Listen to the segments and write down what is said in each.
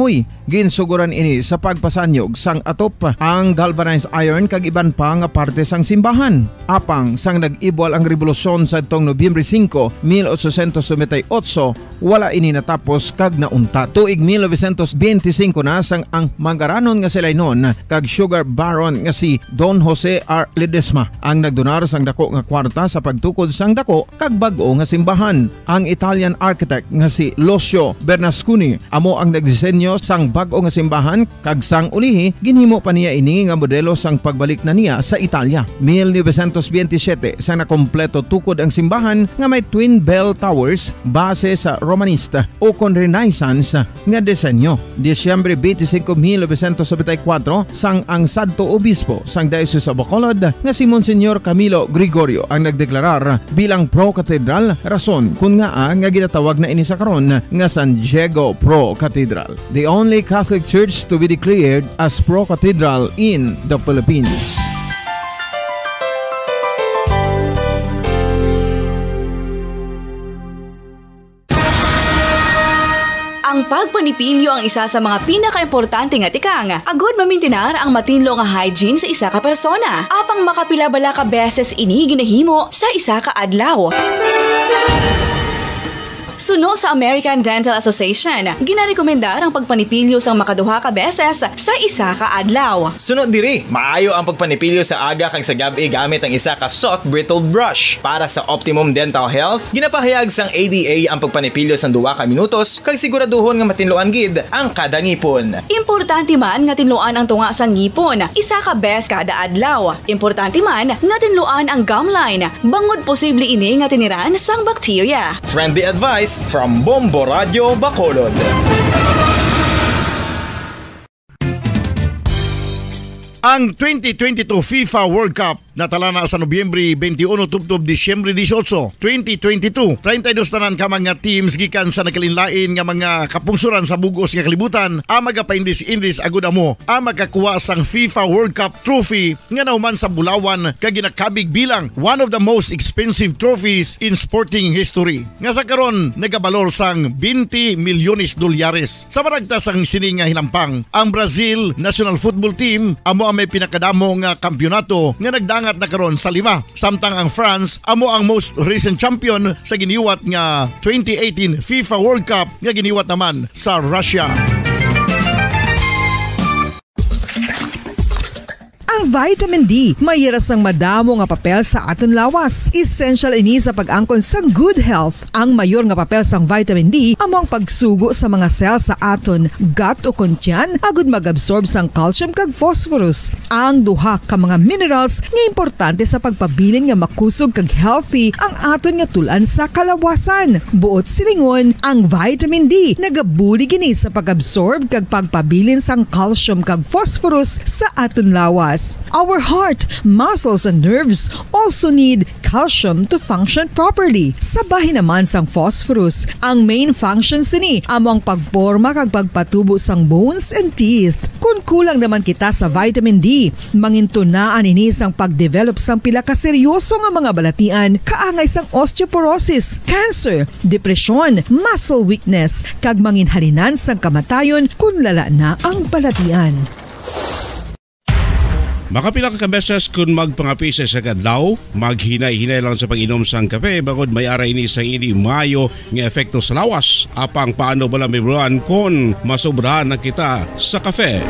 Huy, ginsuguran ini sa pagpasanyog sang atop ang galvanized iron kag iban pa nga parte sang simbahan. Apang sang nag-ibwal ang revolusyon sa itong Nobyembre 5, 1898, wala ini natapos kag nauntat. Tuig 1925 na sang ang mangaranon nga silay noon kag sugar baron nga si Don Jose R. Ledesma ang nagdonar sang dako nga kwarta sa pagtukod sang dako kag bag-o nga simbahan. Ang Italian architect nga si Lucio Bernasconi amo ang nagdisenyo sang bag-o nga simbahan kag sang ulihi ginhimo pa niya ini nga modelo sang pagbalik na niya sa Italia. 1927 sang nakompleto tukod ang simbahan nga may twin bell towers base sa Romanista o kon Renaissance nga disenyo. Disyembre 25, 1974 sang ang sadto obispo sang Diocese of Bacolod nga si Monsignor Camilo Gregorio ang nagdeklarar bilang pro-cathedral, rason kung nga ginatawag na ini sa karon nga San Diego Pro-Cathedral, the only Catholic Church to be declared as pro-cathedral in the Philippines. Ang pagpanipilyo ang isa sa mga pinaka-importante nga tikang. Agod mamintinar ang matinlo nga hygiene sa isa ka persona. Apang makapilabala ka beses ini ginahimo sa isa ka adlaw. Suno sa American Dental Association, ginarekomendar ang pagpanipilyo sang makaduha ka beses sa isa ka adlaw. Sunod diri, maayo ang pagpanipilyo sa aga kag sa gabi gamit ang isa ka soft brittle brush. Para sa optimum dental health, ginapahayag sang ADA ang pagpanipilyo sang 2 ka minutos kag siguraduhon nga matinloan gid ang kada ngipon. Importante man nga tinluan ang tunga sang ngipon, isa ka bes kada adlaw. Importante man nga tinluan ang gum line, bangod posible ini nga tiniran sang bakterya. Friendly advice from Bombo Radio Bacolod. Ang 2022 FIFA World Cup natala na sa Nobyembre 21 tubtob Disyembre 18, 2022. 32 tanan ka mga teams gikan sa nakalinlain nga mga kapungsuran sa bugos nga kalibutan ang magapaindis-indis agud amo ang makakuha sang FIFA World Cup trophy nga nauman sa Bulawan kag ginakabig bilang one of the most expensive trophies in sporting history. Nga sa karon nagabalor sang 20 milyones dolyares. Sa baragta sang sini nga hinampang, ang Brazil National Football Team amo may pinakadamo nga kampyonato nga nagdangat na karon sa 5. Samtang ang France amo ang most recent champion sa giniwat nga 2018 FIFA World Cup nga giniwat naman sa Russia. Ang vitamin D mayira sang madamo nga papel sa aton lawas. Essential ini sa pag-angkon sang good health. Ang mayor nga papel sang vitamin D among pagsugo sa mga cell sa aton gut o kuntyan agud mag-absorb sang calcium kag phosphorus. Ang duha ka mga minerals nga importante sa pagpabilin nga makusog kag healthy ang aton nga tulan sa kalawasan. Buot silingon, ang vitamin D nagabuli gini sa pag-absorb kag pagpabilin sang calcium kag phosphorus sa aton lawas. Our heart, muscles, and nerves also need calcium to function properly. Sabahin naman sang phosphorus. Ang main functions ni among pagporma kag pagpatubo sang bones and teeth. Kung kulang naman kita sa vitamin D, mangintunaan ini sang pagdevelop sang pila ka seryoso nga mga balatian kaangay sang osteoporosis, cancer, depresyon, muscle weakness, kag manginhalinan sang kamatayon kung lala na ang balatian. Makapila ka beses kung magpangapisa sa kadlaw, maghinay-hinay lang sa pag-inom sang kape bagod may aray ni sang ini mayo nga efekto sa lawas. Apang paano bala may buruan kung masobrahan na kita sa kape?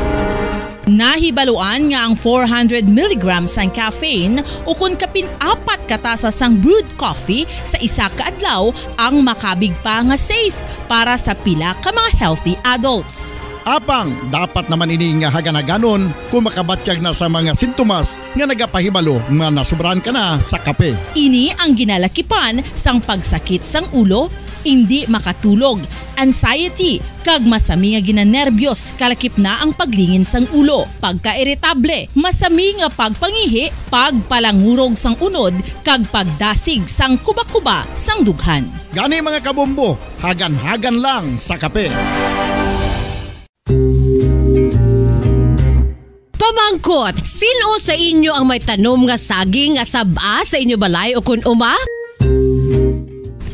Nahibaluan nga ang 400 mg sang caffeine o kung kapin-4 katasa sang brewed coffee sa isa ka adlaw ang makabig pa nga safe para sa pila ka mga healthy adults. Apang dapat naman ini nga haganaganon kung makabatyag na sa mga sintomas nga nagapahibalo nga nasubrahan ka na sa kape. Ini ang ginalakipan sang pagsakit sang ulo, hindi makatulog, anxiety, kag masami nga ginanerbiyos kalakip na ang paglingin sang ulo, pagka-irritable, masami nga pagpangihi, pagpalangurog sang unod, kag pagdasig sang kuba-kuba sang dughan. Gani mga kabombo, hagan-hagan lang sa kape. Pamangkot, sino sa inyo ang may tanom nga saging nga saba sa inyo balay o kun uma?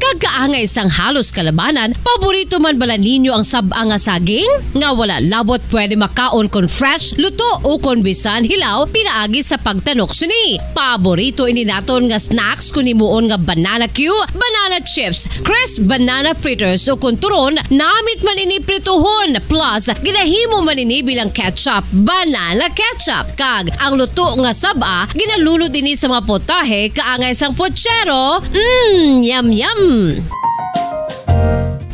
Kagkaangay sang halos kalabanan, paborito man bala ninyo ang sab-a nga saging? Nga wala labot pwede makaon kon fresh, luto o kon bisan hilaw pinaagi sa pagtanok sini. Paborito ini naton nga snacks kun himuon nga banana Q, banana chips, crisp banana fritters o kun turon, namit man ini prituhon plus ginahimo man ini bilang ketchup, banana ketchup. Kag ang luto nga sab-a ginalunod ini sa mga potahe kaangay sang pochero. Yum yum.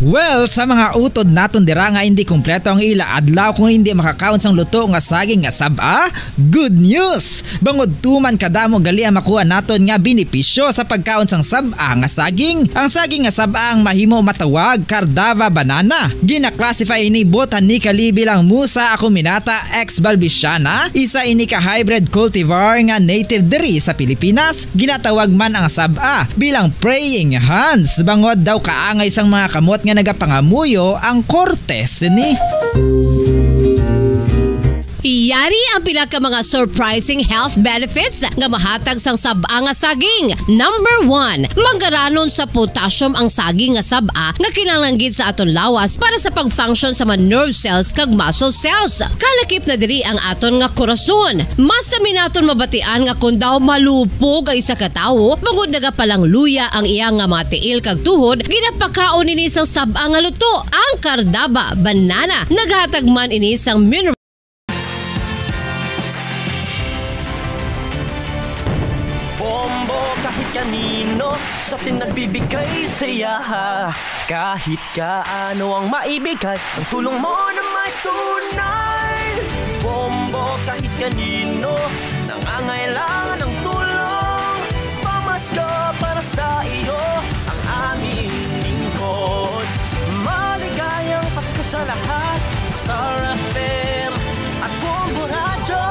Well, sa mga utod naton dira nga hindi kompleto ang ila adlaw kung hindi makakaon sang luto nga saging nga sab-a, good news! Bangod tuman kadamo gali ang makuha naton nga benepisyo sa pagkaon sang sab-a nga saging. Ang saging nga sab-a ang mahimo matawag Cardava banana. Gina-classify ini botanically bilang Musa acuminata ex balbisiana, isa ini ka hybrid cultivar nga native diri sa Pilipinas. Ginatawag man ang sab-a bilang praying hands. Bangod daw kaangay sang mga kamot nga nagapangamuyo ang kortes ni. Yari ang pila ka mga surprising health benefits nga mahatag sang sab-a nga saging. Number 1, manggaranon sa potassium ang saging nga sab-a nga kinahanglan sa aton lawas para sa pag-function sa mga nerve cells kag muscle cells. Kalakip na diri ang aton nga korason. Mas sa minaton mabatian nga kun daw malupog ang isa ka tawo, magud nagapalang luya ang iyang nga mga tiil kag tuhod, ginapakaon ini sang sab-a nga luto, ang Cardava banana. Naghatag man ini sang mineral kanino sa tinagbibigay saya. Kahit kaano ang maibigay, ang tulong mo na may tunay. Bombo kahit kanino, nangangailangan ng tulong. Pamasko para sa iyo, ang aming lingkod. Maligayang Pasko sa lahat, Star FM at Bombo Radio.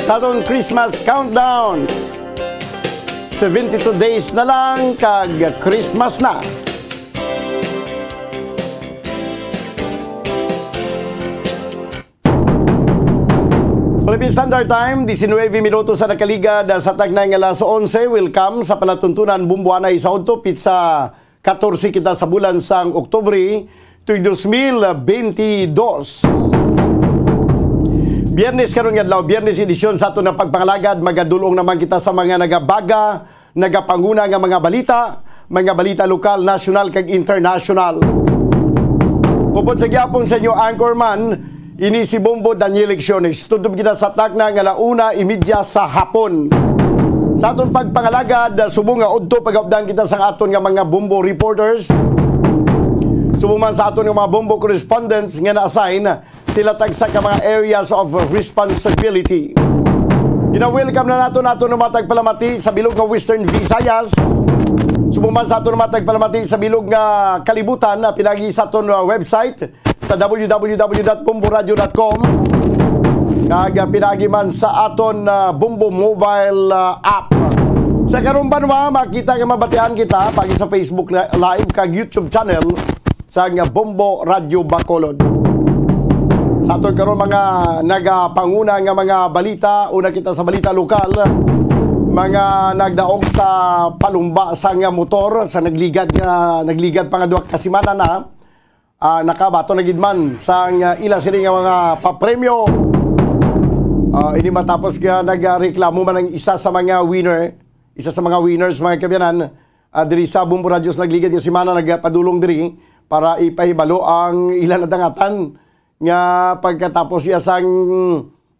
Tatong Christmas countdown. 72 days na lang kag Christmas na. Philippine Standard Time, 19 minutos sa nakaligad sa tagnay nga alas 11. Welcome sa palatuntunan bumbuanay sa Unto, pizza 14 kita sa bulan sang Oktubre, tuig 2022. Biyernes karon nga adlaw, Biyernes edisyon sa ato na pagpangalagad, magadulong naman kita sa mga nagabaga, nagapanguna nga mga balita lokal, nasyonal kag international. Upod sa gyapon sa inyo anchorman, ini si Bombo Daniel Lecciones. Tudod kita sa takna nga 1:30 sa hapon. Sa aton pagpangalagad, subong nga udto pag-updan kita sa aton nga mga Bombo reporters. Subong man sa aton nga mga Bombo correspondents nga na-assign sila tagsa ka mga areas of responsibility. Gina-welcome na nato na matagpalamati sa bilog nga Western Visayas. Subong man sa aton matagpalamati sa bilog nga kalibutan na pinagi sa aton website sa www.bomboradio.com. Kag pinagi man sa aton Bombo mobile app. Sa karong banwa, makita nga mabatian kita pagi sa Facebook Live kag YouTube channel sa nga Bombo Radio Bacolod. Sa aton karon mga nagapanguna nga mga balita, una kita sa balita lokal, mga nagdaog sa palumba sa nga motor sa nagligad pa nga duha ka semana na, nakabato na gid man sa ila sini nga mga papremyo. Ini matapos nga nagreklamo man ang isa sa mga winners mga kabyanan, diri sa Bombo Radios nagligad nga semana nagpadulong diri para ipahibalo ang ilan na dangatan nga pagkatapos siya sang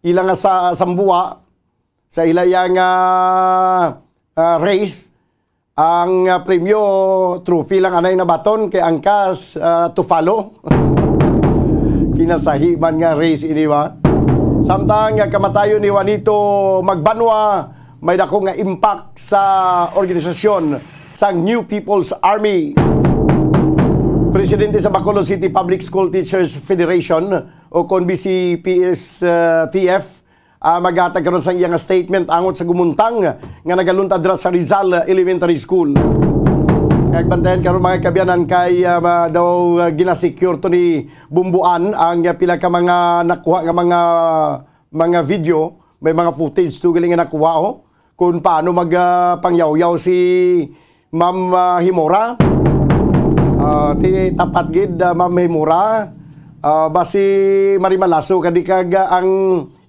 ilang sa sambuwa sa ilayang race, ang premyo trophy lang anay na baton kay angkas to follow. Kinasahi man nga race ini ba. Samtang kamatayon ni Juanito Magbanwa may dako nga impact sa organisasyon sa New People's Army. Presidente sa Bacolod City Public School Teachers Federation o kon BCPSTF magatag karon sa iyang statement angot sa gumuntang nga nagaluntad dra sa Rizal Elementary School. Kay bantayan karon mga kabyanan kay daw ginasecure to ni Bumbuan ang pila ka mga nakuha nga mga video, may mga footage to galing nga nakuha kung paano magpangyaw-yaw si Ma'am Himora. Tapat gid Ma'am Himora. Basi marimalaso kadi kag ang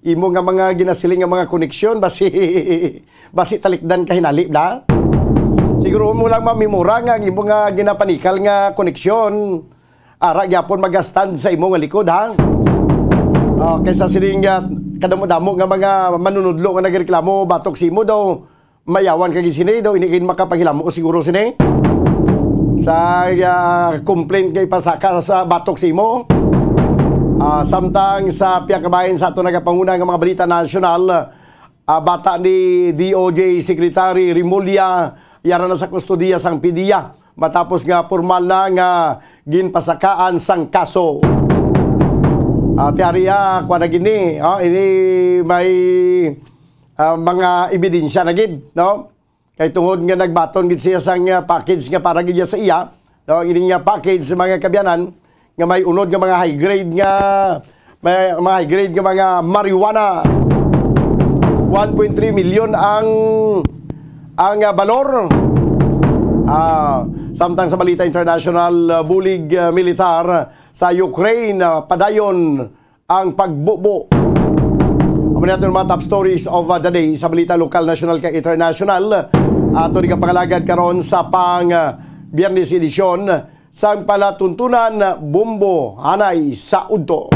imo nga mga ginasiling nga mga koneksyon basi talikdan ka hinali na. Siguro mo lang mamimura nga imo nga ginapanikal nga koneksyon. Ara gyapon magastand sa imo nga likod ha. Kaysa sining kadamo-damo nga mga manunudlo nga nagreklamo batok si imo daw mayawan kag sini daw inikin makapaghilamo siguro sini. Sa complaint kay pasaka sa batok si imo. Samtang sa piyakabayan sa ato nagapanguna ng mga balita nasyonal, bata ni DOJ Secretary Rimulya yara na sa kustodiya sang PDEA matapos nga formal na nga ginpasakaan sang kaso. Tiariya kwa na gini, ini may mga ebidensya na gid, no? Kay tungod nga nagbaton gid siya sang package nga para gid sa iya, no? Ini nga package sa mga kabyanan nga may unod nga mga high grade nga mga marijuana. 1.3 million ang balor. Samtang sa balita international, bulig militar sa Ukraine, padayon ang pagbubo. Amo natin mga top stories of the day sa balita lokal, national kag international. Ato ni kapangalagad karon sa Biyernes edisyon sang palatuntunan Bombo Hanay sa Udto.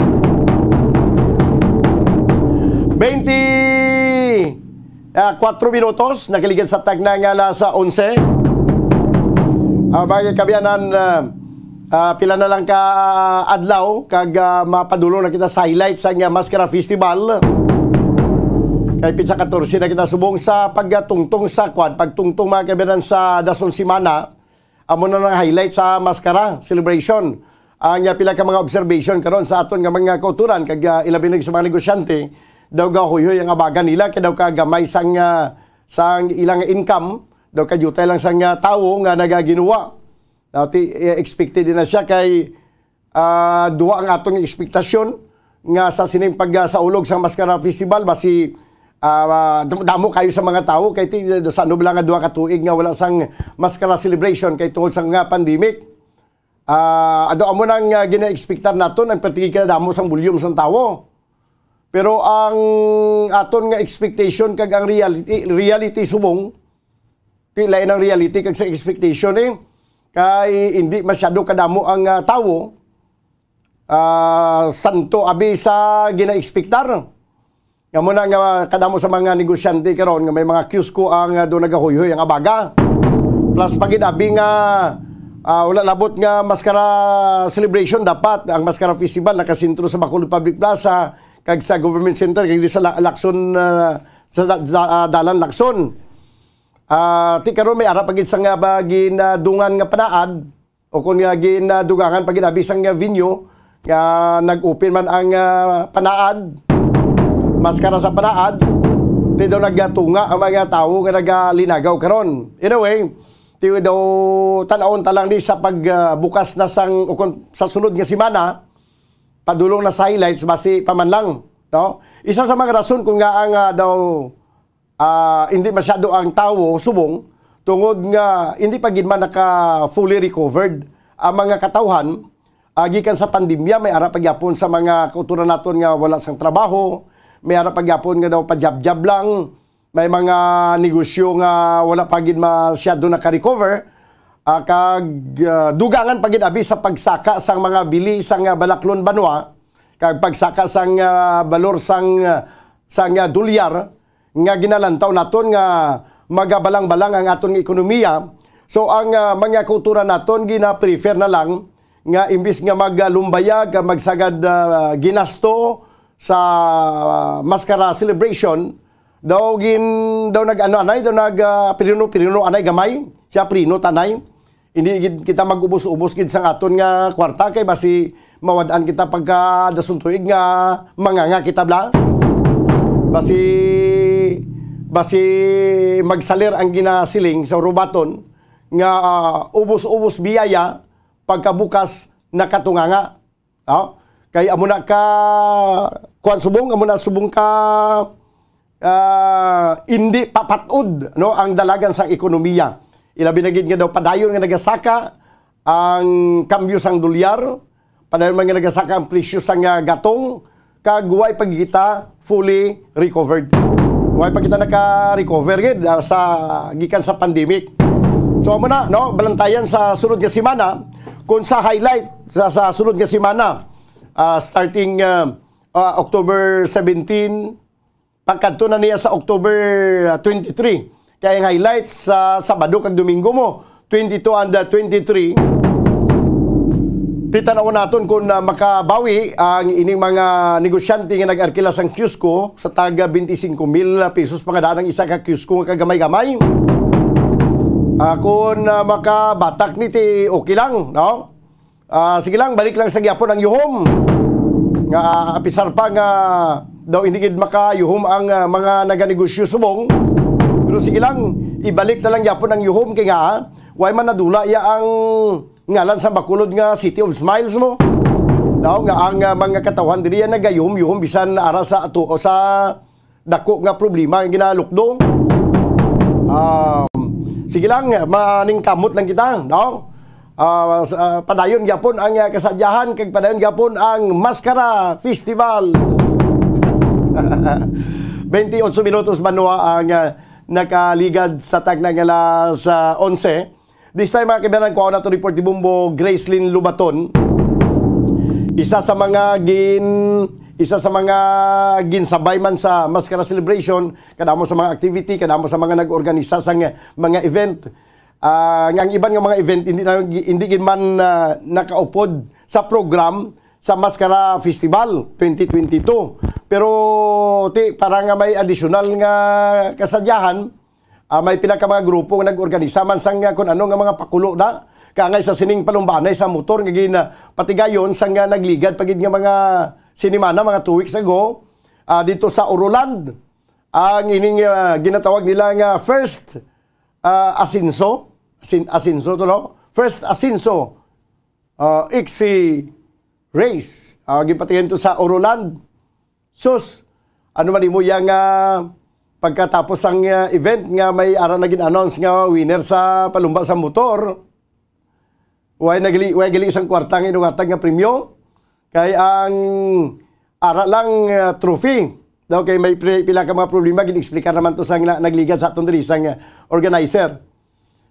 24 minutos nakaligid sa tagna nga alas 11. Mga kabyanan, pila na lang ka adlaw kag mapadulong na kita sa highlight sa nga Maskara Festival. Kay pizza 14 na kita subong sa pagtungtong sa pagtungtong mga kabyanan sa Dason Simana. Amo na lang highlight sa Maskara celebration. Ang pila ka mga observation karon sa aton nga mga kauturan kag ilabi sa mga negosyante daw gahuyoy ang abagan nila kay daw kagamay sang ilang income daw kayutay lang sang tawo nga nagaginuwa. Dati expected din na siya kay duwa ang atong ekspektasyon nga sa sining pagsaulog sa Maskara Festival basi damo kayo sa mga tao kay sa ano lang nga duha ka tuig nga wala sang Maskara celebration kay tungod sa nga pandemic. Ado amo nang gina-expectar naton ang patigil damo sang volume sang tawo. Pero ang aton nga expectation kag ang reality subong lain ang reality kag sa expectation kay hindi masyado kadamo ang tawo. Santo abi sa gina-expectar. Nga muna nga kadamo sa mga negosyante karon nga may mga kiosco ang doon nagahuyoy ang abaga. Plus paginabi nga wala labot nga Maskara celebration dapat ang Maskara Festival nakasentro sa Bacolod Public Plaza kag sa Government Center kag di sa Lacson sa Dalan Lacson. Ti karon may ara pagid sang ginadungan nga panaad o kun nga ginadugangan paginabi sang venue nga nag-open man ang panaad. Maskara sa panaad, di daw nagtunga ang mga tao nga nagalinagaw karon. Anyway, di daw tanawon talang di sa pagbukas na sa sunod nga semana, padulong na sa highlights basi paman lang, no? Isa sa mga rason kung nga ang daw hindi masyado ang tao subong tungod nga hindi pa gid man naka fully recovered ang mga katawhan gikan sa pandemya. May ara pagyapon sa mga kauturan naton nga wala sang trabaho. May ara pagyapon nga daw pa-job-job lang. May mga negosyo nga wala pagid masyado naka-recover. Kag dugangan pagid abi sa pagsaka sang mga bili sang Balaklon Banwa. Kag pagsaka sang balor sang dolyar nga ginalantaw naton nga magabalang-balang ang aton ekonomiya. So ang mga kultura naton gina-prefer na lang nga imbis nga maglumbayag, magsagad ginasto sa Maskara celebration daw pirino anay gamay siya prino tanay hindi kita mag-ubos-ubos gid sang aton nga kwarta kay basi mawad-an kita pagka dasun tuig nga manganga kita bla. basi magsalir ang ginasiling sa rubaton nga ubos-ubos biyaya pagkabukas nakatunganga. Kay amo na ka kuan subong, amo na subong ka hindi papatod no ang dalagan sa ekonomiya. Ilabi na gid nga daw padayon nga nagasaka ang kambyo sang dolyar, padayon man nga nagasaka ang presyo sang gatong, kag way pagkita fully recovered. Way pagkita naka-recover gid sa gikan sa pandemic. So amo na no, balantayan sa sunod nga semana kung sa highlight sa sunod nga semana starting October 17 pagkanto na niya sa October 23. Kaya ang highlights sa Sabado kag Domingo mo 22 and 23. Pitanaw naton kung makabawi ang ining mga negosyante nga nag-arkila sang kiosco sa taga 25,000 pesos pangadaan ang isa ka kiosco nga kagamay-gamay. Kung makabatak ni ti okay lang, no? Sige lang, balik lang sa gyapon ang yuhom. Nga apisar pa nga daw hindi gid makayuhom ang mga naganegosyo subong. Pero sige lang, ibalik na lang gyapon ang yuhom kay nga way man nadula ya ang ngalan sa bakulod nga City of Smiles mo. Daw nga ang mga katawan diri nagayuhom-yuhom bisan ara sa ato o sa dako nga problema nga ginalukdo. Sige lang, maning kamot lang kita, no? Padayon gyapon ang kasadyahan kag padayon gyapon ang Maskara Festival. 28 minutos manua ang nakaligad sa tagna nga sa 11. This time mga kaibigan ko na to report ni Bumbo Gracelyn Lubaton. Isa sa mga ginsabay man sa Maskara Celebration, kadamo sa mga activity, kadamo sa mga nag-organisa sa mga event. Ang iban nga mga event hindi gid man nakaupod sa program sa Maskara Festival 2022. Pero para nga may additional nga kasadyahan, may pila ka mga grupo nga nag-organisa man sang kung ano nga mga pakulo na kangay sa sining palumbanay sa motor nga patigayon sang nagligad pagid nga mga sinimana mga 2 weeks ago dito sa Oroland. Ang ining ginatawag nila nga first Asinso to no? First Asinso Ixi Race. Gipatigan to sa Oroland. Sus, ano man mo yang pagkatapos ang event nga may ara na gin-announce nga winner sa palumba sa motor. Way gali isang kwartang inugatag nga premyo. Kay ang ara lang trophy. Daw kay may pila ka mga problema gin-explicar naman to sa nagligad sa aton diri sang organizer.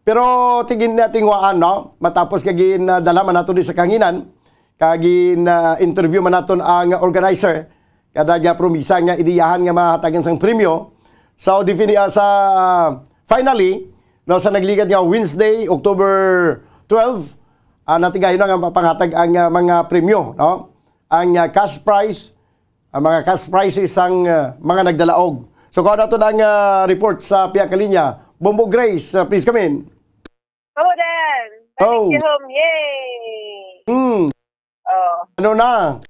Pero tingin nating waan no, matapos kagin dala man nato di sa kanginan, kagin interview man naton ang organizer kada ga promisa nga idiyahan nga mahatagan sang premyo. So finally no, sa nagligad nga Wednesday, October 12, natigayon na nga panghatag ang mga premyo, no? Ang cash prize, ang mga cash prizes ang mga nagdalaog. So kung nato ang report sa Piyak Kalinya, Bombo Grace, please come in. Oh, Dan! Balik you home, yay! Ano na?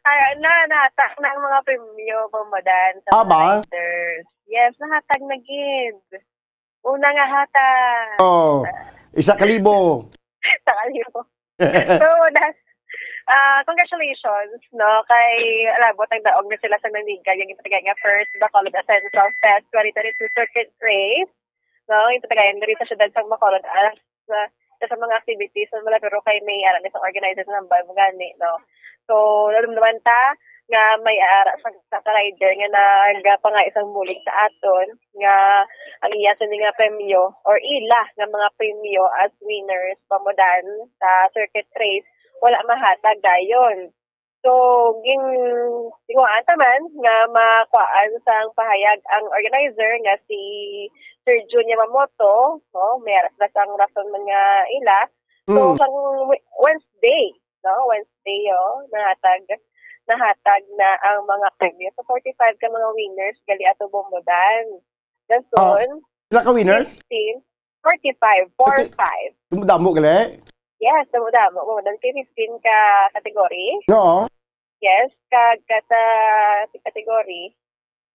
Nahatag na ang mga premyo, Pamadan, sa mga writers. Yes, nahatag na gid. Una nga hatag. Isa kalibo. Isa kalibo. So, congratulations, no, kay alabot ang daog na sila sa Naniga, yung ipatagay nga first Bacolod Essential Fest 2022 Circuit Race, no, ipatagayan na rin sa syudad sa Bacolod as sa mga activities, so wala pero kay may aral sa organizers ng bagani, no. So, naman ta nga may ara sa rider nga nagpanga isang mulig sa aton nga ang iya sa nga premyo or ila nga mga premyo as winners pamudan sa circuit race wala mahatag dayon. So ginguan taman nga makuan sang pahayag ang organizer nga si Sir Jun Yamamoto, may aras na sang rason man nga ila. So sang Wednesday nahatag na ang mga premyo. So 45 ka mga winners gali ato Bombodan. Dason sila ka winners? 45. Dumudamo gali? Yes, dumudamo. Bombodan 15 ka kategory. Oo. Yes, kag kata kategory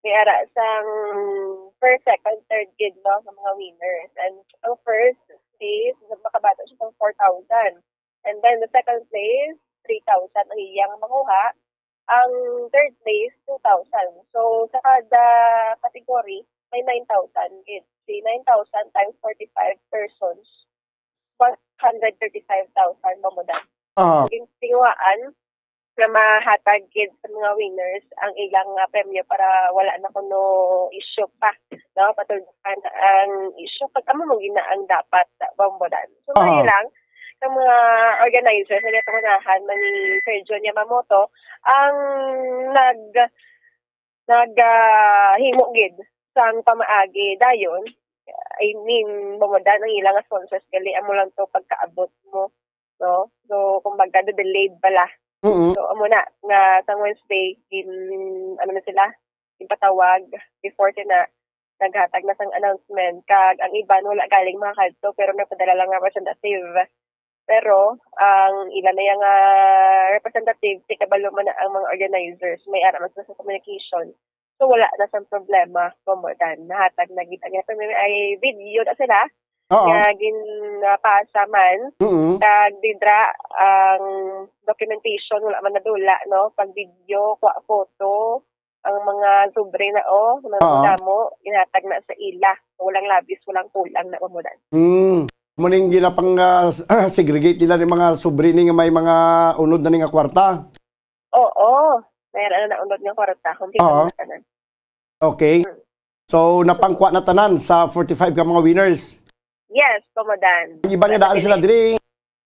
may ara sang first, second, third gig no, sa mga winners. And ang first place, makabato siya ng 4,000. And then the second place, 3,000 ang iyang makuha. Ang third place, 2,000. So sa kada category, may 9,000 gig. Si 9,000 times 45 persons, 135,000 mamudan. Tinguaan na mahatag gid sa mga winners ang ilang premyo para wala na kuno issue pa, no, patuldukan ang issue pag amo mo gina ang dapat bombodan. So may lang ang mga organizers na itong unahan ni Sir John Yamamoto ang himo gid sang pamaagi dayon. I mean, bombodan ang ilang sponsors gali amo lang to pagkaabot mo, no. So kumbaga delayed bala. So amo na nga sa Wednesday ano na sila ipatawag before na naghatag na sang announcement kag ang iban wala galing mga kadto pero napadala lang nga representative. Pero ang ilan na yung representative tikabalo man na ang mga organizers may ara man sa communication. So wala na sang problema kumodan nahatag na gid ang ay video na sila. Nga ginapasa man, nagdidra ang documentation, wala man nadula, no? Pag video, photo, ang mga sobre na mo, inatag na sa ila. Walang labis, walang tulang na umudan. Muning ginapang segregate nila ng mga sobre ni may mga unod na nga kwarta? Oo, mayroon na unod ng kwarta. Okay. So, napangkwa na tanan sa 45 ka mga winners? Yes, komodan. Iba nga daan sila diri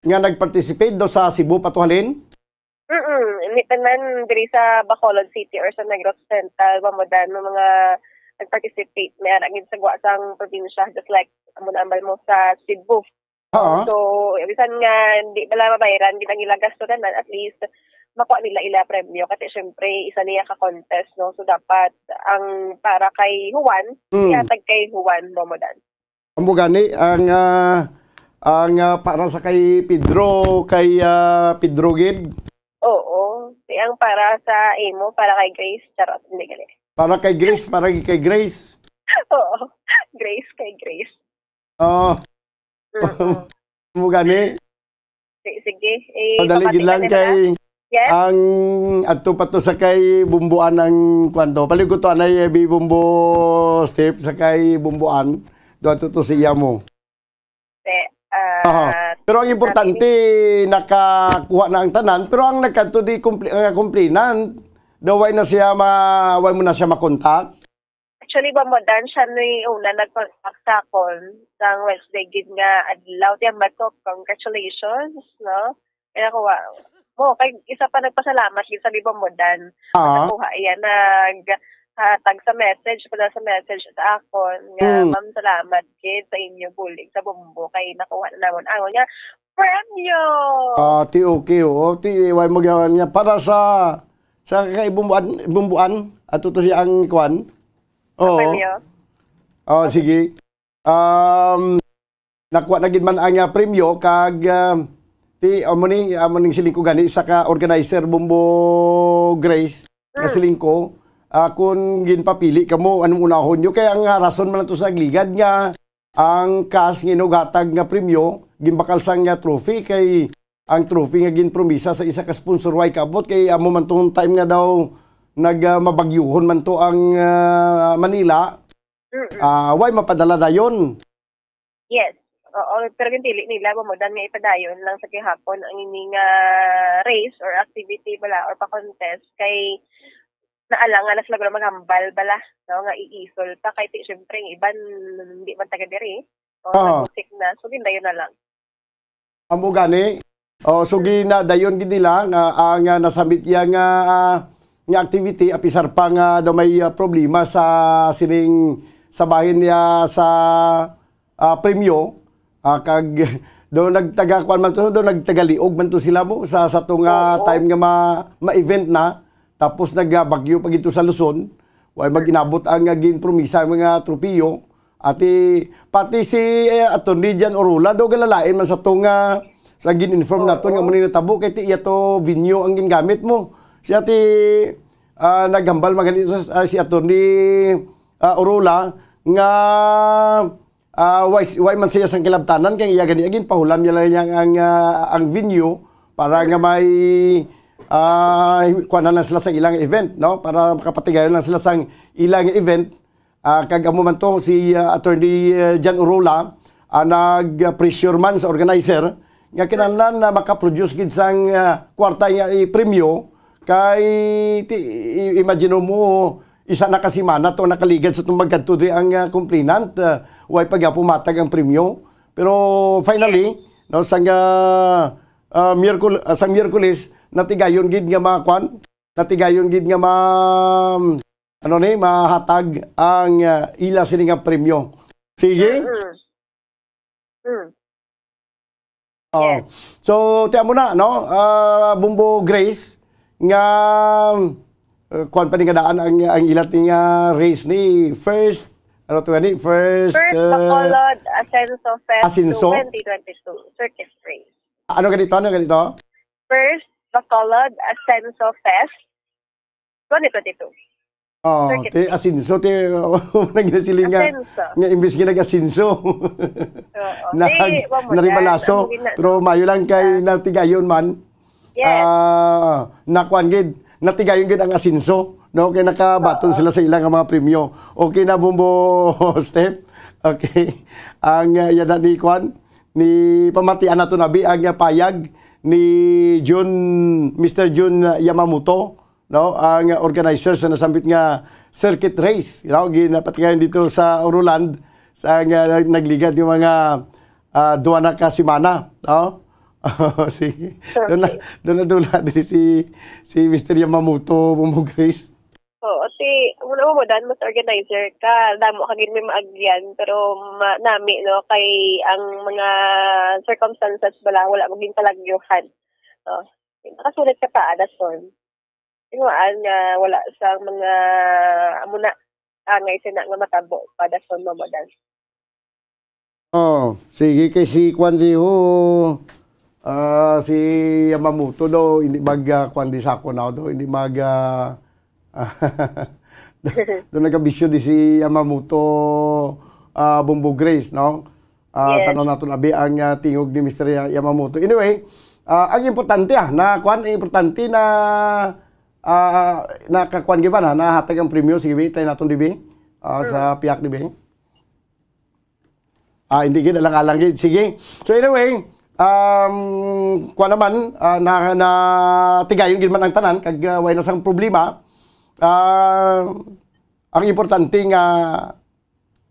nga nag-participate do sa Cebu patuhalin? Tanan diri sa Bacolod City or sa Negros Central, komodan ng mga nag-participate may aragin sa guwasang probinsya just like amo ambal mo sa Cebu. So, ibisan nga di bala mabayaran di nang ilagas to tanan at least makuha nila ila premyo kasi syempre isa niya ka contest no so dapat ang para kay Juan ihatag kay Juan komodan. Amo gani ang para sa kay Pedro gid. Oo, ang para sa imo para kay Grace charot hindi gali. Para kay Grace. Oo, Grace kay Grace. Amo gani. Sige, madali gid lang kay yes? Ang adto pato sa kay bumbuan ng kwento. Paligot to anay bumbo step sa kay bumbuan. Doon to siya mo. Pero ang importante, nakakuha na ang tanan. Pero ang nagkanto di complainant, daway na siya way mo na siya makontak. Actually, bamodan siya ni una nag-contact sa akon sa Wednesday gid nga adlaw tiyan bato. Congratulations, no? Kaya kuha mo kay isa pa nagpasalamat gid sa bamodan. Nakuha yan hatag sa message sa akon nga ma'am salamat kid sa inyo bulig sa bumbo kay nakuha na namon ang nga premyo. Ti okay ti way mo niya para sa kay bumbuan at to siya ang kwan. Premyo. Sige. Nakuha na gid man ang premyo kag ti amoning siling ko gani sa ka organizer Bumbo Grace na siling ko. Kung ginpapili kamo anong unahon nyo kaya ang rason man to sa agligad nga ang cash ginugatag nga premyo ginbakal sang nga trophy kay ang trophy nga ginpromisa sa isa ka sponsor way kaabot kay amo man tong time nga daw nagmabagyuhon man to ang Manila way mapadala dayon. Yes. Oo, pero gintili nila mamudan nga ipadayon lang sa gihapon ang ining race or activity bala or pa-contest kay naalangan na sila maghambal bala no nga iisol pa kay syempre ng iban hindi man taga diri music na so gindayon na lang amo gani so ginadayon gid nila nga ang nasambit yang nga activity apisar pa nga daw may problema sa sining sa bahin niya sa premyo kag do nagtaga kwan man to do nagtagaliog man to sila mo sa tong time nga ma-event na. Tapos nagbagyo pag ito sa Luzon, way maginabot ang ginpromisa mga tropiyo. Pati si Atty. Jan Orula, do galalain man sa itong sa gin-inform natin nga muna natabo, kaya iya to venue ang gingamit mo. Siya naghambal maganito si Attorney Orola nga why man siya sang kilabtanan kay iya gani agin pahulam niya lang ang venue para nga may kuan na sila sa ilang event, no, para makapatigayon lang sila sa ilang event. Kag amo man to si Attorney Jan Orola nag-pressure man sa organizer nga kinahanglan na makaproduce gid sang kwarta nga i-premyo kay imagine mo isa na kasimana to nakaligad sa tumagkadto diri ang complainant, way pagapumatag ang premyo. Pero finally, no, sang Miyerkules natigayon gid nga makuan, natigayon gid nga mahatag ang ila sini nga premyo. Sige. Oh. So tiyan mo na, no, Bumbo Grace nga kuan pa ni kadaan ang ilat ni race ni first Bacolod Ascenso Fest Ascenso? 2022 circuit race. Ano ganito? First Bacolod Ascenso Fest 2022. Oh, te Ascenso te nagnasiling nga imbis nga nag-Ascenso. Naribalaso pero mayo lang kay natigayon man. Yes. Nakuan gid natigayon gid ang Ascenso, no, kay nakabaton sila sa ilang mga premyo. Okay na Bumbo Step. Okay. Ang yada ni kuan ni pamatian nato nabi ang payag ni Mr. Jun Yamamoto, no, ang organizer sa nasambit nga circuit race, you know, ginapatigayon dito sa Oroland sa nagligad yung mga duwa na kasimana, no. Sige. Doon na din si Mr. Yamamoto, Bumbo Grace. Oo, muna mo dan mas organizer ka, damo ka gid may maagyan pero nami, no, kay ang mga circumstances wala maging talagyuhan. No. Nakasulit ka pa adason. Tingwaan nga wala sa mga amuna angay sina nga matabo padason mo dan. Oh, sige kay si Kwanzi si Yamamoto do hindi kwandi sako na do hindi do nagabisyo di si Yamamoto Bumbo Grace, no. Yes. Tanaw nato abi ang tingog ni Mr. Yamamoto. Anyway, ang importante importante na nakakuan gi ba na hatag ang premyo sige tay naton dibi sa piyak dibi. Hindi gid alang-alang gid sige. So anyway, kuan naman na tigayon gid man ang tanan kag way na sang problema. Ang importante nga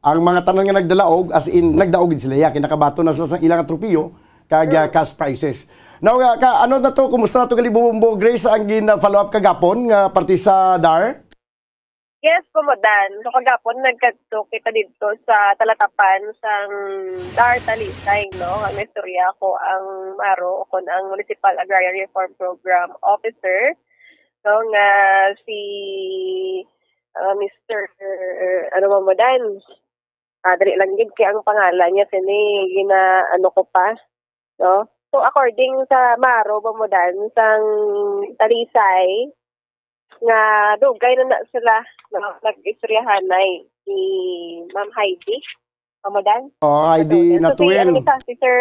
ang mga tanan nga nagdalaog as in nagdaog gid sila kinakabato na sila sa ilang tropiyo kag cash prizes. Now ano na to, kumusta na to gali Bumbo Grace ang gina-follow up kagapon nga parte sa DAR? Yes, Kumodan. So kagapon nagkadto kita dito sa talatapan sang DAR Talisay, no. Ang istorya ko ang Maro kon ang Municipal Agrarian Reform Program Officer, no, nga si Mr. Mamodan. Dali lang gid kay ang pangalan niya kini ko pa, no. So according sa Maro Mamodan sang Talisay nga dugay na sila nag-istoryahanay si Ma'am Heidi Mamodan. Oh, Heidi Natuel. Si Sir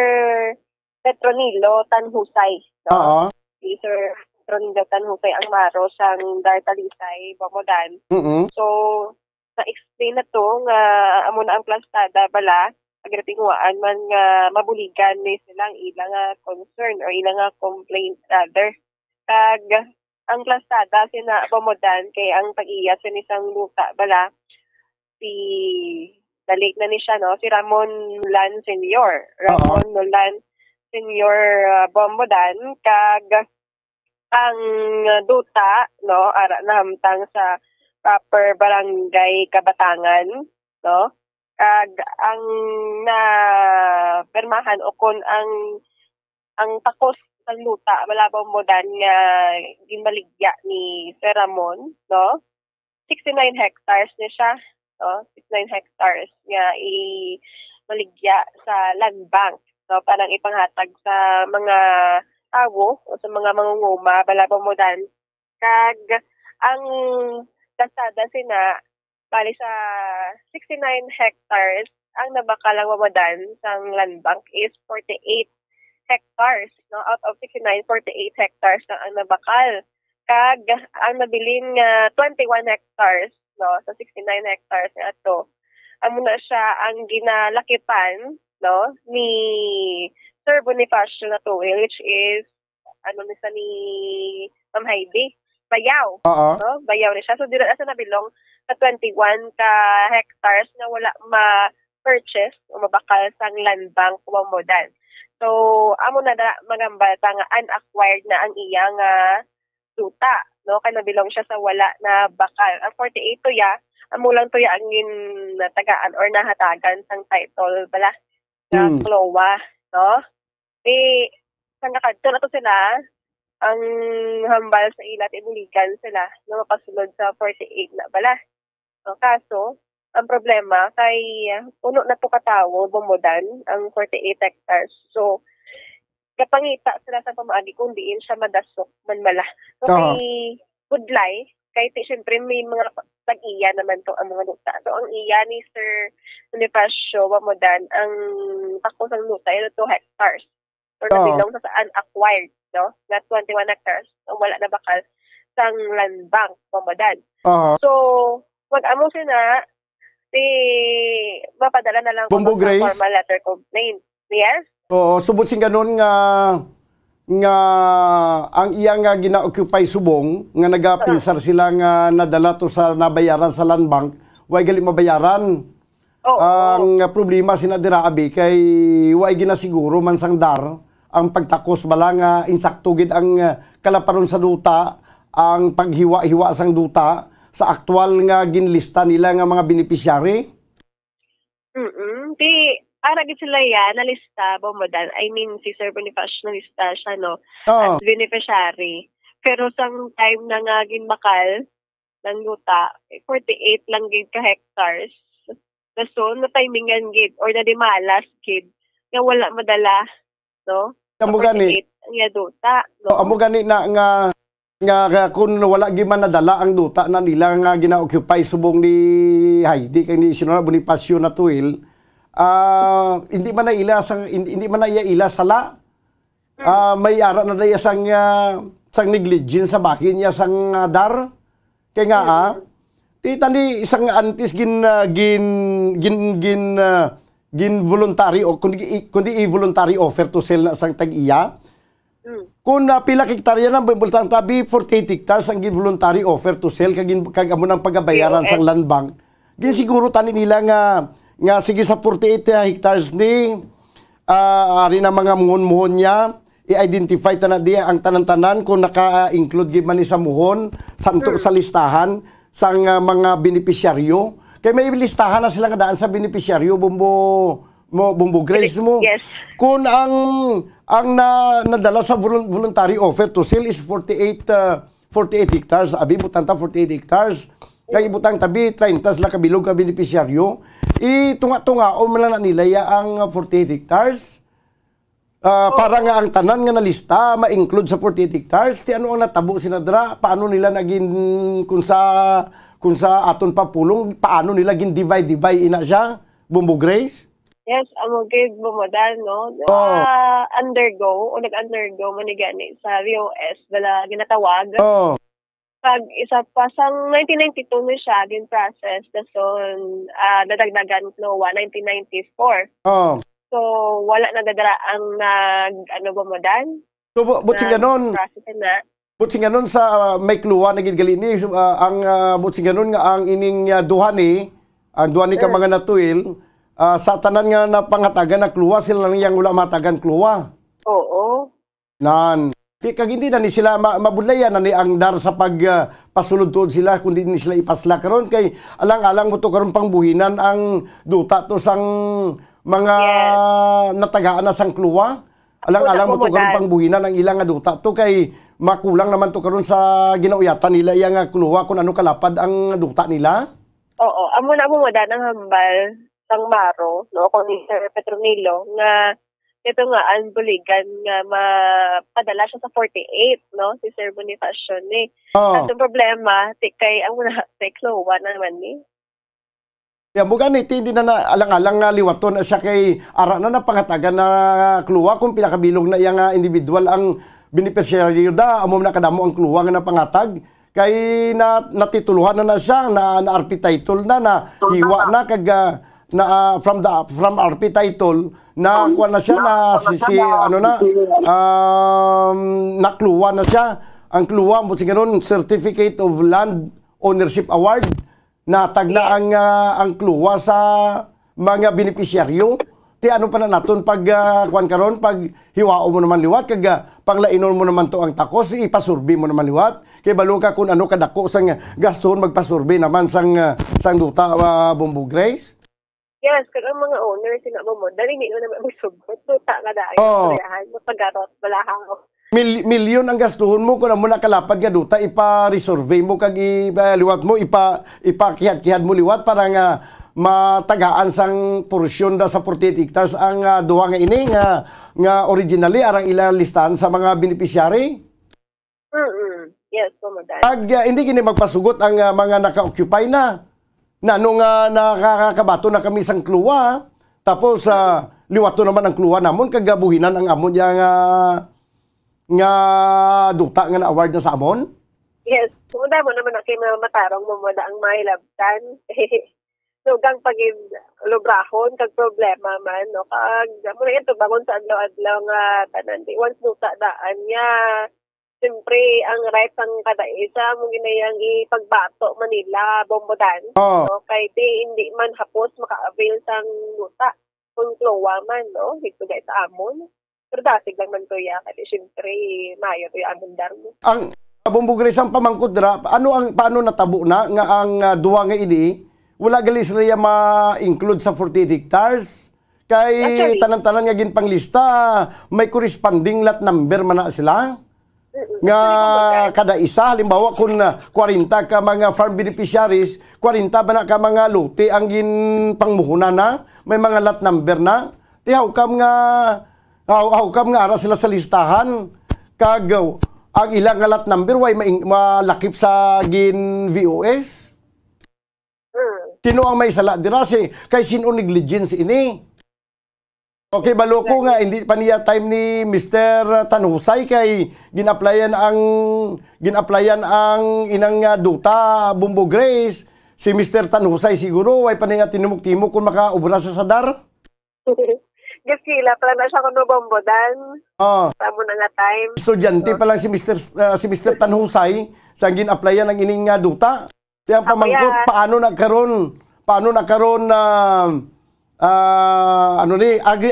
Petronilo Tanhusay. No? Si Sir Petronilo Tanhusay ang Maro sang DAR Talisay Mamodan. So na-explain na to nga amo na ang plastada bala agretinguan man nga mabuligan ni silang ilang concern or ilang complaint rather. Kag ang plastada sina Pamodan kay ang pag-iya sa isang luta bala si dalik na ni siya, no, si Ramon Nolan Senior. Ramon Nolan Senior Pamodan kag ang duta, no, ara na hamtang sa proper barangay Kabatangan, no. Kag ang na permahan o kon ang takos sa luta malabang modan nga ginbaligya ni Sir Ramon, no. 69 hectares ni siya, no. 69 hectares nga maligya sa land bank, no, parang ipanghatag sa mga tawo o sa mga mangunguma malabang modan. Kag ang kasada sina bali sa 69 hectares ang nabakalang mamadan sa land bank is 48 hectares. No? Out of 69, 48 hectares na ang nabakal. Kag ang nabilin nga 21 hectares, no, sa 69 hectares na ito. Amo na siya ang ginalakipan, no, ni Sir Bonifacio Natuil, which is ni Ma'am Heidi Bayaw. No? Bayaw ni siya. So dito sa nabilong sa 21 ka hectares na wala ma-purchase o mabakal sang land bank Wamodan. So amo na magambal ta nga unacquired na ang iyang duta, no, kay nabilong siya sa wala na bakal. Ang 48 to amo lang to ang natagaan or nahatagan sang title bala sa Klowa, no. Sang nakadto na to sila ang hambal sa ilat ibuligan sila no makasulod sa 48 na bala. So, kaso ang problema kay puno na to katawo Wamodan ang 48 hectares. So kapangita sila sa pamaagi kung diin siya madasok manmala. So kay budlay kay siyempre may mga tag-iya naman to ang mga luta. So ang iya ni Sir Bonifacio Wamodan ang takbo sang luta ay 2 hectares. Or nabilong sa unacquired, no? Na 21 hectares ang wala na bakal sang land bank Wamodan. So mag-amo sila mapadala na lang Bumbo Grace, formal letter complaint. Yes? Oo, subot sing ganon nga ang iya nga gina-occupy subong nga nagapinsar sila nga nadala to sa nabayaran sa land bank, way gali mabayaran. Ang problema sinadira abi kay way ginasiguro man sang dar ang pagtakos bala nga insakto gid ang kalaparon sa duta, ang paghiwa-hiwa sang duta sa aktual nga ginlista nila nga mga beneficiary. Di ara gid sila nalista Wamodan. I mean si Sir Bonifacio nalista siya no as beneficiary. Pero sang time na nga ginbakal ng duta 48 lang gid ka hectares. So na timingan gid or na dimalas gid nga wala madala no. Amo gani nga duta no. Amo gani na nga kung wala gi man nadala ang duta na nila nga gina-occupy subong ni Heidi kay ni Sir Bonifacio Natuil, hindi man na ila sala. May ara na daya sang negligence sa bakin niya sang dar. Kay nga tani isang antis gin voluntary o kundi voluntary offer to sell na sang tag-iya. Kung pila hektarya na bultang tabi 48 hectares ang gin voluntary offer to sell kag amo nang pagabayaran sang land bank. Gin siguro tani nila nga sige sa 48 hectares ni ari na mga muhon-muhon niya i-identify ta na diya ang tanan-tanan kung naka-include gid man ni sa muhon sa listahan sang mga beneficiaryo. Kay may listahan na sila nga daan sa beneficiaryo Bumbo Grace mo. Yes. Kung ang nadala sa voluntary offer to sell is 48 hectares, abi butang ta 48 hectares. Kay ibutang tabi 30 la kabilog ka beneficiaryo. Tunga-tunga o man na nila ang 48 hectares. Para nga ang tanan nga nalista ma-include sa 48 hectares. Ti ano ang natabo sinadra? Paano nila naging kung sa aton papulong, paano nila gin divide ina siya? Bumbo Grace? Yes, amo gid Wamodan no. Undergo man ni gani sa VOS bala ginatawag. Pag isa pa sang 1992 ni siya gin process dason nadagdagan no 1994. So wala na dadara ang Wamodan. So butsing ganon. Butsing ganon sa may kluwa na gid gali ni ang butsing ganon nga ang ining duhani ka mga Natuil. Sa tanan nga na pangatagan na kluwa sila lang yang wala matagan kluwa. Oo. Nan. Kag hindi na ni sila mabudlayan na ni ang dar sa pasulod tuod sila kundi ni sila ipasla karon kay alang-alang mo to karon pangbuhinan ang duta to sang mga natagaan na sang kluwa. Alang-alang mo to karon pangbuhinan ang ilang nga duta to kay makulang naman to karon sa ginauyatan nila yang kluwa kung ano kalapad ang duta nila. Oo, amo na mo ang hambal sang Maro no kung ni Sir Petronilo nga ito nga ang buligan nga mapadala siya sa 48, no? Si Sir Bonifacio ni. At ang problema, kay ang muna kay Chloe naman ni. Buga ni hindi na alang-alang nga liwaton siya kay ara na pangatagan na Chloe kung pinakabilog na iyang individual ang beneficiary da amo na kadamo ang Chloe nga napangatag kay natituluhan na siya na RP title na hiwa na kag from RP title na kuha na siya na nakluwa na siya ang kluwa mo siguro certificate of land ownership award na tagna ang kluwa sa mga beneficiaryo ti ano pa na naton pag kuan karon pag hiwao mo naman liwat kag panglainon mo naman to ang takos ipasurvey mo naman liwat kay balo ka kun ano kadako sang gaston magpasurvey naman sang duta Bombo Grace. Yes, kag ang mga owners sina mo dali ni na magsugot duta nga dai mapagarot balahaw. Milyon ang gastuhon mo kung mo nakalapad ka duta ipa-resurvey mo kag liwat mo ipakihat-kihat mo liwat para nga matagaan sang porsyon da sa 48 hectares ang duha nga ini nga originally arang ilalistahan sa mga beneficiary. Yes, kumadan. Pag hindi kini magpasugot ang mga naka-occupy na nano nga nakakabato na kami sang kluwa tapos liwato naman ang kluwa namon kag buhinan ang amon nga duta nga na-award na sa amon? Yes. Muna mo naman kay matarong mo muna ang mailabtan. So, gang pagin lubrahon, kag problema man, no? Kag, muna ito, bangon sa adlaw-adlaw nga tanan. Once duta daan niya, siyempre, ang rights ang kada isa, mong ginayang ipagbato Manila, bombodan. No? Kay hindi man hapos maka-avail sang duta. Kung klowa man, no? Dito guys sa amon. Pero dasig lang man to ya kasi syempre mayo to yung amundar mo. Ang Bombo Grace ang pamangkod dra, paano natabo na nga ang duwa nga ini wala gali sila ma-include sa 48 hectares kay tanan-tanan nga ginpanglista may corresponding lot number man na sila nga kada isa halimbawa kung 40 ka mga farm beneficiaries 40 ba na ka mga lote ang ginpangmuhunan na may mga lot number na tihaw kam nga ara sila sa listahan kagaw ang ilang nga lot number way malakip sa gin VOS. Sino ang may sala dira kay sino negligence ini? Okay, baloko nga hindi pa niya time ni Mr. Tanhusay kay ginaplayan ang inang duta Bombo Grace si Mr. Tanhusay siguro way pa niya tinumok-timok kung makaubra sa sadar. Gasila pala na siya kuno bombodan. Tamo na nga time. Estudyante pa lang si Mr. Tanhusay sa gin-applyan ng ining duta. Kaya pamangkot paano nagkaroon na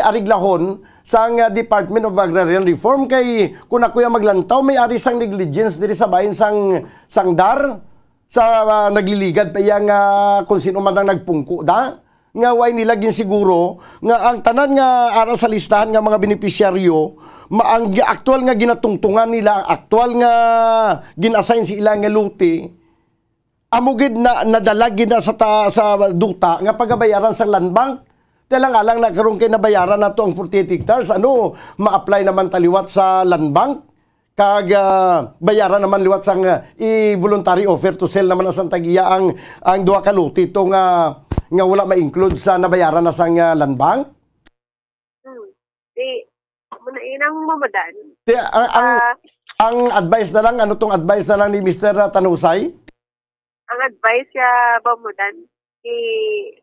ariglahon sa Department of Agrarian Reform kay kung ako yung maglantaw may ari sang negligence diri sa bahin sang dar sa nagliligad pa yang kung sino man ang nagpungko da nga way nila siguro nga ang tanan nga ara sa listahan nga mga beneficiaryo ang actual nga ginatungtungan nila actual nga ginassign si ilang nga lote amugid na nadalagi na sa duta nga pagabayaran sa land bank lang nagkaroon kayo nabayaran na to ang 48 hectares ma-apply naman taliwat sa land bank kag bayaran naman liwat sang i-voluntary offer to sell naman sa tagiya ang duha ka lote to nga wala ma-include sa nabayaran na sang land bank? Muna inang mamadan. Ang advice na lang, ano tong advice na lang ni Mr. Tanhusay? Ang advice ya bamudan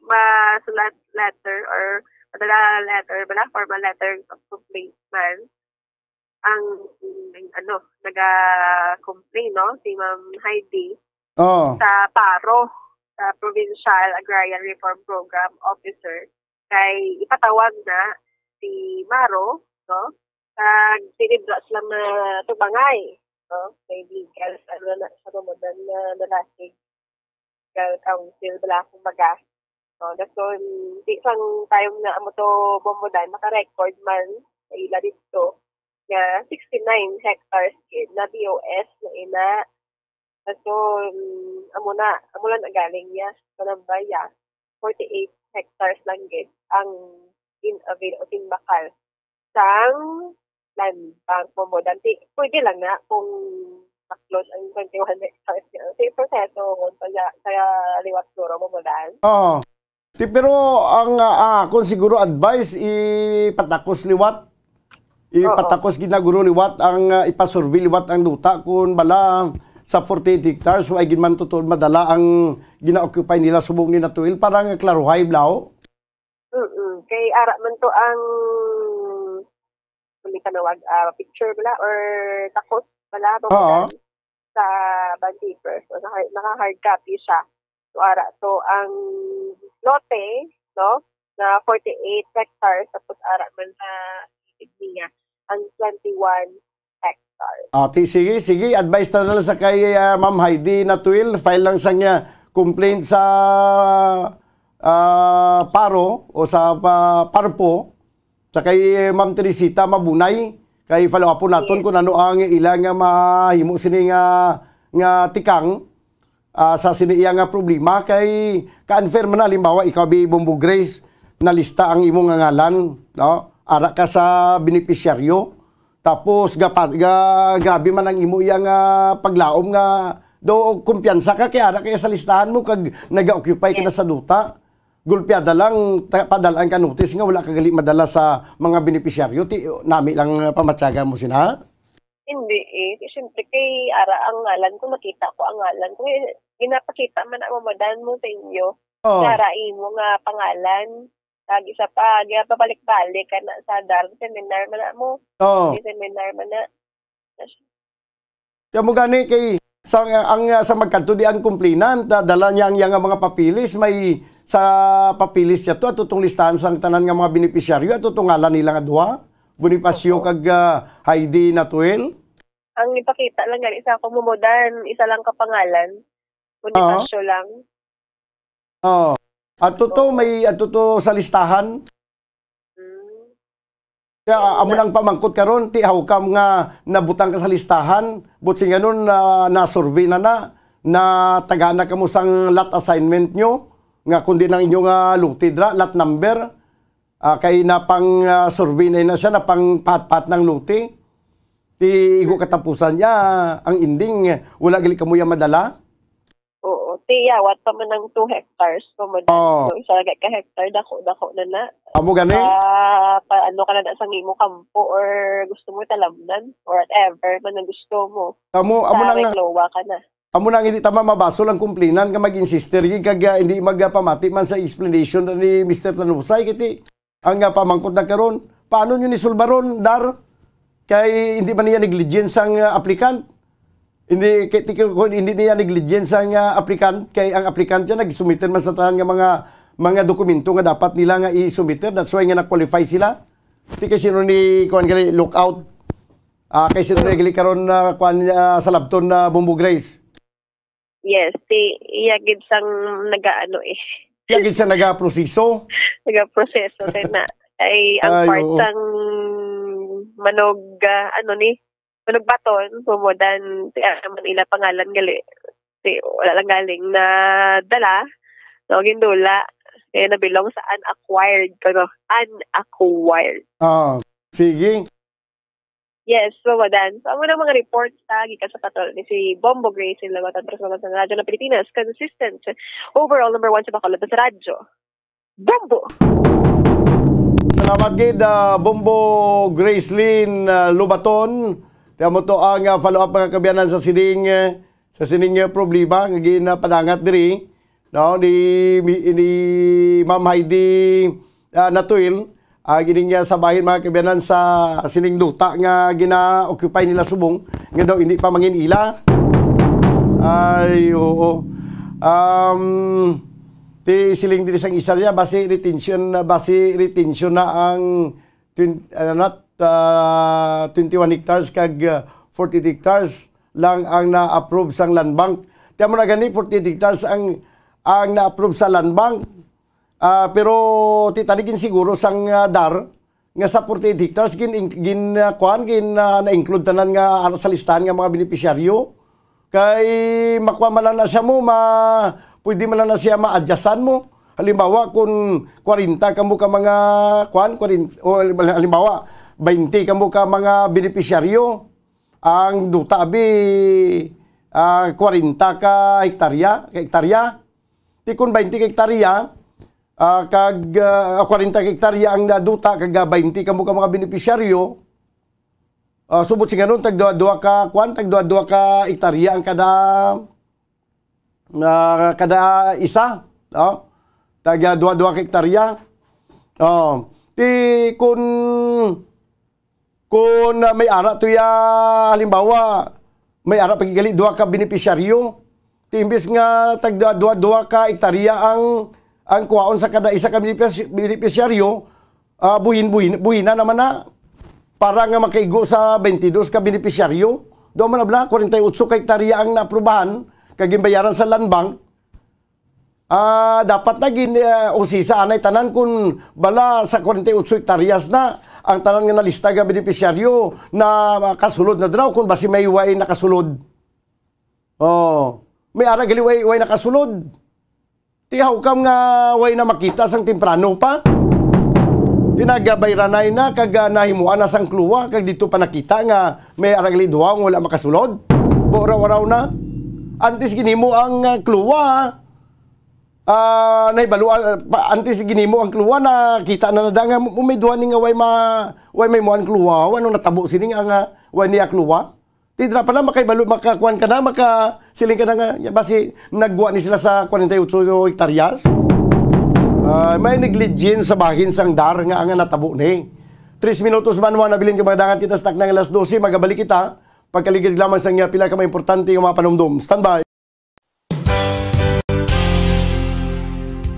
masulat letter or padala letter, formal letter of complaint man. Ang naga-complain, no? Si Ma'am Heidi sa PARO, sa Provincial Agrarian Reform Program Officer, kay ipatawag na si Maro, no? Sinibra sila na tubangay, no? Kay legal, sa Ramadan na nalasig, council, bala akong bagas. No? So, di sang tayong na amo to bombodan, naka-record man sa ila dito, nga 69 hectares na BOS na ina. So, amo lang galing niya. Panambaya, 48 hectares lang gid ang in-avail o tinbakal sang land bank mo mo. Pwede lang na kung upload ang 21 hectares niya. So, yung proseso sa liwat suro mo mo dan. Oo. Pero ang kung siguro advice, ipatakos liwat. Ipatakos ginaguro liwat ang ipasurvey liwat ang luta kung bala sa 48 hectares ay ginman tutol madala ang gina-occupy nila subong ni Natuil parang klaruhay blaw. Kay ara man to ang kung kanawag picture bala or takos bala sa bond paper. So naka-hard copy siya. So ara to ang lote no na 48 hectares tapos ara man sa niya ang 21 hectares. Sige. Advice na lang sa kay Ma'am Heidi Natuil. File lang sa niya complaint sa paro o sa parpo sa kay Ma'am Teresita Mabunay. Kay follow up po naton kung ano ang ilang mahimo sini nga tikang sa siniya nga problema kay ka-confirm na halimbawa ikaw bi Bombo Grace na lista ang imong ngalan no ara ka sa benepisyaryo tapos grabe man ang imo yang paglaom nga do kumpiyansa ka kay ara kay sa listahan mo kag naga-occupy ka na sa duta gulpiada lang padalaan ka notice nga wala ka gali madala sa mga benepisyaryo nami lang pamatyaga mo sina. Hindi siyempre kay ara ang ngalan ko makita ko ang ngalan ko ginapakita man ang mamadan mo sa inyo para imo nga pangalan lagi sa pabalik-balik ka na sa seminar man na mo seminar man na kaya mo gani kay sa magkanto di ang kumplinan dala niya ang mga papilis may sa papilis niya to at tutong listahan sang tanan nga mga benepisyaryo at tutong ngalan nila nga duha Bonifacio kag Heidi Natuil. Ang ipakita lang gani isa ako mumudan isa lang ka pangalan Bonifacio lang. At totoo sa listahan. Kaya amo nang pamangkot karon ti hawkam nga nabutang ka sa listahan buti nganon na survey na tagana kamo sang lot assignment nyo nga kundi nang inyong lutid lot number kay napang survey na siya napang pat ng luti ti igo katapusan niya ang ending wala gali kamo ya madala. Oo, tiyawat pa man ng 2 hectares pamadan. So isa lagi ka hectare dako na. Amo gani? Ano ka na sa imo kampo or gusto mo talamnan or whatever man ang gusto mo. Amo nang lowa ka na. Amo nang hindi tama mabasol ang kumplinan ka mag-insister kag hindi magpamati man sa explanation ni Mr. Tanusay kiti ang pamangkot na karon. Paano niyo nisulbaron dar? Kay hindi man niya negligence ang aplikant. Hindi niya negligence ang aplikant kay ang aplikant niya nagsumiter man sa tanan nga mga dokumento nga dapat nila nga i-submiter. That's why nga na-qualify sila. Di kay sino ni kuan gali lookout. Kay sino ni gali karon kuan sa labton na Bombo Grace. Yes, iyagid sang nagaano Iyagid sa nagaproseso. Nagaproseso na ay ang part sang manog manog baton pumudan man ila pangalan gali. Wala lang galing na dala. No, gindula. Kaya nabilong sa unacquired. Unacquired. Sige. Yes, madan. So, ang mga reports gikan sa patrol ni si Bombo Grace in Lawatan Personal sa Radyo ng Pilipinas. Consistent. Overall, number 1 sa Bacolod sa radyo. Bombo! Salamat gid Bombo Grace Lynn Lubaton. Tiyan mo to ang follow-up mga kabiyanan sa sining problema nga ginapadangat diri. No, ni Ma'am Heidi Natuil gining sa bahin mga kabiyanan sa sining duta nga gina-occupy nila subong nga daw hindi pa mangin ila. Ay oo. Ti siling diri sang isa niya base retention na ang 21 hectares kag 40 hectares lang ang na-approve sang land bank. Tiyan mo na gani 40 hectares ang na-approve sa land bank. Pero titanigin siguro sang dar nga sa 48 hectares na-include tanan nga sa listahan nga mga benepisyaryo. Kay makuha man lang na siya mo pwede man lang na siya ma-adjustan mo. Halimbawa kung 40 kamo ka mga o halimbawa 20 kamo ka mga benepisyaryo. Ang duta abi 40 ka hektarya. Ti kun 20 ka hektarya, kag 40 ka hektarya ang duta, kag 20 kamo ka mga benepisyaryo. Subot si ganun, tag dua ka hektarya ang kada isa. Tag dua ka hektarya. Ti kung may ara to ya, halimbawa, may ara pagigali, 2 ka benepisyaryo. Timbis nga tag 2 ka hektarya ang kuhaon sa kada isa ka benepisyaryo, buhina naman na. Para nga makaigo sa 22 ka benepisyaryo. Doon man na 48 ka hektarya ang naaprubahan, kagimbayaran sa land bank. Dapat na usisa anay tanan kung bala sa 48 hektaryas na ang tanan nga nalista nga benepisyaryo na kasulod na draw kung basi may way nakasulod. May ara gali way nakasulod. Tihaw kam nga way na makita sang temprano pa. Tinagabayranay na kag nahimuan na sang kluwa kag dito pa nakita nga may ara gali duwa wala makasulod. Oraw-oraw na. Antes ginimo ang kluwa. Naibaluan antes ginimo ang kluwa na kita na nadanga may duha ni nga way may muan kluwa ano natabo sini nga way niya kluwa tidra pa na makaibalo makakuan ka na makasiling ka na nga basi nagwa ni sila sa 48 hektaryas. May negligence sa bahin sang dar nga ang natabo ni 3 minutos manwa nabilin ka magdangan kita stak ng alas 12 magabalik kita pagkaligid lamang sang pila ka may importante nga mga panumdum. Standby.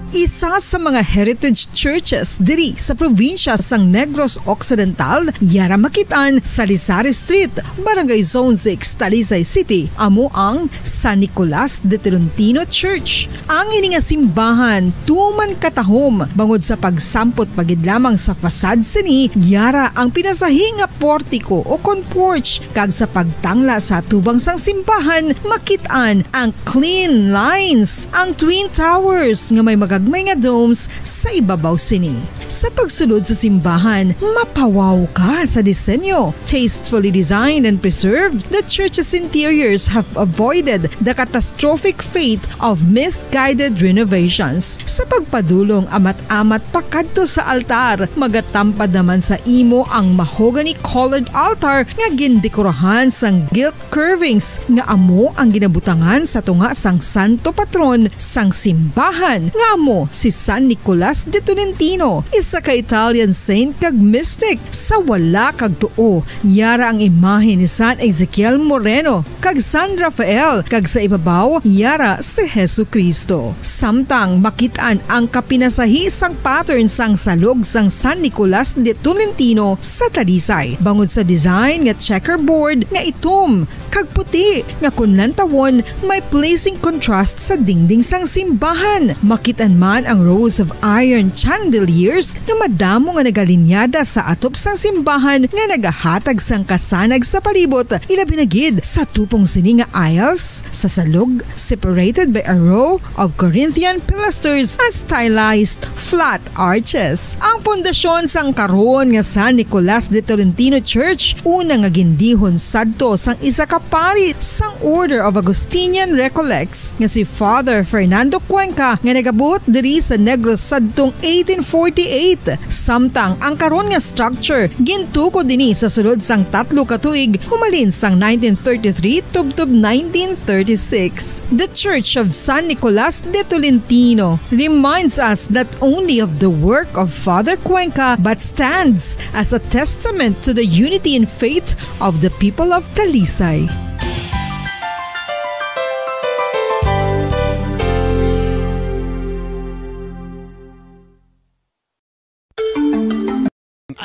Isa sa mga heritage churches diri sa probinsya sang Negros Occidental, yara makitaan sa Lisari Street, Barangay Zone 6, Talisay City, amo ang San Nicolas de Tolentino Church. Ang ini nga simbahan tuman katahom bangod sa pagsampot pagid lamang sa fasad sini, yara ang pinasahi nga portico o kon porch kag sa pagtangla sa tubang sang simbahan makitaan ang clean lines, ang twin towers nga may may nga domes sa ibabaw sini. Sa pagsulod sa simbahan, mapawaw ka sa disenyo. Tastefully designed and preserved, the church's interiors have avoided the catastrophic fate of misguided renovations. Sa pagpadulong amat-amat pakadto sa altar, magatampad naman sa imo ang mahogany colored altar nga gindekorahan sang gilt curvings nga amo ang ginabutangan sa tunga sang santo patron sang simbahan nga amo si San Nicolas de Tolentino, isa ka Italian saint kag mystic. Sa wala kag tuo, yara ang imahe ni San Ezekiel Moreno kag San Rafael kag sa ibabaw yara si Hesu Kristo. Samtang makitaan ang kapinasahi sang pattern sang salog sang San Nicolas de Tolentino sa Talisay. Bangod sa design nga checkerboard nga itom kag puti nga kunlantawon may pleasing contrast sa dingding sang simbahan. Makitaan man ang rows of iron chandeliers nga madamo nga nagalinyada sa atop sang simbahan nga nagahatag sang kasanag sa palibot, ilabi na gid sa tupong sini nga aisles sa salog separated by a row of Corinthian pilasters and stylized flat arches. Ang pundasyon sang karon nga San Nicolas de Tolentino Church una nga gindihon sadto sang isa ka pari sang Order of Augustinian Recollects nga si Father Fernando Cuenca nga nagabot diri sa Negros sadtong 1848. Samtang ang karon nga structure gintuko dinhi sa sulod sang 3 ka tuig humalin sang 1933 tubtob 1936. The Church of San Nicolas de Tolentino reminds us not only of the work of Father Cuenca but stands as a testament to the unity and faith of the people of Talisay.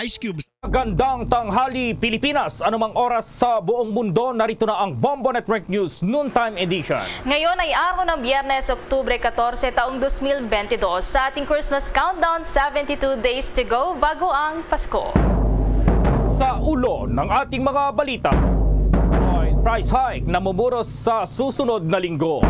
Ice Cubes. Gandang tanghali Pilipinas, anumang oras sa buong mundo, narito na ang Bombo Network News Noontime Edition. Ngayon ay araw ng Biyernes, Oktubre 14, taong 2022. Sa ating Christmas countdown, 72 days to go bago ang Pasko. Sa ulo ng ating mga balita, oil price hike na mumuros sa susunod na linggo.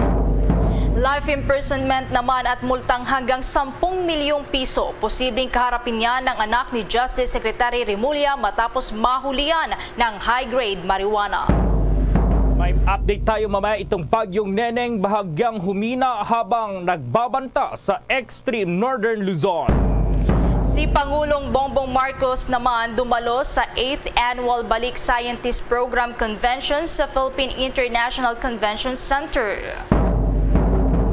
Life imprisonment naman at multang hanggang 10 milyong piso. Posibleng kaharapin niya ng anak ni Justice Secretary Remulla matapos mahulian ng high-grade marijuana. May update tayo mamaya. Itong bagyong Neneng bahagyang humina habang nagbabanta sa extreme northern Luzon. Si Pangulong Bongbong Marcos naman dumalo sa 8th Annual Balik Scientist Program Convention sa Philippine International Convention Center.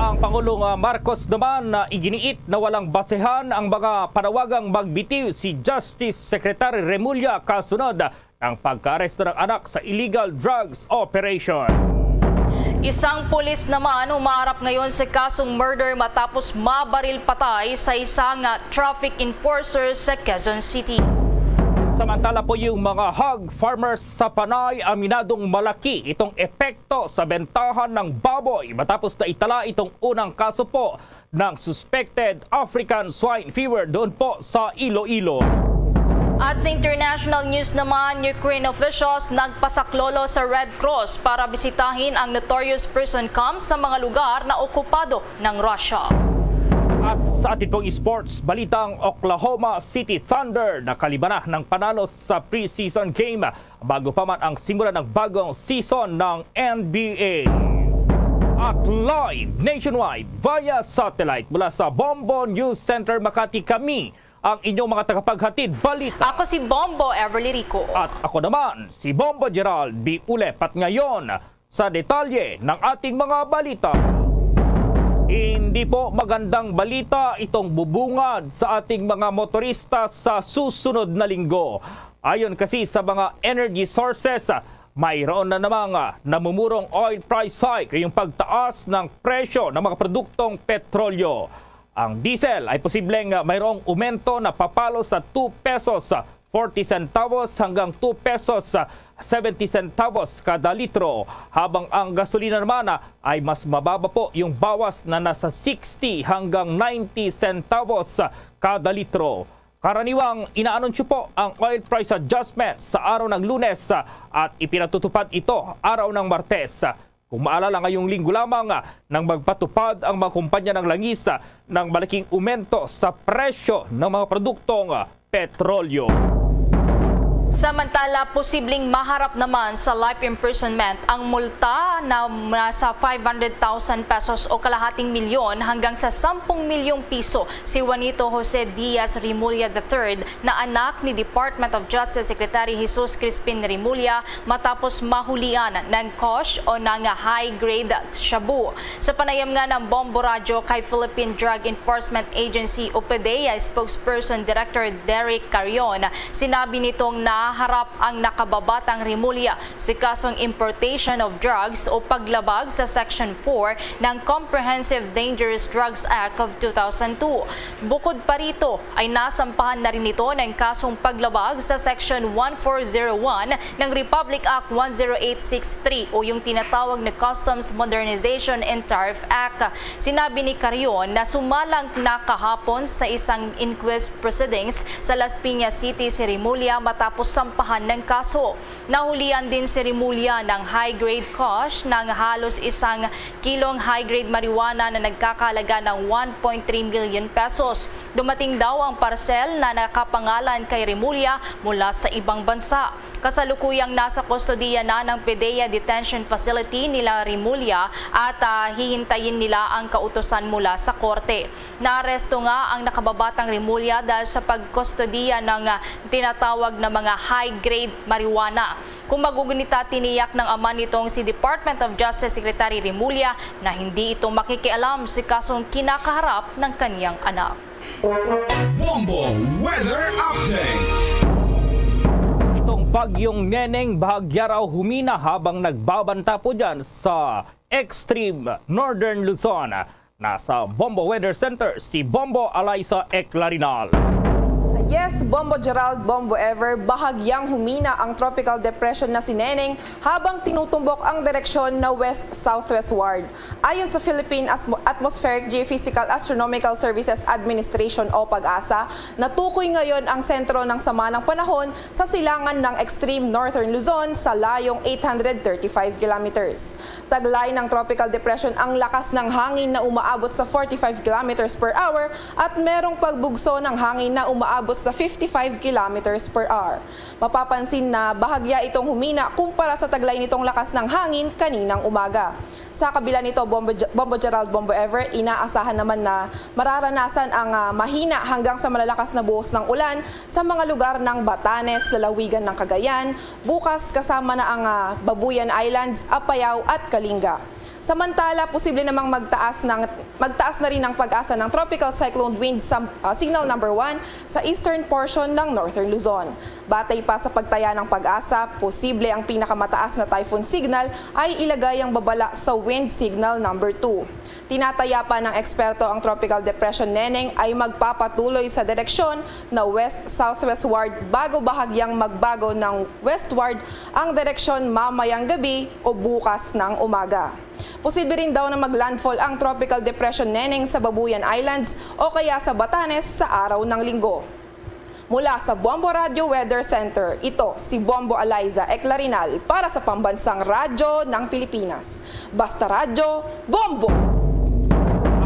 Ang Pangulong Marcos naman na iginiit na walang basehan ang mga panawagang magbitiw si Justice Secretary Remulla kasunod ng pagka-aresto ng anak sa illegal drugs operation. Isang pulis naman humarap ngayon sa kasong murder matapos mabaril patay sa isang traffic enforcer sa Quezon City. Samantala po yung mga hog farmers sa Panay aminadong malaki itong epekto sa bentahan ng baboy matapos na itala itong unang kaso po ng suspected African swine fever doon po sa Iloilo. At sa international news naman, Ukraine officials nagpasaklolo sa Red Cross para bisitahin ang notorious person camp sa mga lugar na okupado ng Russia. At sa ating pong sports, balitang Oklahoma City Thunder nakalibana ng panalo sa preseason game bago pa man ang simula ng bagong season ng NBA. At live nationwide via satellite mula sa Bombo News Center Makati, kami ang inyong mga tagapaghatid balita. Ako si Bombo Everly Rico. At ako naman si Bombo Gerald B. Ulep. At ngayon sa detalye ng ating mga balita. Hindi po magandang balita itong bubungad sa ating mga motorista sa susunod na linggo. Ayon kasi sa mga energy sources, mayroon na namang namumurong oil price hike, yung pagtaas ng presyo ng mga produktong petrolyo. Ang diesel ay posibleng mayroong aumento na papalo sa 2 pesos 40 centavos hanggang 2 pesos 70 centavos kada litro, habang ang gasolina naman ay mas mababa po yung bawas na nasa 60 hanggang 90 centavos kada litro. Karaniwang inaanunsyo po ang oil price adjustment sa araw ng Lunes at ipinatutupad ito araw ng Martes. Kung maalala, ngayong linggo lamang nang magpatupad ang mga kumpanya ng langis ng malaking aumento sa presyo ng mga produktong petrolyo. Samantala, posibleng maharap naman sa life imprisonment ang multa na nasa 500,000 pesos o kalahating milyon hanggang sa 10 milyong piso si Juanito Jose Diaz Remulla III na anak ni Department of Justice Secretary Jesus Crispin Remulla matapos mahulian ng kosh o ng high-grade shabu. Sa panayam nga ng Bombo Radyo kay Philippine Drug Enforcement Agency o PDEA spokesperson Director Derek Carion, sinabi nitong naharap ang nakababatang Remulla sa kasong importation of drugs o paglabag sa Section 4 ng Comprehensive Dangerous Drugs Act of 2002. Bukod pa rito ay nasampahan na rin ito ng kasong paglabag sa Section 1401 ng Republic Act 10863 o yung tinatawag na Customs Modernization and Tariff Act. Sinabi ni Carion na sumalang na kahapon sa isang inquest proceedings sa Las Piñas City si Remulla matapos sampahan ng kaso. Nahulian din si Remulla ng high-grade kosh ng halos 1 kilong high-grade marijuana na nagkakalaga ng 1.3 million pesos. Dumating daw ang parcel na nakapangalan kay Remulla mula sa ibang bansa. Kasalukuyang nasa kustodiya na ng PDEA Detention Facility nila Remulla at hihintayin nila ang kautusan mula sa korte. Naaresto nga ang nakababatang Remulla dahil sa pagkustodiya ng tinatawag na mga high-grade marijuana. Kung magugunita, tiniyak ng ama nitong si Department of Justice Secretary Remulla na hindi ito makikialam sa kasong kinakaharap ng kanyang anak. Bombo Weather Update. Itong bagyong Neneng bahagya raw humina habang nagbabanta po dyan sa extreme northern Luzon. Nasa Bombo Weather Center si Bombo Alaysa Eclarinal. Yes, Bombo Gerald, Bombo Ever, bahagyang humina ang tropical depression na si Neneng habang tinutumbok ang direksyon na west-southwestward. Ayon sa Philippine Atmospheric Geophysical Astronomical Services Administration o PAGASA, natukoy ngayon ang sentro ng sama ng panahon sa silangan ng extreme northern Luzon sa layong 835 kilometers. Taglay ng tropical depression ang lakas ng hangin na umaabot sa 45 kilometers per hour at merong pagbugso ng hangin na umaabot sa 55 kilometers per hour. Mapapansin na bahagya itong humina kumpara sa taglay nitong lakas ng hangin kaninang umaga. Sa kabila nito, Bombo Gerald, Bombo Ever, inaasahan naman na mararanasan ang mahina hanggang sa malalakas na buhos ng ulan sa mga lugar ng Batanes, lalawigan ng Cagayan, bukas kasama na ang Babuyan Islands, Apayao at Kalinga. Samantala, posible namang magtaas na rin ang pag-asa ng tropical cyclone wind signal number 1 sa eastern portion ng northern Luzon. Batay pa sa pagtaya ng pag-asa, posible ang pinakamataas na typhoon signal ay ilagay ang babala sa wind signal number 2. Tinataya pa ng eksperto ang tropical depression Neneng ay magpapatuloy sa direksyon na west-southwestward bago bahagyang magbago ng westward ang direksyon mamayang gabi o bukas ng umaga. Posible rin daw na maglandfall ang tropical depression Neneng sa Babuyan Islands o kaya sa Batanes sa araw ng Linggo. Mula sa Bombo Radio Weather Center, ito si Bombo Eliza Eclarinal para sa Pambansang Radyo ng Pilipinas. Basta Radyo, Bombo!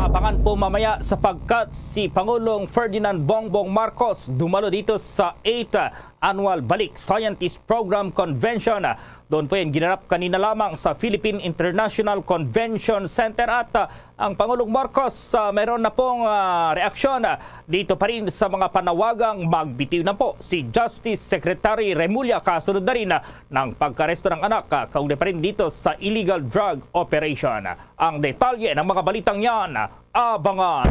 Abangan po mamaya sapagkat si Pangulong Ferdinand Bongbong Marcos dumalo dito sa 8th Annual Balik Scientist Program Convention. Doon po yan ginanap kanina lamang sa Philippine International Convention Center at ang Pangulong Marcos meron na pong reaksyon dito pa rin sa mga panawagang magbitiw na po si Justice Secretary Remulla kasunod na rin ng pagkaresto ng anak kaugnay pa rin dito sa illegal drug operation. Ang detalye ng mga balitang yan, abangan!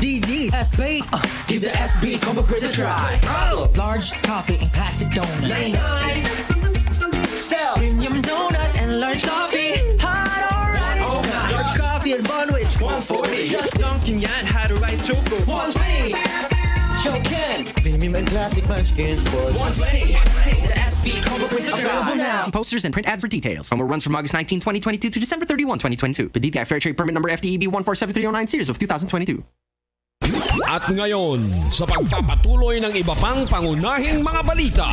DG SB, give the SB combo quiz a try. Large coffee and classic donut. 99. Still premium donut and large coffee. Hot or rice? Oh, large coffee and Bonwich. 140. Just Dunkin' yan had a rice choco. 120. Shokin. Premium and classic munchkins for 120. The SB combo quiz a try. See posters and print ads for details. Promo runs from August 19, 2022 to December 31, 2022. The DTI Fair Trade Permit number FTEB 147309 series of 2022. At ngayon, sa pagpapatuloy ng iba pang pangunahing mga balita.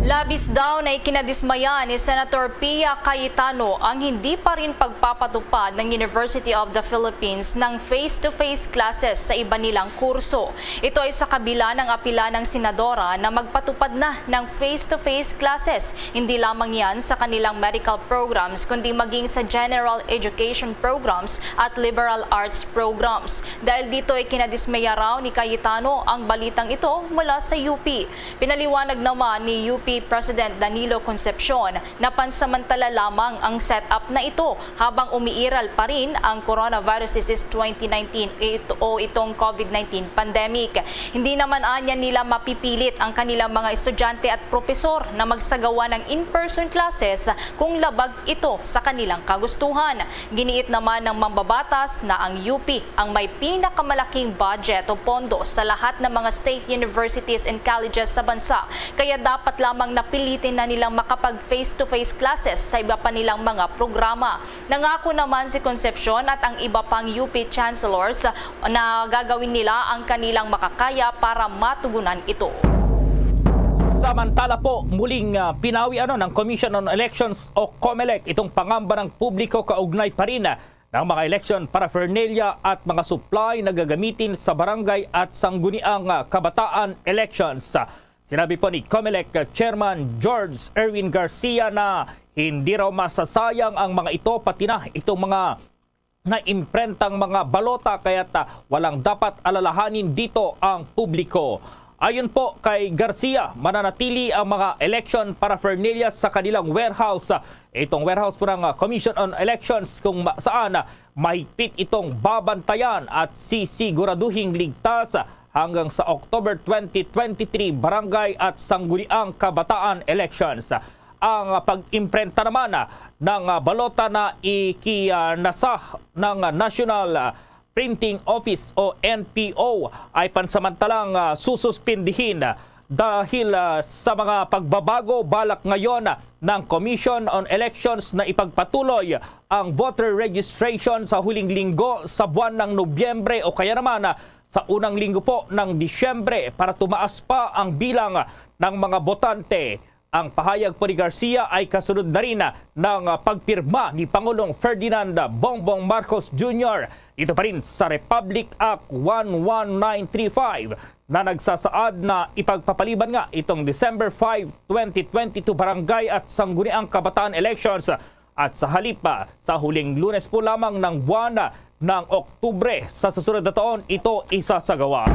Labis daw na ikinadismaya ni Senator Pia Cayetano ang hindi pa rin pagpapatupad ng University of the Philippines ng face-to-face classes sa iba nilang kurso. Ito ay sa kabila ng apila ng senadora na magpatupad na ng face-to-face classes. Hindi lamang yan sa kanilang medical programs kundi maging sa general education programs at liberal arts programs. Dahil dito ay kinadismaya raw ni Cayetano ang balitang ito mula sa UP. Pinaliwanag naman ni UP President Danilo Concepcion na pansamantala lamang ang setup na ito habang umiiral pa rin ang Coronavirus Disease 2019 o itong COVID-19 pandemic. Hindi naman anya nila mapipilit ang kanilang mga estudyante at propesor na magsagawa ng in-person classes kung labag ito sa kanilang kagustuhan. Giniit naman ng mambabatas na ang UP ang may pinakamalaking budget o pondo sa lahat ng mga state universities and colleges sa bansa. Kaya dapat lamang napilitin na nilang makapag face-to-face classes sa iba pa nilang mga programa. Nangako naman si Concepcion at ang iba pang UP chancellors na gagawin nila ang kanilang makakaya para matugunan ito. Samantala po, muling pinawi ng Commission on Elections o COMELEC itong pangamba ng publiko kaugnay pa rin ng mga election paraphernalia at mga supply na gagamitin sa barangay at sangguniang kabataan elections. Sinabi po ni COMELEC Chairman George Erwin Garcia na hindi raw masasayang ang mga ito pati na itong mga na-imprentang mga balota kaya't walang dapat alalahanin dito ang publiko. Ayon po kay Garcia, mananatili ang mga election paraphernalia sa kanilang warehouse. Itong warehouse po ng Commission on Elections kung saan mahigpit itong babantayan at sisiguraduhing ligtas hanggang sa October 2023 barangay at sangguniang kabataan elections. Ang pag-imprenta naman ng balota na ikinasa ng National Printing Office o NPO ay pansamantalang sususpindihin dahil sa mga pagbabago balak ngayon ng Commission on Elections na ipagpatuloy ang voter registration sa huling linggo sa buwan ng Nobyembre o kaya naman sa unang linggo po ng Disyembre para tumaas pa ang bilang ng mga botante. Ang pahayag po ni Garcia ay kasunod na rin ng pagpirma ni Pangulong Ferdinand Bongbong Marcos Jr. Dito pa rin sa Republic Act 11935 na nagsasaad na ipagpapaliban nga itong December 5, 2022 barangay at sangguniang kabataan elections at sa halip sa huling Lunes po lamang ng buwan ng Oktubre sa susunod na taon ito isasagawa.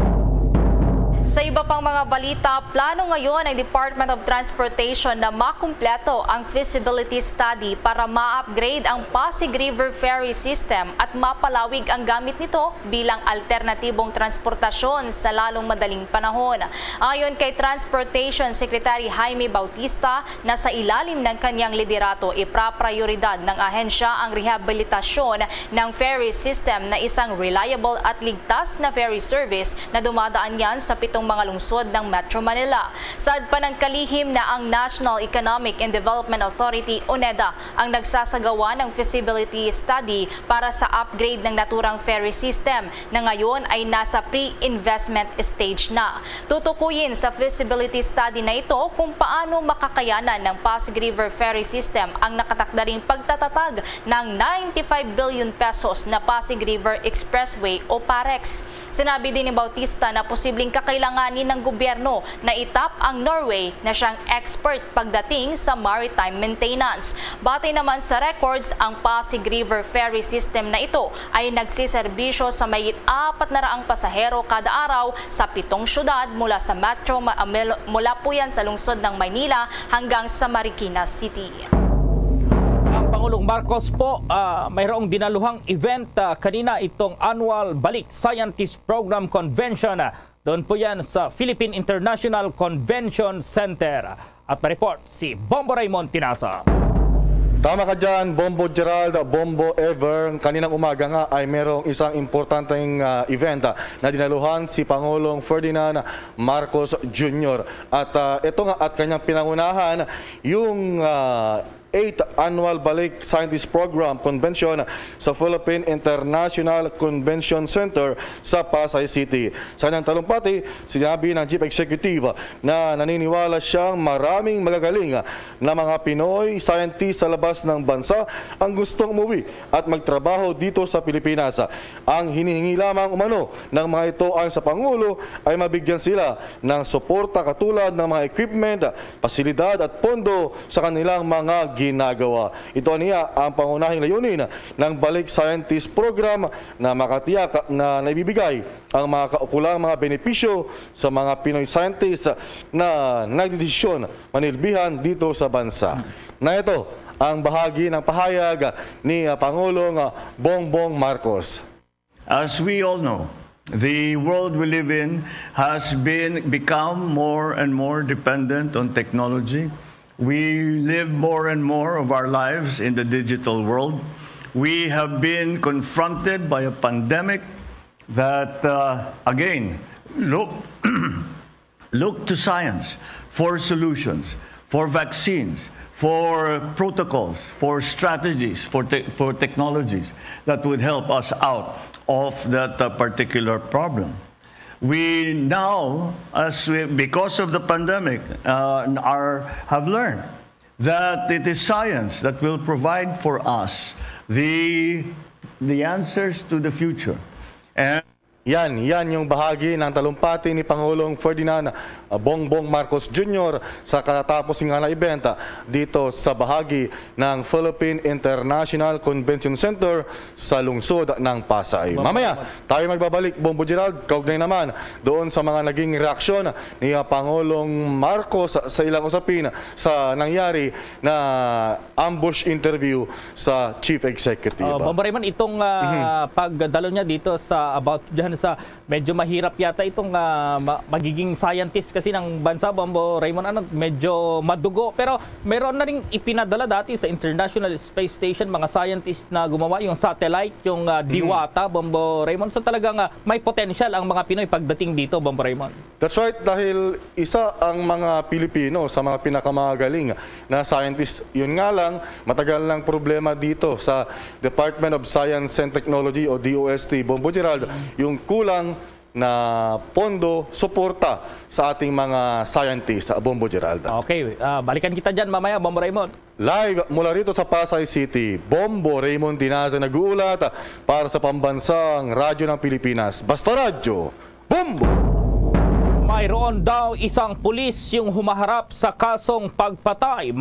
Sa iba pang mga balita, plano ngayon ng Department of Transportation na makumpleto ang feasibility study para ma-upgrade ang Pasig River Ferry System at mapalawig ang gamit nito bilang alternatibong transportasyon sa lalong madaling panahon. Ayon kay Transportation Secretary Jaime Bautista, na sa ilalim ng kanyang liderato, ipraprioridad ng ahensya ang rehabilitasyon ng ferry system na isang reliable at ligtas na ferry service na dumadaan yan sa itong mga lungsod ng Metro Manila. Saad pa ng kalihim na ang National Economic and Development Authority o NEDA ang nagsasagawa ng feasibility study para sa upgrade ng naturang ferry system na ngayon ay nasa pre-investment stage na. Tutukuyin sa feasibility study na ito kung paano makakayanan ng Pasig River Ferry System ang nakatakda ring pagtatatag ng 95 billion pesos na Pasig River Expressway o PAREX. Sinabi din ni Bautista na posibleng kakailanganin ng gobyerno na itap ang Norway na siyang expert pagdating sa maritime maintenance. Batay naman sa records, ang Pasig River Ferry System na ito ay nagsiserbisyo sa mayigit 400 pasahero kada araw sa 7 syudad mula sa Metro, mula po yan sa lungsod ng Maynila hanggang sa Marikina City. Pangulong Marcos po, mayroong dinaluhang event kanina, itong annual Balik Scientist Program Convention. Doon po yan sa Philippine International Convention Center. At ma-report si Bombo Raymond Tinasa. Tama ka dyan, Bombo Gerald, Bombo Ever. Kaninang umaga nga ay merong isang importanteng event na dinaluhan si Pangulong Ferdinand Marcos Jr. At ito nga at kanyang pinangunahan yung 8th Annual Balik Scientist Program Convention sa Philippine International Convention Center sa Pasay City. Sa kanyang talumpati, sinabi ng Chief Executive na naniniwala siyang maraming magagaling na mga Pinoy scientist sa labas ng bansa ang gustong umuwi at magtrabaho dito sa Pilipinas. Ang hinihingi lamang umano ng mga ito ay sa Pangulo ay mabigyan sila ng suporta katulad ng mga equipment, pasilidad at pondo sa kanilang mga ginagawa. Ito niya ang pangunahing layunin ng Balik Scientist Program na makatiyak na naibibigay ang mga kaukulang mga benepisyo sa mga Pinoy scientists na nagdedesisyon manilbihan dito sa bansa. Na ito ang bahagi ng pahayag ni Pangulong Bongbong Marcos. As we all know, the world we live in has become more and more dependent on technology. We live more and more of our lives in the digital world. We have been confronted by a pandemic that, again, look to science for solutions, for vaccines, for protocols, for strategies, for technologies that would help us out of that particular problem. We now, because of the pandemic, have learned that it is science that will provide for us the answers to the future. And Yan yung bahagi ng talumpati ni Pangulong Ferdinand Bongbong Marcos Jr. sa katatapos nga na event dito sa bahagi ng Philippine International Convention Center sa lungsod ng Pasay. Mamaya, tayo magbabalik, Bombo Gerald, kaugnay naman doon sa mga naging reaksyon ni Pangulong Marcos sa ilang usapin sa nangyari na ambush interview sa Chief Executive. Bombo Raymond, itong pagdalo niya dito sa about dyan sa medyo mahirap yata itong magiging scientist kasi ng bansa, Bombo Raymond, medyo madugo. Pero meron na rin ipinadala dati sa International Space Station mga scientists na gumawa yung satellite, yung Diwata, Bombo Raymond. So talagang may potential ang mga Pinoy pagdating dito, Bombo Raymond. That's right, dahil isa ang mga Pilipino sa mga pinakamagaling na scientists. Yun nga lang, matagal lang problema dito sa Department of Science and Technology o DOST, Bombo Gerald, yung kulang na pondo, suporta sa ating mga scientists, Bombo Gerald. Okay, balikan kita dyan mamaya, Bombo Raymond. Live mula rito sa Pasay City, Bombo Raymond Tinaza nag-uulat para sa pambansang radyo ng Pilipinas. Basta Radyo, Bombo! Mayroon daw isang pulis yung humaharap sa kasong pagpatay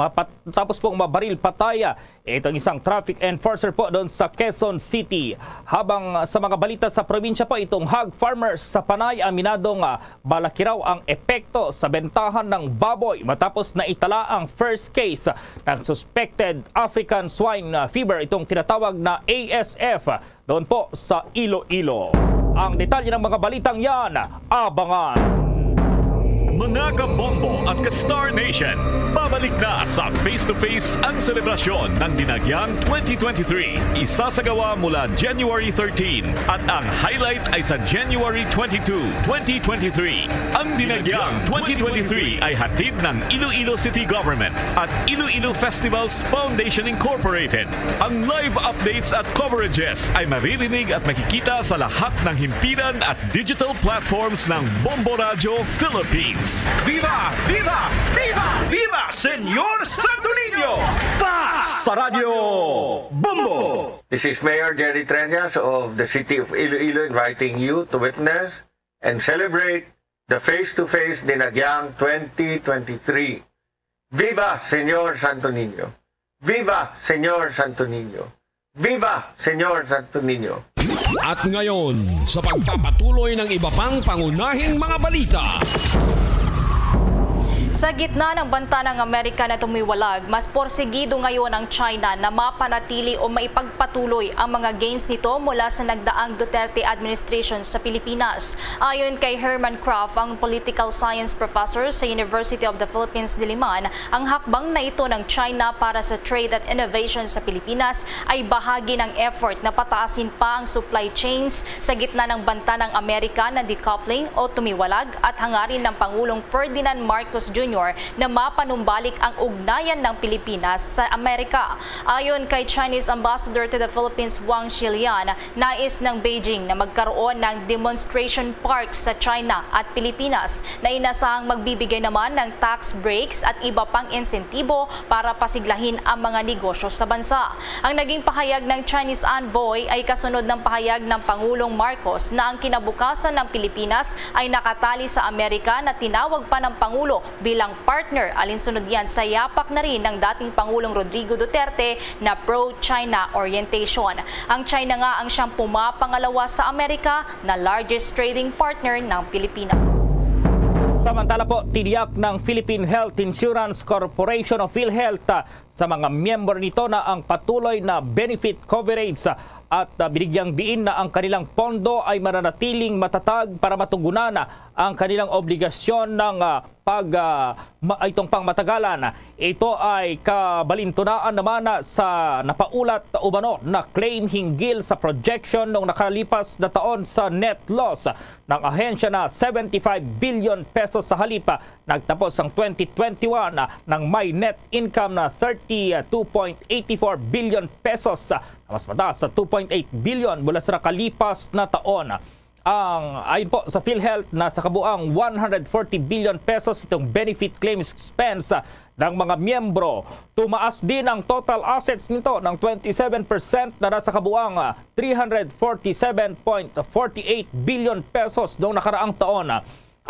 tapos pong mabaril patay. Itong isang traffic enforcer po doon sa Quezon City. Habang sa mga balita sa probinsya po, itong hog farmers sa Panay aminadong malaki raw ang epekto sa bentahan ng baboy matapos na itala ang first case ng suspected African swine fever, itong tinatawag na ASF doon po sa Iloilo. Ang detalye ng mga balitang yan, abangan! Mga kabombo at ka-Star Nation, babalik na sa face-to-face ang selebrasyon ng Dinagyang 2023. Isasagawa mula January 13 at ang highlight ay sa January 22, 2023. Ang Dinagyang 2023 ay hatid ng Iloilo City Government at Iloilo Festivals Foundation Incorporated. Ang live updates at coverages ay maririnig at makikita sa lahat ng himpilan at digital platforms ng Bombo Radio Philippines. Viva! Viva! Viva! Viva! Senyor Santo Niño! Basta Radio Bombo! This is Mayor Jerry Treñas of the City of Iloilo inviting you to witness and celebrate the face-to-face Dinagyang 2023. Viva Senyor Santo Niño! Viva Senyor Santo Niño! Viva Senyor Santo Niño! At ngayon, sa pagpapatuloy ng iba pang pangunahing mga balita. Sa gitna ng banta ng Amerika na tumiwalag, mas porsigido ngayon ang China na mapanatili o maipagpatuloy ang mga gains nito mula sa nagdaang Duterte administration sa Pilipinas. Ayon kay Herman Kraft, ang political science professor sa University of the Philippines, Diliman, ang hakbang na ito ng China para sa trade at innovation sa Pilipinas ay bahagi ng effort na pataasin pa ang supply chains sa gitna ng banta ng Amerika na decoupling o tumiwalag at hangarin ng Pangulong Ferdinand Marcos Jr. na mapanumbalik ang ugnayan ng Pilipinas sa Amerika. Ayon kay Chinese Ambassador to the Philippines Wang Xilian, nais ng Beijing na magkaroon ng demonstration parks sa China at Pilipinas na inasahang magbibigay naman ng tax breaks at iba pang insentibo para pasiglahin ang mga negosyo sa bansa. Ang naging pahayag ng Chinese envoy ay kasunod ng pahayag ng Pangulong Marcos na ang kinabukasan ng Pilipinas ay nakatali sa Amerika na tinawag pa ng Pangulo bilang partner. Alinsunod yan sa yapak na rin ng dating Pangulong Rodrigo Duterte na pro-China orientation. Ang China nga ang siyang pumapangalawa sa Amerika na largest trading partner ng Pilipinas. Samantala po, tiniyak ng Philippine Health Insurance Corporation o PhilHealth sa mga miyembro nito na ang patuloy na benefit coverage at binigyang diin na ang kanilang pondo ay mananatiling matatag para matugunan ang kanilang obligasyon ng itong pangmatagalan. Ito ay kabalintunaan naman sa napaulat umano na claim hinggil sa projection ng nakalipas na taon sa net loss ng ahensya na 75 billion pesos sa halipa. Nagtapos ang 2021 ng may net income na 32.84 billion pesos, mas mataas sa 2.8 billion mula sa nakalipas na taon. Ayon po sa PhilHealth, nasa kabuang 140 billion pesos itong benefit claims expense ng mga miyembro. Tumaas din ang total assets nito ng 27% na nasa kabuang 347.48 billion pesos noong nakaraang taon.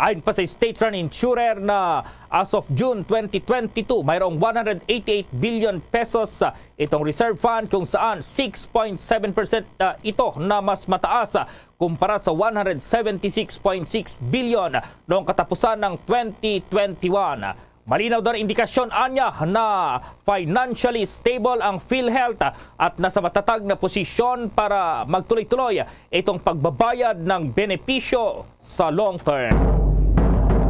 Ayon pa sa state-run insurer na as of June 2022, mayroong 188 billion pesos itong reserve fund kung saan 6.7% ito na mas mataas kumpara sa 176.6 billion noong katapusan ng 2021. Malinaw daw na indikasyon anya na financially stable ang PhilHealth at nasa matatag na posisyon para magtuloy-tuloy itong pagbabayad ng benepisyo sa long term.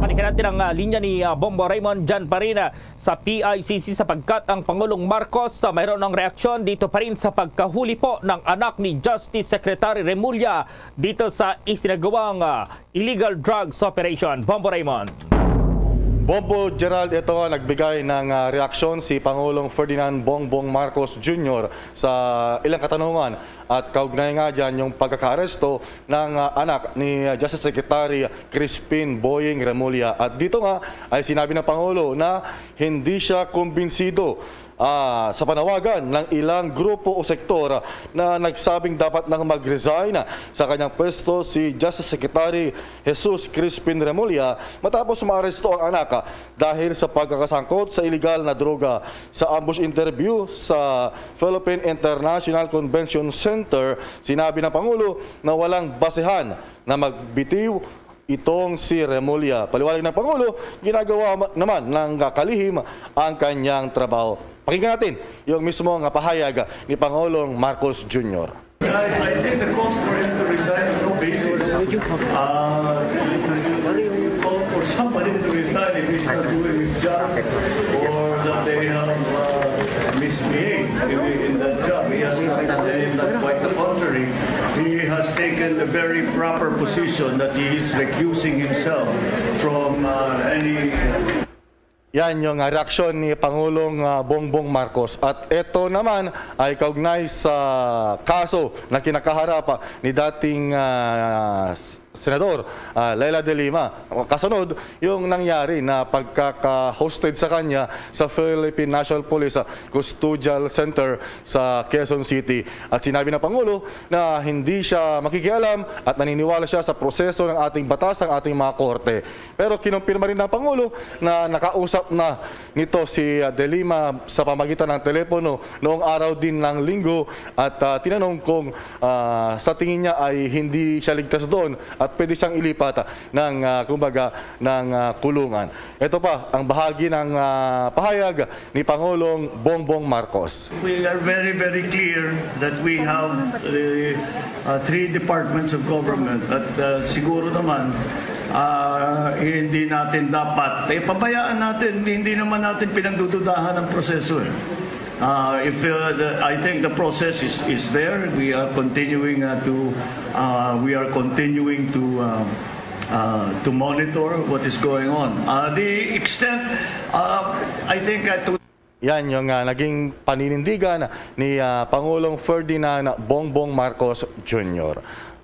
Balikan natin ang linya ni Bombo Raymond dyan pa rin sa PICC sapagkat ang Pangulong Marcos mayroon ng reaksyon dito pa rin sa pagkahuli po ng anak ni Justice Secretary Remulla dito sa isinagawang illegal drugs operation. Bombo Raymond. Bombo Gerald, ito nga nagbigay ng reaksyon si Pangulong Ferdinand Bongbong Marcos Jr. sa ilang katanungan at kaugnay nga dyan yung pagkakaaresto ng anak ni Justice Secretary Crispin Boying Remulla. At dito nga ay sinabi ng Pangulo na hindi siya kumbinsido sa panawagan ng ilang grupo o sektor na nagsabing dapat nang mag-resign sa kanyang pwesto si Justice Secretary Jesus Crispin Remulla matapos maaresto ang anak dahil sa pagkakasangkot sa iligal na droga. Sa ambush interview sa Philippine International Convention Center, sinabi ng Pangulo na walang basehan na magbitiw itong si Remulla. Paliwanag ng Pangulo, ginagawa naman ng kalihim ang kanyang trabaho. Pakinggan natin yung mismo nga pahayag ni Pangulong Marcos Jr. I think the calls for him to resign have no basis. Call for somebody to resign if he's not doing his job or that they have misbehaved in that job. He has not done quite the contrary. He has taken a very proper position that he is recusing himself from any... Yan yung reaksyon ni Pangulong Bongbong Marcos. At ito naman ay kaugnay sa kaso na kinakaharap ni dating Senador Leila de Lima. Kasunod yung nangyari na pagkaka-hosted sa kanya sa Philippine National Police Custodial Center sa Quezon City. At sinabi ng Pangulo na hindi siya makikialam at naniniwala siya sa proseso ng ating batas, ng ating mga korte. Pero kinumpirma rin ng Pangulo na nakausap na nito si de Lima sa pamagitan ng telepono noong araw din ng Linggo at tinanong kung sa tingin niya ay hindi siya ligtas doon at pwede siyang ilipat ng kulungan. Ito pa ang bahagi ng pahayag ni Pangulong Bongbong Marcos. We are very, very clear that we have three departments of government at siguro naman hindi natin dapat pabayaan natin, hindi naman natin pinagdududahan ang proseso. I think the process is there. We are continuing to monitor what is going on. The extent, I think, Yan yung naging paninindigan ni Pangulong Ferdinand Bongbong Marcos Jr.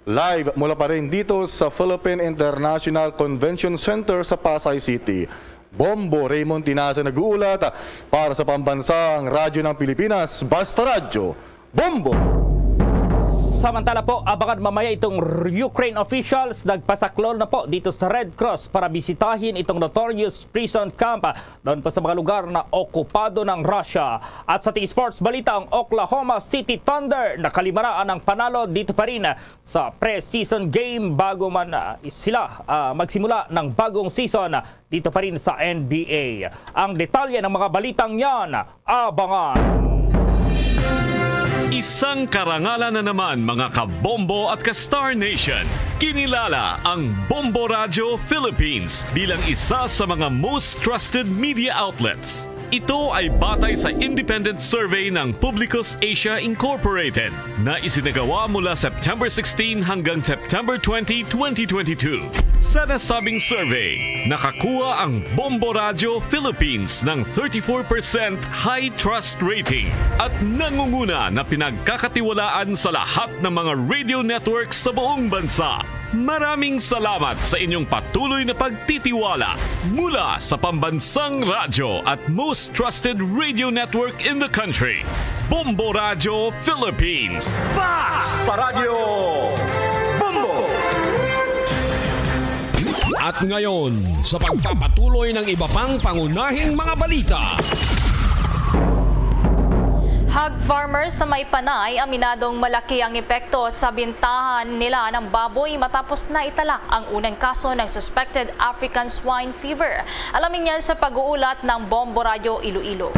Live mula pa rin dito sa Philippine International Convention Center sa Pasay City. Bombo Raymond Tinasa nag-uulat para sa Pambansang Radyo ng Pilipinas, Basta Radyo, Bombo! Samantala po, abangan mamaya itong Ukraine officials nagpasaklol na po dito sa Red Cross para bisitahin itong notorious prison camp doon pa sa mga lugar na okupado ng Russia. At sa sports balita, ang Oklahoma City Thunder nakalimaraan ng panalo dito pa rin sa pre-season game bago man sila magsimula ng bagong season dito pa rin sa NBA. Ang detalye ng mga balitang yan, abangan! Isang karangalan na naman mga ka-Bombo at ka-Star Nation. Kinilala ang Bombo Radio Philippines bilang isa sa mga most trusted media outlets. Ito ay batay sa independent survey ng Publicus Asia Incorporated na isinagawa mula September 16 hanggang September 20, 2022. Sa nasabing survey, nakakuha ang Bombo Radio Philippines ng 34% high trust rating at nangunguna na pinagkakatiwalaan sa lahat ng mga radio networks sa buong bansa. Maraming salamat sa inyong patuloy na pagtitiwala mula sa Pambansang Radyo at most trusted radio network in the country, Bombo Radio Philippines. Basta Radio Bombo! At ngayon, sa pagpapatuloy ng iba pang pangunahing mga balita. Hog farmers sa May Panay aminadong malaki ang epekto sa bintahan nila ng baboy matapos na italak ang unang kaso ng suspected African swine fever. Alamin yan sa pag-uulat ng Bombo Radio Iloilo.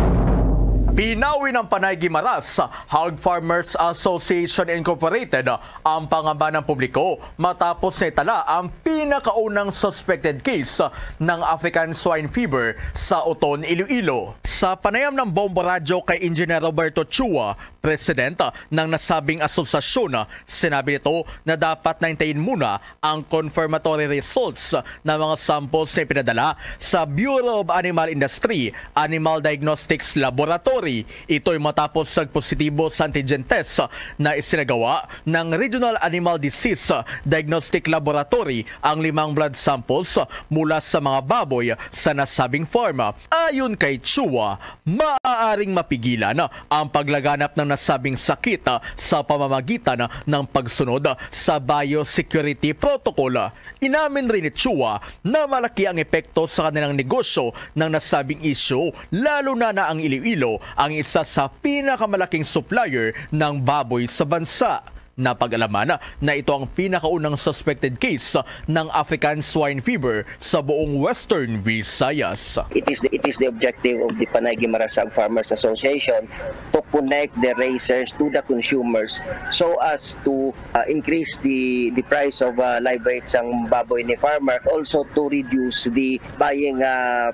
Binawi ng Panay Guimaras, Hog Farmers Association Incorporated ang pangamba ng publiko matapos na itala ang pinakaunang suspected case ng African Swine Fever sa Oton, Iloilo. Sa panayam ng Bombo Radyo kay Engineer Roberto Chua, presidente ng nasabing asosasyon, sinabi nito na dapat naintayin muna ang confirmatory results ng mga samples na ipinadala sa Bureau of Animal Industry Animal Diagnostics Laboratory. Ito'y matapos nagpositibo sa antigen test na isinagawa ng Regional Animal Disease Diagnostic Laboratory ang 5 blood samples mula sa mga baboy sa nasabing farm. Ayon kay Chua, maaaring mapigilan ang paglaganap ng nasabing sakit sa pamamagitan ng pagsunod sa biosecurity protocol. Inamin rin ni Chua na malaki ang epekto sa kanilang negosyo ng nasabing issue, lalo na ang Iloilo ang isa sa pinakamalaking supplier ng baboy sa bansa. Napag-alaman na ito ang pinakaunang suspected case ng African Swine Fever sa buong Western Visayas. It is the objective of the Panay Guimaras Hog Farmers Association to connect the raisers to the consumers so as to increase the price of live weights ang baboy ni farmer, also to reduce the buying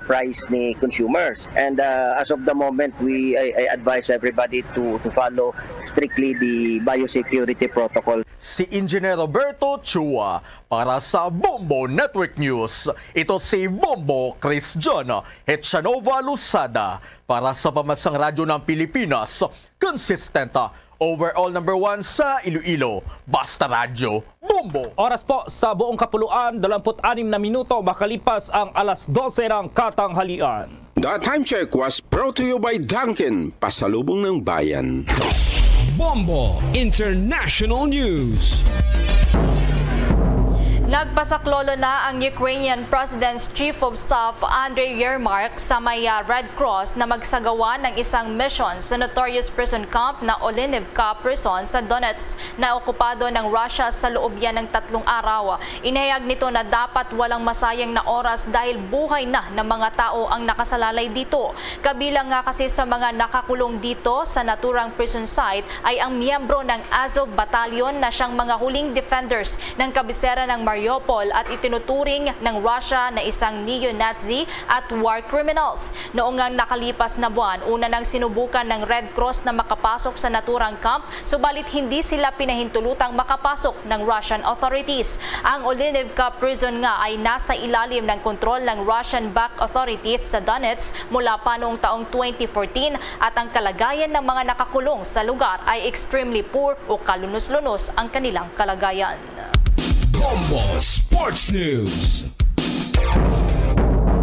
price ni consumers. And as of the moment, I advise everybody to follow strictly the biosecurity protocol. Si Engineer Roberto Chua para sa Bombo Network News. Ito si Bombo Chris John Hetchanova Lusada para sa Pamansang Radyo ng Pilipinas. Consistent, overall number 1 sa Iloilo. Basta Radyo, Bombo. Oras po sa buong kapuluan, 26 na minuto makalipas ang alas 12 ng katanghalian. The time check was brought to you by Dunkin, pasalubong ng bayan. Bombo International News. Nagpasaklolo na ang Ukrainian President's Chief of Staff Andriy Yermak sa may Red Cross na magsagawa ng isang mission sa notorious prison camp na Olenivka Prison sa Donetsk na okupado ng Russia sa loob yan ng 3 araw. Inihayag nito na dapat walang masayang na oras dahil buhay na ng mga tao ang nakasalalay dito. Kabilang nga kasi sa mga nakakulong dito sa naturang prison site ay ang miyembro ng Azov Battalion na siyang mga huling defenders ng kabisera ng Mariupol at itinuturing ng Russia na isang neo-Nazi at war criminals. Noong ang nakalipas na buwan, una nang sinubukan ng Red Cross na makapasok sa naturang camp, subalit hindi sila pinahintulutang makapasok ng Russian authorities. Ang Olenivka Prison nga ay nasa ilalim ng kontrol ng Russian-backed authorities sa Donetsk mula pa noong taong 2014 at ang kalagayan ng mga nakakulong sa lugar ay extremely poor o kalunos-lunos ang kanilang kalagayan. Bombo Sports News.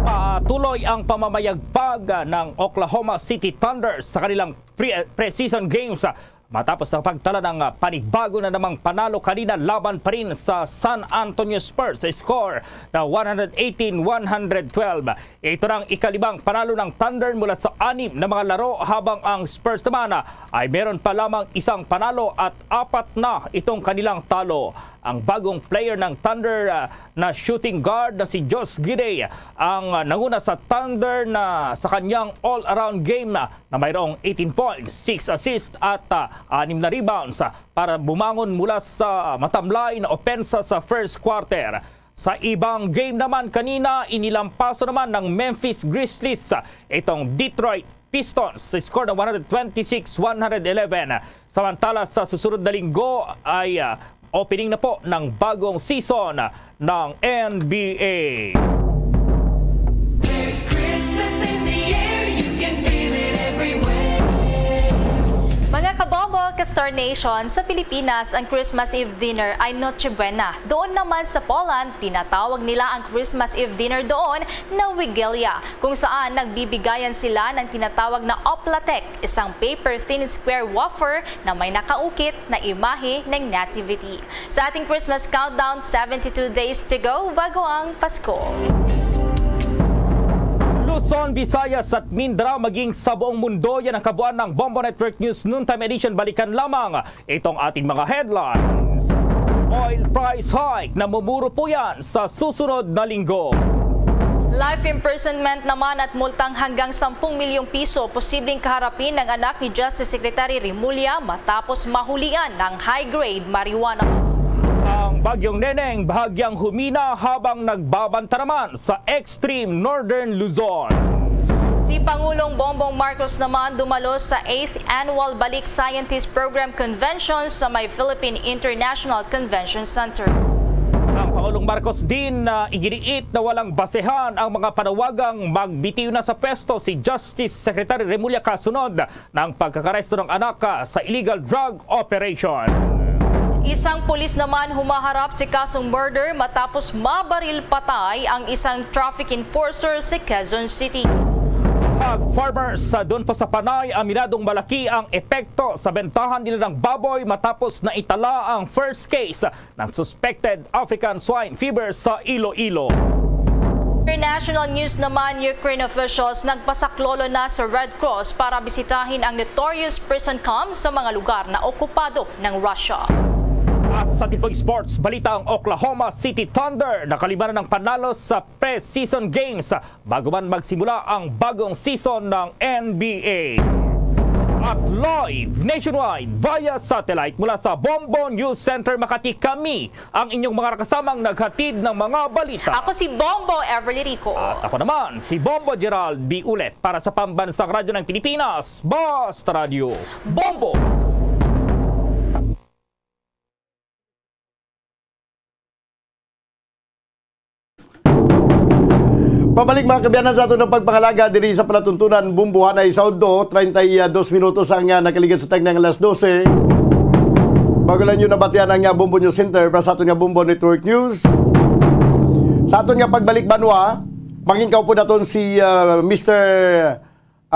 Patuloy ang pamamayagpag ng Oklahoma City Thunder sa kanilang pre-season games matapos ng pagtala ng panigbago na namang panalo kanina laban pa rin sa San Antonio Spurs sa score na 118-112. Ito ang ikalibang panalo ng Thunder mula sa 6 na mga laro habang ang Spurs naman ay meron pa lamang isang panalo at 4 na itong kanilang talo. Ang bagong player ng Thunder na shooting guard na si Josh Giddey ang nanguna sa Thunder na sa kanyang all-around game na mayroong 18 points, 6 assists at 6 na rebounds para bumangon mula sa matamlay na opensa sa first quarter. Sa ibang game naman kanina, inilampaso naman ng Memphis Grizzlies itong Detroit Pistons sa score na 126-111. Samantala sa susunod na linggo ay opening na po ng bagong season ng NBA. There's Christmas in the air, you can feel it everywhere. Mga kabombo, ka-Star Nation, sa Pilipinas, ang Christmas Eve dinner ay Noche Buena. Doon naman sa Poland, tinatawag nila ang Christmas Eve dinner doon na Wigilia, kung saan nagbibigayan sila ng tinatawag na oplatek, isang paper-thin square wafer na may nakaukit na imahe ng nativity. Sa ating Christmas countdown, 72 days to go bago ang Pasko. Luzon, Visayas at Mindanao maging sa buong mundo, yan ang kabuuan ng Bombo Network News Noontime Edition. Balikan lamang itong ating mga headlines. Oil price hike, namumuro po yan sa susunod na linggo. Life imprisonment naman at multang hanggang 10 milyong piso posibleng kaharapin ng anak ni Justice Secretary Remulla matapos mahulian ng high-grade marijuana. Ang bagyong Neneng bahagyang humina habang nagbabanta naman sa extreme northern Luzon. Si Pangulong Bongbong Marcos naman dumalo sa 8th Annual Balik Scientist Program Convention sa may Philippine International Convention Center. Ang Pangulong Marcos din iginiit na walang basehan ang mga panawagang magbitiw na sa pwesto si Justice Secretary Remulla kasunod ng pagkakaresto ng anak sa illegal drug operation. Isang pulis naman humaharap si kasong murder matapos mabaril patay ang isang traffic enforcer sa Quezon City. Farmers doon po sa Panay, aminadong malaki ang epekto sa bentahan nila ng baboy matapos na itala ang first case ng suspected African swine fever sa Iloilo. International news naman, Ukraine officials nagpasaklolo na sa Red Cross para bisitahin ang notorious prison camps sa mga lugar na okupado ng Russia. At sa tipong sports, balita ang Oklahoma City Thunder nakalimutan ng panalo sa pre-season games bago man magsimula ang bagong season ng NBA. At live nationwide via satellite mula sa Bombo News Center Makati, kami ang inyong mga kasamang naghatid ng mga balita. Ako si Bombo Everly Rico. At ako naman si Bombo Gerald B. Ulet para sa Pambansang Radyo ng Pilipinas, Basta Radio Bombo. Pabalik mga kabiyanan sa ato ng pagpangalaga diri sa palatuntunan Bumbuhan ay Saudo, 32 minutos ang nakaligan sa tag ng alas 12. Bago lang nyo nabatian ang Bumbo News Center para sa ato nga Bumbo Network News. Sa ato nga pagbalik banwa, mangingkaw po naton si Mr.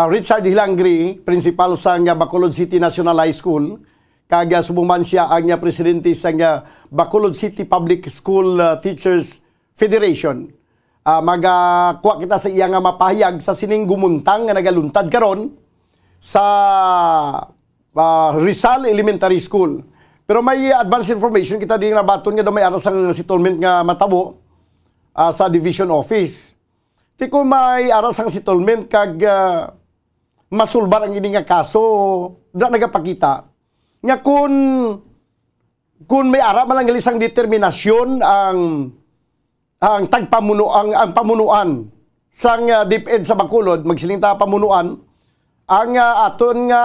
Richard Hilangri, principal sa Bacolod City National High School. Kaga subuman siya ang presidente sa Bacolod City Public School Teachers Federation. Magakuha kita sa iya nga mapahayag sa sining gumuntang nga nagaluntad karon sa Rizal Elementary School. Pero may advance information kita din nabaton nga may aras ang settlement nga matabo sa division office. Ti kung may aras ang settlement kag masulbar ang ini nga kaso da nagapakita nga kung may ara man lang isang determinasyon ang pamunuan sang DepEd sa Bacolod, magsiling ta pamunuan ang aton nga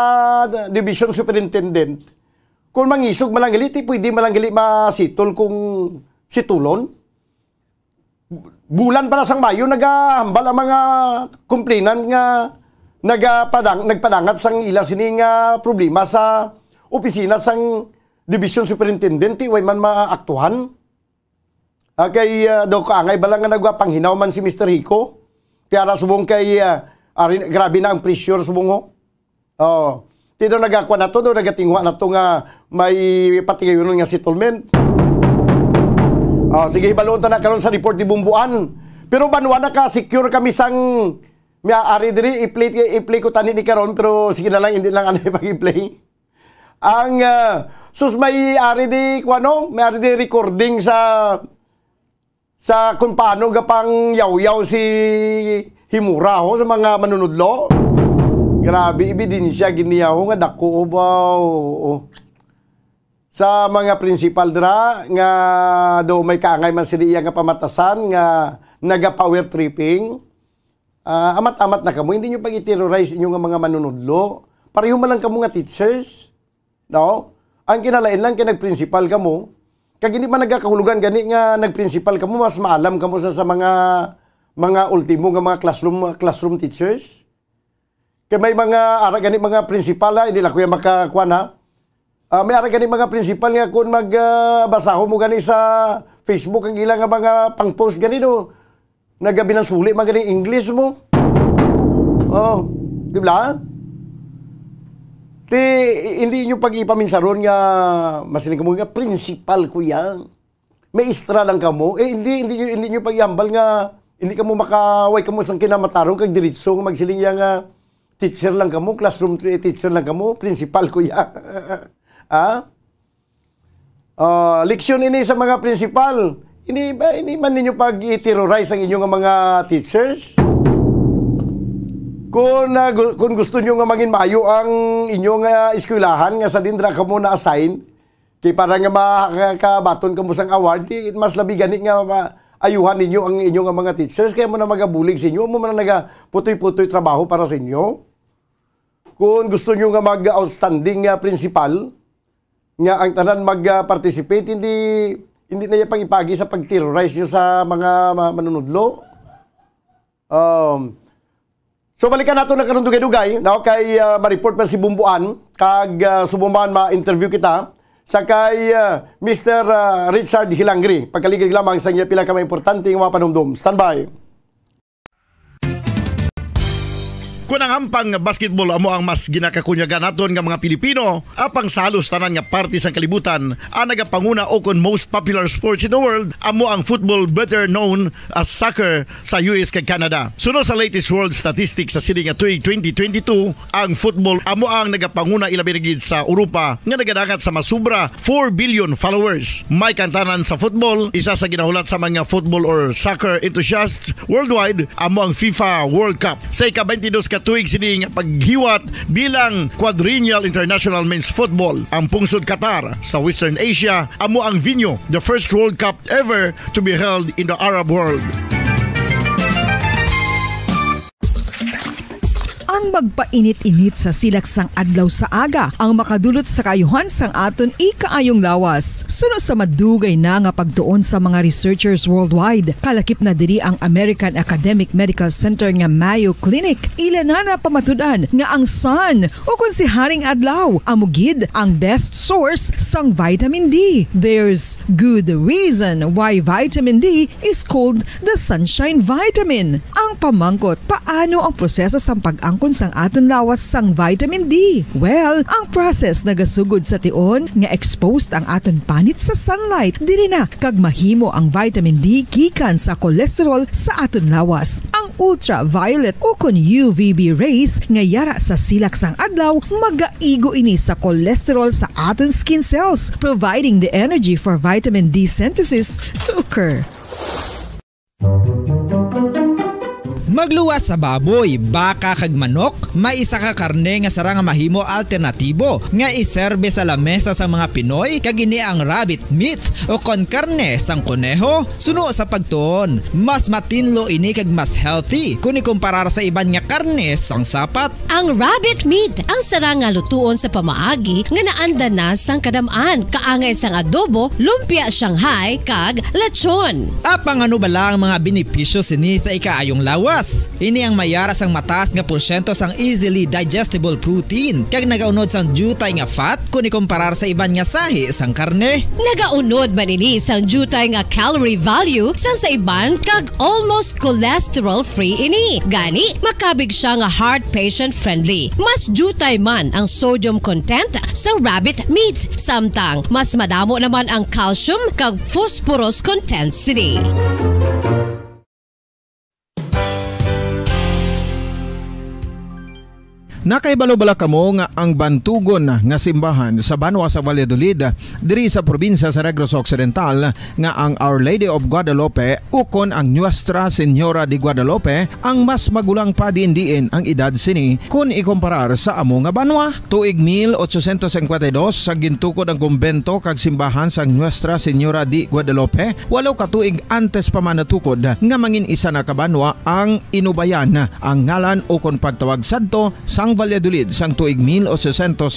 division superintendent. Kung mangisog malanggali, pwede malanggali masitol kung situlon. Bulan para sang Mayo, nagahambal ang mga kumplinan nga nagpadangat sang ila sining problema sa opisina sang division superintendent, way man maaktuhan. Kay daw kaangay balang nga nagwapanghinaw man si Mr. Rico. Kaya subong kay grabe na ang pressure subong ho. Oh. Tito nagakuha na to, nagatingwa na to nga may patigayon nga settlement. Sige, balon ta na karon sa report ni Bumbuan. Pero banwa na ka secure kami sang ari diri i-play ko tani ni karon, pero sige na lang hindi lang anay pag-i-play. Ang sus may ari di kuano, may ari di recording sa kung paano gapang yaw-yaw si Himura ho sa mga manunudlo. Grabe, ebidensya giniya ho nga dako ubaw. Sa mga principal dra nga do may kaangay man sila nga pamatasan nga naga-power tripping. Amat-amat na kamo, hindi nyo pag-terrorize inyo nga mga manunudlo. Pareho man lang kamo nga teachers. No? Ang kinalain lang kay nag-principal kamo. Kag hindi man nagkakahulugan gani nga nagprinsipal kamo, mas maalam kamo sa mga ultimo nga mga classroom teachers. Kay may mga ara gani mga prinsipal hindi la kuya makakuan ha. May ara gani mga prinsipal nga kun magbasaho mo gani sa Facebook ang ilang nga mga pang-post gani do. Nagabi ng suli man gani English mo. Oh, di ba? Hindi nyo pag-ipaminsaron nga masiling kamo nga principal kuya. May istra lang kamo. Hindi nyo pag-iambal nga hindi kamo makaway kamo sang kinamatarong kag diretso nga magsiling nga teacher lang kamo, classroom teacher lang kamo, principal kuya. Leksyon ini sa mga principal. Hindi man ninyo pag-terrorize ang inyong mga teachers? Kung gusto nyo nga maging maayo ang inyong eskwelahan, nga sa dindra ka mo na-assign, kaya para nga makakabaton ka mo sang award, mas labi ganit nga ayuhan ninyo ang inyong mga teachers, kaya mo na magabulig sa inyo, mo na nagaputoy-putoy trabaho para sa inyo. Kung gusto nyo nga mag-outstanding principal, nga ang tanan mag-participate, hindi na pang ipagi sa pag-terrorize nyo sa mga manunudlo. So balikan nato na karon dugay-dugay, kay ma-report pa si Bumbuan, kag subuman ma-interview kita sa kay Mr. Richard Hilangri. Pagkaligig lamang sa inyo pila ka importante nga mga panumdum. Standby. Kung ang hampang basketball amo ang mas ginakakunyagan naton nga mga Pilipino, apang salos tanan nga parte sa kalibutan, ang nagapanguna o kon most popular sports in the world, amo ang football, better known as soccer sa US kag Canada. Sunod sa latest world statistics sa sini nga tuig 2022, ang football amo ang nagapanguna ilabi na gid sa Europa nga nagadangat sa masubra 4 billion followers. May kantanan sa football, isa sa ginahulat sa mga football or soccer enthusiasts worldwide, amo ang FIFA World Cup. Sa ika-22 tuig sini nga paghiwat bilang quadrennial international men's football. Ang pungsod Qatar sa Western Asia amo ang venue, the first World Cup ever to be held in the Arab world. Ang magpainit-init sa silaksang adlaw sa aga ang makadulot sa kaayuhan sang aton ikaayong lawas. Sunod sa madugay na nga pagtuon sa mga researchers worldwide, kalakip na diri ang American Academic Medical Center nga Mayo Clinic. Ilan na pamatudan nga ang sun o kung si Haring Adlaw amugid ang best source sang vitamin D. There's good reason why vitamin D is called the sunshine vitamin. Ang pamangkot, paano ang proseso sa pag-angkon sang aton lawas sang vitamin D? Well, ang process nagasugod sa tion nga exposed ang aton panit sa sunlight, dili na kag mahimo ang vitamin D gikan sa cholesterol sa aton lawas. Ang ultraviolet o kon UVB rays nga yara sa silak sang adlaw magaigo ini sa cholesterol sa aton skin cells, providing the energy for vitamin D synthesis to occur. Magluwas sa baboy, baka kag manok, may isa ka karne nga sarang mahimo alternatibo nga iserbe sa lamesa sa mga Pinoy kag ini ang rabbit meat o kon karne sang kuneho. Suno sa pagtuon, mas matinlo ini kag mas healthy kung ikumparar sa iban nga karne sang sapat. Ang rabbit meat ang sarang nga lutuon sa pamaagi nga naanda na sang kadamaan, kaangay sang adobo, lumpia Shanghai kag lechon. Apang ano bala ang mga benepisyo sini sa ikaayong lawas? Ini ang mayara sang mataas nga porsyento sang easily digestible protein kag nagaunod sang jutay nga fat kung ikumparar sa iban nga sahi sang karne. Nagaunod man ini sang jutay nga calorie value sang sa iban kag almost cholesterol free ini. Gani makabig siya nga heart patient friendly. Mas jutay man ang sodium content sa rabbit meat, samtang mas madamo naman ang calcium kag phosphorus content sini. Nakaibalo-bala kamo nga ang bantugon nga simbahan sa Banwa sa Valladolid diri sa probinsya sa Negros Occidental nga ang Our Lady of Guadalupe ukon ang Nuestra Señora de Guadalupe ang mas magulang pa diin ang edad sini kung ikumparar sa amo nga banwa. Tuig 1852 sa gintukod ang kumbento kag simbahan sa Nuestra Señora de Guadalupe, walaw ka tuig antes pa man natukod nga mangin isa na kabanwa ang inubayan ang ngalan ukon pagtawag sadto sang Valladolid sang tuig 1860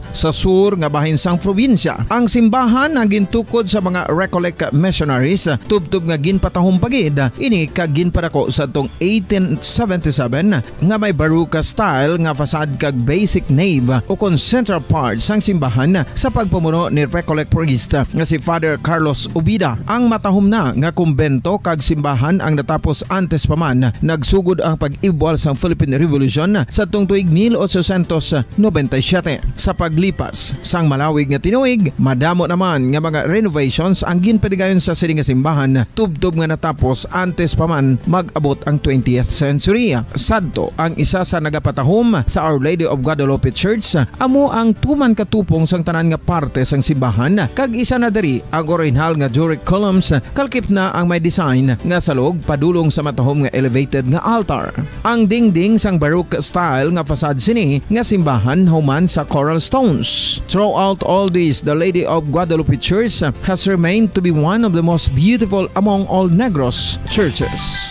sa sur nga bahin sang probinsya. Ang simbahan ang gintukod sa mga Recollect missionaries tubtub nga ginpatahong pagid ini kag ginpadako sa tong 1877 nga may baroque style nga fasad kag basic nave o kon central part sang simbahan sa pagpamuno ni Recollect priest nga si Father Carlos Ubida. Ang matahom na nga kumbento kag simbahan ang natapos antes pa man nagsugod ang pag-ibwal sang Philippine Revolution sa tong tuig tuig 1897. Sa paglipas sang malawig nga tinuig, madamo naman nga mga renovations ang ginpadigayon sa sining nga simbahan tubtob nga natapos antes pa man mag-abot ang 20th century. Sadto ang isa sa nagapatahom sa Our Lady of Guadalupe Church, amo ang tuman katupong sang tanan nga parte sang simbahan, kag isa na diri ang original nga Doric columns, kalkip na ang may design nga salog padulong sa matahom nga elevated nga altar. Ang dingding sang Baroque style nga facade sini nga simbahan human sa coral stones. Throughout all this, the Lady of Guadalupe Church has remained to be one of the most beautiful among all Negros churches.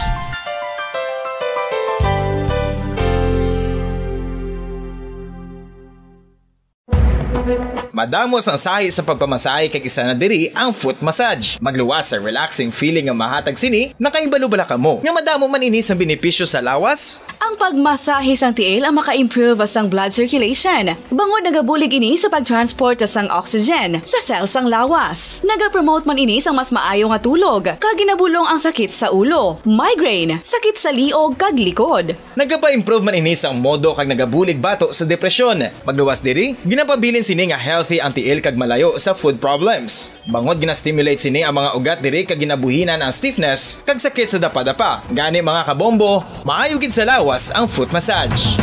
Madamos ang sahi sa pagpamasahe kag isa na diri ang foot massage. Magluwas sa relaxing feeling nga mahatag sini, nakaibalo-bala ka mo. Nga madamo man ini sa benepisyo sa lawas. Ang pagmasahe sang tiil ang maka-improve sang blood circulation. Bangod nagabulig ini sa pagtransport sang oxygen sa cells sang lawas. Nagapromote man ini sang mas maayo nga tulog, kag ginabulong ang sakit sa ulo, migraine, sakit sa liog kag likod. Nagapa-improve man ini sang modo kag nagabulig bato sa depresyon. Magluwas diri, ginapabilin sini nga healthy ang tiil kag malayo sa food problems. Bangod gina-stimulate sini ang mga ugat diri kag ginabuhinan ang stiffness kag sakit sa dapa-dapa. Gani mga kabombo, maayo gid sa lawas ang foot massage.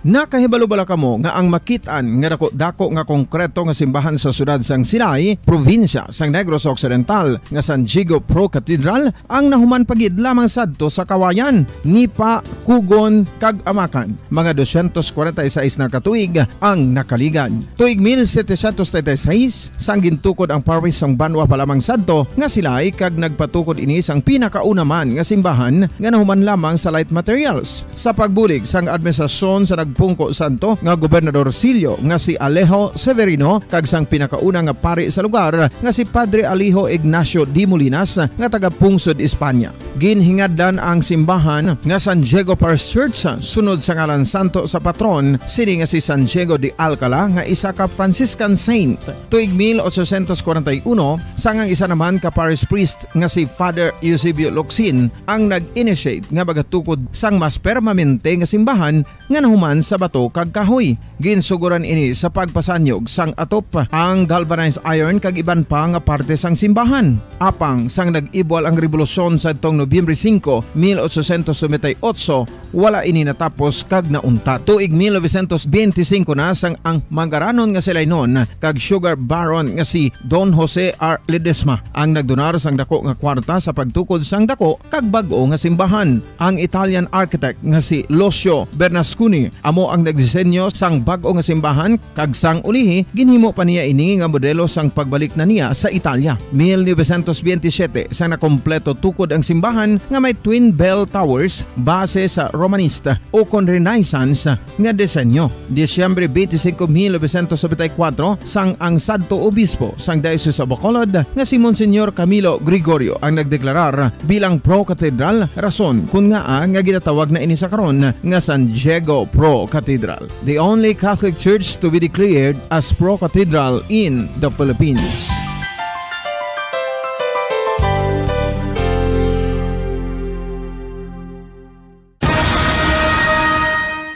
Nakahibalo-bala kamo nga ang makitaan nga dako nga konkreto nga simbahan sa sudad sang Sinay, probinsya sang Negros Occidental nga San Diego Pro Cathedral ang nahuman pagid lamang sadto sa Kawayan, Nipa, Kugon kag Amakan. Mga 246 na katuig ang nakaligan. Tuig 1736 sang gintukod ang parish sang Banwa pa lamang sadto nga Silay kag nagpatukod ini sang pinakauna man nga simbahan nga nahuman lamang sa light materials. Sa pagbulig sang administrasyon sa Pungko Santo nga Gobernador Silio nga si Alejo Severino kag sang pinakauna nga pari sa lugar nga si Padre Alijo Ignacio Di Molinas nga taga Pungsod, Espanya. Ginhingad-dan ang simbahan nga San Diego Parish Church sunod sa ngalan santo sa patron sini nga si San Diego de Alcala nga isa ka Franciscan saint. Tuig 1841 sang ang isa naman ka parish priest nga si Father Eusebio Locsin ang nag-initiate nga bagatukod sang mas permanente nga simbahan nga nahuman sa bato kag kahoy. Ginsuguran ini sa pagpasanyog sang atop ang galvanized iron kag iban pa nga parte sang simbahan. Apang sang nag-ibwal ang revolusyon sa tong Nobyembre 5, 1898, wala ini natapos kag naunta. Tuig 1925 na sang ang mangaranon nga silay noon kag sugar baron nga si Don Jose R. Ledesma ang nagdonar sang dako nga kwarta sa pagtukod sang dako kag bag-o nga simbahan. Ang Italian architect nga si Lucio Bernasconi amo ang nagdisenyo sang bag-o nga simbahan kag sang ulihi ginhimo pa niya ini nga modelo sang pagbalik na niya sa Italia. 1927 sang nakompleto tukod ang simbahan nga may twin bell towers base sa Romanista o kon Renaissance nga disenyo. Disyembre 25, 1974 sang ang sadto obispo sang Diocese of Bacolod nga si Monsignor Camilo Gregorio ang nagdeklarar bilang pro cathedral, rason kun nga ginatawag na ini sa karon nga San Diego Pro Cathedral, the only Catholic church to be declared as pro cathedral in the Philippines.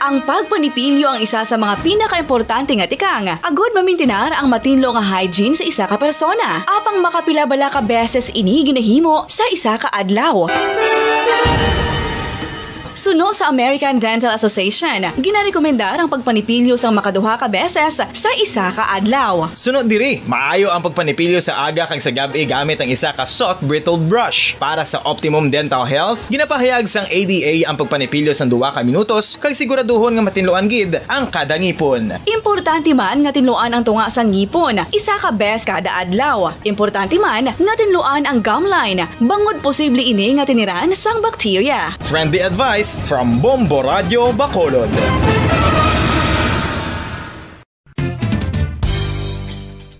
Ang pagpanipilyo ang isa sa mga pinaka-importante nga tikang. Agod mamintinar ang matinlo nga hygiene sa isa ka persona. Apang makapilabala ka beses ini ginahimo sa isa ka adlaw. Suno sa American Dental Association, ginarekomendar ang pagpanipilyo sang makaduha ka beses sa isa ka adlaw. Sunod diri, maayo ang pagpanipilyo sa aga kag sa gabi gamit ang isa ka soft brittle brush. Para sa optimum dental health, ginapahayag sang ADA ang pagpanipilyo sang 2 ka minutos kag siguraduhon nga matinloan gid ang kada ngipon. Importante man nga tinloan ang tunga sang ngipon, isa ka bes kada adlaw. Importante man nga tinloan ang gum line, bangod posible ini nga tiniran sang bakterya. Friendly advice from Bombo Radio Bacolod.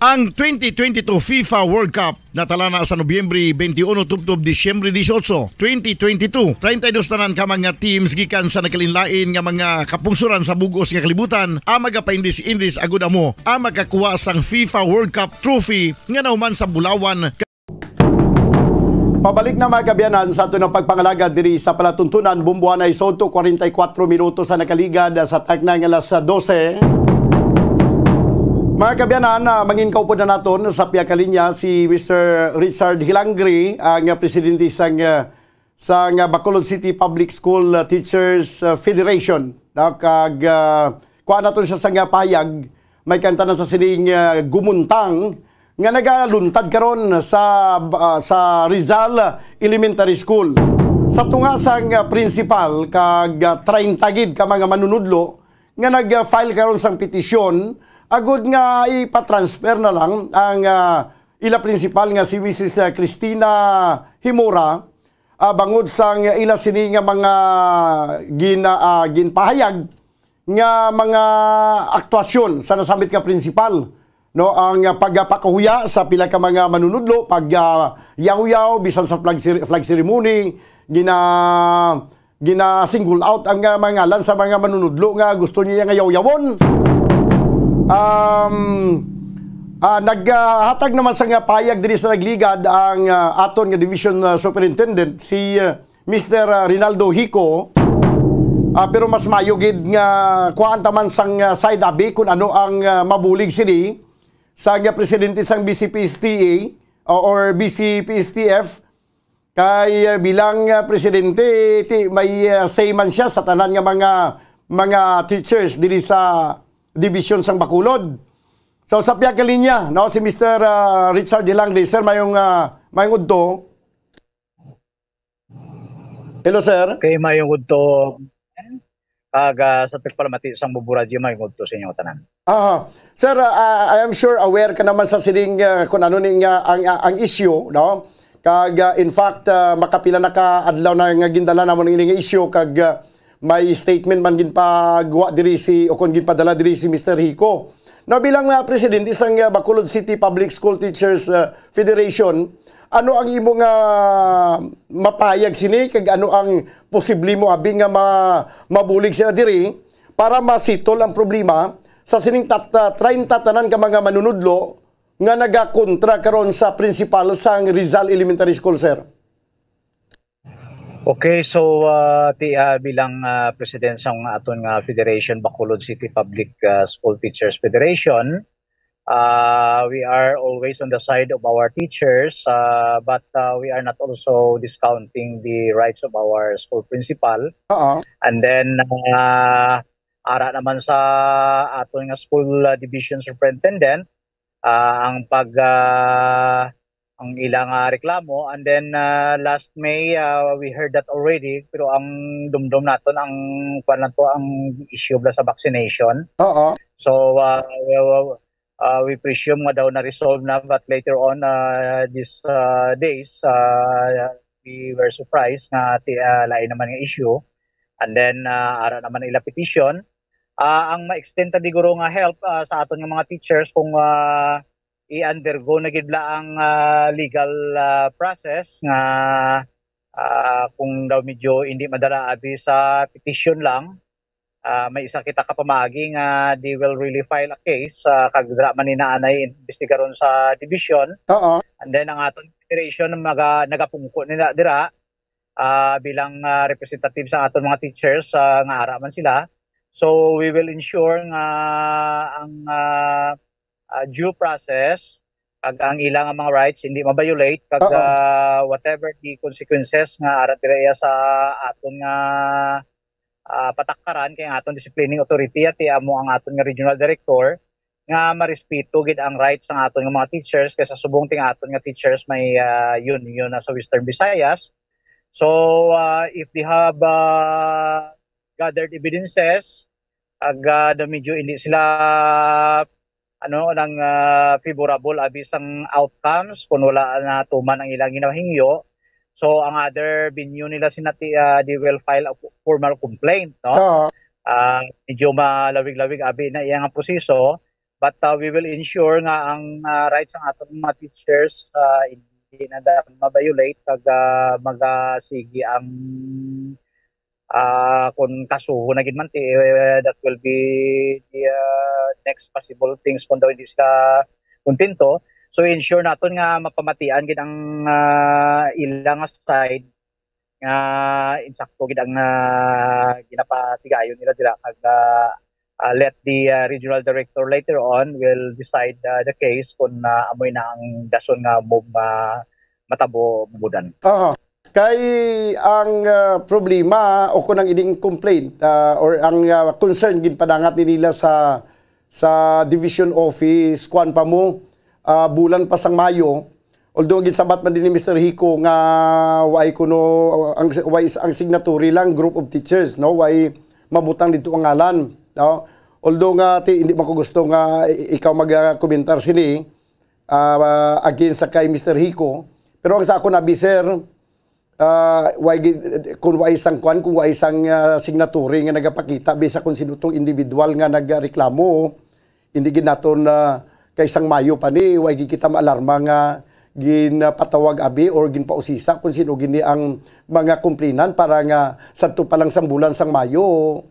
Ang 2022 FIFA World Cup natala na sa Nobyembre 21 tubtob Disyembre 18, 2022. 32 tanan ka mga teams gikan sa nakalinlain nga mga kapungsuran sa bugos nga kalibutan ang magapaindis-indis agud amo ang magkakuha sang FIFA World Cup trophy nga nauman sa Bulawan. Pabalik na mga kabyanan sa ato ng pagpangalagad diri sa palatuntunan Bumbuanay Soto 44 minutos sa nakaligad sa tagnang alas 12. Mga kabyanan, manginkaw po na naton sa piyakalinya si Mr. Richard Hilangri, ang presidente sa Bacolod City Public School Teachers Federation. Kuha naton siya sa payag, may kanta na sa sining gumuntang nga nagaluntad karon sa Rizal Elementary School. Sa tungasang principal kag 30 gid ka mga manunudlo nga nag-file karon sang petisyon agud nga ipatransfer na lang ang ila principal nga si Mrs. Cristina Himura bangod sang ila sini nga mga ginpahayag nga mga aktwasyon sa nasambit nga principal, no, ang pagpakahuya sa pila ka mga manunudlo, pag yaw-yaw bisan sa flag ceremony, gina-single out ang mga ngalan sa mga manunudlo nga gusto niya nga yaw-yawon. Naghatag naman sa nga payag diri sa nagligad ang aton nga division superintendent si Mr. Rinaldo Hico, pero mas mayugid nga kuan taman sang side abi kung ano ang mabulig sini sa nga presidente sang BCPSTA or BCPSTF kay bilang presidente may say man siya sa tanan nga mga teachers diri sa division sang Bacolod. So sa piya ka linya, no, si Mr. Richard Hilangri, sir, mayong udto. Hello, sir. Kay mayong udto sa pagpalamati sang Buburadyo, mayong udto sa inyo tanan. Sir, I am sure aware ka naman sa sining kung ano ning ang issue, no? Kag in fact makapila na ka adlaw na nga gindala namon ning issue kag may statement man ginpagawa diri o kon ginpadala diri si Mr. Hico. No, bilang presidente sang Bacolod City Public School Teachers Federation, ano ang imo nga mapayag sini kag ano ang posible mo abi nga mabulig sila diri para masitol ang problema sa sining 30 tanan ka mga manunudlo nga nagakontra karon sa principal sang Rizal Elementary School, sir? Okay, so bilang president sang aton nga Federation, Bacolod City Public School Teachers Federation, we are always on the side of our teachers, but we are not also discounting the rights of our school principal. And then ara naman sa aton nga school division superintendent ang ang ilang reklamo, and then last May we heard that already, pero ang dumdum naton ang ang issue sa vaccination. So we presume nga daw na resolve na, but later on these days we were surprised nga lain naman nga issue, and then ara naman ila petition ang ma-extend ta diguro nga help sa aton nga mga teachers kung i-undergo na gid ang legal process nga kung daw medyo hindi madala abi sa petition lang, may isa kita kapamagi nga they will really file a case kag dira man ni naanay investigaron sa division. And then ang aton federation nagapungko nila dira bilang representative sa aton mga teachers nga ara man sila. So we will ensure nga ang due process kag ang ilang mga rights hindi ma-violate kag whatever the consequences nga ara dira sa aton nga patakaran kay aton disciplining authority at amo ang aton nga regional director nga marespeto gid ang rights ng aton nga mga teachers kay sa subong ting aton nga teachers may yun na sa Western Visayas. So if they have gathered evidences ag medyo hindi sila ng favorable abis ang outcomes kung wala na tuman ang ilang ginahingyo. So ang other venue nila they will file a formal complaint, no? Medyo malawig-lawig abi na iyang proseso, but we will ensure nga ang rights ng atong mga teachers hindi na dapat ma-violate kag magasigi ang kung kasuho na gid man that will be the next possible things kung daw hindi sila kontento. So ensure naton nga mapamatian gid ang ilang side nga insakto gid ang ginapatigayon nila dira kag let the regional director later on will decide the case kung amoy na ang dason nga matabo budan. Kay ang problema o kung ang ining complaint or ang concern gid padangat ni nila sa division office kwan pa mo bulan pa sang Mayo. Although gid sabat man din ni Mr. Hico nga way kuno ang signatory lang group of teachers, no, way mabutang dito ang ngalan, no. Although nga hindi man ko gusto nga ikaw mag-komentar sini against sa kay Mr. Hico, pero ang sa ako na biser kung way isang kwan, kung way isang signatory nga nagapakita bisa kung sino tong individual nga nagreklamo, hindi gid naton kay isang Mayo pa ni way kita maalarma nga ginpatawag abi or ginpausisa kung sino gini ang mga komplainan para nga sadto pa lang sang bulan sang Mayo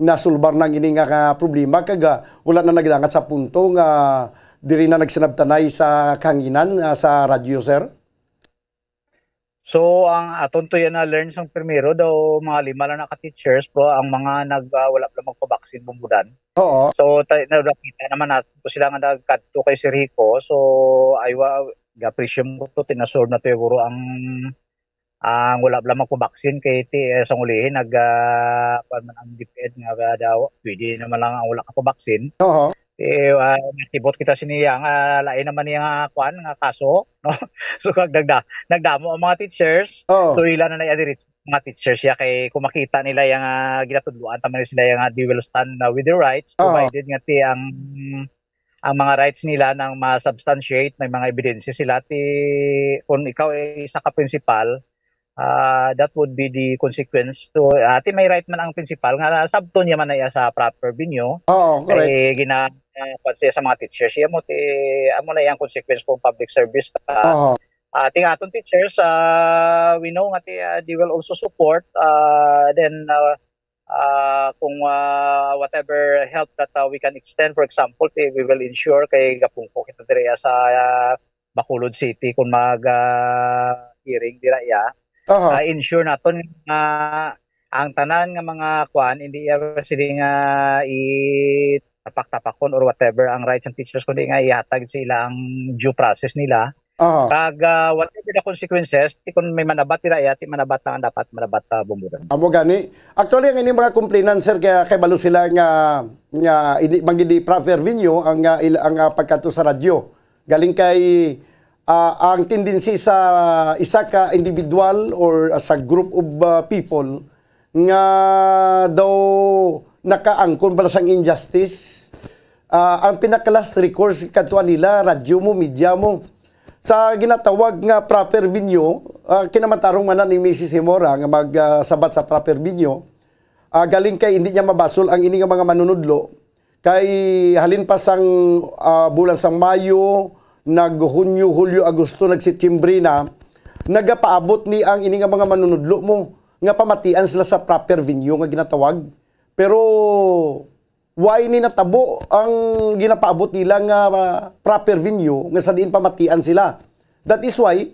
nasulbar nang ini nga problema kaga wala na nagdangat sa punto nga diri na nagsinabtanay sa kanginan sa radyo, sir. So ang aton to yan na learn sang primero daw mga 5 lang na ka-teachers pero ang mga wala pa magpa-vaccine bumbudan. Oo. So nakita naman natin to sila nga nagkadto kay Sir Rico. So aywa ga-appreciate mo to tinasor na to guro ang wala pa magpa-vaccine kay sa ulihin man ang DepEd nga daw pwede naman lang ang wala ka pa-vaccine. Oo. Nakibot kita siniya nga lain naman niya kwan nga kaso, no. So kag nagdamo ang mga teachers. So ila na diri mga teachers ya kay kung makita nila yang ginatudloan tama sila yang they will stand with their rights provided nga ti ang mga rights nila nang ma-substantiate, may mga ebidensya sila kung ikaw ay isa ka principal, that would be the consequence to may right man ang principal nga sabton niya man na sa proper venue. Correct. Pansin sa mga teachers siya mo amo na yang consequence kung public service ka. Ting aton teachers we know nga they will also support then kung whatever help that we can extend, for example we will ensure kay gapungko kita diri sa Bacolod City kung mag hearing dira ya. Ensure naton ang tanan nga mga kwan hindi sila nga tapak-tapakon or whatever ang rights ng teachers kundi nga ihatag sila ang due process nila. Kag whatever the consequences kung may manabat dira ti manabat ang dapat manabat bumbudan. Amo gani. Actually ang ini mga complainant sir kay balo sila nga hindi proper venue ang pagkato sa radyo. Galing kay ang tendency sa isa ka individual or sa group of people nga daw nakaangkon para sang injustice. Ang pinaka-last recourse kadto nila radyo mo, media mo sa ginatawag nga proper venue, kinamatarong man ni Mrs. Himora nga magsabat sa proper venue. Galing kay hindi niya mabasol ang ini nga mga manunudlo kay halin pa sang bulan sang Mayo, nag-Hunyo, Hulyo, Agosto, nag-Setyembre na nagapaabot ni ang ini nga mga manunudlo mo nga pamatian sila sa proper venue nga ginatawag. Pero why ni natabo ang ginapaabot nila nga proper venue nga sa diin pamatian sila. That is why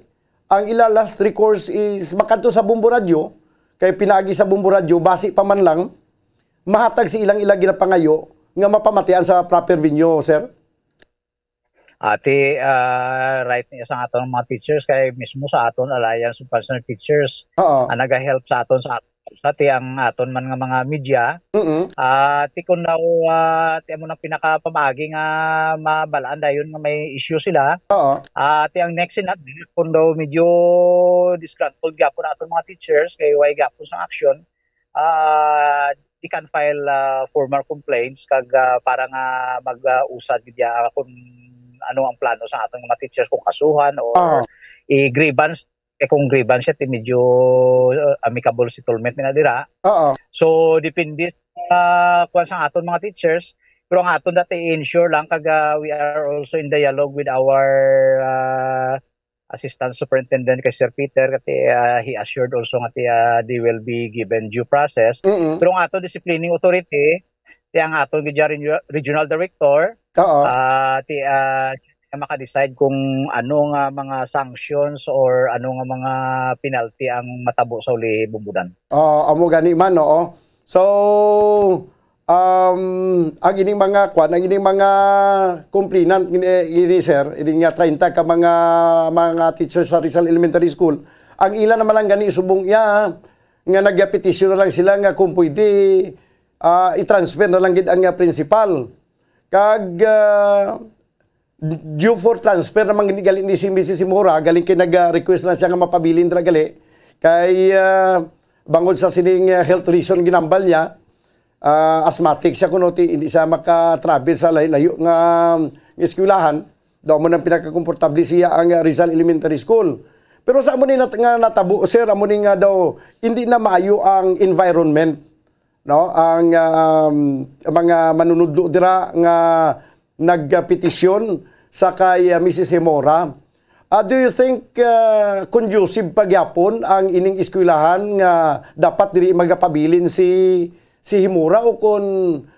ang ila last recourse is makadto sa Bumbo Radio kay pinagi sa Bumbo Radio basi pa man lang mahatag si ilang ginapangayo nga mapamatian sa proper venue, sir. Right niya sa aton mga teachers kay mismo sa aton Alliance of Personal Teachers naga-help sa aton ang aton man nga mga media. Kung daw amo nang pinakapamagi nga mabalaan dayon nga may issue sila. Ang next na kung daw medyo disgruntled gyapon aton mga teachers kay way gyapon sa action, they can file formal complaints kag para nga mag-usad gidya kung ano ang plano sa atong mga teachers kung kasuhan or i-grievance kung grievance siya medyo amicable settlement nila dira. So depende sa aton mga teachers pero ang aton dati ensure lang kag we are also in dialogue with our assistant superintendent kay Sir Peter kasi he assured also nga they will be given due process. Pero ang aton disciplining authority ang aton regional director maka-decide kung ano nga mga sanctions or ano nga mga penalty ang matabo sa uli bumbudan. Amo gani man no. So ang ining mga complainant ini sir, ini nga 30 ka mga teachers sa Rizal Elementary School. Ang ilan naman lang gani subong nga nagpetisyon na lang sila nga kung pwede i-transfer na lang gid ang principal. Kag due for transfer naman galing ni si Mrs. Simora, galing kay nag-request na siya nga mapabilin dra gali kay bangod sa sining health reason ginambal niya, asthmatic siya kuno hindi siya maka-travel sa layo nga eskwelahan, daw mo nang pinakakomportable siya ang Rizal Elementary School. Pero sa amo ni nga natabo sir, amo ni nga daw hindi na maayo ang environment, no, ang mga manunudlo dira nga nagpetisyon sa kay Mrs. Himora. Do you think conducive pagyapon ang ining eskwelahan nga dapat diri magapabilin si Himora, o kun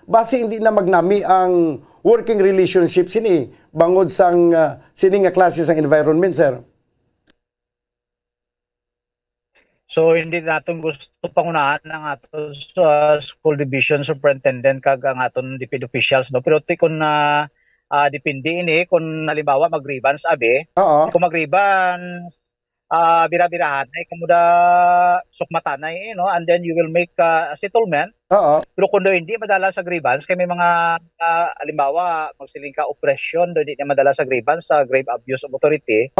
base hindi na magnami ang working relationship sini bangod sang sini nga klase sang environment sir? So hindi natin gusto pangunahan ng aton school division superintendent kag ang aton DPD officials, no, pero kung depende ini kung halimbawa mag-grievance kung mag-grievance bira-birahan ay kamuda sukmatan ay no, and then you will make a settlement. Pero kung hindi madala sa grievance kay may mga halimbawa magsiling ka oppression do hindi na madala sa grievance sa grave abuse of authority.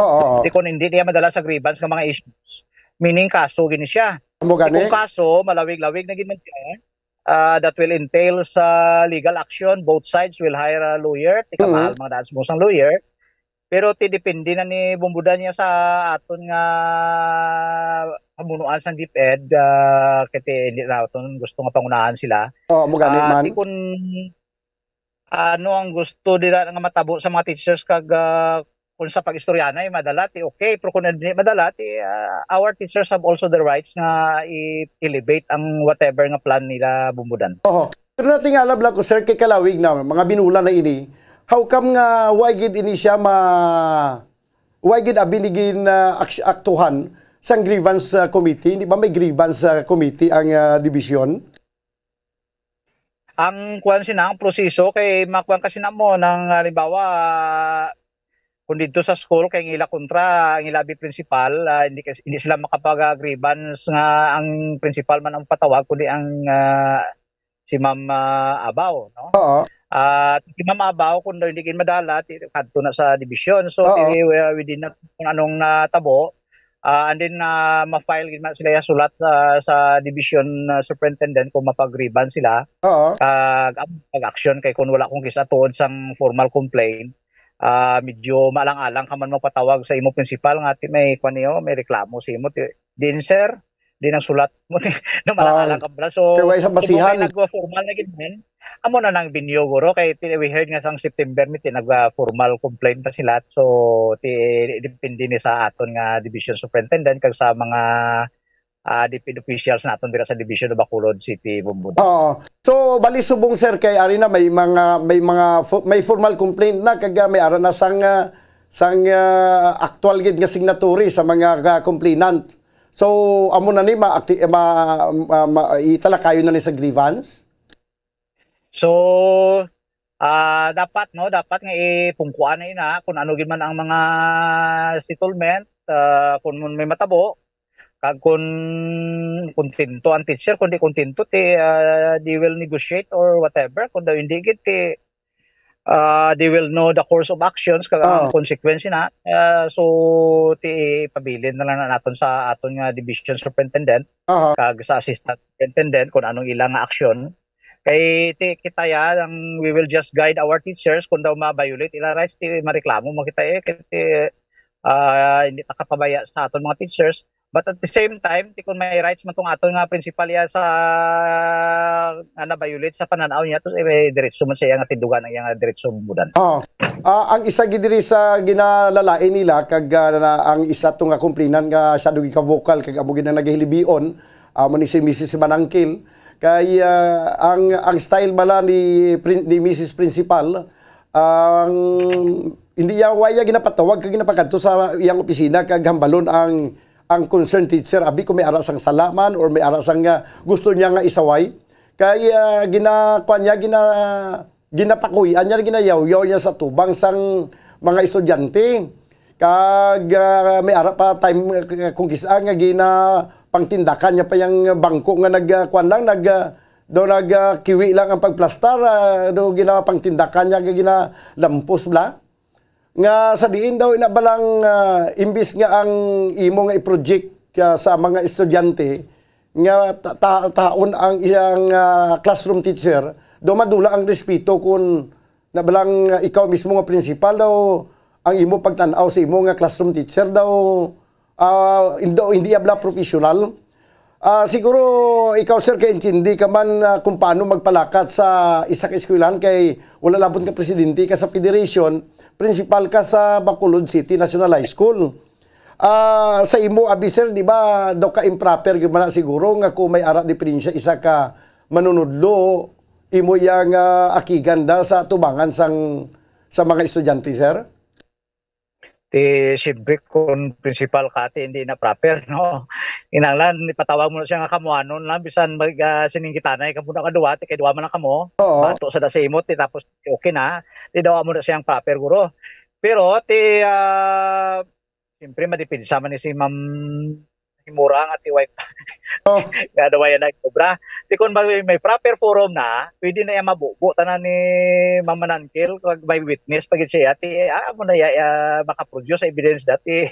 Kung hindi niya madala sa grievance ng mga issues, meaning kaso gini siya. Kung kaso malawig-lawig na gid man siya, that will entail sa legal action. Both sides will hire a lawyer. Tika mahal mga daan mo sang lawyer. Pero depende na ni bumbudan niya sa aton nga pamunuan sang DepEd, kaya hindi na aton gusto nga pangunahan sila. Man. Kung ano ang gusto nila nga matabo sa mga teachers kag kung sa pag-istoryana ay madala, okay. Pero kung hindi madala, our teachers have also the rights na i-elevate ang whatever nga plan nila bumbudan. Pero nating alam lang ko sir, kay kalawig na mga binula na ini, how come nga why gid ini siya why gid abinigin aktuhan sang grievance committee? Hindi ba may grievance committee ang division? Ang kuan sinang proseso kay makuan kasi na mo ng halimbawa kung dito sa school kay ngila kontra ang ilabi principal, hindi sila makapag-grievance nga ang principal man ang patawag kundi ang si Ma'am Abaw, no? Si Ma'am Abaw kung hindi kin madala kadto na sa division, so within na kung anong natabo, and then ma-file gid sila sulat sa division superintendent kung mapag-grievance sila. Pag-action kay kung wala kong kisa tuod sang formal complaint, medyo malang-alang ka man mapatawag sa imo principal nga may kaniyo may reklamo sa imo din sir din ang sulat mo no malang-alang ka bala, so kung nag-formal na gid man amo na nang binyo guro kay we heard nga sang September mi nag-formal complaint na sila, so depende ni sa aton nga division superintendent kag sa mga DPD officials naton dira sa division of Bacolod City, Bumbudan. So bali subong sir kay ari na may formal complaint na kag may ara na sang actual gid nga signatory sa mga complainant. So amo na ni italakayo na ni sa grievance. So dapat nga ipungkuan na ina kung ano gid man ang mga settlement, kung may matabo kag kung kontento ang teacher, kung di kontento they will negotiate or whatever. Kung daw hindi gid they will know the course of actions kag ang consequence na. So pabilin na lang naton sa aton nga division superintendent kag sa assistant superintendent kung anong ilang action. Kay kita we will just guide our teachers kung daw ma-violate ila rights, mareklamo mo kita hindi nakapabaya sa aton mga teachers. But at the same time, kung may rights man tong aton nga principal ya sa na-violate sa pananaw niya, to diretso man siya nga tindugan ang iyang diretso bumbudan. Ang isa gid diri sa ginalalain nila kag ang isa tong nga complainant nga siya dugi ka vocal kag amo gid na naghilibion mo ni si Mrs. Manangkil kay ang style bala ni Mrs. Principal ang hindi waya ginapatawag kag ginapakadto sa iyang opisina kag hambalon ang concerned teacher abi kung may ara sang salaman or may ara sang gusto niya nga isaway kay ginapakuyan niya ginayaw-yaw niya sa tubang sang mga estudyante kag may ara pa time kung kisa nga pangtindakan niya pa yung bangko nga nagkiwi lang ang pagplastar do pangtindakan niya ginalampos bla nga sa diin daw inabalang imbis nga ang imo nga i-project sa mga estudyante nga taon ang iyang classroom teacher do madula ang respeto kung nabalang ikaw mismo nga principal daw ang imo pagtan-aw sa imo nga classroom teacher daw hindi abla professional. Siguro ikaw sir kay intindi ka man kung paano magpalakat sa isa ka eskwelahan kay wala labot ka presidente ka sa federation, principal ka sa Bacolod City National High School. Sa imo abi sir di ba daw ka improper gyud siguro nga kung may ara diferensya isa ka manunudlo imo yang akiganda sa tubangan sa mga estudyante sir. Siyempre kung principal ka hindi na proper no inanglan ipatawag mo na siya nga kamuanon lang bisan siningkitanay ka muna kaduwa kay duwa man kamo bato sa da sa imot tapos okay na daw mo na siyang proper guro pero siyempre madipindi sa man ni si Ma'am Himura nga ti wife nga daw yan nagkobra kung may proper forum na pwede na yung mabubo tanan ni Ma'am Manankil kag may witness pag siya mo na makaproduce evidence dati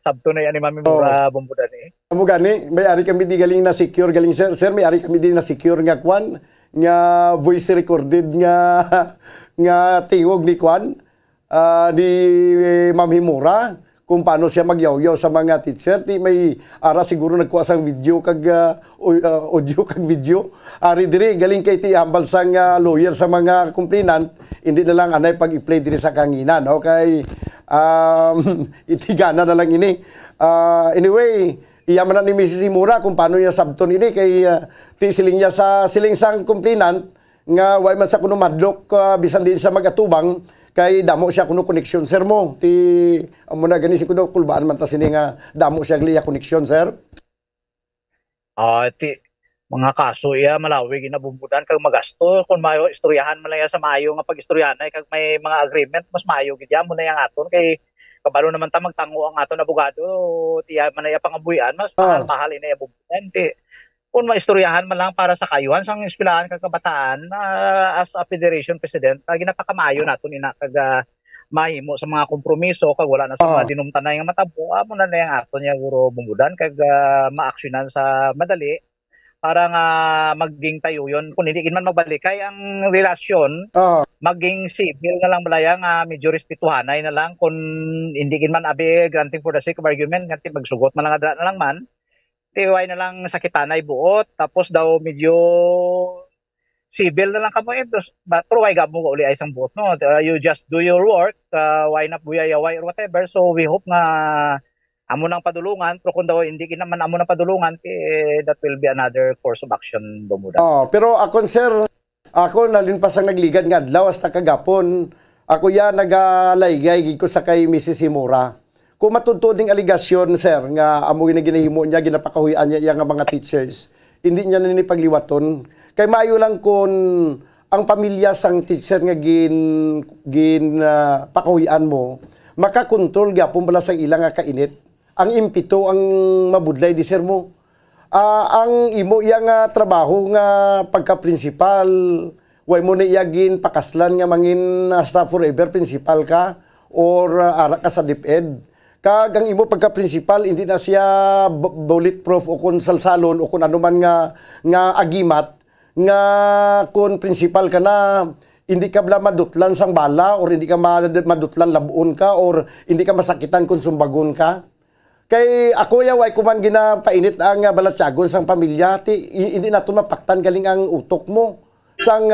sabto na yan ni Ma'am Himura bumbuda ni amo gani may ari kami di galing na secure galing sir may ari kami di na secure nga kwan nga voice recorded nga tingog ni kwan ni Ma'am Himura kung paano siya magyaw-yaw sa mga teacher. May ara siguro nagkuha sang video kag audio kag video. Ari diri galing kay ti ambal sang lawyer sa mga complainant, hindi na lang anay pag i-play diri sa kanginan. Okay? Itigana na lang ini. Anyway, iyaman na ni Mrs. Himura kung paano niya sabton ini kay ti siling niya sa siling sang complainant nga way man sa kuno madlok bisan din sa magatubang kay damo siya kuno connection sir mo ti amo na gani si kuno kulbaan man ta sini nga damo siya gliya connection sir ti mga kaso malawi ginabumbudan kag magasto kun mayo istoryahan man lang sa maayo nga pagistoryahan kag may mga agreement mas maayo gid mo na yang aton kay kabalo naman ta magtango ang aton abogado ti man na pangabuyan mas mahal ina bumbudan ti kung maistoryahan man lang para sa kayuhan sang eskwelahan kag kabataan as a federation president ginapakamayo naton ina kag mahimo sa mga kompromiso kag wala na sa mga dinumtanay nga matabo amo na yang aton nya guro bumbudan kag maaksyonan sa madali para nga maging tayo yon kung hindi man magbalik kay ang relasyon maging civil na lang balaya nga medyo respetuhanay na lang kung hindi man abi granting for the sake of argument nganti magsugot man lang adra na lang man tiway na lang sakitanay buot tapos daw medyo civil na lang kamo pero why gamo uli ay isang buot no you just do your work why not buyayaway or whatever so we hope nga amo nang padulungan pero kung daw hindi naman amo nang padulungan that will be another course of action bumuda. Pero ako sir ako nalinpasang nagligad nga adlaw hasta kagapon ako nagalaygay gid ko sa kay Mrs. Himura. Kung matutuding aligasyon, sir, nga amo ginahimo niya, ginapakahuyan niya nga mga teachers, hindi niya ninipagliwaton. Kay maayo lang kung ang pamilya sang teacher nga pakahuyan mo, makakontrol gyapon bala sang ilang nga kainit. Ang impito ang mabudlay di sir mo. Ang imo nga trabaho nga pagka-principal, way mo na iyagin pakaslan nga mangin staff forever principal ka or ara ka sa DepEd. Kag ang imo pagka-principal hindi na siya bulletproof o kung salsalon o kung ano man nga agimat nga kung principal ka na hindi ka bala madutlan sang bala or hindi ka madutlan labuon ka or hindi ka masakitan kung sumbagon ka. Kay ako way kuman ginapainit ang balatyagon sang pamilya hindi nato mapaktan galing ang utok mo sang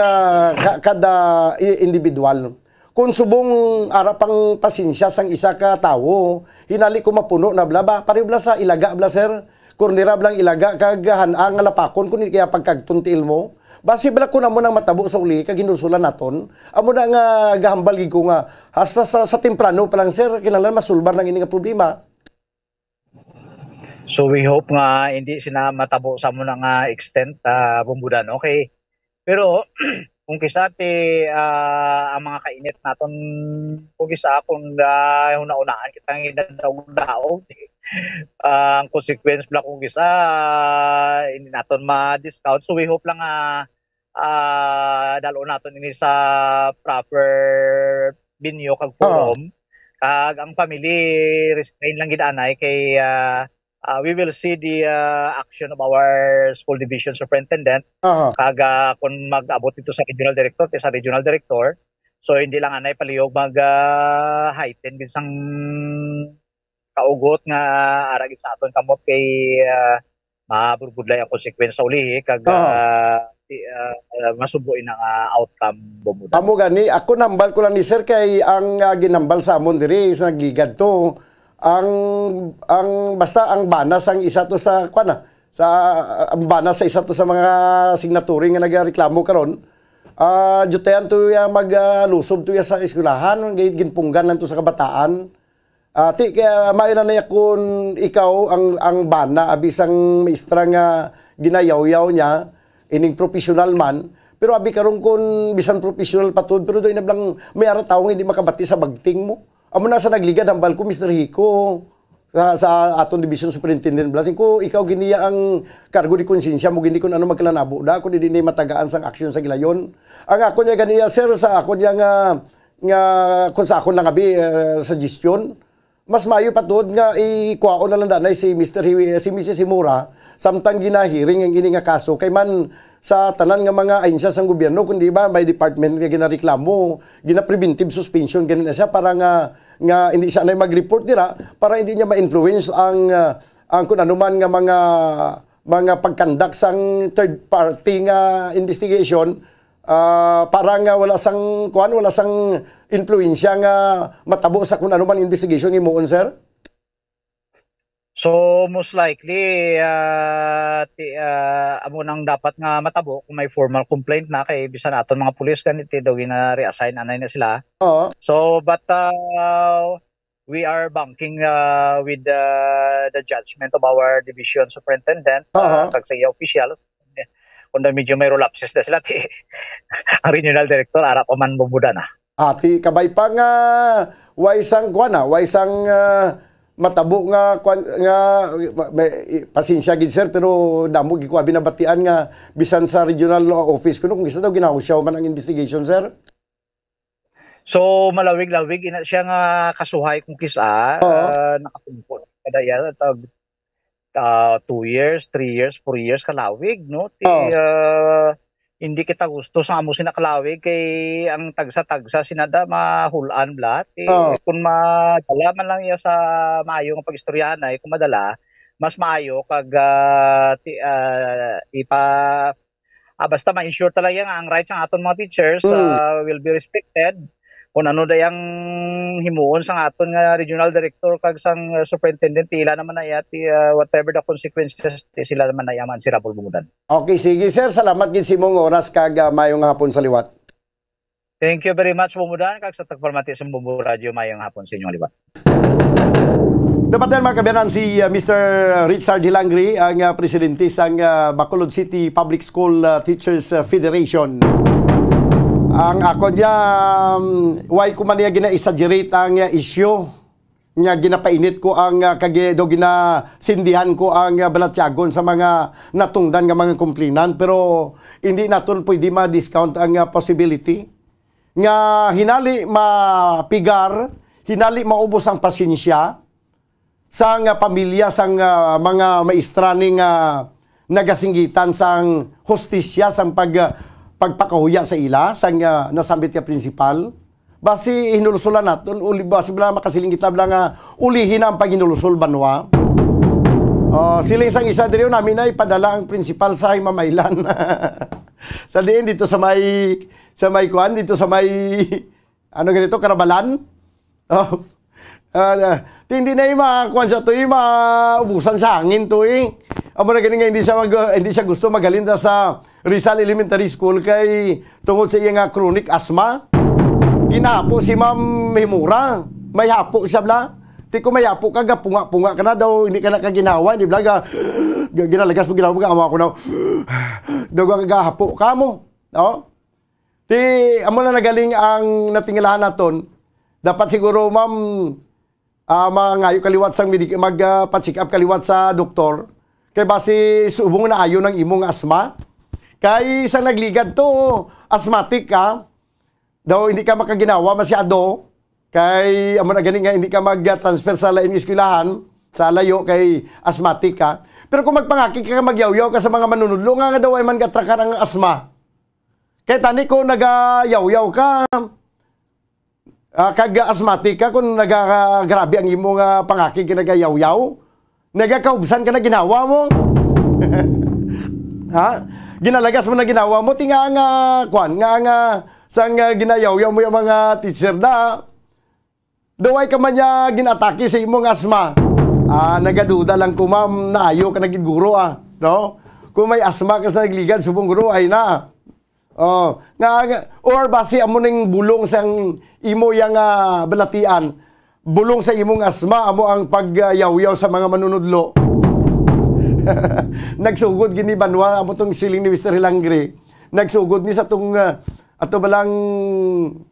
kada individual. Kung subong arapang pasensya sang isa ka tawo, hinali ko mapuno na blaba, paribla sa ilaga bla sir. Kurnira blang ilaga kag hanang lapakon kun kaya pagkagtuntil mo. Basi bala ko na mo nang matabo sa uli, kaginulsulan naton. Amo na nga gahambal gid ko nga, hasta sa temprano pa lang, sir, kinahanglan masulbar ng ini nga problema. So we hope nga hindi sina matabo sa mo na nga extent bumbudan, okay? Pero kung kisati ang mga kainit naton kung kisa kung una-unaan kitang inadaw-daw ang consequence bla kung kisa hindi naton ma-discount. So we hope lang dalo naton ini sa proper binyo kag forum kag ang family restrain lang gid anay kay we will see the action of our school division superintendent kag kung mag-abot ito sa regional director so hindi lang anay palihog mag heighten binsang kaugot nga aragid sa aton kamot kay maburbudlay ang consequence sa uli kag masubuin ang outcome bumuda. Amo gani ako nambal ko lang ni sir kay ang ginambal sa amon diri sa nagligad to ang basta ang banas ang isa to sa ang banas sa isa to sa mga signatory nga nagreklamo karon jutayan to ya maglusob to ya sa eskwelahan ginpunggan lang to sa kabataan. Ti kaya maila na kun ikaw ang bana abisang maestra nga ginayaw-yaw niya ining professional man pero abi karon kun bisan professional patud pero doy na blang may ara tawo hindi makabati sa bagting mo. Amo na sa nagligad ang balko Mr. Hiko sa aton division superintendent blasing ko ikaw giniya ang kargo di konsensya mo gindi kun ano magkalanabo da kun di matagaan sang aksyon sa gilayon. Ang ako niya ganiya sir sa ako niya nga kun sa akon lang abi suggestion mas maayo patud nga ikuwaon na lang danay si Mrs. Himura samtang ginahiring ang ini nga kaso kay man sa tanan nga mga ahensya sang gobyerno kundi ba may department nga ginareklamo gina-preventive suspension ganun na siya para nga hindi siya na mag-report nila para hindi niya ma-influence ang kung ano man nga mga pagkandak sang third party nga investigation para nga wala sang influensya nga matabo sa kung ano man investigation imoon sir. So most likely amo nang dapat nga matabo kung may formal complaint na kay bisan aton mga pulis ganito daw gina-reassign anay na sila. So but we are banking with the judgment of our division superintendent kag sa officials kung medyo may relapses na sila ang regional director ara pa man bumuda na. Ati kabay pa nga waisang matabo nga pasensya gid sir pero damo gid ko binabatian nga bisan sa regional office kuno kung isa daw ginahusyaw man ang investigation sir. So malawig-lawig ina siya nga kasuhay kung kisa nakatumpon kada ya 2 years, 3 years, 4 years kalawig no hindi kita gusto sa amo sinakalawig kay ang tagsa-tagsa sinada mahulaan blat kung madala man lang iya sa maayo nga pagistoryahan ay kung madala mas maayo kag basta ma-ensure talaga ang rights ng aton mga teachers will be respected kung ano dayang himuon sang aton nga regional director kag sang superintendent ila naman na whatever the consequences sila naman na yaman si Rapol Bumudan. Okay, sige sir, salamat gid simong oras kag mayong hapon sa liwat. Thank you very much Bumudan kag sa tagpormati sa Bumbu Radio mayong hapon sa inyong liwat. Dapat din mga kabayan si Mr. Richard Hilangri ang presidente sang Bacolod City Public School Teachers Federation. Ang ako niya, why ko man niya gina-exaggerate ang issue niya ginapainit ko ang kagido ginasindihan ko ang balatyagon sa mga natungdan nga mga kumplinan pero hindi naton pwede ma-discount ang possibility nga hinali mapigar, hinali maubos ang pasensya sang pamilya sang mga maestra ning nagasinggitan sang hustisya sang pagpakahuya sa ila sang nasambit ka principal basi hinulusulan naton uli basi bala makasiling kita bala nga ulihin ang paghinulusul banwa siling sang isa diri namin ay padala ang principal sa Mamaylan sa diin dito sa may kuan dito sa may ano ganito Karabalan hindi na makakuan sa to maubusan sa hangin to amo na gani nga hindi siya gusto magaling sa Rizal Elementary School kay tungod sa iya nga chronic asthma. Ginapo si Ma'am Himura. May hapo siya bla. Ti ko may hapo ka punga ka na daw hindi ka na kaginawa, di bla ginalagas mo ginawa ka amo ako na. Daw ka hapo ka mo. No? Ti amo na nagaling ang natingalahan naton. Dapat siguro ma'am mangayo kaliwat sang magpa-check up kaliwat sa doktor. Kay base subong na ayo ng imong asma. Kay sa nagligad to, asthmatic ka. Daw hindi ka makaginawa masyado. Kay amo na gani nga hindi ka mag-transfer sa laing eskwelahan sa layo kay asthmatic ka. Pero kung magpangaki ka magyaw-yaw ka sa mga manunudlo nga daw ay man gatrakan ang asma. Kay tani ko nagayaw-yaw ka. Kag asthmatic ka kung nagagrabe ang imong pangaki kinagayaw-yaw. Nagakaubsan ka na ginawa mo. Ha? Ginalagas mo na ginawa mo. Tinga nga, sang ginayaw-yaw mo yung mga teacher na. Daway ka man niya ginatake sa imong asma. Nagaduda lang ko ma'am na ayaw ka naging guro no? Kung may asma ka sa nagligad, subong guro ay na. Or base amo ning bulong sang imo yang balatian. Bulong sa imong asma amo ang pagyaw-yaw sa mga manunudlo. Nagsugod gini banwa amo tong siling ni Mr. Hilangre. Nagsugod ni sa tong ato balang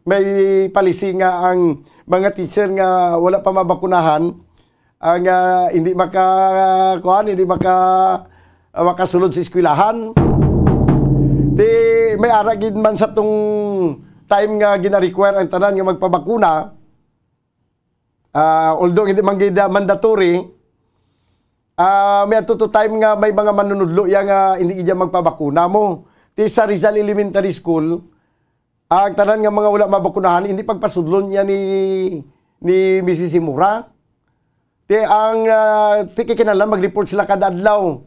may palisi nga ang mga teacher nga wala pa mabakunahan ang hindi makasulod sa eskwelahan. Di may aragid man sa tong time nga gina-require ang tanan nga magpabakuna. Although hindi man mandatory, may atuto time nga may mga manunudlo yang hindi iya magpabakuna mo. Ti sa Rizal Elementary School, ang tanan nga mga wala mabakunahan, hindi pagpasudlon niya ni Mrs. Himura. Ti ang kinalan mag-report sila kada adlaw.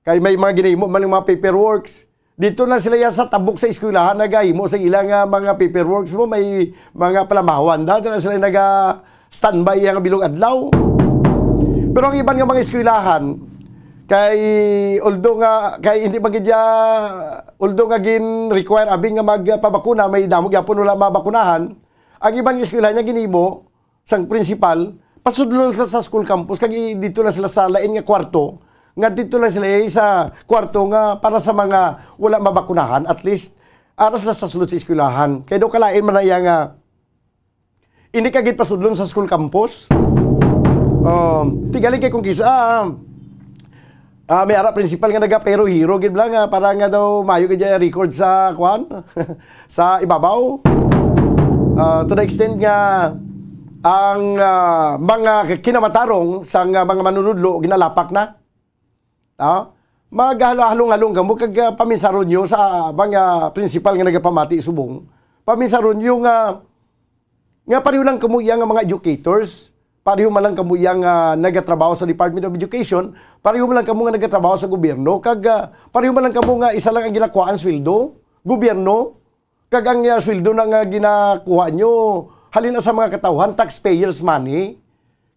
Kay may mga ginahimo man mga paperworks. Dito na sila sa tabok sa eskwelahan nagahimo sa ilang mga paperworks mo, may mga palamawan dito na sila standby ang bilog adlaw. Pero ang iban nga mga eskwelahan kay although hindi magidya although nga gin require abing nga magpabakuna may damo gyapon wala mabakunahan, ang ibang eskwelahan niya ginimo sang principal pasudlon sa school campus kay dito na sila sa lain nga kwarto nga dito na sila sa kwarto nga para sa mga wala mabakunahan, at least aras na sa sulod sa eskwelahan. Kay do kalain man na nga hindi ka gid pasudlon sa school campus. Tigali kay kung kisa may ara principal nga naga pero hero gid lang para nga daw mayo gid record sa sa ibabaw. To the extent nga ang mga kinamatarong sa mga manunudlo ginalapak na. Maghalong-halong kamo kag paminsaron nyo sa mga principal nga nagapamati subong. Paminsaron nyo nga pareho lang kamo yang mga educators, pareho man lang kamo yang nagatrabaho sa Department of Education, pareho man lang kamo nga nagatrabaho sa gobyerno, kag pareho man lang kamo nga isa lang ang ginakuhaan sweldo, gobyerno, kag ang sweldo na nga ginakuha nyo halin na sa mga katawhan, taxpayers money.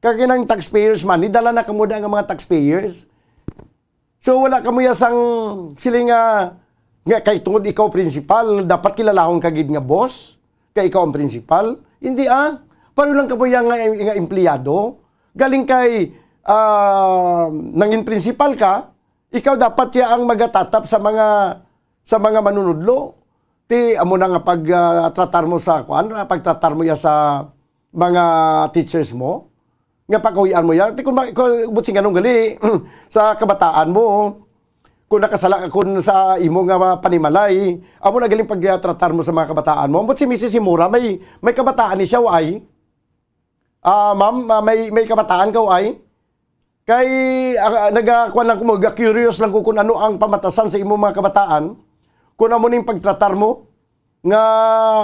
Kag inang taxpayers money, dala na kamo nga mga taxpayers. So wala kamo yasang siling nga kay tungod ikaw principal, dapat kilalahon kagid nga boss, kay ikaw ang principal. Hindi paano lang kamo yang nga empleyado, galing kay nangin principal ka, ikaw dapat ya ang magatatap sa mga manunudlo. Ti amo na nga pagtratar mo sa pagtratar mo ya sa mga teachers mo. Nga pagkawian mo yan. Kung butsing ganun gali sa kabataan mo, kung nakasala kung sa imo nga panimalay, amo na galing pagtratar mo sa mga kabataan mo. But si Mrs. Himura, may kabataan ni siya, ay? Ma'am, may kabataan ka, ay? Kay, nagakuan lang ko, curious lang ko kung ano ang pamatasan sa imo mga kabataan. Kung amo ning pagtratar mo, nga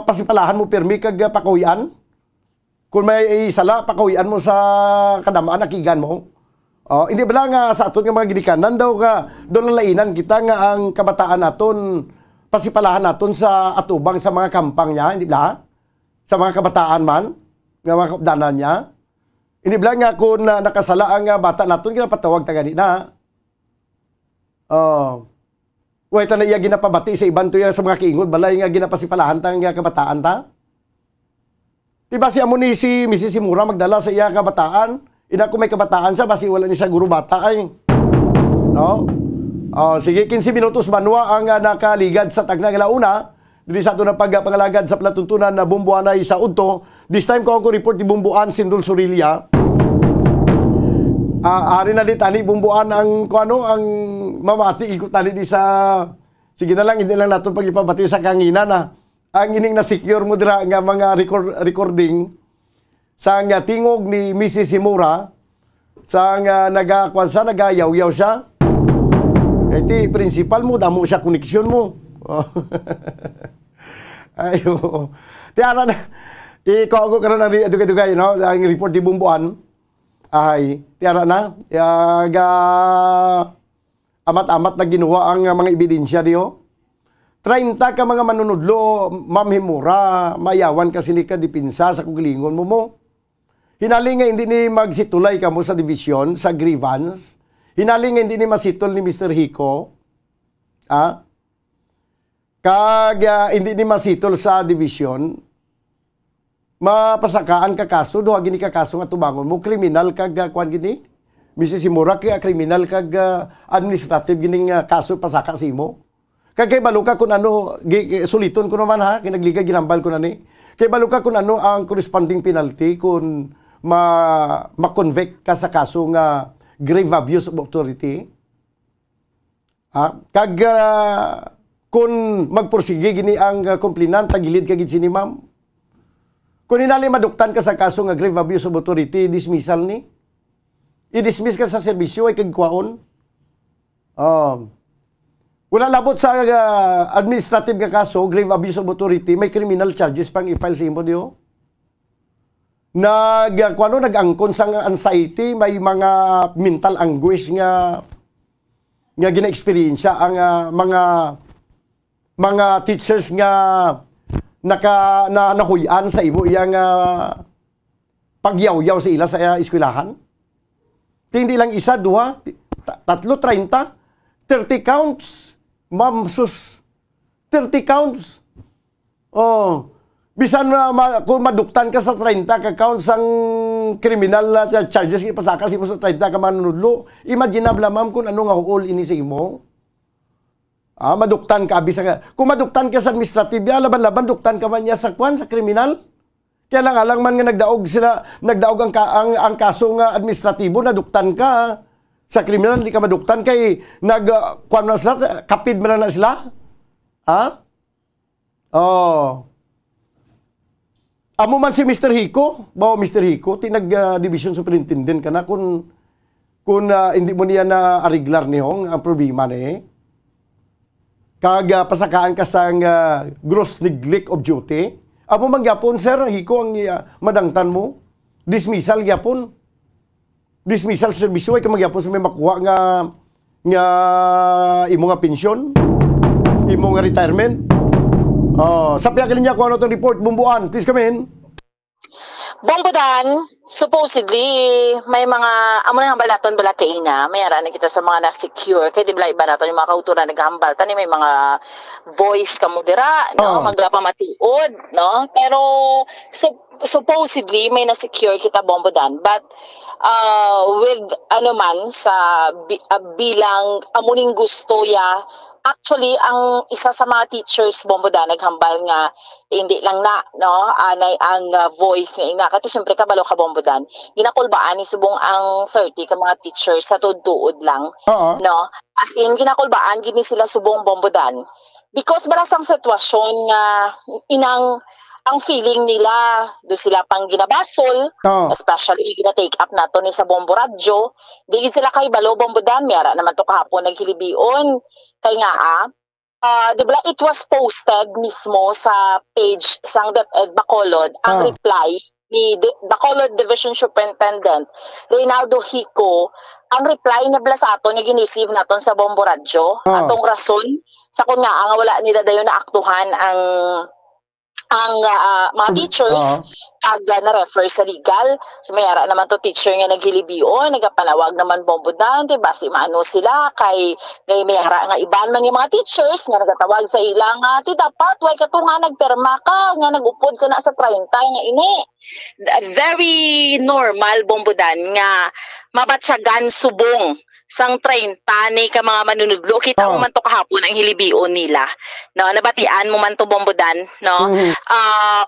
pasipalahan mo pirmi kag pakawian. Kung may isala, pakawian mo sa kadamaan, nakigan mo. Hindi ba lang sa aton nga mga gidikanan daw doon ang lainan kita nga ang kabataan naton, pasipalahan naton sa atubang sa mga kampang niya, hindi ba? Sa mga kabataan man, nga mga kapdanan niya. Hindi ba nga kung nakasala ang bata naton, kinapatawag tagani na. Wait na iya ginapabati sa iban to sa mga kiingod balay nga ginapasipalahan tang kabataan ta. Diba si amo ni si Mrs. Simura magdala sa iya kabataan? Ina ko may kabataan siya basi wala ni sa guro bata ay. No? Sige 15 minutos banwa ang nakaligad sa tagna galauna. Dili sa ato na pagpangalagad sa platuntunan na Bumbuan ay sa udto. This time ko ako report ni Bumbuan Sindul Surilia. Ari na di tali Bumbuan ang kuano ang mamati ikot tali di sa sige na lang hindi lang nato pagipabati sa kangina na ang ining na secure mo dira nga mga recording sa nga tingog ni Mrs. Simura sa nga nagayaw-yaw siya. Iti principal mo damo siya koneksyon mo. Ayo. Tiara na ikaw ko karon ang dugay-dugay no ang report ni Bumbuan. Ay, tiara na. Amat-amat na ginawa ang mga ebidensya diyo. 30 ka mga manunudlo, Ma'am Himura, mayawan kasi ni ka dipinsa sa kugilingon mo. Hinaling nga hindi ni magsitulay ka mo sa division, sa grievance. Hinaling nga hindi ni masitol ni Mr. Hiko. Hindi ni masitol sa division. Mapasakaan ka kaso, duha gini ka kaso nga tubangon mo, kriminal kag kuan gini. Mrs. Simura kaya kriminal kag administrative gining kaso pasaka simo. Kag kay baluka kun ano suliton ko naman ha, kinagliga ginambal ko na ni. Kay baluka kun ano ang corresponding penalty kun ma-convict ka sa kaso nga grave abuse of authority. Kag kun magpursige gini ang complainant tagilid kag gid ni ma'am. Kung hinali maduktan ka sa kaso nga grave abuse of authority, dismissal ni. I-dismiss ka sa serbisyo ay kagkwaon. Wala labot sa administrative nga kaso, grave abuse of authority, may criminal charges pang i-file sa imo diyo. Nag-angkon sa anxiety, may mga mental anguish nga gina-experience ang mga teachers nga nahuyan sa imo iyang pagyaw-yaw sa ila sa eskwelahan. Hindi lang isa, duha, tatlo, 30, 30 counts. Ma'am, sus, 30 counts. Bisan kung maduktan ka sa 30 ka counts ang criminal charges, ipasaka si mo sa 30 ka manunudlo. Imaginable, ma'am, kung ano nga all ini sa imo. Maduktan ka, kung maduktan ka sa administrative, laban-laban, duktan ka man niya sa kwan, sa kriminal. Kaya lang alang man nga nagdaog ang kaso nga administratibo, naduktan ka. Sa kriminal, hindi ka maduktan kay kwan na sila, kapid man na sila. Amo man si Mr. Hiko, Mr. Hiko, tinag-division superintendent ka na kung hindi mo niya na ariglar niyong ang problema ni. Kag pasakaan ka sa gross neglect of duty. Amo man gyapon sir, Hiko ang madangtan mo. Dismissal gyapon. Dismissal sa serbisyo ay magyapon sa may makuha nga imo nga pensyon, imo nga retirement. Sabihan ka niya kung ano itong report, Bumbuan. Please come in. Bombodan, supposedly, may mga, amo na hambal natin bala kaina, may aranin kita sa mga na-secure, kaya di bala iba natin yung mga kauturan naghambal, tani may mga voice kamudira, no? Maglapamatiod, no? Pero, supposedly, may na-secure kita Bombodan, but, with, ano man, sa bilang, amuning gusto ya, actually, ang isa sa mga teachers, Bombodan, naghambal nga, hindi lang na, no, anay ang voice nga ina. Kasi syempre, kabalo ka, Bombodan, ginakulbaan ni subong ang 30 ka mga teachers sa tuod lang, no? As in, ginakulbaan, gini sila subong Bombodan. Because barasang sitwasyon nga, ang feeling nila, do sila pang ginabasol, especially gina-take up nato ni sa Bombo Radyo, digid sila kay Balo Bombodan, mayara naman to kahapon naghilibion, kay nga diba, it was posted mismo sa page sang DepEd Bacolod, ang reply ni Bacolod Division Superintendent Reynaldo Hiko, ang reply na bala sa aton na gin-receive naton sa Bombo Radyo, atong rason, sa kung nga, wala nila dayon na aktuhan ang mga teachers kaga na refer sa legal. So mayara naman to teacher nga naghilibio, nagapanawag naman bombodan, diba? Si maano sila kay mayara nga iban man yung mga teachers nga nagatawag sa ilang ti dapat way ka to nga nagperma ka nga nagupod ka na sa 30 nga ini. Very normal bombodan nga mabatsagan subong sang 30 ni ka mga manunudlo. Kita mo man to kahapon ang hilibio nila. No, nabatian mo man to bombodan, no?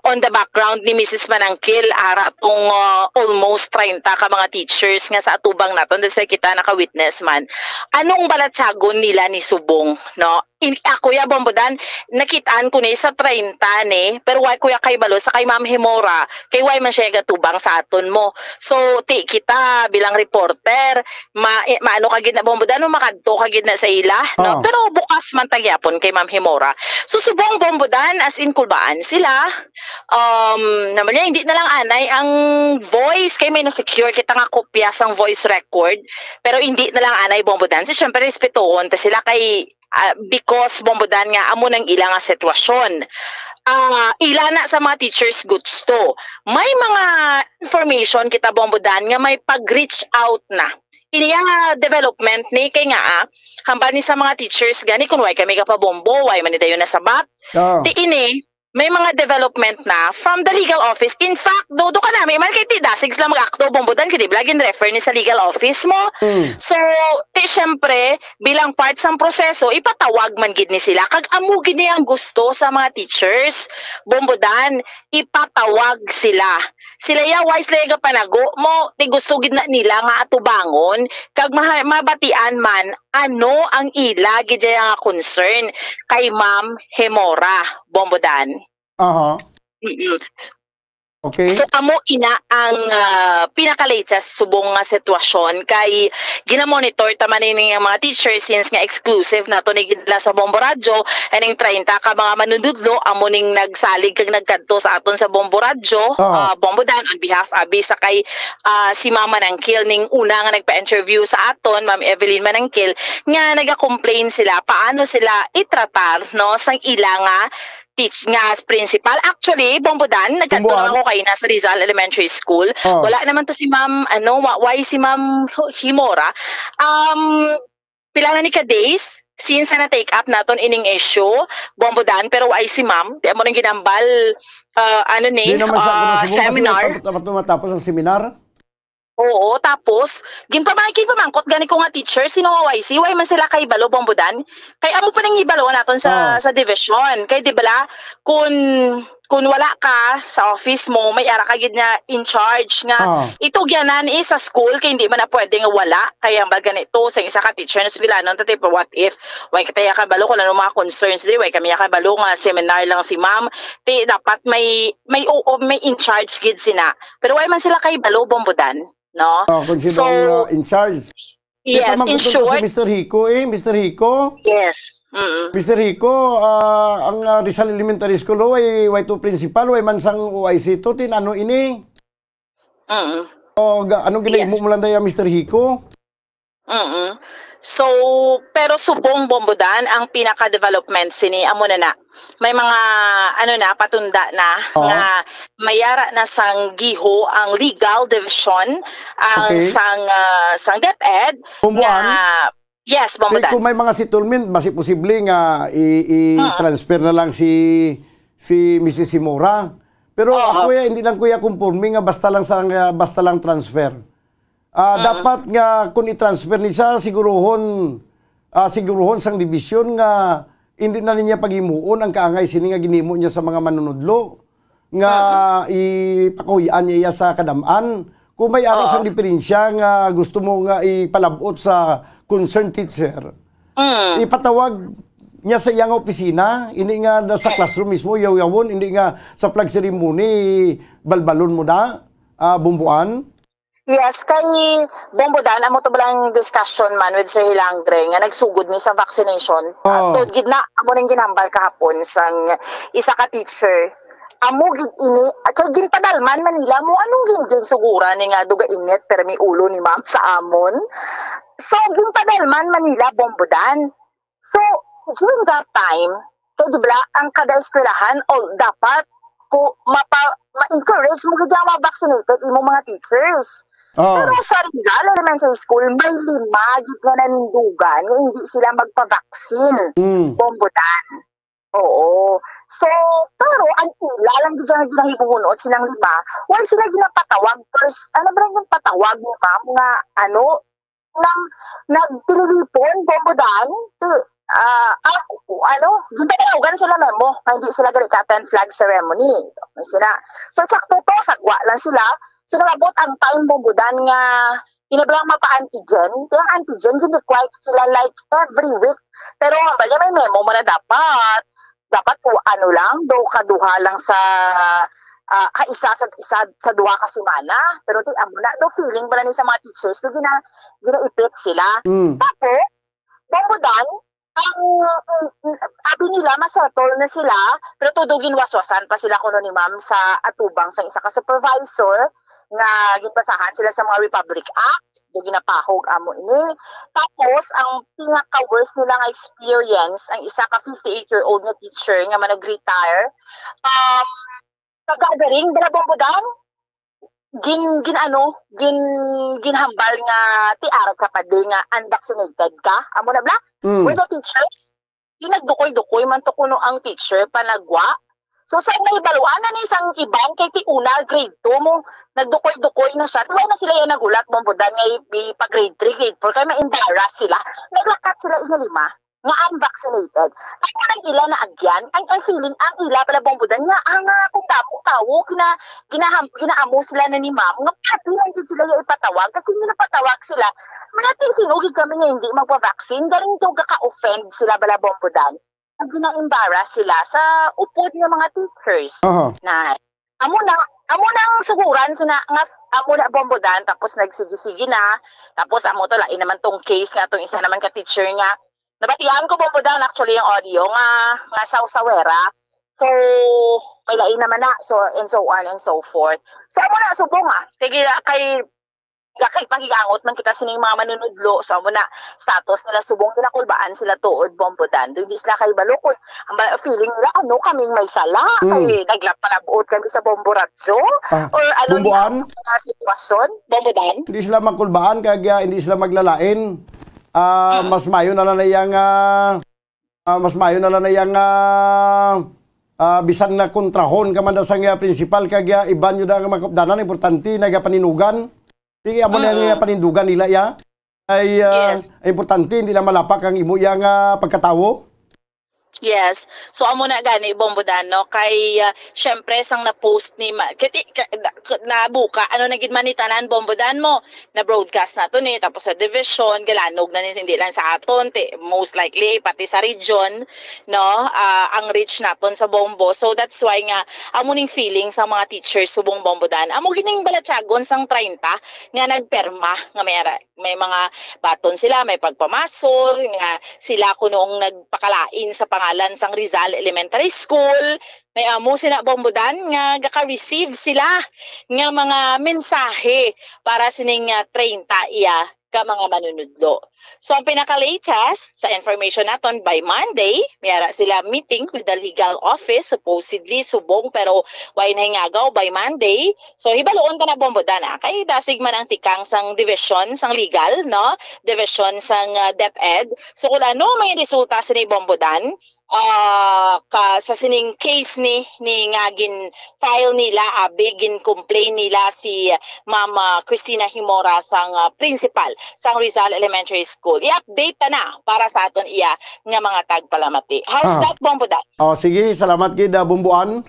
On the background ni Mrs. Manangkil ara tong almost 30 ka mga teachers nga sa atubang naton. That's why kita naka-witness man. Anong balatsagon nila ni subong, no? Ako ya bombodan nakitaan ko ni sa 30 ni pero why kuya kay balo sa kay Ma'am Himora kay why man siya gatubang sa aton mo. So kita bilang reporter maano kagid na bombodan no makadto kagid na sa ila, no? Pero bukas man tagyapon kay Ma'am Himora. So subong bombodan as in kulbaan sila. Naman niya hindi na lang anay ang voice kay may na-secure kita nga kopya sang voice record pero hindi na lang anay bombodan. So syempre respetuhon ta sila kay because bombodan nga amo nang ilang nga sitwasyon. Ila na sa mga teachers gusto. May mga information kita bombodan nga may pag-reach out na. Iniya development ni kay nga hambal ni sa mga teachers gani kun way kami ka pa bombo, way man dayon na sabat. Ti ini may mga development na from the legal office. In fact, do ka namin, man kay Tidasig sila mag-acto, bombodan, kaya laging refer ni sa legal office mo. So, syempre, bilang part sa proseso, ipatawag man gid ni sila. Kag amo gid ang gusto sa mga teachers, bombodan, ipatawag sila. Sila ya wise lega panago mo, ti gusto gid na nila nga atubangon, kag mabatian man, ano ang ila gid nga concern kay Ma'am Himora, bombodan. Okay. So amo ina ang pinaka-latest subong nga sitwasyon kay ginamonitor taman ni nga mga teachers since nga exclusive na to ni gidla sa Bombo Radyo aning 30 ka mga manunudlo amo ning nagsalig kag nagkadto sa aton sa Bombo Radyo bombodan on behalf abi sa kay si Mama Manangkil ning una nga nagpa-interview sa aton Ma'am Evelyn Manangkil nga naga-complain sila paano sila itratar no sang ila nga teach nga as principal. Actually, bombodan, nagkanto naman ako kay nasa Rizal Elementary School. Wala naman to si Ma'am, why si Ma'am Himora. Pila na ni ka-days, since na-take up naton ining issue, bombodan, pero why si Ma'am? Di mo nang ginambal, seminar. Matapos ang seminar? Oo, tapos ginpamangkot gani ko nga teacher sino nga YC, why man sila kay balo bombodan. Kay amo pa nang ibalo naton sa division. Kay di bala kung wala ka sa office mo, may ara ka gid nga in charge nga ito gyanan sa school kay hindi man na pwede nga wala. Kaya ang ganito sa isa ka teacher na sila non tate what if why kataya ka balo kung ano mga concerns di why kami ka balo nga seminar lang si Ma'am. Ti dapat may in charge gid sina. Pero why man sila kay balo bombodan? No? So, in charge. Yes, in short. Si Mr. Hico Mr. Hico? Yes. Mr. Hico, ang Rizal Elementary School, way to principal, way mansang OIC to, ano ini? Anong ginahimo mo lang tayo, Mr. Hico? So, pero subong bombodan ang pinaka-development sini amo na. May mga patunda na nga mayara na sang giho ang legal division ang sang DepEd na yes, bombodan. Kung may mga settlement, basi posible nga i-transfer na lang si Mrs. Himora. Pero ako hindi lang kuya conforme nga basta lang transfer. Dapat nga kung i-transfer niya siguruhon sang division nga hindi na niya paghimuon ang kaangay sini nga ginimo niya sa mga manunudlo nga ipakuyan niya sa kadaman kung may aras ang diferensya nga gusto mo nga ipalabot sa concerned teacher ipatawag niya sa iyang opisina hindi nga sa classroom mismo yaw-yawon hindi nga sa flag ceremony balbalon mo na bumbuan. Yes, kay bombodan amo to balang discussion man with Sir Hilangre nga nagsugod ni sa vaccination. Tod gid na amo ning ginambal kahapon sang isa ka teacher. Amo gid ini kay ginpadalman Manila mo anong gin sugura ni nga duga init pero may ulo ni Ma'am sa amon. So ginpadalman Manila bombodan. So during that time, kay di bala ang kada eskwelahan dapat ma-encourage mo gid ang vaccinated imo mga teachers. Pero sa Rizal Elementary School, may 5 gid nga nanindugan nga hindi sila magpa-vaccine. Bombodan. Oo. So, pero ang ila lang di dyan ginahibuhunot silang 5. Wala sila ginapatawag. First, ano ba yung patawag ni ma'am nga, nang nagtililipon, bombodan, yung tanawagan sila memo, hindi sila gali ka-10 flag ceremony. So, sakto to, sagwa lang sila. So, nabot ang time bombodan nga, inabilang mapa-antigen. Kaya ang antigen, required sila like every week. Pero ang bala may memo mo na dapat po lang, kaduha lang sa isa sa duha ka semana. Pero amo na, feeling bala ni sa mga teachers, gina-ipit sila. Tapos, bombodan, ang abi nila masettle na sila, pero tudugin waswasan pa sila kuno ni ma'am sa atubang sa isa ka supervisor nga ginbasahan sila sa mga Republic Act, ginapahog amo ini. Tapos ang pinaka-worst nila nga experience, ang isa ka 58-year-old na teacher nga manag-retire, kagagaring bala bombodan, ginhambal nga tiara ka pa di nga unvaccinated ka amo na bla with the teachers ginagdukoy-dukoy man to kuno ang teacher panagwa. So sa may baluan na ni isang iban kay ti una grade 2 mo nagdukoy-dukoy na siya tuwa na sila yung nagulat bombodan nga pa grade 3 grade 4 kay ma-embarrass sila naglakat sila ingalima nga unvaccinated. Ako nang ila na agyan, ang feeling, ang ila pala bombodan nga, kung tawo, ginaamo sila na ni ma'am, nga pati lang din sila yung ipatawag, at kung napatawag sila, manating sinugid kami nga hindi magpa-vaccine, galing daw ka-offend sila pala bombodan. Ang gina-embarrass sila sa upod ng mga teachers. Na, amo nang suguran sina nga amo na bombodan, tapos nagsigi-sige na, tapos amo to lain naman tong case nga, tong isa naman ka-teacher nga, nabatihan ko bombodan actually yung audio nga sawera. So, may lain naman na. So, and so on and so forth. So, amo na, subong Sige, kay pagigangot man kita sining mga manunudlo. So, amo na, status nila subong, kinakulbaan sila tuod bombodan. Doon di sila kay balukod. Ang feeling nila, kaming may sala. Kay nagpanabuot kami sa bomboratso. Or Bomboan? Sitwasyon, bombodan. Hindi sila makulbaan, kaya hindi sila maglalain. Mas mayo na lang bisan na kontrahon ka man da sang principal kagya iban yu da nga makapdanan importante nagapaninugan. Sige amo na nga panindugan nila ay importante hindi na malapak ang imo yang pagkatawo. Yes. So amo na gani bombodan no kay syempre sang na-post ni nabuka na gid man ni tanan bombodan mo na broadcast nato ni tapos sa division galanog na ni hindi lang sa aton most likely pati sa region no ang reach naton sa Bombo. So that's why nga amo ning feeling sa mga teachers subong bombodan amo gining balatsagon sang 30 nga nagperma nga may mga baton sila may pagpamasol nga sila kunong nagpakalain sa pangalan sang Rizal Elementary School. May amo sina bombodan nga gaka-receive sila nga mga mensahe para sining 30 ka mga manunudlo. So ang pinaka-latest sa information naton by Monday, mayara sila meeting with the legal office, supposedly subong pero way nahingagaw by Monday. So hibaloon ta na bombodan kay dasig man ang tikang sang division sang legal, no? Division sang DepEd. So kung ano may resulta sa ni bombodan, sa sining case ni nga gin file nila gin complain nila si Mama Cristina Himora sang principal sang Rizal Elementary School. I-update na para sa aton nga mga tagpalamati. How's that bombodan? Sige, salamat gid bomboan.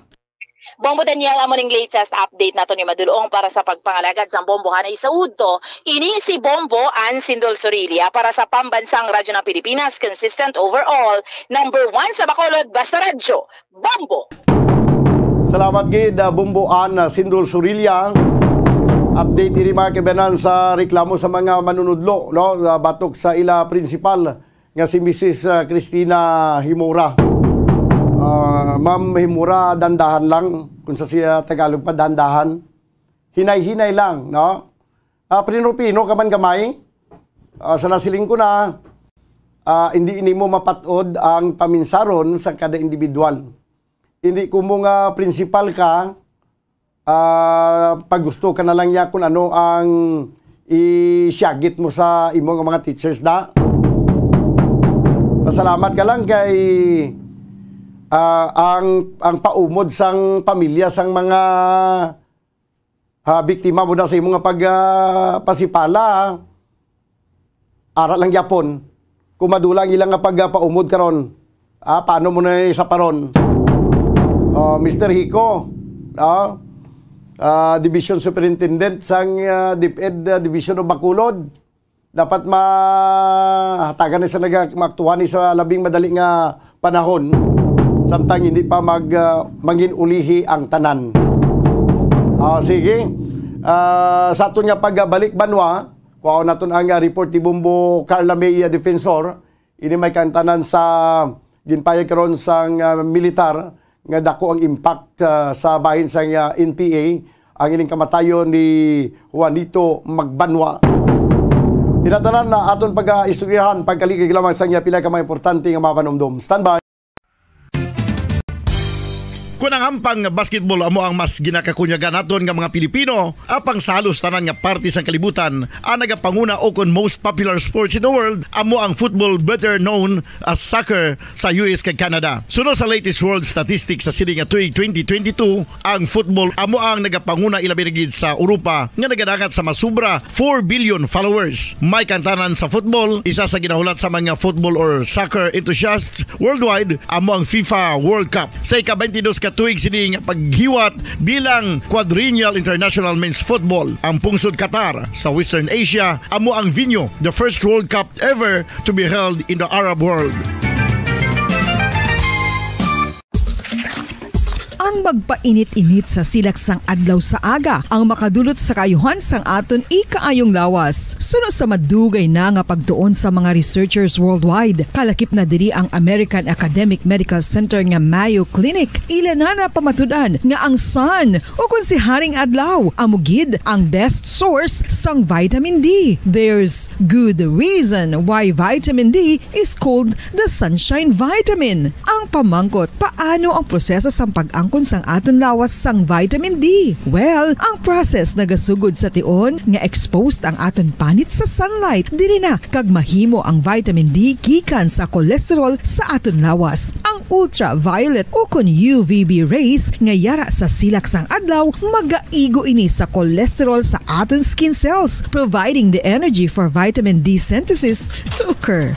Bombo Daniel, amo ning latest update nato ni Madulong para sa pagpangalagad sa bombohan ay saudto. Ini si Bombo Ann Sindol Sorilia para sa pambansang radyo ng Pilipinas, consistent overall, number 1 sa Bacolod, basta radyo, Bombo. Salamat gid Bombo Ann Sindol Sorilia. Update diri mga kabanan sa reklamo sa mga manunudlo, no, batok sa ila principal nga si Mrs. Cristina Himora. Ma'am Himora, dandahan lang kung sa siya Tagalog pa dandahan. Hinay-hinay lang, no? Prinupino ka man gamay. Sa nasiling ko na hindi mo mapatod ang paminsaron sa kada individual. hindi ko mo nga principal ka, pag gusto ka na lang ya kung ano ang isyagit mo sa imong mga teachers da. Pasalamat ka lang kay ang paumod sang pamilya sang mga biktima mo na sa imong pasipala. Ara lang yapon. Kung madulang ilang nga paumod karon. Paano mo na isa paron? Mr. Hico, Division Superintendent sang DepEd Division of Bacolod, dapat mahatagan na sa nagmaktuhan ni sa labing madali nga panahon samtang hindi pa mangin ulihi ang tanan. Sige, sa aton nga pagbalik banwa, kuha naton ang report ni Bombo Carla May Defensor, ini may kantanan sa ginpayag karon sang militar nga dako ang impact sa bahin sang NPA ang ining kamatayon ni Juanito Magbanwa. Tinatanan na aton pag-istoryahan pagkaligig lamang sang pila ka mga importante nga mapanomdom. Standby. Kung ang hampang basketball amo ang mas ginakakunyagan naton nga mga Pilipino, apang salos tanan nga parte sang kalibutan, ang nagapanguna o kon most popular sports in the world, amo ang football, better known as soccer sa US kag Canada. Sunod sa latest world statistics sa sining nga tuig 2022, ang football amo ang nagapanguna ilabi na gid sa Europa nga nagadagat sa masubra 4 billion followers. May kantanan sa football, isa sa ginahulat sa mga football or soccer enthusiasts worldwide, amo ang FIFA World Cup. Sa ika-22 tuig sining paghiwat bilang Quadrennial International Men's Football. Ang pungsod Qatar sa Western Asia amo ang venue, the first World Cup ever to be held in the Arab world. Ang magpainit-init sa silaksang adlaw sa aga ang makadulot sa kaayuhan sang aton ikaayong lawas. Sunod sa madugay na nga pagtuon sa mga researchers worldwide, kalakip na diri ang American Academic Medical Center nga Mayo Clinic. Ila na pamatudan nga ang sun o kung si Haring Adlaw amugid ang best source sang vitamin D. There's good reason why vitamin D is called the sunshine vitamin. Ang pamangkot, paano ang proseso sang pag-angkon sang aton lawas sang vitamin D? Well, ang process nagasugod sa tion nga exposed ang aton panit sa sunlight dili na kag mahimo ang vitamin D gikan sa cholesterol sa aton lawas. Ang ultraviolet o kon UVB rays nga yara sa silak sang adlaw magaigo ini sa cholesterol sa aton skin cells, providing the energy for vitamin D synthesis to occur.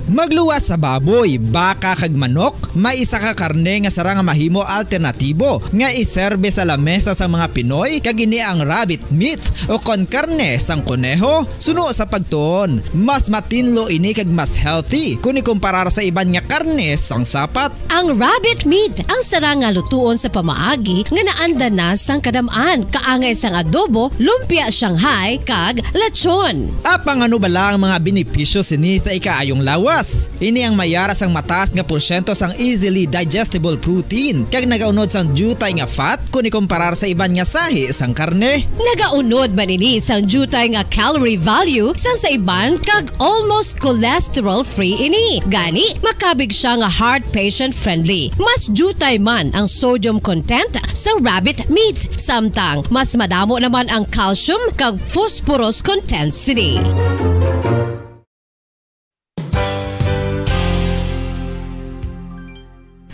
Magluwas sa baboy, baka kag manok, may isa ka karne nga sarang mahimo alternatibo nga iserbe sa lamesa sa mga Pinoy kag ini ang rabbit meat o kon karne sang kuneho. Suno sa pagtuon, mas matinlo ini kag mas healthy kung ikumparar sa iban nga karne sang sapat. Ang rabbit meat ang sarang nga lutuon sa pamaagi nga naanda na sang kadamaan, kaangay sang adobo, lumpia Shanghai kag lechon. Apang ano bala ang mga benepisyo sini sa ikaayong lawas? Ini ang mayara sang mataas nga porsyento sang easily digestible protein kag nagaunod sang jutay nga fat kung ikumparar sa iban nga sahi sang karne. Nagaunod man ini sang jutay nga calorie value sang sa iban kag almost cholesterol free ini. Gani makabig siya nga heart patient friendly. Mas jutay man ang sodium content sa rabbit meat, samtang mas madamo naman ang calcium kag phosphorus content sini.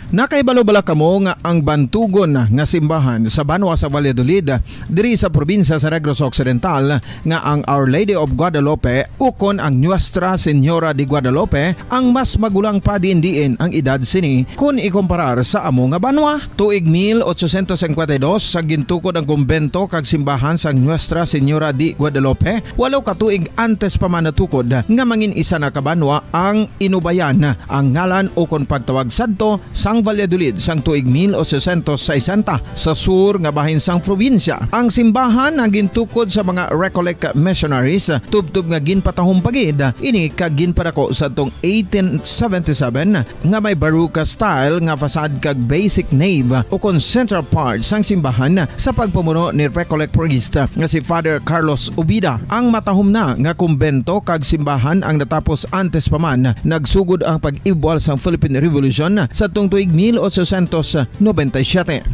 Nakaibalo-bala kamo nga ang bantugon nga simbahan sa Banwa sa Valladolid diri sa probinsya sa Negros Occidental nga ang Our Lady of Guadalupe ukon ang Nuestra Señora de Guadalupe ang mas magulang pa diin ang edad sini kung ikumparar sa amo nga banwa. Tuig 1852 sa gintukod ang kumbento kag simbahan sa Nuestra Señora de Guadalupe, walo ka tuig antes pa man natukod nga mangin isa na ka banwa ang inubayan ang ngalan ukon pagtawag sadto sang Valladolid sang tuig 1860 sa sur nga bahin sang probinsya. Ang simbahan nga gintukod sa mga Recollect missionaries tubtub nga ginpatahom pagid ini kag ginpadako sa tong 1877 nga may baroque style nga fasad kag basic nave o kon central part sang simbahan sa pagpamuno ni Recollect priest nga si Father Carlos Ubida. Ang matahom na nga kumbento kag simbahan ang natapos antes pa man nagsugod ang pag-ibwal sang Philippine Revolution sa tong tuig 1897.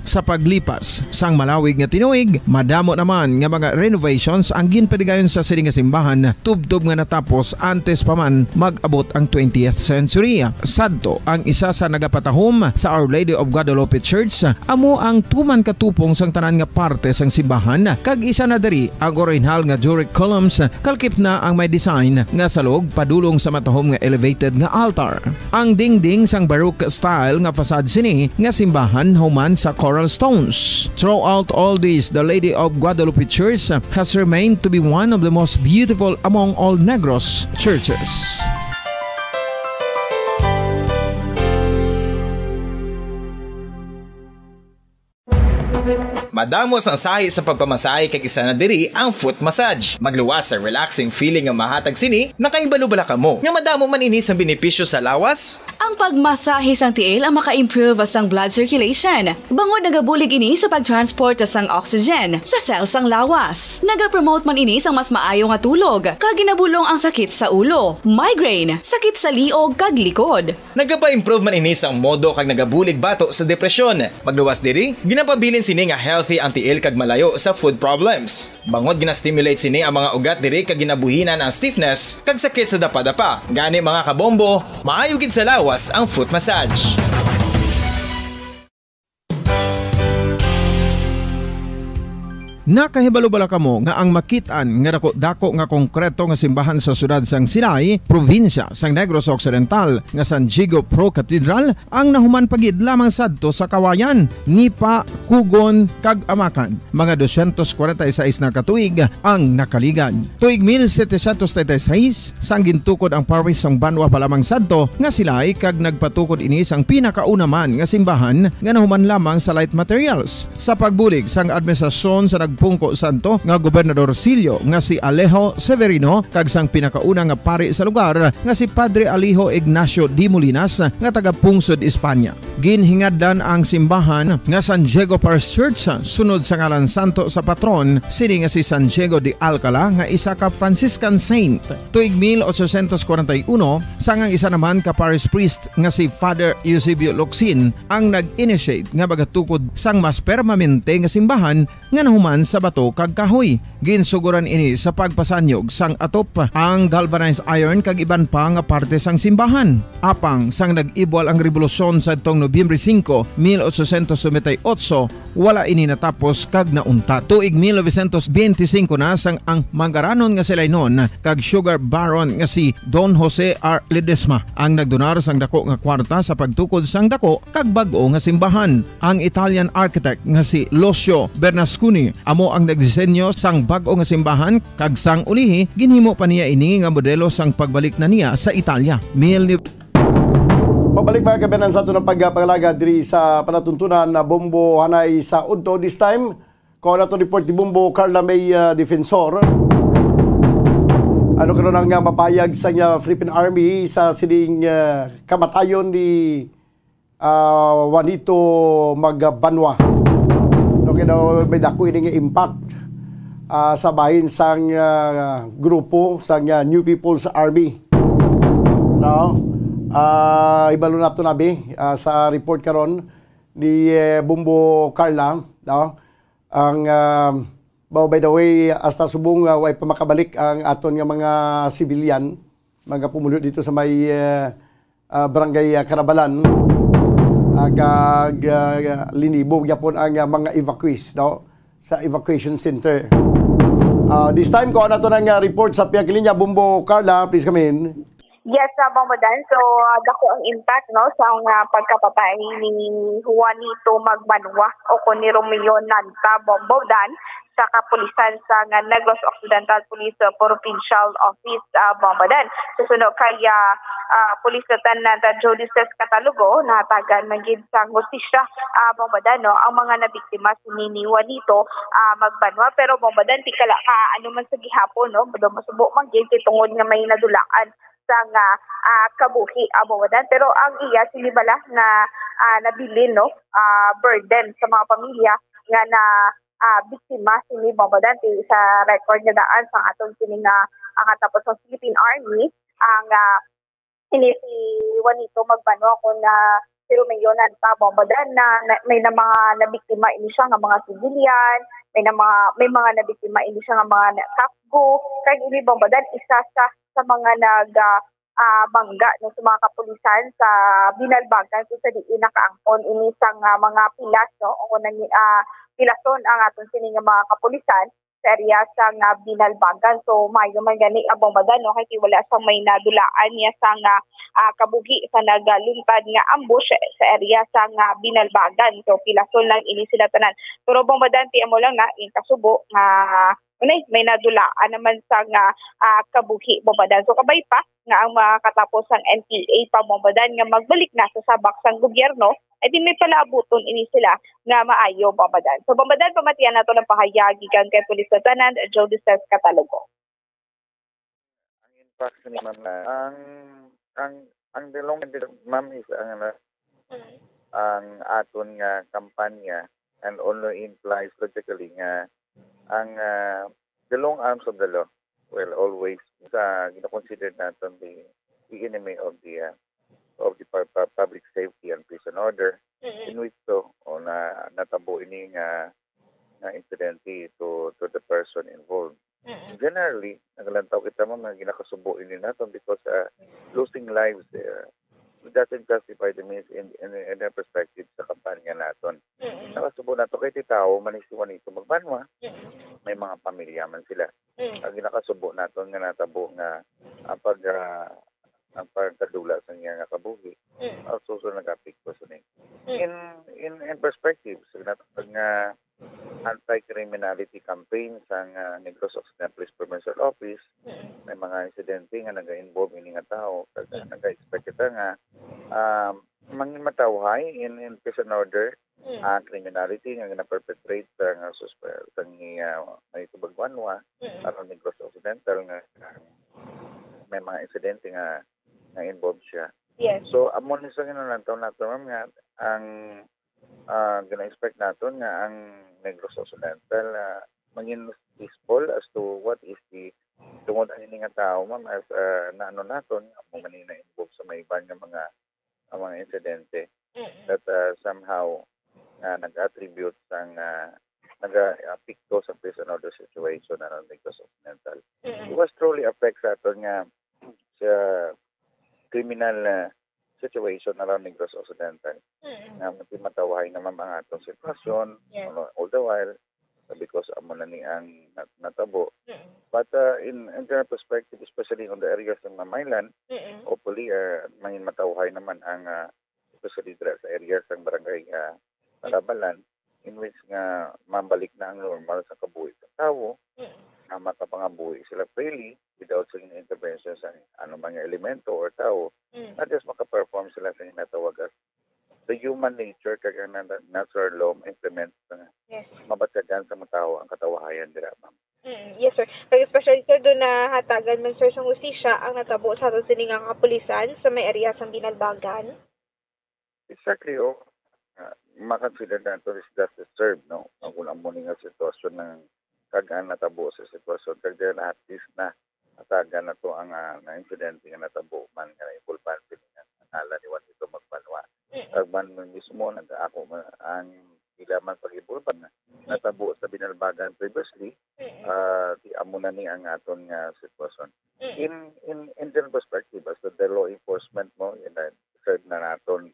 Sa paglipas sang malawig nga tinuig, madamo naman nga mga renovations ang ginpadigayon sa sining nga simbahan tubtob nga natapos antes pa man mag-abot ang 20th century. Sadto ang isa sa nagapatahom sa Our Lady of Guadalupe Church, amo ang tuman katupong sang tanan nga parte sang simbahan kag isa na dari ang original nga Doric columns kalkip na ang may design nga salog padulong sa matahom nga elevated nga altar. Ang dingding sang baroque style nga fasad sini nga simbahan human sa coral stones. Throughout all this, the Lady of Guadalupe Church has remained to be one of the most beautiful among all Negros churches. Madamos ang sahi sa pagpamasahe kag isa na diri ang foot massage. Magluwas sa relaxing feeling nga mahatag sini, nakaibalo-bala ka mo. Nga madamo man ini sa benepisyo sa lawas. Ang pagmasahe sang tiil ang maka-improve sang blood circulation. Bangod nagabulig ini sa pagtransport sang oxygen sa cell sang lawas. Nagapromote man ini sang mas maayo nga tulog, kag ginabulong ang sakit sa ulo, migraine, sakit sa liog kag likod. Nagapa-improve man ini sang modo kag nagabulig bato sa depresyon. Magluwas diri, ginapabilin sini nga healthy ang tiil kag malayo sa food problems. Bangod gina-stimulate sini ang mga ugat diri kag ginabuhinan ang stiffness kag sakit sa dapa-dapa. Gani mga kabombo, maayo gid sa lawas ang foot massage. Nakahibalo-bala kamo nga ang makitaan nga dako nga konkreto nga simbahan sa sudad sang Sinay, probinsya sang Negros Occidental nga San Diego Pro Cathedral ang nahuman pagid lamang sadto sa Kawayan, Nipa, Kugon kag Amakan. Mga 246 na katuig ang nakaligan. Tuig 1736 sang gintukod ang parish sang Banwa pa lamang sadto nga Silay kag nagpatukod ini sang pinakauna man nga simbahan nga nahuman lamang sa light materials. Sa pagbulig sang administrasyon sa Pungko Santo nga Gobernador Silio nga si Alejo Severino kag sang pinakauna nga pari sa lugar nga si Padre Alijo Ignacio D. Molinas nga taga Pungsod, Espanya. Ginhingaddan ang simbahan nga San Diego Parish Church sunod sa ngalan santo sa patron sini nga si San Diego de Alcala nga isa ka Franciscan saint. Tuig 1841 sang ang isa naman ka parish priest nga si Father Eusebio Locsin ang nag-initiate nga bagatukod sang mas permanente nga simbahan nga nahuman sa bato kag kahoy. Ginsuguran ini sa pagpasanyog sang atop ang galvanized iron kag iban pa nga parte sang simbahan. Apang sang nag-ibwal ang revolusyon sa tong Nobyembre 5, 1898, wala ini natapos kag naunta. Tuig 1925 na sang ang mangaranon nga sila noon kag sugar baron nga si Don Jose R. Ledesma ang nagdonar sang dako nga kwarta sa pagtukod sang dako kag bag-o nga simbahan. Ang Italian architect nga si Lucio Bernasconi amo ang nagdisenyo sang bag-o nga simbahan kag sang ulihi ginhimo pa niya ini nga modelo sang pagbalik na niya sa Italia. Pabalik mga kabanan sa ito ng pagpangalaga diri sa panatuntunan na Bombo Hanay sa Udto. This time, kung na ito report ni Bombo Carla May Defensor. Ano karon ang mapayag sa Philippine Army sa sining kamatayon ni Juanito Magbanwa. May dako ini nga impact sa bahin sang grupo sang New People's Army. No? Ibalo na ito nabi sa report karon ni Bombo Carla. No? Ang by the way, hasta subong way pa makabalik ang aton nga mga civilian, mga pumulo dito sa may barangay Carabalan. Kag linibog yapon ang mga evacuees, no? Sa evacuation center. This time ko na to ng report sa Piagilinya. Bombo Carla, please come in. Yes, Bombodan. So, dako ang impact no sa pagkapatay ni Juanito Magbanwa o ni Romeo Nanta, Bombodan, sa kapulisan sa Negros Occidental Police Provincial Office Bombadan. Susunod kay Police Lieutenant Jody Cez Catalugo, nahatagan man gid sa hustisya Bombadan no ang mga nabiktima ni Juanito magbanwa, pero Bombadan tikala ka ano man sa gihapon no masubo man gid tungod nga may nadulaan sa kabuhi Bombadan, pero ang iya sinibala na nabilin no burden sa mga pamilya nga na biktima sini Bombadan sa record nga daan sa atong sining katapos ng Philippine Army ang si Juanito magbanwa kun pero may yonan pa Bombadan na may na mga nabiktima ini siya nga mga civilian, may mga nabiktima ini siya nga mga kapgo kay ini Bombadan isa sa mga bangga no sa mga kapulisan sa binalbagan kung sa diin nakaangkon ini sang mga pilas no o pilason ang aton sining mga kapulisan sa area sa binalbagan. So mayo man gani Bombadan no kay wala sang may nadulaan niya sa kabuhi sa nagaluntad nga ambush sa area sa binalbagan. So pilason lang ini sila tanan. Pero Bombadan ti amo lang na kasubo nga may nadulaan naman sa kabuhi Bombadan. So kabay pa nga ang mga katapos ng NPA pa Bombadan nga magbalik na sa sabak sang gobyerno ay di may palaabuton ini sila nga maayo Bombadan. So Bombadan pamatian nato ng pahayag gikan kay Police Lieutenant Jody Cez Catalugo. Ang impact ni ma'am ang delong ma'am is ang aton nga kampanya and only implies logically nga ang the long arms of the law will always gina-consider natin the enemy of the public safety and peace and order in which na natabo ini nga incidente to the person involved. Generally, nagalantaw kita mo nga ginakasubo ini natin because losing lives doesn't justify the means in their perspective sa kampanya natin. Nakasubo nato kay tao manisiwan ito magbanwa, may mga pamilya man sila. Ang ginakasubo naton nga natabo nga ang pagkadula sa niya nga kabuhi also nagapikto sa ning in perspective sa natapag nga anti-criminality campaign sa Negros Occidental Police Provincial Office, may mga insidente nga naga-involve ini nga tao kaya naga-expect kita nga mangin matawhay in peace and order criminality nga na-perpetrate sa suspect sa may tubagwanwa aron Negros Occidental nga may mga insidente nga involved siya. Yes. So amon sa ginanantaw nato ma'am nga ang gina-expect naton nga ang Negros Occidental maging peaceful as to what is the tungod ani nga tao ma'am as naano naton amo manina involved sa may iban nga mga insidente that somehow nag-attribute sang nag-apekto sa peace and order situation around Negros Occidental. It was truly affects aton nga sa criminal situation around Negros Occidental. Mati matawahay naman ang atong sitwasyon all the while because amo na ni ang natabo. But in their perspective, especially on the areas ng Mamaylan, hopefully mangin matawahay naman ang especially sa areas ng barangay Malabalan in which nga mabalik na ang normal sa kabuhi sa tao, na makapangabuhi sila freely without sa intervention sa anumang elemento or tao, not just makaperform sila sa natawag as the human nature kaya na natural law implement mabatyagan sa mga tao ang katawahayan dira ma'am. Yes sir. Kaya especially sir doon na hatagan man sir sa hustisya ang natabo sa ato sining nga kapulisan sa may area sa binalbagan. Exactly makakonsider na ito is justice served no. Ang unang mo nga sitwasyon ng kagaan natabo sa sitwasyon kaya na at least na hatagan na to ang na incident nga natabo man nga involved sila ala ni Juanito magbanwa. Agman mismo nag-ako ang ilaman pag-ibulban natabo sa binalbagan previously di amo na ni ang aton nga sitwasyon. In their perspective as the law enforcement mo serve na naton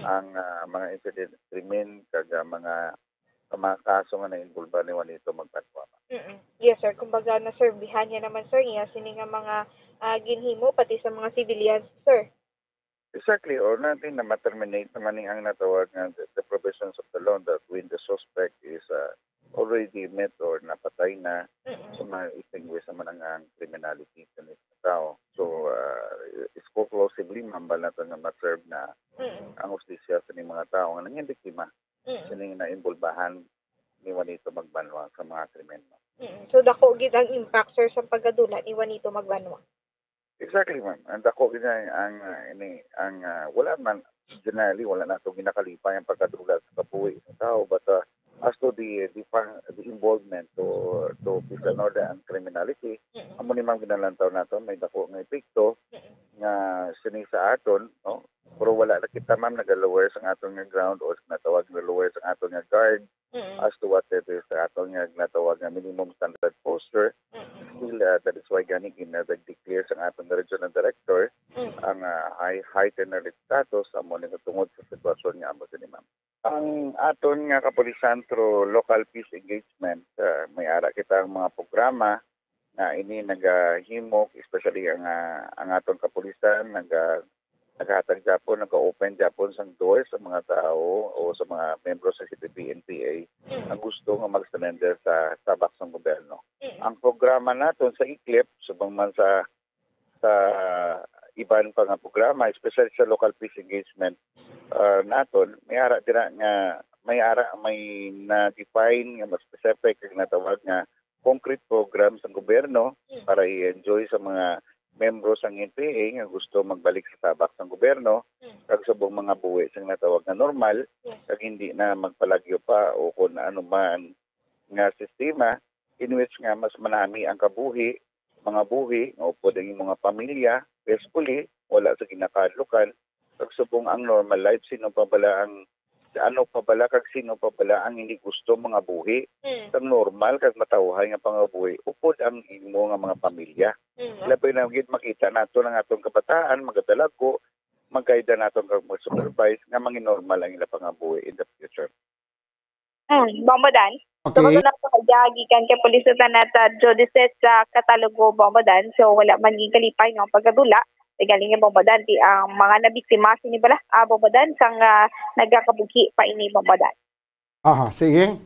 ang mga incident remain kaga mga kaso nga na-involve ni Juanito magbanwa. Yes sir, kumbaga na serbihan niya naman sir niya sini nga mga ginhimo pati sa mga civilians sir. Exactly, or natin na ma-terminate naman ang natawag nga the provisions of the law that when the suspect is already met or napatay na, so ma-extinguish naman ang criminality sa tao. So, exclusively, mambal natin nga ma-serve na ang justisya sa mga tao nga nanging biktima, sining na-involbahan ni Juanito Magbanwa sa mga krimen. So, dako gid ang impact, sir, sa pagdadula ni Juanito Magbanwa? Exactly, ma'am. Ang dako gid ang wala man, generally, wala na ito ginakalipay ang pagkadula sa kapuwi sa tao, but as to the involvement to peace and order and criminality, amo ni mang ginalantaw naton may dako nga epekto nga sini sa aton, no? Pero wala na kita ma'am nagalower sa aton nga ground o natawag nga lower sa aton nga guard as to what it is sa aton nga natawag nga minimum standard posture. Still, that is why gani declare sa aton regional director ang heightened alert status amo ni tungod sa sitwasyon nga amo sini ma'am. Ang aton nga kapulisan through local peace engagement, may ara kita ang mga programa na ini nagahimok, especially ang aton kapulisan naghatag Japon, nag-open Japon sang doors sa mga tao o sa mga membro sa CPP NPA na gusto nga mag-surrender sa tabak sang gobyerno. Ang programa naton sa ICLIP, subang man sa iban pa nga programa, especially sa local peace engagement naton, may na-define nga mas specific nga natawag nga concrete programs ng gobyerno para i-enjoy sa mga membro sang NPA nga gusto magbalik sa tabak ng gobyerno kag subong mga buwi sang natawag na normal kag hindi na magpalagyo pa o kung ano man nga sistema in which nga mas manami ang kabuhi, mga buhi nga upod ang mga pamilya peacefully, wala sa ginakadlukan kag subong ang normal life, sino pa bala ang hindi gusto mga buhi ang normal kag matawhay nga pangabuhi upod ang imo nga mga pamilya. Labi na gid makita nato ang atong kabataan magadalago magkaida naton kag mag-supervise nga mangin normal ang ila pangabuhi in the future. Bombodan. Okay. So, na gikan kay pulisutan nata Jodices sa Catalogo Bombodan. So, wala man gikalipay nga pagkadula. Galing nga Bombodan, ang mga nabiktima sini bala Bombodan sang nagakabuki pa ini Bombodan. Aha, sige.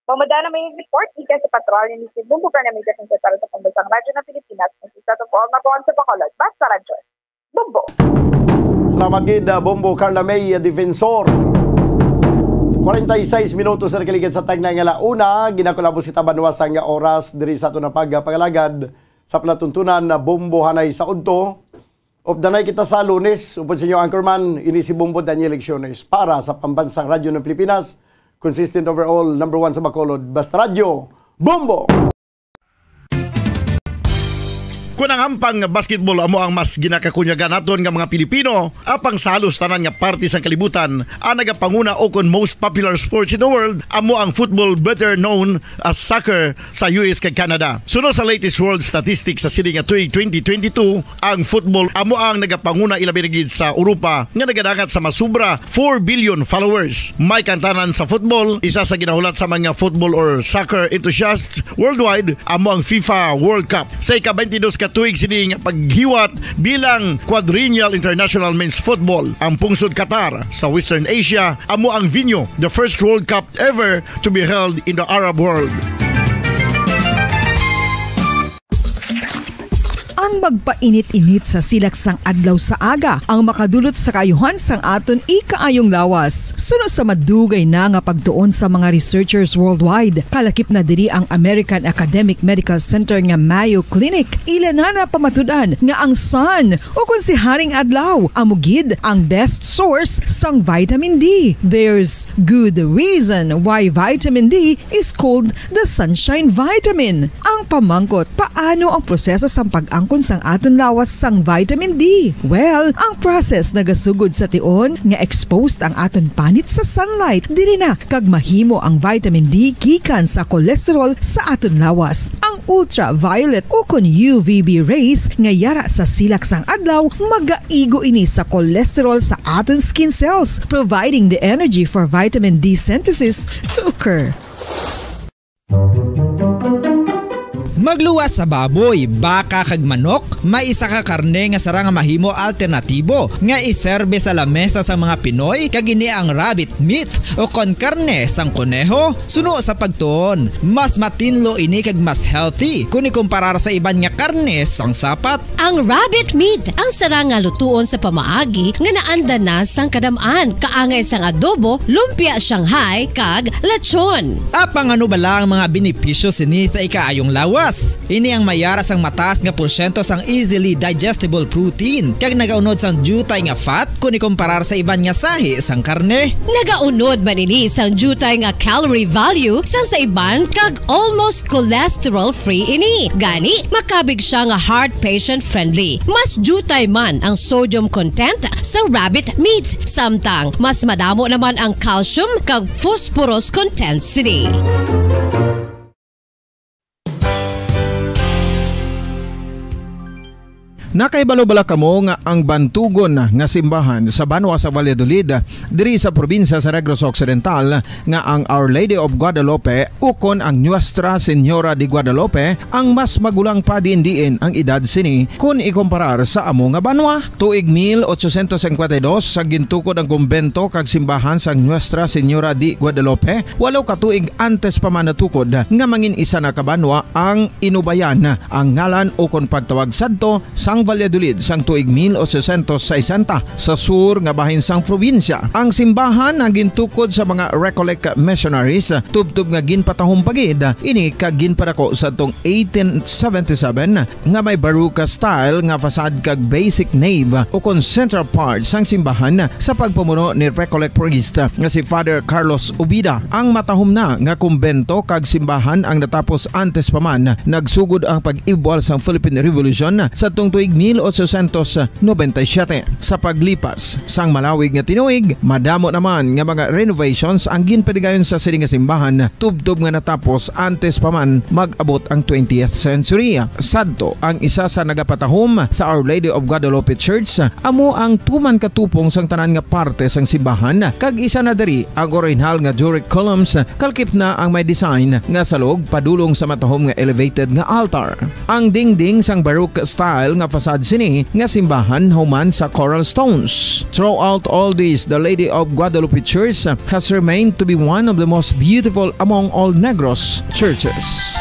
Bombodan na may report ika sa patrolya ni Cebu ka na may kasang sa pambansang radyo ng Pilipinas. Sa to po nga sa Bacolod. Basta radyo. Bombo. Salamat gid Bombo Carla May Defensor. 46 minutos na kaligid sa tagna nga launa, ginakulabos kita Banwa sang oras diri sa ato na pagpangalagad sa palatuntunan na Bombo Hanay sa Udto. Updanay kita sa Lunes, upod sa inyo anchorman, ini si Bombo Daniel Lecciones para sa Pambansang Radyo ng Pilipinas, consistent overall, number 1 sa Bacolod, Basta Radyo, Bombo! Kung ang hampang basketball amo ang mas ginakakunyagan naton nga mga Pilipino, apang salos tanan nga parte sa kalibutan, ang nagapanguna o kon most popular sports in the world, amo ang football better known as soccer sa US kag Canada. Sunod sa latest world statistics sa sini nga tuig 2022, ang football amo ang nagapanguna ilabi na gid sa Europa nga nagadagat sa masubra 4 billion followers. May kantanan sa football, isa sa ginahulat sa mga football or soccer enthusiasts worldwide, amo ang FIFA World Cup. Sa ika-22 tuig sining paghiwat bilang Quadrennial International Men's Football. Ang pungsod Qatar sa Western Asia amo ang venue, the first World Cup ever to be held in the Arab world. Ang magpainit-init sa silaksang adlaw sa aga ang makadulot sa kaayuhan sang aton ikaayong lawas. Sunod sa madugay na nga pagtuon sa mga researchers worldwide, kalakip na diri ang American Academic Medical Center nga Mayo Clinic. Ila na pamatudan nga ang sun o kung si Haring Adlaw amugid ang best source sang vitamin D. There's good reason why vitamin D is called the sunshine vitamin. Ang pamangkot, paano ang proseso sa pag-angkon sang aton lawas sang vitamin D? Well, ang process nagasugod sa tion nga exposed ang aton panit sa sunlight dili na kag mahimo ang vitamin D gikan sa cholesterol sa aton lawas. Ang ultraviolet o kon UVB rays nga yara sa silak sang adlaw magaigo ini sa cholesterol sa aton skin cells, providing the energy for vitamin D synthesis to occur. Magluwas sa baboy, baka kag manok, may isa ka karne nga sara nga mahimo alternatibo nga iserbe sa lamesa sa mga Pinoy kag ini ang rabbit meat o kon karne sang kuneho. Suno sa pagtuon, mas matinlo ini kag mas healthy kung ikumparar sa iban nga karne sang sapat. Ang rabbit meat ang sara nga lutuon sa pamaagi nga naanda na sang kadamaan, kaangay sang adobo, lumpia Shanghai kag lechon. Apang ano bala ang mga benepisyo sini sa ikaayong lawas? Ini ang mayara sang mataas nga porsyento sang easily digestible protein kag nagaunod sang jutay nga fat kung ikumparar sa iban nga sahi sang karne. Nagaunod man ini sang jutay nga calorie value sang sa iban kag almost cholesterol free ini. Gani makabig siya nga heart patient friendly. Mas jutay man ang sodium content sa rabbit meat, samtang mas madamo naman ang calcium kag phosphorus content sini. Nakaibalo-bala kamo nga ang bantugon nga simbahan sa Banwa sa Valladolid diri sa probinsya sa Negros Occidental nga ang Our Lady of Guadalupe ukon ang Nuestra Señora de Guadalupe ang mas magulang pa diin ang edad sini kung ikumparar sa amo nga banwa. Tuig 1852 sa gintukod ang kumbento kag simbahan sa Nuestra Señora de Guadalupe, walo ka tuig antes pa man natukod nga mangin isa na kabanwa ang inubayan ang ngalan ukon pagtawag sadto sang Valladolid sang tuig 1860 sa sur nga bahin sang probinsya. Ang simbahan ang gintukod sa mga Recollect missionaries tubtub nga ginpatahong pagid ini kag ginpadako sa tong 1877 nga may baroque style nga fasad kag basic nave o kon central part sang simbahan sa pagpamuno ni Recollect priest nga si Father Carlos Ubida. Ang matahom na nga kumbento kag simbahan ang natapos antes pa man nagsugod ang pag-ibwal sang Philippine Revolution sa tong tuig 1897. Sa paglipas sang malawig nga tinuig, madamo naman nga mga renovations ang ginpadigayon sa sining nga simbahan tubtob nga natapos antes pa man mag-abot ang 20th century. Sadto ang isa sa nagapatahom sa Our Lady of Guadalupe Church, amo ang tuman katupong sang tanan nga parte sang simbahan kag isa na diri ang original nga Doric columns kalkip na ang may design nga salog padulong sa matahom nga elevated nga altar. Ang dingding sang baroque style nga fasad sini nga simbahan human sa coral stones. Throughout all this, the Lady of Guadalupe Church has remained to be one of the most beautiful among all Negros churches.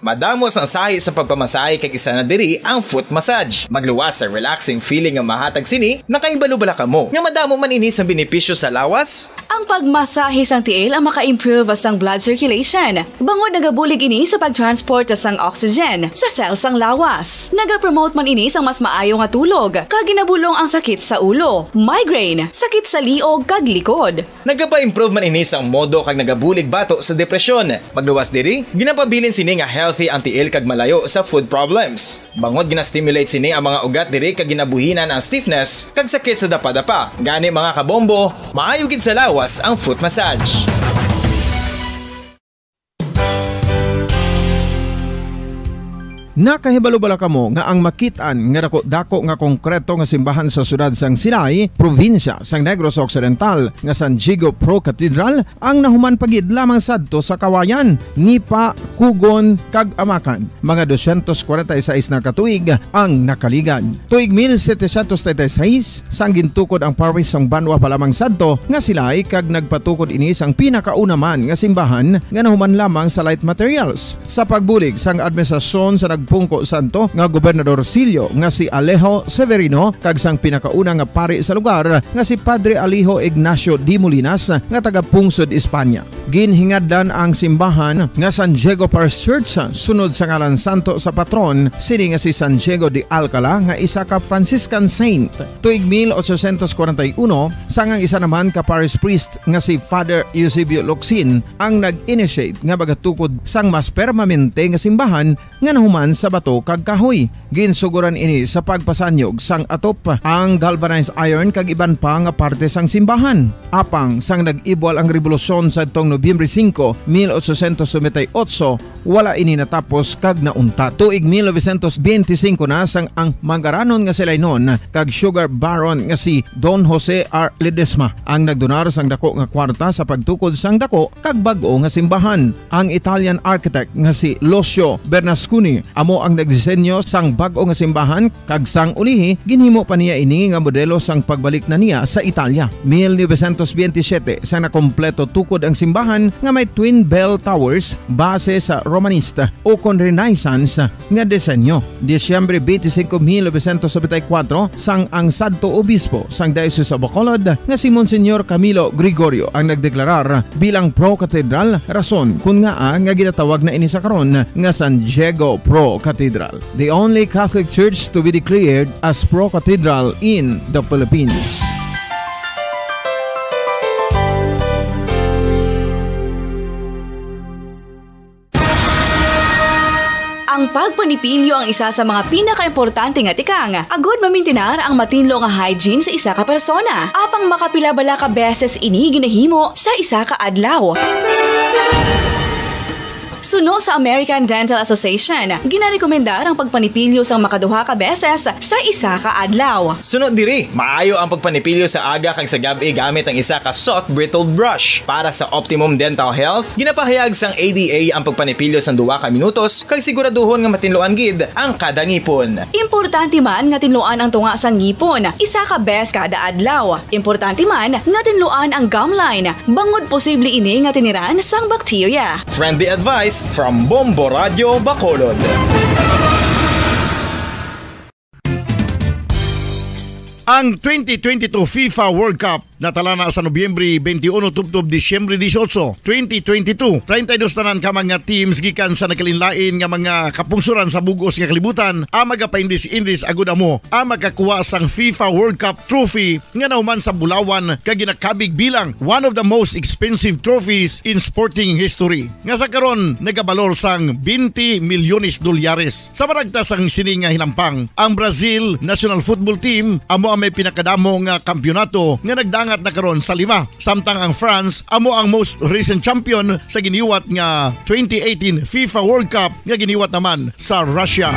Madamos ang sahi sa pagpamasahe kag isa na diri ang foot massage. Magluwas sa relaxing feeling nga mahatag sini, nakaibalo-bala ka mo. Nga madamo man ini sa benepisyo sa lawas. Ang pagmasahe sang tiil ang maka-improve sang blood circulation. Bangod nagabulig ini sa pagtransport sang oxygen sa cells sang lawas. Nagapromote man ini sang mas maayo nga tulog, kag ginabulong ang sakit sa ulo, migraine, sakit sa liog kag likod. Nagapa-improve man ini sang modo kag nagabulig bato sa depresyon. Magluwas diri, ginapabilin sini nga healthy ang tiil kag malayo sa food problems. Bangod gina-stimulate sini ang mga ugat diri kag ginabuhinan ang stiffness kag sakit sa dapa-dapa. Gani mga kabombo, maayo gid sa lawas ang foot massage. Nakahibalo-bala kamo nga ang makitaan nga dako nga konkreto nga simbahan sa sudad sang Sinay, probinsya sang Negros Occidental nga San Diego Pro Cathedral ang nahuman pagid lamang sadto sa Kawayan, Nipa, Kugon kag Amakan. Mga 246 na katuig ang nakaligan. Tuig 1736 sang gintukod ang parish sang Banwa pa lamang sadto nga Silay kag nagpatukod ini sang pinakauna man nga simbahan nga nahuman lamang sa light materials. Sa pagbulig sang administrasyon sa Pungko Santo nga Gobernador Silio nga si Alejo Severino kag sang pinakauna nga pari sa lugar nga si Padre Alijo Ignacio de Molinas nga taga Pungsod, Espanya. Ginhingad-dan ang simbahan nga San Diego Parish Church sunod sa ngalan santo sa patron sini nga si San Diego de Alcala nga isa ka Franciscan saint. Tuig 1841 sangang isa naman ka parish priest nga si Father Eusebio Locsin ang nag-initiate nga bagatukod sang mas permanente nga simbahan nga nahuman sa bato kag kahoy. Ginsuguran ini sa pagpasanyog sang atop ang galvanized iron kag iban pa nga parte sang simbahan. Apang sang nag-ibwal ang revolusyon sa itong Nobyembre 5, 1898, wala ini natapos kag naunta. Tuig 1925 na sang ang mangaranon nga sila noon kag sugar baron nga si Don Jose R. Ledesma ang nagdonar sang dako nga kwarta sa pagtukod sang dako kag bag-o nga simbahan. Ang Italian architect nga si Lucio Bernasconi amo ang nagdisenyo sang bag-o nga simbahan kag sang ulihi ginhimo pa niya ini nga modelo sang pagbalik na niya sa Italia. 1927 sang nakompleto tukod ang simbahan nga may twin bell towers base sa Romanista o kon Renaissance nga disenyo. Disyembre 25, 1974 sang ang sadto obispo sang Diocese of Bacolod nga si Monsignor Camilo Gregorio ang nagdeklarar bilang pro-cathedral, rason kung nga ginatawag na ini sa karon nga San Diego Pro-Cathedral, the only Catholic church to be declared as pro-cathedral in the Philippines. Ang pagpanipilyo ang isa sa mga pinaka-importante nga tikang. Agod mamintinar ang matinlo nga hygiene sa isa ka persona. Apang makapilabala ka beses ini ginahimo sa isa ka adlaw. Suno sa American Dental Association, ginarekomendar ang pagpanipilyo sang makaduha ka beses sa isa ka adlaw. Sunod diri, maayo ang pagpanipilyo sa aga kag sa gabi gamit ang isa ka soft brittle brush. Para sa optimum dental health, ginapahayag sang ADA ang pagpanipilyo sang 2 ka minutos kag siguraduhon nga matinloan gid ang kada ngipon. Importante man nga tinluan ang tunga sang ngipon, isa ka bes kada adlaw. Importante man nga tinluan ang gum line, bangod posible ini nga tiniran sang bakterya. Friendly advice from Bombo Radio Bacolod. Ang 2022 FIFA World Cup natala na sa Nobyembre 21 tubtob Disyembre 18, 2022. 32 tanan ka mga teams gikan sa nakalinlain nga mga kapungsuran sa bugos nga kalibutan ang magapaindis-indis agud amo ang makakuha sang FIFA World Cup trophy nga nauman sa Bulawan kag ginakabig bilang one of the most expensive trophies in sporting history. Nga sa karon nagabalor sang 20 milyones dolyares. Sa baragta sang sining nga hinampang, ang Brazil National Football Team amo ang may pinakadamo nga kampyonato nga nagdangat na karon sa 5. Samtang ang France amo ang most recent champion sa giniwat nga 2018 FIFA World Cup nga giniwat naman sa Russia.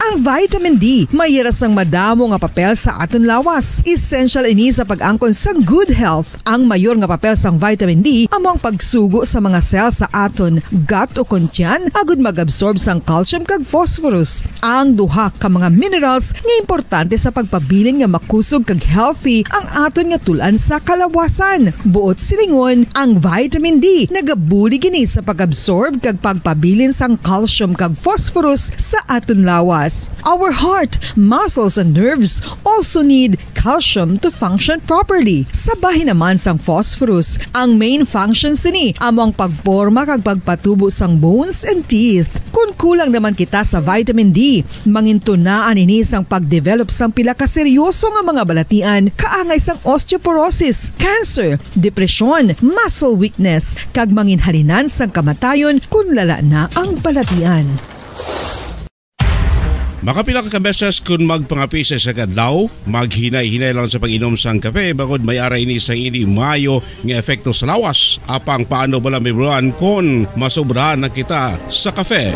Ang vitamin D mayira sang madamo nga papel sa aton lawas. Essential ini sa pag-angkon sang good health. Ang mayor nga papel sang vitamin D among pagsugo sa mga cell sa aton gut o kuntyan agud mag-absorb sang calcium kag phosphorus. Ang duha ka mga minerals nga importante sa pagpabilin nga makusog kag healthy ang aton nga tulan sa kalawasan. Buot silingon, ang vitamin D nagabuli gini sa pag-absorb kag pagpabilin sang calcium kag phosphorus sa aton lawas. Our heart, muscles, and nerves also need calcium to function properly. Sabahin naman sang phosphorus. Ang main functions ni among pagporma kag pagpatubo sang bones and teeth. Kung kulang naman kita sa vitamin D, mangintunaan ini sang pagdevelop sang pila ka seryoso nga mga balatian kaangay sang osteoporosis, cancer, depresyon, muscle weakness, kag manginhalinan sang kamatayon kung lala na ang balatian. Makapila ka beses kung magpangapisa sa kadlaw, maghinay-hinay lang sa pag-inom sang kape bagod may ara ini sang ini mayo nga epekto sa lawas. Apang paano bala mibruan kung masobrahan na kita sa kape?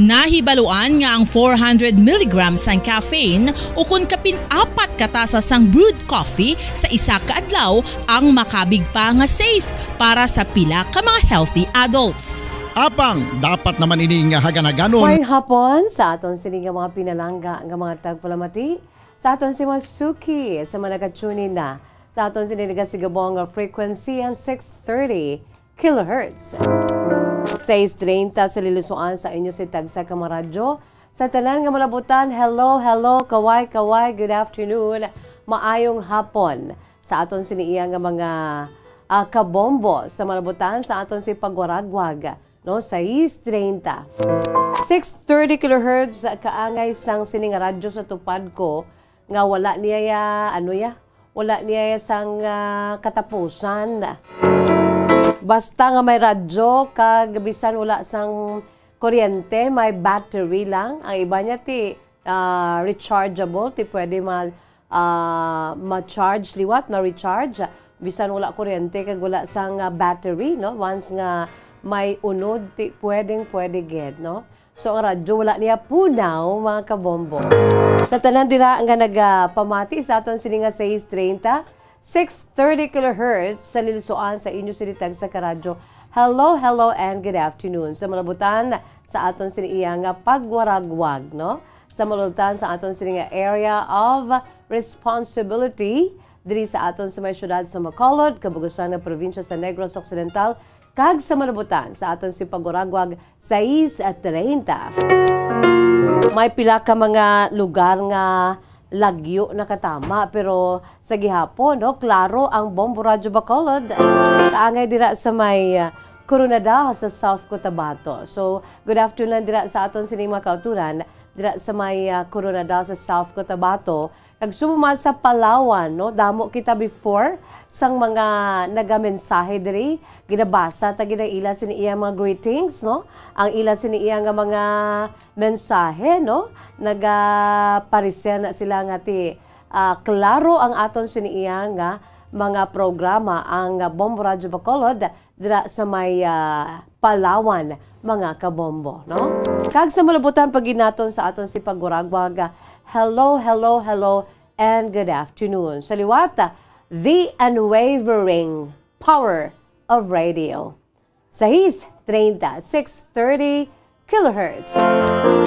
Nahibaluan nga ang 400 mg sang caffeine o kung kapin-4 katasa sang brewed coffee sa isa ka adlaw ang makabig pa nga safe para sa pila ka mga healthy adults. Apang dapat naman ini nga haganaganon. May hapon sa aton sini nga mga pinalangga nga mga tagpalamati sa aton si Masuki sa mga nagatunin na sa aton sini nagasigabong nga frequency and 630 kHz. 6:30 sa lilusuan sa inyo si Tagsa ka mga radyo. Sa tanan nga malabutan, hello, kaway, good afternoon, maayong hapon. Sa aton siniiya nga mga kabombo sa malabutan sa aton si Pagwaragwag. No, 6:30. 630 kHz kaangay sang sining radyo sa tupad ko nga wala niya wala niya sang katapusan. Basta nga may radyo, kag bisan wala sang kuryente, may battery lang. Ang iba niya ti rechargeable, ti pwede ma-charge liwat, na-recharge. Bisan wala kuryente, kag wala sang battery, no? Once nga may unod, ti pwede get, no? So ang radyo wala niya punaw, mga kabombo. Sa tanan dira nga nagpamati sa aton sini nga 6:30, 630 kHz sa nilusoan sa inyo sinitag sa karadyo. Hello, hello and good afternoon. Sa malabutan sa aton sini iya nga pagwaragwag, no? Sa malabutan sa aton sini nga area of responsibility diri sa aton sa may syudad sa Bacolod, kabugusan ng probinsya sa Negros Occidental, kag sa malabutan sa aton si pagwaragwag 6:30. May pila ka mga lugar nga lagyo na katama, pero sa gihapon, no, klaro ang Bombo Radyo Bacolod. Kaangay dira sa may Coronadal sa South Cotabato. So, good afternoon dira sa aton sining mga kauturan, dira sa may Coronadal sa South Cotabato. Nagsumuma sa Palawan, no? Damo kita before sang mga nagamensahe diri, ginabasa ta ginaila sini iya mga greetings, no? Ang ila sini iya nga mga mensahe, no? Nagaparisya na sila nga ti klaro ang aton sini iya nga mga programa ang Bombo Radyo Bacolod dira sa may Palawan, mga kabombo, no? Kag sa malabutan pag ginaton sa aton si pagwaragwag, hello, hello, hello, and good afternoon. Sa liwat, the unwavering power of radio. Sa his 30, 630 kHz.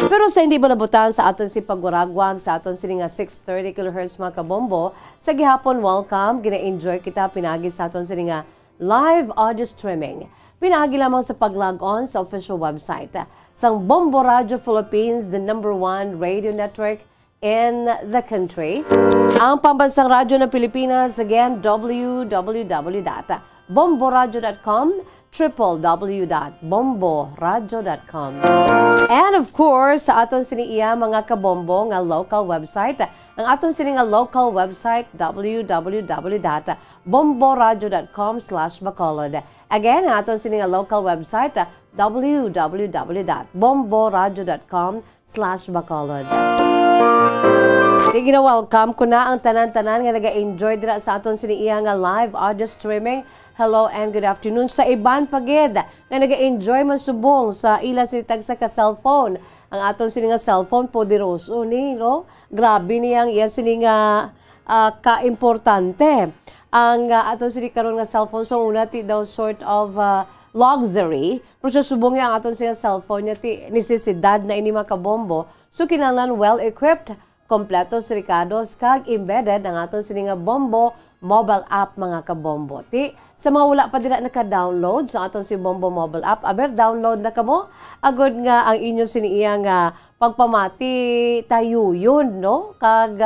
Pero sa hindi malabutan sa aton si pagwaragwag, sa aton sini nga 630 kHz, mga kabombo, sa gihapon, welcome, gina-enjoy kita pinagi sa aton sini nga live audio streaming. Pinagi lamang sa pag-log on sa official website sang Bombo Radio Philippines, the #1 radio network in the country. Ang pambansang radyo ng Pilipinas, again, www.bomboradio.com, www.bomboradio.com. And of course, sa aton siniiya mga kabombo nga local website, ang aton sini nga local website, www.bomboradio.com/Bacolod. Again, ang aton sini nga local website, www.bomboradio.com/Bacolod. Gina-welcome ko na ang tanan-tanan nga naga-enjoy dira sa aton siniiya nga live audio streaming. Hello and good afternoon sa iban pagid nga naga-enjoy man subong sa ila sinitag sa ka-cellphone. Ang aton sini nga cellphone poderoso ni, no? Grabe niyang iya sini nga ka-importante. Ang aton sini karon nga cellphone so una ti daw sort of luxury, pero sa subong ang aton sini cellphone niya ti necesidad na ini mga kabombo. So kinahanglan well-equipped, kompleto sirikados kag embedded ang aton sini nga Bombo mobile app, mga kabombo. Ti sa mga wala pa dira naka-download sa aton si Bombo mobile app, aber download na kamo agud nga ang inyo siniiya nga pagpamati tayo yun, no? Kag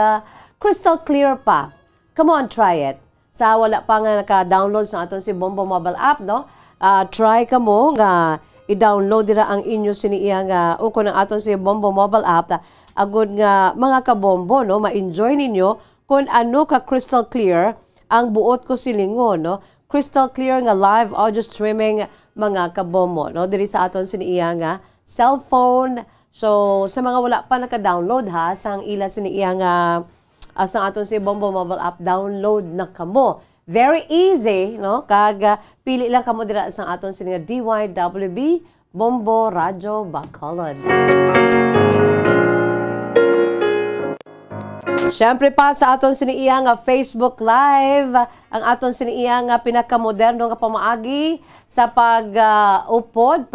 crystal clear pa. Come on, try it. Sa wala pa nga naka-download sa aton si Bombo mobile app, no? Try kamo nga i-download dira ang inyo siniiya nga uko ng aton si Bombo mobile app. Agud nga mga kabombo, no, ma-enjoy ninyo kung ano ka crystal clear ang buot ko silingon, no? Crystal clear nga live audio streaming, mga kabombo, no? Diri sa aton siniiya nga cellphone. So sa mga wala pa naka-download ha, sang ila siniiya nga sang aton si Bombo mobile app, download na kamo. Very easy, no? Kag pili lang kamo dira sang aton siniiya DYWB Bombo Radyo Bacolod. Siyempre pa sa aton siniiya nga Facebook Live, ang aton siniiya nga pinakamoderno nga pamaagi sa pag-upod,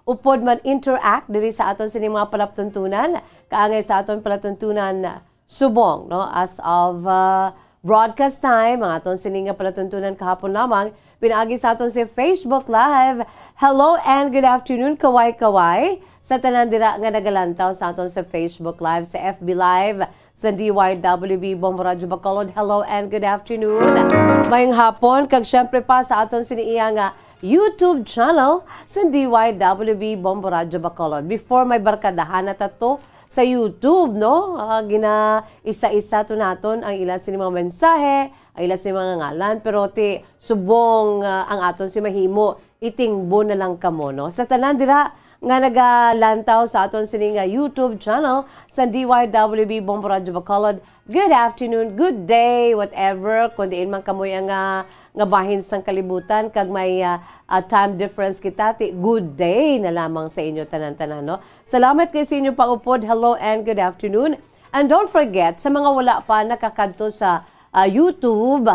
upod man interact diri sa aton sini mga palaptuntunan, kaangay sa aton palaptuntunan subong, no? As of broadcast time, ang aton sini nga palaptuntunan kahapon lamang, pinaagi sa aton si Facebook Live. Hello and good afternoon, kaway-kaway sa tanan dira nga nagalantaw sa aton sa Facebook Live, sa FB Live, sa DYWB Bombo Radyo Bacolod. Hello and good afternoon. Mayong hapon, kag syempre pa sa aton siniiya nga YouTube channel sa DYWB Bombo Radyo Bacolod. Before may barkadahan na tato sa YouTube, no? Gina isa-isa to naton ang ilan sa mga mensahe, ang ilan sa mga ngalan, pero ti subong ang aton si mahimo itingbo na lang kamo, no? Sa tanan dira nga nagalantaw sa aton sini nga YouTube channel sa DYWB Bombo Radyo Bacolod. Good afternoon, good day, whatever. Kung diin man kamoy ang nga bahin sang kalibutan, kag may time difference kita, good day na lamang sa inyo tanan-tanan, no? Salamat kay sa inyo pag-upod. Hello and good afternoon. And don't forget, sa mga wala pa nakakadto sa YouTube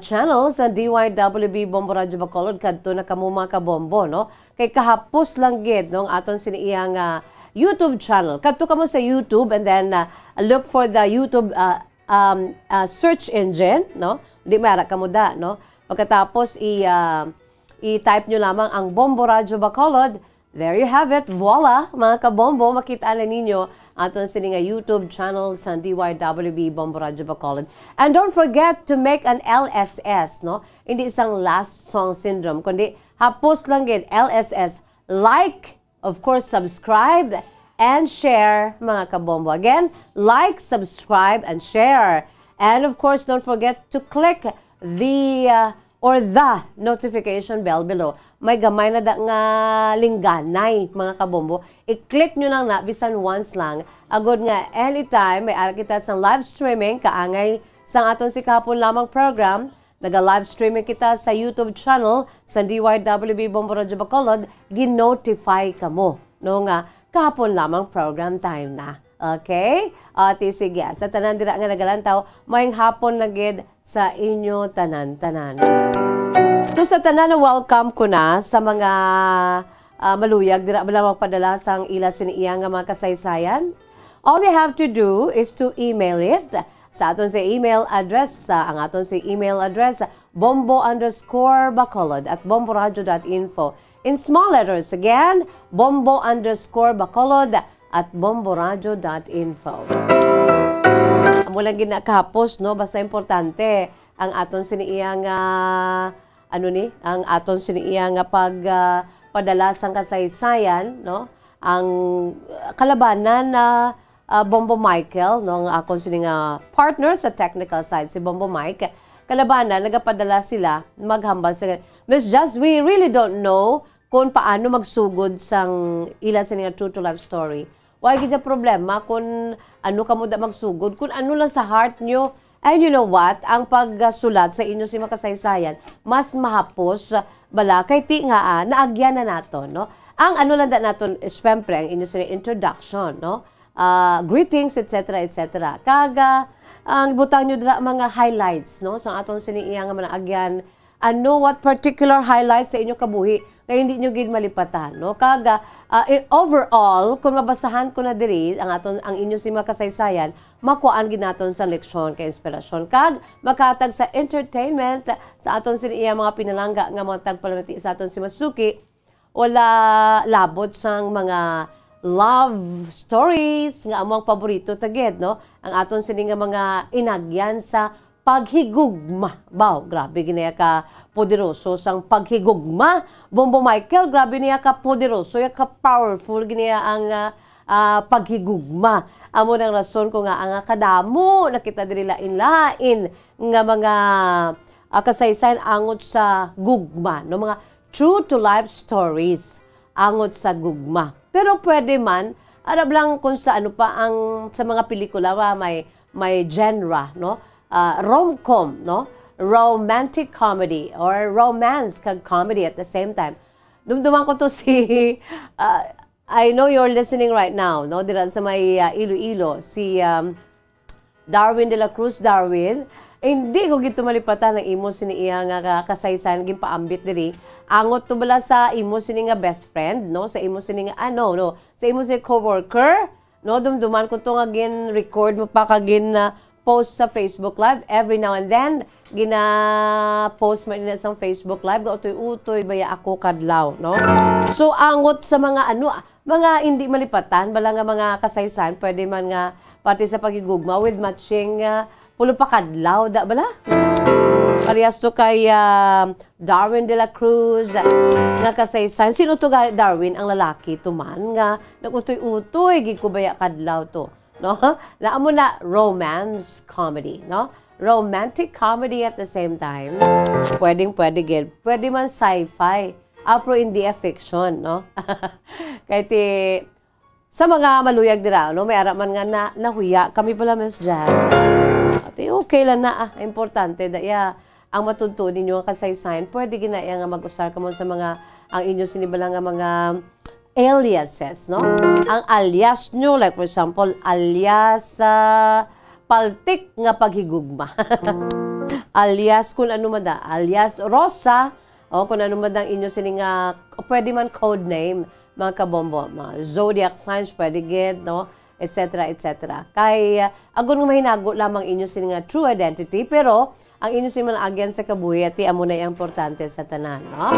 channel sa DYWB Bombo Radyo Bacolod, kadto na kamo mga kabombo, no? Kay kahapos lang gid no aton siniyang YouTube channel. Kadto kamo sa YouTube and then look for the YouTube search engine, no? Di mara kamo da, no? Pagkatapos i-type nyo lamang ang Bombo Radyo Bacolod. There you have it. Voila, mga kabombo, makita na ninyo aton sininga YouTube channel sa DYWB Bombo Radyo Bacolod. And don't forget to make an LSS, no? Hindi isang last song syndrome, kundi hapos lang gid LSS. Like, of course, subscribe, and share, mga kabombo. Again, like, subscribe, and share. And of course, don't forget to click the notification bell below. May gamay na da nga lingganay, mga kabombo. I-click nyo lang na, bisan once lang. Agod nga, anytime, may ara kita sa live streaming, kaangay sang aton si kahapon lamang program, naga-live streaming kita sa YouTube channel sa DYWB Bombo Radyo Bacolod, ginotify ka mo. No nga, kahapon lamang program time na. Okay? Sige, sa tanan dira nga nagalantaw, mayong hapon na gid sa inyo tanan-tanan. So sa tanan na welcome ko na sa mga maluyag, dira ba lang magpadala sang ila siniya nga mga kasaysayan? All they have to do is to email it sa aton sa email address, ang aton sa email address, bombo_bacolod@bomboradio.info. In small letters again, bombo_bacolod@bomboradio.info. Amo lang gid na kahapos, no? Basta importante ang aton siniiyang ang aton siniiyang pagpadala sang kasaysayan, no? Ang kalabanan na Bombo Michael, no, ang akong sining partner sa technical side, si Bombo Mike, kalabanan, nagapadala sila, maghambal sila. Miss Jazz, we really don't know kung paano magsugod sang ila sining true to life story. Why gid problema kung ano kamo da magsugod, kung ano lang sa heart nyo. And you know what? Ang pagsulat sa inyo si makasaysayan, mas mahapos bala kay ti nga naagyan na nato, no? Ang ano lang da naton, syempre, ang inyo sining introduction, no? Greetings, etc. etc. Kaga, ang butang nyo dra mga highlights, no? Sa aton siniiyang nga manaagyan, ano, what particular highlights sa inyo kabuhi, kaya hindi nyo gid malipatan, no? Kaga, overall, kung mabasahan ko na diri, ang inyo si makasaysayan, makuhaan gid naton sa leksyon, kay inspirasyon. Kag, makatag sa entertainment, sa aton siniiyang mga pinalangga, nga mga tagpalamati sa aton si Masuki, wala labot sang mga love stories nga among paborito taged, no? Ang aton sini nga mga inagyan sa paghigugma. Baw, grabe ginaya ka poderoso sang paghigugma. Bombo Michael, grabe niya ka poderoso, ya ka powerful ginaya ang paghigugma. Amo nang rason ko nga ang kadamo nakita diri lain-lain nga mga kasaysayan angot sa gugma, no? Mga true to life stories angot sa gugma. Pero pwede man, arab lang kung sa ano pa ang sa mga pelikula may genre, no? Rom-com, no? Romantic comedy or romance kag comedy at the same time. Dumduman ko to si I know you're listening right now, no? Dira sa may Iloilo, si Darwin de la Cruz. Darwin, hindi ko gito malipatan ng imo sini iya nga kasaysayan gimpaambit diri. Angot to bala sa imo sini nga best friend, no? Sa imo sini nga sa imo sini coworker, no? Dumduman ko to nga gin record mo pa kagin post sa Facebook Live every now and then. Gina-post mo ina sa Facebook Live, utoy-utoy baya ako kadlaw, no? So angot sa mga mga hindi malipatan bala nga mga kasaysayan, pwede man nga pati sa pagigugma with matching pulo pa kadlaw da bala. Parehas to kay Darwin de la Cruz nga kasaysayan. Sino to Darwin? Ang lalaki to man nga nagutoy-utoy gikubaya kadlaw to, no? Naamo na romance comedy, no? Romantic comedy at the same time. Pwede gid. Pwede man sci-fi. Pero hindi fiction, no? Kaya sa mga maluyag dira, no, may araman nga nahuya kami pala Miss Jazz. At okay lang na, importante daya ang matutunan ninyo ang kasaysayan. Pwede ginaya nga mag-usar ka mo sa mga ang inyo sinibala nga mga aliases, no? Ang alias nyo, like for example, alias paltik nga paghigugma. Alias kung ano man da, alias Rosa, o kung ano man ang inyo sining pwede man code name, mga kabombo, mga zodiac signs, pwede gid, no? Etc. etc. Kay agon nga mahinago lamang inyo sining true identity, pero ang inyo sining agyan sa kabuhi at amo na importante sa tanan, no?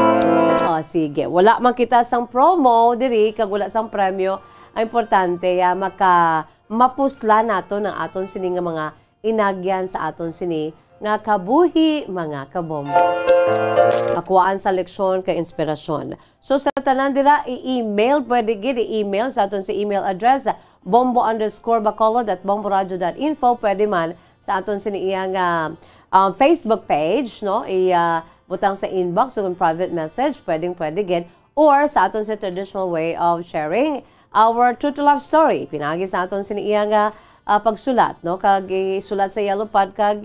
O sige, wala man kita sang promo diri kag wala sang premyo, ang importante mapusla nato ng aton sini nga mga inagyan sa aton sini nga kabuhi, mga kabombo. Akuan sa leksyon kay inspirasyon. So sa tanan dira i-email, pwede gid i-email sa aton si email address bombo_bacolod@bomboradio.info. Pwede man sa aton siniyang Facebook page, no? Butang sa inbox o private message, pwede gid, or sa aton sa traditional way of sharing our true to life story. Pinagi sa aton siniyang pagsulat, no? Kag sulat sa yellow pad, kag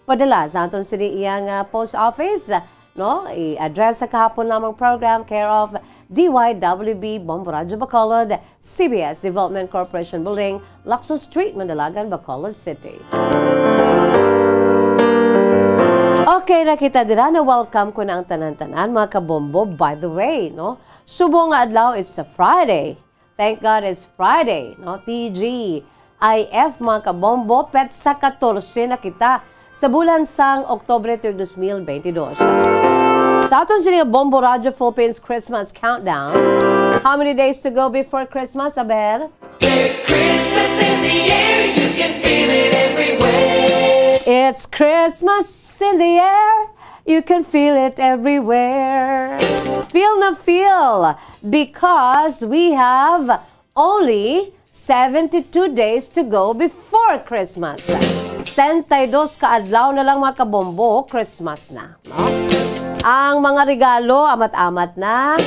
padala sa aton siniyang post office, no? I-address sa kahapon lamang program, care of DYWB Bombo Radio Bacolod, CBS Development Corporation Building, Lacson Street, Mandalagan, Bacolod City. Okay, nakita dira na welcome ko na ang tanan-tanan, mga kabombo. By the way, no? Subo nga adlaw, it's a Friday. Thank God it's Friday, no? TGIF, mga kabombo, pet sa 14 na kita sa bulan sang Oktobre 2022. Sa aton sila Bombo Radio Philippines Christmas Countdown. How many days to go before Christmas, Aber? There's Christmas in the air, you can feel it everywhere. It's Christmas in the air, you can feel it everywhere. Feel na feel, because we have only 72 days to go before Christmas. 32 kaadlaw na lang, mga kabombo, Christmas na, no? Ang mga regalo, amat-amat na.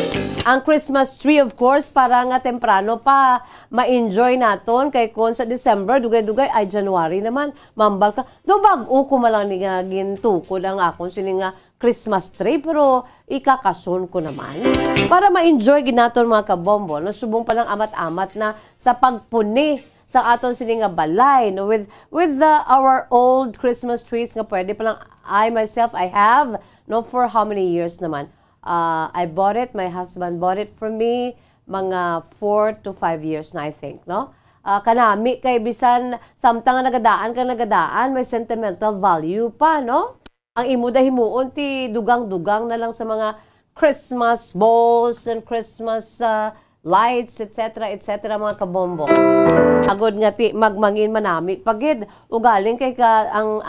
Ang Christmas tree, of course, para nga temprano pa ma-enjoy naton. Kay kung sa December, dugay-dugay, ay January naman, mambal ka. Do bag-o ko malang ni nga gintukod ang akong sining nga Christmas tree, pero ikakason ko naman. Para ma-enjoy ginaton, mga kabombo, no? Subong palang amat-amat na sa pagpuni sa aton sining nga balay, no? With our old Christmas trees nga pwede palang I have, no, for how many years naman? I bought it, my husband bought it for me, mga 4 to 5 years na, I think, no? Kanami kay bisan samtang nagadaan, may sentimental value pa, no? Ang imo dahimuon ti dugang-dugang na lang sa mga Christmas balls and Christmas lights, etc., etc., mga kabombo. Agod nga ti magmangin manami pagid ugaling kay ang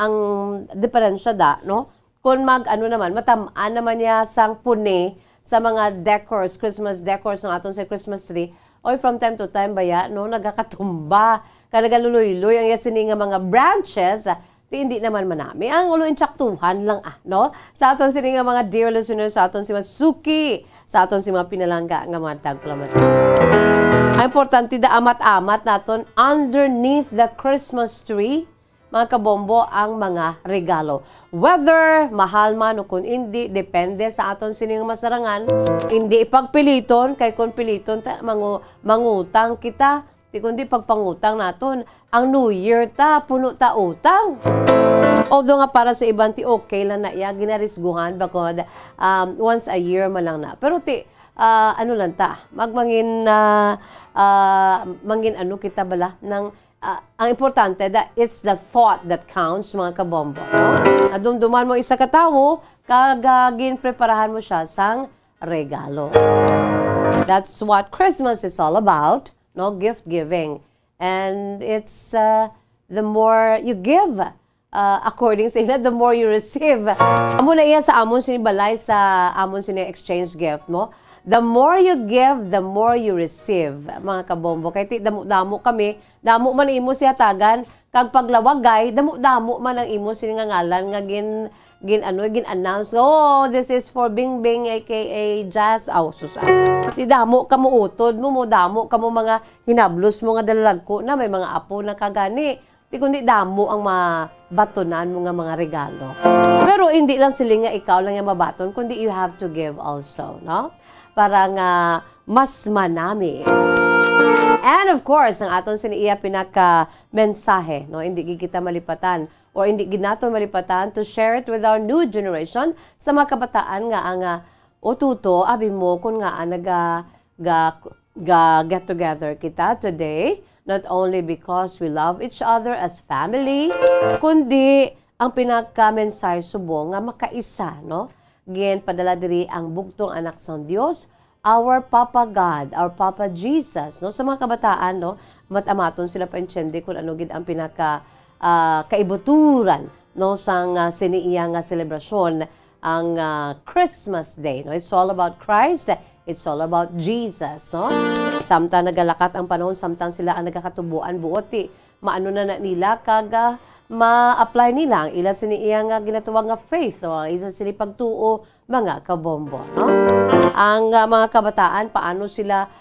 diferensya da, no? Kung naman, matamaan naman niya sang puni sa mga decors, Christmas decors ng aton sa Christmas tree, oy from time to time baya, no, nagakatumba, nagaluloy-loy ang yasini nga mga branches, hindi naman manami. Ang uloy insaktuhan lang, no? Sa aton sini nga mga dear listeners, sa aton si Masuki, sa aton si mga pinalangga nga mga tagplamat. Ang importante da amat-amat naton underneath the Christmas tree, mga kabombo, ang mga regalo. Whether mahal man o kung hindi, depende sa aton sining masarangan. Hindi ipagpiliton, kay kung piliton mangutang kita, di kundi pagpangutang naton. Ang New Year ta, puno ta utang. Although nga para sa ibang ti okay lang na iya, ginarisguhan bakod once a year man lang na. Pero ti, ano lang ta, mangin ano kita bala ng ang importante that it's the thought that counts, mga kabombo. No? Nadumduman mo isa katawo, kagagin preparahan mo siya sang regalo. That's what Christmas is all about, no? Gift giving. And it's the more you give, according sa ila, the more you receive. Amo na iya sa amon sinibalay sa amon sini exchange gift mo. The more you give, the more you receive, mga kabombo. Kaya damo kami, damo man imo siya tagan, kag paglawagay, damo man ang imo siningangalan nga gin-announce. Oh, this is for Bing Bing aka Jazz. Oh, susa. Di damo kamo utod mo, damo kamo mga hinablos mo nga dalalagko na may mga apo na kagani. Di kundi damo ang mabatonan mo nga mga regalo. Pero hindi lang sila nga ikaw lang yung mabaton, kundi you have to give also, no? Para nga mas manami. And of course, ang aton siniya pinaka-mensahe, no? Hindi kita malipatan or hindi ginaton malipatan to share it with our new generation sa mga kabataan nga ang ututo, abi mo kung nga get together kita today, not only because we love each other as family, kundi ang pinaka-mensahe subong nga makaisa, no? Gin padala diri ang bugtong anak sa Dios, our Papa God, our Papa Jesus, no? Sa mga kabataan, no, matamaton sila paintsende kung ano gid ang pinaka kaibuturan, no, sang siniiya nga selebrasyon ang Christmas Day, no? It's all about Christ, it's all about Jesus, no? Samtang nagalakat ang panahon, samtang sila ang nagakatubuan buoti, maano na nila kag ma-apply nila ang ila siniiya nga ginatuwang nga faith, no? Isa sila pagtuo mga kabombo, no? Ang mga kabataan, paano sila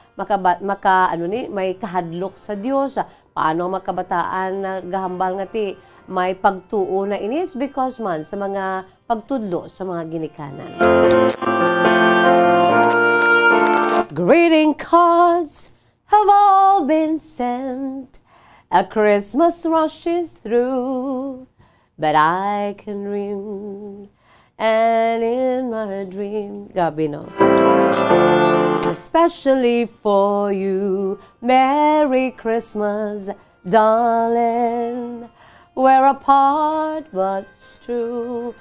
may kahadlok sa Dios, paano ang mga kabataan na gahambal nga ti may pagtuo na inis because man sa mga pagtudlo sa mga ginikanan. Greeting cards have all been sent. A Christmas rush is through, but I can dream, and in my dream, gabi no. Especially for you, Merry Christmas, darling. We're apart, but it's true.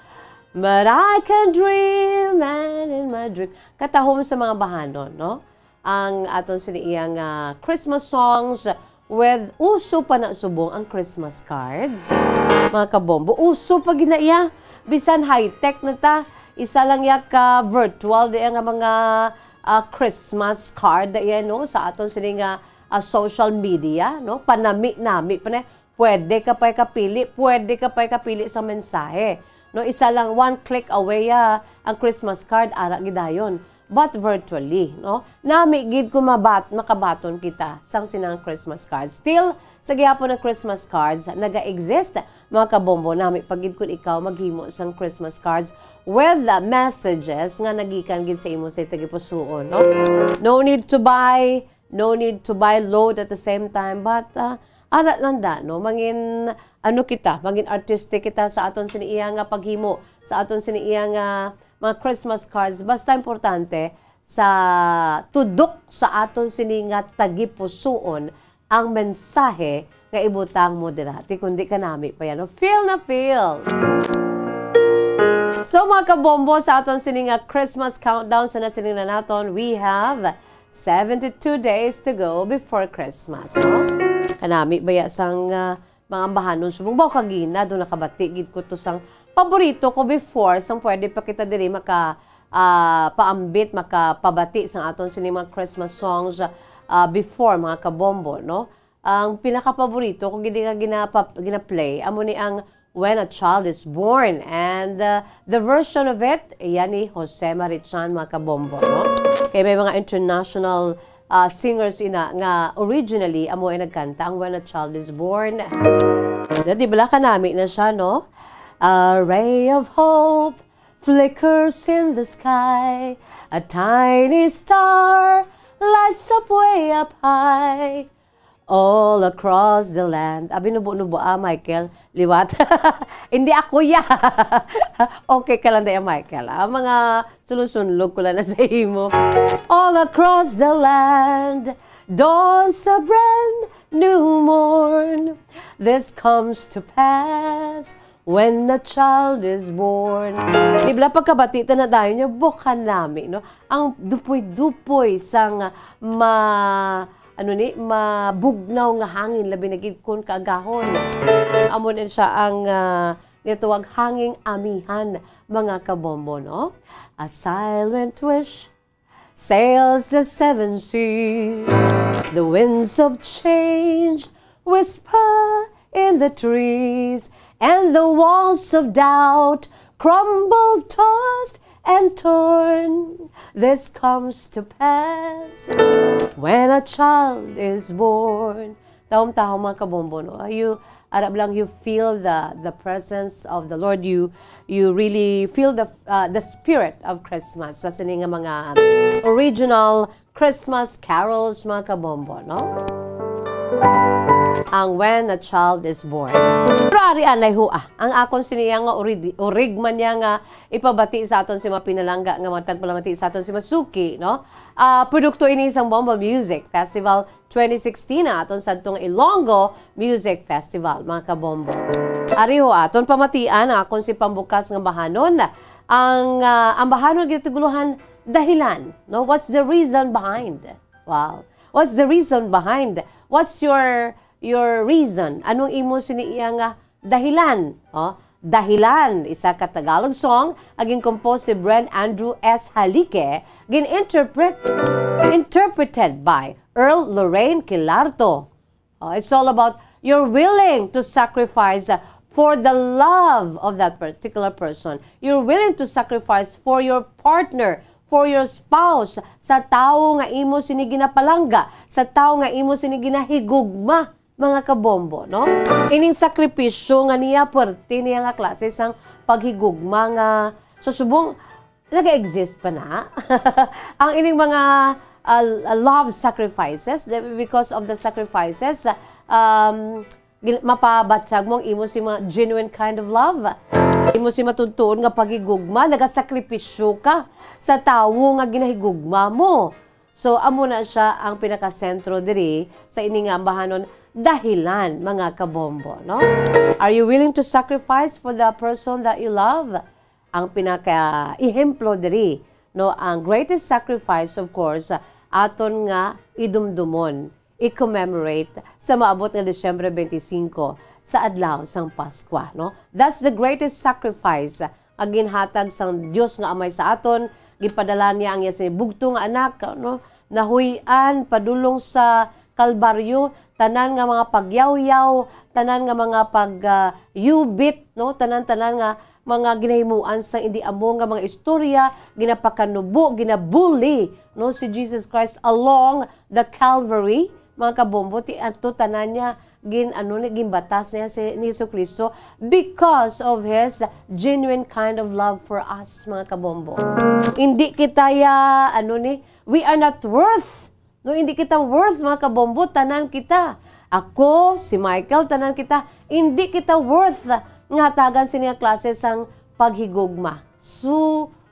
But I can dream, and in my dream. Katahom sa mga bahanon, no? Ang aton siniyang Christmas songs, with uso pa na subong ang Christmas cards. Mga kabombo, uso pa ginaiya. Bisan high-tech na ta. Isa lang ya ka virtual diya nga mga Christmas card diya, no? Sa aton sini nga social media, no? Panami-nami pa na. Pwede ka pa kapili sa mensahe. No, isa lang, one click away ang Christmas card, ara gidayon. But virtually, no? Nami gid ko makabaton kita sang sinang Christmas cards. Still, sa gihapon ng Christmas cards, naga-exist, mga kabombo, nami pagid kun ikaw maghimo sang Christmas cards with messages nga nagikan gid sa imo sa tagipusoon, no? No need to buy load at the same time, but ara lang da, no? Mangin mangin artistic kita sa aton siniiya nga paghimo, sa aton siniiya nga mga Christmas cards, basta importante sa tudok sa aton sininga tagipusoon ang mensahe nga ibutang mo dira. Ti kundi kanami pa yan. Feel na feel. So mga kabombo, sa aton sininga Christmas countdown sa nasinina naton, we have 72 days to go before Christmas, no? Kanami baya sang mga ambahanon subong baw kagina do nakabati gid ko to sang paborito ko before sang pwede pa kita diri paambit makapabati sang aton sini mga Christmas songs before mga kabombo, no? Ang pinaka-paborito ko gid nga gina-play amo ni ang When a Child is Born, and the version of it yan ni Jose Marichan, mga kabombo, no? Kaya may mga international singers ina nga originally amo ay nagkanta ang When a Child is Born. Di bala kanami na siya, no? A ray of hope flickers in the sky. A tiny star lights up way up high. All across the land. Abi nubo-nubo Michael. Liwat. Hindi ako ya. Okay ka lang daya, Michael. Mga sulusunlog ko lang na sa imo. All across the land dawns a brand new morn. This comes to pass when a child is born. Dibla pagkabati na dayon niya bukan nami, no? Ang dupoy-dupoy sang mabugnaw nga hangin labi na gid kun kaagahon. Amo din siya ang gituwag hanging amihan mga kabombo, no? A silent wish sails the seven seas. The winds of change whisper in the trees, and the walls of doubt crumble, tossed and torn. This comes to pass when a child is born. Taom-taom mga kabombo, no? You feel the presence of the Lord. You really feel the spirit of Christmas sa sining mga original Christmas carols mga kabombo, no? Ang when a child is born. Pero ari anay hua, ang akon siniya nga origman niya nga ipabati sa aton si mapinalangga nga matagpalamati sa aton si Masuki, no? Produkto ini isang Bomba Music Festival 2016 na aton sa itong Ilonggo Music Festival, mga kabombo. Ari ho, aton pamatian akon si pambukas ng bahanon. Ang bahanon ginatuguluhan dahilan, no? What's the reason behind? Wow. What's the reason behind? What's your reason? Anong imo siniiya nga dahilan? Oh, Dahilan, isa ka Tagalog song, aging compose si Bren Andrew S. Halike, interpreted by Earl Lorraine Quilarto. It's all about you're willing to sacrifice for the love of that particular person. You're willing to sacrifice for your partner, for your spouse, sa tao nga imo siniginapalangga, sa tao nga imo siniginahigugma, mga kabombo, no? Ining sakripisyo nga niya, pwerte niya nga klase sang paghigugma nga susubong, nag-exist pa na. Ang ining mga love sacrifices, because of the sacrifices, mapabatsyag mong imo si mga genuine kind of love. Imo si matutuon nga paghigugma, nagasakripisyo ka sa tawo nga ginahigugma mo. So, amo na siya ang pinakasentro diri sa ining nga bahanon dahilan, mga kabombo, no? Are you willing to sacrifice for the person that you love? Ang pinaka-ihemplo diri, no? Ang greatest sacrifice, of course, aton nga idumdumon, i-commemorate sa maabot nga Disyembre 25 sa adlaw sang Paskwa, no? That's the greatest sacrifice ang ginhatag sang Dios nga amay sa aton. Gipadala niya ang iya bugto nga anak, no? Nahuyan padulong sa Kalbaryo, tanan nga mga pagyaw-yaw, tanan nga mga pag-yubit, no? Tanan-tanan nga mga ginahimuan sa hindi amo nga mga istorya, ginapakanubo, ginabully, no? Si Jesus Christ along the Calvary, mga kabombo, ato tanan niya, ginbatas niya si Jesu Cristo because of His genuine kind of love for us, mga kabombo. Hindi kita we are not worth. No, hindi kita worth, mga kabombo, tanan kita. Ako, si Michael, tanan kita. Hindi kita worth nga hatagan siya klase sang paghigugma.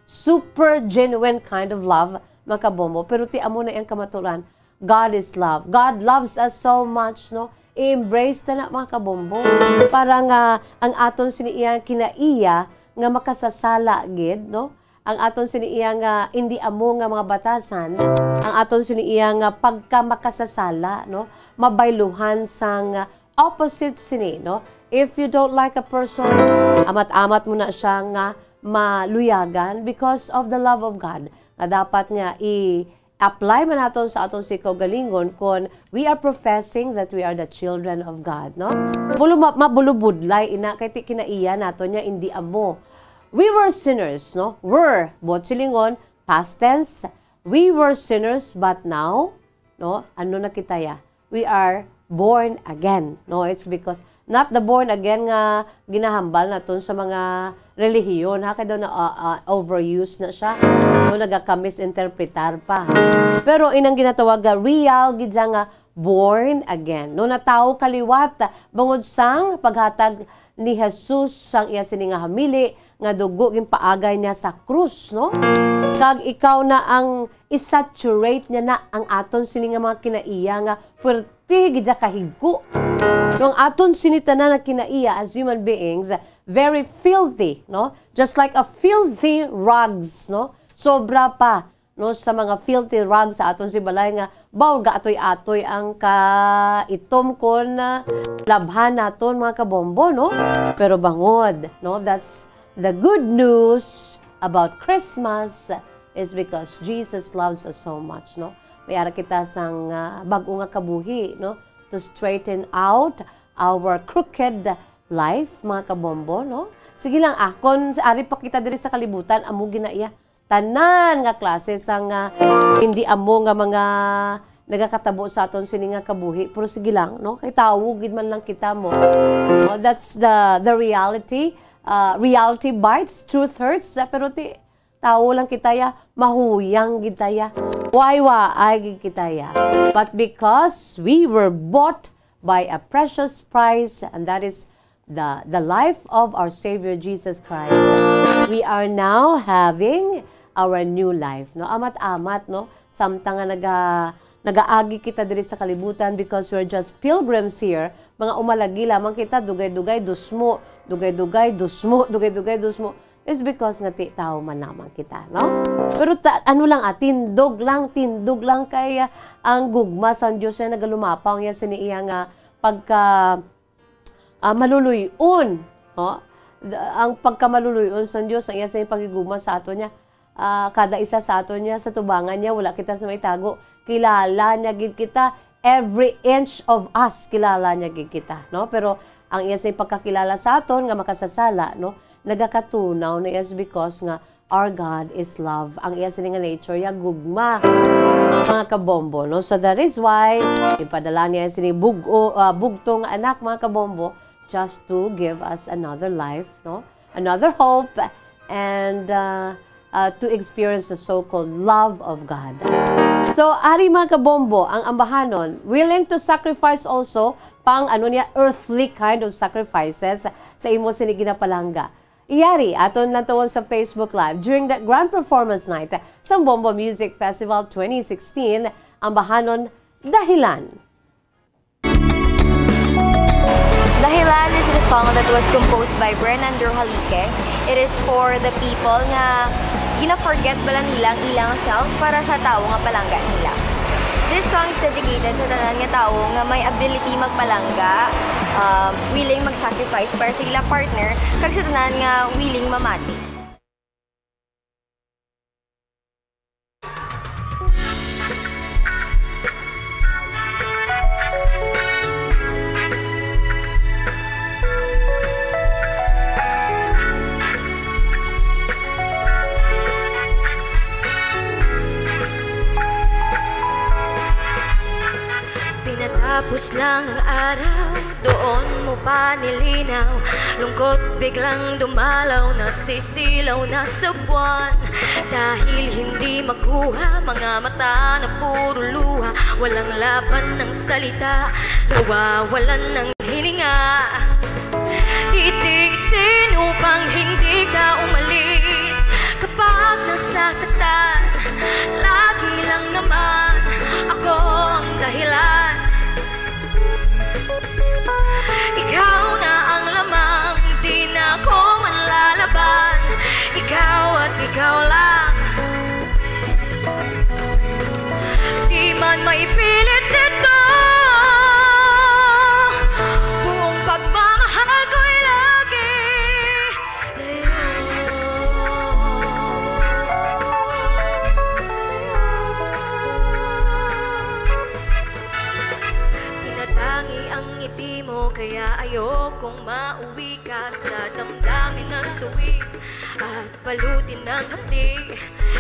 Super genuine kind of love, mga kabombo. Pero ti amo na yung kamaturan. God is love. God loves us so much, no? I-embrace na mga kabombo. Para nga ang aton siniya kinaiya nga makasasala gid, no? Ang aton siniya nga hindi amo nga mga batasan, ang aton siniya nga pagka makasasala, no? Mabayluhan sang opposite sini, no? If you don't like a person, amat-amat mo na siya nga maluyagan because of the love of God. Nga dapat nga i-apply man naton sa aton sikaugalingon kung we are professing that we are the children of God, no? Mabulubudlay ina kay ti kinaiya naton nya hindi amo. We were sinners, no? Were, botsilingon, past tense. We were sinners, but now, no? Ano na kita ya? We are born again, no? It's because, not the born again nga ginahambal naton sa mga relihiyon. Ha? Kaya na overuse na siya. No? Nagaka-misinterpretar pa. Pero inang ginatawag real, gidya nga born again. No? Natao kaliwat, bangod sang paghatag ni Jesus sang iya sininga hamili, nga dugo gimpaagay niya sa krus, no? Kag ikaw na ang isaturate niya na ang aton sini nga mga kinaiya nga puwerte gidya kahigko. Yung aton sinitanan na kinaiya as human beings, very filthy, no? Just like a filthy rags, no? Sobra pa no sa mga filthy rags sa aton si balay nga bawal ga atoy-atoy ang kaitom kon labhan naton mga kabombo, no? Pero bangod, no? That's the good news about Christmas is because Jesus loves us so much, no? Mayara kita sang bag-o nga kabuhi, no? To straighten out our crooked life, mga kabombo, no? Sige lang, akon, ari pa kita diri sa kalibutan, amo ginaiya. Tanan nga klase sang hindi amo nga mga nagakatabo sa aton sini nga kabuhi. Pero sige lang, no? Kay tawugid man lang kita mo. No? That's the reality. Reality bites, truth hurts. Pero tawo lang kita ya, mahuyang kita ya. Ay gid kita ya. But because we were bought by a precious price, and that is the life of our Savior Jesus Christ, we are now having our new life, no? Amat-amat, no? Samtang nga nagaagi kita diri sa kalibutan because we're just pilgrims here. Mga umalagi lamang kita, dugay-dugay dusmo, dugay-dugay dusmo, dugay-dugay dusmo. It's because nga tao man lamang kita, no? Pero ano lang, tindog lang kay ang gugma sa Diyos na nagalumapaw niya siniya nga pagka maluluyon, no? Ang pagkamaluluyon sa Diyos, ang iya sa pagigugma sa ato niya, kada isa sa ato niya, sa tubangan niya, wala kita sa may tago. Kilala niya gid kita, every inch of us, kilala niya gid kita, no? Pero ang iya sa pagkakilala sa aton, nga makasasala, no? Nagakatunaw na is because nga, our God is love. Ang iya sa nga nature, ya gugma, mga kabombo, no? So that is why, ipadala niya sa bugtong anak, mga kabombo, just to give us another life, no? Another hope, and to experience the so-called love of God. So, ari mga kabombo, ang ambahanon, willing to sacrifice also pang earthly kind of sacrifices sa imo sini ginapalangga. Iyari, aton lang tawon sa Facebook Live during that grand performance night sa Bombo Music Festival 2016, ambahanon, Dahilan. Dahilan is the song that was composed by Brennan Durhalike. It is for the people nga gina-forget bala nilang ilang self para sa tao nga palangga nila. This song is dedicated sa tanan nga tao nga may ability magpalangga, willing mag-sacrifice para sa ilang partner, kag sa tanan nga willing mamati. Tapos lang ang araw, doon mo pa nilinaw. Lungkot biglang dumalaw, nasisilaw na sa buwan. Dahil hindi makuha, mga mata na puro luha. Walang laban ng salita, nawawalan ng hininga. Titiisin upang hindi ka umalis. Kapag nasasaktan, lagi lang naman ako ang dahilan. Ikaw na ang lamang, di na ako manlalaban. Ikaw at ikaw lang. Di man maipilit ito, buong pagmamahal ko'y lagi sa'yo. Tinatangi ang ngiti mo, kaya ayokong mauwi ka sa damdamin na suwi at balutin ng hapdi.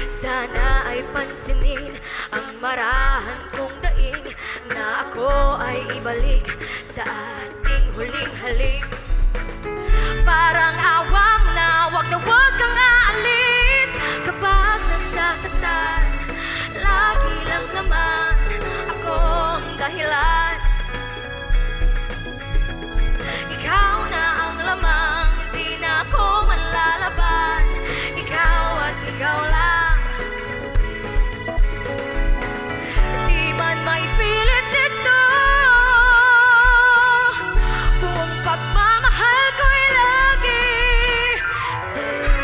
Sana ay pansinin ang marahan kong daing, na ako ay ibalik sa ating huling halik. Parang awa mo na, wag kang aalis. Kapag nasasaktan, lagi lang naman ako ang dahilan. Ikaw na ang lamang, di na ako manlalaban. Ikaw at ikaw lang. Di man maipilit ito, buong pagmamahal ko'y lagi sa'yo.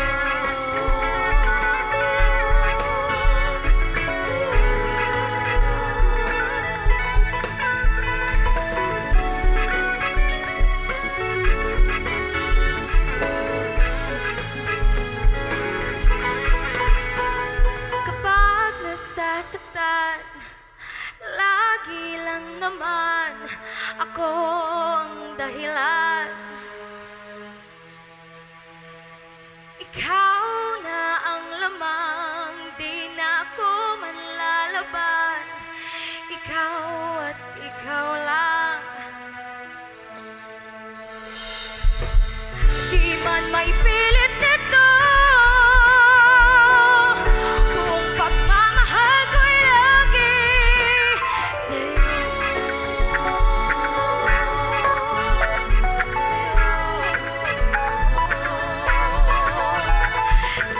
Ako ang dahilan. Ikaw na ang lamang, di na ako manlalaban. Ikaw at ikaw lang. Di man maipilit nito, kung pagmamahal ko'y lagi sa'yo.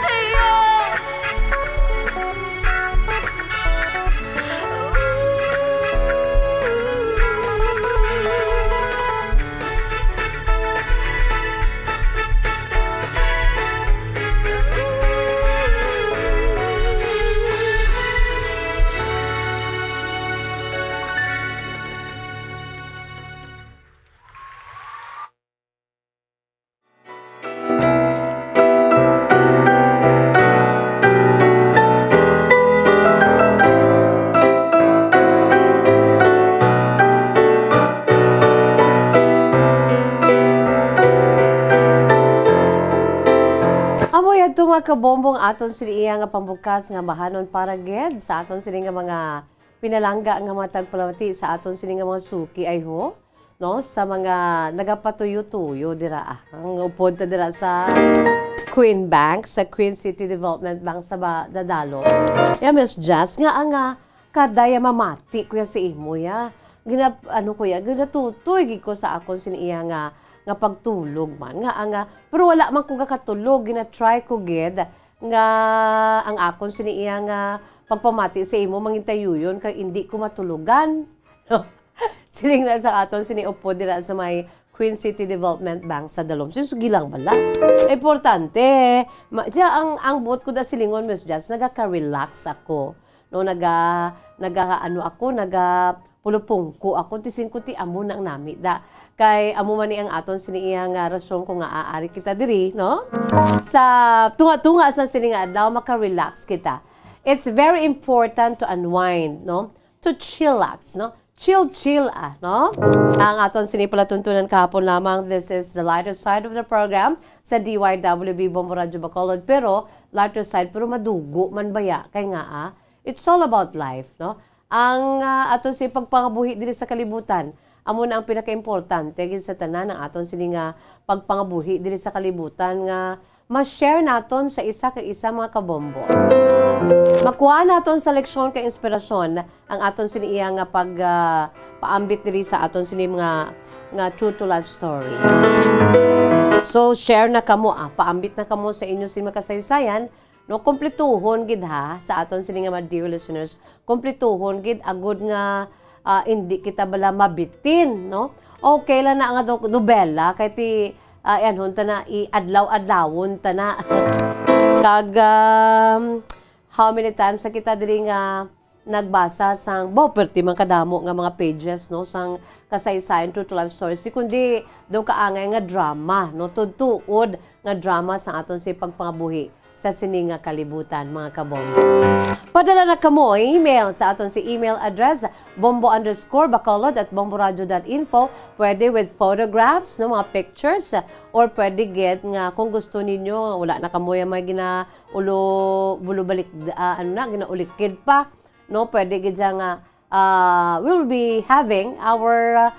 Sa'yo. Amoy ato mga kabombong aton sili iya nga pambukas nga bahanon para ged sa aton sili nga mga pinalangga nga mga tagpalamati sa aton sili nga mga suki ay ho, no, sa mga nagapatuyo-tuyo dira ang upod ta dira sa Queen Bank, sa Queen City Development Bank sa Dadalo. Ya Miss Jazz nga nga kadaya mamati kuya si imo ya. Ginatutoy gid ko sa akon sini iya nga pagtulog man nga pero wala man ko katulog, gina-try ko gid nga ang akon sini iya nga pagpamati sa imo mangintayuyon kay hindi ko matulugan. Siling na sa aton sini upo dira sa may Queen City Development Bank sa Dalom. Sige lang bala. Importante. Ang buot ko da silingon, Miss Jazz, nagaka-relax ako. No, pulupungko ako. Tising ko ti amo nang nami da. Kay amo man ni ang aton siniya nga rason ko nga aari kita diri, no? Sa tunga-tunga sa sininga adlaw maka-relax kita. It's very important to unwind, no? To chillax, no? Chill, no? Ang aton sinipalatuntunan kahapon lamang, this is the lighter side of the program sa DYWB Bombo Radyo Bacolod. Pero, lighter side, pero madugo man baya. Kaya nga, it's all about life, no? Ang aton si pagpangabuhi diri sa kalibutan, amo na ang pinaka-importante sa tanan ng aton sini nga pagpangabuhi diri sa kalibutan nga ma-share naton sa isa ka isa mga kabombo. Makuha naton sa leksyon ka inspirasyon ang aton sini iya nga paambit diri sa aton sini nga true to life story. So share na kamo paambit na kamo sa inyo sini makasaysayan, no, kompletuhon gid ha sa aton sini nga mga dear listeners, kompletuhon gid agud nga hindi kita bala mabitin, no? Okay lang na nga nobela kay ti hunta na iadlaw-adlawon ta na. Kag how many times sa kita diri nga nagbasa sang perti man kadamo nga mga pages, no, sang kasaysayan true to life stories, di kundi daw kaangay nga drama, no, tudtuod nga drama sa aton si pagpangabuhi sa sininga kalibutan mga kabombo. Padala na kamo email sa aton si email address bombo_bacolod@bomboradio.info. Pwede with photographs, no, mga pictures, or pwede get nga kung gusto ninyo wala na kamo yung may bulubalik ginaulikid pa, no, pwede gid nga we'll be having our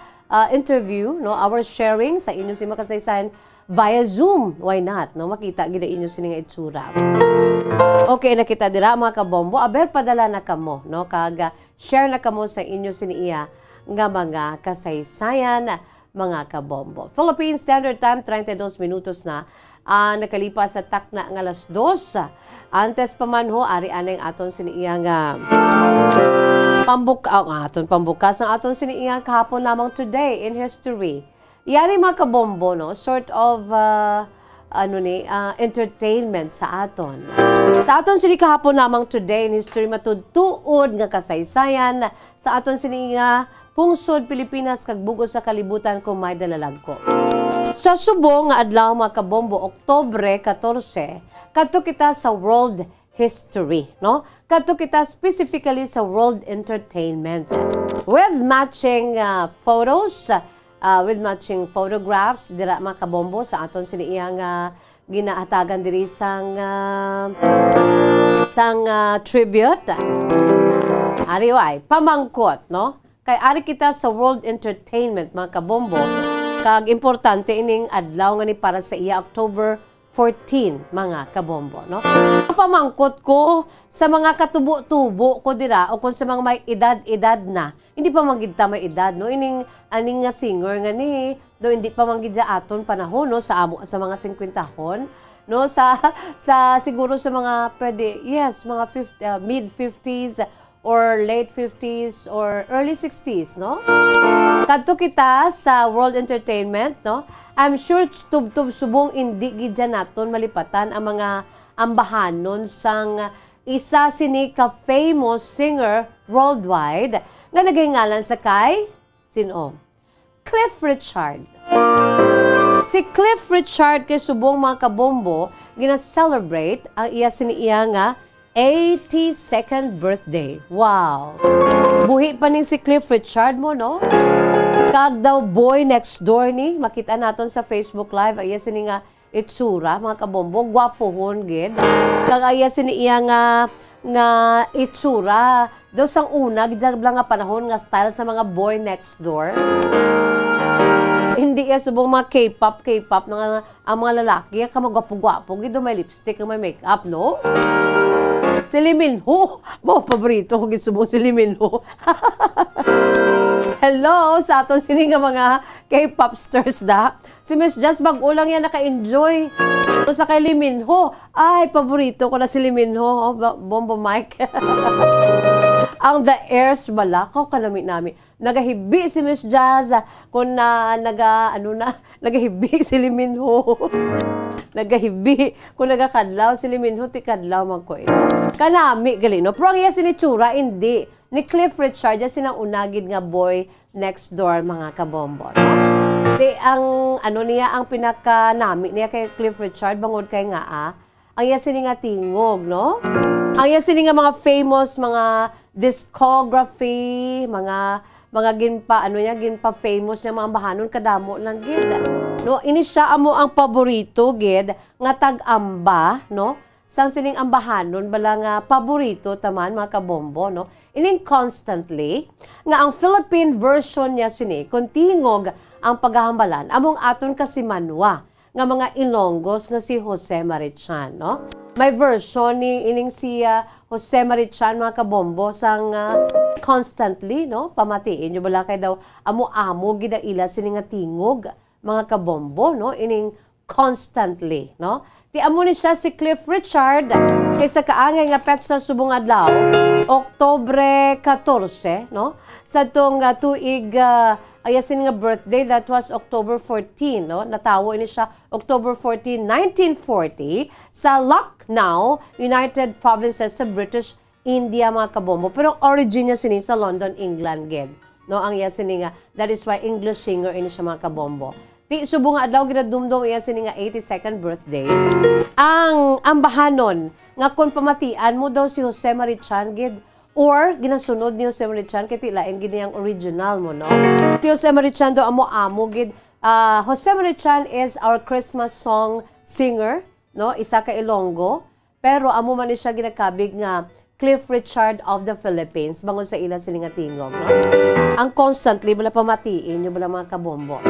interview, no, our sharing sa inyo si makasaysayan via Zoom. Why not? No, makita gid inyo sini nga itsura. Okay na kita dira mga kabombo. Aber padala na kamo, no, kag share na kamo sa inyo sini iya nga mga kasaysayan mga kabombo. Philippine Standard Time 32 minutos na nakalipas sa takna nga alas 2. Antes pa man ho ari aneng aton sini iya nga pambukas ang aton sini iya kahapon lamang today in history. Yari mga kabombo, no, sort of entertainment sa aton. Sa aton sini kahapon lamang today in history matudtuod nga kasaysayan sa aton sini nga pungsod Pilipinas kag bugos sa kalibutan kung may dalalagko. Sa subong nga adlaw mga kabombo, Oktubre 14, kadto kita sa World history, no? Kadto kita specifically sa World Entertainment. With matching photos, with matching photographs, dira mga kabombo sa aton siniyang ginaatagan diri sang tribute. Ariway, pamangkot, no? Kay ari kita sa World Entertainment, mga kabombo, kag importante ining adlaw nga ni para sa iya October 14, mga kabombo, no? Pamangkot ko sa mga katubo-tubo ko dira o kung sa mga may edad-edad na. Hindi pa manggid ta may edad, no? Aning nga singer nga ni, do hindi pa manggid aton panahon, no? Sa mga 50-hon, no? Sa siguro sa mga pwede, yes, mga mid-50s or late 50s or early 60s, no? Kadto kita sa World Entertainment, no? I'm sure tub-tub subong hindi gidya naton malipatan ang mga ambahanon sang isa sini ka-famous singer worldwide nga nagahingalan sa kay sino? Cliff Richard. Si Cliff Richard kay subong mga kabombo gina-celebrate ang iya siniya nga 82nd birthday. Wow! Buhi pa ni si Cliff Richard mo, no? Kag daw boy next door ni, makita naton sa Facebook Live, ay sini nga itsura, mga kabombo, gwapohon, gid. Kag ay sini iya nga itsura, daw sang una, gidya nga panahon nga style sa mga boy next door. Hindi iya subong mga K-pop ang mga lalaki, ka magwapo-gwapo, gido may lipstick, may makeup, no? Si Lee Min-ho. Mo, paborito ko gitsubong si Lee Min-ho. Hello sa aton sini nga mga K-pop stars da. Si Miss Jazz bag-ulang yan naka-enjoy. So, sa kay Lee Min-ho, ay, paborito ko na si Lee Min-ho. Oh, Bombo Mike. Ang The Airs balakaw kanami namin. Nagahibi si Miss Jazz kung nagahibi si Lee Min-ho. Nagahibi kung nagakadlaw si Lee Min-ho, tikadlaw man ko. Kanami, galino. Pero ang iya sinitsura, hindi. Ni Cliff Richard, yan sinang unagid nga boy next door, mga kabombo. Di ang niya ang pinakanami niya kay Cliff Richard bangod kay nga ang iya sini nga tingog, no? Ang iya sini nga mga famous mga discography, mga ginpa famous niya mga bahanon kadamo lang gid. No, ini siya amo ang paborito gid nga tag-amba, no? Sang sining ambahanon bala nga paborito taman mga kabombo, no? Ining constantly nga ang Philippine version niya sini kontingog ang paghahambalan among aton kasi manwa nga mga Ilonggos nga si Jose Marichan, no? May version ni ining si Jose Marichan mga kabombo sang constantly, no? Pamatiin nyo bala kay daw amo-amo gida ila sini nga tingog mga kabombo, no? Ining constantly, no? Ti amo ni siya si Cliff Richard kaysa kaangay nga petsa subong adlaw Oktubre 14, no? Sa tong tuig ayasin nga birthday, that was October 14, no? Natawo ini siya October 14, 1940 sa Lucknow, United Provinces sa British India, mga kabombo. Pero origin niya sini sa London, England, gid. No, ang iya sini nga, that is why English singer ini siya, mga kabombo. Ti subong adlaw ginadumdum iya sini nga 82nd birthday. Ang ambahanon nga kon pamatian mo daw si Jose Marichan gid or ginasunod ni Jose Marichan kay tilaing gid niyang original mo, no? Ti Jose Marichan daw amo gid. Jose Marichan is our Christmas song singer, no? Isa ka Ilonggo, pero amo man ni siya ginakabig nga Cliff Richard of the Philippines bangon sa ila sini nga tingog, no? Ang constantly bala pamatiin nyo bala mga kabombo.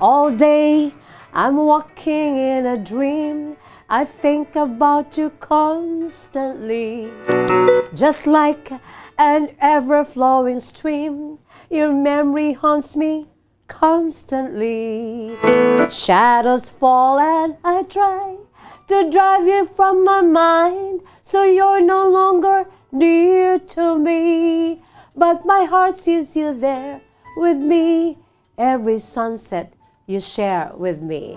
All day I'm walking in a dream, I think about you constantly, just like an ever-flowing stream, your memory haunts me constantly. Shadows fall and I try to drive you from my mind, so you're no longer dear to me, but my heart sees you there with me, every sunset you share with me.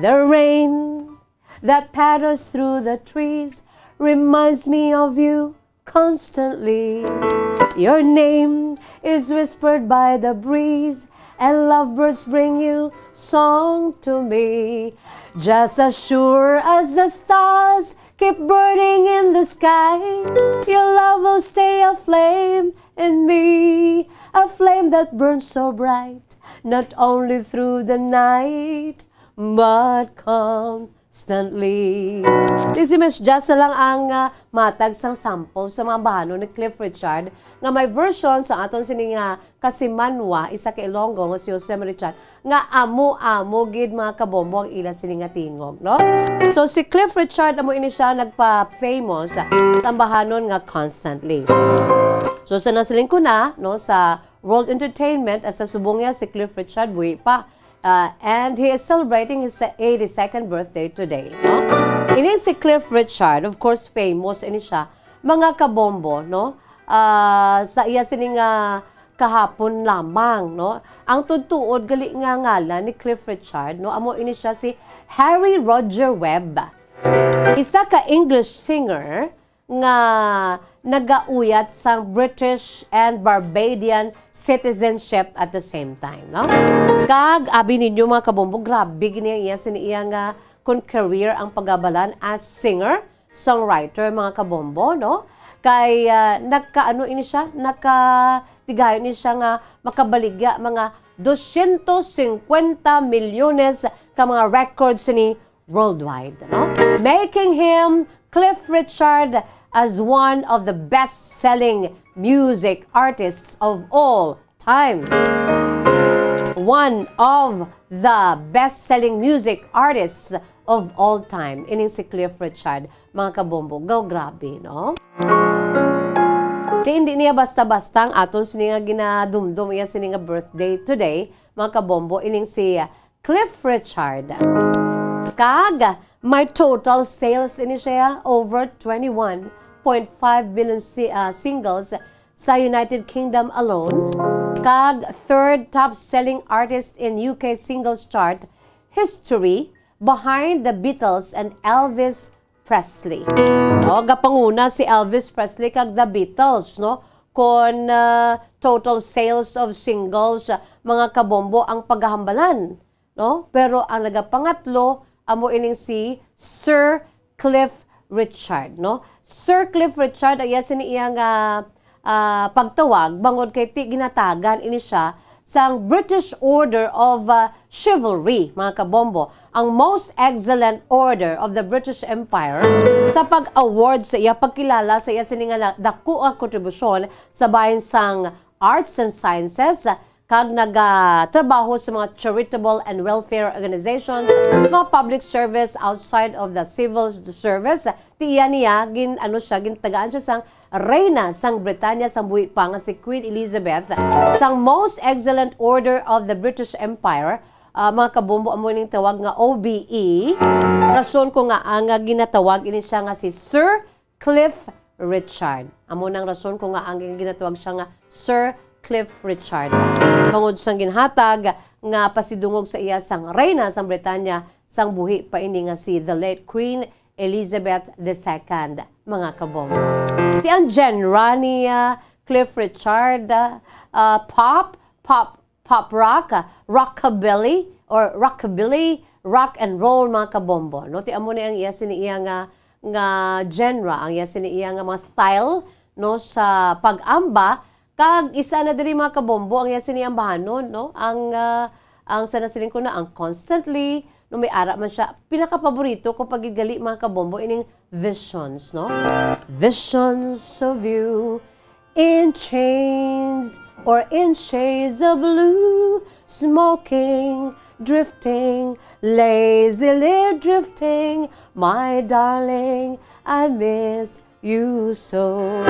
The rain that patters through the trees reminds me of you constantly. Your name is whispered by the breeze, and lovebirds bring you song to me. Just as sure as the stars keep burning in the sky. Your love will stay aflame in me, a flame that burns so bright, not only through the night, but constantly. Si Miss Jessa lang ang matag sang sample sa mga bahano ni Cliff Richard nga may version sa aton sini nga Kasimanwa, isa ka Ilonggo nga si Jose Richard nga amo-amo gid mga kabombo ang ila sini nga tingog, no? So si Cliff Richard amo ini siya nagpa-famous sa bahanon nga Constantly. So sa nasiling ko na no sa World Entertainment as sa subong niya si Cliff Richard buhi pa. And he is celebrating his 82nd birthday today. No? Ini si Cliff Richard, of course, famous ini siya. Mga kabombo, no? Sa iya sining kahapon lamang, no? Ang tutuod gali nga ngalan ni Cliff Richard, no? Amo ini siya si Harry Roger Webb. Isa ka English singer nga nagauyat sang British and Barbadian citizenship at the same time, no? Kag abi ninyo mga kabombo, grabe gini iya siniya nga kun career ang pagabalan as singer, songwriter mga kabombo, no? Kay nagkaano ini siya, nakatigayon ini siya nga makabaligya mga 250 milyones ka mga records ni worldwide, no? Making him Cliff Richard as one of the best-selling music artists of all time. One of the best-selling music artists of all time. Ining si Cliff Richard, mga kabombo. Grabe, no? Hindi niya basta-basta ang aton sininga ginadumdum iya sininga birthday today, mga kabombo. Ining si Cliff Richard. Kag, may total sales ini siya over 21.5 billion singles sa United Kingdom alone. Kag third top-selling artist in UK singles chart history behind the Beatles and Elvis Presley. No, gapanguna si Elvis Presley kag the Beatles, no? Kon total sales of singles mga kabombo ang paghahambalan, no? Pero ang nagapangatlo amo ining si Sir Cliff Richard, no? Sir Cliff Richard ay siniyang pagtawag bangod kay ti ginatagan ini siya sang British Order of Chivalry, mga kabombo, ang most excellent order of the British Empire sa pag-award sa iya, pagkilala sa iya sininga dako ang kontribusyon sa bahin sang arts and sciences, kag nagatrabaho sa mga charitable and welfare organizations, mga public service outside of the civil service. Tiya niya, gintagaan siya sang Reyna sang Britanya sang buhi pa nga si Queen Elizabeth sang Most Excellent Order of the British Empire. Mga kabombo, amo ning tawag nga OBE. Rason ko nga ang ginatawag ini siya nga si Sir Cliff Richard. Amo nang rason ko nga ang ginatawag siya nga Sir Cliff Richard. Bangod sang ginhatag nga pasidungog sa iya sang Reyna sang Britanya sang buhi pa ini nga si the late Queen Elizabeth II, mga kabombo. Ti ang genre ni Cliff Richard, pop rock, rockabilly, rock and roll, mga kabombo. No? Ti amo ni ang iya siniya nga genre, ang iya siniya nga mga style no sa pag-amba. Kag isa na diri mga kabombo ang yasin niyang bahanon, no? Ang sanasiling ko na ang Constantly, no may ara man siya. Pinaka-paborito ko pag igali mga kabombo ining Visions, no? Visions of you in chains or in shades of blue, smoking, drifting, lazily drifting, my darling, I miss you so.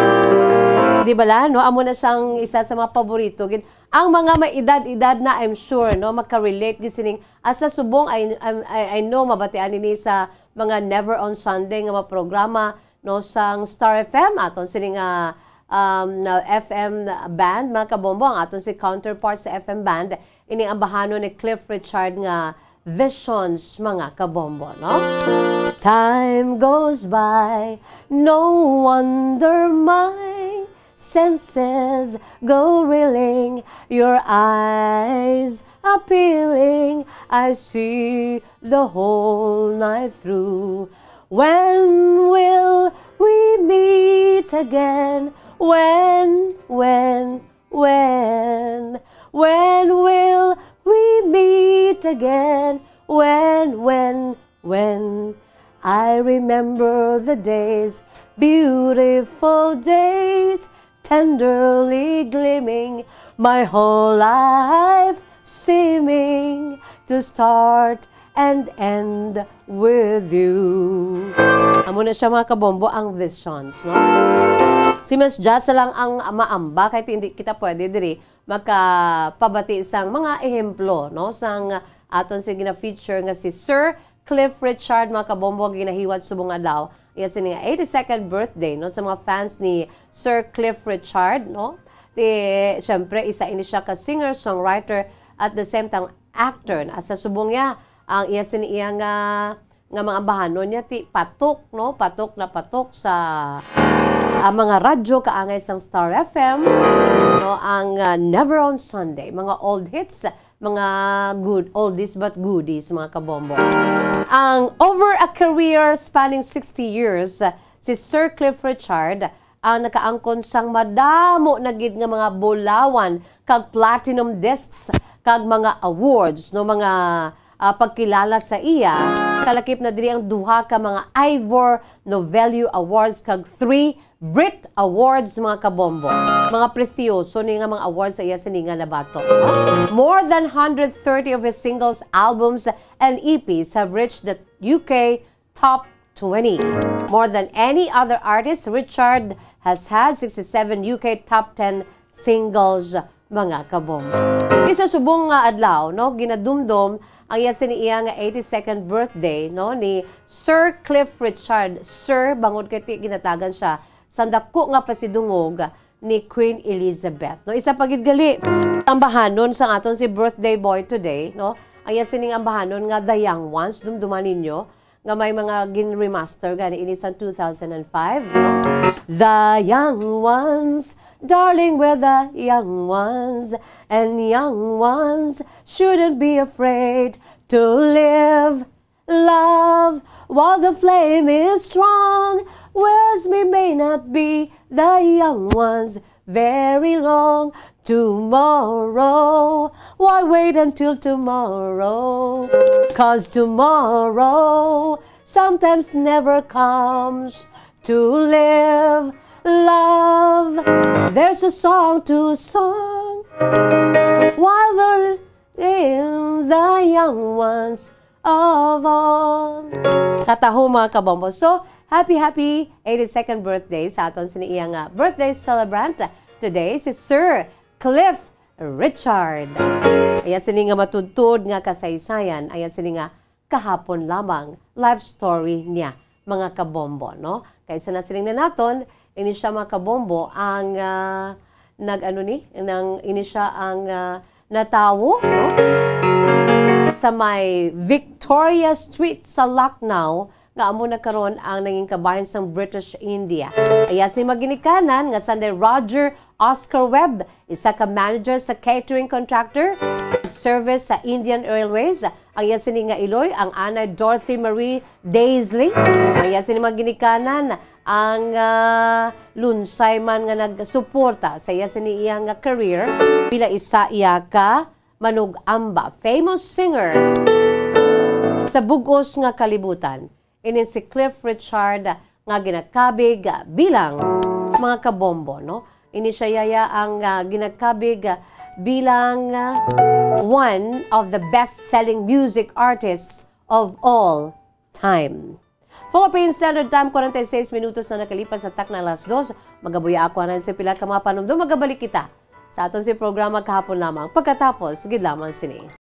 Di ba la, no? Amo na siyang isa sa mga paborito. Ang mga may edad-edad na, I'm sure, no, maka-relate sining asa subong, I know, mabatian ini sa mga Never on Sunday nga mga programa, no, sang Star FM, aton sining FM band, mga kabombo, ang aton si counterpart sa FM band, ini ang bahano ni Cliff Richard nga Visions, mga kabombo, no? Time goes by, no wonder my senses go reeling, your eyes appealing, I see the whole night through. When will we meet again? When will we meet again? When I remember the days, beautiful days, tenderly gleaming, my whole life seeming to start and end with you. Amo na siya mga kabombo ang visions, no? Si Miss Jasa lang ang maamba kahit hindi kita pwede diri makapabati sang mga ehemplo, no? Sang aton si gina-feature nga si Sir Cliff Richard, mga kabombo, ginahiwat subong adlaw. Iya sa nga 82nd birthday, no? Sa mga fans ni Sir Cliff Richard, no? Siyempre, isa ini siya ka singer, songwriter, at the same time, actor. Asa subong niya, ang iya sa niya nga mga bahanon niya, patok, no? Patok na patok sa mga radyo, kaangay sang Star FM, no? Ang Never on Sunday, mga old hits, mga good, oldies but goodies, mga kabombo. Ang over a career spanning 60 years, si Sir Cliff Richard ang nakaangkon sang madamo na gid nga mga bulawan kag platinum discs kag mga awards, no, mga pagkilala sa iya. Kalakip na diri ang duha ka mga Ivor Novello Awards kag 3 Brit Awards, mga kabombo. Mga prestiyoso ni nga mga awards sa iya sininga na bato. More than 130 of his singles, albums, and EPs have reached the UK top 20. More than any other artist, Richard has had 67 UK top 10 singles, mga kabombo. Isa subong nga adlaw, no, ginadumdum ang iya siniya nga 82nd birthday, no, ni Sir Cliff Richard. Sir, bangod kay ginatagan siya sandako nga pasidungog ni Queen Elizabeth. No, isa pagid gali ang bahanon sa aton si birthday boy today, no. Aya sining ang bahanon nga The Young Ones, dumduman ninyo nga may mga gin-remaster gani ini sa 2005, no. The Young Ones, darling, we're the young ones, and young ones shouldn't be afraid to live, love, while the flame is strong. Whereas we may not be the young ones very long. Tomorrow, why wait until tomorrow? 'Cause tomorrow sometimes never comes. To live, love, there's a song to song, while we're in the young ones of all. Kataho, mga kabombo. So, happy 82nd birthday sa aton siniyang birthday celebrant today, si Sir Cliff Richard. Ayan sini nga matudtod nga kasaysayan, ayan sini nga kahapon lamang life story niya, mga kabombo, no? Kaysa na siling na naton, ini siya, mga kabombo, ang ini siya ang natawo, no? Sa may Victoria Street sa Lucknow, nga amo na karon ang naging kabayan sa British India. Aya si maginikanan nga Sunday Roger Oscar Webb, isa ka manager sa catering contractor service sa Indian Airways. Ang iya sini nga iloy ang anay Dorothy Marie Daisley. Ang iya sini maginikanan ang lunsay man nga nagsuporta sa iya sini iyang career bila isa iya ka manug-amba, famous singer sa bugos nga kalibutan. Ini si Cliff Richard nga ginakabig bilang, mga kabombo, no? Ini siya yaya ang ginakabig bilang one of the best-selling music artists of all time. Philippine Standard Time, 46 minutos na nakalipas sa takna alas 2. Magabuya ako na sa pila ka mga panumdum. Magabalik kita sa aton si programa kahapon lamang. Pagkatapos, gid lamang sini.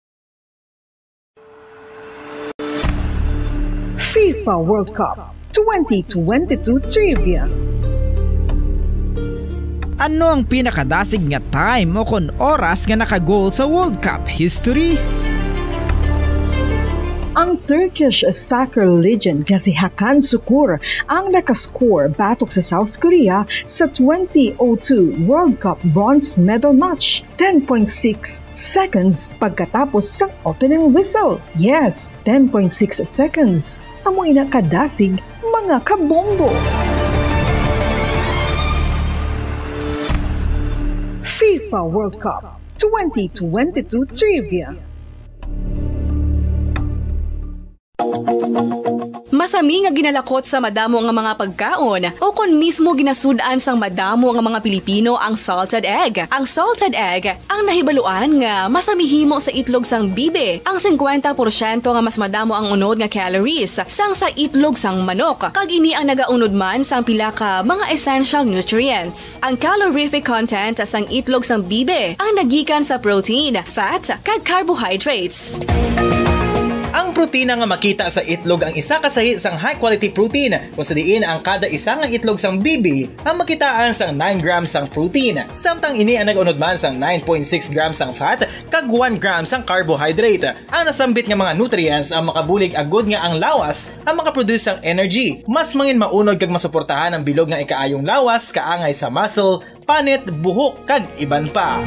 FIFA World Cup 2022 Trivia. Ano ang pinakadasig nga time o kon oras nga nakagol sa World Cup history? Ang Turkish soccer legend nga si Hakan Şükür ang nakascore batok sa South Korea sa 2002 World Cup bronze medal match. 10.6 seconds pagkatapos sa opening whistle. Yes, 10.6 seconds. Amoy na kadasig mga kabombo. FIFA World Cup 2022 Trivia. Masami nga ginalakot sa madamo nga mga pagkaon o kon mismo ginasudan sang madamo nga mga Pilipino ang salted egg. Ang salted egg ang nahibaluan nga masamihimo sa itlog sang bibe. Ang 50% nga mas madamo ang unod nga calories sang sa itlog sang manok. Kag ini ang nagaunod man sang pila ka mga essential nutrients. Ang calorific content sang itlog sang bibe ang nagikan sa protein, fat, kag carbohydrates. Ang protina nga makita sa itlog ang isa kasahi sang high quality protein kung sa diin ang kada isa nga itlog sang bibi ang makitaan sang 9 grams sang protein. Samtang ini ang nag-unod man sang 9.6 grams sang fat kag 1 grams sang carbohydrate. Ang nasambit nga mga nutrients ang makabulig agud nga ang lawas ang makaproduce sang energy. Mas mangin maunod kag masuportahan ang bilog nga ikaayong lawas kaangay sa muscle, panit, buhok kag iban pa.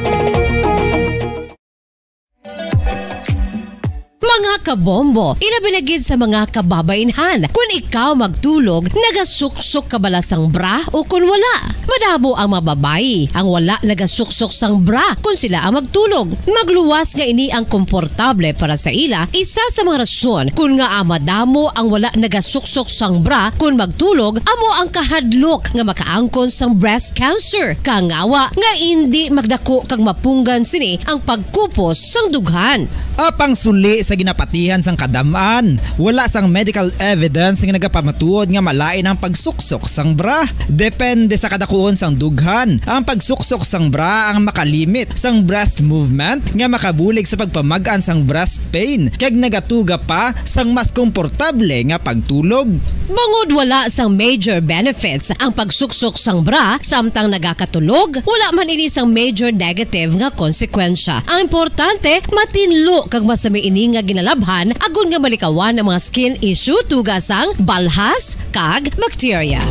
Mga kabombo, ilabinagid sa mga kababainhan. Kung ikaw magtulog, nagasuksok ka bala sang bra o kung wala. Madamo ang mababayi, ang wala nagasuksok sang bra kung sila ang magtulog. Magluwas nga ini ang komportable para sa ila, isa sa mga rason kung nga madamo ang wala nagasuksok sang bra kung magtulog, amo ang kahadlok nga makaangkon sang breast cancer. Kangawa nga hindi magdako kag mapunggan sini ang pagkupos sang dughan. Apang suli sa ginapatihan sang kadamaan, wala sang medical evidence nga nagapamatuod nga malain ang pagsuksok sang bra. Depende sa kadakuon sang dughan. Ang pagsuksok sang bra ang makalimit sang breast movement nga makabulig sa pagpamagaan sang breast pain kag nagatuga pa sang mas komportable nga pagtulog. Bangod wala sang major benefits ang pagsuksok sang bra samtang nagakatulog, wala man ini sang major negative nga konsekwensya. Ang importante, matinlo kag masami ini nga ginalabhan agon nga malikawan ang mga skin issue tugasang balhas kag bacteria.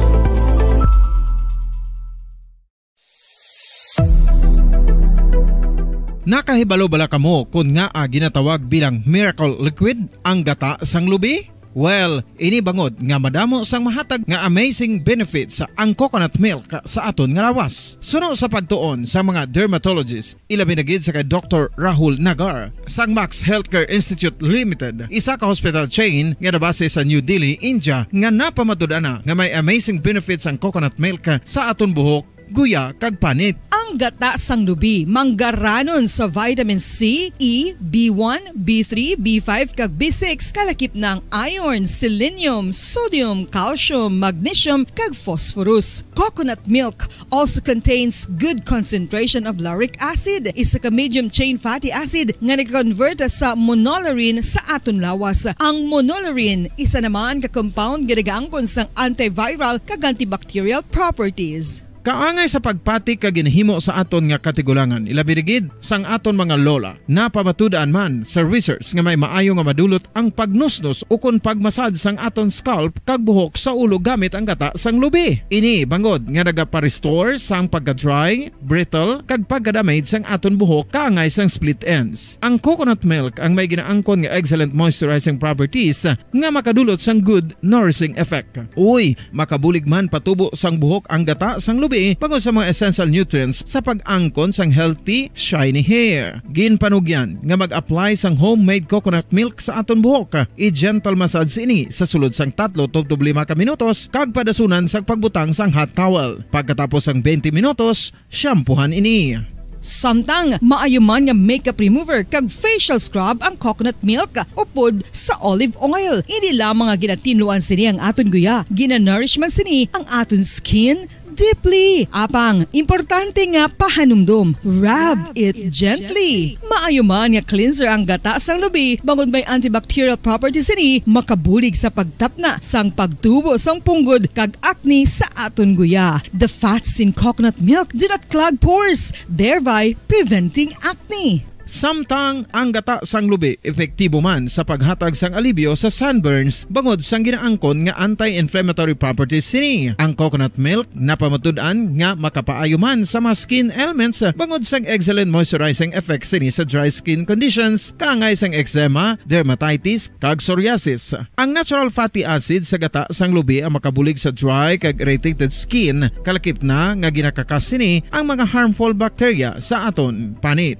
Nakahibalo bala kamo kung nga ginatawag bilang miracle liquid ang gata sang lubi? Well, ini bangod nga madamo sang mahatag nga amazing benefit sa ang coconut milk sa aton nga lawas. Suno sa pagtuon sa mga dermatologist, ilabinagid sa kay Dr. Rahul Nagar sang Max Healthcare Institute Limited, isa ka hospital chain nga nabase sa New Delhi, India, nga napamatud-ana nga may amazing benefits ang coconut milk sa aton buhok, guya kag panit. Ang gata sang lubi manggaranon sa vitamin C, E, B1, B3, B5 kag B6 kalakip ng iron, selenium, sodium, calcium, magnesium kag phosphorus. Coconut milk also contains good concentration of lauric acid, isa ka medium chain fatty acid nga nag-convert sa monolaurin sa aton lawas. Ang monolaurin isa naman ka compound nga nagaangkon sang antiviral kag antibacterial properties. Kaangay sa pagpati ka ginahimo sa aton nga katigulangan, ilabirigid sang aton mga lola, napamatudan man sa research nga may maayo nga madulot ang pagnusnos o kon pagmasad sang aton scalp kag buhok sa ulo gamit ang gata sang lubi. Ini bangod nga nagapa-restore sang pagka-dry, brittle kag pagka-damage sang aton buhok kaangay sang split ends. Ang coconut milk ang may ginaangkon nga excellent moisturizing properties nga makadulot sang good nourishing effect. Uy, makabulig man patubo sang buhok ang gata sang lubi pagod sa mga essential nutrients sa pag-angkon sang healthy, shiny hair. Ginpanugyan nga mag-apply sang homemade coconut milk sa aton buhok. I-gentle massage ini sa sulod sang 3-5 ka minutos kag padasunan sang pagbutang sang hot towel. Pagkatapos sang 20 minutos, shampoohan ini. Samtang maayuman nga makeup remover kag facial scrub ang coconut milk upod sa olive oil. Hindi lamang nga ginatinuan sini ang aton guya, ginanourishman sini ang aton skin deeply. Apang, importante nga pahanumdum. Rub it gently. Maayuman nga cleanser ang gata sang lubi, bangod may antibacterial properties ini, makabulig sa pagtapna sang pagtubo sang punggod kag acne sa aton guya. The fats in coconut milk do not clog pores, thereby preventing acne. Samtang ang gata sang lubi epektibo man sa paghatag sang alibyo sa sunburns bangod sang ginaangkon nga anti-inflammatory properties sini. Ang coconut milk napamatud-an nga makapaayo man sa mga skin ailments bangod sang excellent moisturizing effect sini sa dry skin conditions kaangay sang eczema, dermatitis kag psoriasis. Ang natural fatty acid sa gata sang lubi ang makabulig sa dry kag irritated skin kalakip na nga ginakakas sini ang mga harmful bacteria sa aton panit.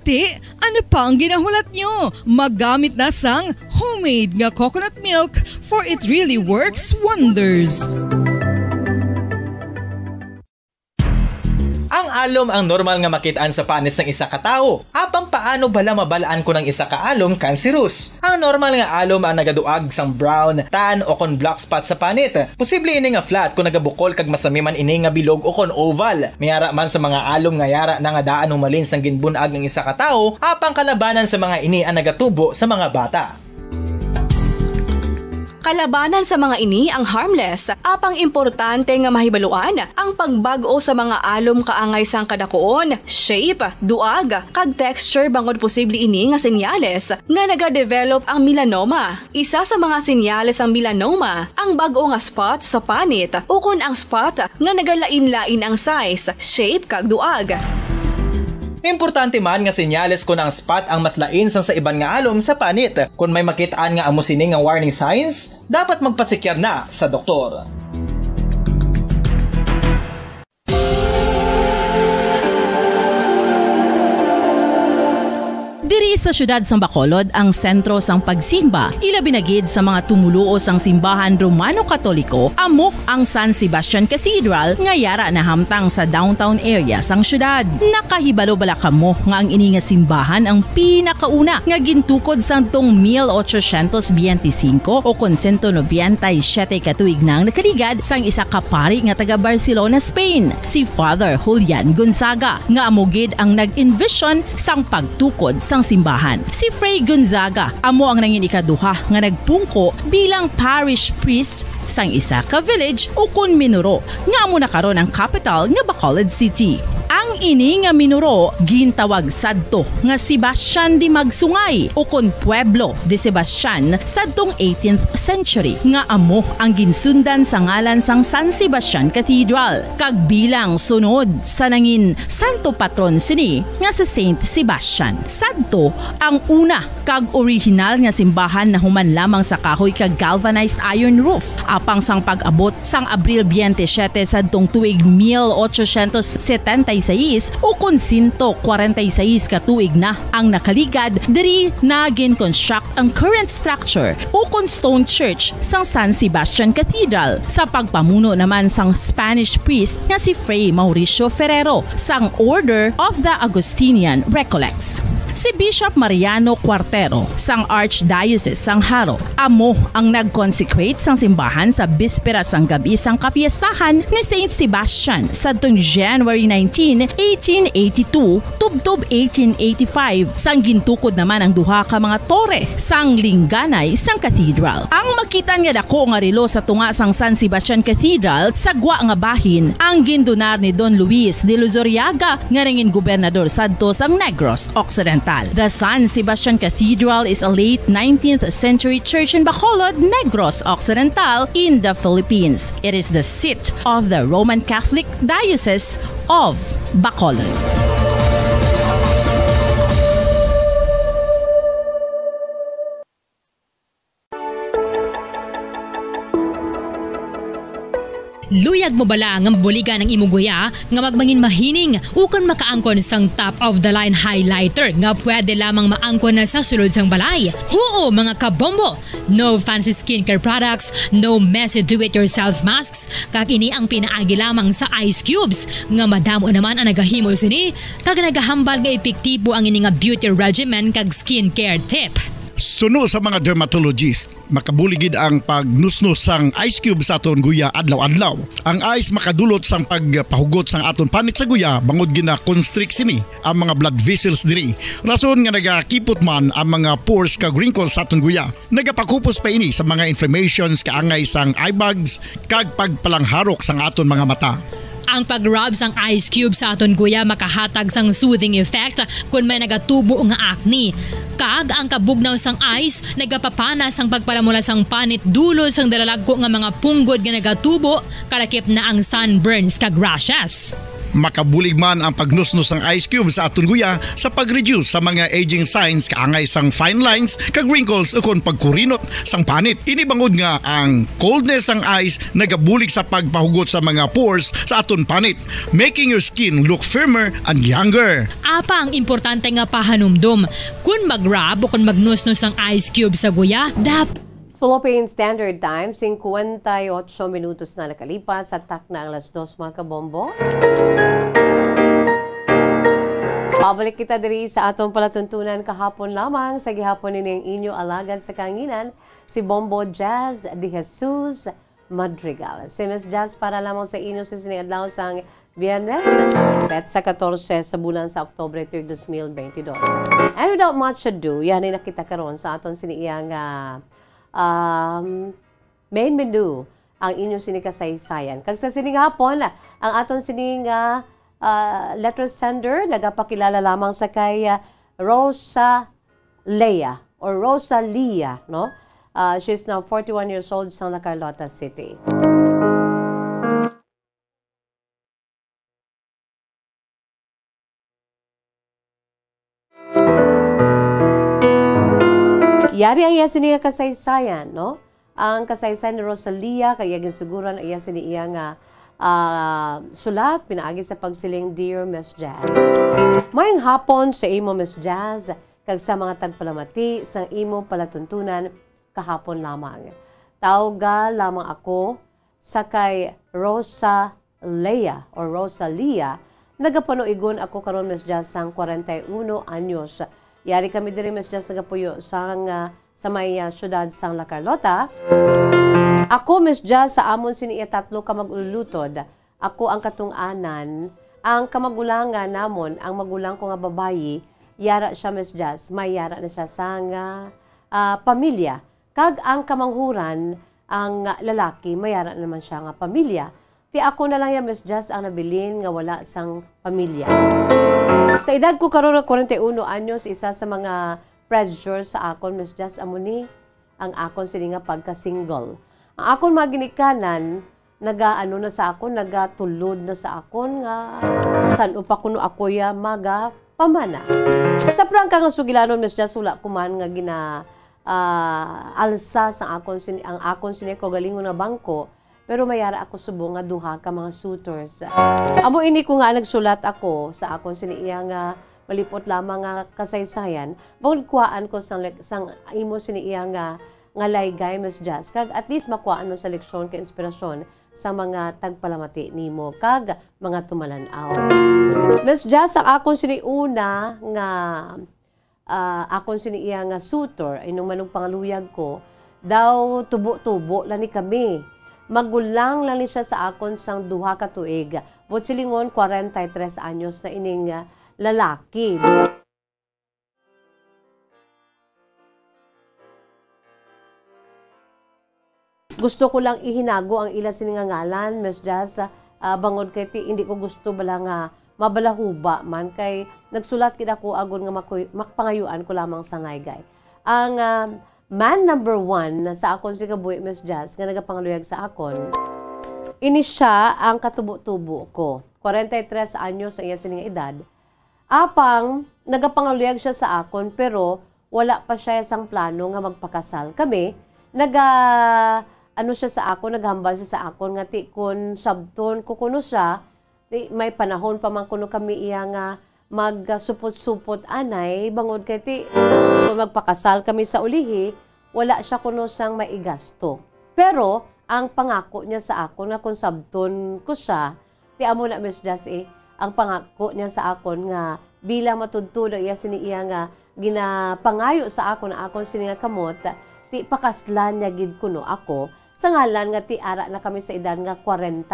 Ano pa ang ginahulat nyo? Maggamit na sang homemade nga coconut milk for it really works wonders. Ang alom ang normal nga makitaan sa panit ng isa ka tawo. Apang paano bala mabalaan ko ng isa ka alom cancerous? Ang normal nga alom ang nagaduag sang brown, tan o kon black spot sa panit. Posible ini nga flat kung nagabukol kag masami man ini nga bilog o kon oval. Mayara man sa mga alom nga yara na nga daan humalin sang ginbunag ng isa ka tawo, apang kalabanan sa mga ini ang nagatubo sa mga bata. Kalabanan sa mga ini ang harmless, apang importante nga mahibaluan ang pagbago sa mga alom kaangay sang kadakuon, shape, duag, kag texture bangod posible ini nga senyales nga nagadevelop ang melanoma. Isa sa mga senyales ang melanoma, ang bago nga spot sa panit o kun ang spot nga nagalain-lain ang size, shape kag duag. Importante man nga senyales kung ang spot ang mas lain sang sa iban nga alom sa panit. Kung may makitaan nga amo sini nga warning signs, dapat magpasikyar na sa doktor. Diri sa syudad sang Bacolod ang sentro sang pagsimba, ilabi na gid sa mga tumuluo sang simbahan Romano-Katoliko, amo ang San Sebastian Cathedral nga yara na hamtang sa downtown area sang syudad. Nakahibalo bala kamo nga ang ini nga simbahan ang pinakauna nga gintukod sang tong 1825 o kon 197 katuig nang nakaligad sang isa ka pari nga taga Barcelona, Spain, si Father Julian Gonzaga, nga amo gid ang nag-envision sang pagtukod sang simbahan. Si Fray Gonzaga amo ang nangin ikaduha nga nagpungko bilang parish priest sang isa ka village o kun minuro nga amo na karon ang capital nga Bacolod City. Ang ini nga minuro gintawag sadto nga Sebastian de Magsungay o kon Pueblo de Sebastian sadtong 18th century nga amo ang ginsundan sa ngalan sang San Sebastian Cathedral kag bilang sunod sa nangin santo patron sini nga sa Saint Sebastian. Sadto ang una kag original nga simbahan na human lamang sa kahoy kag galvanized iron roof apang sang pag-abot sang Abril 27 sadtong tuig 1876 o kun 146 katuig na ang nakaligad diri na gin-construct ang current structure o kun stone church sang San Sebastian Cathedral sa pagpamuno naman sang Spanish priest nga si Fray Mauricio Ferrero sang Order of the Augustinian Recollects. Si Bishop Mariano Cuartero sang Archdiocese sang Haro amo ang nag-consecrate sang simbahan sa bispera sang gabi sang kapiestahan ni Saint Sebastian sadtong January 19, 1882 tubtob 1885 sang gintukod naman ang duha ka mga tore sang lingganay sang cathedral. Ang makitan nga dako nga relo sa tunga sang San Sebastian Cathedral sa gwa nga bahin ang gindonar ni Don Luis de Luzuriaga nga nangin gobernador sadto sang Negros Occidental. The San Sebastian Cathedral is a late 19th century church in Bacolod, Negros Occidental in the Philippines. It is the seat of the Roman Catholic Diocese of Bacolod. Luyag mo bala nga mabuligan ang imong guya nga magmangin mahining ukon makaangkon sang top of the line highlighter nga pwede lamang maangkon na sa sulod sang balay. Huo mga kabombo! No fancy skincare products, no messy do-it-yourself masks, kag ini ang pinaagi lamang sa ice cubes nga madamo naman ang nagahimo sini kag nagahambal nga epektibo ang ini nga beauty regimen kag skincare tip. Suno sa mga dermatologist, makabuligid ang pagnusnos sang ice cube sa aton guya adlaw-adlaw. Ang ice makadulot sang pagpahugot sang aton panit sa guya bangod gina-constrict sini ang mga blood vessels diri. Rason nga nagakipot man ang mga pores kag wrinkles sa aton guya. Nagapakupos pa ini sa mga inflammations kaangay sang eye bags kag pagpalangharok sang aton mga mata. Ang pag-rub sang ice cube sa aton guya makahatag sang soothing effect kung may nagatubo nga acne. Kag ang kabugnaw sang ice nagapapana sang pagpalamula sang panit dulo sang dalalagko nga mga punggod nga nagatubo kalakip na ang sunburns kag rashes. Makabulig man ang pagnusnos ng ice cube sa aton guya sa pag-reduce sa mga aging signs kaangay sang fine lines kag wrinkles o kon pagkurinot sang panit. Inibangod nga ang coldness sang ice nagabulig sa pagpahugot sa mga pores sa aton panit, making your skin look firmer and younger. Apa ang importante nga pahanumdum kung mag-rub o kung magnusnos ang ice cube sa guya, Philippine Standard Time, 58 minutos na nakalipas at tak na ang alas 2 mga kabombo. Pabalik kita diri sa atong palatuntunan kahapon lamang sa gihapon nining inyo alagad sa kanginan si Bombo Jazz de Jesus Madrigal. Si Miss Jazz para lamang sa inyo sa siniadlaw sang Biyernes, bet sa 14 sa bulan sa Oktubre 3, 2022. And without much ado, yan ay nakita karon sa aton siniyang main menu ang inyong sinikasaysayan. Kag sa sining hapon, ang aton sining letter sender nagapakilala lamang sa kay Rosa Leia or Rosalia, no? She's now 41 years old sa La Carlota City. Yari ang iya siniya kasaysayan, no? Ang kasaysayan ni Rosalia, kaya ginsuguran ang iya siniya nga sulat, pinaagi sa pagsiling Dear Miss Jazz. Mayang hapon sa imo Miss Jazz, kag sa mga tagpalamati sa imo palatuntunan kahapon lamang. Tawga lamang ako sa kay Rosalia or Rosalia, nagapanuigon ako karon Miss Jazz sang 41 anyos. Yari kami diri Miss Jazz nagapuyo sang sa may syudad sang La Carlota. Ako Miss Jazz sa amon siniya 3 ka mag-ulutod. Ako ang katung-anan, ang kamagulangan namon, ang magulang ko nga babayi, yara siya Miss Jazz, may yara na siya sang pamilya. Kag ang kamanghuran, ang lalaki, may yara naman siya nga pamilya. Ti ako na lang ya Miss Jazz ang nabilin nga wala sang pamilya. Sa edad ko karon 41 anyos, isa sa mga pressure sa akon Miss Jazz amuni ang akon sini nga pagka-single. Ang akon mga ginikanan nagaano na sa akon, nagatulod na sa akon nga san upa kuno ako ya maga pamana. Sa prangka nga sugilanon Miss Jazz wala ko man nga gina alsa sa akon sini ang akon sini ko galingon na bangko. Pero mayara ako subong nga duha ka mga suitors. Amo ini ko nga nagsulat ako sa akon siniya nga malipot lamang nga kasaysayan. Bawod kuhaan ko sang imo siniya nga laygay Miss Jazz. Kag at least makuhaan mo sa leksyon ka inspirasyon sa mga tagpalamati nimo kag mga tumalanaw. Miss Jazz, ang akon siniuna nga akon siniya nga suitor ay nung manong pangaluyag ko daw tubo-tubo lang ni kami. Magulang lang ni siya sa akon sang duha ka tuig. Botsilingon 43 anyos na ining lalaki. Gusto ko lang ihinago ang ila siningangalan, Miss Jazz. Bangod kay hindi ko gusto bala nga mabalahuba man kay nagsulat kita ko agon nga makpangayuan ko lamang sa ngaygay. Ang man number 1 sa akon si kabuhi Miss Jazz nga nagapangaluyag sa akon. Ini siya ang katubo-tubo ko. 43 anyos sa iya sining edad. Apang nagapangaluyag siya sa akon pero wala pa siya isang plano nga magpakasal. Kami ano siya sa akon, naghambal siya sa akon nga ti kun sabton ko kuno siya, may panahon pa man kuno kami iya nga magsupot-supot anay bangod kay ti kung magpakasal kami sa ulihi wala siya kuno sang maigasto. Pero ang pangako niya sa akon nga kung sabton ko siya ti amo na Miss Jazz ang pangako niya sa akon nga bilang matudtod iya siniya nga ginapangayo sa akon na akon sini nga kamot ti pakaslan niya gid kuno ako sa ngalan nga ti ara na kami sa edad nga 40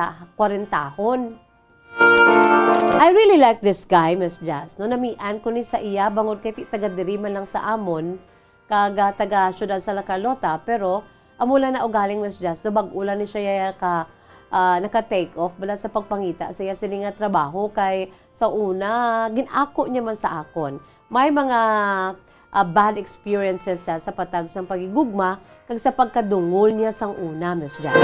I really like this guy, Miss Jazz. No, namian ko ni sa iya, bangod kay taga-diri man lang sa amon, taga syudad sa La Carlota, pero amula na ugaling Miss Jazz, no, bag-ulan ni siya ka naka-take off bala sa pagpangita sa iya sini nga trabaho kay sa una ginako niya man sa akon. May mga bad experiences siya sa patag sang pagigugma kag sa pagkadungol niya sang una, Miss Jazz.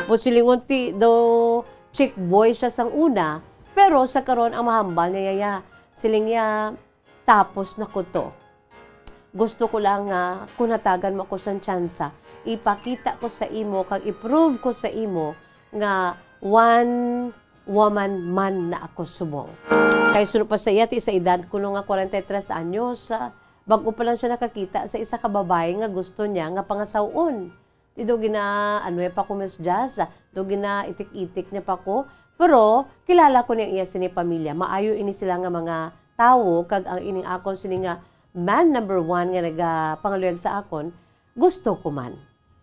But silingon ti do chick boy siya sang una, pero sa karon ang mahambal niya siling niya tapos na ko to. Gusto ko lang kunatagan mo ko sang tsansa. Ipakita ko sa imo kag i-prove ko sa imo nga one woman man na ako subong. Kay sunod pa sa iya ti sa edad ko nga 43 anyos, bago pa lang siya nakakita sa isa ka babae nga gusto niya nga pangasawon. Di do gina pa ko, Miss Jazz, do gina itik-itik niya pa ko. Pero kilala ko niya iya sini pamilya. Maayo ini sila nga mga tawo kag ang ining akon sini nga man number 1 nga nagapangaluyag sa akon, gusto ko man.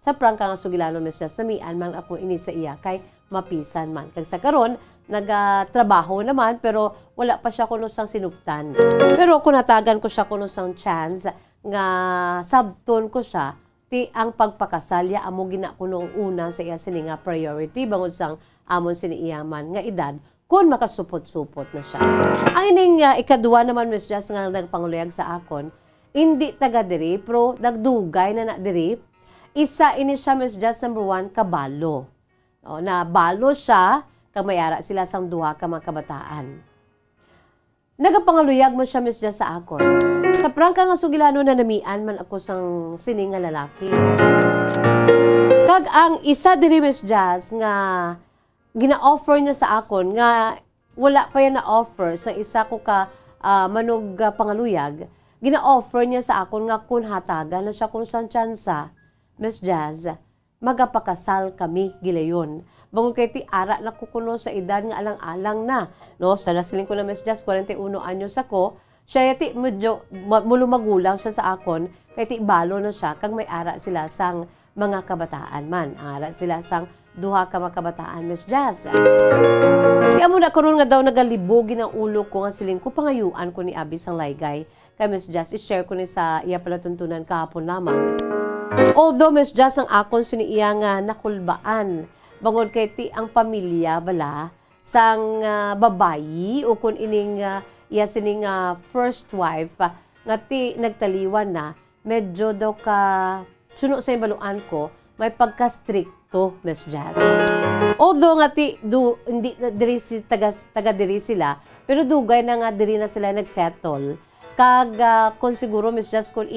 Sa prangka nga sugilano, Miss Jazz, samian man ako ini sa iya kay mapisan man. Kag sa karon nagatrabaho naman pero wala pa siya kuno sang sinuptan. Pero kunatagan ko siya kuno sang chance nga sabton ko siya ti ang pagpakasalya amo gina kuno ang una sa iya sini nga priority bangod sang amon sini iyaman nga edad kun makasupot-supot na siya. Ang ining ikadua naman, Miss Jazz, nga nagpanguluyag sa akon, hindi taga diri pero nagdugay na diri. Isa ini siya, Miss Jazz, number 1, kabalo. O, na balo siya, kag mayara sila sang duha ka mga kabataan. Nagapangaluyag mo siya, Miss Jazz, sa akon. Sa prangka nga sugilano na namian man ako sang sining nga lalaki. Kag ang isa diri, Miss Jazz, nga gina-offer niya sa akon, nga wala pa yan na-offer sa isa ko ka manog pangaluyag, gina-offer niya sa akon nga kun hatagan na siya kung sang tsansa, Miss Jazz, magapakasal kami gilayon. Bangon kay ti ara na kukuno sa edad nga alang-alang na. No, sa nasiling ko na, Miss Jazz, 41 anyos ako. Siya ti medyo magulang siya sa akon kay ti balo na siya kag may ara sila sang mga kabataan man. Ara sila sang duha ka mga kabataan, Miss Jazz. Kaya mo na karon nga daw nagalibogin ang ulo ko nga siling ko pangayuan ko ni Abi sang Laygay. Kay Miss Jazz, i-share ko ni sa iya pala tuntunan kahapon lamang. Although, Miss Jazz, ang akon sini iya nga nakulbaan, bangod kay ti ang pamilya bala sang babayi o kun ining iya sining first wife nga ti nagtaliwan na, medyo daw ka suno sa baluan ko, may pagka-stricto, Miss Jazz. Although nga ti hindi diri si taga diri sila, pero dugay na nga diri na sila nagsettle. Kag kung siguro, Miss Jazz, kung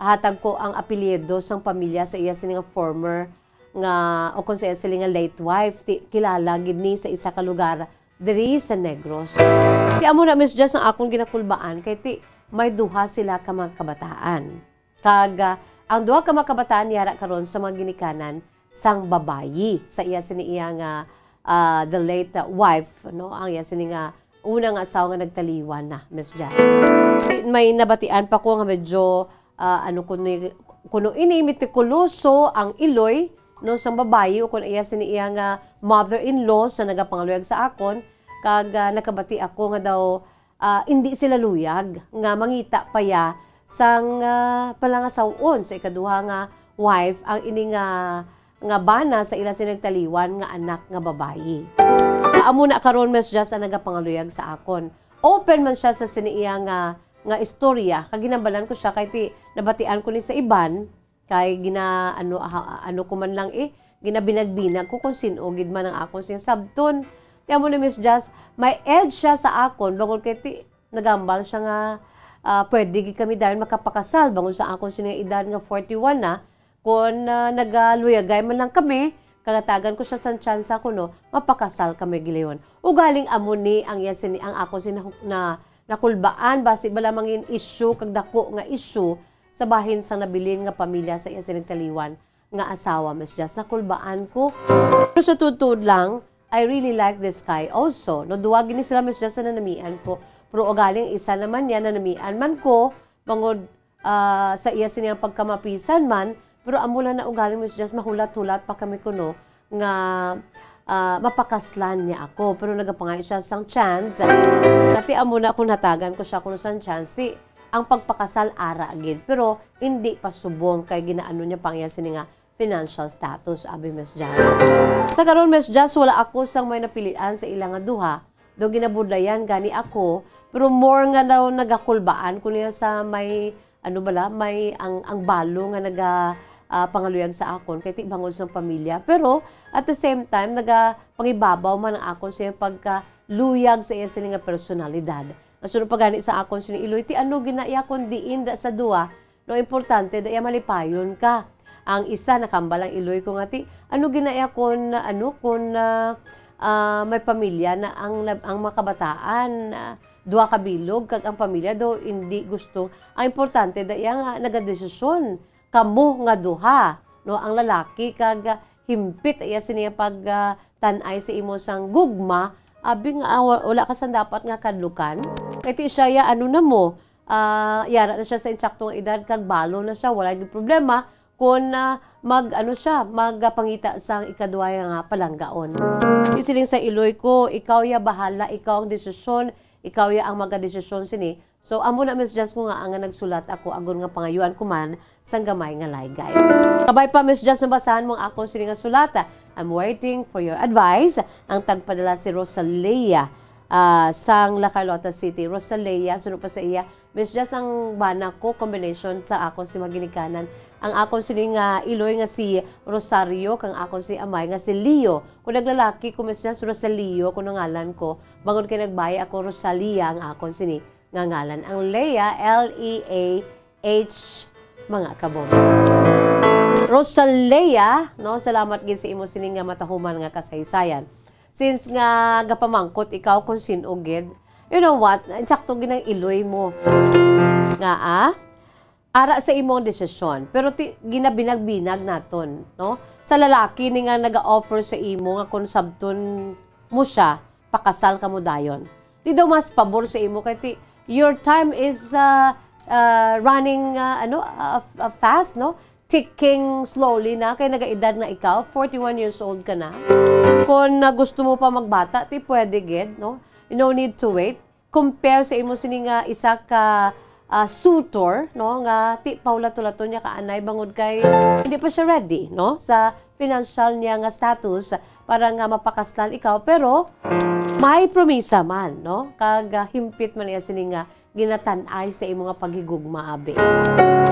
hatag ko ang apelyido sang pamilya sa iya sini nga former nga o kung sa iya sila nga late wife kilala gid ni sa isa ka lugar diri sa Negros. Ti amo na, Miss Jazz, ang akong ginakulbaan kay ti may duha sila ka mga kabataan. Kag ang duha ka mga kabataan yara karon sa mga ginikanan sang babayi sa iya sini iya nga the late wife, no, ang iya sini nga unang asawa nga nagtaliwan na, Miss Jazz. May nabatian pa ko nga medyo kuno ini mitikuloso ang iloy no sang babayi o kun iya sini iya nga mother-in-law sa nagapangaluyag sa akon kag nakabati ako nga daw hindi sila luyag nga mangita pa ya sang palangasawon sa ikaduha nga wife ang ini nga bana sa ila sinagtaliwan nga anak nga babayi. Amo na karon, Miss Jazz, ang nagapangaluyag sa akon. Open man siya sa sini iya nga istorya, kag ginambalan ko siya kay ti nabatian ko ni sa iban kay ano ko man lang ginabinag-binag ko kung sino gid man ang akon sing sabton. Kaya mo ni Miss Jazz, may edge siya sa akon bangod kay ti nagambal siya nga pwede gid kami dayon makapakasal bangod sa akon sing edad nga 41 na kun nagaluyagay man lang kami kagatagan ko siya sa tsansa ko no mapakasal kami gilayon. Ugaling amo ni ang yasin ang akon sin na nakulbaan basi bala mangin issue kag dako nga issue sa bahin sang nabilin nga pamilya sa iya sinagtaliwan nga asawa, Miss Jazz. Nakulbaan ko. Pero sa tutod lang, I really like this guy also. No, duwagin ni sila, Miss Jazz, na nanamian ko. Pero galing isa naman yan, nanamian man ko, bangod sa iya siniyang pagkamapisan man, pero amula na ugaling, Miss Jazz, mahulat-hulat pa kami kuno nga mapakaslan niya ako. Pero nagapangay siya sang chance. Dati amo na kung natagan ko siya kung sang chance. Ang pagpakasal ara agad. Pero hindi pa subong kay ginaano niya pang yan sini nga financial status, abi Miss Jazz. Sa karon Miss Jazz, wala ako sang may napilian sa ilang nga duha. Do ginabudlayan gani ako, pero more nga daw nagakulbaan ko niya sa may ano bala, may ang balo nga pangaluyag sa akon kay ti bangod sa pamilya. Pero at the same time pangibabaw man ang akon sa pagkaluyag sa iya sini nga personalidad. Nasunod pa gani sa akon sini Iloy ti ano ginaya kon diin da sa duwa, no importante da iya malipayon ka. Ang isa nakambalang Iloy ko nga ti ano ginaya kon may pamilya na ang makabataan duha ka bilog kag ang pamilya do hindi gusto. Ang importante da iya nga nagadesisyon kamo nga duha, no, ang lalaki kag himpit iya siniya pag tanay sa imo sang gugma, abi nga wala ka sang dapat nga kadlukan. Kay ti siya ano na mo, yara na siya sa insaktong edad kag balo na siya, wala gyud problema kung magpangita sang ikaduha nga palanggaon. Isiling sa Iloy ko, ikaw ya bahala, ikaw ang desisyon, ikaw ya ang magadesisyon sini. So, amo na Miss Jazz ko nga ang nagsulat ako agon nga pangayuan ko man sang gamay nga laygay. Kabay pa Miss Jazz nabasahan mo ang akong sini nga sulata. I'm waiting for your advice. Ang tagpadala si Rosalia sang La Carlota City. Rosalia, sunod pa sa iya. Miss Jazz ang bana ko combination sa akong si Maginikanan. Ang akong sini nga Iloy nga si Rosario, kang akong si Amay nga si Leo. Kung naglalaki ko Miss Jazz Rosalio kung ngalan ko, bangon kay nagbaya ako Rosalia ang akong sini nga ngalan. Ang Leah, L-E-A-H, mga kabog. Rosalia, no, salamat gid sa imo sini nga matahuman nga kasaysayan. Since nga gapamangkot ikaw kung sinugid, you know what, insakto ginang Iloy mo. Nga ara sa imong desisyon. Pero ginabinag-binag naton, no? Sa lalaki ni nga naga-offer sa imo nga kung sabton mo siya, pakasal ka mo dayon. Di daw mas pabor sa imo kay your time is running fast, no? Ticking slowly na kay nagaedad na ikaw, 41 years old ka na. Kung gusto mo pa magbata, pwede gid, no? No need to wait. Compare sa imo sini nga isa ka suitor, no, nga paula-tulato niya kaanay bangod kay hindi pa siya ready, no, sa financial niya nga status para nga mapakaslan ikaw, pero may promisa man, no, kag himpit man niya sini nga ginatan-ay sa imo nga paghigugma abi.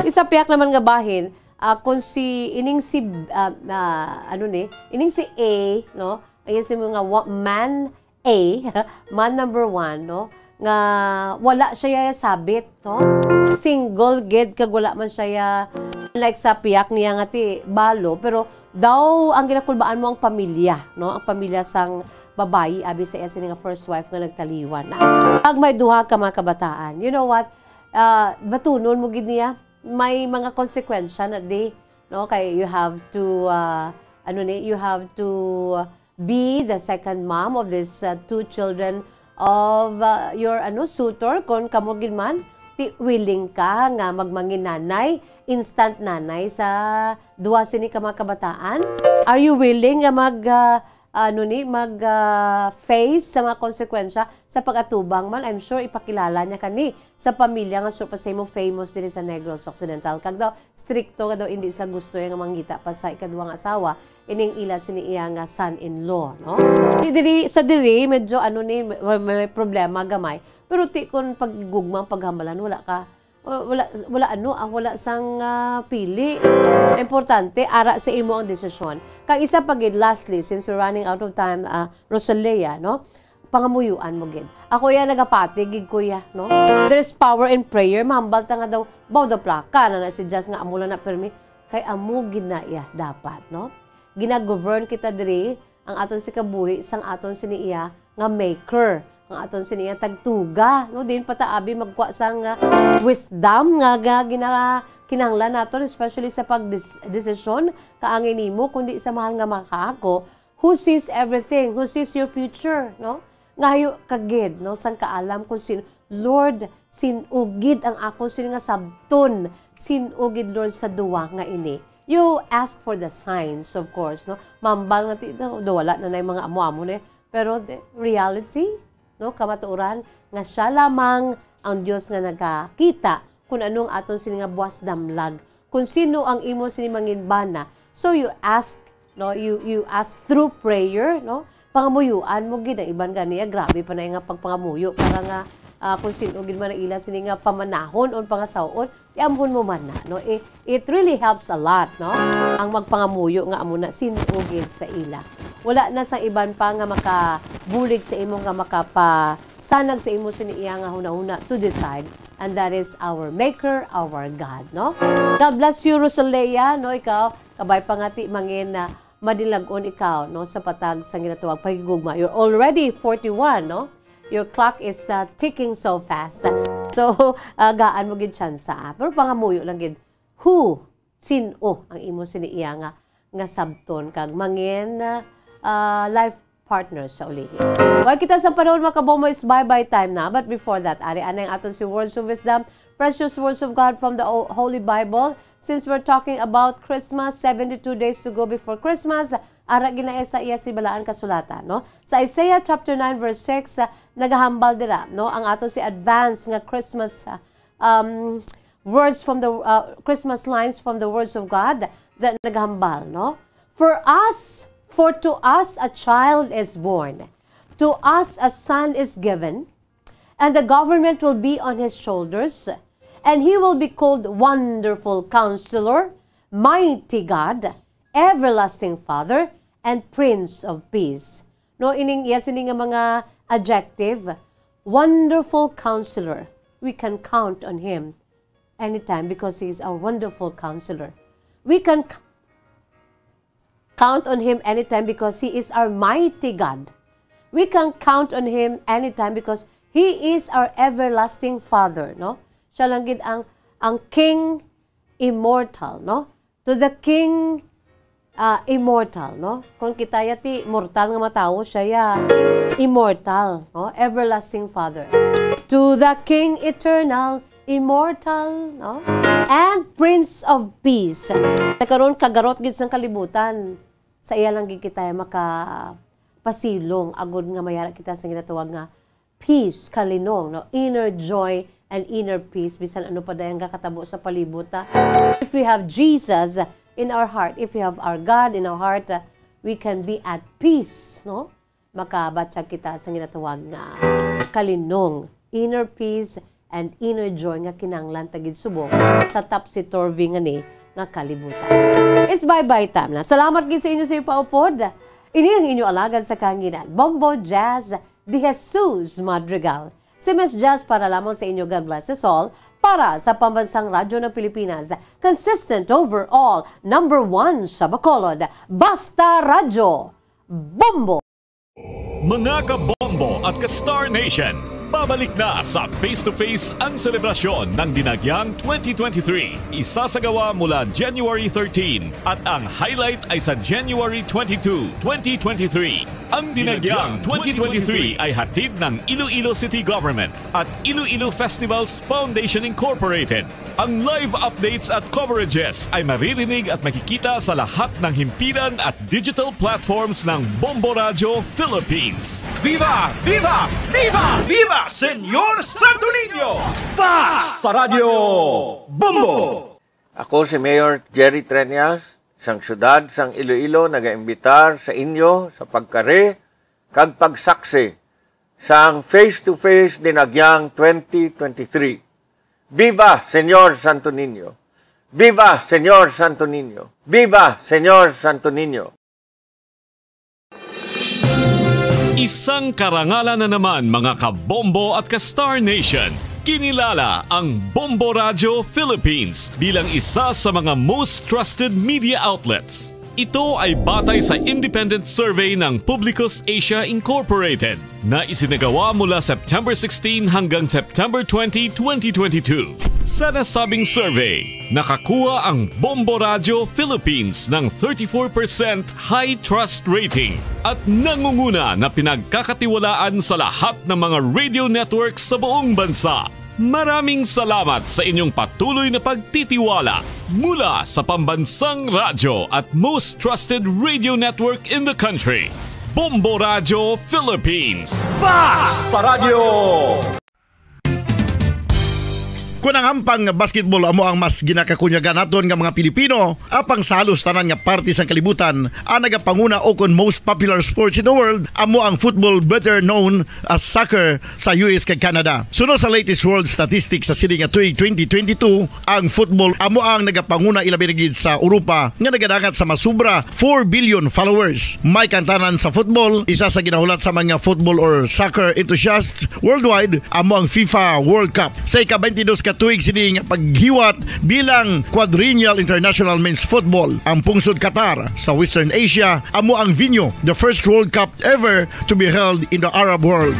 Isa piyak naman nga bahin, kung ining si A, no, ayan si mga man A, man number 1, no, nga wala siya sabit, no? Single gid kag wala man siya like sa piyak niya nga ti balo, pero daw ang ginakulbaan mo ang pamilya, no? Ang pamilya sang babayi abi sa iya nga first wife nga nagtaliwan. Pag may duha ka mga kabataan, you know what? Batunon mo gid niya, may mga konsekwensya na di, no? Kay you have to you have to be the second mom of these two children of your suitor kung kamo gid man willing ka nga magmangin nanay, instant nanay sa duwa sini ka mga kabataan. Are you willing nga face sa mga konsekwensya sa pag-atubang man? I'm sure ipakilala niya kani sa pamilya nga surpa sa imong famous din sa Negros Occidental. Kag daw stricto ka daw hindi sa gusto nga manggita pa sa ikaduhang asawa ining ila sini iya nga son-in-law, no? Sa diri medyo may problema gamay. Pero kun paggugmang paghamalan wala sang pili. Importante ara sa imo ang desisyon. Kag isa pa gid lastly, since we're running out of time, Rosalia, no? Pangamuyuan mo gid. Ako ya nagapati gid kuya, no? There's power in prayer. Mahambal ta nga daw bawda plaka na si Jazz nga amula na permi kay amo gid na iya dapat, no? Gina-govern kita diri ang aton si kabuhi sang aton siniya nga maker, ang aton siniya tagtuga, no? Din pataabi magkuha sang wisdom nga kinahanglan naton, especially sa pagdesisyon kaangin nimo kundi sa mahal nga makaako who sees everything, who sees your future, no? Ngayo kagid, no, sang kaalam kung sin Lord, sinugid ang akong sin nga sabton, sinugid Lord sa duwa nga ini. You ask for the signs, of course, no? Mambal nga wala na mga amo-amo na, pero the reality, no, kamatuoran nga siya lamang ang Dios nga nagakita kung anong aton sini nga buwas damlag kung sino ang imo sini manginbana. So you ask, no, you ask through prayer, no? Pangamuyuan mo gid ang iban ganiya, grabe pa na nga pagpangamuyo para nga kung sino gid man ila sini nga pamanahon on pangasawon, iamhon mo man na, no? It really helps a lot, no? Ang magpangamuyo nga amo na sino gid sa ila. Wala na sa iban pa nga makabulig sa imo nga makapasanag sa imo sini iya nga hunahuna to decide, and that is our Maker, our God, no? God bless you, Rosalea, no? Ikaw kabay pangati mangin na madilagon ikaw, no, sa patag sa ginatuwag pagigugma. You're already 41, no? Your clock is ticking so fast. So, gaan mo gid tsansa. Pero pangamuyo lang gid. Who? Sino ang imo siniiya nga sabton kag mangin life partners sa ulihi. Well, kita sa panahon makabombo is bye-bye time na. But before that, ari anay aton si Words of Wisdom, precious words of God from the Holy Bible. Since we're talking about Christmas, 72 days to go before Christmas, ara ginae sa iya si balaan kasulatan, no? Sa Isaiah chapter 9 verse 6, nagahambal dira, no? Ang aton si advance nga Christmas words from the Christmas lines from the words of God that nagahambal, no? For to us a child is born, to us a son is given, and the government will be on his shoulders. And he will be called Wonderful Counselor, Mighty God, Everlasting Father, and Prince of Peace. No, ining mga adjective. Wonderful Counselor. We can count on him anytime because he is our wonderful counselor. We can count on him anytime because he is our mighty God. We can count on him anytime because he is our everlasting Father, no? Siya lang gid ang King immortal, no? To the King immortal, no? Kung kita yati mortal nga matawo, siya ya immortal, no? Everlasting Father. To the King eternal, immortal, no? And Prince of Peace. Nakaroon kagarot gid sang kalibutan. Sa iya lang gid kita makapasilong agud nga mayara kita sa ginatawag nga peace, kalinong, no? Inner joy and inner peace, bisan ano pa dayang kakatabo sa palibot. If we have Jesus in our heart, if we have our God in our heart, we can be at peace, no? Makabatsa kita sa ginatawag nga kalinong, inner peace and inner joy nga kinanglan tagid subong sa topsy-turvy nga kalibutan. It's bye-bye time na. Salamat gid sa inyo sa ipaupod. Ini ang inyo alagad sa kanginan, Bombo Jazz de Jesus Madrigal. Si Miss Jazz para lamang sa inyo, God bless us all, para sa pambansang radyo ng Pilipinas. Consistent overall, number 1 sa Bacolod, Basta Radyo, Bombo! Mga ka-Bombo at ka-Star Nation, babalik na sa face-to-face ang selebrasyon ng Dinagyang 2023. Isasagawa mula January 13 at ang highlight ay sa January 22, 2023. Ang Dinagyang 2023 ay hatid ng Iloilo City Government at Iloilo Festivals Foundation Incorporated. Ang live updates at coverages ay maririnig at makikita sa lahat ng himpilan at digital platforms ng Bombo Radio Philippines. Viva! Viva! Viva! Viva! Senyor Santo Niño! Basta Radio Bombo! Ako si Mayor Jerry Treñas, sang syudad sang Iloilo, nagaimbitar sa inyo sa pagkare kag pagsaksi sang face-to-face Dinagyang 2023. Viva Senyor Santo Niño! Viva Senyor Santo Niño! Viva Senyor Santo Niño! Isang karangalan na naman mga ka-Bombo at ka-Star Nation. Kinilala ang Bombo Radio Philippines bilang isa sa mga most trusted media outlets. Ito ay batay sa independent survey ng Publicus Asia Incorporated na isinagawa mula September 16 hanggang September 20, 2022. Sa nasabing survey, nakakuha ang Bombo Radio Philippines ng 34% high trust rating at nangunguna na pinagkakatiwalaan sa lahat ng mga radio networks sa buong bansa. Maraming salamat sa inyong patuloy na pagtitiwala mula sa pambansang radyo at most trusted radio network in the country, Bombo Radio Philippines. Basta Radio! Kung ang ampang basketball amo ang mas ginakakunyagan naton nga mga Pilipino, apang salos tanan nga parte sa kalibutan, ang nagapanguna o kon most popular sports in the world, amo ang football, better known as soccer sa US kag Canada. Sunod sa latest world statistics sa sini nga tuig 2022, ang football amo ang nagapanguna ilabi na gid sa Europa nga nagadagat sa masubra 4 billion followers. May kantanan sa football, isa sa ginahulat sa mga football or soccer enthusiasts worldwide, amo ang FIFA World Cup. Sa ika-22 katuig sini nga paghiwat bilang quadrennial international men's football. Ang pungsod Qatar sa Western Asia amo ang venue, the first World Cup ever to be held in the Arab world.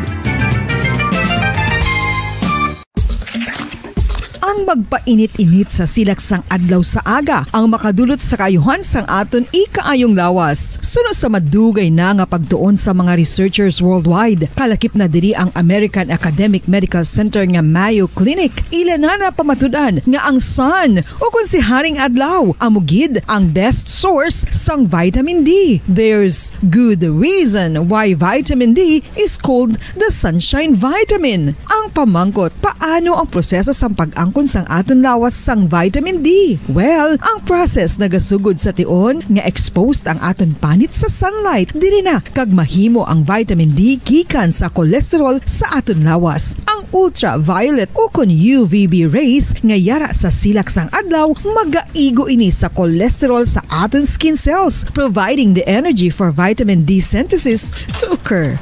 Ang magpainit-init sa silaksang adlaw sa aga ang makadulot sa kaayuhan sang aton ikaayong lawas. Suno sa madugay na nga pagtuon sa mga researchers worldwide, kalakip na diri ang American Academic Medical Center nga Mayo Clinic. Ilan na pamatudan nga ang sun o kung si Haring Adlaw amugid ang best source sang vitamin D. There's good reason why vitamin D is called the sunshine vitamin. Ang pamangkot, paano ang proseso sang pag-angkon sang aton lawas sang vitamin D? Well, ang process nagasugod sa tion nga exposed ang aton panit sa sunlight, dili na kag mahimo ang vitamin D gikan sa cholesterol sa aton lawas. Ang ultraviolet o kon UVB rays nga yara sa silak sang adlaw magaigo ini sa cholesterol sa aton skin cells, providing the energy for vitamin D synthesis to occur.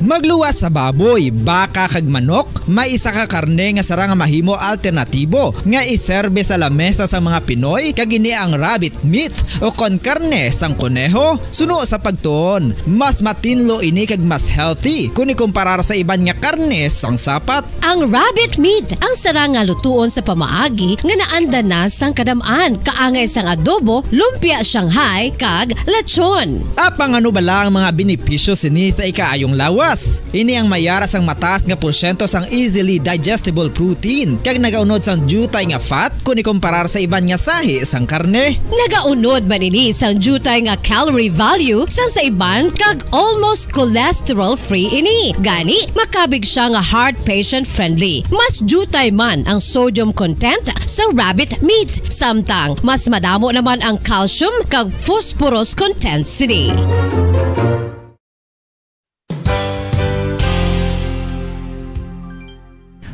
Magluwas sa baboy, baka kag manok, may isa ka karne nga sara nga mahimo alternatibo nga iserbe sa lamesa sa mga Pinoy kag ini ang rabbit meat o kon karne sang kuneho. Suno sa pagtuon, mas matinlo ini kag mas healthy kung ikumparar sa iban nga karne sang sapat. Ang rabbit meat ang sara nga lutuon sa pamaagi nga naanda na sang kadamaan, kaangay sang adobo, lumpia Shanghai kag lechon. Apang ano bala ang mga benepisyo sini sa ikaayong lawas? Ini ang mayara sang mataas nga porsyento sang easily digestible protein kag nagaunod sang jutay nga fat kung ikumparar sa iban nga sahi sang karne. Nagaunod man ini sang jutay nga calorie value sang sa iban kag almost cholesterol free ini. Gani makabig siya nga heart patient friendly. Mas jutay man ang sodium content sa rabbit meat, samtang mas madamo naman ang calcium kag phosphorus content sini.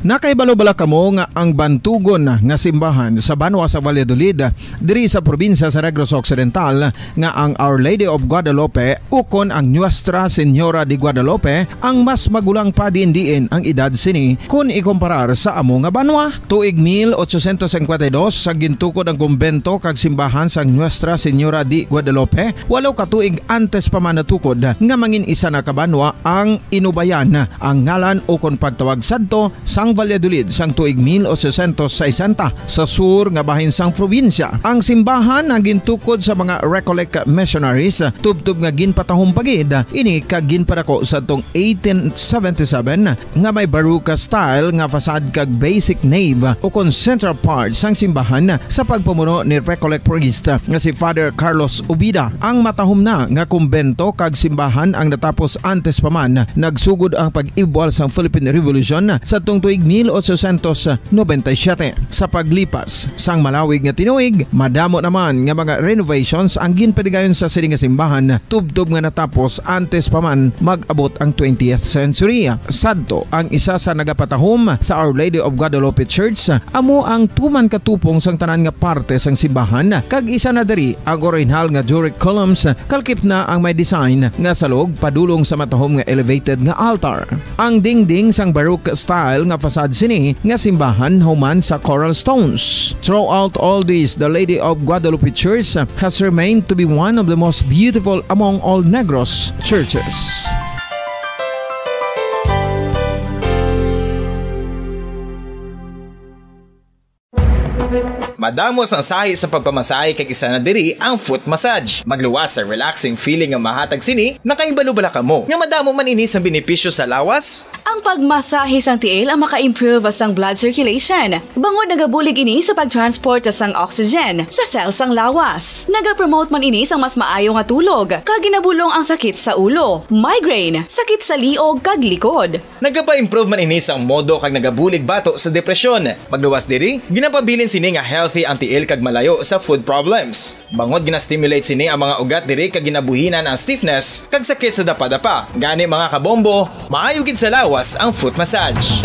Nakaibalo-bala kamo nga ang bantugon nga simbahan sa Banwa sa Valladolid diri sa probinsya sa Negros Occidental nga ang Our Lady of Guadalupe ukon ang Nuestra Señora de Guadalupe ang mas magulang pa diin ang edad sini kung ikumparar sa amo nga banwa. Tuig 1852 sa gintukod ang kumbento kag simbahan sang Nuestra Señora de Guadalupe, walo ka tuig antes pa man natukod nga mangin isa na kabanwa ang inubayan ang ngalan ukon pagtawag sadto sang Valladolid sang tuig 1860 sa sur nga bahin sang probinsya. Ang simbahan ang gintukod sa mga Recollect missionaries tubtub nga ginpatahong pagid ini kag ginpadako sa tong 1877 nga may baroque style nga fasad kag basic nave o kon central part sang simbahan sa pagpamuno ni Recollect priest nga si Father Carlos Ubida. Ang matahom na nga kumbento kag simbahan ang natapos antes pa man nagsugod ang pag-ibwal sang Philippine Revolution sa tong tuig 1897. Sa paglipas sang malawig nga tinuig, madamo naman nga mga renovations ang ginpadigayon sa sining nga simbahan tubtob nga natapos antes pa man mag-abot ang 20th century. Sadto ang isa sa nagapatahom sa Our Lady of Guadalupe Church amo ang tuman katupong sang tanan nga parte sang simbahan kag isa na diri ang original nga Doric columns kalkip na ang may design nga salog padulong sa matahom nga elevated nga altar. Ang dingding sang baroque style nga fasad sini nga simbahan human sa coral stones. Throughout all this, the Lady of Guadalupe Church has remained to be one of the most beautiful among all Negros churches. Madamos ang sahi sa pagpamasahe kay isa na diri ang foot massage. Magluwas sa relaxing feeling nga mahatag sini, nakaibalo-bala kamo. Nga madamo man ini sa benepisyo sa lawas. Ang pagmasahe sang tiil ang maka-improve sang blood circulation. Bangod nagabulig ini sa pagtransport sang oxygen sa cell sang lawas. Nagapromote man ini sang mas maayo nga tulog, kag ginabulong ang sakit sa ulo, migraine, sakit sa liog kag likod. Nagapa-improve man ini sang modo kag nagabulig bato sa depresyon. Magluwas diri, ginapabilin sini nga healthy ang tiil kag malayo sa food problems. Bangod ginastimulate sini ang mga ugat diri kag ginabuhinan ang stiffness kag sakit sa dapa-dapa. Gani mga kabombo, maayo gid sa lawas ang foot massage.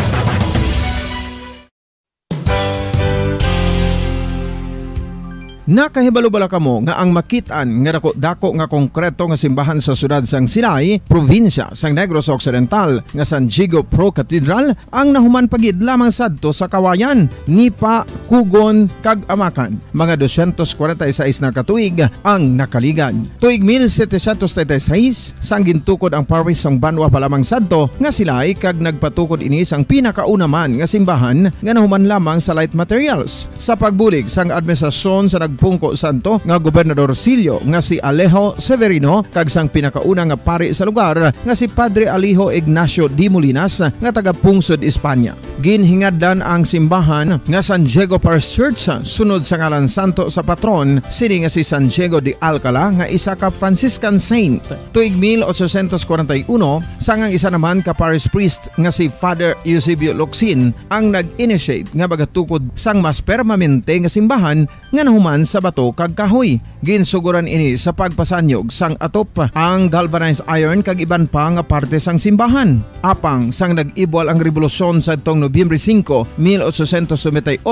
Nakahibalo-bala kamo nga ang makitaan nga dako nga konkreto nga simbahan sa sudad sang Sinay, probinsya sang Negros Occidental nga San Diego Pro Cathedral ang nahuman pagid lamang sadto sa kawayan ni pa Kugon kag Amakan. Mga 246 na katuig ang nakaligan. Tuig 1736 sang gintukod ang parish sang Banwa pa lamang sadto nga silay kag nagpatukod ini sang pinakauna man nga simbahan nga nahuman lamang sa light materials. Sa pagbulig sang administrasyon sa Pungko Santo nga Gobernador Silio nga si Alejo Severino kag sang pinakauna nga pari sa lugar nga si Padre Alijo Ignacio D. Molinas nga taga Pungsod, Espanya. Ginhingadlan ang simbahan nga San Diego Parish Church sunod sa ngalan santo sa patron sini nga si San Diego de Alcala nga isa ka Franciscan saint. Tuig 1841 sang ang isa naman ka parish priest nga si Father Eusebio Locsin ang nag-initiate nga bagatukod sang mas permanente nga simbahan nga nahuman sa bato kag kahoy. Ginsuguran ini sa pagpasanyog sang atop ang galvanized iron kag iban pa nga parte sang simbahan. Apang sang nag-ibwal ang revolusyon sa tong Nobyembre 5, 1898,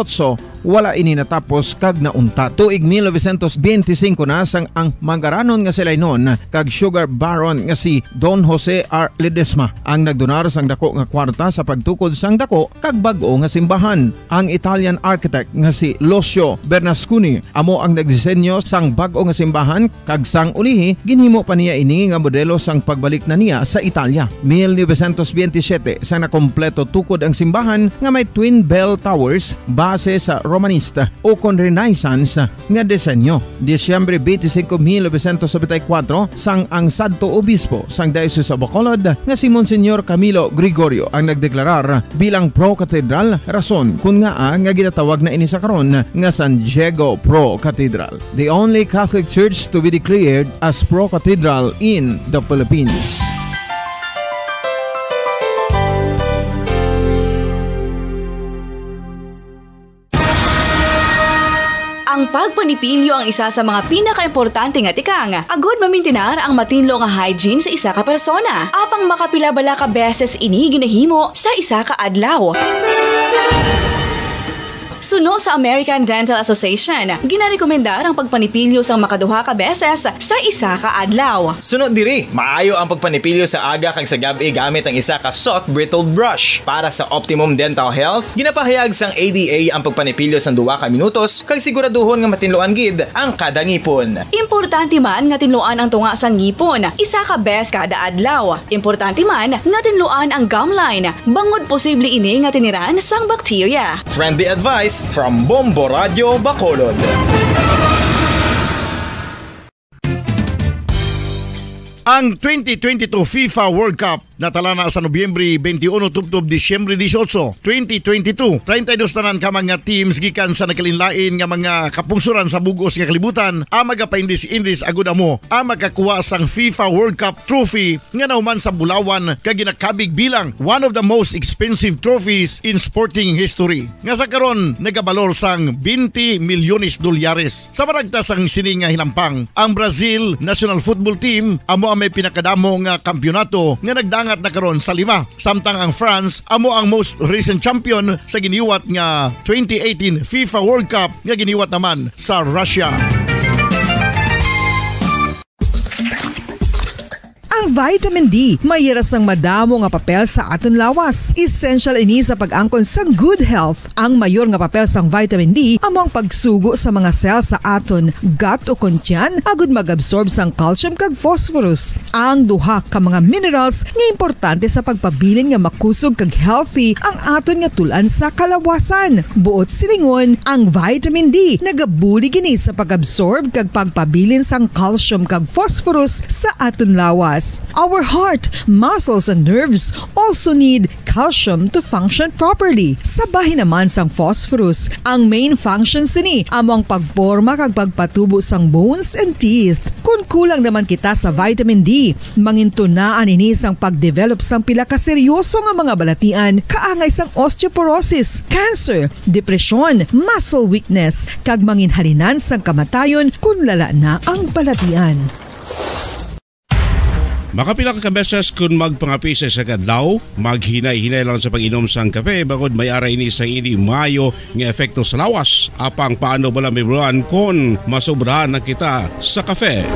wala ini natapos kag naunta. Tuig 1925 na sang ang mangaranon nga silay noon kag sugar baron nga si Don Jose R. Ledesma ang nagdonar sang dako nga kwarta sa pagtukod sang dako kag bag-o nga simbahan. Ang Italian architect nga si Lucio Bernasconi amo ang nagdisenyo sang bag-o nga simbahan kag sang ulihi ginhimo pa niya ini nga modelo sang pagbalik na niya sa Italia. 1927 sang nakompleto tukod ang simbahan nga may twin bell towers base sa Romanista o kon Renaissance nga disenyo. Disyembre 25, 1974 sang ang sadto obispo sang Diocese of Bacolod nga si Monsignor Camilo Gregorio ang nagdeklarar bilang pro cathedral, rason kun nga ginatawag na ini sa karon nga San Diego Pro Cathedral, the only Catholic church to be declared as pro cathedral in the Philippines. Ang pagpanipilyo ang isa sa mga pinaka-importante nga tikang. Agod mamintinar ang matinlo nga hygiene sa isa ka persona. Apang makapilabala ka beses ini ginahimo sa isa ka adlaw. Suno sa American Dental Association, ginarekomendar ang pagpanipilyo sang makaduha ka beses sa isa ka adlaw. Sunod diri, maayo ang pagpanipilyo sa aga kag sa gabi gamit ang isa ka soft brittled brush. Para sa optimum dental health, ginapahayag sang ADA ang pagpanipilyo sang 2 ka minutos kag siguraduhon nga matinloan gid ang kada ngipon. Importante man nga tinloan ang tunga sang ngipon, isa ka bes kada adlaw. Importante man nga tinloan ang gum line, bangod posible ini nga tiniran sang bakterya. Friendly advice from Bombo Radio Bacolod. Ang 2022 FIFA World Cup natala na sa Nobyembre 21 tubtob Disyembre 18, 2022. 32 tanan ka mga teams gikan sa nakalinlain nga mga kapungsuran sa bugos nga kalibutan ang magapaindis-indis agud amo ang makakuha sang FIFA World Cup trophy nga nauman sa Bulawan kag ginakabig bilang one of the most expensive trophies in sporting history. Nga sa karon nagabalor sang 20 milyones dolyares. Sa baragta sang sini nga hilampang, ang Brazil National Football Team amo may pinakadamo nga kampyonato nga nagdangat na karon sa 5. Samtang ang France amo ang most recent champion sa giniwat nga 2018 FIFA World Cup nga giniwat naman sa Russia. Ang vitamin D, mayras ang madamo nga papel sa aton lawas. Essential ini sa pag-angkon sang good health. Ang mayor nga papel sang vitamin D among pagsugo sa mga cell sa aton gut o kontyan agud mag-absorb sang calcium kag phosphorus. Ang duha ka mga minerals nga importante sa pagpabilin nga makusog kag healthy ang aton nga tulan sa kalawasan. Buot silingon, ang vitamin D nagabuli gini sa pag-absorb kag pagpabilin sang calcium kag phosphorus sa aton lawas. Our heart, muscles, and nerves also need calcium to function properly. Sabahin naman sang phosphorus. Ang main function sini among pagporma kag pagpatubo sang bones and teeth. Kung kulang naman kita sa vitamin D, mangintunaan ini sang pagdevelop sang pila ka seryoso nga mga balatian, kaangay sang osteoporosis, cancer, depresyon, muscle weakness, kag manginhalinan sang kamatayon kung lala na ang balatian. Makapila ka beses kung magpangapi sa kadlaw, maghinay-hinay lang sa pag-inom sang kape bagod may ara ini sang ini mayo nga epekto sa lawas. Apang paano bala mibruan kung masobrahan na kita sa kape.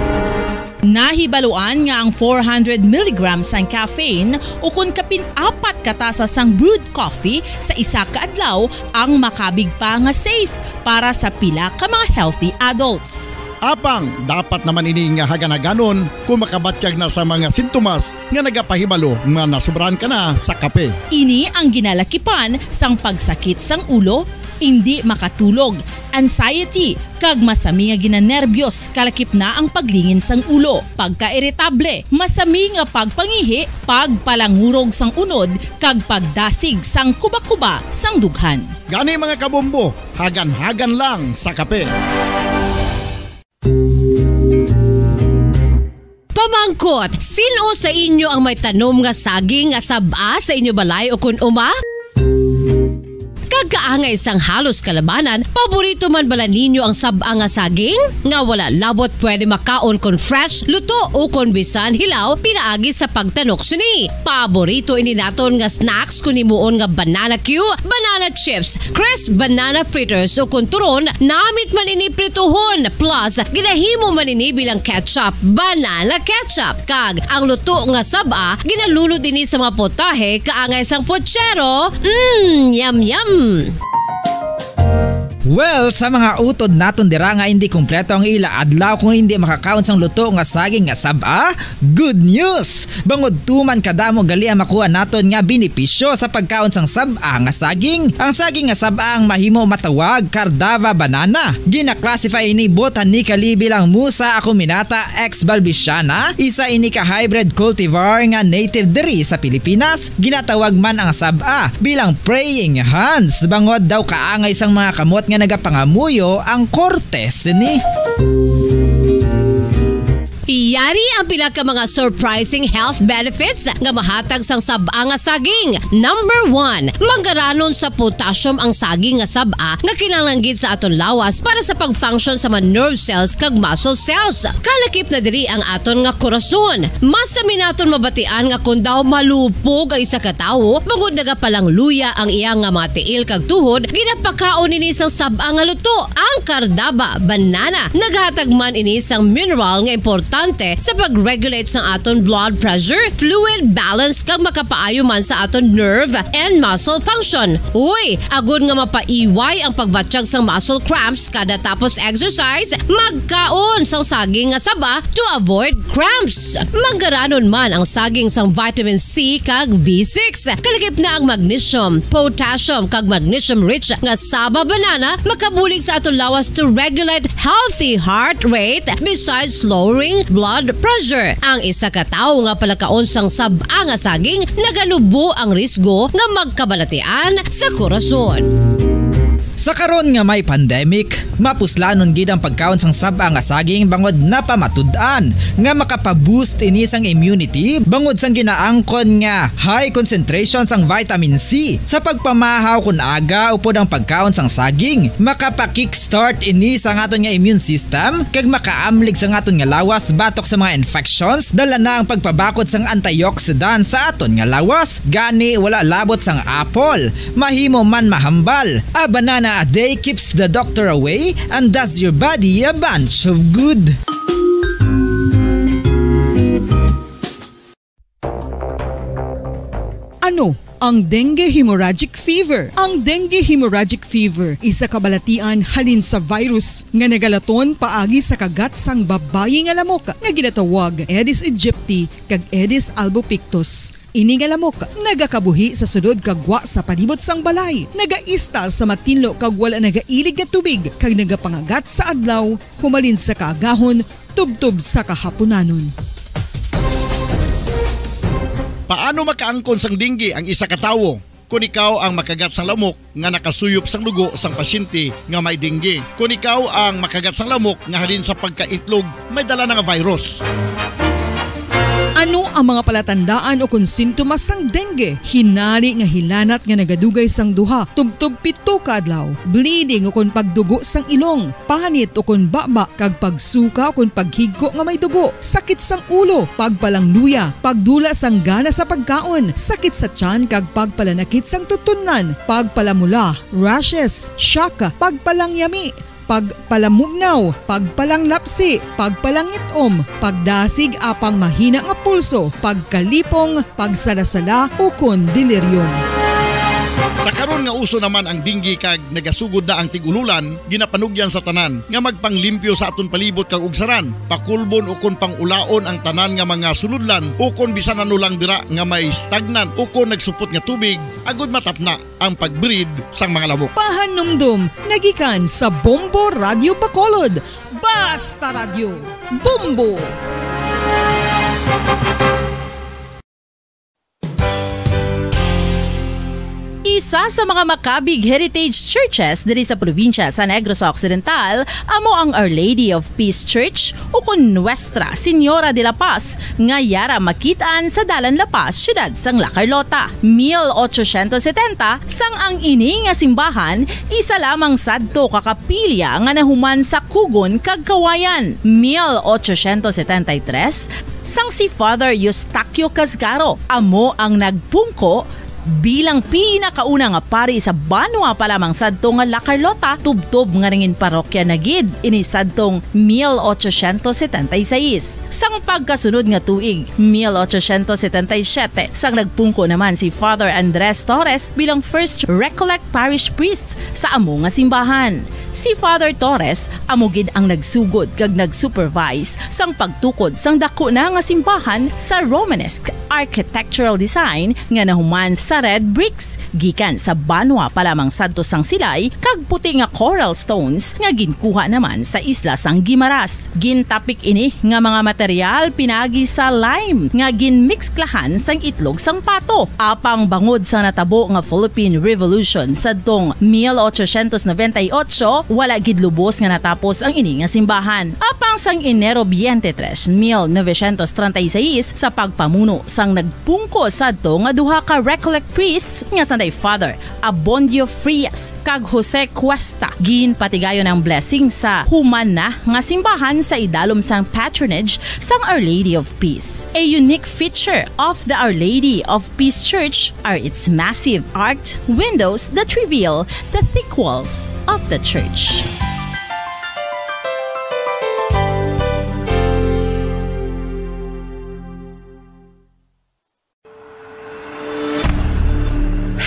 Nahibaluan nga ang 400 mg sang caffeine o kung kapin-4 katasas sang brewed coffee sa isa ka adlaw ang makabig pa nga safe para sa pila ka mga healthy adults. Apang, dapat naman ini nga haganaganon kung makabatyag na sa mga sintomas nga nagapahibalo nga nasubrahan ka na sa kape. Ini ang ginalakipan sang pagsakit sang ulo, hindi makatulog, anxiety, kag masami nga ginanerbiyos kalakip na ang paglingin sang ulo, pagka-irritable, masami nga pagpangihi, pagpalangurog sang unod, kag pagdasig sang kuba-kuba sang dughan. Gani mga kabombo, hagan-hagan lang sa kape. Pamangkot, sino sa inyo ang may tanom nga saging nga saba sa inyo balay o kun uma? Kagkaangay sang halos kalabanan, paborito man bala ninyo ang saba nga saging? Nga wala labot pwede makaon kon fresh, luto o kon bisan hilaw pinaagi sa pagtanok suni. Paborito ini naton nga snacks kun himuon nga banana Q, banana chips, crisp banana fritters o kun turon, namit man ini prituhon plus ginahimo man ini bilang ketchup, banana ketchup. Kag ang luto nga saba ginalulod ini sa mga potahe kaangay sang pochero. Yum yum. Well, sa mga utod naton dira nga hindi kumpleto ang ila adlaw kung hindi makakaon sang luto nga saging nga saba, good news! Bangod tuman kadamo gali ang makuha naton nga benepisyo sa pagkaon sang saba nga saging. Ang saging nga saba ang mahimo matawag Cardava banana. Gina-classify ini botanically bilang Musa acuminata ex balbisiana, isa ini ka hybrid cultivar nga native diri sa Pilipinas. Ginatawag man ang saba bilang praying hands. Bangod daw kaangay sang mga kamot nga nagapangamuyo ang kortes ni. Yari ang pila ka mga surprising health benefits nga mahatag sang saba nga saging. Number 1, manggaranon sa potassium ang saging nga saba nga kinahanglan sa aton lawas para sa pag-function sa mga nerve cells kag muscle cells. Kalakip na diri ang aton nga korason. Mas sa minaton mabatian nga kun daw malupog ang isa ka tawo, bangod nagapalang luya ang iyang nga mga tiil kag tuhod, ginapakaon ini sang saba nga luto, ang Cardava banana. Naghatag man ini sang mineral nga importante sa pag-regulate sa aton blood pressure, fluid balance kag makapaayo man sa aton nerve and muscle function. Uy, agud nga mapaiway ang pagbatsyag sang muscle cramps kada tapos exercise, magkaon sang saging nga saba to avoid cramps. Manggaranon man ang saging sang vitamin C kag B6. Kalakip na ang magnesium, potassium kag magnesium rich nga saba banana makabulig sa aton lawas to regulate healthy heart rate besides lowering blood pressure. Ang isa ka tawo nga palakaon sang saba nga saging nagalubo ang risgo nga magkabalatian sa korason. Sa karon nga may pandemic, mapuslanon gid ang pagkaon sang saba nga saging bangod napamatud-an nga makapaboost ini sang immunity bangod sang ginaangkon nga high concentration sang vitamin C. Sa pagpamahaw kun aga upod ang pagkaon sang saging, makapa-kickstart ini sa aton nga immune system kag makaamlig sa aton nga lawas batok sa mga infections, dala na ang pagpabakod sang antioxidant sa aton nga lawas. Gani wala labot sang apple, mahimo man mahambal. A banana a day keeps the doctor away and does your body a bunch of good. Ano ang dengue hemorrhagic fever? Ang dengue hemorrhagic fever isa kabalatian halin sa virus nga nagalaton paagi sa kagat sang babayi nga lamok nga ginatawag Aedes aegypti kag Aedes albopictus. Ini nga lamok nagakabuhi sa sudod kagwa sa palibot sang balay, nagaistar sa matinlo kag wala nagailig nga tubig kag nagapangagat sa adlaw, humalin sa kaagahon tubtob sa kahaponanon. Paano makaangkon sang dinggi ang isa ka tawo? Kung ikaw ang makagat sang lamok nga nakasuyop sang dugo sang pasyente nga may dinggi. Kung ikaw ang makagat sang lamok nga halin sa pagkaitlog may dala nga virus. Ano ang mga palatandaan o kung sintomas sang dengue? Hinali nga hilanat nga nagadugay sang duha, tubtog 7 ka adlaw, bleeding o kung pagdugo sang ilong, panit o kung baba, kag pagsuka o kung paghigko nga may dugo, sakit sang ulo, pagpalangluya, pagdula sang gana sa pagkaon, sakit sa tiyan kag pagpalanakit sang tutunan, pagpalamula, rashes, syaka, pagpalangyami, pagpalamugnaw, pagpalanglapsi, pagpalangitom, pagdasig apang mahina nga pulso, pagkalipong, pagsalasala o kun delirium. Sa karon nga uso naman ang dinggi kag nagasugod na ang tigululan, ginapanugyan sa tanan nga magpanglimpyo sa aton palibot kag ugsaran, pakulbon o kon pangulaon ang tanan nga mga suludlan o kon bisan anulang dira nga may stagnant o kon nagsupot nga tubig, agud matapna ang pagbreed sang mga lamok. Pahanumdum, nagikan sa Bombo Radio Bacolod. Basta Radio, Bombo! Isa sa mga makabig heritage churches diri sa probinsya sa Negros Occidental amo ang Our Lady of Peace Church o kun Nuestra Señora de la Paz nga yara makitaan sa Dalan La Paz, siyudad sang La Carlota. 1870 sang ang ini nga simbahan isa lamang sadto ka kapilya nga nahuman sa Kugon kag Kawayan. 1873 sang si Father Eustaquio Casgaro amo ang nagpungko bilang pinakauna nga pari sa Banwa pa lamang sadto nga La Carlota, tubtob nga ringin parokya na gid ini sadtong 1876. Sang pagkasunod nga tuig 1877 sang nagpungko naman si Father Andres Torres bilang first Recollect Parish Priest sa amo nga simbahan. Si Father Torres amo gid ang nagsugod kag nagsupervise sang pagtukod sang dako na nga simbahan sa Romanesque architectural design nga nahuman sa red bricks gikan sa Banwa pa lamang sadto sang silay kag puti nga coral stones nga ginkuha naman sa isla sang Guimaras. Gintapik ini nga mga material pinagi sa lime nga ginmixklahan sang itlog sang pato. Apang bangod sa natabo nga Philippine Revolution sadtong 1898 wala gid lubos nga natapos ang ini nga simbahan. Apang sang Enero 23, 1936 sa pagpamuno sang nagpungko sadto nga duha ka Recollect priests nga sanday Father Abondio Frias kag Jose Cuesta ginpatigayon ang blessing sa human na nga simbahan sa idalom sang patronage sang Our Lady of Peace. A unique feature of the Our Lady of Peace Church are its massive arched windows that reveal the thick walls of the church.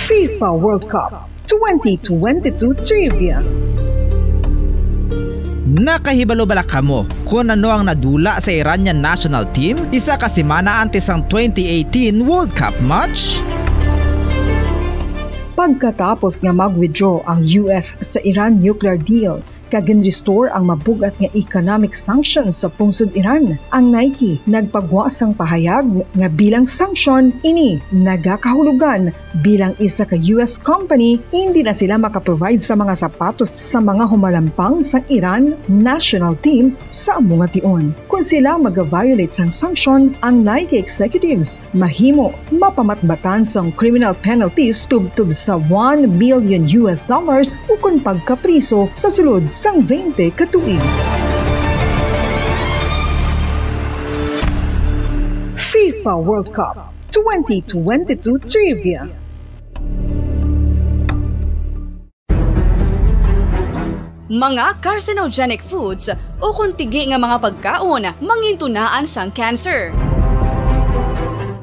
FIFA World Cup 2022 Trivia. Nakahibalo bala kamo kung ano ang nadula sa Iranian national team isa ka semana antes ang 2018 World Cup match? Pagkatapos nga mag-withdraw ang US sa Iran nuclear deal, kagin-restore ang mabugat nga economic sanctions sa pungsod Iran. Ang Nike nagpagwasang pahayag nga bilang sanction ini nagakahulugan bilang isa ka US company hindi na sila makaprovide sa mga sapatos sa mga humalampang sang Iran national team sa among nga tion. Kung sila mag-violate sang sanction, ang Nike executives mahimo mapamatbatan sang criminal penalties tubtub sa $1 million o kung pagkapriso sa sulod sang 20 katuig. FIFA World Cup 2022 Trivia. Mga carcinogenic foods o kung tigi nga mga pagkaon mangintunaan sang cancer.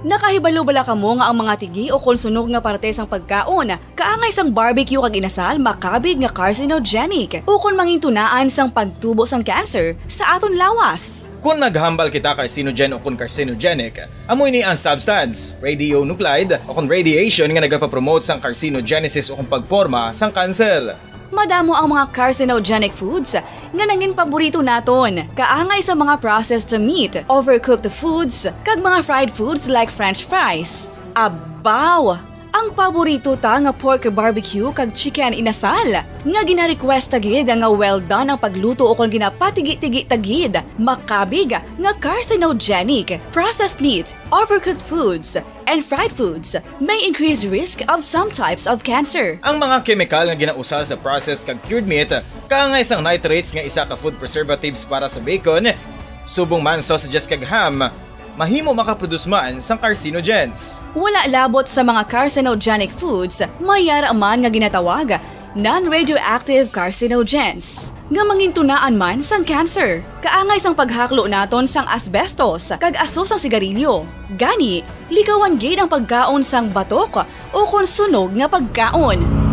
Nakahibalo bala kamo nga ang mga tigi o konsunog nga parte sang pagkaon kaangay sang barbecue kag inasal makabig nga carcinogenic o kon mangintunaan sang pagtubo sang cancer sa aton lawas. Kung naghambal kita carcinogen o kung carcinogenic, amoy ni ang substance, radionuclide o kung radiation nga nagapapromote sang carcinogenesis o kung pagporma sang cancer. Madamo ang mga carcinogenic foods nga nangin paborito naton. Kaangay sa mga processed meat, overcooked foods, kag mga fried foods like french fries. Abaw! Ang paborito ta nga pork barbecue kag chicken inasal. Nga gina-request tagid nga well done ang pagluto o kung ginapatigi-tigi tagid. Makabig nga carcinogenic, processed meat, overcooked foods, and fried foods may increase risk of some types of cancer. Ang mga chemical nga ginausal sa processed kag cured meat kaangay sang nitrates nga isa ka food preservatives para sa bacon, subong man sausages kag ham, mahimo makaproduce man sang carcinogens. Wala labot sa mga carcinogenic foods, mayara man nga ginatawag non-radioactive carcinogens. Nga mangintunaan man sang cancer. Kaangay sang paghaklo naton sang asbestos kag aso sang sigarilyo. Gani, likawan gid ang pagkaon sang batok o kung sunog nga pagkaon.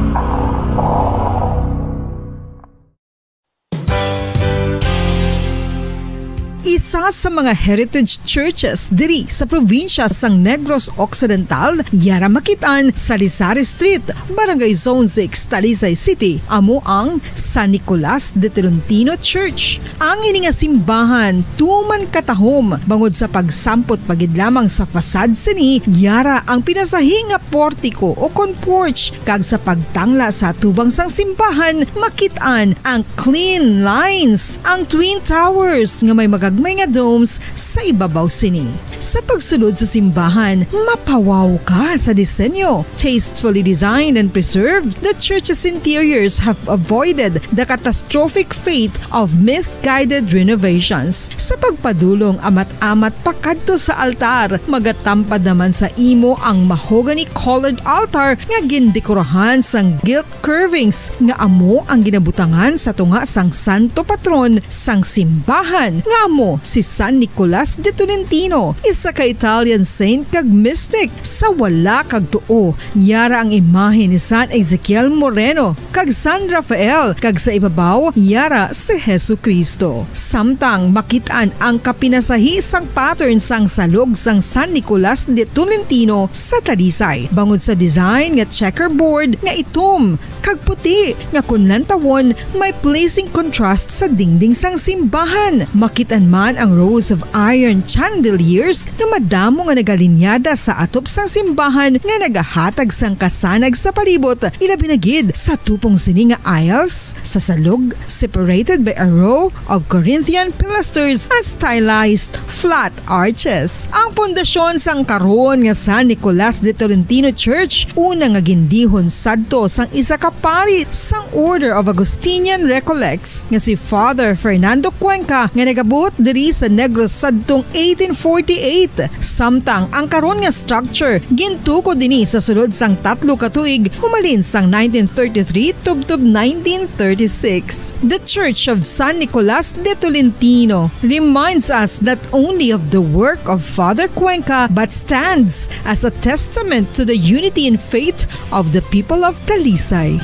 Isa sa mga heritage churches diri sa probinsya sang Negros Occidental, yara makitaan sa Rizal Street, Barangay Zone 6, Talisay City, amo ang San Nicolas de Tolentino Church. Ang ini nga simbahan tuman katahom bangod sa pagsampot pagid lamang sa fasad sini, yara ang pinasahi nga portiko o kon porch kag sa pagtangla sa tubang sang simbahan makitaan ang clean lines, ang twin towers nga may magagmay nga domes sa ibabaw sini. Sa pagsulod sa simbahan, mapawaw ka sa disenyo. Tastefully designed and preserved, the church's interiors have avoided the catastrophic fate of misguided renovations. Sa pagpadulong amat-amat pakadto sa altar, magatampad naman sa imo ang mahogany colored altar nga gindekorahan sang gilt curvings nga amo ang ginabutangan sa tunga sang santo patron sang simbahan nga amo si San Nicolas de Tolentino, isa ka Italian saint kag mystic. Sa wala kag tuo, yara ang imahe ni San Ezekiel Moreno kag San Rafael kag sa ibabaw yara si Jesucristo. Samtang makitaan ang kapinasahi sang pattern sang salog sang San Nicolas de Tolentino sa Talisay. Bangod sa design nga checkerboard nga itom kag puti nga kunlantawon may pleasing contrast sa dingding sang simbahan. Makitaan man ang rows of iron chandeliers nga madamo nga nagalinyada sa atop sang simbahan nga nagahatag sang kasanag sa palibot, ilabi na gid sa tupong sini nga aisles sa salog separated by a row of Corinthian pilasters and stylized flat arches. Ang pundasyon sang karon nga San Nicolas de Tolentino Church una nga gindihon sadto sang isa ka pari sang Order of Augustinian Recollects nga si Father Fernando Cuenca nga nagabot diri sa Negros sadtong 1848. Samtang ang karon nga structure gintuko dinhi sa sulod sang 3 ka tuig humalin sang 1933 tubtob 1936. The Church of San Nicolas de Tolentino reminds us not only of the work of Father Cuenca but stands as a testament to the unity and faith of the people of Talisay.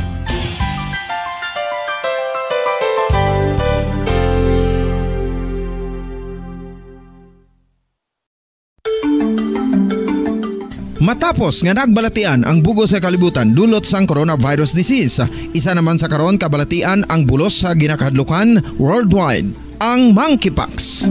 Matapos nga nagbalatian ang bugos sa kalibutan dulot sang coronavirus disease, isa naman sa karon kabalatian ang bulos sa ginakahadlukan worldwide, ang monkeypox.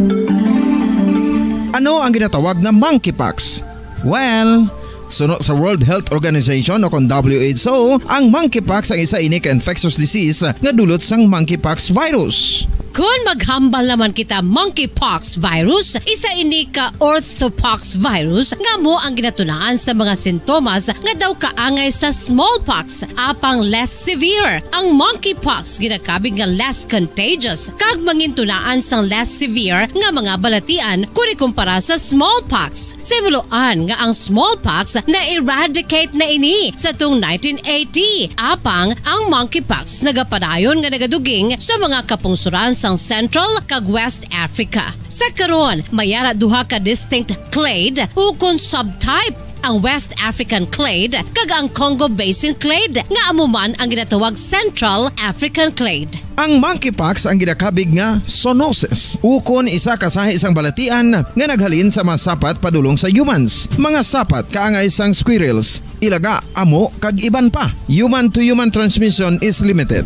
Ano ang ginatawag na monkeypox? Well, sunod sa World Health Organization o kon WHO, ang monkeypox ang isa ini ka infectious disease nga dulot sang monkeypox virus. Kung maghambal naman kita monkeypox virus, isa ini ka orthopox virus nga mo ang ginatunaan sa mga sintomas nga daw kaangay sa smallpox, apang less severe. Ang monkeypox ginakabig nga less contagious kag mangintunaan sang less severe nga mga balatian kung ikumpara sa smallpox. Simuloan nga ang smallpox na-eradicate na ini sa tung 1980, apang ang monkeypox nagapadayon nga nagaduging sa mga kapungsuran sang Central kag West Africa. Sa karon, mayara duha ka distinct clade o kon subtype, ang West African clade kag ang Congo Basin clade nga amuman ang ginatawag Central African clade. Ang monkeypox ang ginakabig nga zoonosis. Ukon isa ka sa isang balatian nga naghalin sa mga sapat padulong sa humans. Mga sapat kaangay sang squirrels, ilaga, amo kag iban pa. Human to human transmission is limited.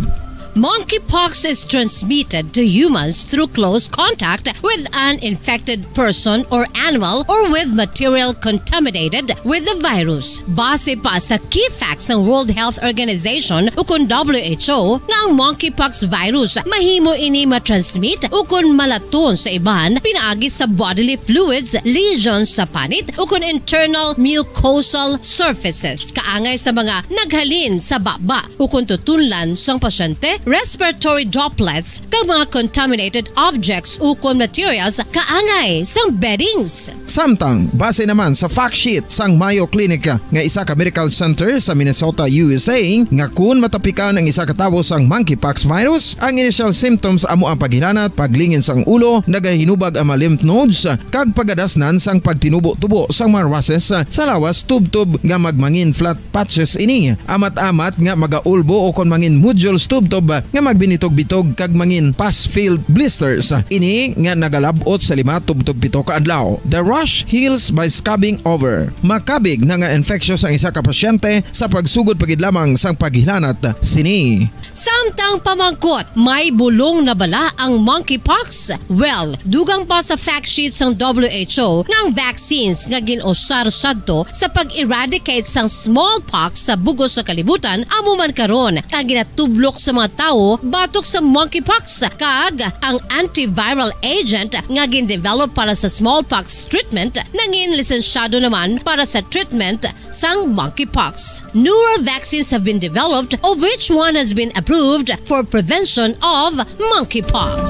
Monkeypox is transmitted to humans through close contact with an infected person or animal or with material contaminated with the virus. Base pa sa key facts ng World Health Organization o kung WHO na ang monkeypox virus mahimo ini matransmit o kung malaton sa iban pinaagi sa bodily fluids, lesions sa panit o kung internal mucosal surfaces kaangay sa mga naghalin sa baba o kung tutunlan sang pasyente, respiratory droplets kag mga contaminated objects o kung materials kaangay sang beddings. Samtang base naman sa fact sheet sang Mayo Clinic nga isa ka medical center sa Minnesota, USA nga kung matapikan ang isa ka tawo sang monkeypox virus, ang initial symptoms amo ang paghilanat, paglingin sang ulo, nagahinubag ang mga lymph nodes kag pagadasnan sang pagtinubo-tubo sang mga rashes sa lawas tub-tub nga magmangin flat patches ini. Amat-amat nga magaulbo o kon mangin nodules tub-tub nga magbinitog-bitog kag mangin pus-filled blisters. Ini nga nagalabot sa 5 tub-tub 7 ka adlaw. The rash heals by scabbing over. Makabig na nga infectious ang isa ka pasyente sa pagsugod pagid lamang sang paghilanat sini. Samtang pamangkot, may bulong na bala ang monkeypox? Well, dugang pa sa fact sheet sang WHO nga ang vaccines nga ginusar sadto sa pag-eradicate sang smallpox sa bugos sa kalibutan amo man karon ang ginatublok sa mga tao batok sa monkeypox kag ang antiviral agent nga gin-develop para sa smallpox treatment nangin lisensyado naman para sa treatment sang monkeypox. Newer vaccines have been developed of which one has been approved for prevention of monkeypox.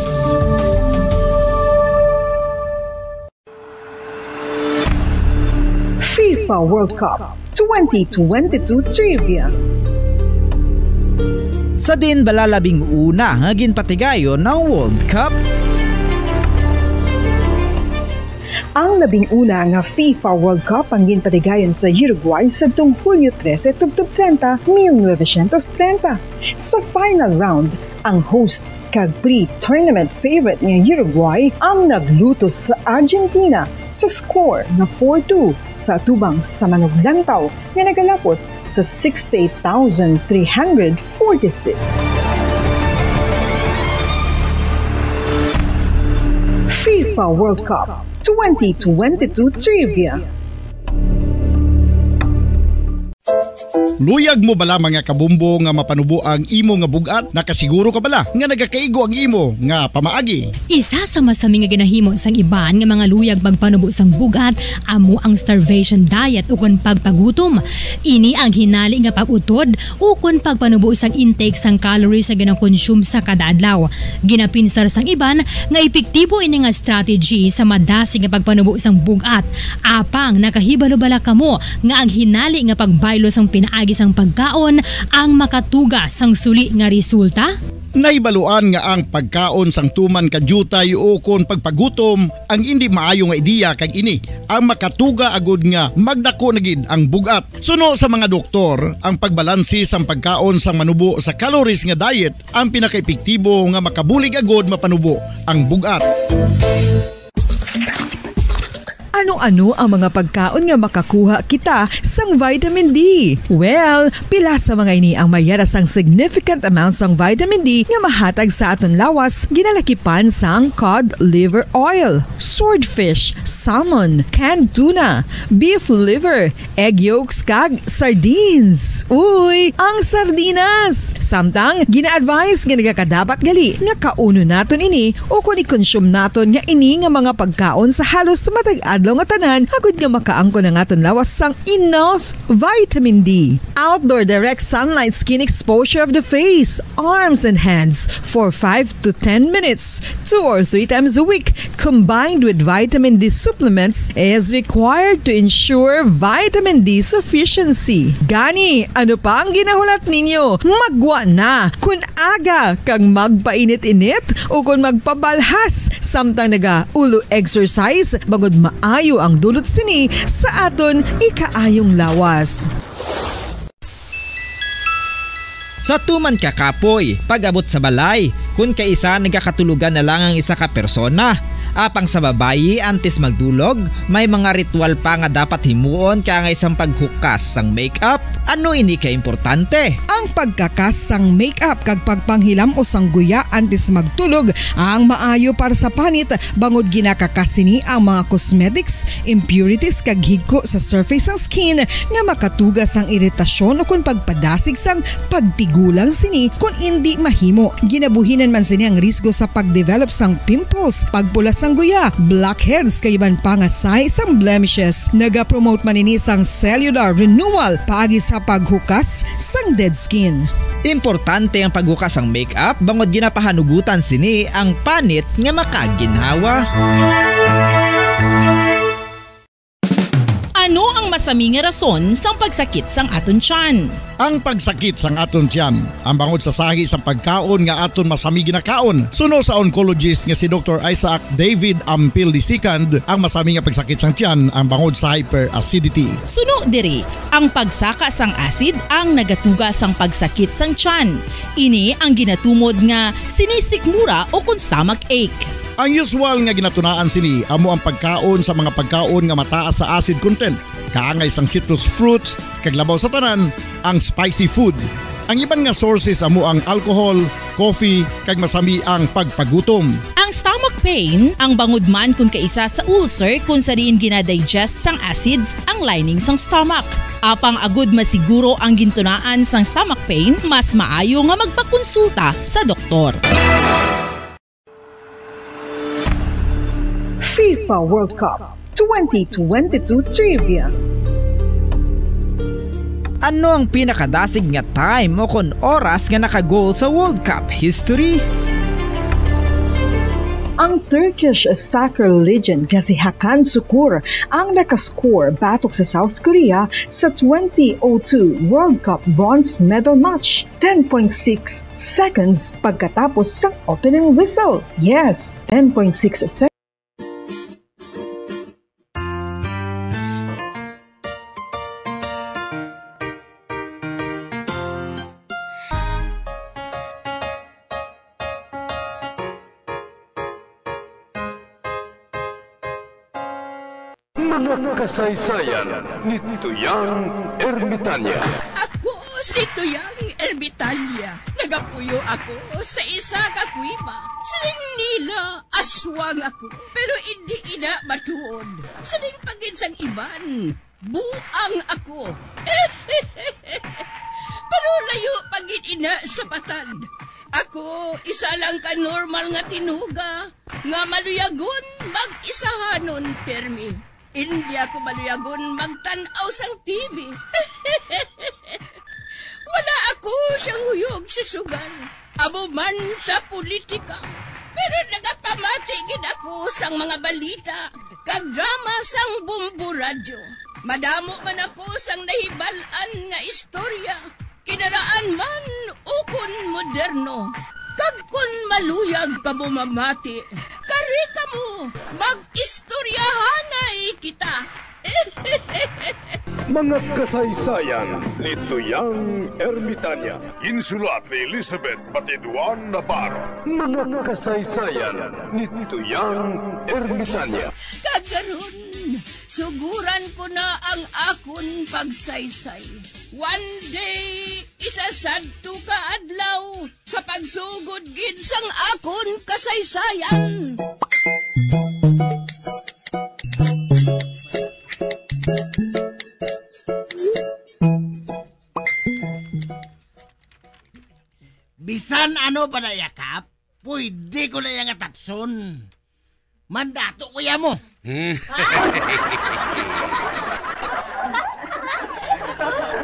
FIFA World Cup 2022 Trivia. Sa din balalabing una nga ginpatigayon ng World Cup. Ang 11 nga FIFA World Cup ang ginpatigayon sa Uruguay sa Hulyo 13, 1930. Sa final round, ang host kag pre-tournament favorite nga Uruguay ang nagluto sa Argentina sa score na 4-2 sa tubang sa manuglantaw nga nagalapot sa 68,346. FIFA World Cup 2022 Trivia. Luyag mo bala mga kabumbo nga mapanubo ang imo nga bugat? Nakasiguro ka bala nga nagakaigo ang imo nga pamaagi? Isa sa masami nga ginahimo sang iban nga mga luyag pagpanubo sang bugat amo ang starvation diet ukon pagpagutom. Ini ang hinali nga pag-utod ukon pagpanubo sang intake sang calories sa gina-consume sa kada adlaw. Ginapinsar sang iban nga epektibo ini nga strategy sa madasi nga pagpanubo sang bugat. Apang nakahibalo-bala kamo nga ang hinali nga pagbaylo sang pinaagi sang pagkaon ang makatuga sang suli nga resulta? Naibaluan nga ang pagkaon sang tuman kadyutay o kon pagpagutom ang hindi maayo nga ideya kag ini ang makatuga agud nga magdako na gid ang bugat. Suno sa mga doktor, ang pagbalansi sang pagkaon sang manubo sa calories nga diet ang pinakaepektibo nga makabulig agud mapanubo ang bugat. Ano-ano ang mga pagkaon nga makakuha kita sang vitamin D? Well, pila sa mga ini ang mayara sang significant amount sang vitamin D nga mahatag sa aton lawas ginalakipan sang cod liver oil, swordfish, salmon, canned tuna, beef liver, egg yolks kag sardines. Uy, ang sardinas! Samtang gina-advise nga nagakadapat gali nga kauno naton ini o kung i-consume naton nga ini nga mga pagkaon sa halos matag-adlaw nga tanan agud nga makaangko na nga lawas sang enough vitamin D. Outdoor direct sunlight skin exposure of the face, arms and hands for 5 to 10 minutes 2 or 3 times a week combined with vitamin D supplements is required to ensure vitamin D sufficiency. Gani, ano pa ang ginahulat ninyo? Magwa na kun aga kang magpainit-init o kun magpabalhas samtang naga-ulo exercise bagod maayo ang dulot sini sa aton ikaayong lawas. Sa tuman ka kapoy, pag-abot sa balay, kung kaisa nagkakatulugan na lang ang isa ka persona. Apang sa babayi, antes magdulog, may mga ritual pa nga dapat himuon kaya nga isang paghukas sang makeup, Ano ini ka importante? Ang pagkakasang make-up kag pagpanghilam o sangguya antes magtulog ang maayo para sa panit bangod ginakakasini ang mga cosmetics, impurities kag higko sa surface ng skin nga makatugas ang iritasyon o kung pagpadasig sang pagtigulang sini kung hindi mahimo. Ginabuhinan man sini ang risgo sa pagdevelop sang pimples, pagpula sang guya, blackheads kay iban pa nga size sang blemishes. Naga-promote man ini sang cellular renewal paagi sa paghukas sang dead skin. Importante ang paghukas ang makeup bangod ginapahanugutan sini ang panit nga makaginhawa. Ano ang masami nga rason sang pagsakit sang aton tiyan? Ang pagsakit sang aton tiyan, ang bangod sa sahi sang pagkaon nga aton masami ginakaon. Suno sa oncologist nga si Dr. Isaac David Ampil II, ang masami nga pagsakit sang tiyan ang bangod sa hyperacidity. Suno diri, ang pagsaka sang acid ang nagatuga sang pagsakit sang tiyan. Ini ang ginatumod nga sinisikmura o kung stomach ache. Ang usual nga ginatunaan sini amo ang pagkaon sa mga pagkaon nga mataas sa acid content, kaangay sang citrus fruits, kag labaw sa tanan ang spicy food. Ang iban nga sources amo ang alcohol, coffee, kag masami ang pagpagutom. Ang stomach pain ang bangod man kung kaisa sa ulcer kung sa diin ginadigest sang acids ang lining sang stomach. Apang agud masiguro ang gintunaan sang stomach pain, mas maayo nga magpakonsulta sa doktor. FIFA World Cup 2022 Trivia. Ano ang pinakadasig nga time o kon oras nga nakagol sa World Cup history? Ang Turkish soccer legend nga si Hakan Şükür ang nakascore batok sa South Korea sa 2002 World Cup bronze medal match 10.6 seconds pagkatapos sa opening whistle. Yes, 10.6 seconds. Mga kasaysayan ni Tuyang Ermitanya. Ako si Tuyang Ermitanya. Nagapuyo ako sa isa ka kuiba. Siling nila, aswang ako. Pero hindi ina matuod. Siling paginsang iban, buang ako. Pero layo pagin ina sa patad. Ako, isa lang ka normal nga tinuga. Nga maluyagon mag-isahanon permi. Hindi ako maluyagon magtanaw sang TV. Wala ako siyang huyog sa sugal. Abo man sa politika. Pero nagapamatagin ako sang mga balita. Kag drama sang Bombo Radyo. Madamo man ako sang nahibalan nga istorya. Kinaraan man ukon moderno. Kag kun maluyag ka mo mamati, kari ka mo, mag-istoryahanay kita. Mga kasaysayan ni Tuyang Ermitanya. Insulat ni Elizabeth Batiduan Navarro. Mga kasaysayan ni Tuyang Ermitanya. Kagaron, suguran ko na ang akon pagsaysay. One day, isasadto ka adlaw sa pagsugod gid sang akon kasaysayan. Bisan ano pa na yakap, pwede ko na yung atapson. Mandato kuya mo.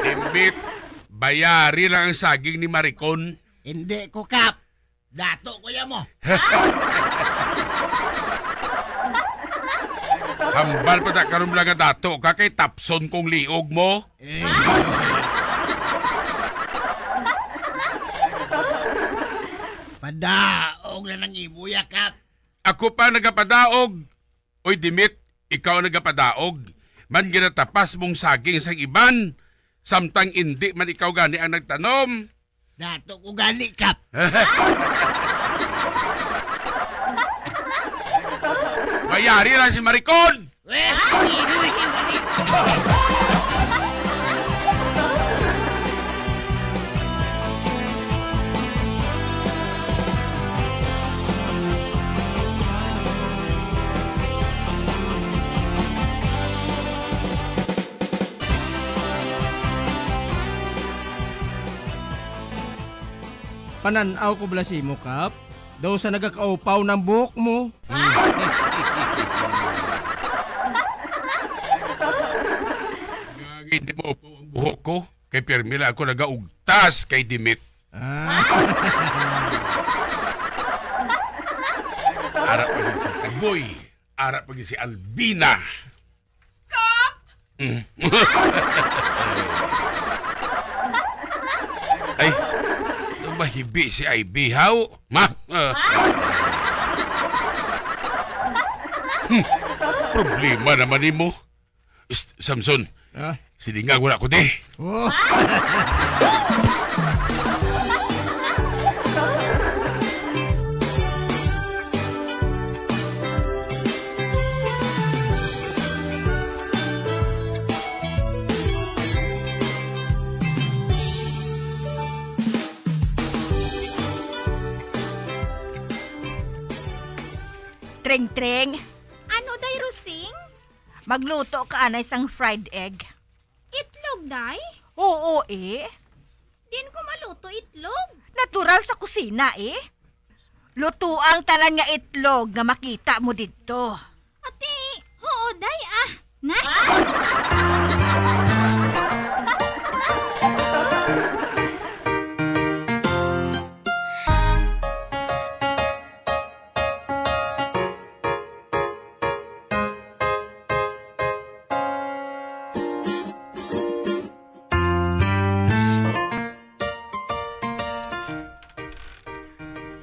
Imbit, bayari lang ang saging ni Maricon. Hindi ko kap. Dato kuya mo. Hambal pa ta karon lang nga dato ka kay tapson kong liog mo. Padaog na ng ibuya kap. Ako pa nagapadaog. Oy Dimit, ikaw nagapadaog. Man ginatapas mong saging sa iban. Samtang hindi man ikaw gani ang nagtanom. Dato ko gani kap. Bayari lang si Maricon! Pananaw ko bala si mo, Kap. Daw sa nagakaupaw ng buhok mo. Hindi mo po ang buhok ko. Kay Permila ako nagaugtas kay Dimit. Ara pagin si Tagoy. Ara pagin si Albina. Kap! Ay, mahibi si Ivy, how? Ma? Problema naman ni mo. Samson, siningang wala ko di. Tring-tring, Ano day, Rosing? magluto ka na isang fried egg. Itlog, day? Oo eh. Din ko maluto itlog. Natural sa kusina eh. Luto ang tanan nga itlog nga makita mo dito. Ate, oo, day, Na?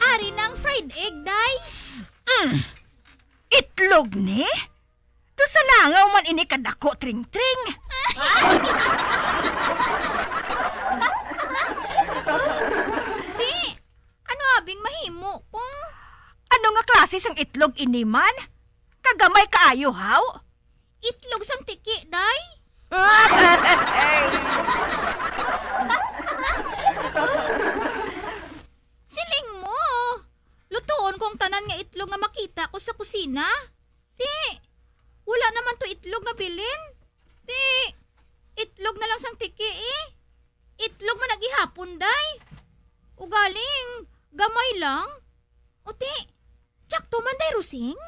Ari ng fried egg, day? Itlog ni? To sa langaw man ini kadako, tring-tring. Ti, ano abing mahimo ko? Ano nga klase sang itlog ini man? Kagamay kaayo, haw? Itlog sang tiki, day? Siling mo. Lutuon kong tanan nga itlog nga makita ko sa kusina. Ti, wala naman to itlog nga bilin. Ti, itlog na lang sang tiki eh. Itlog man nagihapon, day. Ugaling, gamay lang. O ti, tsakto man, day, Rosing.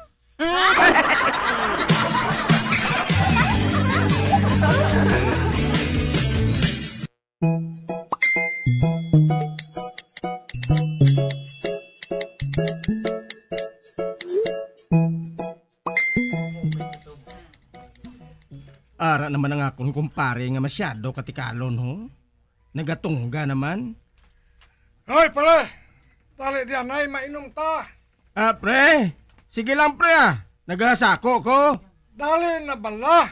Ara naman ang akong kumpare nga masyado katikalon, ho? Nagatungga naman. Hoy, pare! Tali diyan ay mainom ta. Pre! Sige lang, pre, Nagasako ko. Dali na bala.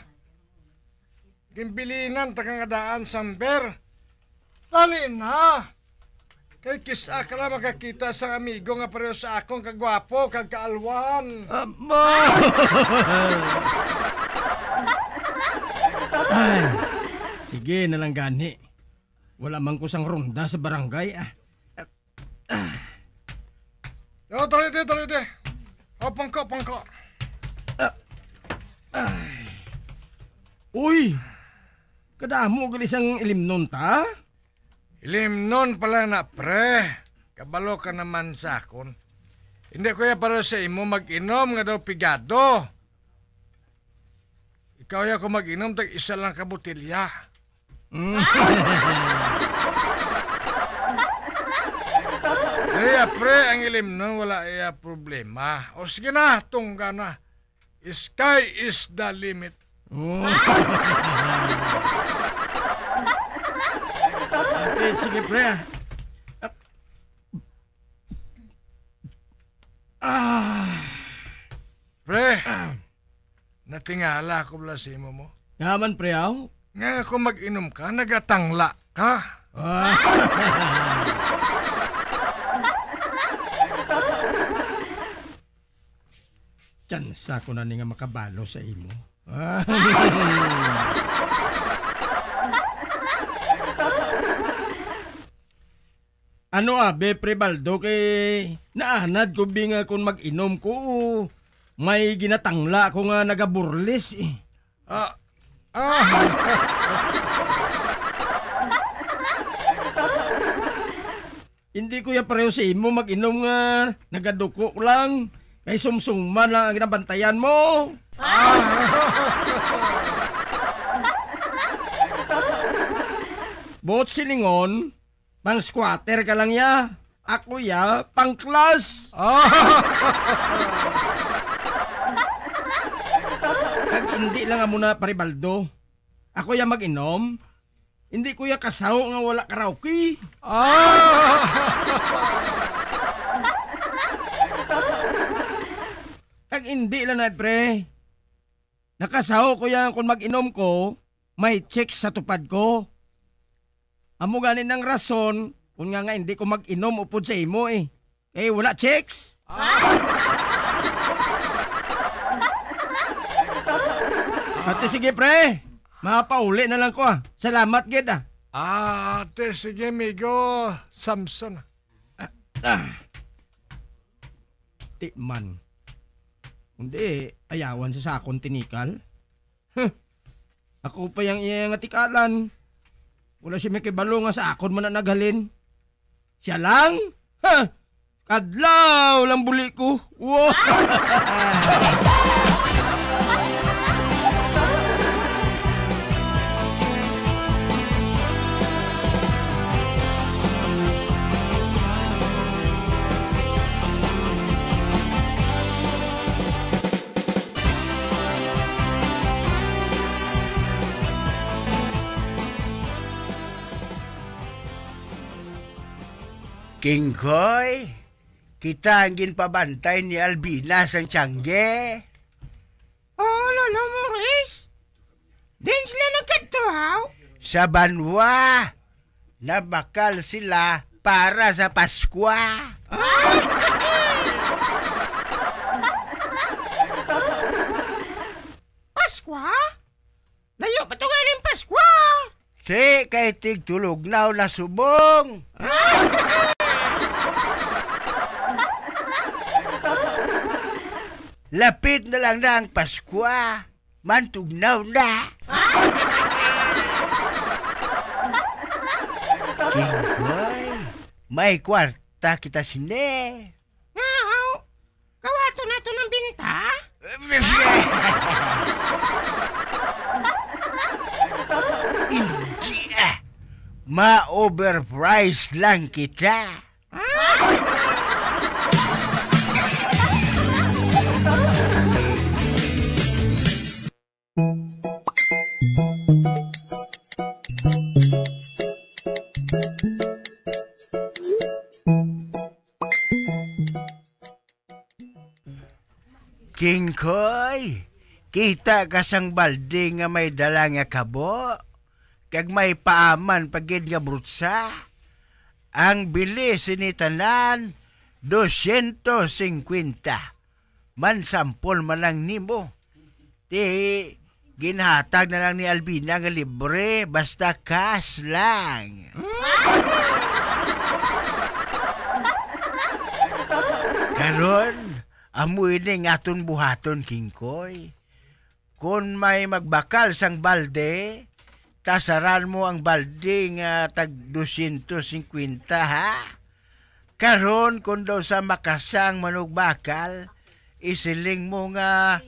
Gimbilinan ta kang adaan samber. Dali na. Kay kisa ka lang makakita sa amigo nga pareho sa akong kagwapo, kagkaalwan. Ay, sige na lang gani. Wala man ko sang ronda sa barangay, Yo, tali di. O, pangko. Uy! Kadamo galis ang ilimnon ta? Ilimnon pala na, pre. Kabalo ka naman sa akon. Hindi ko ya para sa imo mag-inom nga daw pigado. Ikaw ya ko mag-inom, tag isa lang ka botilya. Iya, pre, ang ilimnon, wala iya problema. O sige na, tungga na. Sky is the limit. Ate, sige, pre. Pre, natingala ko bala si mo mo. Yaman, pre, Nga ako mag-inom ka, nagatangla ka. Tsansa ko na nga makabalo sa imo. Ano abe, pre Baldo, kay naanad ko binga kung mag-inom ko. May ginatangla ko nga nagaburlis eh. Hindi ko ya pareho sa imo mag-inom nga nagaduko lang. Kay sumsungman lang ang ginabantayan mo. Bot silingon, pang squatter ka lang ya. Ako ya, pang class. Kag hindi lang muna paribaldo. Ako ya mag-inom. Hindi ko ya kasaw nga wala karaoke. Kag hindi lang na pre. Nakasaw ko yan kung mag-inom ko, may checks sa tupad ko. Amo ganin ng rason kung nga hindi ko mag-inom upod sa imo eh. Eh wala checks. Ate sige pre, mapauli na lang ko ah. Salamat gid ah. Ate sige amigo Samson. Tikman. Hindi, ayawan sa sakon tinikal. Ako pa yung iyang atikalan. Wala si Mikibalo nga sa akon man na naghalin. Siya lang? Kadlaw lang buli ko. Wow! King Koy, kita ang ginpabantay ni Albina sang Tiangge. Oh, Lolo Morris. Din sila nagkatuhaw? Sa Banwa, na bakal sila para sa Paskwa. Paskwa? Layo pa ito galing Paskwa. Si, kay tigtulugnaw na subong. Lapit na lang na ang Paskwa. Mantugnaw na. King Koy, may kwarta kita sine. Ngaw, kawato na ito ng binta? Hindi ma-overprice lang kita. King Koy, kita ka sang balde nga may dala nga kabo, kag may paaman pagid nga brutsa. Ang bili sinitanan, 250. Man sampol man lang nimo. Ti, ginhatag na lang ni Albina nga libre, basta cash lang. Karon, amoy ni aton buhaton, King Koy. Kung may magbakal sang balde, tasaran mo ang balde nga tag 250 ha. Karon kung daw sa makasang manugbakal, isiling mo nga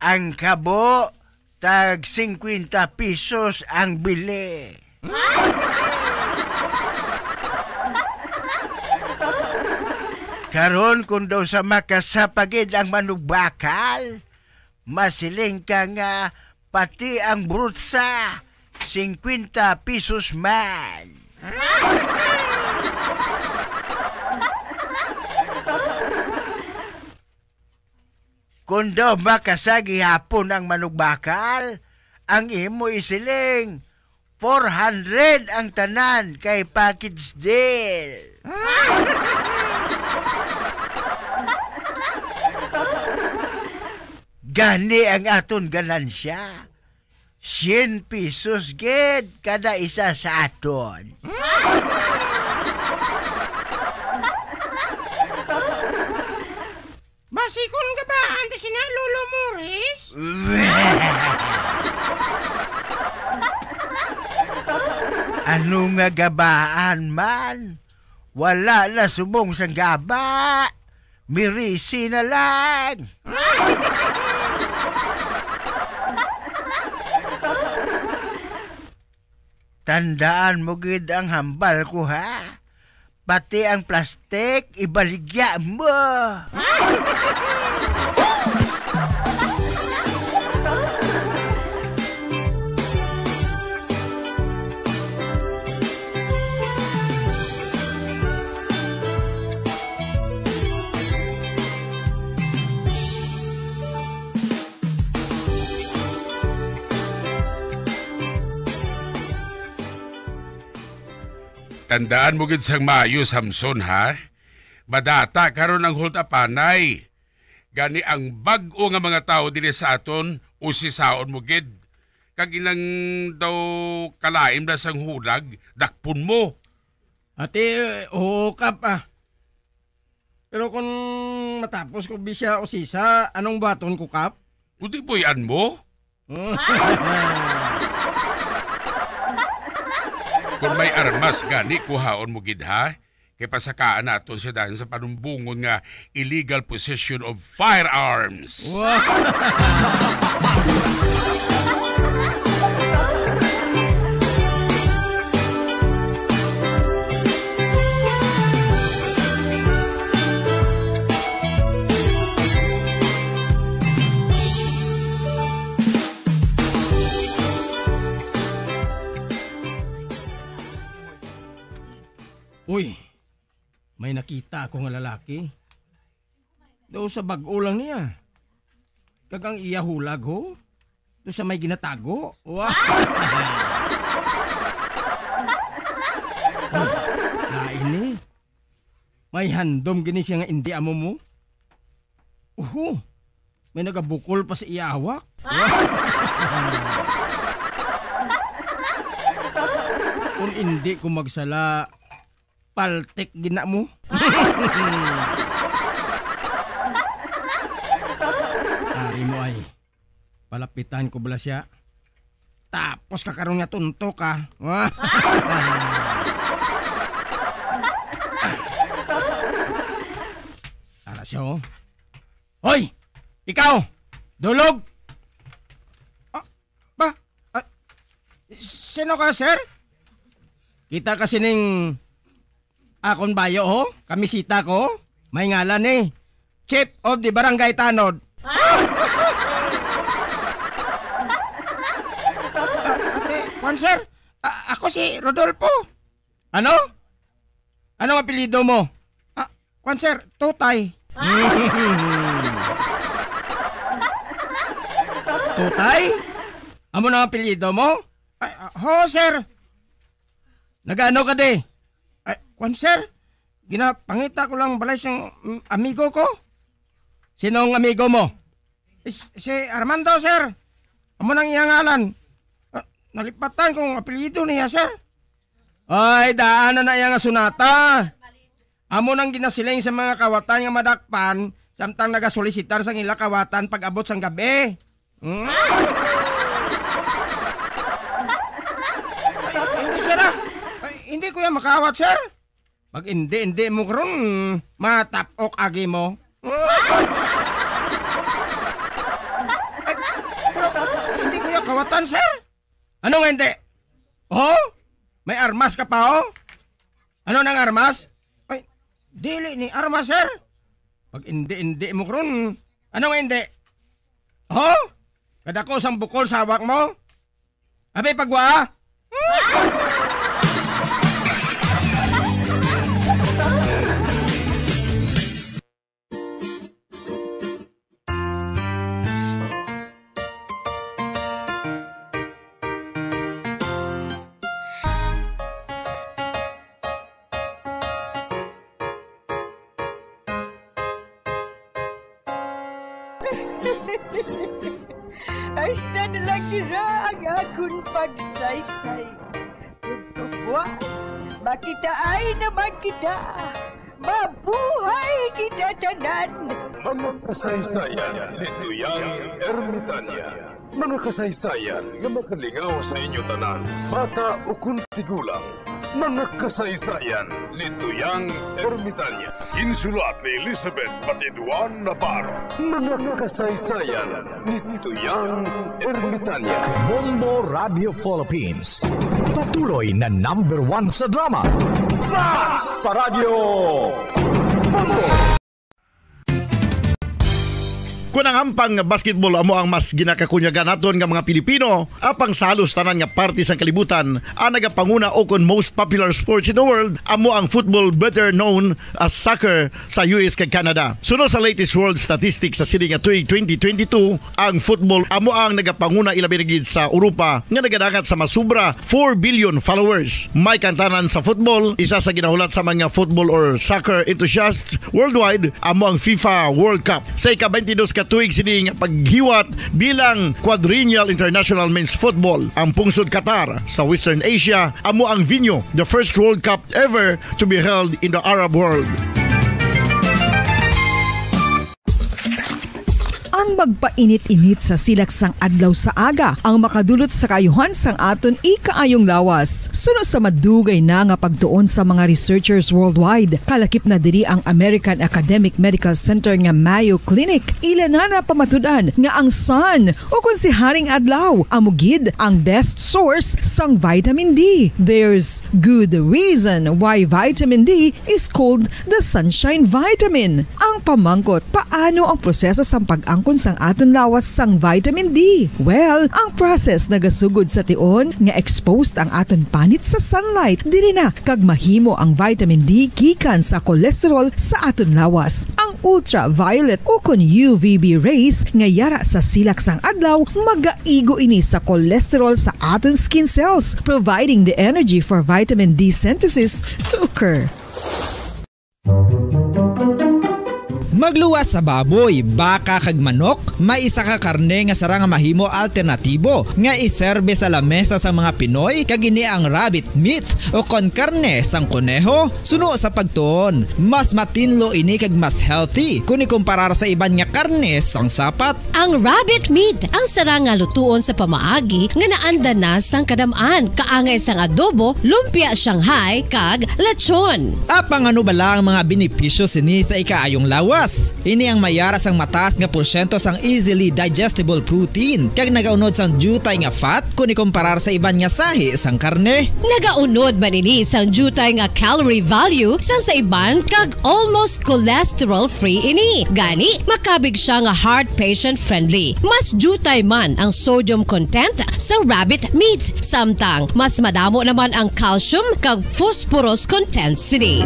ang kabo tag 50 pesos ang bili. Karon kung daw sa makasapagid ang manugbakal, masiling ka nga pati ang brutsa 50 pesos man. Kung daw makasagi hapon ang manugbakal, ang imo isiling 400 ang tanan kay package deal. Gani ang aton ganansya. 100 pesos gid kada isa sa aton. Basikon ka ba, ante sina Lolo Morris? Ano nga gabaan man? wala na subong sang gaba. Mirisi na lang. Tandaan mo gid ang hambal ko, ha? Pati ang plastik, ibaligya mo. Tandaan mo gid sang maayo, Samson, ha? Madata karon ang hultapanay. Gani ang bag-o nga mga tao dili sa aton usisaon mo gid. Kag ilang daw kalaim na sang hulag, dakpon mo. Ate, Kap ah. Pero kung matapos ko bisya o sisa, anong baton ko, Kap? Hindi boyan mo? Kung may armas gani, kuhaon mo gid, ha? Kaya pasakaan natin siya dahil sa panumbungon nga illegal possession of firearms. Wow. Uy, may nakita ako nga lalaki. Daw sa bag-o lang niya. Kagang iya hulag ho. Doon sa may ginatago. Wow! Lain ni. May handom gini siya nga hindi amo mo. May nagabukol pa sa iyawak. Kung hindi ko magsala, paltek gina mo. Ari mo ay palapitan ko bala siya. Tapos kakaroon niya tunto ka. Tara siya, oh. Hoy! Ikaw! Dulog! Sino ka, sir? Kita kasi ning akon bayo, ho? Kamisita ko? May ngalan eh. Chief of the Barangay Tanod. Ate, Juan, sir? Ako si Rodolfo. Ano? Anong apelido mo? Juan, sir, Tutay. Tutay? Amo na apelido mo? Ho, sir. Nagano ka de? Juan, sir, ginapangita ko lang balay siyang amigo ko. Sinong amigo mo? Si Armando, sir. Amo nang iyangalan. Nalipatan kong apelido niya, sir. Ay, daanan na iya nga sunata. Amo nang ginasiling sa mga kawatan nga madakpan samtang nagasolisitar sang ila kawatan pag abot sang gabi. Hindi, sir. Hindi ko yan makawat, sir. Pag hindi mo karon matapok agi mo. Pero hindi ko yung kawatan, sir. Ano nga hindi? May armas ka pa, oh? Ano nang armas? Ay, dili ni armas, sir. Pag hindi mo karon, ano nga hindi? Kadako sang bukol sa hawak mo? Abi, pagwa. Ay, na lang nila ang akong pagsaysay. Kung buwan, makita ay naman kita. Mabuhay kita tanan. Mga kasaysayan ni Tuyang Ermitanya. Mga kasaysayan nga makalingaw sa inyo tanan, bata o kung tigulang. Mga kasaysayan ni Tuyang Ermitanya. Insulat ni Elizabeth Batiduan Navarro. Mga kasaysayan ni Tuyang Ermitanya. Bombo Radio Philippines. Patuloy na #1 sa drama. Flash sa Radio Bombo! Kung ang hampang basketball amo ang mas ginakakunyagan naton nga mga Pilipino, apang salos tanan nga parte sa kalibutan, ang nagapanguna o kon most popular sports in the world, amo ang football, better known as soccer sa US kag Canada. Sunod sa latest world statistics sa sini nga tuig 2022, ang football amo ang nagapanguna ilabi na gid sa Europa nga nagadakat sa masubra 4 billion followers. May kantanan sa football, isa sa ginahulat sa mga football or soccer enthusiasts worldwide, amo ang FIFA World Cup. Sa ika-22 katuig sini nga paghiwat bilang quadrennial international men's football. Ang pungsod Qatar sa Western Asia amo ang venue, the first World Cup ever to be held in the Arab world. Ang magpainit-init sa silaksang adlaw sa aga ang makadulot sa kaayuhan sang aton ikaayong lawas. Suno sa madugay na nga pagtuon sa mga researchers worldwide, kalakip na diri ang American Academic Medical Center nga Mayo Clinic. Ilan na pamatudan nga ang sun o kung si Haring Adlaw amugid ang best source sang vitamin D. There's good reason why vitamin D is called the sunshine vitamin. Ang pamangkot, paano ang proseso sang pag-angkon sang aton lawas sang vitamin D? Well, ang process nagasugod sa tion nga exposed ang aton panit sa sunlight, diri na kag mahimo ang vitamin D gikan sa cholesterol sa aton lawas. Ang ultraviolet o kon UVB rays nga yara sa silak sang adlaw magaigo ini sa cholesterol sa aton skin cells, providing the energy for vitamin D synthesis to occur. Magluwas sa baboy, baka kag manok, may isa ka karne nga sara nga mahimo alternatibo nga iserbe sa lamesa sa mga Pinoy kag ini ang rabbit meat o kon karne sang kuneho. Suno sa pagtuon, mas matinlo ini kag mas healthy kung ikumparar sa iban nga karne sang sapat. Ang rabbit meat ang sara nga lutuon sa pamaagi nga naanda na sang kadamaan, kaangay sang adobo, lumpia Shanghai kag lechon. Apang ano bala ang mga benepisyo sini sa ikaayong lawas? Ini ang mayara sang mataas nga porsyento sang easily digestible protein kag nagaunod sang jutay nga fat kung ikumparar sa iban nga sahi sang karne. Nagaunod man ini sang jutay nga calorie value sang sa iban kag almost cholesterol free ini. Gani makabig siya nga heart patient friendly. Mas jutay man ang sodium content sa rabbit meat, samtang mas madamo naman ang calcium kag phosphorus content sini.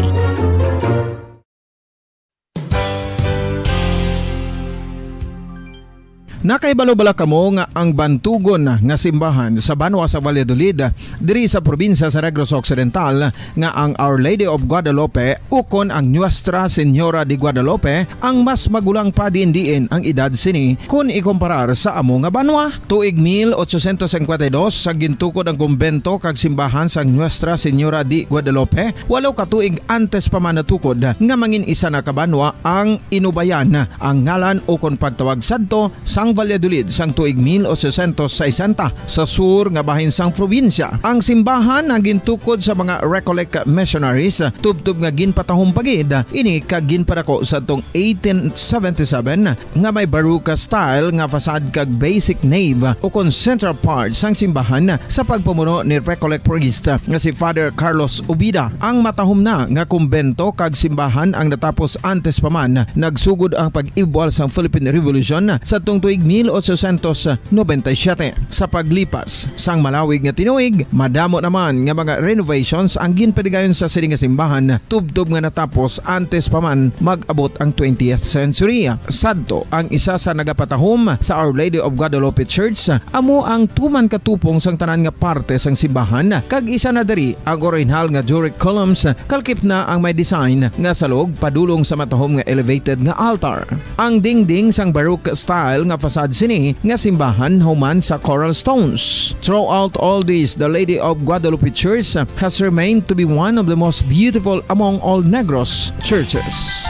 Nakaibalo-bala kamo nga ang bantugon nga simbahan sa Banwa sa Valladolid diri sa probinsya sa Negros Occidental nga ang Our Lady of Guadalupe ukon ang Nuestra Señora de Guadalupe ang mas magulang pa diin ang edad sini kung ikomparar sa amo nga banwa. Tuig 1852 sa gintukod ang kumbento kag simbahan sa Nuestra Señora de Guadalupe, walo ka tuig antes pa man natukod nga mangin isa na kabanwa ang inubayan ang ngalan ukon pagtawag sadto sang Valladolid sang tuig 1860 sa sur nga bahin sang probinsya. Ang simbahan ang gintukod sa mga Recollect missionaries tubtub nga ginpatahong pagid ini kag ginpadako sa tong 1877 nga may baroque style nga fasad kag basic nave o kon central part sang simbahan sa pagpamuno ni Recollect priest nga si Father Carlos Ubida. Ang matahom na nga kumbento kag simbahan ang natapos antes pa man nagsugod ang pag-ibwal sang Philippine Revolution sa tong tuig 1897. Sa paglipas sang malawig nga tinuig, madamo naman nga mga renovations ang ginpadigayon sa sining nga simbahan tubtob nga natapos antes pa man mag-abot ang 20th century. Sadto ang isa sa nagapatahom sa Our Lady of Guadalupe Church, amo ang tuman katupong sang tanan nga parte sang simbahan kag isa na dari ang original nga Doric columns kalkip na ang may design nga salog padulong sa matahom nga elevated nga altar. Ang dingding sang baroque style nga fasad sini nga simbahan human sa coral stones. Throughout all this, the Lady of Guadalupe Church has remained to be one of the most beautiful among all Negros churches.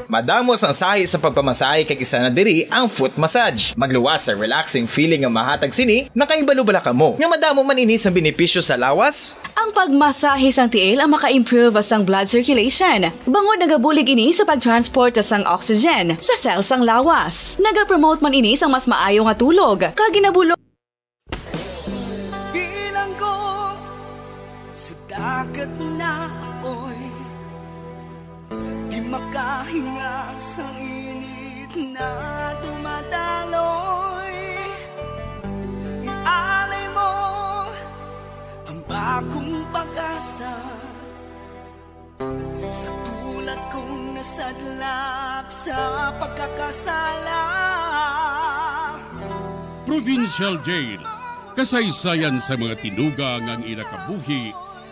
Madamos ang sahi sa pagpamasahe kay isa na diri ang foot massage. Magluwas sa relaxing feeling nga mahatag sini, nakaibalo-bala ka mo. Nga madamo man ini sa benepisyo sa lawas. Ang pagmasahe sang tiil ang maka-improve sang blood circulation. Bangod nagabulig ini sa pagtransport sang oxygen sa cells sang lawas. Nagapromote man ini sang mas maayo nga tulog. Kag ginabulog bilang ko sa dagat na apoy, di makahinga sa init na dumadaloy. Ialay mo ang bagong pag-asa sa tulad kong nasadlak sa pagkakasala. Provincial Jail, kasaysayan sa mga tinugang ang inakabuhi,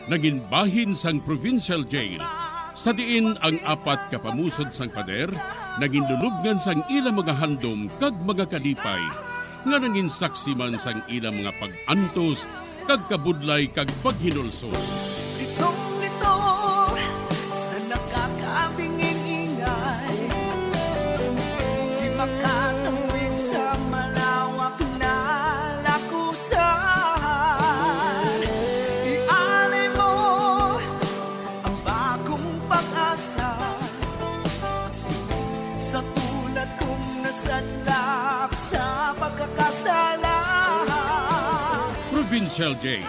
naging bahin sang Provincial Jail. Sa diin ang apat kapamusod sang pader, naging lulubngan sang ilang mga handom kag mga kalipay, nga naging saksi man sang ilang mga pag-antos, kag kabudlay kag paghinulsol. Litong-lito sa nakakabinging ingay, di makatawid sa malawak na lakusan. Ialay mo ang bagong pag-asa sa tulad kong nasadlak sa pagkakasala. Provincial Jail,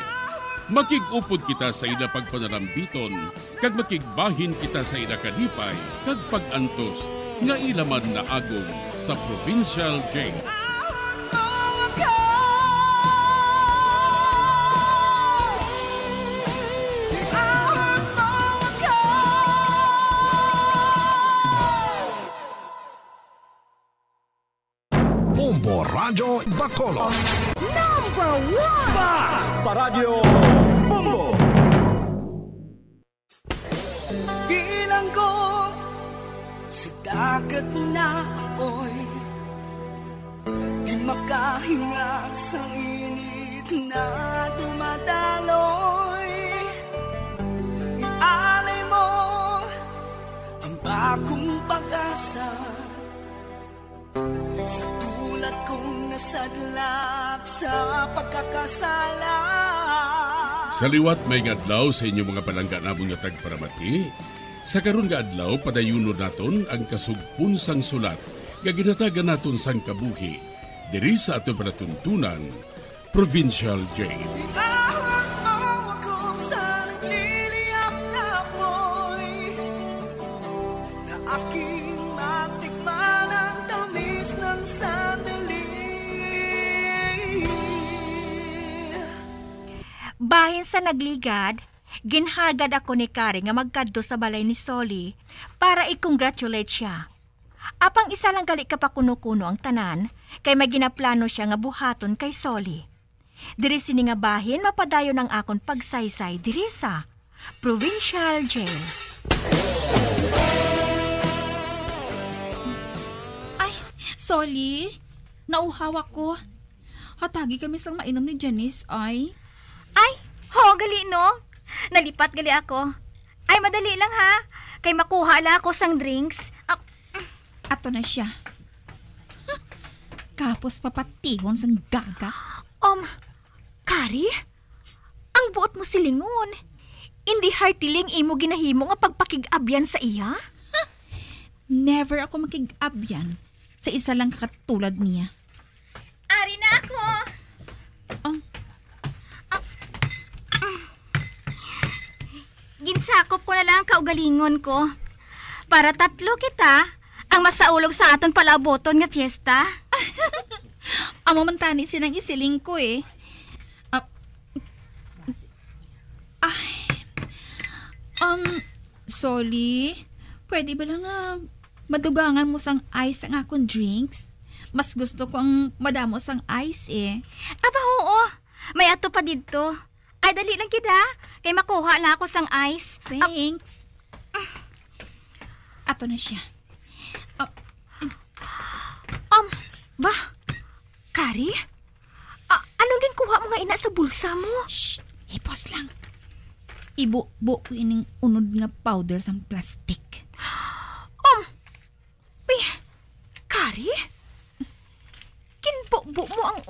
makig-upod kita sa ila pagpanalambiton, kag makigbahin kita sa ila kalipay, kag pag-antos, nga ilaman na agong sa Provincial Jail. Bombo Radio Bacolod. Number 1! Basta Radio Bombo! Bilang ko sa dagat na apoy, di makahinga sa init na dumadaloy. Ialay mo ang bagong pag-asa sa tulad kong nasadlak sa pagkakasala. Sa liwat may ngadlaw sa inyong mga palangga namong nga tagparamati, sa karon nga adlaw padayunon naton ang kasugpon sang sulat nga ginatagan naton sang kabuhi diri sa aton panatuntunan, Provincial Jail. Bahin sa nagligad, ginhagad ako ni Kari nga magkadto sa balay ni Soli para i-congratulate siya. Apang isa lang gali ka pa kuno-kuno ang tanan, kay may ginaplano siya nga buhaton kay Soli. Diri sini nga bahin mapadayon ang akon pagsaysay diri sa Provincial Jail. Ay, Soli, nauhawa ko. Hatagi kami sang mainom ni Janice, ay. Ay, ho, gali no. Nalipat gali ako. Ay, madali lang ha. Kay makuha la ako sang drinks. Ato na siya. Kapos papatihon sang gaga. Kari? Ang buot mo silingon. Hindi heartiling imo ginahimo nga pagpakig-abyan sa iya? Never ako makig-abyan sa isa lang katulad niya. Ari na ako. Ginsakop ko na lang ang kaugalingon ko. Para tatlo kita ang masaulog sa aton palaboton nga fiesta. Amamantani sinang isiling ko eh. Soli, pwede ba lang na madugangan mo sang ice ang akong drinks? Mas gusto ko ang madamo sang ice eh. Aba oo, may ato pa dito. Ay, dali lang kita. Kay makuha lang ako sang ice. Thanks. Ato na siya. Ba? Kari? Anong ginkuha mo nga ina sa bulsa mo? Shh! Hipos lang. Ibu-bu ko ining unod nga powder sang plastic.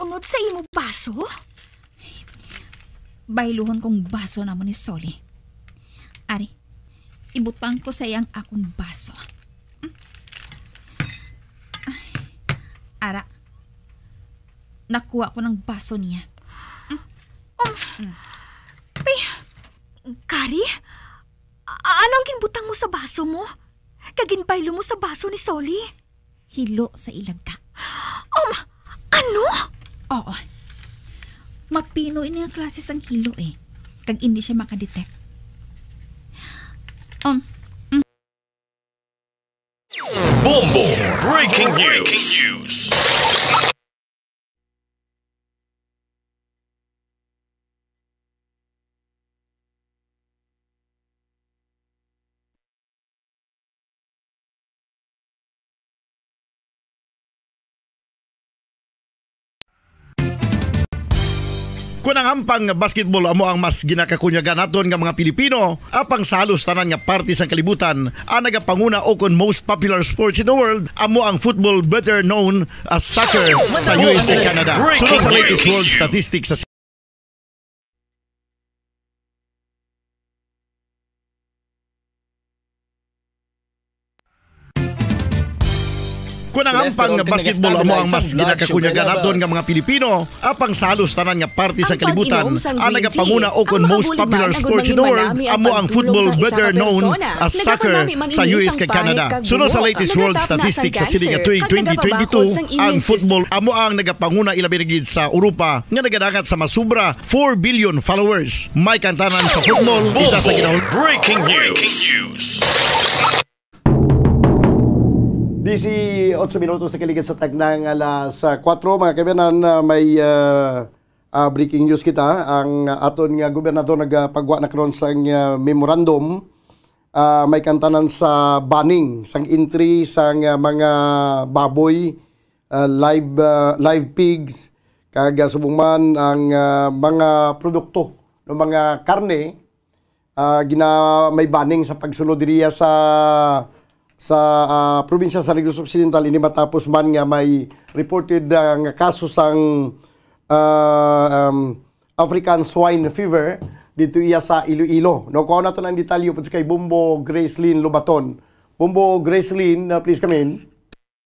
unod sa imo baso? Bayluhon kong baso naman ni Soli. Ari, ibutang ko sa iyang akong baso. Ara, nakuha ko ng baso niya. Kari? Anong ginbutang mo sa baso mo? Kaginbaylo mo sa baso ni Soli? Hilo sa ilag ka. Ano? Oo. Mapinoy niya klase sang hilo eh. Kag hindi siya makadetect. Bombo Breaking News. Kung ang hampang basketball amo ang mas ginakakunyagan naton nga mga Pilipino, apang salos tanan nga parte sang kalibutan, ang nagapanguna o kon most popular sports in the world, amo ang football, better known as soccer sa US ug Canada. Sunod sa latest world statistics sa Kung ang hampang basketball amo ang mas ginakakunyagan naton nga mga Pilipino, apang salos tanan nga parte sa kalibutan, ang nagapanguna o kon most popular sports in the world, amo ang football, better known as soccer sa US ug Canada. Sunod sa latest world statistics sa sining tuig 2022, ang football amo ang nagapanguna ilabi na gid sa Europa nga nagadagat sa masubra 4 billion followers. May kantanan sa football, isa sa ginahul Breaking News. 18 minutos sa kiligid sa tagnang alas 4. Mga kaibigan, may breaking news kita. Ang aton nga gobernador nagpagwa na karon sa memorandum. May kantanan sa banning, sang entry sang mga baboy, live pigs, kag subong man ang mga produkto ng mga karne, may banning sa pagsulod diriya sa probinsya sa Negros Occidental, ini matapos man nga may reported nga kaso sang African swine fever dito iya sa Iloilo. No, kuha nato ng detalye po kay Bombo Gracelyn Lubaton. Bombo Gracelyn, please come in.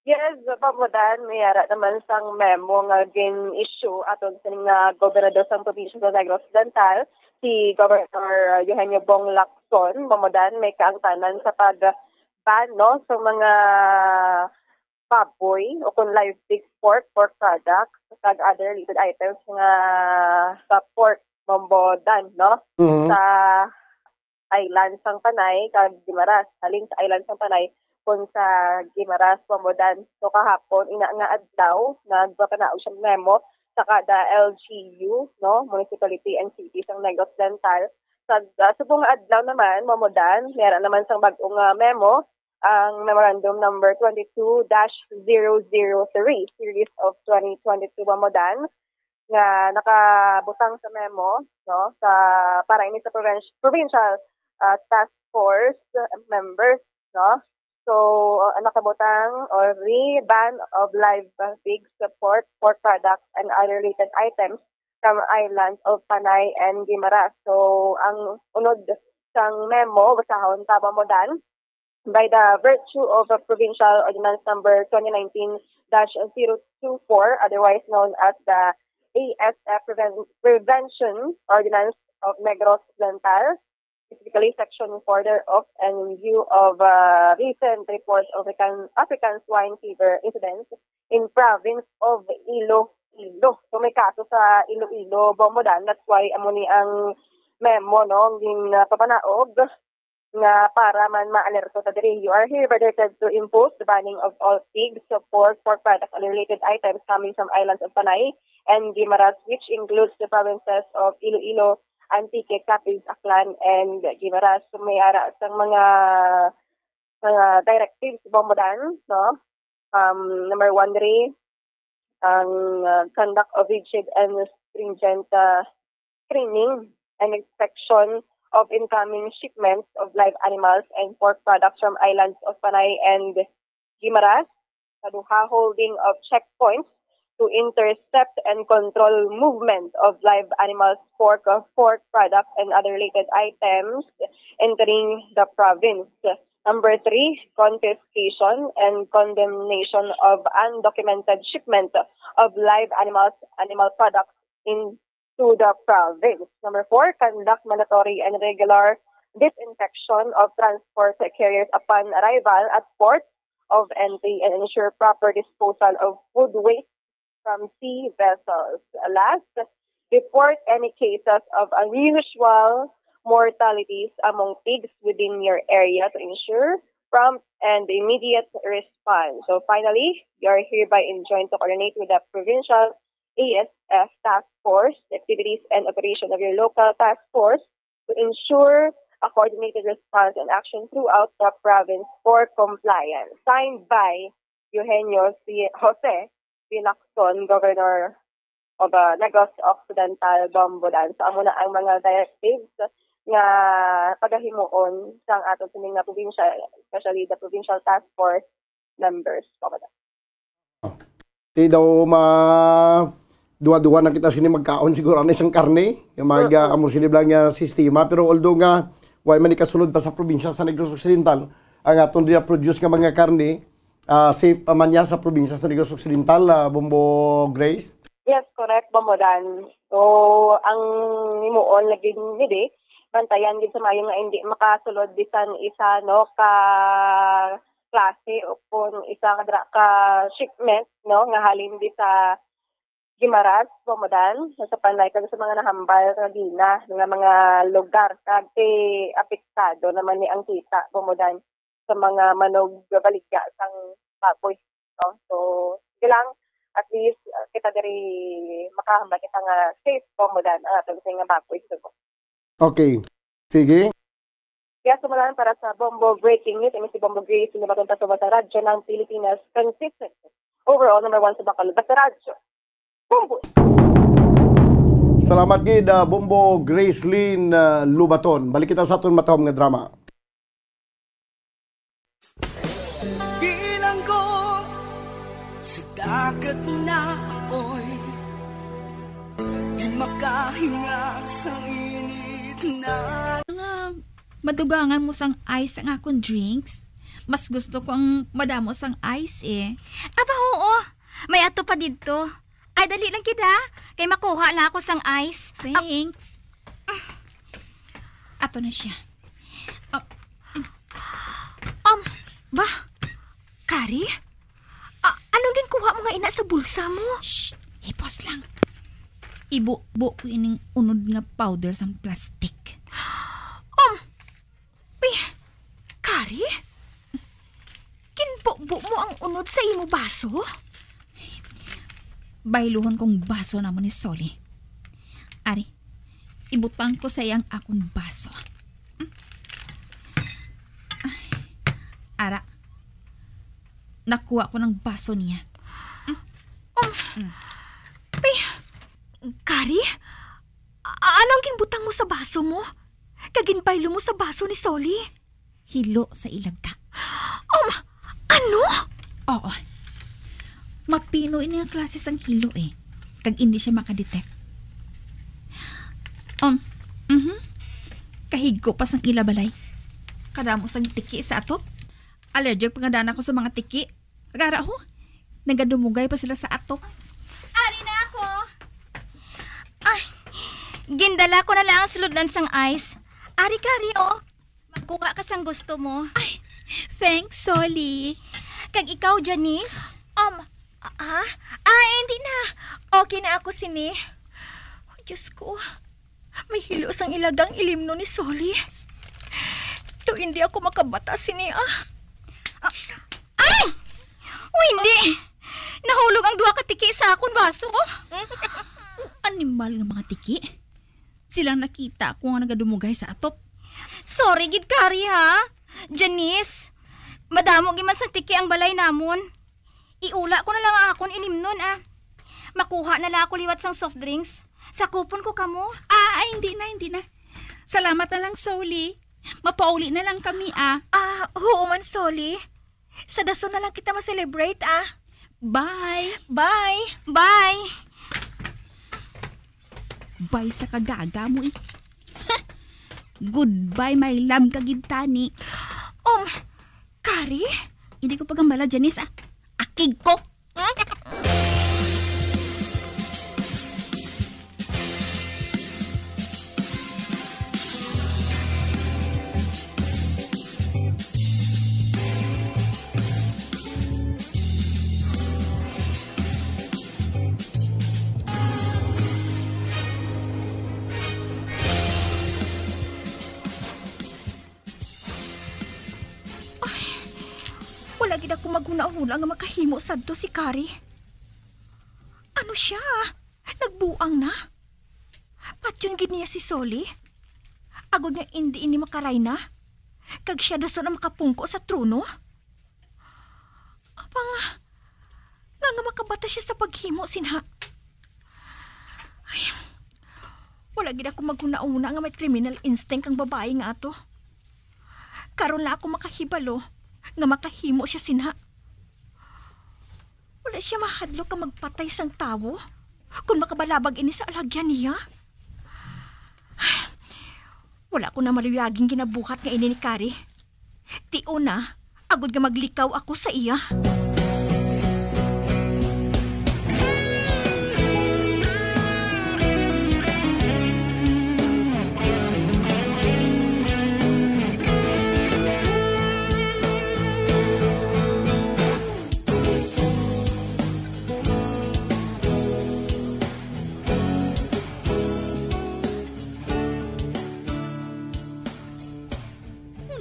Yes, pamudan, mayara naman sang memo nga gin-issue aton sa nga gobernador sang probinsya sa Negros Occidental, si Governor Eugenio Bong Lacson. Pamudan, may kaangtanan sa no, sa mga baboy o kung live pig pork products kag other related items nga sa pork mambodan, no, sa island sang Panay kag Guimaras, halin sa island sang Panay kun sa Guimaras mambodan. So kahapon ina nga adlaw nagpapanaog siyang memo sa kada LGU, no, municipality and city sang Negros Occidental. Sa subong adlaw naman mamodan, meron naman sang bag-ong memo ang memorandum number 22-003 series of 2022 mamodan nga nakabutang sa memo, no, sa para ini sa provincial task force members, no. So nakabutang or ban of live pigs, pork products and other related items from islands of Panay and Guimaras. So ang unod sang memo basahon ta mamodan by the virtue of Provincial Ordinance Number 2019-024, otherwise known as the ASF Prevention Ordinance of Negros Occidental, specifically Section 4 thereof, and in view of recent reports of African swine fever incidents in province of Iloilo. So may kaso sa Iloilo, Bomodan, that's why amuni ang memo, no, yung papanaog nga para man ma-alerto ta diri. You are hereby directed to impose the banning of all pigs, pork products and related items coming from islands of Panay and Guimaras, which includes the provinces of Iloilo, Antique, Capiz, Aklan, and Guimaras. So may ara sang mga directives Bomodan, no. Number 1 diri ang conduct of rigid and stringent screening and inspection of incoming shipments of live animals and pork products from islands of Panay and Guimaras. Kaduha, holding of checkpoints to intercept and control movement of live animals, pork products, and other related items entering the province. Number 3, confiscation and condemnation of undocumented shipment of live animal products into the province. Number 4, conduct mandatory and regular disinfection of transport carriers upon arrival at port of entry and ensure proper disposal of food waste from sea vessels. Last, report any cases of unusual mortalities among pigs within your area to ensure prompt and immediate response. So finally, you are hereby enjoined to coordinate with the provincial ASF task force activities and operation of your local task force to ensure a coordinated response and action throughout the province for compliance. Signed by Eugenio Jose Lacson, Governor of Negros Occidental, Bombodan. So, amo na ang mga directives nga pagahimuon sa atong sining nga provincial, especially the provincial task force members. Di daw duwa-duwa na kita sini magkaon siguro na isang karne, yung mga amo siniblang nga sistema, pero although nga way man ikasulod pa sa probinsya sa Negros Occidental, ang atong produce nga mga karne, safe pa man niya sa probinsya sa Negros Occidental, Bombo Grace? Yes, correct, Bombodan. So, ang imuon lagi nidi, bantayan din sa mayo nga hindi makasulod bisan isa ka klase o kung isa ka shipment nga halin di sa Gimaras, Bombodan, sa panay kag sa mga nahambal nga gina nga mga lugar kag apektado naman ni ang kita, Bombodan, sa mga manog baligya sang baboy. No? So, lang at least kita diri makahambal kita nga safe, Bombodan, ang atong nga baboy. Okay. Sige. Kaya sumulan para sa Bombo Breaking News, si Bombo Grace, yung nabatong taso sa radyo ng Pilipinas, consistent. Overall, number 1 sa Bacolod, basta radyo. Bombo! Salamat gid, Bombo Gracelyn Lubaton. Balik kita sa aton matahom nga drama. Bilang ko sa dagat na apoy, di makahinga sa init na madugangan mo sang ice ang akong drinks. Mas gusto ko ang madamo sang ice Aba, oo. May ato pa dito. Ay, dali lang kita. Kay makuha na ako sang ice. Thanks. Ato na siya. Ba? Kari? Anong ginkuha mo nga ina sa bulsa mo? Shh, hipos lang. Ibu-bu ko ining unod nga powder sang plastic. Kari? Kinbo-bu mo ang unod sa imo baso? Bailuhon kong baso naman ni Soli. Ari, ibutang ko sa iyang akong baso. Ara, nakuha ko ng baso niya. Kari? Anong ginbutang mo sa baso mo? Kaginbaylo mo sa baso ni Soli? Hilo sa ilagka. Ano? Oo. Mapino ini ang klase sang hilo kag hindi siya makadetect. Kahigo pa sang ilabalay. Kadamo sang tiki sa atop. Allergic pangadana ko sa mga tiki. Kagara ho, nagadumugay pa sila sa atop. Ari na ako. Ay, gindala ko na lang ang suludlan sang ice. Ari, Kari, Magkuha ka sang gusto mo. Ay, thanks, Soli. Kag ikaw, Janice? Hindi na. Okay na ako sini. Oh, Diyos ko. May hilo sang ilagang ilimno ni Soli. Do hindi ako makabata sini, Ay! Hindi. Nahulog ang duha ka tiki sa akong baso. Animal nga mga tiki. Silang nakita ko nga nagadumugay sa atop. Sorry, gid Kari, ha? Janice, madamo giman sang tiki ang balay namon. Iula ko na lang ang akon ilimnon, Makuha na lang ako liwat sang soft drinks. Sakupon ko kamo. Hindi na. Salamat na lang, Soli. Mapauli na lang kami, Oo man, Soli. Sa daso na lang kita ma-celebrate, Bye! Bye! Bye! Bye sa kagaga mo eh. Goodbye, my love, kagintani. Kari? Hindi ko pagambala, Janice, ah. Akig ko. Wala gid ako maghuna-huna nga makahimo sadto si Kari. Ano siya? Nagbuang na? Patyon gid niya si Soli? Agod nga hindi ini makaray na? Kag siya daso na makapungko sa trono? Apang nga makabata siya sa paghimo sinha. Ay, wala gid ako maghuna-huna nga may criminal instinct ang babae nga ato. Karon la ako makahibalo nga makahimo siya sinha. Wala siya mahadlo ka magpatay sang tawo kung makabalabag ini sa alagyan niya. Wala ko na maluyaging ginabuhat nga ini ni Kari. Tio na, agod nga maglikaw ako sa iya.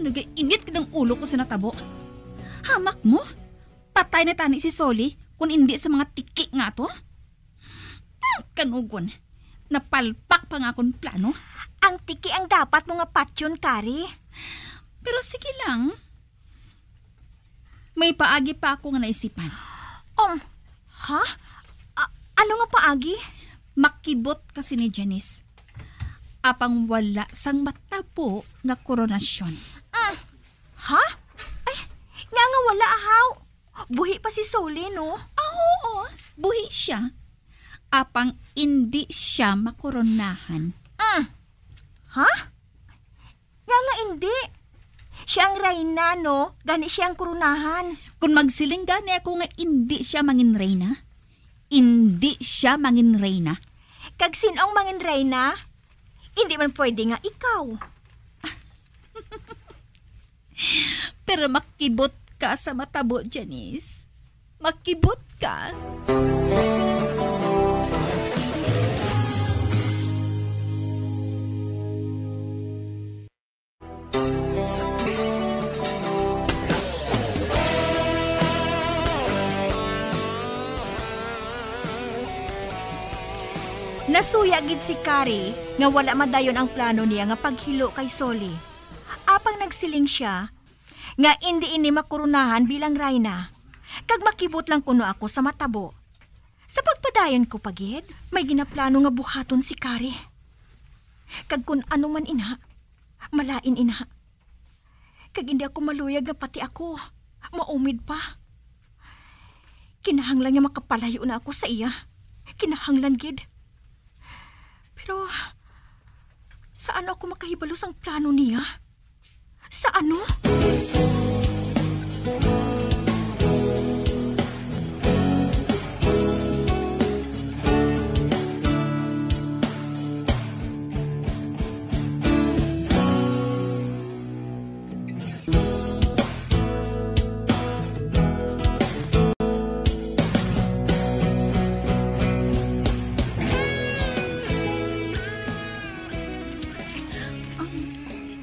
Nag-init kadang ulo ko sa natabo. Hamak mo? Patay na tani si Soli kung hindi sa mga tiki nga to? Kanugon. Napalpak pa nga akong plano. Ang tiki ang dapat mga patyon, Kari. Pero sige lang. May paagi pa ako nga naisipan. Ha? Ano nga paagi? Makibot kasi ni Janice. Apang wala sang matabo nga koronasyon. Ha? Ay, nga wala ahaw. Buhi pa si Soli, no? Oo, buhi siya. Apang hindi siya makoronahan. Ha? Nga hindi. Siya ang reyna, no? Gani siya ang koronahan. Kung magsiling gani ako nga hindi siya mangin reyna, hindi siya mangin reyna. Kag sinong mangin reyna? Hindi man pwede nga ikaw. Pero makibot ka sa matabo, Janice. Makibot ka. Nasuya gid si Kari nga wala madayon ang plano niya nga paghilo kay Soli. Apang nagsiling siya nga hindi ini makurunahan bilang reyna. Kag makibot lang kuno ako sa matabo. Sa pagpadayon ko pagid, may ginaplano nga buhaton si Kari. Kag kun ano man ina, malain ina. Kag hindi ako maluyag nga pati ako, maumid pa. Kinahanglan nga makapalayo na ako sa iya. Kinahanglan gid. Pero, saan ako makahibalos ang plano niya? Sa ano?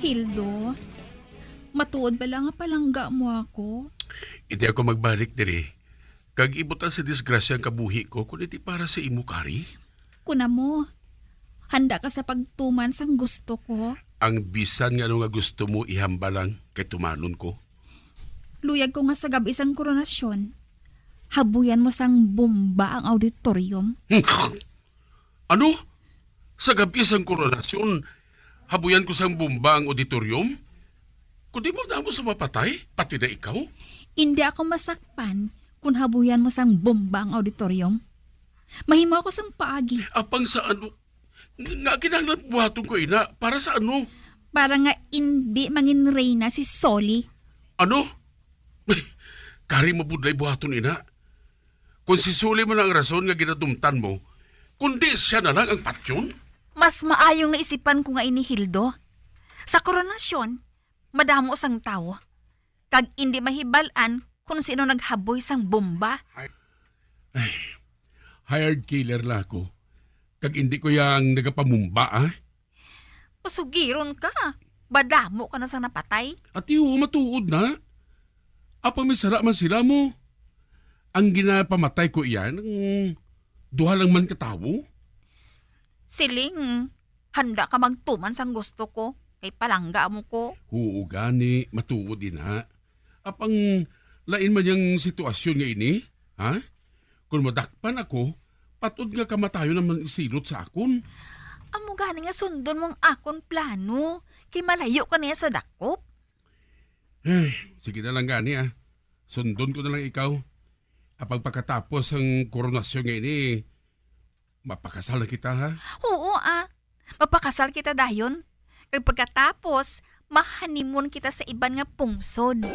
Hildo, matuod ba lang nga palangga mo ako? Hindi ako magbalik diri. Kag ibutan sa disgrasya ang kabuhi ko kung hindi para sa imo, Kari. Kuna mo, handa ka sa pagtuman sang gusto ko. Ang bisan nga ano nga gusto mo ihamba lang kay tumanon ko. Luyag ko nga sa gabi sang koronasyon. Habuyan mo sang bomba ang auditorium. Ano? Sa gabi sang koronasyon, habuyan ko sang bomba ang auditorium? Kung di mo damo sa mapatay, pati na ikaw? Hindi ako masakpan kung habuyan mo sang bomba ang auditorium. Mahimo ako sang paagi. Apang sa ano? Nga kinahanglan buhaton ko, ina. Para sa ano? Para nga hindi mangin reyna si Soli. Ano? Kari mabudlay buhaton, ina. Kung si Soli mo na ang rason nga ginadumtan mo, kundi siya na lang ang patyon? Mas maayong naisipan ko nga ini, Hildo. Sa koronasyon, madamo sang tao. Kag hindi mahibalan kung sino naghaboy sang bomba. Hired killer la ako. Kag hindi ko yang nagapamumba, ah? Pasugiron ka. Badamo ka na sang napatay. At matuod na. Apa may sara man sila mo. Ang ginapamatay ko iyan, duha lang man katawo. Siling, handa ka magtuman sang gusto ko. Kay palangga mo ko. Oo, gani. Matuod din, ha? Apang lain man yung sitwasyon nga ini, ha? Kung madakpan ako, patod nga kamatayo naman isilot sa akon. Amo gani nga sundon mong akon plano. Kay malayo ka niya sa dakop. Sige na lang gani, ha? Sundon ko na lang ikaw. Apag pagkatapos ang koronasyon nga ini, mapakasal na kita, ha? Oo, mapakasal kita dayon. Kag pagkatapos, mahanimon kita sa iban nga pungsod.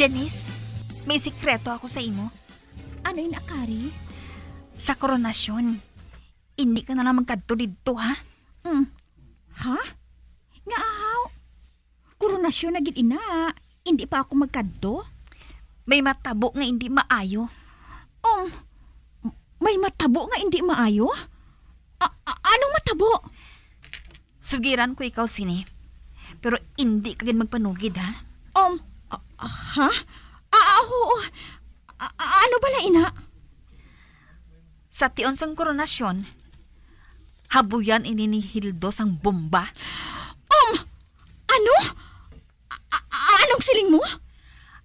Janice, may sikreto ako sa imo. Ano yun, Akari? Sa koronasyon, hindi ka na lang magkadto dito, ha? Ha? Nga ahaw? Koronasyon na gid ina. Hindi pa ako magkadto? May matabo nga hindi maayo. May matabo nga hindi maayo? Anong matabo? Sugiran ko ikaw, Sini. Pero hindi ka gid magpanugid, ha? Ha? Oo. Ano bala, ina? Sa tion sang koronasyon, habuyan ini ni Hildo sang bomba. Ano? Anong siling mo?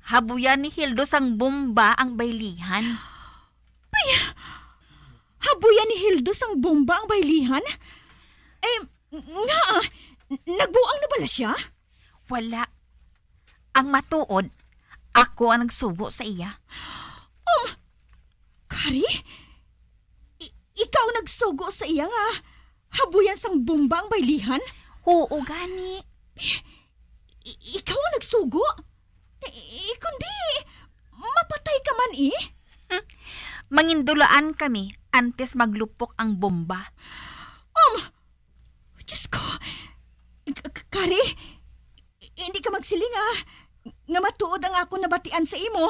Habuyan ni Hildo sang bomba ang baylihan. Ay, habuyan ni Hildo sang bomba ang baylihan? Nagbuang na bala siya? Wala. Ang matuod, ako ang nagsugo sa iya. Kari? Ikaw nagsugo sa iya nga habuyan sang bomba ang baylihan? Oo, gani. Ikaw ang nagsugo? Kundi, mapatay ka man Mangindulaan kami antes maglupok ang bomba. Diyos ko. Kari, hindi ka magsiling nga matuod ang ako nabatian sa imo.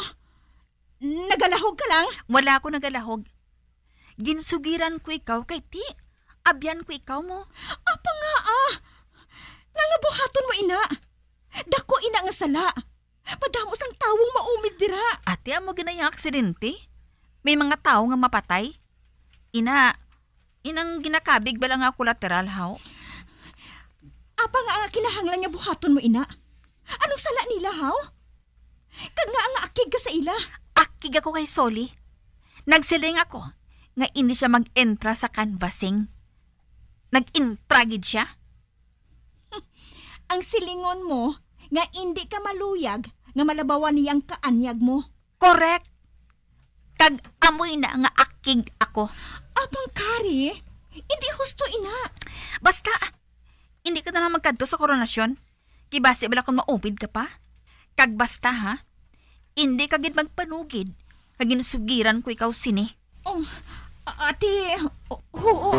Nagalahog ka lang? Wala ako nagalahog. Ginsugiran ko ikaw kay ti. Abyan ko ikaw mo. Apa nga Nga buhaton mo, ina. Dako ina nga sala. Padamo sang tawong maumid dira. Ate, amo ginayang aksidente. May mga tao nga mapatay. Inang ginakabig ba lang nga kolateral, haw? Apa nga kinahanglan nga buhaton mo, ina? Anong sala nila, haw? Kag nga akig ka sa ila. Akig ako kay Soli. Nagsiling ako nga hindi siya mag-entra sa canvassing. Nag-intragid siya. Ang silingon mo nga hindi ka maluyag nga malabawan niyang kaanyag mo. Correct. Kag amoy na nga akig ako. Apang Kari, hindi husto, ina. Basta, hindi ka na lang magkadto sa koronasyon. Kibase bala kung maupid ka pa. Kag basta, ha? Hindi ka gid magpanugid. Kag ginsugiran ko ikaw, Sini. Ate, oo.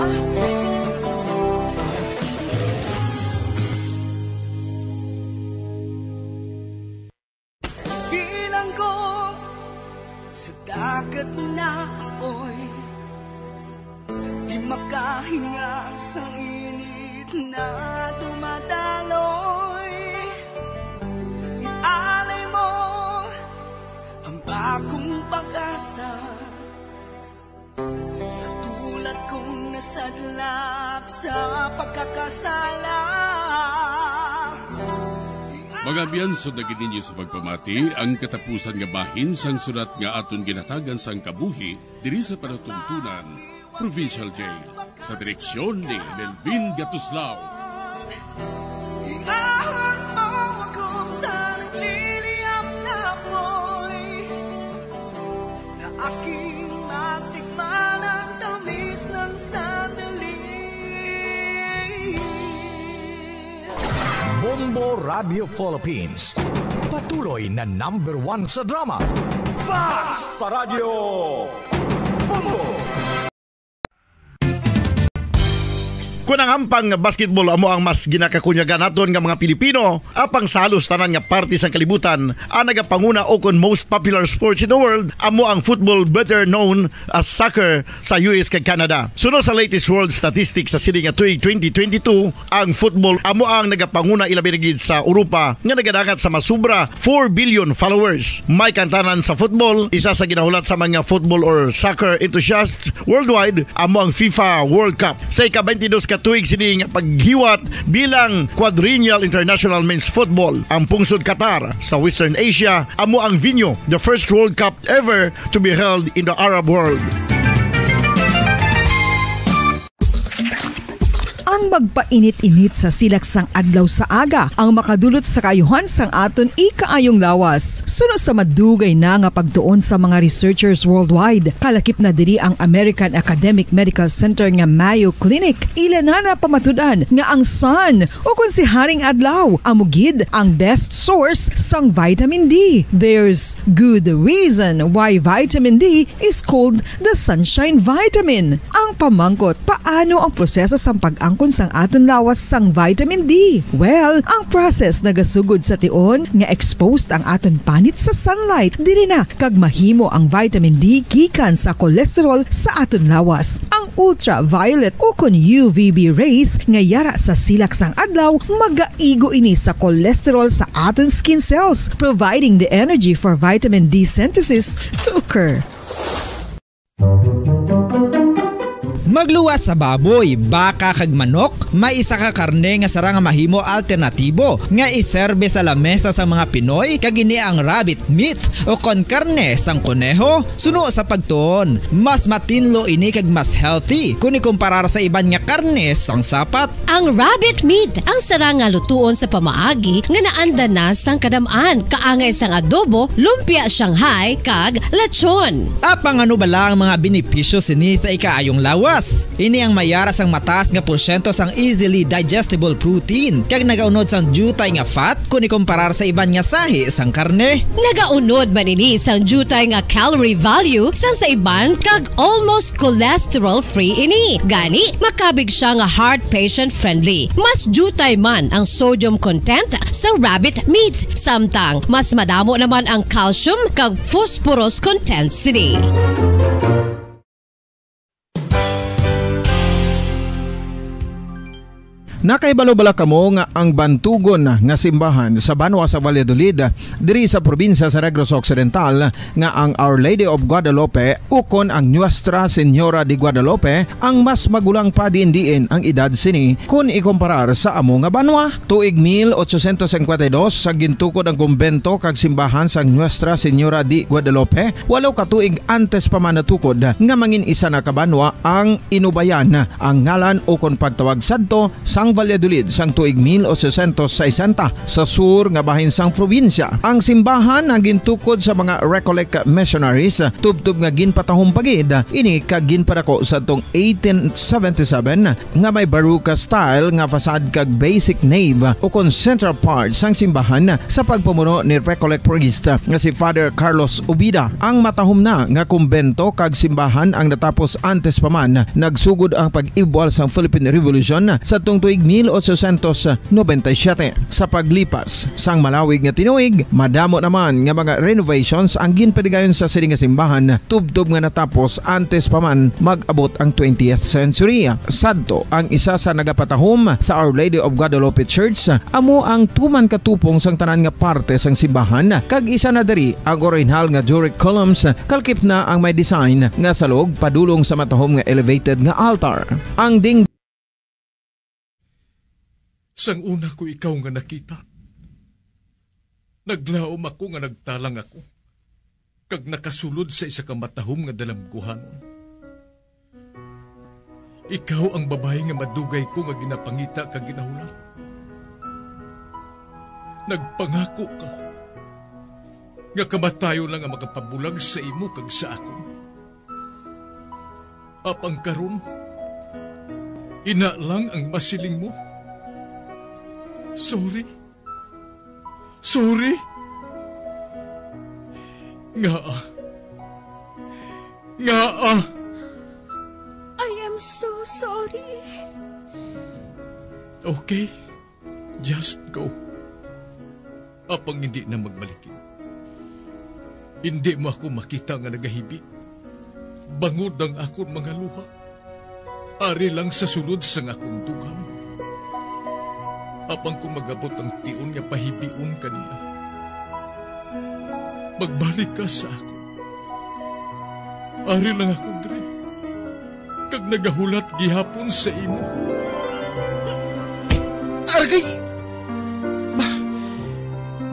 Bilang ko sa dagat na apoy, di makahinga sa init na dumadaloy. Ialay mo ang bagong pag-asa madlak sa pagkakasala. Mga biyansod na gininyo sa pagpamati, ang katapusan nga bahin sang sulat nga aton ginatagan sang kabuhi diri sa panatuntunan, Provincial Jail, sa direksyon ni Melvin Gatuslao. Iahon mo ako sa nagliliyam na apoy, na aking matikman ang tamis ng sandali. Bombo Radio Philippines, patuloy na #1 sa drama. Basta Radio Bombo! Kung ang hampang basketball amo ang mas ginakakunyagan naton nga mga Pilipino, apang salos tanan nga parte sang kalibutan, ang nagapanguna o kon most popular sports in the world, amo ang football, better known as soccer sa US kag Canada. Sunod sa latest world statistics sa sining nga tuig 2022, ang football amo ang nagapanguna ilabi na gid sa Europa nga nagadagat sa masubra 4 billion followers. May kantanan sa football, isa sa ginahulat sa mga football or soccer enthusiasts worldwide, amo ang FIFA World Cup. Sa ika-22 tuig sini nga paghiwat bilang quadrennial international men's football. Ang pungsod Qatar sa Western Asia amo ang venue, the first World Cup ever to be held in the Arab world. Ang magpainit-init sa silaksang adlaw sa aga ang makadulot sa kaayuhan sang aton ikaayong lawas. Sunod sa madugay na nga pagtuon sa mga researchers worldwide, kalakip na diri ang American Academic Medical Center nga Mayo Clinic. Ila na pamatudan nga ang sun o kung si Haring Adlaw amugid ang best source sang vitamin D. There's good reason why vitamin D is called the sunshine vitamin. Ang pamangkot, paano ang proseso sang pag-angkon sang aton lawas sang vitamin D? Well, ang process nagasugod sa tion nga exposed ang aton panit sa sunlight diri na kag mahimo ang vitamin D gikan sa cholesterol sa aton lawas. Ang ultraviolet o kon UVB rays nga yara sa silak sang adlaw magaigo ini sa cholesterol sa aton skin cells, providing the energy for vitamin D synthesis to occur. Magluwas sa baboy, baka kag manok, may isa ka karne nga sarang mahimo alternatibo nga iserbe sa lamesa sa mga Pinoy kag ini ang rabbit meat o kon karne sang kuneho. Suno sa pagtuon, mas matinlo ini kag mas healthy kung ikumparar sa iban nga karne sang sapat. Ang rabbit meat ang sarang nga lutuon sa pamaagi nga naanda na sang kadamaan, kaangay sang adobo, lumpia Shanghai kag lechon. Apang ano ba lang mga benepisyo sini sa ikaayong lawas? Ini ang mayara sang mataas nga porsyento sang easily digestible protein kag nagaunod sang jutay nga fat kung ikumparar sa iban nga sahi sang karne. Nagaunod man ini sang jutay nga calorie value sang sa iban kag almost cholesterol free ini. Gani makabig siya nga heart patient friendly. Mas jutay man ang sodium content sa rabbit meat, samtang mas madamo naman ang calcium kag phosphorus content sini. Nakaibalo-bala kamo nga ang bantugon nga simbahan sa Banwa sa Valladolid diri sa probinsya sa Negros Occidental nga ang Our Lady of Guadalupe ukon ang Nuestra Señora de Guadalupe ang mas magulang pa diin ang edad sini kung ikumparar sa amo nga banwa. Tuig 1852 sa gintukod ang kumbento kag simbahan sa Nuestra Señora de Guadalupe, walo ka tuig antes pa man natukod nga mangin isa na kabanwa ang inubayan ang ngalan ukon pagtawag sadto sang Valladolid sang tuig 1860 sa sur nga bahin sang probinsya. Ang simbahan ang gintukod sa mga Recollect missionaries tubtub nga ginpatahong pagid ini kag ginpadako sa tong 1877 nga may baroque style nga fasad kag basic nave o kon central part sang simbahan sa pagpamuno ni Recollect priest nga si Father Carlos Ubida. Ang matahom na nga kumbento kag simbahan ang natapos antes pa man nagsugod ang pag-ibwal sang Philippine Revolution sa tong tuig 1897. Sa paglipas sang malawig nga tinuig, madamo naman nga mga renovations ang ginpadigayon sa sining nga simbahan tubtob nga natapos antes pa man mag-abot ang 20th century. Sadto ang isa sa nagapatahom sa Our Lady of Guadalupe Church, amo ang tuman katupong sang tanan nga parte sang simbahan, kag isa na diri ang original nga Doric columns, kalkip na ang may design nga salog padulong sa matahom nga elevated nga altar. Ang ding sang una ko ikaw nga nakita, naglaom ako nga nagtalang ako, kag nakasulod sa isa ka matahom nga dalamguhanon. Ikaw ang babae nga madugay ko nga ginapangita kag ginahulat. Nagpangako ka nga kamatayo lang ang makapabulag sa imo kag sa akon. Apang karon, ina lang ang masiling mo. Sorry. Ngaa. I am so sorry. Okay, just go. Apang hindi na magbalikin. Hindi mo ako makita nga nagahibik. Bangod ang akong mga luha. Ari lang sa sulod sang akong dugang. Apang kung magabot ang tion nga pahibiun kanila. Magbalik ka sa ako. Ari lang ako, Dre. Kag nagahulat gihapon sa imo. Argay!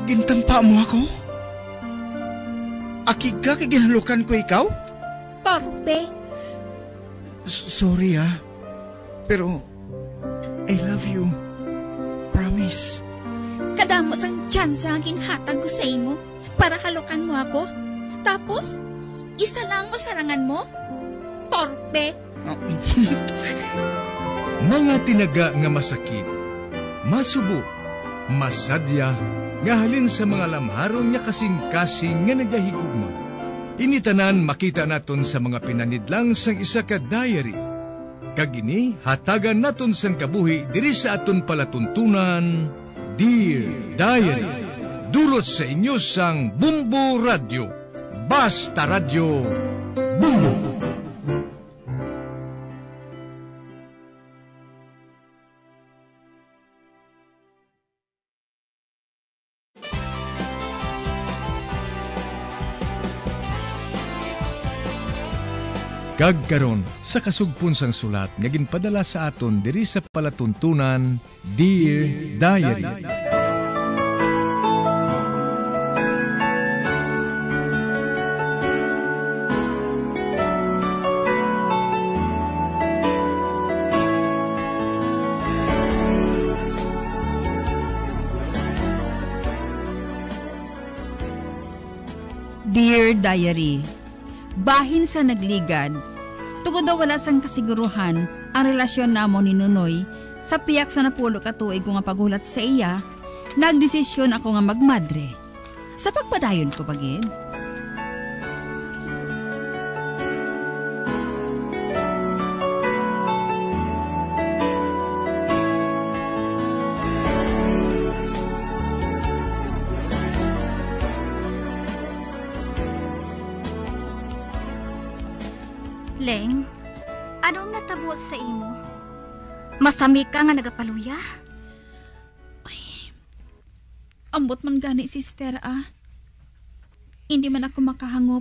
Gintampa mo ako? Akig ka kay ginalukan ko ikaw? Torpe. Sorry pero I love you. Promise. Kadamo sang tsansa ang ginhatag ko sa imo para halukan mo ako. Tapos, isa lang masarangan mo? Torpe. Mga tinaga nga masakit, masubo, masadya, nga halin sa mga lamharong nga kasing-kasing nga nagahigugma. Initanan makita naton sa mga pinanidlang sang isa ka diary. Kagini, hatagan naton sang kabuhi diri sa aton palatuntunan, Dear Diary. Dulot sa inyo sang Bumbo Radio. Basta Radio Bumbo. Kagkaron sa kasugpon sang sulat nga ginpadala sa aton diri sa palatuntunan, Dear Diary. Dear Diary, bahin sa nagligad, tugod daw wala sang kasiguruhan ang relasyon namo ni Nunoy, sa piyak sa napulo ka tuig ko nga paghulat sa iya, nagdesisyon ako nga magmadre. Sa pagpadayon ko pagid. Leng, anong natabo sa imo? Masami ka nga nagapaluya? Ay, ambot man gani, sister, Hindi man ako makahangop.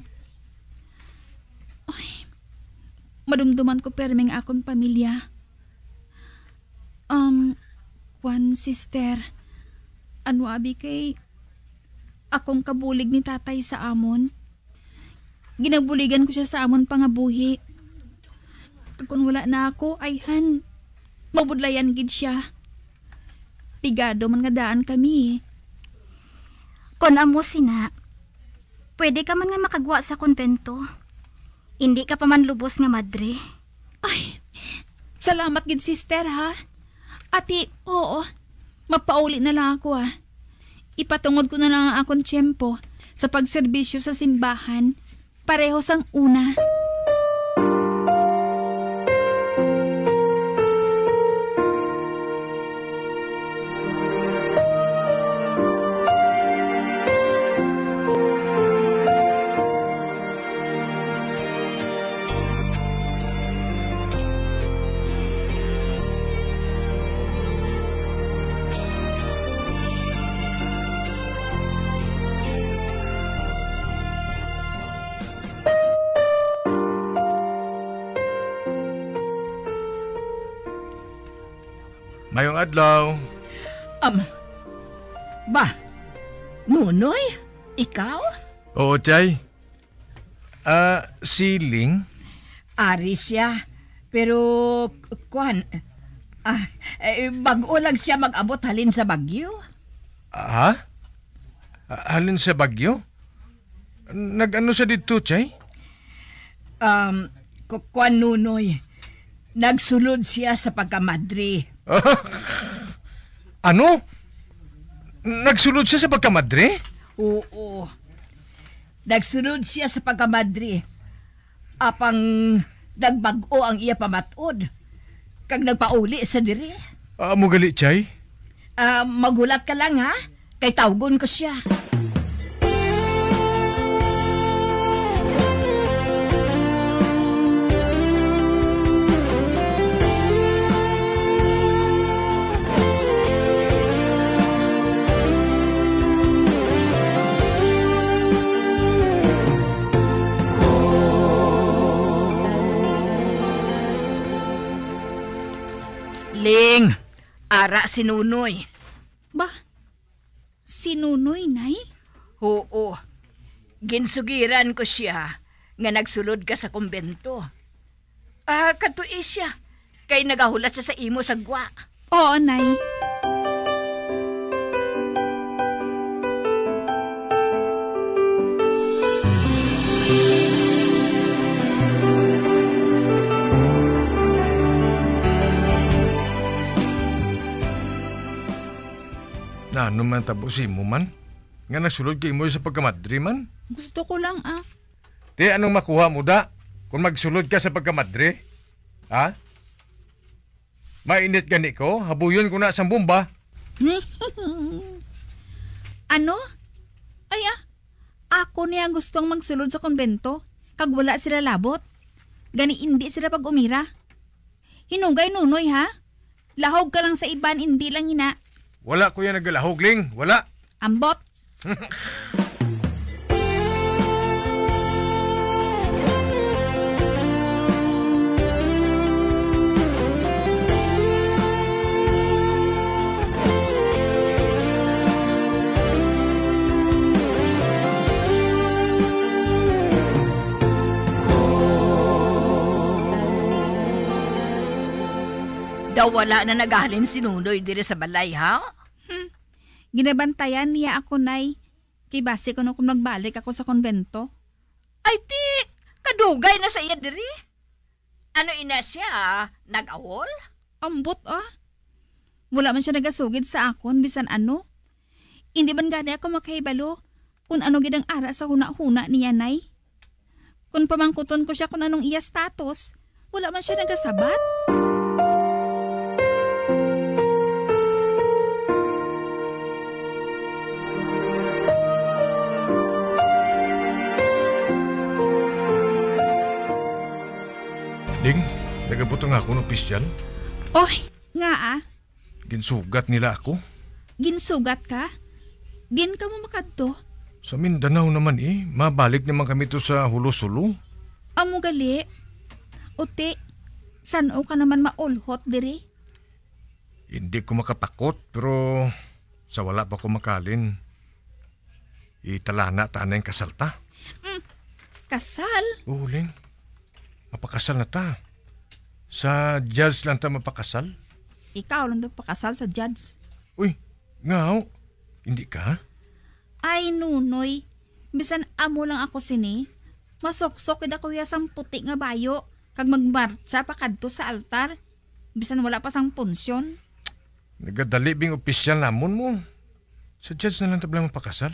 Ay, madumduman ko perming akong pamilya. Kwan, sister, ano abi kay akong kabulig ni tatay sa amon. Ginabuligan ko siya sa amon pangabuhi. Kung wala na ako, ayhan, mabudlayan gid siya. Pigado man nga daan kami. Kon amo sina, pwede ka man nga makagwa sa konbento. Hindi ka pa man lubos nga madre. Ay, salamat gid, sister, ha? Ati, oo, mapauli na lang ako, Ipatungod ko na lang ang akong tiyempo sa pagserbisyo sa simbahan. Pareho sang una. Mayong adlaw. Nunoy? Ikaw? Oo, Chay. Si Ling? Ari siya. Pero, bago lang siya mag-abot halin sa Bagyo. Ha? Halin sa Bagyo? Nag-ano siya dito, Chay? Nunoy. Nagsulod siya sa pagkamadri. Ano? Nagsulod siya sa pagkamadre? Oo. Nagsunod siya sa pagkamadri. Apang nagbago ang iya pamatod. Kag nagpauli sa diri. Mugali, Chay? Magulat ka lang, ha? Kay tawgon ko siya. Ling, ara si Nunoy. Ba? Si Nunoy, Nay? Oo. Ginsugiran ko siya nga nagsulod ka sa kumbento. Katuis siya. Kay nagahulat siya sa imo sa gwa. Oo, Nay. Na ano man tapusin mo man? Nga nagsulod kay mo sa pagkamadri man? Gusto ko lang, Di anong makuha mo da? Kung magsulod ka sa pagkamadri? Ha? Mainit gani ko? Habuyon ko na sa bomba. Ano? Ay, ako niya gustong magsulod sa konbento. Kag wala sila labot. Gani hindi sila pag-umira. Hinugay, Nunoy, ha? Lahog ka lang sa iban, hindi lang hina. Wala ko yan nagalahog, Ling. Wala. Ambot. Daw wala na naghalin si Nunoy dire sa balay, ha? Ginabantayan niya ako, Nay. Kay base ko na kung nagbalik ako sa konbento. Ay, ti! Kadugay na sa iya diri. Ano ina siya? Nag-awol? Ambot, Wala man siya nagasugid sa akon, bisan ano. Hindi man gani ako makahibalo kung ano gidang ara sa huna-huna niya, Nay. Kung pamangkuton ko siya kung anong iya status, wala man siya nagasabat. Ling, nagabuto nga ako ng opisyal. Oy, nga Ginsugat nila ako. Ginsugat ka? Gin ka mo makadto? Sa Mindanao naman mabalik naman kami to sa Hulo-Sulo. Amo gali. Uti, saan ka naman maulhot diri? Hindi ko makatakot, pero sa wala pa ko makalin. Italana ta na yung kasalta. Kasal? Oo, Ling. Mapakasal na ta. Sa judge lang ta mapakasal. Ikaw lang daw pakasal sa judge. Uy, ngaw. Hindi ka? Ay, Nunoy. Bisan amo lang ako sini. Masoksok ida ko sang puti nga bayo. Kag magmarcha pa kadto sa altar. Bisan wala pa sang punsyon. Nagadali bing opisyal namon mo. Sa judge na lang tabla mapakasal.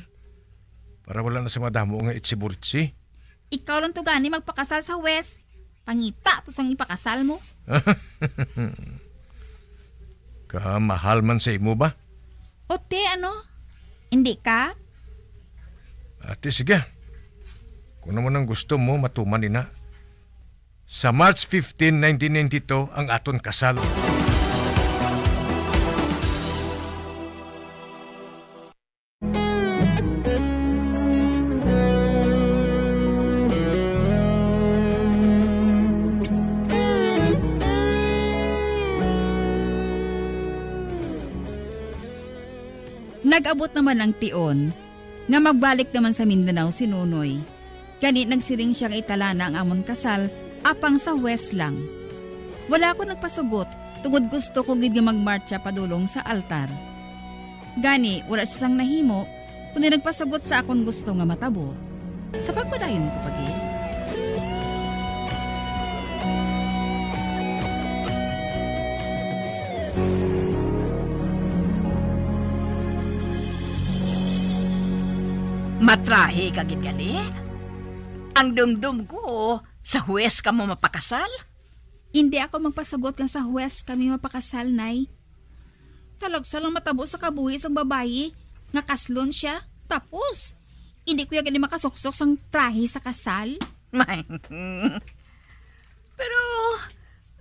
Para wala na sa madamo nga itsiburitsi. Ikaw lang to gani magpakasal sa West. Pangita to sang ipakasal mo. Kamahal man sa imo ba? Ote, ano? Hindi ka? Ate, sige. Kung naman ang gusto mo, matuman ina. Sa March 15, 1992, ang aton kasal. Nag-abot naman ang tion nga magbalik naman sa Mindanao si Nunoy. Gani nagsiring siyang italana ang amon kasal apang sa West lang. Wala ko nagpasugot tungod gusto ko gid nga magmarcha padulong sa altar. Gani wala siya sang nahimo kundi nagpasugot sa akon gusto nga matabo. Sa pagpadayon ko pagid. Matrahe ka gid gali? Ang dumdum ko, sa huwes ka mo mapakasal? Hindi ako magpasagot nga sa huwes kami mapakasal, Nay. Talagsa lang matabo sa kabuhi sang babayi, nga kaslon siya, tapos. Hindi ko yung makasuksok sang trahe sa kasal. Pero,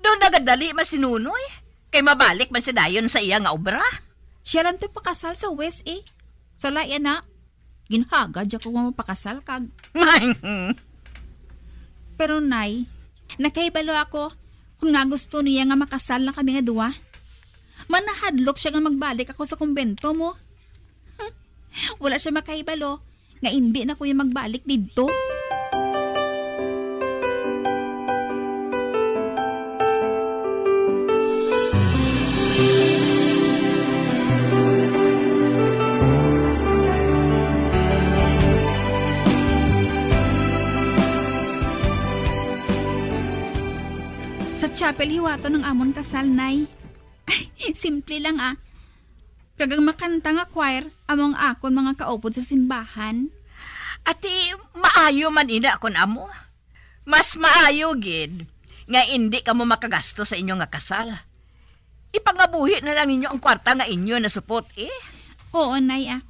doon nagadali man si Nunoy. Kay mabalik man siya dayon sa iya nga obra. Siya lang to pakasal sa West eh. So laya na, ginhagad siya kung mapakasal kag. Pero Nay, nakahibalo ako kung nga gusto niya nga makasal na kami nga duwa. Manahadlok siya nga magbalik ako sa kumbento mo. Wala siya makahibalo nga hindi na kuya magbalik dito. Sa chapel hiwato ng amon kasal, Nay. Simple lang ah. Kagang makanta nga choir among akon mga kaupod sa simbahan. Ati, maayo man ina akon amo. Mas maayo gid nga hindi ka mo makagasto sa inyo nga kasal. Ipangabuhi na lang ninyo ang kwarta nga inyo na supot eh. Oo, Nay ah.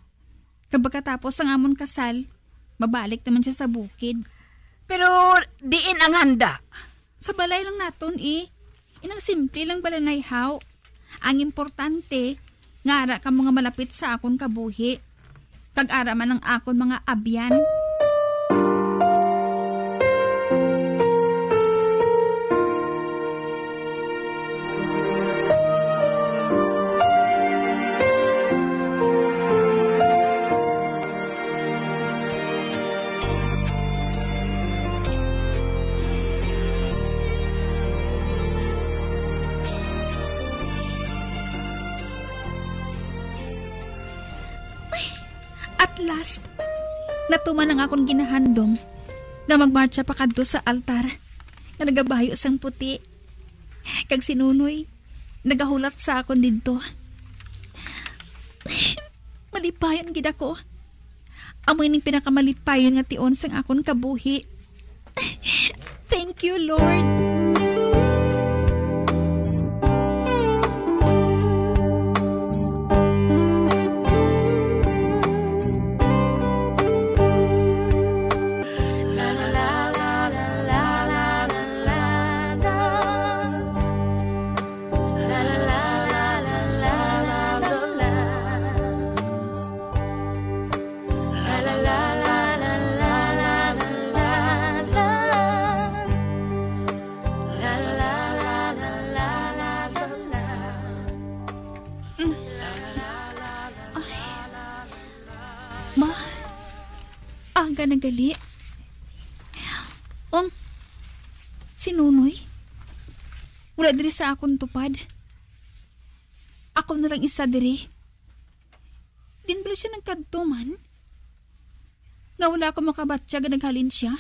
Kapagkatapos ang amon kasal, mabalik naman siya sa bukid. Pero diin ang handa. Sa balay lang naton eh. Inang simple lang bala, Nay Haw. Ang importante, nga ara ka mga malapit sa akon kabuhi. Kag-ara man ang akon mga abyan. Last, natuman ang akong ginahandom na magmarcha pa kadto sa altar nga nagabayo sang puti. Kag si Nunoy, nagahulat sa akon didto. Malipayon gid ako. Amoy ning pinakamalipayon nga tion sang akon kabuhi. Thank you, Lord. Nagali. Si Nunoy. Wala diri sa akong tupad. Ako na lang isa diri. Din ba siya nagkadto man? Nga wala ako makabatya ga naghalin siya.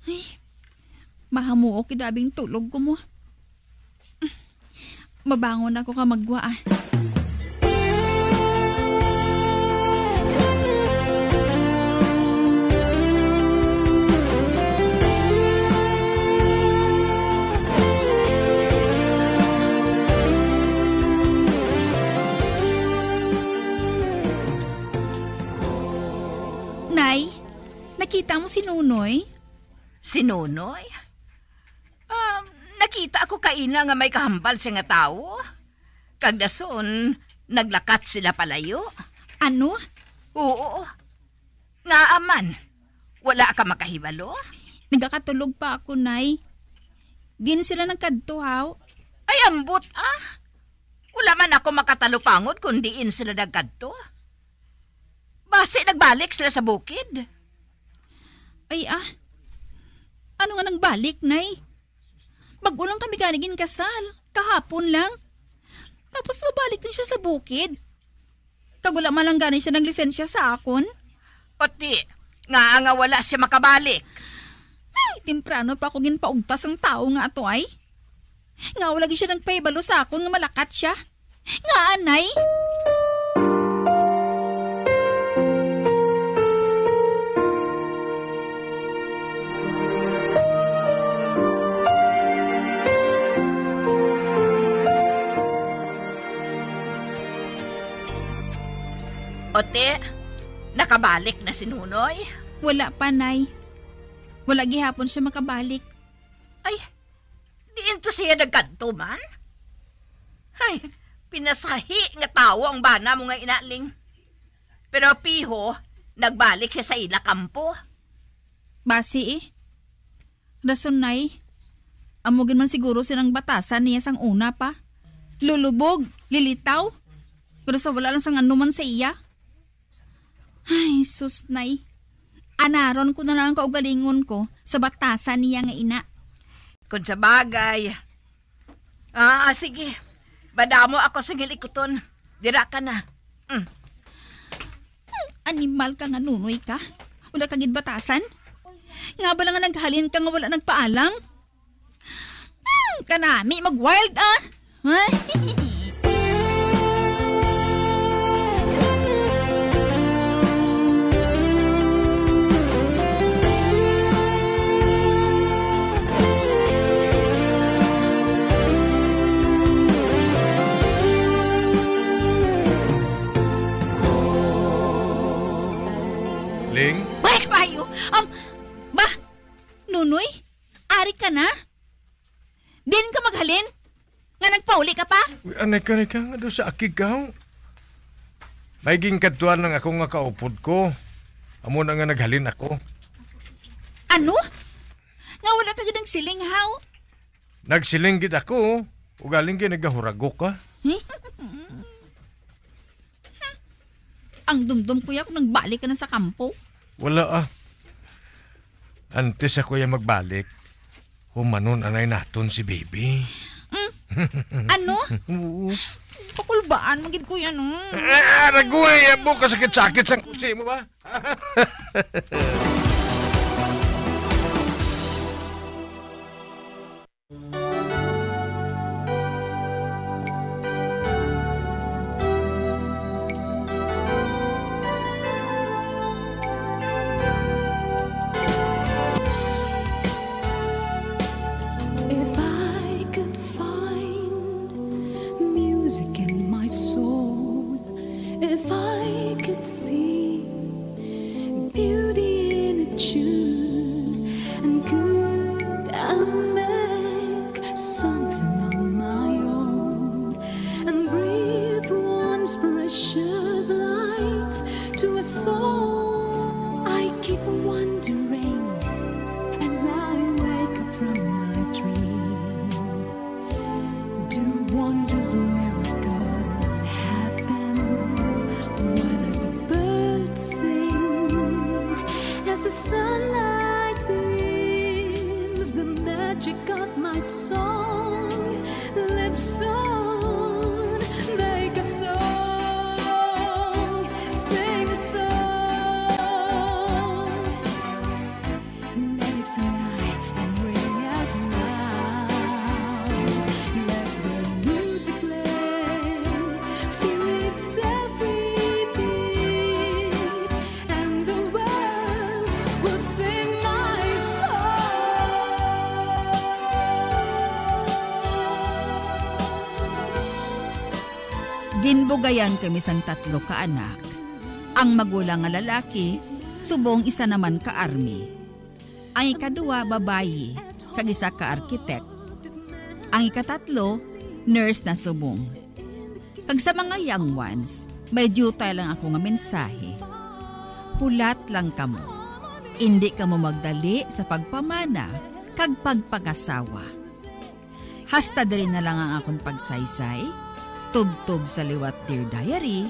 Ay, mahamuo kidabing tulog ko mo. Mabangon ako ka magwa ah. Nakita mo si Nunoy? Si Nunoy? Nakita ako kaina nga may kahambal siya nga tao. Kagdason, naglakat sila palayo. Ano? Oo. Nga aman, wala ka makahibalo? Nagakatulog pa ako, Nay. Din sila nagkadtuhaw. Ay, ambot ah. Wala man ako makatalupangod kung diin sila nagkadto. Base nagbalik sila sa bukid. Ay ano nga nang balik, Nay? Mag-ulang kami ganigin kasal. Kahapon lang. Tapos mabalik din siya sa bukid. Kagula man lang ganin siya ng lisensya sa akon. Oti, nga wala siya makabalik. Ay, temprano pa ako ginpaugtas ang tao nga ato ay. Nga wala siya ng paibalo sa akon nga malakat siya. Nga anay. Ote, nakabalik na si Nunoy? Wala pa, Nay. Wala gihapon siya makabalik. Ay, diin to siya nagkanto man? Ay, pinasahi nga tao ang bana mo nga inaling. Pero piho, nagbalik siya sa ila kampo. Basi Rason, Nay. Amugin man siguro silang batasan niya sang una pa. Lulubog, lilitaw. Pero sa wala lang sang anuman sa iya. Ay, sus, Nay. Anaron ko na lang ang kaugalingon ko sa batasan niya nga ina. Kung sa bagay. Sige. Badamo ako sa gilikuton. Dira ka na. Animal ka nga, Nunoy ka. Wala ka gid batasan. Nga ba lang nga naghalin ka nga wala nagpaalam? Kanami, mag-wild Ling? Wait, Mayo! Nunoy? Ari ka na? Din ka maghalin? Nga nagpauli ka pa? Uy, anay ka nga doon sa akigaw. May gingkatuan ng ako nga kaupod ko. Amo na nga naghalin ako. Ano? Nga wala ka ng siling, haw? Nagsilinggit ako. Ugaling ginagahurago ka. Ang dumdum kuya kung nagbalik ka na sa kampo. Wala Antes ako yung magbalik, humanon anay naton si baby. Ano? Pakulbaan, magid kuya, no? Raguay, mo kasakit-sakit sa kusi mo ba? Ginbugayan kami sang 3 ka anak. Ang magulang nga lalaki, subong isa naman ka army. Ang ikadua babayi, kag isa ka arkitek. Ang ikatatlo, nurse na subong. Kag sa mga young ones, may duty lang ako nga mensahe. Hulat lang kamo. Hindi kamo magdali sa pagpamana kag pagpagasawa. Hasta diri na lang ang akong pagsaysay, Tubtob sa liwat Dear Diary,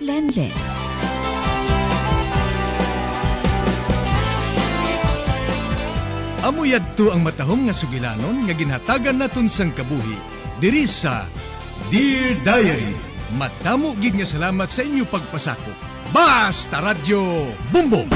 Lenlen. Amuyad to ang matahom nga sugilanon nga ginhatagan naton sang kabuhi. Diri sa Dear Diary, matamo gid nga salamat sa inyo pagpasakop. Basta Radyo Bumbong!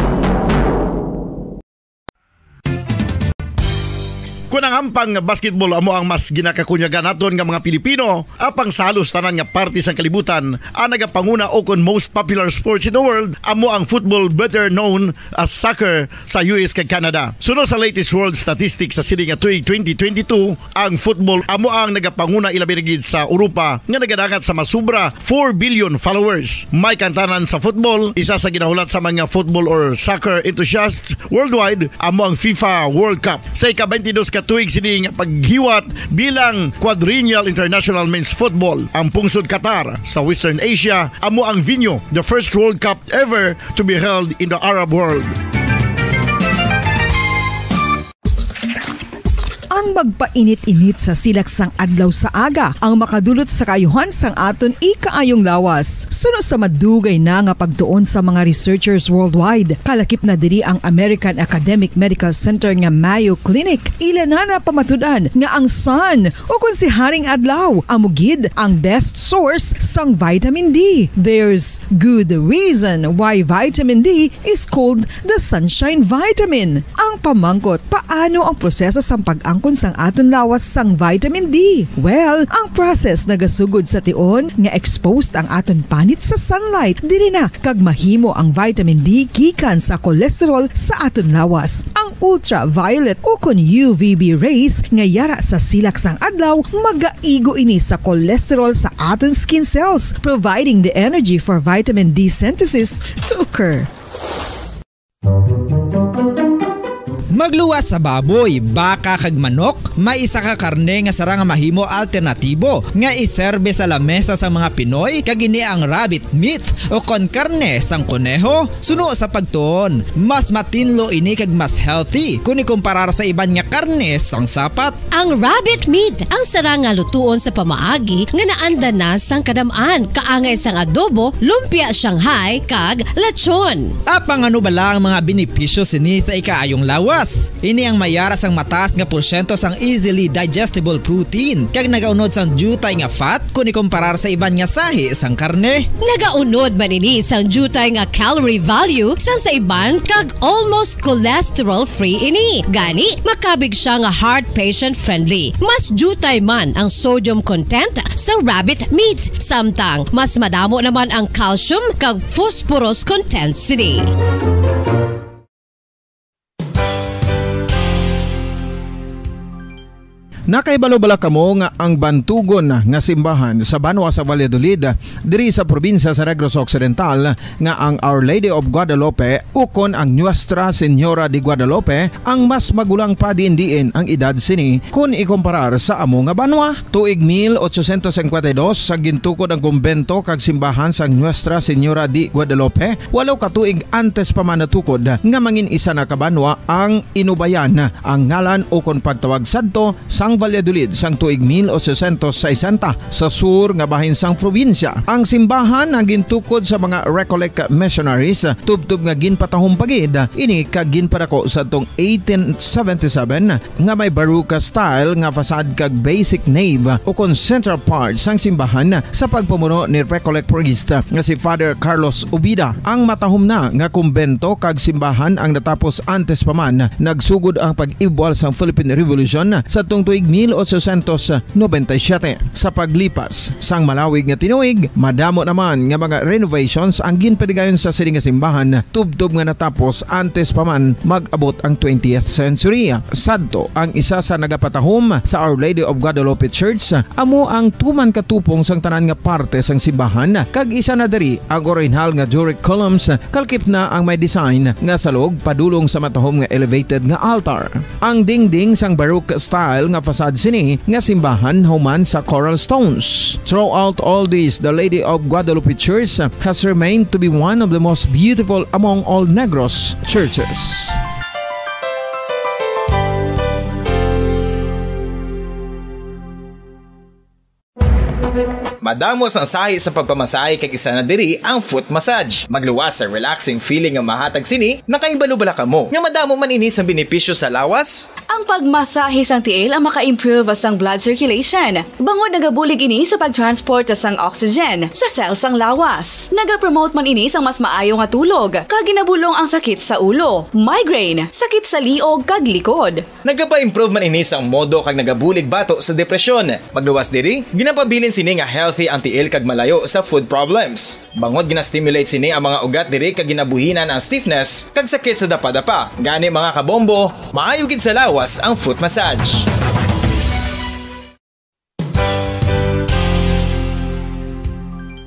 Kung ang ampang basketball amo ang mas ginakakunyagan naton nga mga Pilipino, apang salos tanan nga parte sang kalibutan, ang nagapanguna o kon most popular sports in the world, amo ang football, better known as soccer sa US kag Canada. Sunod sa latest world statistics sa sining nga tuig 2022, ang football amo ang nagapanguna ilabi na gid sa Europa nga nagadagat sa masubra 4 billion followers. May kantanan sa football, isa sa ginahulat sa mga football or soccer enthusiasts worldwide, amo ang FIFA World Cup. Sa ika-22 tuig sini nga paghiwat bilang quadrennial international men's football. Ang pungsod Qatar sa Western Asia amo ang venue, the first World Cup ever to be held in the Arab world. Ang magpainit-init sa silaksang adlaw sa aga ang makadulot sa kaayuhan sang aton ikaayong lawas. Sunod sa madugay na nga pagtuon sa mga researchers worldwide, kalakip na diri ang American Academic Medical Center nga Mayo Clinic. Ila na pamatudan nga ang sun o kung si Haring Adlaw amugid ang best source sang vitamin D. There's good reason why vitamin D is called the sunshine vitamin. Ang pamangkot, paano ang proseso sang pag-angkon sang aton lawas sang vitamin D? Well, ang process nagasugod sa tion nga exposed ang aton panit sa sunlight dili na kag mahimo ang vitamin D gikan sa cholesterol sa aton lawas. Ang ultraviolet o kon UVB rays nga yara sa silak sang adlaw magaigo ini sa cholesterol sa aton skin cells, providing the energy for vitamin D synthesis to occur. Magluwas sa baboy, baka kag manok, may isa ka karne nga sarang mahimo alternatibo nga iserbe sa lamesa sa mga Pinoy kag ini ang rabbit meat o kon karne sang kuneho. Suno sa pagtuon, mas matinlo ini kag mas healthy kung ikumparar sa iban nga karne sang sapat. Ang rabbit meat ang sarang nga lutuon sa pamaagi nga naanda na sang kadamaan, kaangay sang adobo, lumpia Shanghai kag lechon. Apang ano bala ang mga benepisyo sini sa ikaayong lawas? Ini ang mayara sang mataas nga porsyento sang easily digestible protein kag nagaunod sang jutay nga fat kung ikumparar sa iban nga sahi sang karne. Nagaunod man ini sang jutay nga calorie value sang sa iban kag almost cholesterol free ini. Gani makabig siya nga heart patient friendly. Mas jutay man ang sodium content sa rabbit meat, samtang mas madamo naman ang calcium kag phosphorus content sini. Nakaibalo-bala kamo nga ang bantugon nga simbahan sa Banwa sa Valladolid diri sa probinsya sa Negros Occidental nga ang Our Lady of Guadalupe ukon ang Nuestra Señora de Guadalupe ang mas magulang pa diin ang edad sini kung ikumparar sa amo nga banwa. Tuig 1852 sa gintukod ang kumbento kag simbahan sa Nuestra Señora de Guadalupe, walaw ka tuig antes pa man natukod nga mangin isa na kabanwa ang inubayan ang ngalan ukon pagtawag sadto sang Valladolid sang tuig 1860 sa sur nga bahin sang probinsya. Ang simbahan ang gintukod sa mga Recollect missionaries tubtub nga ginpatahom pagid ini kag ginpadako sa tong 1877 nga may baroque style nga fasad kag basic nave o kon central part sang simbahan sa pagpamuno ni Recollect priest nga si Father Carlos Ubida. Ang matahom na nga kumbento kag simbahan ang natapos antes pa man nagsugod ang pag-ibwal sang Philippine Revolution sa tong tuig 1897. Sa paglipas sang malawig nga tinuig, madamo naman nga mga renovations ang ginpadigayon sa sining nga simbahan tubtob nga natapos antes pa man mag-abot ang 20th century. Sadto ang isa sa nagapatahom sa Our Lady of Guadalupe Church amo ang tuman katupong sang tanan nga parte sang simbahan kag isa na diri ang original nga Doric columns kalkip na ang may design nga salog padulong sa matahom nga elevated nga altar. Ang dingding sang baroque style nga fasad sini nga simbahan human sa coral stones. Throughout all this, the Lady of Guadalupe Church has remained to be one of the most beautiful among all Negros churches. Madamos ang sahi sa pagpamasahe kag isa na diri ang foot massage. Magluwas sa relaxing feeling nga mahatag sini, nakaibalo-bala ka mo. Nga madamo man ini sa benepisyo sa lawas. Ang pagmasahe sang tiil ang maka-improve sang blood circulation. Bangod nagabulig ini sa pag-transport sang oxygen sa cell sang lawas. Nagapromote man ini sang mas maayo nga tulog, kag ginabulong ang sakit sa ulo, migraine, sakit sa liog kag likod. Nagapa-improve man ini sang modo kag nagabulig bato sa depresyon. Magluwas diri, ginapabilin sini nga healthy ang tiil kag malayo sa food problems. Bangod gina-stimulate sini ang mga ugat diri kag ginabuhinan ang stiffness kag sakit sa dapa-dapa. Gani mga kabombo, maayo gid sa lawas ang foot massage.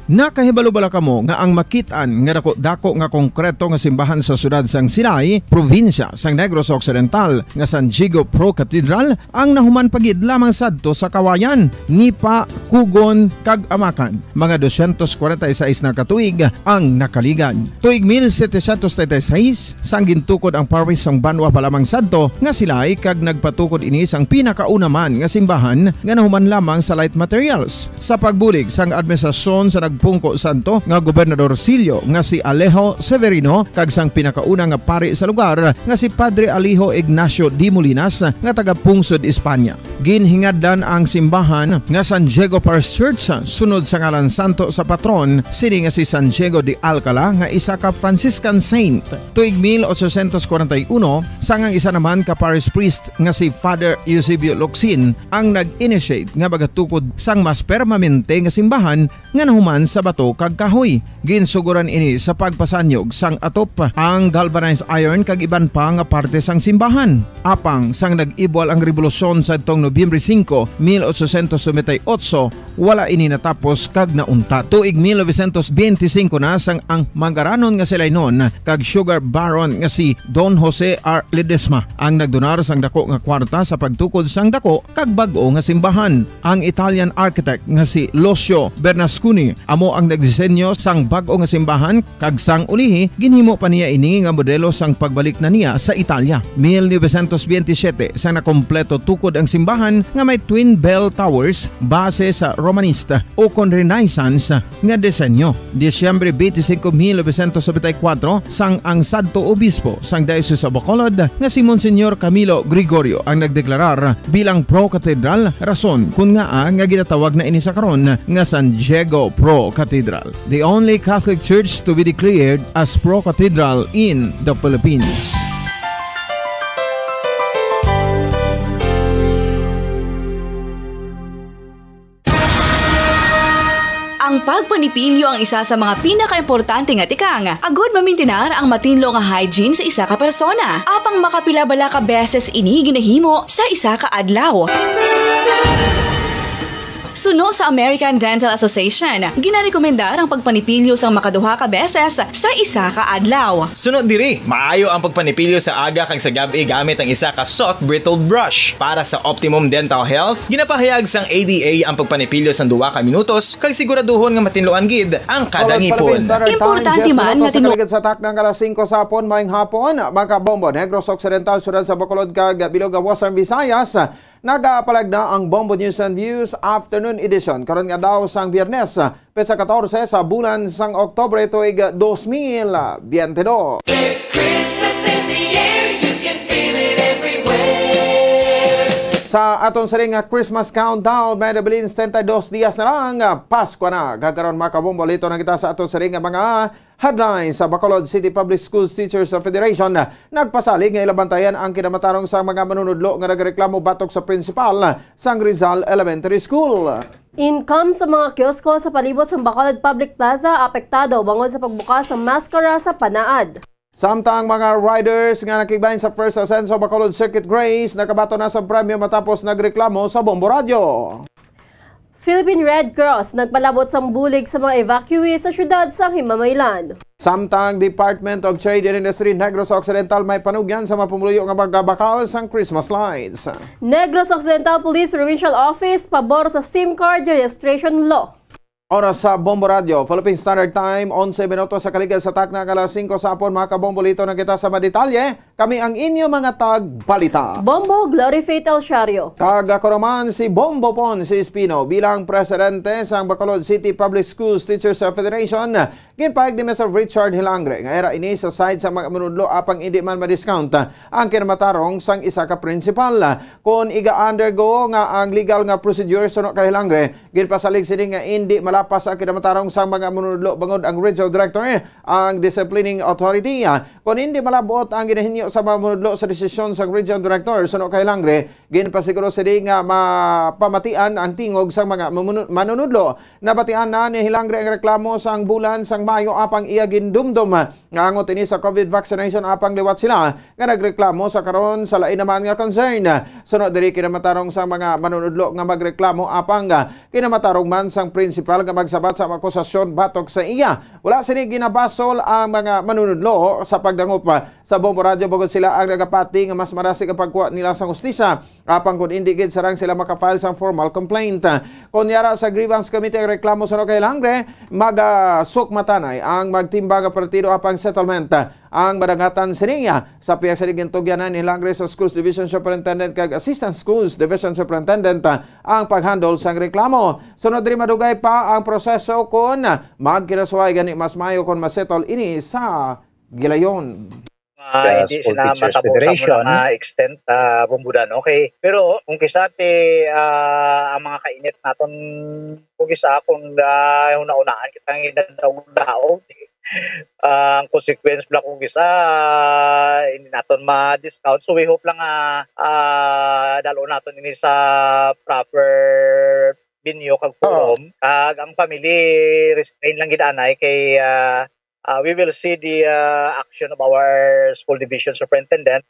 Nakahibalo-bala kamo nga ang makitaan nga dako nga konkreto nga simbahan sa syudad sang Sinay, probinsya sang Negros Occidental nga San Diego Pro Cathedral ang nahuman pagid lamang sadto sa kawayan, Nipa, Kugon kag Amakan. Mga 246 na katuig ang nakaligan. Tuig 1736 sang gintukod ang parish sang Banwa pa lamang sadto nga Silay kag nagpatukod ini sang pinakauna man nga simbahan nga nahuman lamang sa light materials. Sa pagbulig sang administrasyon sa pungko santo nga Gobernador Silio nga si Alejo Severino kag sang pinakauna nga pari sa lugar nga si Padre Alijo Ignacio D. Molinas nga taga Pungsod, Espanya. Ginhingadlan ang simbahan nga San Diego Parish Church sunod sa ngalan santo sa patron sini nga si San Diego de Alcala nga isa ka Franciscan saint. Tuig 1841 sang ang isa naman ka parish priest nga si Father Eusebio Locsin ang nag-initiate nga bagatukod sang mas permanente nga simbahan nga nahuman sa bato kag kahoy. Ginsuguran ini sa pagpasanyog sang atop ang galvanized iron kag iban pa nga parte sang simbahan. Apang sang nag-ibwal ang revolusyon sa tong Nobyembre 5, 1898, wala ini natapos kag naunta. Tuig 1925 na sang ang mangaranon nga sila noon kag sugar baron nga si Don Jose R. Ledesma ang nagdonar sang dako nga kwarta sa pagtukod sang dako kag bag-o nga simbahan. Ang Italian architect nga si Lucio Bernasconi amo ang nagdisenyo sang bag-o nga simbahan kag sang ulihi ginhimo pa niya ini nga modelo sang pagbalik na niya sa Italia. 1927 sang nakompleto tukod ang simbahan nga may twin bell towers base sa Romanista o kon Renaissance nga disenyo. Disyembre 25, 1974 sang ang sadto obispo sang Diocese sa Bacolod nga si Monsignor Camilo Gregorio ang nagdeklarar bilang pro cathedral, rason kun nga nga ginatawag na ini sa karon nga San Diego Pro Cathedral, the only Catholic church to be declared as pro cathedral in the Philippines. Ang pagpanipilyo ang isa sa mga pinaka-importante nga tikang. Agod mamintinar ang matinlo nga hygiene sa isa ka persona. Apang makapila-bala ka beses ini ginahimo sa isa ka adlaw. Suno sa American Dental Association, ginarekomendar ang pagpanipilyo sa makaduha ka beses sa isa ka adlaw. Sunod diri, maayo ang pagpanipilyo sa aga kang sa gabi gamit ang isa ka soft brittle brush. Para sa optimum dental health, ginapahayag sang ADA ang pagpanipilyo sa 2 ka minutos kag siguraduhon nga matinloan gid ang kada ngipon. Importante man nga sa taknang alas 5 sa hapon, maayong hapon, mga bombo, Negros Occidental, syudad sa Bacolod kag bilog Western Visayas. Nagapalag na ang Bombo News and Views Afternoon Edition. Karon nga daw sang Biyernes, petsa 14 sa bulan sang Oktubre tuig 2022. It's Christmas in the air, you can feel it everywhere. Sa atong saring Christmas countdown, may nabilins 32 dias na lang, Pasko na. Gagaron mga kabombo, lito na kita sa atong saring mga headlines sa Bacolod City Public Schools Teachers Federation. Nagpasalig nga ilabantayan ang kinamatarong sa mga manunudlo nga nagreklamo batok sa principal sang Rizal Elementary School. Income sa mga kiosko sa palibot sa Bacolod Public Plaza apektado bangod sa pagbukas ng maskara sa Panaad. Samtang mga riders nga nakigbahin sa First Ascenso Bacolod Circuit Grace nakabato na sa premyo matapos nagreklamo sa Bombo Radio. Philippine Red Cross nagpalabot sang bulig sa mga evacuees sa syudad sa Himamaylan. Samtang Department of Trade and Industry Negros Occidental may panugyan sa mapumuluyo nga magbabakal sang Christmas lights. Negros Occidental Police Provincial Office pabor sa SIM card registration law. Oras sa Bombo Radio, Philippine Standard Time, 11 minutos sa kaligid sa takna alas 5 sa hapon, mga kabombolito na kita sa madetalye kami ang inyo mga tagbalita. Bombo Glory Fatal Shario. Kag ako naman si Bombo Pon si Espino bilang presidente sa Bacolod City Public Schools Teachers Federation. Ginpahig ni Mr. Richard Hilangre nga era ini sa side sa mga manudlo apang hindi man ma-discount ang kinamatarong sang isa ka principal. Kung iga-undergo nga ang legal nga procedure suno kay Hilangre, ginpasalig sini nga hindi malapas ang kinamatarong sang mga manudlo bangod ang regional director ang disciplining authority. Kung hindi malabot ang ginahinyo sa mga manudlo sa desisyon sa regional director suno kay Hilangre, ginpasiguro sini nga mapamatian ang tingog sa mga manunudlo. Nabatian na ni Hilangre ang reklamo sang bulan sang Mayo apang iya gindumdum nga angot ini sa COVID vaccination apang liwat sila nga nagreklamo sa karon sa lain naman nga concern. Sunod diri kinamatarong sa mga manunudlo nga magreklamo apang kinamatarong man sang principal nga magsabat sa akusasyon batok sa iya. Wala sini ginabasol ang mga manunudlo sa pagdangup sa Bombo Radio bugod sila ang nagapati nga mas marasig ang pagkuha nila sa hustisya apang kung hindi gid sarang sila makafile sa formal complaint. Kung yara sa grievance committee ang reklamo sa kay Hilangre, magasukmatanay ang magtimba nga partido apang settlement ang madangatan siniya sa piyak sa digintugyanan ni Hilangre sa Schools Division Superintendent kag Assistant Schools Division Superintendent ang paghandle sang reklamo. Sunod diri madugay pa ang proseso kung magkinasuway gani mas mayo kung masettle ini sa gilayon. Hindi sila matapusan mo na extent bumbudan. Okay. Pero kung kisate ang mga kainit naton kung kisa kung una-unaan kitang inadaw-daw ang consequence lang kung kisa hindi naton ma-discount. So we hope lang dalo naton ini sa proper binyo kag forum. Kag ang family restrain lang gidanay kay we will see the action of our school division superintendent.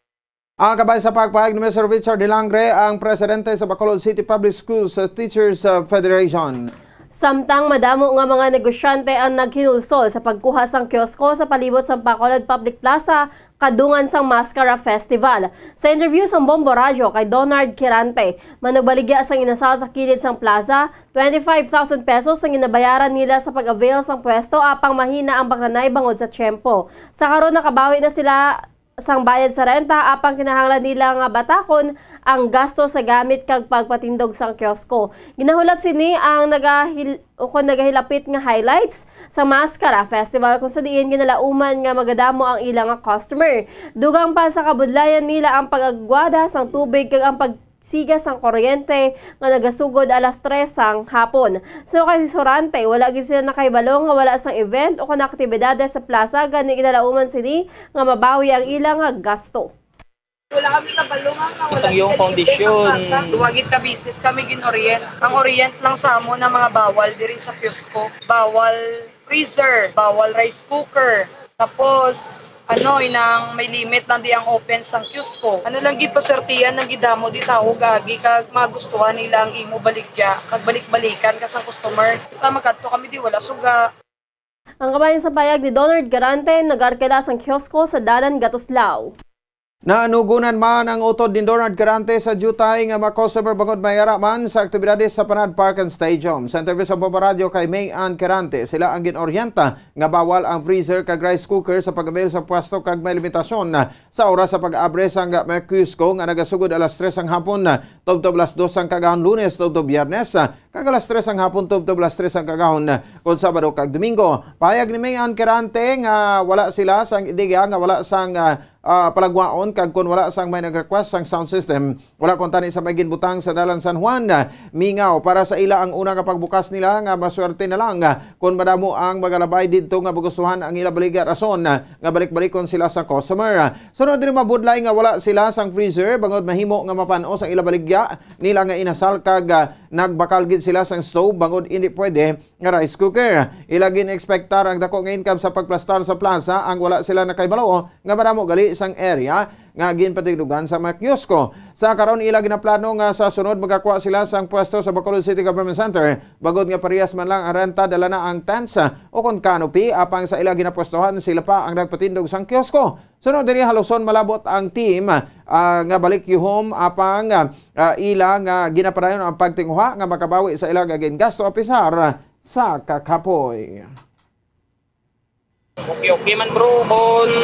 Ang kabay sa pagpahayag ni Mr. Richard Hilangre, ang presidente sa Bacolod City Public Schools Teachers Federation. Samtang madamo nga mga negosyante ang naghinulsol sa pagkuha sang kiosko sa palibot sa Bacolod Public Plaza kadungan sang Mascara Festival. Sa interview sa Bombo Radio kay Donald Quirante, managbaligya sang inasal sa kilid sang plaza, 25,000 pesos ang inabayaran nila sa pag-avail sang pwesto apang mahina ang baklanay bangod sa tiyempo. Sa karon nakabawi na sila sang bayad sa renta apang kinahanglan nila nga batakon ang gasto sa gamit kag pagpatindog sang kiosko. Ginahulat sini ang nagahilapit nga highlights sa Mascara Festival kung sa diin ginalauman nga magadamo ang ilang nga customer. Dugang pa sa kabudlayan nila ang pag-agwada sang tubig kag ang pagsigas sang kuryente nga nagasugod alas 3 sang hapon. So kay Sorante, wala gid sila nakaibalo nga wala sang event o kana aktibidades sa plaza gani ginalauman sini nga mabawi ang ilang nga gasto. Wala kami kabalungan na wala yung kondisyon. Duwagit ka business kami ginorient. Ang orient lang sa amo na mga bawal diri sa kiosko. Bawal freezer, bawal rice cooker. Tapos inang may limit lang di ang open sang kiosko. Lang gipasertiyan ng gidamo di tao gagi kag magustuhan nila ang imo baligya kag balik-balikan ka sang customer. Sa makadto kami di wala suga. Ang kabayan sa payag ni Donald Garante nagarkela sang kiosko sa Dalan Gatuslao. Naanugunan man ang utod ni Donald Garante sa jutay nga mga bangod mayara man sa aktibidades sa Panad Park and Stadium. Sa interview sa Bombo Radio kay May Ann Garante, sila ang ginoryenta nga bawal ang freezer kag rice cooker sa pag-avail sa pwesto kag may limitasyon sa oras sa pag-abre sang mga kiosko nga nagasugod alas 3 ang hapon tubtob alas 2 ang kagahon Lunes tubtob Biyernes kag alas 3 ang hapon tubtob alas 3 ang kagahon kun Sabado kag Domingo. Payag ni May Ann Garante nga wala sila sang ideya nga wala sang palagwaon kag kun wala sang may nag-request sang sound system wala kon tani sa may ginbutang sa Dalan San Juan mingaw para sa ila ang una nga pagbukas nila nga maswerte na lang kun madamo ang magalabay didto nga bugustuhan ang ila baligya rason nga balik-balikon sila sa customer. Sunod diri mabudlay nga wala sila sang freezer bangod mahimo nga mapano sa ila baligya nila nga inasal kag nagbakal gid sila sang stove bangod hindi pwede nga rice cooker. Ilagin expectar ang dako nga income sa pagplastar sa plaza ang wala sila nakaibalo nga madamo gali sang area nga ginpatiglugan sa mga kiosko. Sa karon ila ginaplano nga sa sunod magakuha sila sang pwesto sa Bacolod City Government Center bagod nga parehas man lang ang renta dala na ang tents o kon canopy apang sa ila ginapwestohan sila pa ang nagpatindog sang kiosko. Sunod diri haluson malabot ang team nga balik yuhom apang ila nga ginapadayon ang pagtinguha nga makabawi sa ila nga gasto opisar sa kakapoy. Okay man bro, kung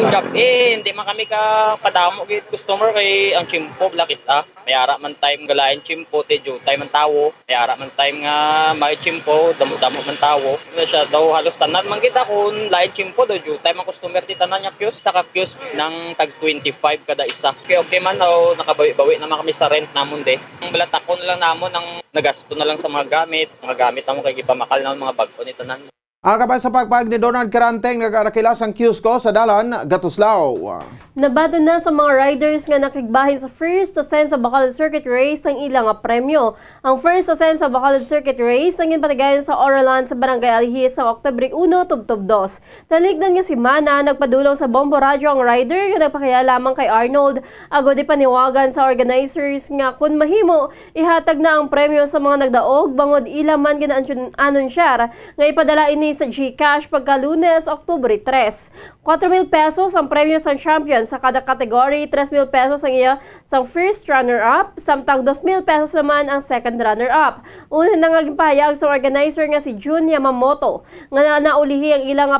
gabi, hindi man kami ka padamo gid customer kay ang chimpo black is mayara man time galain chimpo te jo time man tawo, mayara man time nga may chimpo damo man tawo. Siya daw halos tanan man kita kung lain chimpo do jo time ang customer ti tanan nya kyos sa kyos nang tag 25 kada isa. Okay man daw nakabawi-bawi naman kami sa rent namon de. Ang balatakon lang namon ang nagasto na lang sa mga gamit namo kay gipamakal na mga bagko ni tanan. Ang kapan sa pagpag ni Donald Caranteng nagarakilas ang kiosco sa Dalan, Gatuslao. Nabato na sa mga riders nga nakigbahin sa First Ascent sa Bacolod Circuit Race ang ilang premyo. Ang First Ascent sa Bacolod Circuit Race ang ginpatigayon sa Oralan sa Barangay Alihis sa Oktubre 1, tubtob 2. Taligdan nga si Mana nagpadulong sa Bombo Radio ang rider nga nagpakaya lamang kay Arnold. Agod ipaniwagan sa organizers nga kun mahimo ihatag na ang premyo sa mga nagdaog bangod ilaman gina-anunsyar nga ipadala ini sa GCash pagka Lunes, Oktubre 3. 4,000 pesos ang premyo sa champion sa kada kategory, 3,000 pesos ang iya sa first runner-up, samtang 2,000 pesos naman ang second runner-up. Una na nga gipahayag sa organizer nga si Jun Yamamoto nga naulihi ang ilang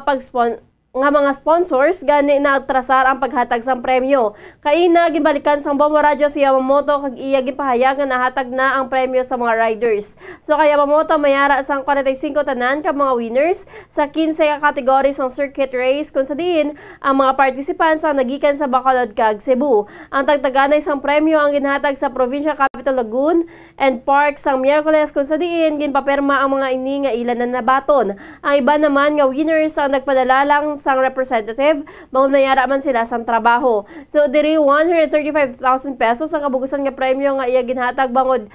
nga mga sponsors gani na trasar ang paghatag sang premyo. Kaina gibalikan sang Bombo Radio si Yamamoto kag iya gipahayag nga nahatag na ang premyo sa mga riders. So kay Yamamoto mayara sang 45 tanan ka mga winners sa 15 ka kategory sang circuit race kung sa diin ang mga participants ang nagikan sa Bacolod kag Cebu. Ang tagtaganay sang premyo ang ginhatag sa Provincial Capital Lagoon and Park sang Miyerkules kung sa diin ginpapirma ang mga ini nga ilan na nabaton. Ang iba naman nga winners ang nagpadala lang sang representative, bangod mayara man sila sa trabaho. So, diri 135,000 pesos ang kabugusan nga premyo nga iya ginhatag bangod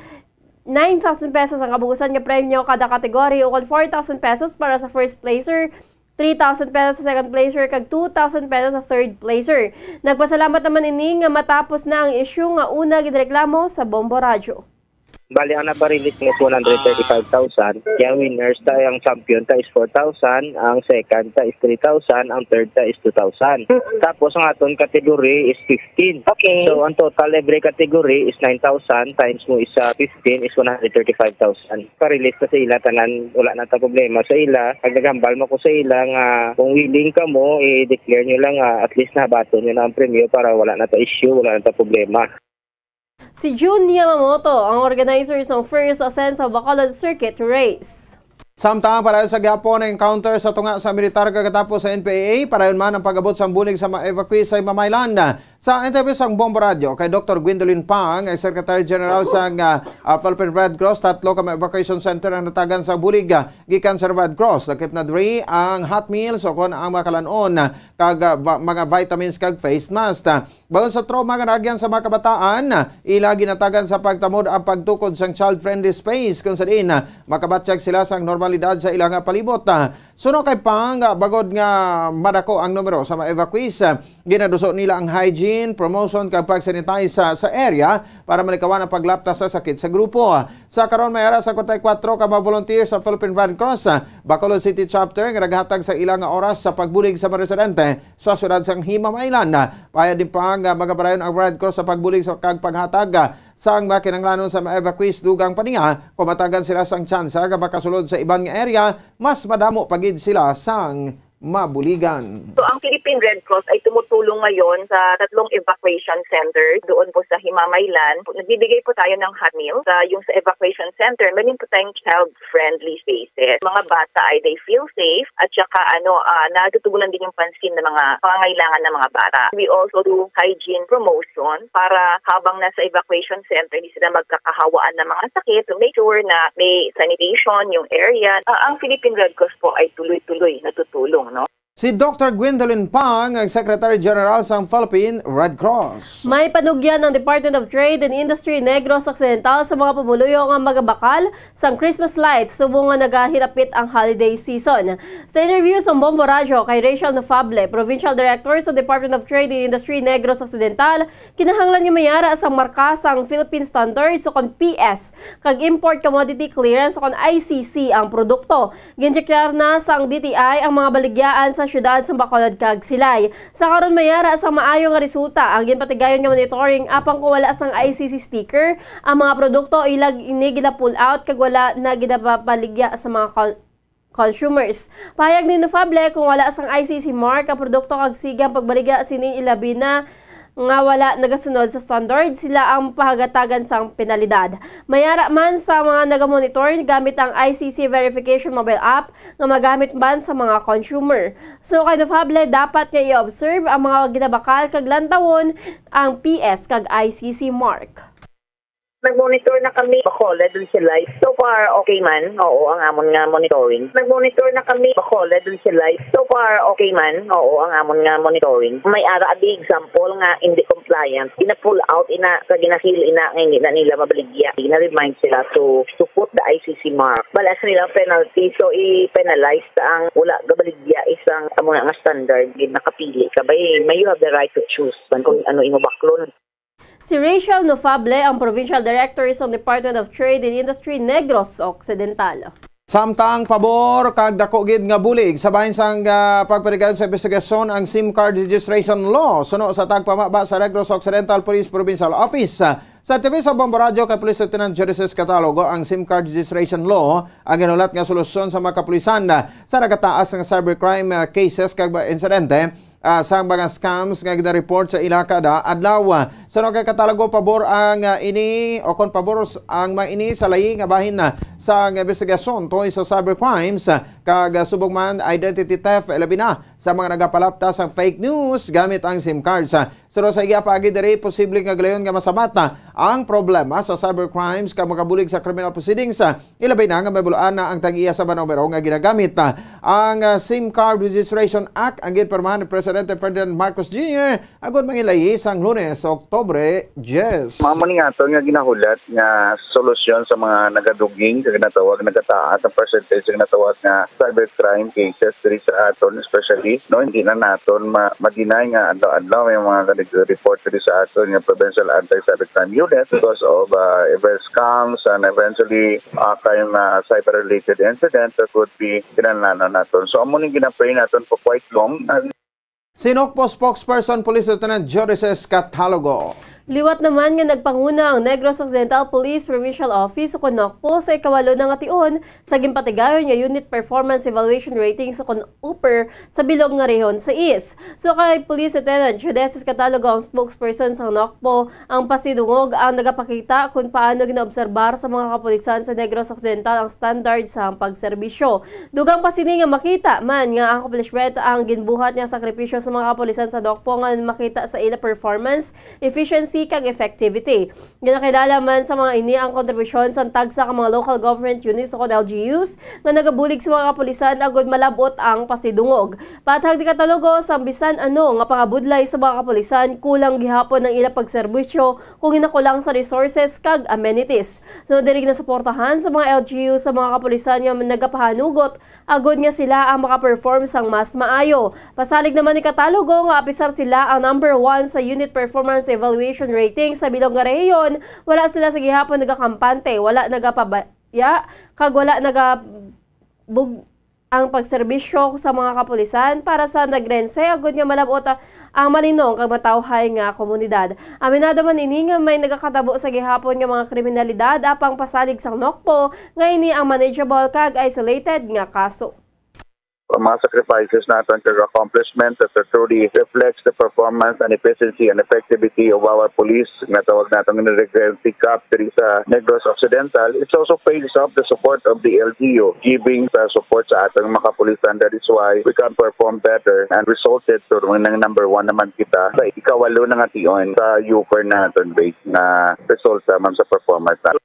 9,000 pesos ang kabugusan nga premyo kada kategory o 4,000 pesos para sa first placer, 3,000 pesos sa second placer kag 2,000 pesos sa third placer. Nagpasalamat naman ini nga matapos na ang issue nga una gidreklamo sa Bombo Radio. Bali, ang naparilis mo 135,000. Yung winners tayo, ang champion tayo is 4,000. Ang second tayo is 3,000. Ang third tayo is 2,000. Tapos, ang aton category is 15. Okay. So, ang total every category is 9,000 times mo is 15 is 135,000. Parilis ka sa ila, tanan, wala na ta problema sa ila. Pag nagambal mo ko sa ila, nga, kung willing ka mo, i-declare nyo lang, at least nabato nyo na ang premyo para wala na ta issue, wala na ta problema. Si Jun Yamamoto, ang organizer ng First Ascent sa Bacolod Circuit Race. Samtang para sa gyapon na encounter sa tunga sa militar kagatapos sa NPA, parayon man ang pag-abot sa bulig sa mga evacuee sa Mamaylan. Sa interview sa Bombo Radio kay Dr. Gwendolyn Pang, ay Secretary General sa Philippine Red Cross, 3 ka evacuation center ang natagan sa bulig gikan sa Red Cross. Lakip na diri ang hot meals o kon ang makalanon kag mga vitamins kag face mask. Bagon sa trauma nga nagyan sa mga kabataan, ila ginatagan sa pagtamod ang pagtukod sa child-friendly space kung sa diin makabatsyag sila sa normalidad sa ilang palibot. Suno kay Pang, bagod nga madako ang numero sa mga evacuees, ginaduso nila ang hygiene, promotion kag pag-sanitize sa area para malikawan ang paglaptas sa sakit sa grupo. Sa karon mayara sa 44 ka mga volunteer sa Philippine Red Cross, Bacolod City Chapter nga naghatag sa ilang oras sa pagbulig sa mga residente sa syudad sang Himamaylan. Paya din Pang magabarayon ang Red Cross sa pagbulig sa kag paghatag sang makinanglanon sa mga evacuees dugang paninga, kumatagan sila sang tsansa nga makasulod sa ibang nga area, mas madamo pagid sila sang mabuligan. So, ang Philippine Red Cross ay tumutulong ngayon sa 3 evacuation centers doon po sa Himamaylan. Nagbibigay po tayo ng hot meals yung sa evacuation center. Meron po tayong child-friendly spaces. Mga bata ay they feel safe at saka natutugunan din yung pansin ng mga pangangailangan ng mga bata. We also do hygiene promotion para habang nasa evacuation center, hindi sila magkakahawaan ng mga sakit to make sure na may sanitation yung area. Ang Philippine Red Cross po ay tuloy-tuloy natutulong. No? Si Dr. Gwendolyn Pang, ang Secretary General sa Philippine Red Cross. May panugyan ng Department of Trade and Industry Negros Occidental sa mga pumuluyo nga magabakal sa Christmas lights subong nga nagahirapit ang holiday season. Sa interview sa Bombo Radio kay Rachel Nofable, Provincial Director sa Department of Trade and Industry Negros Occidental, kinahanglan niya mayara sa marka sang Philippine Standards o kon PS kag Import Commodity Clearance o kon ICC ang produkto. Ginchekyar na sang DTI ang mga baligyaan sa syudad sa Bacolod kag Silay. Sa karon mayara sa maayo nga resulta ang ginpatigayon nga monitoring apang kung wala sang ICC sticker ang mga produkto ilag ini gina pull out kag wala na ginapapaligya sa mga consumers. Pahayag ni Nofable kung wala sang ICC mark ang produkto kag sigang pagbaliga sining ilabi na nga wala nagasunod sa standard, sila ang pahagatagan sang penalidad. Mayara man sa mga nagamonitor gamit ang ICC verification mobile app nga magamit man sa mga consumer. So kay Nofable dapat nga i-observe ang mga ginabakal kag lantawon ang PS kag ICC mark. Nag-monitor na kami Bacolod dun sa live. So far, okay man. Oo, ang amon nga monitoring. Nag-monitor na kami Bacolod dun sa live. So far, okay man. Oo, ang amon nga monitoring. May ara adi example nga hindi compliant. Ina-pull out, kaginahil nga hindi na nila mabaligya. Ina-remind sila to put the ICC mark. Balas nila penalty. So, i-penalize ang wala gabaligya isang amon nga standard. Nakapili ka ba may you have the right to choose kung ano imo baklon. Si Rachel Nofable ang Provincial Director sa Department of Trade and Industry Negros Occidental. Samtang pabor kag dako gid nga bulig sa bahin sang pagparigan sa investigasyon ang SIM card registration law suno sa tagpamaba sa Negros Occidental Police Provincial Office. Sa TV sa Bombo Radio kay Police Lieutenant Jerices Catalogo, ang SIM card registration law ang ginulat nga solusyon sa mga kapulisan sa nagataas nga cybercrime cases kag insidente sa mga scams nga gina-report sa ila kada adlaw. Sa kay Catalogo pabor ang ini o kon pabor ang mga ini sa layi nga bahin sa investigasyon tungkol sa cybercrimes kag subong man identity theft labi na sa mga nagapalapta sa fake news gamit ang SIM cards. Pero sa iya paagi diri posible nga galayon nga masabat ang problema sa cybercrimes kag makabulig sa criminal proceedings. Ilabay na nga mabulaan na ang tag-iya sa numero nga ginagamit. Ang SIM card registration act ang ginpormahan ni Presidente Ferdinand Marcos Jr. agud mangilayi sang Lunes, Oktubre 10. Mamani nga nga ginahulat nga solusyon sa mga nagaduging kag natawag nagataas ang percentage nga natawag nga cybercrime cases diri sa aton, especially no hindi na naton ma-deny nga adlaw-adlaw may mga report diri sa aton nga Provincial Anti-Cybercrime Unit because of scams and eventually kayong cyber-related incidents that would be kinahanglan naton. So amo ning ginapray naton for quite long. Sinokpo spokesperson Police Lieutenant Jerices Catalogo. Liwat naman nga nagpanguna ang Negros Occidental Police Provincial Office o CONOCPO sa ikawalo na nga tion sa gimpatigayon nga Unit Performance Evaluation Rating sa CONUPER sa bilog nga rehiyon sa East. So kay Police Lieutenant Jerices Catalogo ang spokesperson sa CONOCPO ang pasidungog ang nagapakita kung paano ginaobserbar sa mga kapulisan sa Negros Occidental ang standard sa pagserbisyo. Dugang pasini nga makita man nga ang accomplishment ang ginbuhat nga sakripisyo sa mga kapulisan sa DOCPO nga makita sa ila performance, efficiency kag effectivity. Ginakilala man sa mga ini ang kontribusyon sa tagsa ka mga local government units o LGUs nga nagabulig sa mga kapulisan agud malabot ang pasidungog. Patag di Catalogo sa bisan ano nga pangabudlay sa mga kapulisan kulang gihapon ng ila pagserbisyo kung hinakulang sa resources kag amenities. So diri na suportahan sa mga LGU sa mga kapulisan nga nagapahanugot agud nga sila ang makaperform sang mas maayo. Pasalig naman ni Catalogo nga apisar sila ang number 1 sa Unit Performance Evaluation Rating sa bilog nga rehiyon. Wala sila sa gihapon nagakampante, wala nagapabaya, kag wala nagabug ang pagserbisyo sa mga kapulisan para sa nagrense agud nga malabot ang malinong kag matawhay nga komunidad. Aminado man ini nga may nagakatabo sa gihapon nga mga kriminalidad apang pasalig sang NOCPO nga ini ang manageable kag isolated nga kaso. Mga sacrifices natin kag accomplishment that truly reflects the performance and efficiency and effectivity of our police na tawag natin ng Regency Cup diri sa Negros Occidental. It's also pays off the support of the LGU, giving support sa atong mga kapulisan. That is why we can perform better and resulted to ng number 1 naman kita sa ikawalo na nga tion sa UPER natin based na result naman sa performance natin.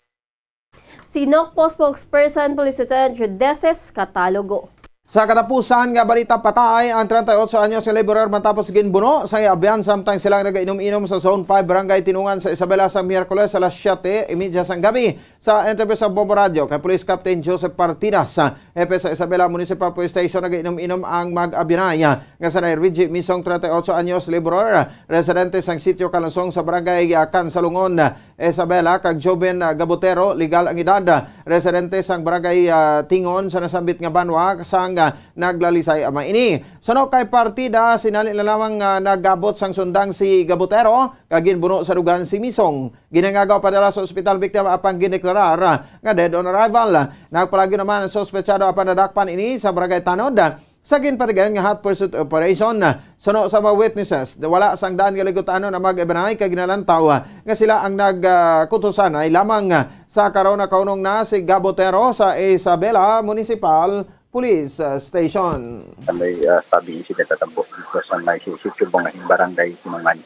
Si NOCPO spokesperson Police Lieutenant Jerices Catalogo. Sa katapusan nga balita patay ang 38 anyos nga laborer matapos ginbuno sa Abian samtang silang nagainom-inom sa Zone 5 Barangay Tinungan sa Isabela sa Miyerkules alas 7:30 sang gabi. Sa interview sa Bombo Radio kay Police Captain Joseph Partidas sa hepe sa Isabela Municipal Police Station nagainom-inom ang mag-abinaya nga sa Reggie Misong 38 anyos laborer residente sang sitio Kalasong sa Barangay Kansalungon Isabela kag Joven Gabotero legal ang edad residente sang Barangay Tingon sa nasambit nga banwa sang lamang naglalisay ama ini. Suno kay partida sinali na lamang nagabot sang sundang si Gabutero kagin buno sa dugan si Misong. Ginangagaw padala sa ospital biktima apang gineklarar nga dead on arrival. Nagpalagi naman ang sospechado apan nadakpan ini sa Barangay Tanod. Sa ginpatigan nga hot pursuit operation, suno sa mga witnesses, wala sang daan galigutan na mag-ebanay kaginalantaw nga sila ang nagkutusan ay lamang sa karon na kaunong na si Gabotero sa Isabela Municipal Police Station. May sabi si tatambo dito sa may sitio bang barangay Simangan.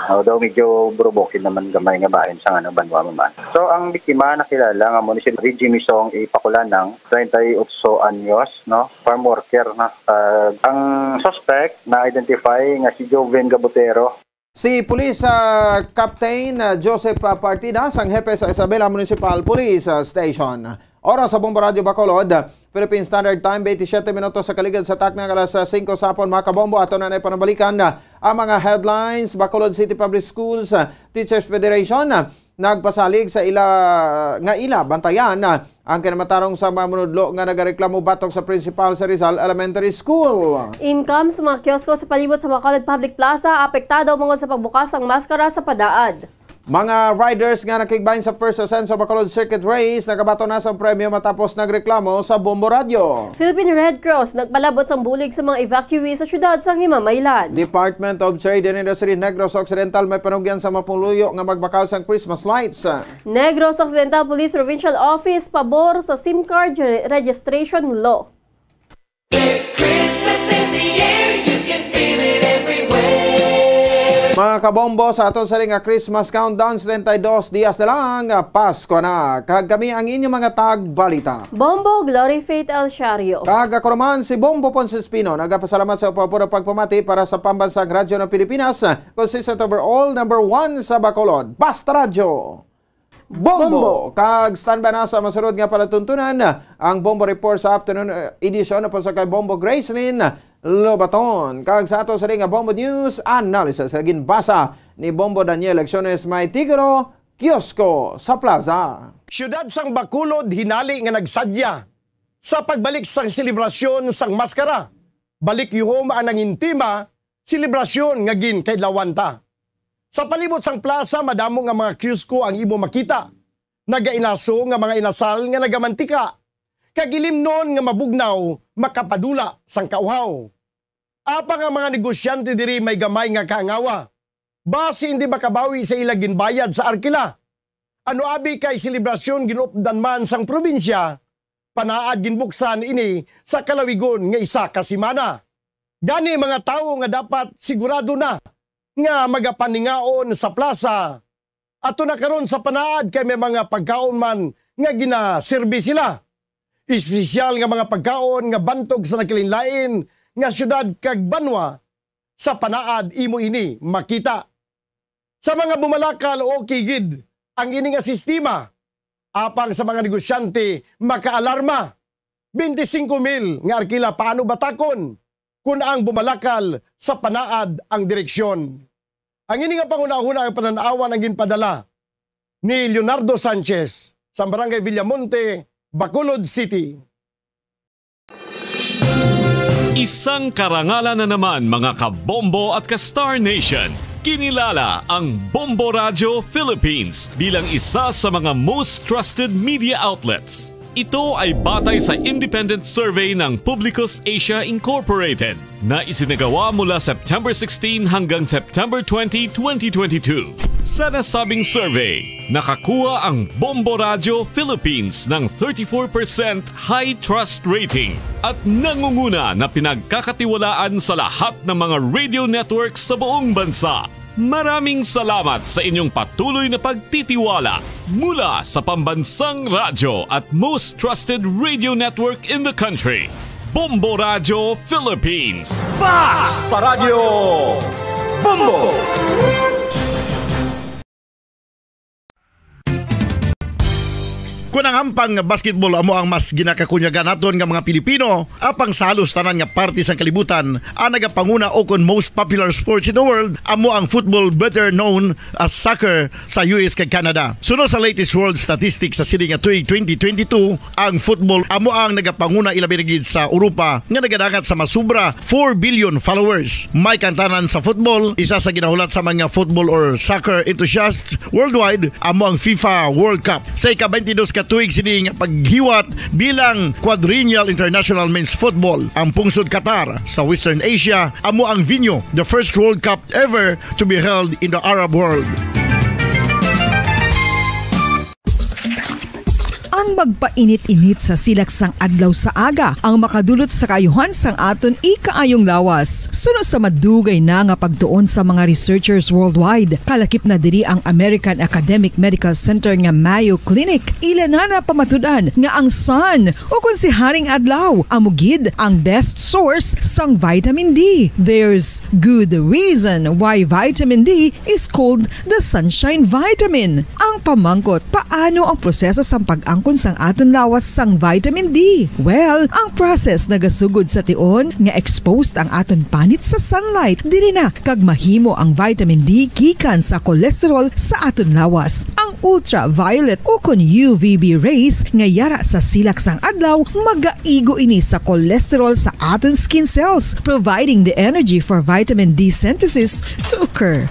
Daw medyo brobokin naman gamay nga bahin sa Banwa man. So ang biktima nakilala nga mo ni si Reggie Misong Ipakulanang, 28 anyos, no, farm worker na. Ang suspect na identify nga si Joven Gabotero. Si Police Captain Joseph Partidas, ang hepe sa Isabela Municipal Police Station. Oras sa Bombo Radio Bacolod, Philippine Standard Time, 27 minutos sa kaligid sa taknang alas 5 sa hapon, mga kabombo. Ato na panabalikan ang mga headlines. Bacolod City Public Schools Teachers Federation nagpasalig sa ila bantayan ang kinamatarong sa mga manudlo nga nagareklamo batok sa principal sa Rizal Elementary School. Income sa mga kiosko sa palibot sa Bacolod Public Plaza apektado mangod sa pagbukas ng maskara sa padaad. Mga riders nga nakigbahin sa First Ascenso Bacolod Circuit Race nagabato na sa premyo matapos nagreklamo sa Bombo Radio. Philippine Red Cross nagpalabot sang bulig sa mga evacuees sa syudad sa Himamaylan. Department of Trade and Industry Negros Occidental may panugyan sa mapuluyo nga magbakal sang Christmas lights. Negros Occidental Police Provincial Office pabor sa SIM card registration law. It's Christmas in the air, you can feel it everywhere. Mga kabombo, sa aton sa ring Christmas countdown, 72 dias na lang, Pasko na. Kagami ang inyong mga tagbalita. Bombo, Glory Faith El Shario. Kagakuruman si Bombo Ponce Espino. Nagapasalamat sa upapura pagpamati para sa pambansang radyo ng Pilipinas. Consistent overall, number 1 sa Bacolod. Basta Radyo. Bombo! Kag standby na sa masurod nga palatuntunan ang Bombo Report sa afternoon edition na po sa kay Bombo Gracelyn Lobaton. Kag sa ato sa ring Bombo News Analysis kagin basa ni Bombo Daniel Lecciones may Tigro Kiosko sa Plaza. Siyudad sang Bacolod hinali nga nagsadya sa pagbalik sang selebrasyon sang maskara. Balik yuhom ang nangintima selebrasyon nga gin kay Lawanta. Sa palibot sang plaza, madamo nga mga kiosko ang imo makita. Nagainaso nga mga inasal nga nagamantika. Kagilim nun nga mabugnaw, makapadula sang kauhaw. Apa nga mga negosyante diri may gamay nga kaangawa. Base hindi makabawi sa ila ginbayad sa arkila. Ano abi kay selebrasyon ginupdan man sang probinsya, panaad ginbuksan ini sa kalawigon nga isa ka semana. Gani mga tao nga dapat sigurado na nga magapaningaon sa plaza. Ato na karon sa panaad kay may mga pagkaon man nga ginaserbi sila. Espesyal nga mga pagkaon nga bantog sa nagkalinlain nga syudad kag Banwa sa panaad imo ini makita. Sa mga bumalakal o kigid ang ini nga sistema apang sa mga negosyante makaalarma. 25,000 nga arkila paano batakon kung ang bumalakal sa panaad ang direksyon. Ang ini nga panguna-una ang pananawan ang ginpadala ni Leonardo Sanchez sa Barangay Villamonte, Bacolod City. Isang karangalan na naman mga kabombo at ka-Star Nation. Kinilala ang Bombo Radio Philippines bilang isa sa mga most trusted media outlets. Ito ay batay sa independent survey ng Publicus Asia Incorporated na isinagawa mula September 16 hanggang September 20, 2022. Sa nasabing survey, nakakuha ang Bombo Radio Philippines ng 34% high trust rating at nangunguna na pinagkakatiwalaan sa lahat ng mga radio networks sa buong bansa. Maraming salamat sa inyong patuloy na pagtitiwala mula sa pambansang radyo at most trusted radio network in the country, Bombo Radio Philippines. Basta Radio Bombo! Kung ang hampang basketball amo ang mas ginakakunyagan naton nga mga Pilipino, apang salos tanan nga parte sa kalibutan, ang nagapanguna o kon most popular sports in the world amo ang football, better known as soccer sa US kag Canada. Sunod sa latest world statistics sa sini nga tuig 2022, ang football amo ang nagapanguna ilabi na gid sa Europa nga nagadagat sa masubra 4 billion followers. May kantanan sa football, isa sa ginahulat sa mga football or soccer enthusiasts worldwide amo ang FIFA World Cup. Sa ika-22 ka tuig sini nga paghiwat bilang quadrennial international men's football. Ang pungsod Qatar sa Western Asia amo ang venue, the first World Cup ever to be held in the Arab world. Ang magpainit-init sa silaksang adlaw sa aga ang makadulot sa kaayuhan sang aton ikaayong lawas. Sunod sa madugay na nga pagtuon sa mga researchers worldwide, kalakip na diri ang American Academic Medical Center nga Mayo Clinic. Ila na pamatudan nga ang sun o kung si Haring Adlaw amugid ang best source sang vitamin D. There's good reason why vitamin D is called the sunshine vitamin. Ang pamangkot, paano ang proseso sa pag-angkon sang aton lawas sang vitamin D? Well, ang process nagasugod sa tion nga exposed ang aton panit sa sunlight dili na kag mahimo ang vitamin D gikan sa cholesterol sa aton lawas. Ang ultraviolet o kon UVB rays nga yara sa silak sang adlaw magaigo ini sa cholesterol sa aton skin cells, providing the energy for vitamin D synthesis to occur.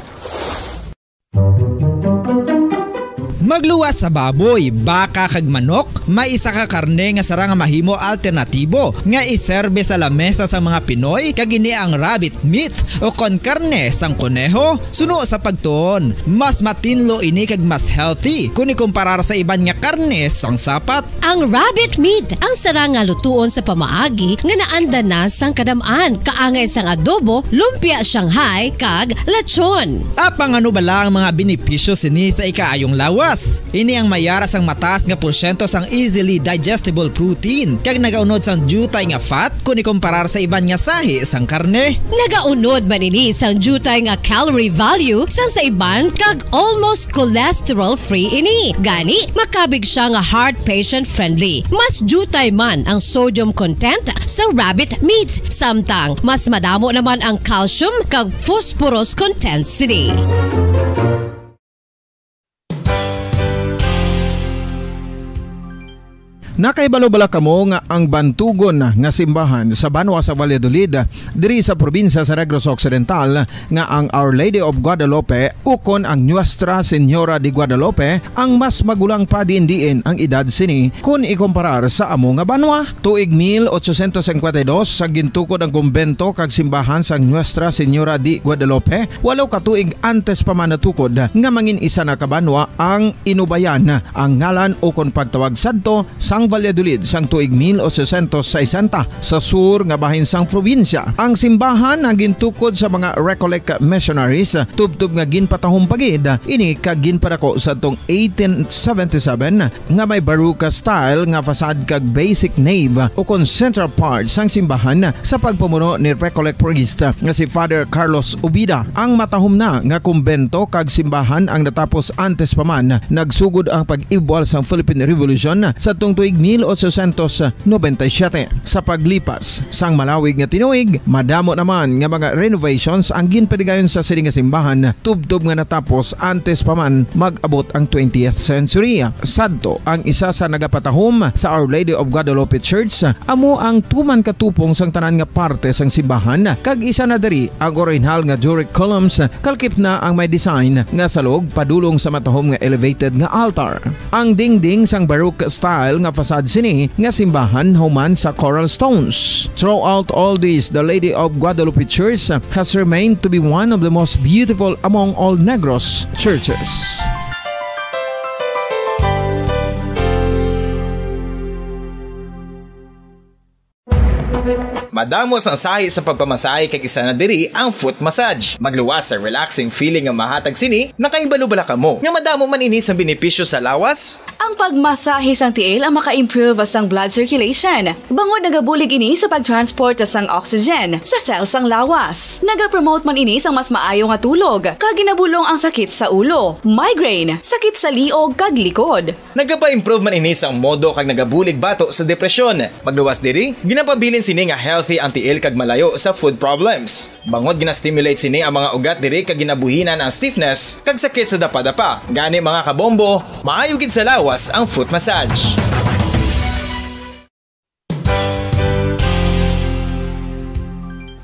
Magluwas sa baboy, baka kag manok, may isa ka karne nga sarang mahimo alternatibo nga iserbe sa lamesa sa mga Pinoy kag ini ang rabbit meat o kon karne sang koneho. Suno sa pagtuon, mas matinlo ini kag mas healthy kung ikumparar sa iban nga karne sang sapat. Ang rabbit meat ang sarang nga lutuon sa pamaagi nga naanda na sang kadamaan, kaangay sang adobo, lumpia Shanghai kag lechon. Apang ano bala ang mga benepisyo sini sa ikaayong lawas? Ini ang mayaras ang mataas nga porsyento sang easily digestible protein kag nagaunod sang jutay nga fat kung ikumparar sa iban nga sahi sang karne. Nagaunod man ini sang jutay nga calorie value sang sa iban kag almost cholesterol free ini. Gani makabig siya nga heart patient friendly. Mas jutay man ang sodium content sa rabbit meat, samtang mas madamo naman ang calcium kag phosphorus content sini. Nakaibalo-bala kamo nga ang bantugon nga simbahan sa Banwa sa Valladolid diri sa probinsya sa Negros Occidental nga ang Our Lady of Guadalupe ukon ang Nuestra Señora de Guadalupe ang mas magulang pa diin ang edad sini kung ikumparar sa amo nga banwa. Tuig 1852 sa gintukod ang kumbento kag simbahan sa Nuestra Señora de Guadalupe, walaw ka tuig antes pa man natukod nga mangin isa na kabanwa ang inubayan ang ngalan ukon pagtawag sadto sang Valladolid sang tuig 1860 sa sur nga bahin sang probinsya. Ang simbahan ang gintukod sa mga Recollect missionaries tubtub nga ginpatahong pagid ini kag ginpadako sa tong 1877 nga may baroque style nga fasad kag basic nave o kon central part sang simbahan sa pagpamuno ni Recollect priest nga si Father Carlos Ubida. Ang matahom na nga kumbento kag simbahan ang natapos antes pa man nagsugod ang pag-ibwal sang Philippine Revolution sa tong tuig 1897. Sa paglipas sang malawig nga tinuig, madamo naman nga mga renovations ang ginpadigayon sa sining nga simbahan tubtob nga natapos antes pa man mag-abot ang 20th century. Sadto ang isa sa nagapatahom sa Our Lady of Guadalupe Church amo ang tuman katupong sang tanan nga parte sang simbahan kag isa na diri ang original nga Doric columns kalkip na ang may design nga salog padulong sa matahom nga elevated nga altar. Ang dingding sang baroque style nga fasad sini nga simbahan human sa coral stones. Throughout all this, the Lady of Guadalupe Church has remained to be one of the most beautiful among all Negros churches. Madamos ang sahi sa pagpamasahe kag isa na diri ang foot massage. Magluwas sa relaxing feeling nga mahatag sini, nakaibalo-bala kamo. Nga madamo man ini sa benepisyo sa lawas. Ang pagmasahe sang tiil ang maka-improve sang blood circulation. Bangod nagabulig ini sa pagtransport sang oxygen sa cells sang lawas. Nagapromote man ini sang mas maayo nga tulog, kag ginabulong ang sakit sa ulo, migraine, sakit sa liog kag likod. Nagapa-improve man ini sang modo kag nagabulig bato sa depresyon. Magluwas diri, ginapabilin sini nga healthy ang tiil kag malayo sa food problems. Bangod gina-stimulate sini ang mga ugat diri kag ginabuhinan ang stiffness kag sakit sa dapa-dapa. Gani mga kabombo, maayo gid sa lawas ang foot massage.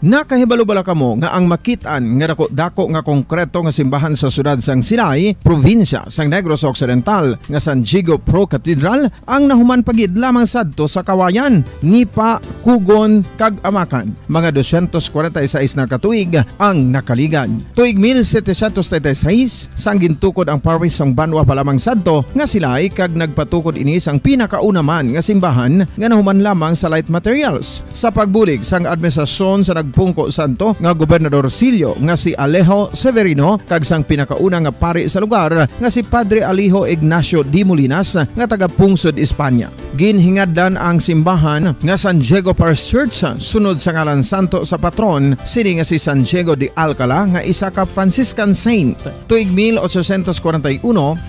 Nakahibalo-bala kamo nga ang makitaan nga dako nga konkreto nga simbahan sa sudad sang Sinay, probinsya sang Negros Occidental nga San Diego Pro Cathedral ang nahuman pagid lamang sadto sa Kawayan, Nipa, Kugon kag Amakan. Mga 246 na katuig ang nakaligan. Tuig 1736 sang gintukod ang parish sang Banwa pa lamang sadto nga Silay kag nagpatukod ini sang pinakauna man nga simbahan nga nahuman lamang sa light materials. Sa pagbulig sang administrasyon sa Pungko Santo nga Gobernador Silio nga si Alejo Severino kag sang pinakauna nga pari sa lugar nga si Padre Alijo Ignacio Di Molinas nga taga Pungsod, Espanya. Ginhingad-dan ang simbahan nga San Diego Parish Church sunod sa ngalan santo sa patron sini nga si San Diego de Alcala nga isa ka Franciscan saint. Tuig 1841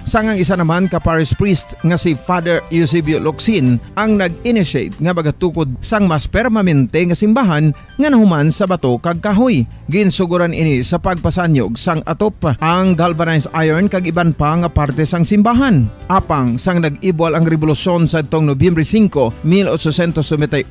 sangang isa naman ka parish priest nga si Father Eusebio Locsin ang nag-initiate nga bagatukod sang mas permanente nga simbahan nga nahuman sa bato kag kahoy. Ginsuguran ini sa pagpasanyog sang atop ang galvanized iron kag iban pa nga parte sang simbahan. Apang sang nag-ibwal ang revolusyon sa tong Nobyembre 5, 1898,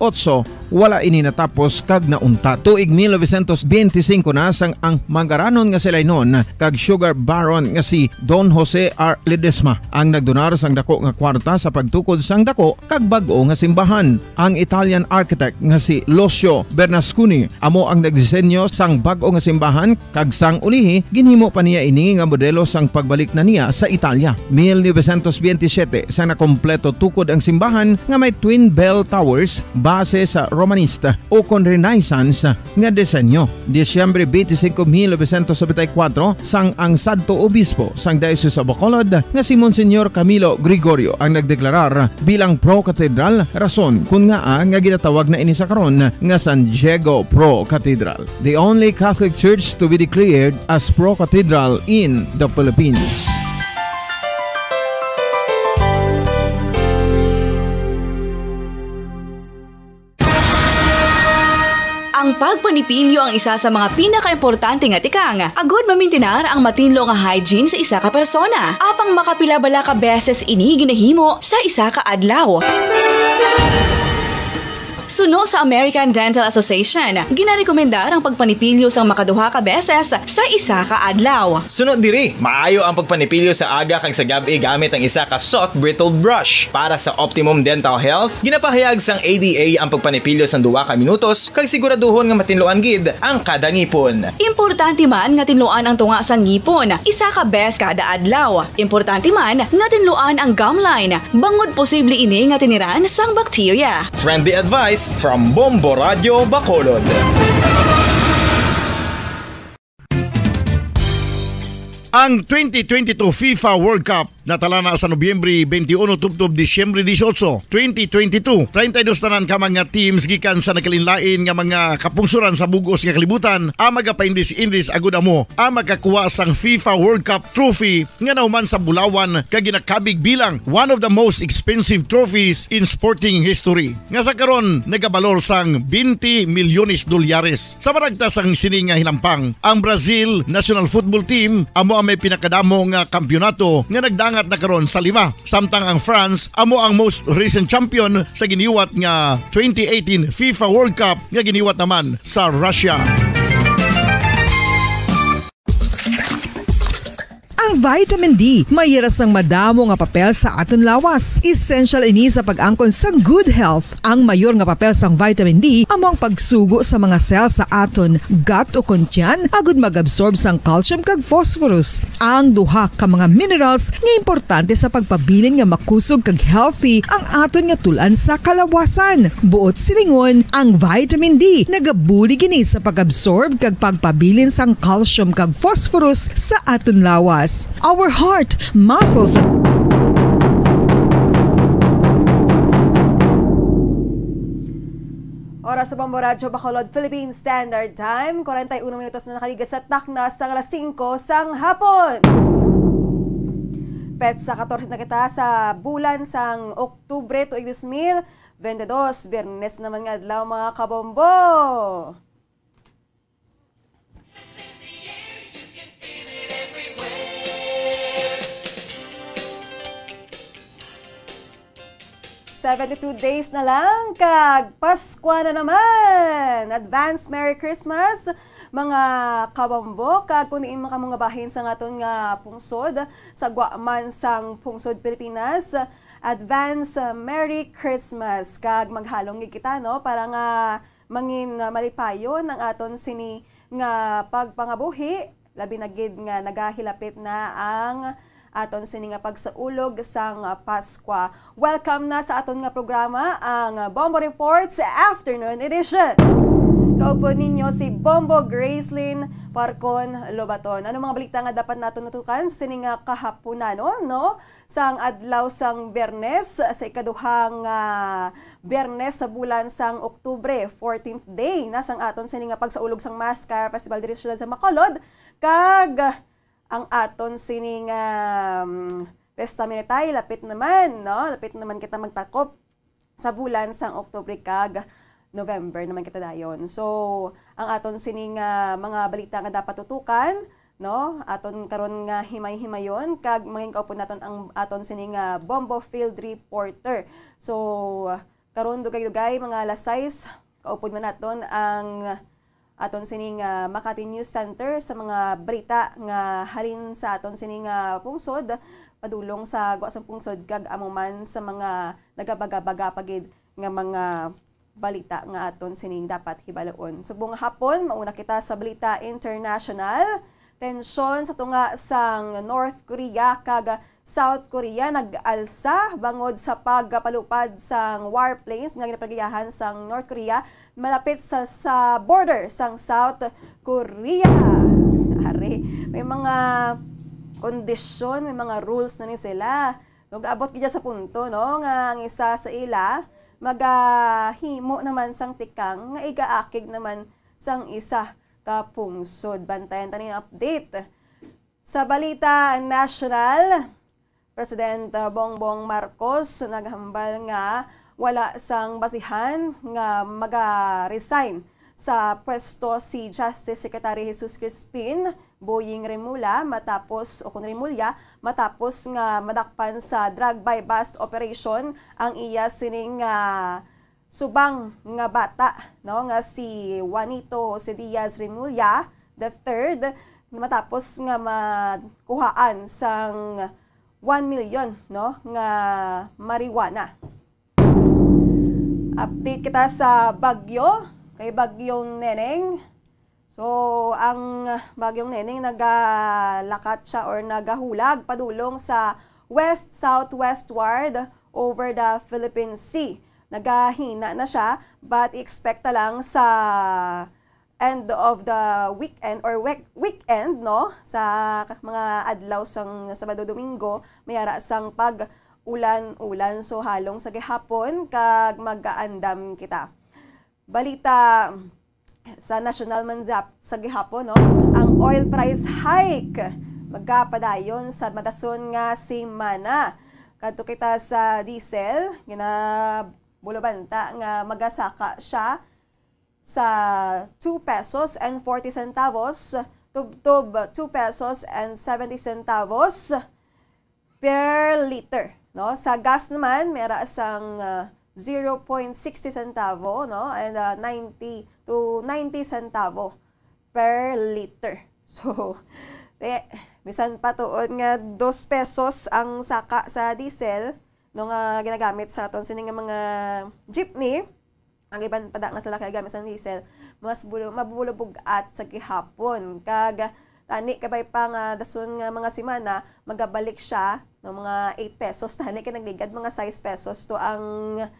wala ini natapos kag naunta. Tuig 1925 na sang ang manggaranon nga silay noon kag sugar baron nga si Don Jose R. Ledesma ang nagdonar sang dako nga kwarta sa pagtukod sang dako kag bag-o nga simbahan. Ang Italian architect nga si Lucio Bernasconi amo ang nagdisenyo sang bag-o nga simbahan kag sang ulihi ginhimo pa niya ini nga modelo sang pagbalik na niya sa Italia. 1927 sang nakompleto tukod ang simbahan nga may twin bell towers base sa Romanista o kon Renaissance nga disenyo. Disyembre 25, 1974 sang ang sadto obispo sang Diocese of Bacolod nga si Monsignor Camilo Gregorio ang nagdeklarar bilang pro cathedral, rason kung nga ginatawag na ini sa karon nga San Diego Pro Cathedral, the only Catholic church to be declared as pro cathedral in the Philippines. Ang pagpanipilyo ang isa sa mga pinaka-importante nga tikang. Agod mamintinar ang matinlo nga hygiene sa isa ka persona. Apang makapilabala ka beses ini ginahimo sa isa ka adlaw. Suno sa American Dental Association, ginarekomendar ang pagpanipilyo sang makaduha ka beses sa isa ka adlaw. Sunod diri, maayo ang pagpanipilyo sa aga kag sa gabi gamit ang isa ka soft brittle brush. Para sa optimum dental health, ginapahayag sang ADA ang pagpanipilyo sang 2 ka minutos kag siguraduhon nga matinloan gid ang kada ngipon. Importante man nga tinluan ang tunga sang ngipon, isa ka bes kada adlaw. Importante man nga tinluan ang gum line, bangod posible ini nga tiniran sang bakterya. Friendly advice from Bombo Radio Bacolod. Ang 2022 FIFA World Cup natala na sa Nobyembre 21 tubtob Disyembre 18, 2022. 32 tanan ka mga teams gikan sa nakalinlain nga mga kapungsuran sa bugos nga kalibutan ang magapaindis-indis agud amo ang makakuha sang FIFA World Cup trophy nga nauman sa Bulawan kag ginakabig bilang one of the most expensive trophies in sporting history. Nga sa karon nagabalor sang 20 milyones dolyares. Sa baragta sang sini nga hinampang, ang Brazil National Football Team amo may pinakadamo nga kampyonato nga nagdangat na karon sa 5. Samtang ang France amo ang most recent champion sa giniwat nga 2018 FIFA World Cup nga giniwat naman sa Russia. Ang vitamin D, mahiras ang madamo nga papel sa aton lawas. Essential ini sa pag-angkon sa good health. Ang mayor nga papel sang vitamin D among pagsugo sa mga cell sa aton gut o kuntyan agud mag-absorb sang calcium kag phosphorus. Ang duha ka mga minerals nga importante sa pagpabilin nga makusog kag healthy ang aton nga tulan sa kalawasan. Buot silingon, ang vitamin D nagabuli gini sa pag-absorb kag pagpabilin sang calcium kag phosphorus sa aton lawas. Our heart, muscles, Oras sa Bombo Radyo Bacolod, Philippine Standard Time. 41 minutos na nakaligas sa takna sa alas 5 sang hapon. Petsa 14 na kita sa bulan sang Oktubre tuig 2022. Biyernes naman nga adlaw mga kabombo. "72 days na lang, kag Pasko na naman! Advance Merry Christmas, mga kabambo, kag kuniin mga bahin sa aton nga pungsod, sa guaman sang pungsod Pilipinas. Advance Merry Christmas, kag maghalong kita, no? Para nga mangin malipayon ang aton sini nga pagpangabuhi, labi na gid nga nagahilapit na ang aton sini nga pagsaulog sang Paskwa. Welcome na sa aton nga programa ang Bombo Reports Afternoon Edition. Kaupo ninyo si Bombo Gracelyn Parcon Lobaton. Ano mga balita nga dapat nato natukan sa sini nga kahaponanon, no? Sang adlaw sang Biyernes, sa ikaduhang Biyernes sa bulan sang Oktubre, 14th day na sang aton sini nga pagsaulog sang Mascara Festival diri sa Bacolod, kag ang aton sining Pesta Minitay, lapit naman, no? Lapit naman kita magtakop sa bulan sang Oktubre kag November naman kita dayon. So, ang aton sining mga balita nga dapat tutukan, no? Aton karon nga himay-himayon kag mangin kaupon naton ang aton sining Bombo Field Reporter. So, karon dugay-dugay mga alas 6 kaupon man naton ang aton sining Makati News Center sa mga balita nga halin sa aton sining pungsod, padulong sa guasang pungsod kag amuman sa mga nagabaga-baga pagid nga mga balita nga aton sining dapat hibalaon. Subong hapon, mauna kita sa balita international. Tensyon sa tunga sang North Korea kag South Korea nag-alsa bangod sa pagpalupad sang warplanes nga ginapagiyahan sang North Korea malapit sa border sang South Korea. Ari, may mga kondisyon, may mga rules na ni sila. Nag-abot gid sa punto, no, nga ang isa sa ila magahimo naman sang tikang nga igaakig naman sang isa kapungsod. Bantayan tanin update. Sa balita national, President Bongbong Marcos naghambal nga wala sang basihan nga maga-resign sa pwesto si Justice Secretary Jesus Crispin Boying Rimulya matapos nga madakpan sa drug buy bust operation ang iya sining subang nga bata, no, nga si Juanito Jose Diaz Rimulya III, matapos nga makuhaan sang 1 million, no, nga marijuana. Update kita sa bagyo, kay Bagyong Neneng. So, ang Bagyong Neneng nagalakat siya or nagahulag padulong sa west-southwestward over the Philippine Sea. Nagahina na siya, but expect na lang sa end of the weekend or weekend, no, sa mga adlaw sang Sabado Domingo, mayara sang pag-ulan-ulan. So halong sa gihapon kag mag-aandam kita. Balita sa National Manzap sa gihapon, no, ang oil price hike magkapadayon sa madason nga semana. Kadto kita sa diesel, bulobanta nga magasaka siya sa 2 pesos and 40 centavos, tubtob 2 pesos and 70 centavos per liter, no? Sa gas naman mera sang 0.60 centavo, no, and 90 to 90 centavo per liter. So, bisan pa tuod nga 2 pesos ang saka sa diesel no nga ginagamit sa aton sining mga jeepney, ang iban pada nga sila kay gamit sa diesel, mas mabulubog at sa gihapon kag tani kabay pa nga dason nga mga semana magabalik siya no mga 8 pesos, tani kay nagligad mga 6 pesos to ang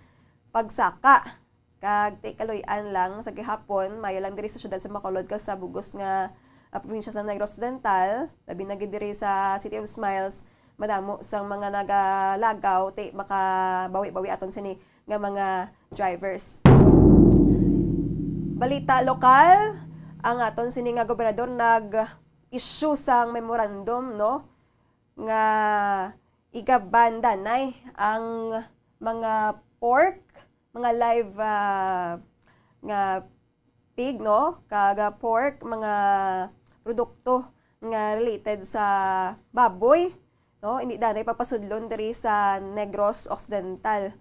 pagsaka. Kag tikaloy-an lang sa gihapon, mayo lang diri sa syudad sa Bacolod kag sa bugos nga probinsya sa Negros Occidental, labi na gid diri sa City of Smiles, madamo sang mga nagalagaw ti makabawi-bawi aton sini nga mga drivers. balita lokal, ang aton sini nga gobernador nag-issue sang memorandum, no? Nga igabandanay ang mga pork, mga live nga pig, no? Kaga pork, mga produkto nga related sa baboy, no? Hindi danay papasudlon diri sa Negros Occidental.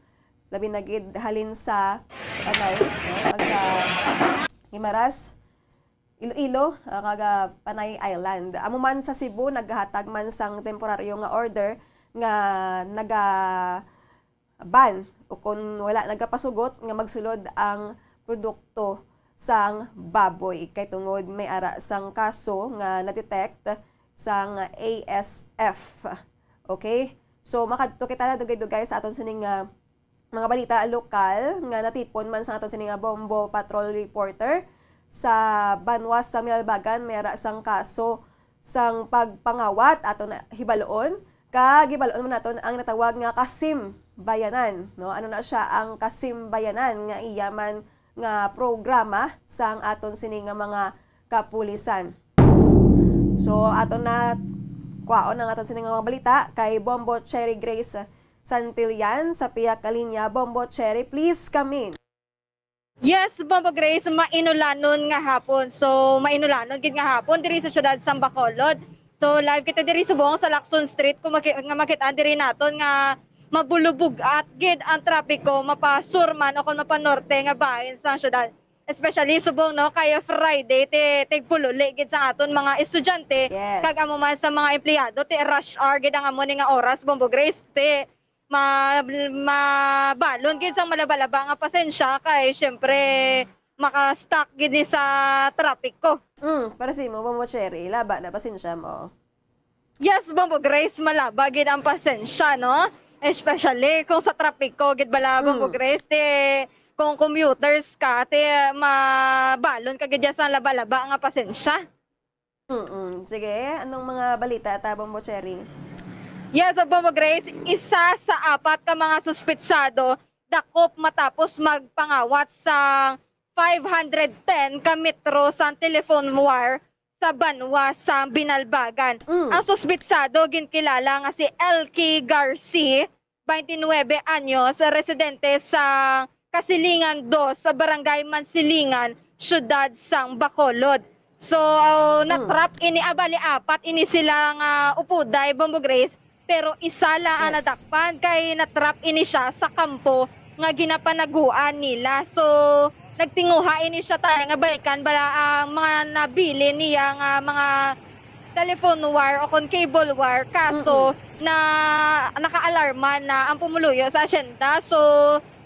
Labi na gid halin sa Panay, no? Sa Guimaras, Iloilo, kaga Panay Island. Amo man sa Cebu naghatag man sang temporaryo nga order nga naga-ban o kung wala nagapasugot nga magsulod ang produkto sang baboy kay tungod may ara sang kaso nga na-detect sang ASF. Okay? So makadto kita na dugay-dugay sa aton sining mga balita lokal nga natipon man sa aton sining Bombo Patrol reporter sa Banwas sa Milbagan may ara sang kaso sang pagpangawat aton hibaloon kag hibaloon man naton ang natawag nga Kasim Bayanan, no? Ano na siya ang Kasim Bayanan nga iyaman nga programa sang aton sining mga kapulisan. So aton na kwaon ang aton sining mga balita kay Bombo Cherry Grace Santillan sa Piyak Kalinya. Bombo Cherry, please come in. Yes, Bombo Grace, mainulanon nga hapon. So mainulanon gid nga hapon diri sa syudad sang Bacolod. So live kita diri sa buong sa Lacson Street kung makita diri naton nga mabulubog at gid ang trapiko mapasurman o kung mapanorte nga bahin sa syudad. Especially subong no kaya Friday tigpululi gid sa aton mga estudyante. Yes. Kag amo man sa mga empleyado rush hour gid ang amo ni nga oras, Bombo Grace mabalon gid sang malabalaba nga pasensya kay syempre maka-stuck gid ni sa trapiko. Para si mo Bombo Cherry, laba na pasensya mo. Yes, Bombo Grace, malaba gid ang pasensya, no? Especially kung sa trapiko gid bala Bombo Grace kung commuters ka mabalon ka gid sa laba-laba nga pasensya. Sige, anong mga balita ta Bombo Cherry? Yes, Bombo Grace, isa sa 4 ka mga suspitsado dakop matapos magpangawat sa 510 ka metro sa telephone wire sa Banwa sa Binalbagan. Ang suspitsado ginkilala nga si Elkie Garcia, 29 anyos, residente sa Kasilingan 2 sa Barangay Mansilingan, syudad sang Bacolod. So natrap ini abali 4 ini sila nga upuday Bombo Grace, pero isa lang ang nadakpan kay natrap ini siya sa kampo nga ginapanaguan nila. So nagtinguha ini siya tayo nga balikan bala ang mga nabili niya nga mga telephone wire o kon cable wire kaso na naka-alarma na ang pumuluyo sa asyenda. So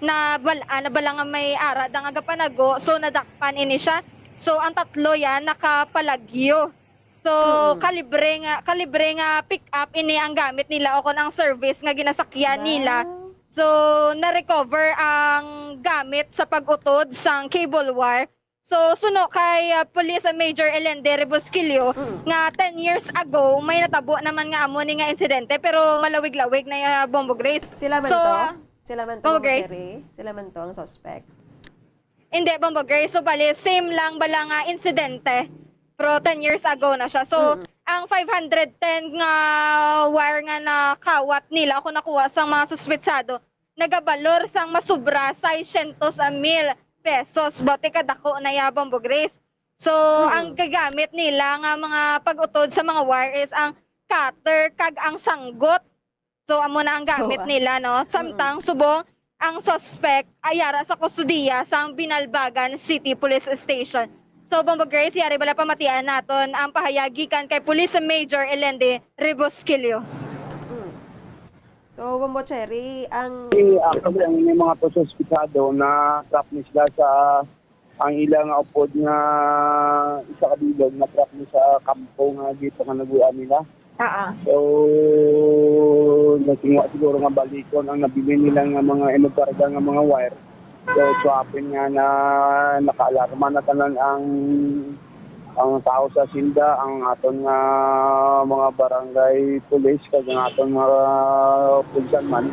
nabala nga may ara da nga gapanago, so nadakpan ini siya. So ang 3 yan nakapalagyo. So kalibre nga pick up ini ang gamit nila o kon ang service nga ginasakyan nila. So na-recover ang gamit sa pag-utod sang cable wire. So suno kay Police Major Elende Rebosquillo nga 10 years ago may natabo naman nga amo ni nga insidente pero malawig-lawig na Bombo Grace. Sila man so, to? Sila man to, Bombo Grace? Sila man to ang suspect? Hindi, Bombo Grace. So bali, same lang bala nga insidente. Pero 10 years ago na siya. So, ang 510 nga wire nga nakawat nila ako nakuha sa mga suspitsado, nagabalor sang masubra 600,000 pesos. Bote kadako na ya Bombo Grace. So, ang gagamit nila nga mga pag-utod sa mga wire is ang cutter kag ang sanggot. So, amo na ang gamit nila, no? Samtang subong ang suspect ayara sa kustudiya sa Binalbagan City Police Station. So, Bombo Grace, yari bala pamatian naton ang pahayagikan kay Police Major Elende Rebosquillo. So, Bombo Cherry, ang may mga suspitsado na trap ni sila sa ang ilang upod nga isa kabilog na trap ni sa kampo nga dito nga naguan nila. So, natingwa siguro nga balikon ang nabili nila nga mga inugarga nga mga wire. So, swapin nga na nakaalarma na tanan ang tao sa Sinda, ang aton nga mga barangay police, kag ang aton mga pulsan man.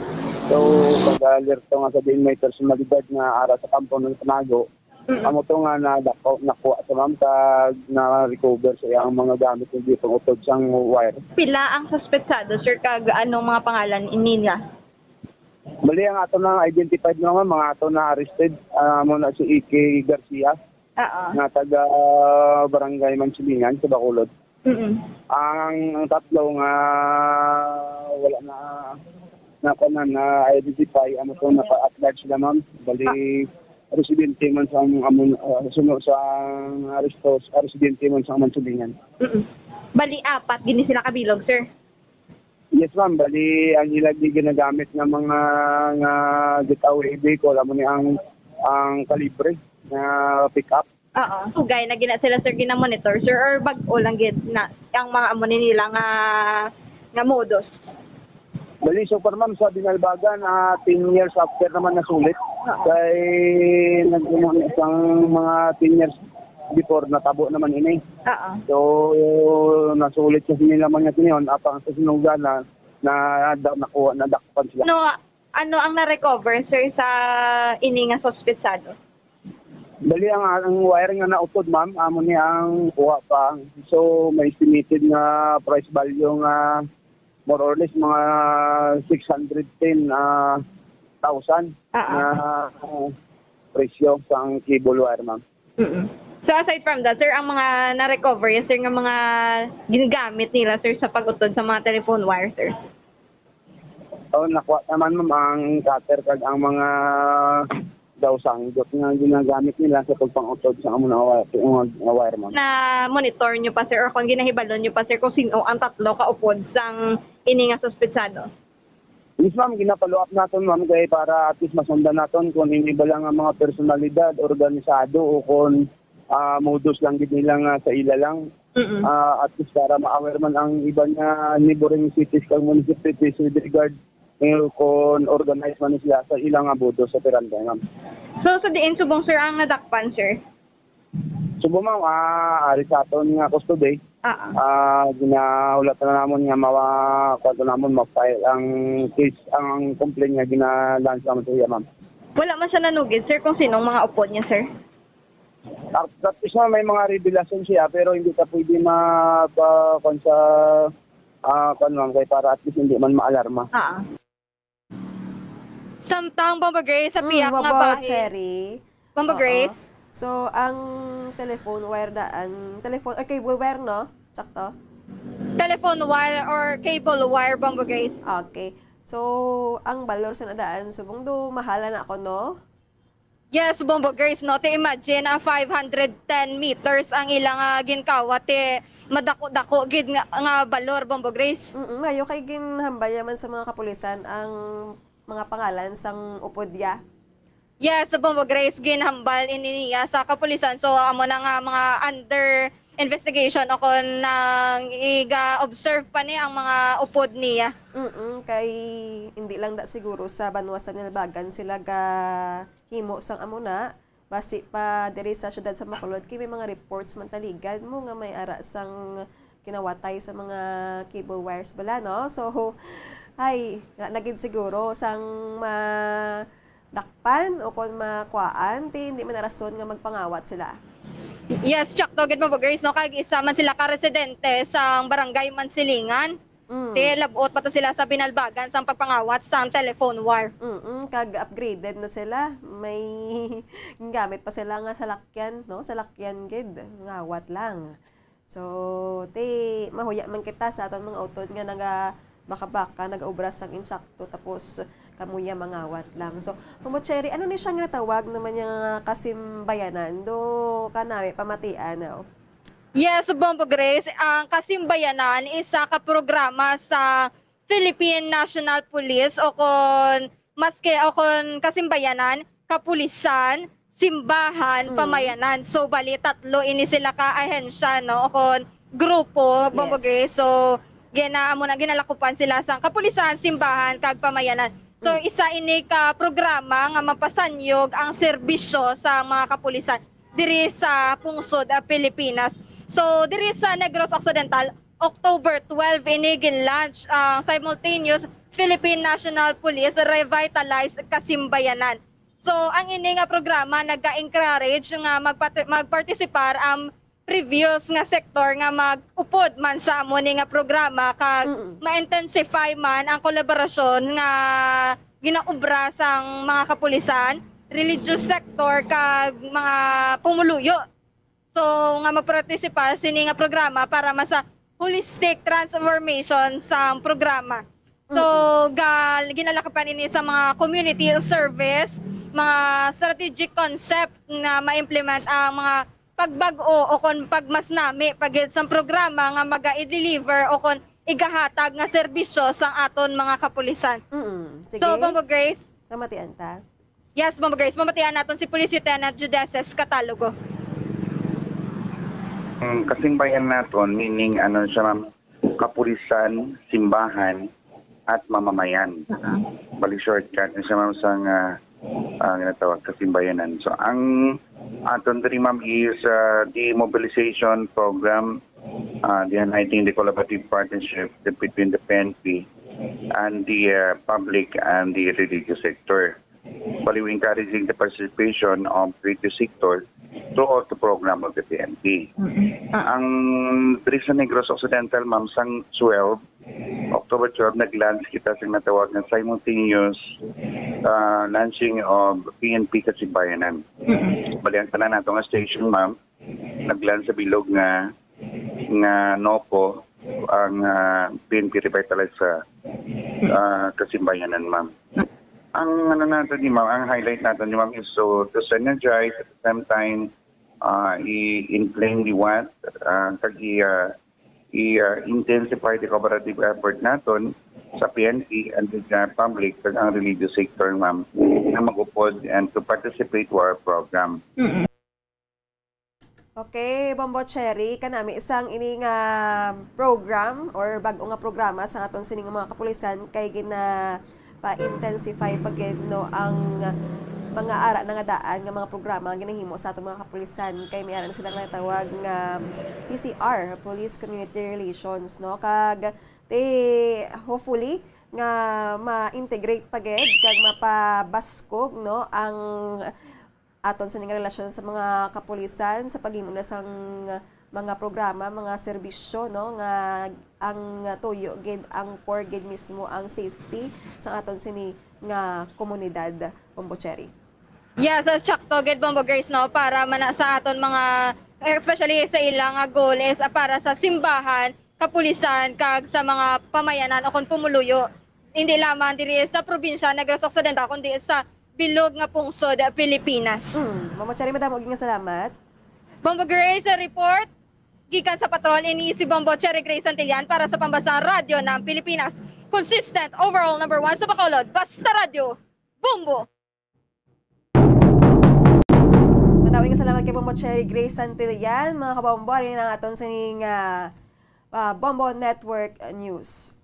So, pag-alerto nga sa din may personalidad nga ara sa kampo ng Panago, Amo to nga nakuha sa ma'am kag na-recover sa iyang mga gamit hindi pang utod sang wire. Pila ang suspetsado, sir, kag anong mga pangalan nila? Bali ang ato na identified mga ato na arrested muna si Ike Garcia. Na taga Barangay Mansilingan sa Bacolod. Ang tatlo nga wala na identify amo to naka-at-large sila ma'am. Bali residente man sa sunod sa residente man sa Mansilingan. Bali 4 gini sila kabilog, sir. Yes ma'am, bali ang ilag di ginagamit ng mga nga getaway vehicle amo ni ang kalibre na pick up. Oo. Sugay na gina sila, sir, gina-monitor, sir, or bag-o lang gid na ang mga amo nila nga modus. Bali super ma'am sa Binalbagan 10 years after naman nasulit. Kay isang mga 10 years before natabo naman ini. So nasulit kasi nila mga tiniyon apang sa sinugan na nakuha nadakpan sila. Ano ang na-recover, sir, sa ini nga suspetsado? Bali ang wire nga nautod ma'am, amo ni ang kuha pa. So may estimated nga price value nga more or less mga 610,000 na presyo sa cable wire ma'am. So aside from that, sir, ang mga na-recover, sir, nga mga ginagamit nila, sir, sa pag-utod sa mga telephone wire, sir? Nakuha naman ma'am ang cutter kag ang mga daw sanggot nga ginagamit nila sa pagpang-utod sa amo na wire ma'am. Na monitor nyo pa, sir, or kung ginahibalon nyo pa, sir, kung sino ang tatlo kaupod sang ini nga suspetsado? Yes ma'am, ginapalo up natin ma'am kaya para at least masundan natin kung hindi ba lang ang mga personalidad, organisado o kung modus lang din nilang sa ila lang. At least para ma-aware man ang iba na neighboring cities kag municipalities with regard kung organize man sila sa ilang abudo sa Piranda ma'am. So sa diin subong, sir, ang nadakpan, sir? Subong ma'am, ari sa aton nga custody. Ginahulatan na namon nga kwento namon mag-file ang case, ang complaint nga gina-launch naman sa iya ma'am. Wala man siya nanugid, sir, kung sinong mga upod niya, sir? At least may mga revelasyon siya pero hindi ka pwede kay para at least hindi man maalarma. Samtang Bomba Grace sa piyak nga bahay. Cherry. Bomba Grace. So ang telephone wire telephone or cable wire, no? Sakto. Telephone wire or cable wire, Bomba Grace. Okay. So ang balor sa nadaan subong do mahala na ako, no? Yes, Bomba Grace, no? Te imagine 510 meters ang ilang ginkawa te madako-dako gid nga balor, Bomba Grace. Mayo kay ginhambal man sa mga kapulisan ang mga pangalan sang upodya. Yes, Bomba Grace, ginhambal niya sa kapulisan. So amo na nga mga under investigation ako nang iga-observe pa niya ang mga upod niya. Kay hindi lang da siguro sa Banwa sa Binalbagan sila ga himo sang amuna basi pa diri sa syudad sa Bacolod kay may mga reports man taligad mo nga may ara sang kinawatay sa mga cable wires bala, no? So nagid siguro sang dakpan o kung makuhaan hindi man rason nga magpangawat sila. Yes, Chuck, Dogit mo, Grace, no? Kag isa man sila ka-residente sa Barangay Mansilingan. Te labot pa to sila sa Binalbagan sa pagpangawat sa telephone wire. Kag upgraded na sila. May gamit pa sila nga salakyan, no? Salakyan gid, ngawat lang. So, mahuya man kita sa aton mga utod nga baka nag-obras ang insakto tapos kamuya mangawat lang. So, Mamo Cherry, ano ni siya nga natawag naman yung kasimbayanan do kanami pamatian, no? Yes, Bomba Grace, ang kasimbayanan isa ka programa sa Philippine National Police o kung kasimbayanan, kapulisan, simbahan, pamayanan. So bali tatlo ini sila ka ahensya, no, o kung grupo, Bomba Grace. So ginalakupan sila sa kapulisan, simbahan, kag pamayanan. So isa ini ka programa nga mapasanyog ang serbisyo sa mga kapulisan diri sa pungsod Pilipinas. So diri sa Negros Occidental, October 12 ini gin-launch ang simultaneous Philippine National Police Revitalized Kasimbayanan. So ang ini nga programa nagka-encourage nga magparticipar ang previous nga sektor nga mag-upod man sa amo ni nga programa kag ma-intensify man ang kolaborasyon nga ginaubra sang mga kapulisan, religious sector kag mga pumuluyo. So nga magpartisipar sini nga programa para masa holistic transformation sa programa. So ginalakapan ini sa mga community service, mga strategic concept na ma-implement ang mga pagbag-o o kon pagmasnami pagid sa programa nga maga-i-deliver o kon igahatag nga serbisyo sa aton mga kapulisan. Sige. So, Bombo Grace. Kamatian ta? Yes, Bombo Grace. Mamatian naton si Police Lieutenant Judeces Catalogo. Kasing bayan naton, meaning ano siya ma'am, kapulisan, simbahan, at mamamayan. Bali shortcut na siya ma'am sa ginatawag kasimbayanan. So ang aton diri ma'am is the mobilization program, the uniting the collaborative partnership between the PNP and the public and the religious sector. Bali we encouraging the participation of religious sector throughout the program of the PNP. Ang diri sa Negros Occidental ma'am sang 12 October 12 nag-launch kita sa natawag na simultaneous launching of PNP Kasimbayanan. Bali ang tanan nato nga station ma'am nag-launch sa bilog nga Nopo ang PNP revitalize sa Kasimbayanan ma'am. Ang ano natin ni ma'am, ang highlight natin ni ma'am is to synergize at the same time i-inflame the what i-intensify the cooperative effort natin sa PNP and the public at ang religious sector ma'am na mag-upod and to participate to our program. Okay, Bombo Cherry, kanami isang ini nga program or bago nga programa sa aton sining mga kapulisan kay gina pa-intensify pagno ang mga ara na nga daan nga mga programa nga ginahimo sa atong mga kapulisan kay may aran silang natawag nga PCR, Police Community Relations, no? Kag hopefully nga ma-integrate paged kag mapabaskog, no, ang aton sa ning relasyon sa mga kapulisan sa paghimo na sang mga programa, mga serbisyo, no, nga ang tuyo gid ang core gid mismo ang safety sa aton sini nga komunidad, Bombo Cherry. Yes, sakto gid Bombo Grace, no, para man sa aton mga especially sa ilang goal is para sa simbahan, kapulisan kag sa mga pamayanan o kon pumuluyo. Hindi lamang diri sa probinsya Negros Occidental kundi sa bilog nga pungsod Pilipinas. Bombo Cherry, madamo gyud nga salamat. Bombo Grace, report gikan sa patrol ini si Bombo Cherry Grace Santillan para sa Pambasang Radyo ng Pilipinas. Consistent overall number 1 sa Bacolod, Basta Radio, Bombo. Matawing salamat kay Bombo Cherry Grace Santillan, mga kabombo, rin ang aton sa ning Bombo Network News.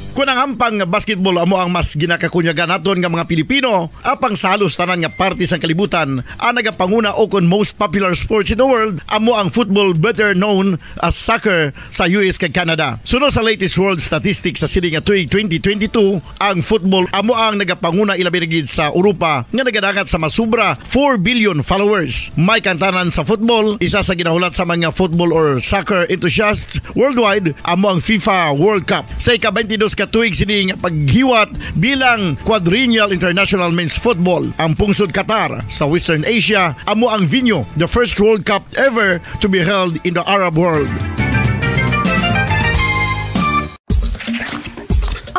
Kung ang hampang basketball amo ang mas ginakakunyagan naton nga mga Pilipino, apang salos tanan nga parte sa kalibutan, ang nagapanguna o kon most popular sports in the world, amo ang football better known as soccer sa US kag Canada. Sunod sa latest world statistics sa sini nga tuig 2022, ang football amo ang nagapanguna ilabi na gid sa Europa nga nagadagat sa masubra 4 billion followers. May kantanan sa football, isa sa ginahulat sa mga football or soccer enthusiasts worldwide, amo ang FIFA World Cup. Sa ika-22 tuig sining paghiwat bilang quadrennial international men's football. Ang pungsod Qatar sa Western Asia amo ang venue, the first World Cup ever to be held in the Arab world.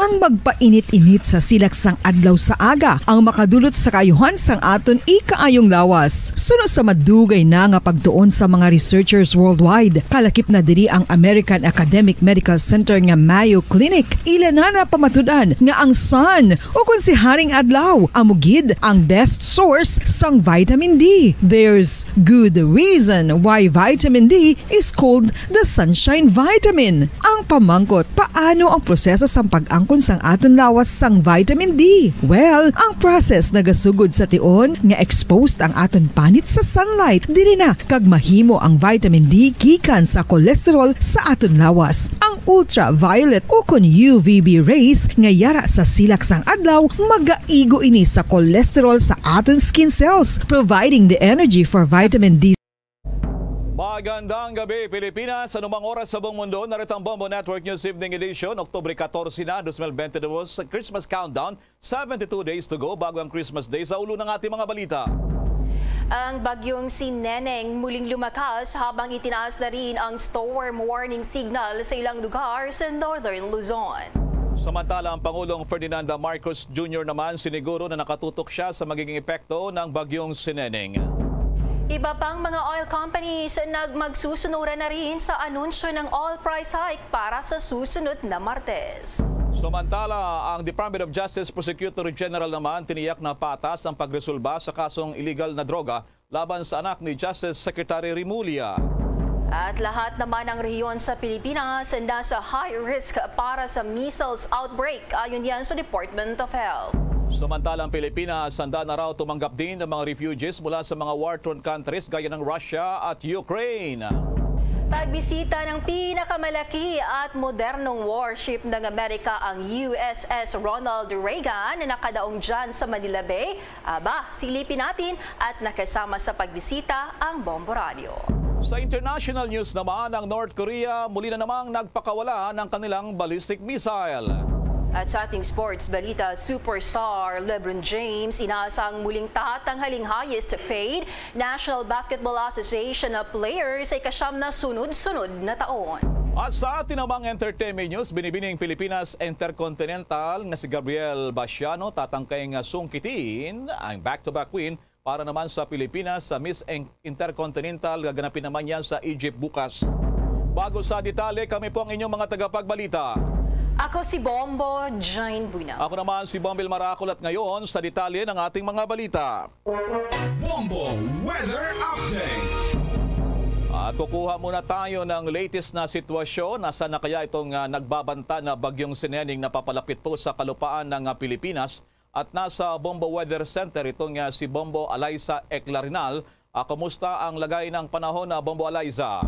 Ang magpainit-init sa silaksang adlaw sa aga ang makadulot sa kaayuhan sang aton ikaayong lawas. Sunod sa madugay na nga pagtuon sa mga researchers worldwide, kalakip na diri ang American Academic Medical Center nga Mayo Clinic. Ila na pamatudan nga ang sun o kung si Haring Adlaw amugid ang best source sang vitamin D. There's good reason why vitamin D is called the sunshine vitamin. Ang pamangkot, paano ang proseso sa pag-angkon sang aton lawas sang vitamin D? Well, ang process nagasugod sa tion nga exposed ang aton panit sa sunlight dili na kag mahimo ang vitamin D gikan sa cholesterol sa aton lawas. Ang ultraviolet o kon UVB rays nga yara sa silak sang adlaw magaigo ini sa cholesterol sa aton skin cells, providing the energy for vitamin D. Magandang gabi, Pilipinas. Anumang oras sa buong mundo, narito ang Bombo Network News Evening Edition. Oktubre 14 na, 2022, Christmas Countdown. 72 days to go bago ang Christmas Day. Sa ulo ng ating mga balita. Ang bagyong si Neneng muling lumakas habang itinaas na rin ang storm warning signal sa ilang lugar sa Northern Luzon. Samantala, ang Pangulong Ferdinand Marcos Jr. naman siniguro na nakatutok siya sa magiging epekto ng bagyong si Neneng. Iba pang mga oil companies magsusunuran na rin sa anunsyo ng oil price hike para sa susunod na Martes. Samantala, ang Department of Justice Prosecutor General naman tiniyak na patas ang pagresolba sa kasong illegal na droga laban sa anak ni Justice Secretary Rimulya. At lahat naman ng rehiyon sa Pilipinas nasa high risk para sa measles outbreak ayon yan sa Department of Health. Samantalang Pilipinas, handa na raw tumanggap din ng mga refugees mula sa mga war-torn countries gaya ng Russia at Ukraine. Pagbisita ng pinakamalaki at modernong warship ng Amerika ang USS Ronald Reagan na nakadaong dyan sa Manila Bay. Silipin natin at nakasama sa pagbisita ang Bombo Radio. Sa international news naman, ang North Korea muli na namang nagpakawala ng kanilang ballistic missile. At sa ating sports balita, superstar LeBron James inaasang muling tatanghaling highest paid National Basketball Association of players ay kasyam na sunod-sunod na taon. At sa ating namang entertainment news, binibining Pilipinas Intercontinental na si Gabriel Basiano tatangkay nga sungkitin ang back-to-back win para naman sa Pilipinas sa Miss Intercontinental. Gaganapin naman yan sa Egypt bukas. Bago sa detalye, kami po ang inyong mga tagapagbalita. Ako si Bombo Jane Buena. Ako naman si Bombil Maracol at ngayon sa detalye ng ating mga balita. Bombo Weather Update. At kukuha muna tayo ng latest na sitwasyon. Nasaan na kaya itong nagbabanta na bagyong si Neneng na papalapit po sa kalupaan ng Pilipinas. At nasa Bombo Weather Center itong si Bombo Aliza Eclarinal. Kumusta ang lagay ng panahon na Bombo Aliza?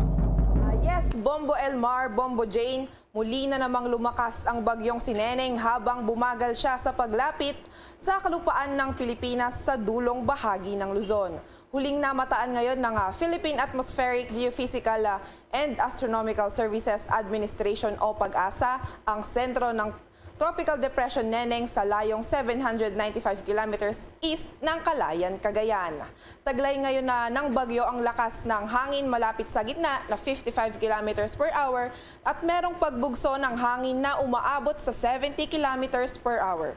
Yes, Bombo Elmar, Bombo Jane, muli na namang lumakas ang bagyong si Neneng habang bumagal siya sa paglapit sa kalupaan ng Pilipinas sa dulong bahagi ng Luzon. Huling namataan ngayon ng Philippine Atmospheric, Geophysical and Astronomical Services Administration o PAG-ASA ang sentro ng Tropical Depression Neneng sa layong 795 kilometers east ng Calayan, Cagayan. Taglay ngayon na ng bagyo ang lakas ng hangin malapit sa gitna na 55 kilometers per hour at merong pagbugso ng hangin na umaabot sa 70 kilometers per hour.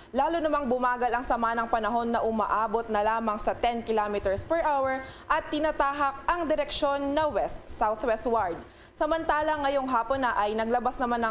Lalo namang bumagal ang sama ng panahon na umaabot na lamang sa 10 kilometers per hour at tinatahak ang direksyon na west-southwestward. Samantala ngayong hapon na ay naglabas naman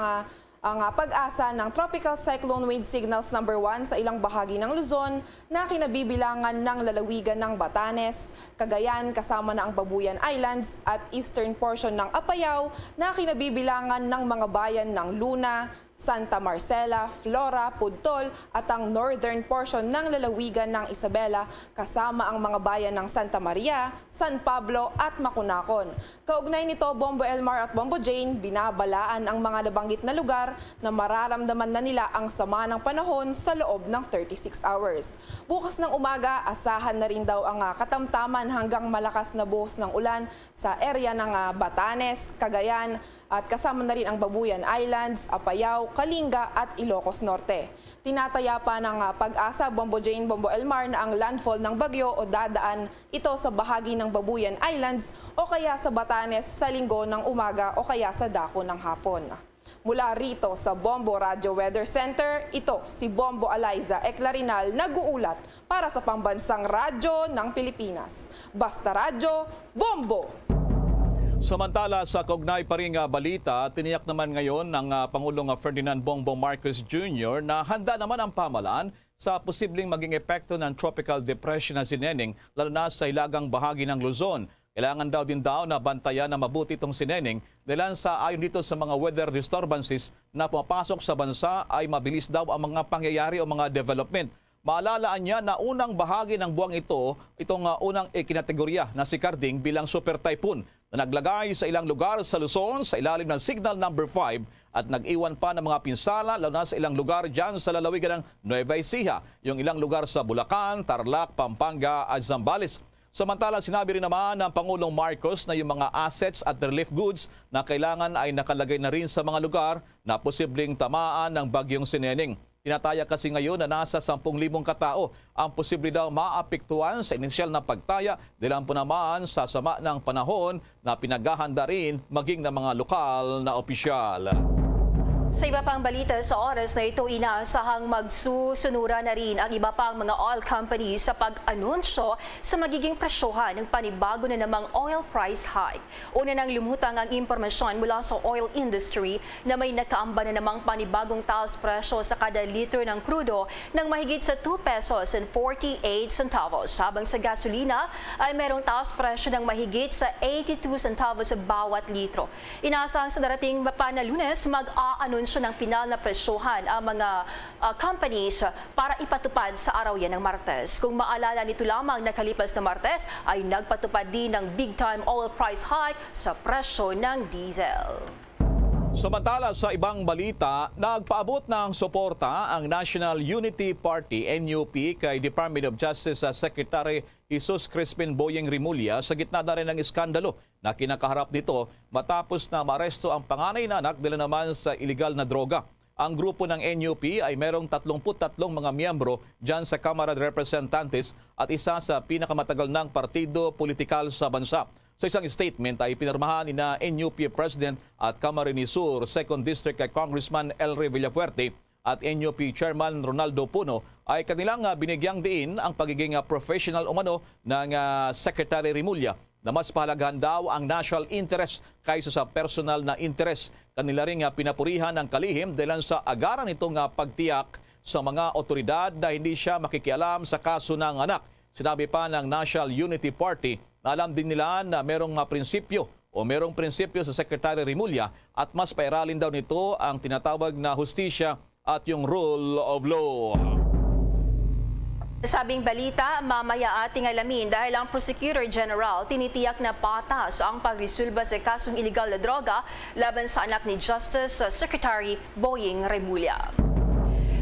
ang pag-asa ng Tropical Cyclone Wind Signals number 1 sa ilang bahagi ng Luzon na kinabibilangan ng lalawigan ng Batanes, Cagayan kasama na ang Babuyan Islands at eastern portion ng Apayao na kinabibilangan ng mga bayan ng Luna, Santa Marcela, Flora, Pudtol at ang northern portion ng lalawigan ng Isabela kasama ang mga bayan ng Santa Maria, San Pablo at Macunacon. Kaugnay nito, Bombo Elmar at Bombo Jane, binabalaan ang mga nabanggit na lugar na mararamdaman na nila ang sama ng panahon sa loob ng 36 hours. Bukas ng umaga, asahan na rin daw ang katamtaman hanggang malakas na buhos ng ulan sa area ng Batanes, Cagayan, at kasama na rin ang Babuyan Islands, Apayao, Kalinga at Ilocos Norte. Tinataya pa ng pag-asa, Bombo Jane, Bombo Elmar na ang landfall ng bagyo o dadaan ito sa bahagi ng Babuyan Islands o kaya sa Batanes sa linggo ng umaga o kaya sa dako ng hapon. Mula rito sa Bombo Radio Weather Center, ito si Bombo Aliza Eclarinal nag-uulat para sa Pambansang Radyo ng Pilipinas. Basta Radyo, Bombo! Samantala sa kaugnay pa ring balita, tiniyak naman ngayon ng Pangulong Ferdinand Bongbong Marcos Jr. na handa naman ang pamahalaan sa posibleng maging epekto ng tropical depression na si Neneng lalo na sa ilagang bahagi ng Luzon. Kailangan daw na bantayan na mabuti itong si Neneng dahil ayon dito sa mga weather disturbances na pumapasok sa bansa ay mabilis daw ang mga pangyayari o mga development. Maalalaan niya na unang bahagi ng buwang ito, itong unang ikinategorya na si Carding bilang super typhoon. na naglagay sa ilang lugar sa Luzon sa ilalim ng Signal Number 5 at nag-iwan pa ng mga pinsala lalo na sa ilang lugar dyan sa lalawigan ng Nueva Ecija, yung ilang lugar sa Bulacan, Tarlac, Pampanga at Zambales. Samantala, sinabi rin naman ng Pangulong Marcos na yung mga assets at relief goods na kailangan ay nakalagay na rin sa mga lugar na posibleng tamaan ng bagyong Sineneng. Tinataya kasi ngayon na nasa 10,000 katao ang posible daw maapektuhan sa inisyal na pagtaya dahil po naman sa sama ng panahon na pinaghahanda rin maging ng mga lokal na opisyal. Sa iba pang balita sa oras na ito, inaasahang magsusunura na rin ang iba pang mga oil companies sa pag-anunsyo sa magiging presyohan ng panibago na namang oil price hike. Una nang lumutang ang impormasyon mula sa oil industry na may nakaamba na namang panibagong taos presyo sa kada liter ng krudo ng mahigit sa 2 pesos and 48 centavos. Habang sa gasolina ay merong taos presyo ng mahigit sa 82 centavos sa bawat litro. Inaasahang sa darating pa na Lunes mag-aanunsyo ng pinal na presyohan ang mga companies para ipatupad sa araw yan ng Martes. Kung maalala, nito lamang nakalipas na Martes ay nagpatupad din ng big-time oil price hike sa presyo ng diesel. Samantala sa ibang balita, nagpaabot ng suporta ang National Unity Party NUP kay Department of Justice Secretary Jesus Crispin Boyeng Rimulya sa gitna na rin ng iskandalo na kinakaharap nito matapos na maaresto ang panganay na anak dahil naman sa iligal na droga. Ang grupo ng NUP ay merong 33 mga miyembro dyan sa Kamara de Representantes at isa sa pinakamatagal ng partido politikal sa bansa. Sa isang statement ay pinirmahan ni na NUP President at Camarines Sur 2nd District kay Congressman Elry Villafuerte at NUP Chairman Ronaldo Puno ay kanilang binigyang diin ang pagiging professional umano ng Secretary Rimulya na mas pahalagahan daw ang national interest kaysa sa personal na interest. Kanila ring pinapurihan ng kalihim dahil sa agaran nitong pagtiyak sa mga otoridad na hindi siya makikialam sa kaso ng anak. Sinabi pa ng National Unity Party na alam din nila na merong prinsipyo sa Secretary Rimulya at mas pairalin daw nito ang tinatawag na hustisya at yung rule of law. Sabing balita, mamaya ating alamin dahil ang Prosecutor General tinitiyak na patas ang pagresolba sa kasong iligal na droga laban sa anak ni Justice Secretary Boyeng Rimulya.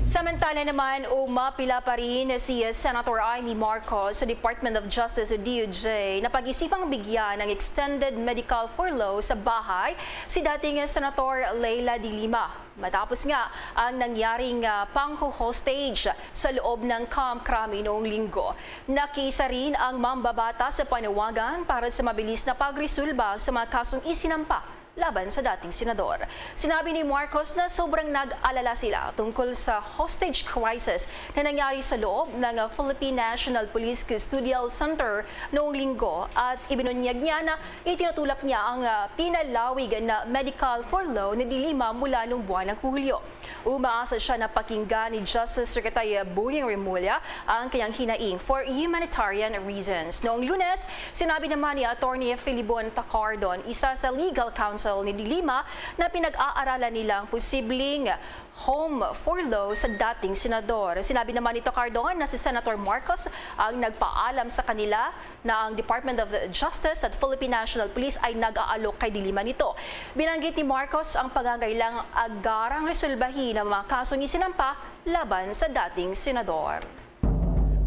Samantala naman, umapila pa rin si Senator Amy Marcos sa Department of Justice o DOJ na pag-isipang bigyan ng extended medical furlough sa bahay si dating Senator Leila de Lima. Matapos nga ang nangyaring pang-hostage sa loob ng Camp Crame noong linggo. Nakisa rin ang mambabata sa panawagan para sa mabilis na pagresolba sa mga kasong isinampa laban sa dating senador. Sinabi ni Marcos na sobrang nag-alala sila tungkol sa hostage crisis na nangyari sa loob ng Philippine National Police Custodial Center noong linggo at ibinunyag niya na itinutulak niya ang pinalawig na medical furlough ni de Lima mula noong buwan ng Hulyo. Umaasa siya na pakinggan ni Justice Secretary Boyeng Rimulya ang kanyang hinaing for humanitarian reasons. Noong Lunes, sinabi naman ni Attorney Filibon Tacardon, isa sa legal counsel ni de Lima, na pinag-aaralan nilang posibleng home furlough sa dating senador. Sinabi naman ni Tacardon na si Senator Marcos ang nagpaalam sa kanila na ang Department of Justice at Philippine National Police ay nag-aalok kay de Lima nito. Binanggit ni Marcos ang pagangailang agarang resolbahin ng mga kasong isinampa laban sa dating senador.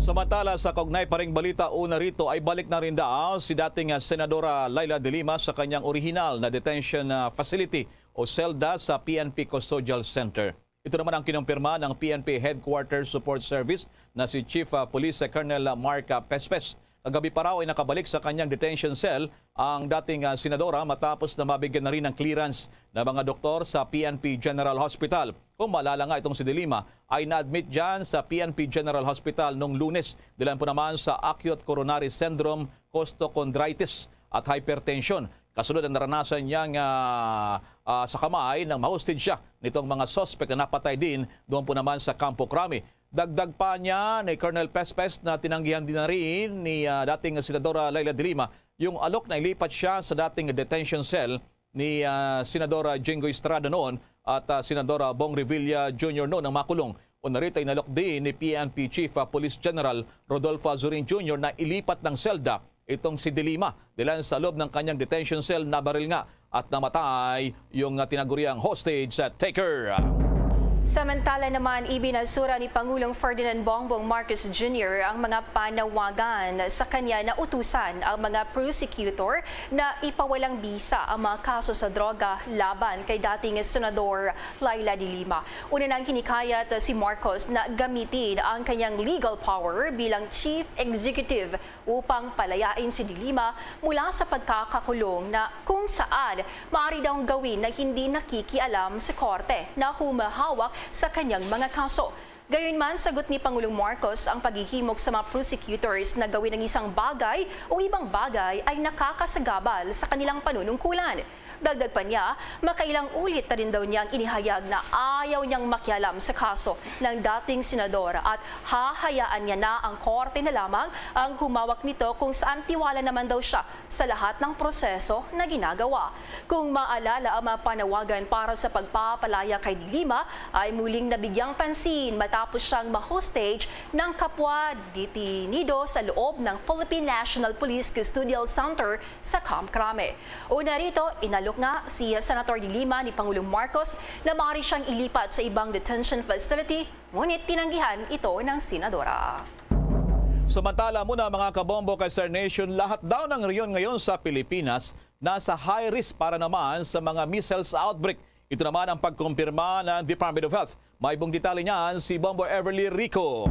Samantala sa kaugnay pa ring balita, una rito ay balik na rin daw si dating Senadora Leila de Lima sa kanyang original na detention facility o selda sa PNP Custodial Center. Ito naman ang kinumpirma ng PNP Headquarters Support Service na si Chief Police Colonel Mark Pespes. Kagabi pa raw ay nakabalik sa kanyang detention cell ang dating senadora matapos na mabigyan na rin ng clearance ng mga doktor sa PNP General Hospital. Kung maalala nga, itong si de Lima ay na-admit dyan sa PNP General Hospital noong Lunes. Dilan po naman sa acute coronary syndrome, costochondritis at hypertension. Kasunod ang naranasan niyang sa kamay ng mahostage siya nitong mga suspect na napatay din doon po naman sa Campo Crame. Dagdag pa niya ni Colonel Pespes na tinanggihan din na rin ni dating Senadora Leila de Lima yung alok na ilipat siya sa dating detention cell ni Senadora Jingo Estrada noon at Senadora Bong Revilla Jr. noon ang makulong. Una rito inalok din ni PNP Chief Police General Rodolfo Azurin Jr. na ilipat ng selda itong si De Lima. Dilan sa loob ng kanyang detention cell, nabaril nga at namatay yung tinaguriang hostage taker. Samantala naman, ibinasura ni Pangulong Ferdinand Bongbong Marcos Jr. ang mga panawagan sa kanya na utusan ang mga prosecutor na ipawalang bisa ang mga kaso sa droga laban kay dating Senador Laila De Lima. Una nang hinikayat si Marcos na gamitin ang kanyang legal power bilang Chief Executive upang palayain si De Lima mula sa pagkakakulong na kung saan maaari daw gawin na hindi nakikialam sa korte na humahawak sa kanyang mga kaso. Gayunman, sagot ni Pangulong Marcos ang paghihimok sa mga prosecutors na gawin ng isang bagay o ibang bagay ay nakakasagabal sa kanilang panunungkulan. Dagdag pa niya, makailang ulit na rin daw niyang inihayag na ayaw niyang makialam sa kaso ng dating senador at hahayaan niya na ang korte na lamang ang humawak nito kung saan tiwala naman daw siya sa lahat ng proseso na ginagawa. Kung maalala, ang mga panawagan para sa pagpapalaya kay De Lima ay muling nabigyang pansin matapos siyang ma-hostage ng kapwa detenido sa loob ng Philippine National Police Custodial Center sa Camp Crame. Una rito, inalok nga si Senator De Lima ni Pangulong Marcos na maaari siyang ilipat sa ibang detention facility, ngunit tinanggihan ito ng senadora. Samantala muna mga kabombo kay Star Nation, lahat daw ng rehiyon ngayon sa Pilipinas nasa high risk para naman sa mga measles outbreak. Ito naman ang pagkumpirma ng Department of Health. May ibang detalye niyan si Bombo Everly Rico.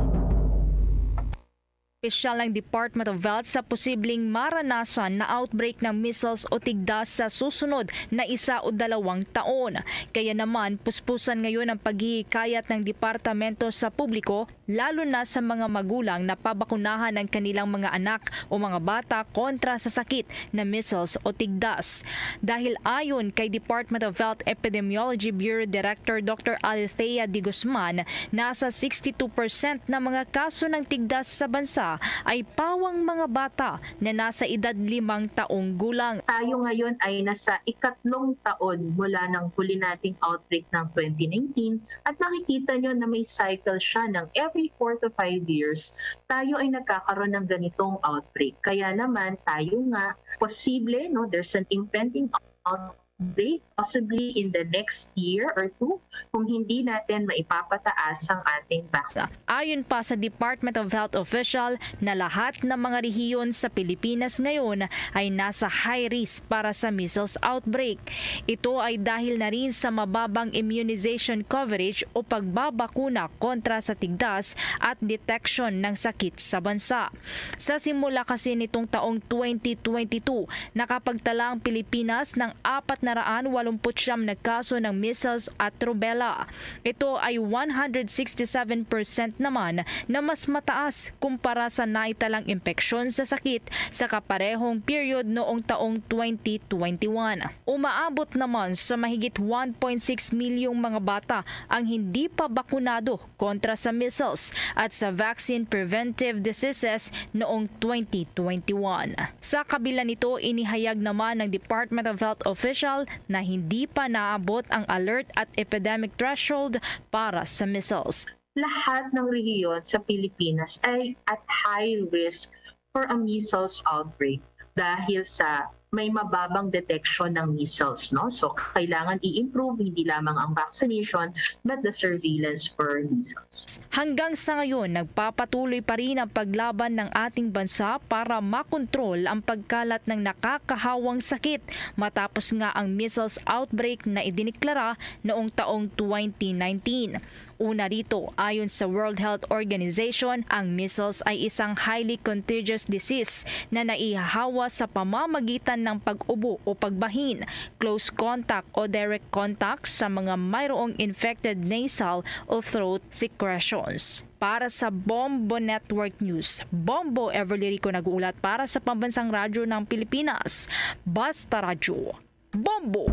Opisyal ng Department of Health sa posibleng maranasan na outbreak ng measles o tigdas sa susunod na 1 o 2 taon. Kaya naman, puspusan ngayon ang paghihikayat ng departamento sa publiko, lalo na sa mga magulang na pabakunahan ng kanilang mga anak o mga bata kontra sa sakit na measles o tigdas. Dahil ayon kay Department of Health Epidemiology Bureau Director Dr. Althea de Guzman, nasa 62% na mga kaso ng tigdas sa bansa ay pawang mga bata na nasa edad 5 taong gulang. Tayo ngayon ay nasa 3 taon mula ng huli nating outbreak ng 2019 at makikita nyo na may cycle siya ng every 4 to 5 years tayo ay nagkakaroon ng ganitong outbreak. Kaya naman tayo nga posible, there's an impending outbreak possibly in the next year or 2 kung hindi natin maipapataas ang ating vaccine. Ayon pa sa Department of Health official na lahat ng mga rehiyon sa Pilipinas ngayon ay nasa high risk para sa measles outbreak. Ito ay dahil na rin sa mababang immunization coverage o pagbabakuna kontra sa tigdas at detection ng sakit sa bansa. Sa simula kasi nitong taong 2022, nakapagtala ang Pilipinas ng 489 na kaso ng measles at rubella. Ito ay 167% naman na mas mataas kumpara sa naitalang impeksyon sa sakit sa kaparehong period noong taong 2021. Umaabot naman sa mahigit 1.6 milyong mga bata ang hindi pa bakunado kontra sa measles at sa vaccine preventive diseases noong 2021. Sa kabila nito, inihayag naman ng Department of Health official na hindi pa naabot ang alert at epidemic threshold para sa measles. Lahat ng rehiyon sa Pilipinas ay at high risk for a measles outbreak dahil sa may mababang detection ng measles, So, kailangan i-improve hindi lamang ang vaccination but the surveillance for measles. Hanggang sa ngayon, nagpapatuloy pa rin ang paglaban ng ating bansa para makontrol ang pagkalat ng nakakahawang sakit matapos nga ang measles outbreak na idiniklara noong taong 2019. Una rito, ayon sa World Health Organization, ang measles ay isang highly contagious disease na naihahawa sa pamamagitan ng pag-ubo o pagbahin, close contact o direct contact sa mga mayroong infected nasal o throat secretions. Para sa Bombo Network News, Bombo Everly Rico nag-uulat para sa Pambansang Radyo ng Pilipinas, Basta Radyo, Bombo!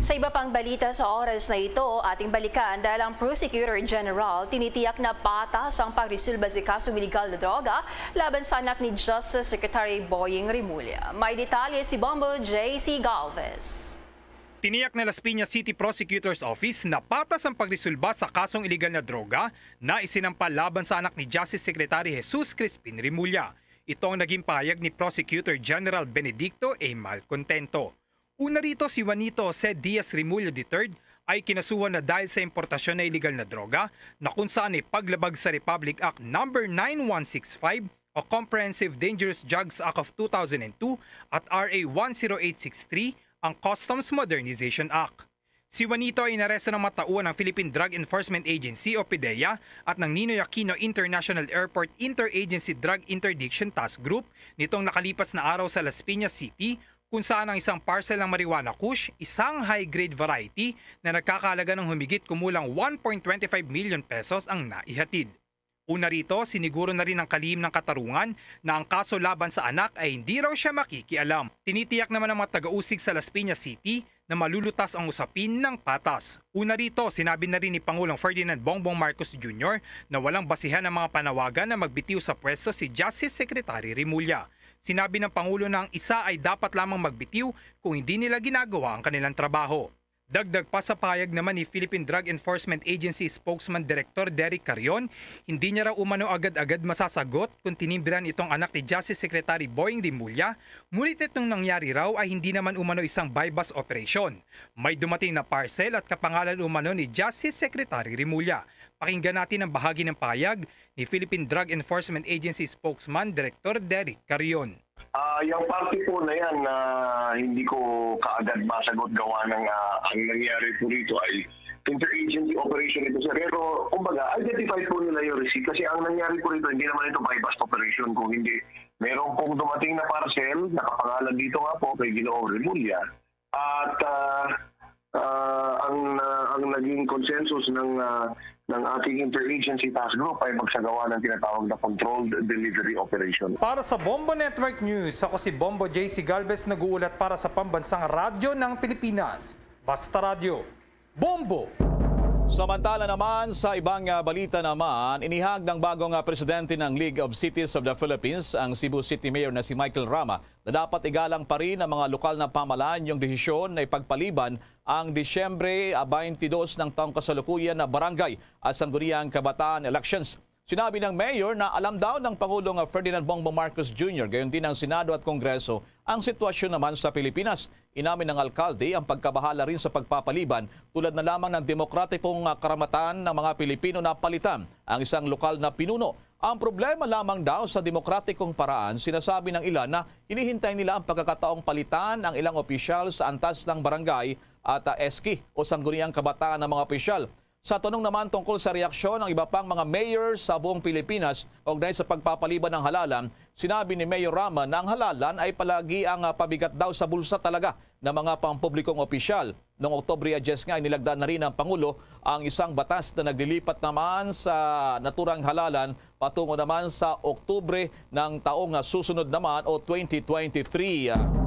Sa iba pang balita sa oras na ito, ating balikan dahil ang Prosecutor General tinitiyak na patas ang pagresolba sa kasong iligal na droga laban sa anak ni Justice Secretary Boying Rimulya. May detalye si Bombo J.C. Galvez. Tiniyak na Las Piñas City Prosecutor's Office na patas ang pagresolba sa kasong iligal na droga na isinampa laban sa anak ni Justice Secretary Jesus Crispin Rimulya. Ito ang naging pahayag ni Prosecutor General Benedicto A. Malcontento. Una rito si Juanito C. Diaz Rimulyo III ay kinasuhan na dahil sa importasyon na iligal na droga na kung saan ay paglabag sa Republic Act No. 9165 o Comprehensive Dangerous Drugs Act of 2002 at RA 10863 ang Customs Modernization Act. Si Juanito ay inaresto ng matauhan ng Philippine Drug Enforcement Agency o PDEA at ng Ninoy Aquino International Airport Interagency Drug Interdiction Task Group nitong nakalipas na araw sa Las Piñas City kung saan ang isang parcel ng marijuana kush, isang high-grade variety na nagkakahalaga ng humigit kumulang 1.25 million pesos ang naihatid. Una rito, siniguro na rin ng kalihim ng katarungan na ang kaso laban sa anak ay hindi raw siya makikialam. Tinitiyak naman ng mga taga-usig sa Las Piñas City na malulutas ang usapin ng patas. Una rito, sinabi na rin ni Pangulong Ferdinand Bongbong Marcos Jr. na walang basihan ng mga panawagan na magbitiw sa pwesto si Justice Secretary Rimulya. Sinabi ng Pangulo na ang isa ay dapat lamang magbitiw kung hindi nila ginagawa ang kanilang trabaho. Dagdag pa sa pahayag naman ni Philippine Drug Enforcement Agency Spokesman Director Derek Carion, hindi niya raw umano agad-agad masasagot kung tinimbiran itong anak ni Justice Secretary Boying Rimulya, ngunit itong nangyari raw ay hindi naman umano isang buy-bust operation. May dumating na parcel at kapangalan umano ni Justice Secretary Rimulya. Pakinggan natin ang bahagi ng pahayag ni Philippine Drug Enforcement Agency Spokesman Director Derek Carion. Yung party po na yan na hindi ko kaagad masagot gawa ng ang nangyari po rito ay interagency operation ito sir. Pero kumbaga, identify po nila yung receipt kasi ang nangyari po rito hindi naman ito buy-bust operation kung hindi meron pong dumating na parcel, nakapangalan dito nga po kay Ginoong Rimulya at ang naging consensus ng ating interagency task group ay magsagawa ng tinatawag na controlled delivery operation. Para sa Bombo Network News, ako si Bombo JC Galvez nag-uulat para sa Pambansang Radyo ng Pilipinas. Basta Radio, Bombo! Samantala naman sa ibang balita naman, inihag ng bagong presidente ng League of Cities of the Philippines, ang Cebu City Mayor na si Michael Rama, na dapat igalang pa rin ang mga lokal na pamahalaan yung desisyon na ipagpaliban ang Disyembre 22 ng taong kasalukuyan na barangay at sangguniang kabataan elections. Sinabi ng mayor na alam daw ng Pangulong Ferdinand Bongbong Marcos Jr. gayon din ng Senado at Kongreso ang sitwasyon naman sa Pilipinas. Inamin ng alkalde ang pagkabahala rin sa pagpapaliban tulad na lamang ng demokratikong karamatan ng mga Pilipino na palitan ang isang lokal na pinuno. Ang problema lamang daw sa demokratikong paraan, sinasabi ng ilan na hinihintay nila ang pagkakataong palitan ang ilang opisyal sa antas ng barangay at eski o sangguniang kabataan ng mga opisyal. Sa tanong naman tungkol sa reaksyon ng iba pang mga mayor sa buong Pilipinas kaugnay sa pagpapaliban ng halalan, sinabi ni Mayor Rama na ang halalan ay palagi ang pabigat daw sa bulsa talaga ng mga pampublikong opisyal. Noong Oktubre 10 nga, inilagdaan na rin ng Pangulo ang isang batas na naglilipat naman sa naturang halalan patungo naman sa Oktubre ng taong susunod naman o 2023.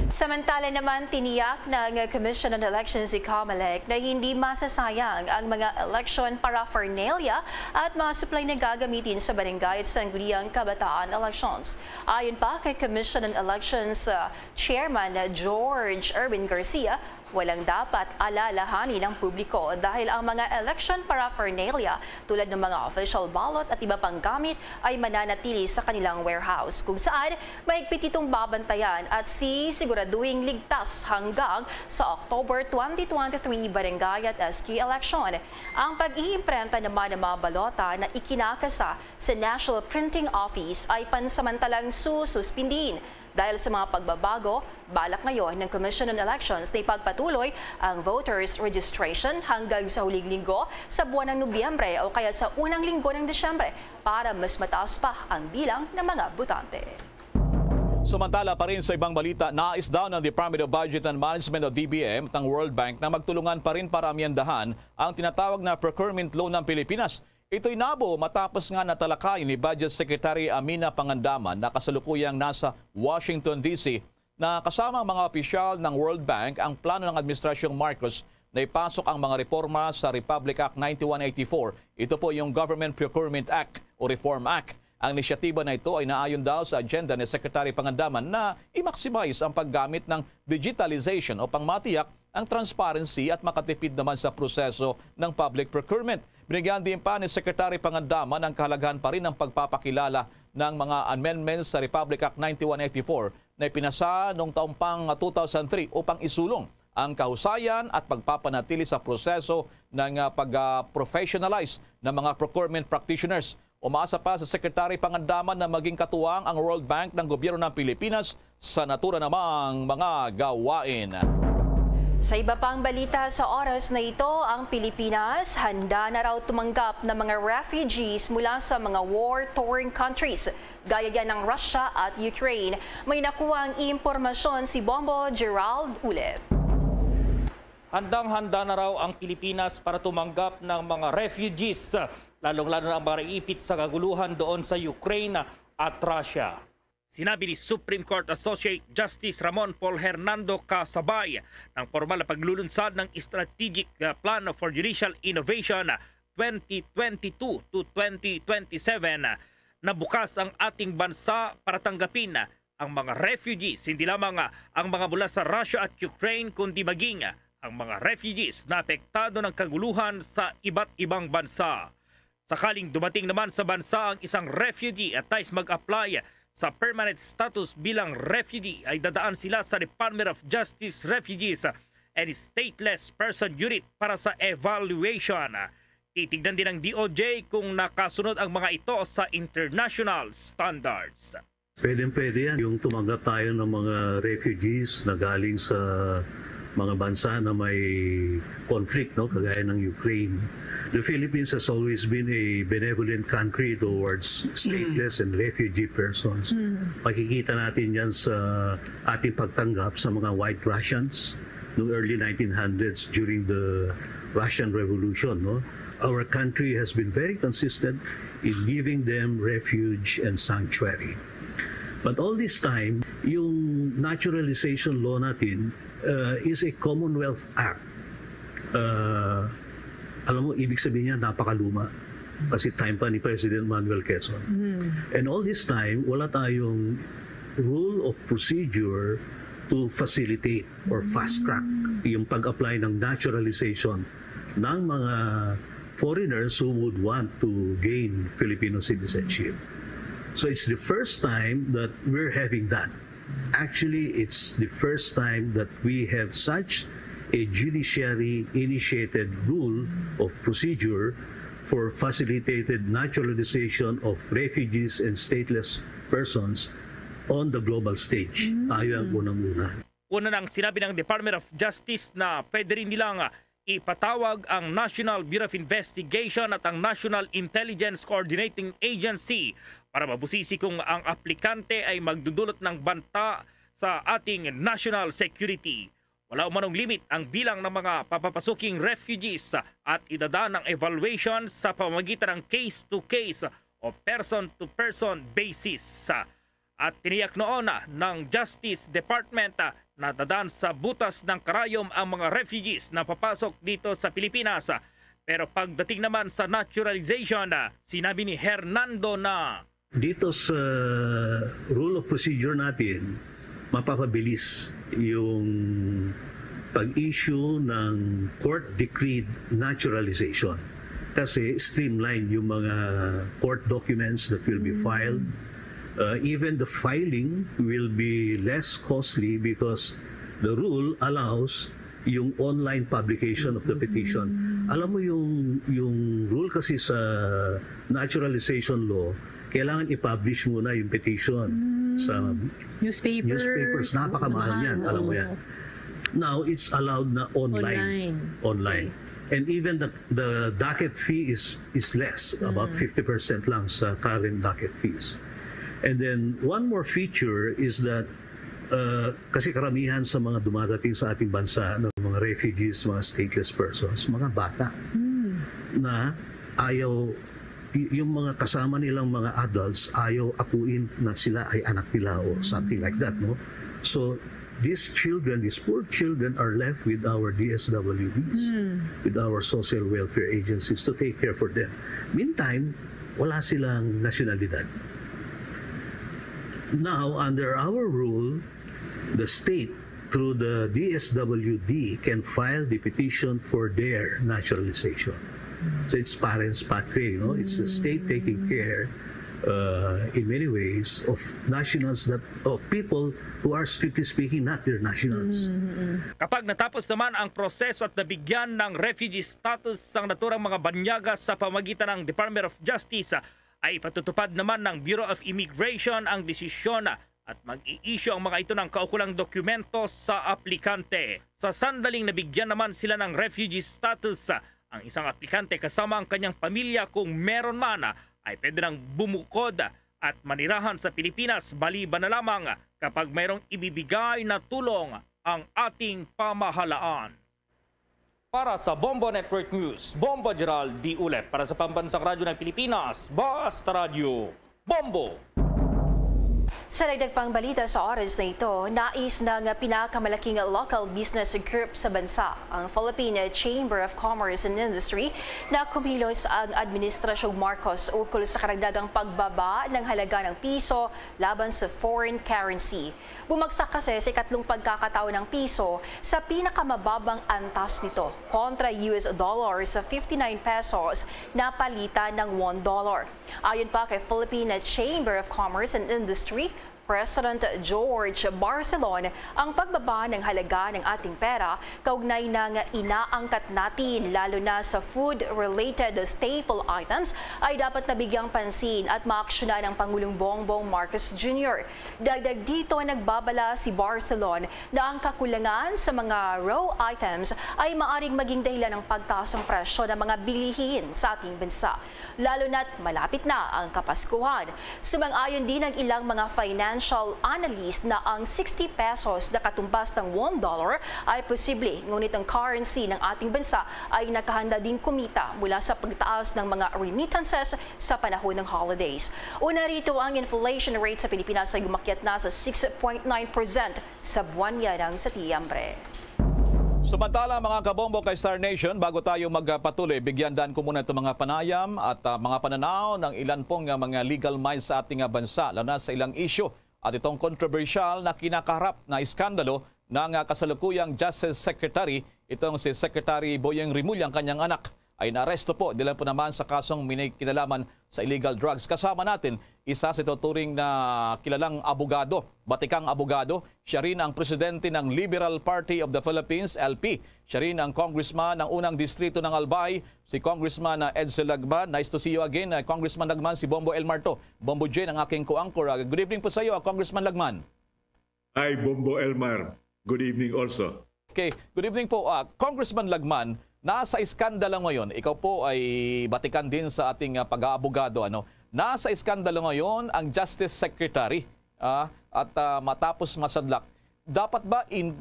Samantala naman, tiniyak ng Commission on Elections si COMELEC na hindi masasayang ang mga election paraphernalia at mga supply na gagamitin sa barangay at sangguniang kabataan elections. Ayon pa kay Commission on Elections Chairman George Erwin Garcia, walang dapat alalahanin ng publiko dahil ang mga election paraphernalia tulad ng mga official ballot at iba pang gamit ay mananatili sa kanilang warehouse kung saan mahigpit itong babantayan at siguraduhing ligtas hanggang sa October 2023 barangay at SK election. Ang pag-iimprenta naman ng mga balota na ikinakasa sa National Printing Office ay pansamantalang sususpindin. Dahil sa mga pagbabago, balak ngayon ng Commission on Elections na ipagpatuloy ang voters registration hanggang sa huling linggo sa buwan ng Nobyembre o kaya sa unang linggo ng Disyembre para mas mataas pa ang bilang ng mga botante. Samantala pa rin sa ibang balita, nais daw ng Department of Budget and Management o DBM at ng World Bank na magtulungan pa rin para amyendahan ang tinatawag na procurement loan ng Pilipinas. Ito'y nabo matapos nga natalakayin ni Budget Secretary Amina Pangandaman na kasalukuyang nasa Washington DC na kasama ang mga opisyal ng World Bank ang plano ng Administrasyong Marcos na ipasok ang mga reforma sa Republic Act 9184. Ito po yung Government Procurement Act o Reform Act. Ang inisyatiba na ito ay naayon daw sa agenda ni Secretary Pangandaman na i-maximize ang paggamit ng digitalization o pangmatiyak ang transparency at makatipid naman sa proseso ng public procurement. Binigyan din pa ni Secretary Pangandaman ang kahalagahan pa rin ng pagpapakilala ng mga amendments sa Republic Act 9184 na ipinasa noong taong pang 2003 upang isulong ang kahusayan at pagpapanatili sa proseso ng pag-professionalize ng mga procurement practitioners. Umaasa pa sa Secretary Pangandaman na maging katuwang ang World Bank ng gobyerno ng Pilipinas sa natura namang mga gawain. Sa iba pang balita sa oras na ito, ang Pilipinas handa na raw tumanggap ng mga refugees mula sa mga war-torn countries, gaya yan ng Russia at Ukraine. May nakuhang impormasyon si Bombo Gerald Ulep. Handang-handa na raw ang Pilipinas para tumanggap ng mga refugees, lalong-lalo na ang mga ipit sa kaguluhan doon sa Ukraine at Russia. Sinabi ni Supreme Court Associate Justice Ramon Paul Hernando kasabay ng formal na paglulunsad ng Strategic Plan for Judicial Innovation 2022 to 2027 na bukas ang ating bansa para tanggapin ang mga refugees, hindi lamang ang mga mula sa Russia at Ukraine kundi maging ang mga refugees na apektado ng kaguluhan sa iba't ibang bansa. Sakaling dumating naman sa bansa ang isang refugee at nais mag-apply sa permanent status bilang refugee, ay dadaan sila sa Department of Justice Refugees and Stateless Person Unit para sa evaluation. Titignan din ng DOJ kung nakasunod ang mga ito sa international standards. Pwede yan. Yung tumanggap tayo ng mga refugees na galing sa mga bansa na may conflict, no, kagaya ng Ukraine. The Philippines has always been a benevolent country towards stateless and refugee persons. Makikita natin yan sa ating pagtanggap sa mga White Russians noong early 1900s during the Russian Revolution. No? Our country has been very consistent in giving them refuge and sanctuary. But all this time, yung naturalization law natin is a Commonwealth Act. Alam mo, ibig sabihin niya napakaluma. Kasi time pa ni President Manuel Quezon. And all this time, wala tayong rule of procedure to facilitate or fast-track yung pag-apply ng naturalization ng mga foreigners who would want to gain Filipino citizenship. So it's the first time that we're having that. Actually, it's the first time that we have such a judiciary-initiated rule of procedure for facilitated naturalization of refugees and stateless persons on the global stage. Tayo ang unang-una. Una nang sinabi ng Department of Justice na pwede rin nilang ipatawag ang National Bureau of Investigation at ang National Intelligence Coordinating Agency para mabusisi kung ang aplikante ay magdudulot ng banta sa ating national security. Wala umanong limit ang bilang ng mga papapasuking refugees at idadaan ng evaluation sa pamamagitan ng case-to-case o person-to-person basis. At tiniyak noon ng Justice Department na dadaan sa butas ng karayom ang mga refugees na papasok dito sa Pilipinas. Pero pagdating naman sa naturalization, sinabi ni Hernando na dito sa rule of procedure natin, mapapabilis yung pag-issue ng court-decreed naturalization. Kasi streamline yung mga court documents that will be filed. Even the filing will be less costly because the rule allows yung online publication of the petition. Alam mo yung rule kasi sa naturalization law, kailangan i-publish muna yung petition sa newspapers. Napakamahal yan, alam mo yan. Now, it's allowed na online. And even the docket fee is less, about 50% lang sa current docket fees. And then, one more feature is that kasi karamihan sa mga dumadating sa ating bansa ng mga refugees, mga stateless persons, mga bata na ayaw, yung mga kasama nilang mga adults ayaw akuin na sila ay anak nila o something like that, no? So these children, these poor children are left with our DSWDs, with our social welfare agencies to take care for them. Meantime, wala silang nasyonalidad. Now, under our rule, the state through the DSWD can file the petition for their naturalization. So it's parents patriae, no? It's the state taking care in many ways of nationals, of people who are strictly speaking not their nationals. Kapag natapos naman ang proseso at nabigyan ng refugee status ang naturang mga banyaga sa pamagitan ng Department of Justice, ay patutupad naman ng Bureau of Immigration ang desisyon at mag-i-issue ang mga ito ng kaukulang dokumento sa aplikante. Sa sandaling nabigyan naman sila ng refugee status, ang isang aplikante kasama ang kanyang pamilya kung meron man ay pwede nang bumukod at manirahan sa Pilipinas maliban na lamang kapag mayroong ibibigay na tulong ang ating pamahalaan. Para sa Bombo Network News, Bombo Gerald D. Ulep. Para sa Pambansang Radyo ng Pilipinas, Basta Radio, Bombo! Sa dagdag pang balita sa oras na ito, nais ng pinakamalaking local business group sa bansa, ang Philippine Chamber of Commerce and Industry, na kumilos ang Administrasyong Marcos ukol sa karagdagang pagbaba ng halaga ng piso laban sa foreign currency. Bumagsak kasi sa ikatlong pagkakataon ng piso sa pinakamababang antas nito kontra US dollar sa 59 pesos na palitan ng $1. Ayon pa kay Philippine Chamber of Commerce and Industry, President George Barcelon, ang pagbaba ng halaga ng ating pera kaugnay ng inaangkat natin lalo na sa food-related staple items ay dapat nabigyang pansin at maaksyonan ng Pangulong Bongbong Marcos Jr. Dagdag dito, nagbabala si Barcelon na ang kakulangan sa mga raw items ay maaring maging dahilan ng pagtaas ng presyo ng mga bilihin sa ating bansa, lalo na't malapit na ang Kapaskuhan. Sumang-ayon din ng ilang mga financial analyst na ang 60 pesos na katumbas ng $1 ay posible, ngunit ang currency ng ating bansa ay nakahanda din kumita mula sa pagtaas ng mga remittances sa panahon ng holidays. Una rito, ang inflation rate sa Pilipinas ay umakyat na sa 6.9% sa buwan yan ng Setyembre. Samantala, mga kabombo kay Star Nation, bago tayo magpatuloy, bigyan daan ko muna itong mga panayam at mga pananaw ng ilan pong mga legal minds sa ating bansa, lalo na sa ilang issue at itong controversial na kinakaharap na iskandalo ng kasalukuyang Justice Secretary, itong si Secretary Boyeng Rimulya, ang kanyang anak, ay naaresto po. Dila po naman sa kasong may kinalaman sa illegal drugs. Kasama natin, isa sa tuturing na kilalang abogado, batikang abogado. Siya rin ang presidente ng Liberal Party of the Philippines, LP. Siya rin ang congressman ng unang distrito ng Albay, si Congressman Edsel Lagman. Nice to see you again, Congressman Lagman, si Bombo Elmar to. Bombo Jane, ang aking co-anchor. Good evening po sa iyo, Congressman Lagman. Hi, Bombo Elmar. Good evening also. Okay, good evening po. Congressman Lagman, nasa iskandalo ngayon, ikaw po ay batikan din sa ating pag-aabogado. Nasa iskandalo ngayon ang Justice Secretary at matapos masadlak. Dapat ba in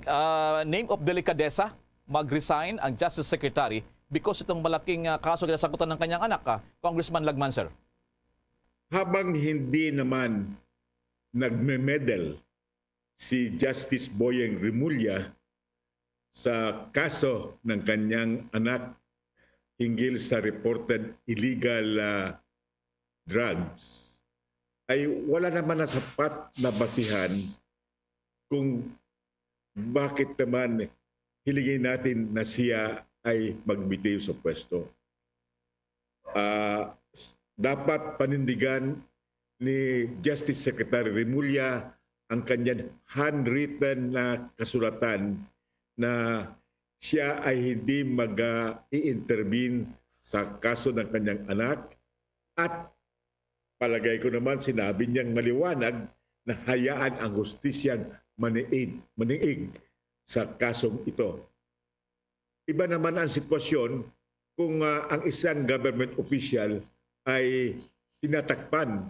name of delicadeza mag-resign ang Justice Secretary because itong malaking kaso na sagutan ng kanyang anak, Congressman Lagman, sir? Habang hindi naman nagme-medal si Justice Boyeng Rimulya sa kaso ng kanyang anak hinggil sa reported illegal drugs, ay wala naman na sapat na basihan kung bakit naman hilingin natin na siya ay magbitiw sa pwesto. Dapat panindigan ni Justice Secretary Rimulya ang kanyang handwritten na kasulatan na siya ay hindi mag-i-intervene sa kaso ng kanyang anak at palagay ko naman sinabi niyang maliwanag na hayaan ang hustisyang maniig sa kasong ito. Iba naman ang sitwasyon kung ang isang government official ay tinatakpan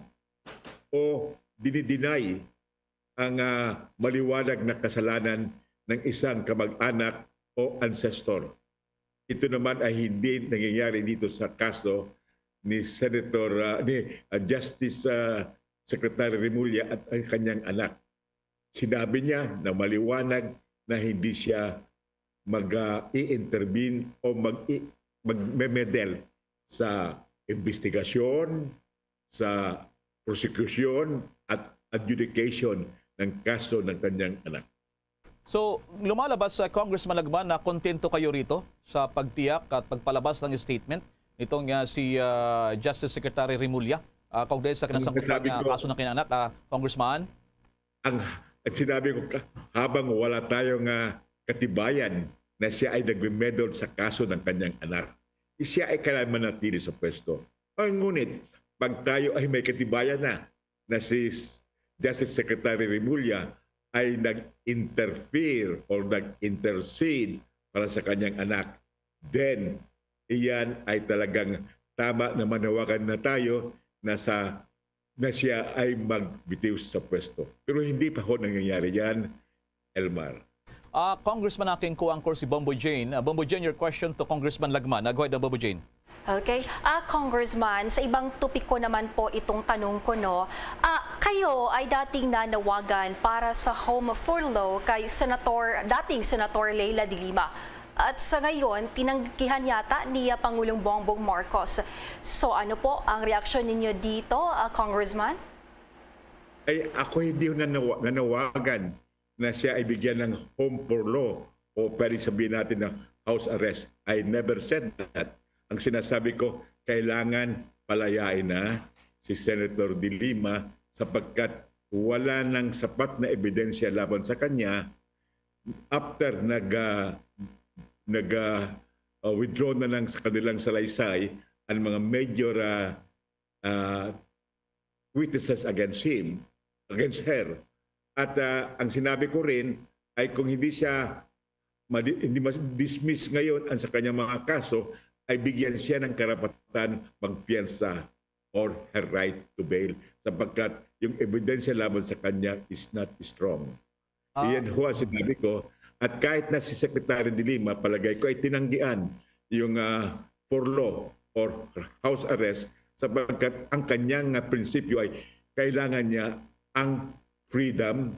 o dinideny ang maliwanag na kasalanan ng isang kamag-anak o ancestor. Ito naman ay hindi nangyayari dito sa kaso ni Justice Secretary Rimulya at ang kanyang anak. Sinabi niya na maliwanag na hindi siya mag-i-intervene o mag-memedel sa investigasyon, sa prosecution at adjudication ng kaso ng kanyang anak. So, lumalabas sa Congressman Lagman na kontento kayo rito sa pagtiyak at pagpalabas ng statement nitong si Justice Secretary Rimulya kaugnay sa kinasangkutan na kaso ng kinanak, Congressman? Ang sinabi ko, habang wala tayong katibayan na siya ay nagme-meddle sa kaso ng kanyang anak, siya ay kailangan manatili sa pwesto. Ngunit, pag tayo ay may katibayan na si Justice Secretary Remulla ay nag-interfere or nag-intercede para sa kanyang anak, then iyan ay talagang tama na manawagan na tayo na siya ay magbitiw sa pwesto. Pero hindi pa ho nangyayari yan, Elmar. Congressman, aking co-anchor si Bombo Jane. Bombo Jane, your question to Congressman Lagman. Go ahead, Bombo Jane. Okay. Congressman, sa ibang topiko naman po itong tanong ko, no. Kayo ay dating nanawagan para sa home furlough kay dating Senator Leila de Lima. At sa ngayon, tinanggihan yata ni Pangulong Bongbong Marcos. So ano po ang reaksyon ninyo dito, Congressman? Ay, ako hindi nanawagan na siya ay bigyan ng home furlough o pwede sabihin natin na house arrest. I never said that. Ang sinasabi ko, kailangan palayain na si Senator de Lima sapagkat wala nang sapat na ebidensya laban sa kanya after withdraw na lang sa kanilang salaysay ang mga major witnesses against her. At ang sinabi ko rin ay kung hindi dismiss ngayon ang sa kanyang mga kaso, ay bigyan siya ng karapatan magpiyansa or her right to bail sapagkat yung ebidensya laban sa kanya is not strong. Iyan ho ang sinabi ko. At kahit na si Secretary de Lima, palagay ko ay tinanggian yung furlough or house arrest sapagkat ang kanyang prinsipyo ay kailangan niya ang freedom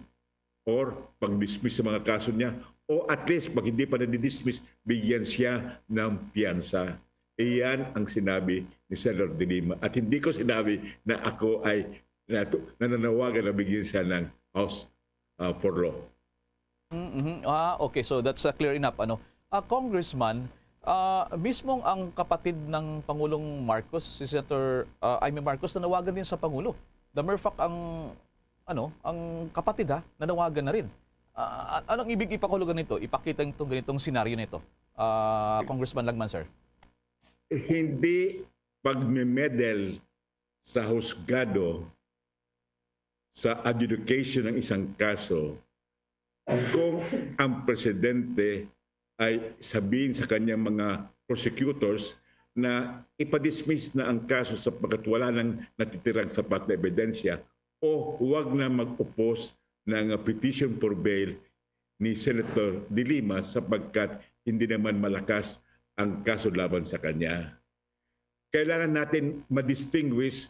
or pag-dismiss sa mga kaso niya o at least pag hindi pa na-dismiss, bigyan siya ng piyansa. Iyan ang sinabi ni Senator de Lima. At hindi ko sinabi na ako ay nananawagan na bigyan siya ng house furlough. Okay, so that's clear enough. Congressman, mismong ang kapatid ng Pangulong Marcos, si Senator Amy Marcos, nanawagan din sa Pangulo. The mere fact ang kapatid nanawagan na rin. Anong ibig ipakulugan nito? Ipakita itong ganitong senaryo nito, Congressman Lagman, sir? Hindi pagme-medal sa husgado sa adjudication ng isang kaso kung ang presidente ay sabihin sa kanyang mga prosecutors na ipadismiss na ang kaso sapagkat wala nang natitirang sapat na ebidensya o huwag na mag-oppose ng petition for bail ni Senator de Lima sapagkat hindi naman malakas ang kaso laban sa kanya. Kailangan natin ma-distinguish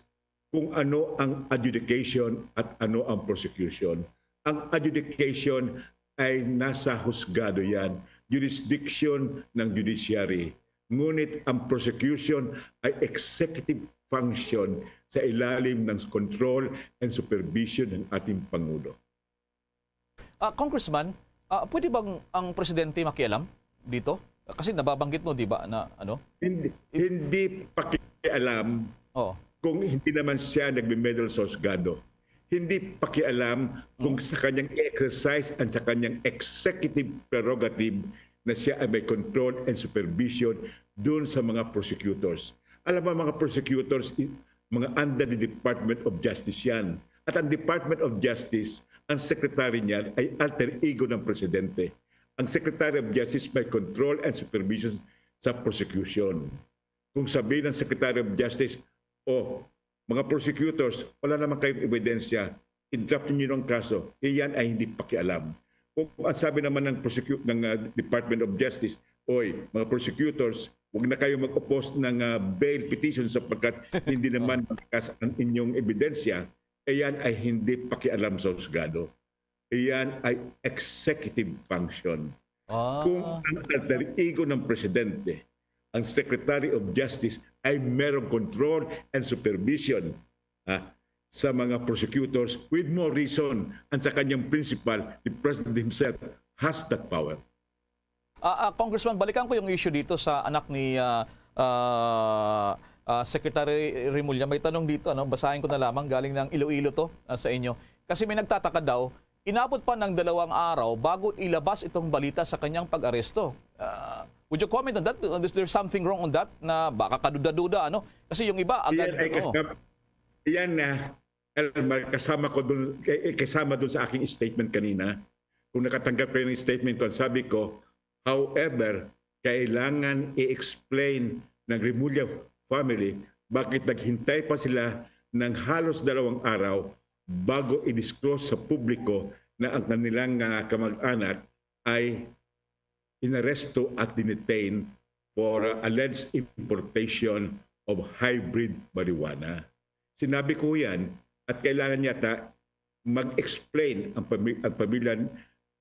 kung ano ang adjudication at ano ang prosecution. Ang adjudication ay nasa husgado yan, jurisdiction ng judiciary. Ngunit ang prosecution ay executive function sa ilalim ng control and supervision ng ating Pangulo. Congressman, pwede bang ang presidente makialam dito? Kasi nababanggit mo, di ba, na ano? Hindi pakialam kung hindi naman siya nagme-medal sa husgado. Hindi pakialam kung sa kanyang exercise at sa kanyang executive prerogative na siya ay may control and supervision doon sa mga prosecutors. Alam mo, mga prosecutors, mga under the Department of Justice yan. At ang Department of Justice, ang secretary niyan ay alter ego ng presidente. Ang Secretary of Justice may control and supervision sa prosecution. Kung sabihin ng Secretary of Justice, mga prosecutors, wala naman kayong ebidensya, i-drop niyo ng kaso, iyan ay hindi pakialam. Kung ang sabi naman ng Department of Justice, mga prosecutors, huwag na kayo mag-oppose ng bail petition sapagkat hindi naman malakas ang inyong ebidensya, iyan ay hindi pakialam sa husgado. Iyan ay executive function. Kung ang alter ego ng presidente, ang Secretary of Justice ay merong control and supervision sa mga prosecutors with more reason and sa kanyang principal, the President himself has that power. Congressman, balikan ko yung issue dito sa anak ni Secretary Remulla, may tanong dito, basahin ko na lamang, galing ng Iloilo to sa inyo. Kasi may nagtataka daw, inabot pa ng 2 araw bago ilabas itong balita sa kanyang pag-aresto. Would you comment on that? Is there something wrong on that na baka kaduda-duda? Kasi yung iba agad... Yan na, Elmar, kasama doon sa aking statement kanina. Kung nakatanggap kayo ng statement ko, sabi ko, however, kailangan i-explain ng Remulla family bakit naghintay pa sila ng halos 2 araw bago i-disclose sa publiko na ang kanilang kamag-anak ay inaresto at dinetain for alleged importation of hybrid marijuana. Sinabi ko yan at kailangan yata mag-explain ang pamilya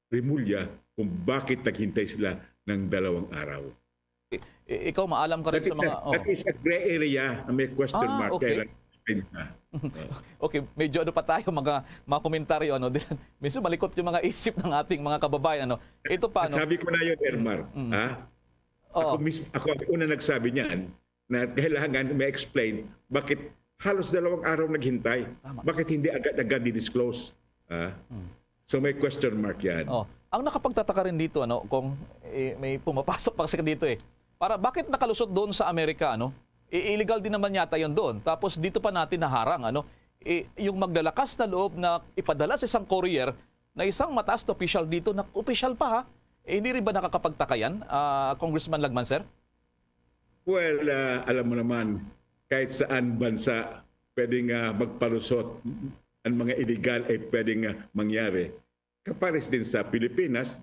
Remulla kung bakit naghintay sila ng 2 araw. Ikaw, maalam ka rin sa mga... That is a gray area na may question mark. Okay. Okay, medyo pa tayo mga komentaryo. Minsan malikot yung mga isip ng ating mga kababayan. Ito pa, Sabi ko na yun, Elmar. Ako una nagsabi niyan na kailangan may explain bakit halos 2 araw naghintay. Bakit hindi agad-agad di-disclose? So may question mark yan. Ang nakapagtataka rin dito, kung may pumapasok pa kasi dito para bakit nakalusot doon sa Amerika, illegal din naman yata yun doon. Tapos dito pa natin naharang, yung maglalakas na loob na ipadala sa isang courier na isang mataas na official dito, na official pa hindi rin ba nakakapagtaka yan, Congressman Lagman, sir? Well, alam mo naman, kahit saan bansa pwedeng magpalusot ang mga illegal ay pwedeng mangyari. Kapares din sa Pilipinas,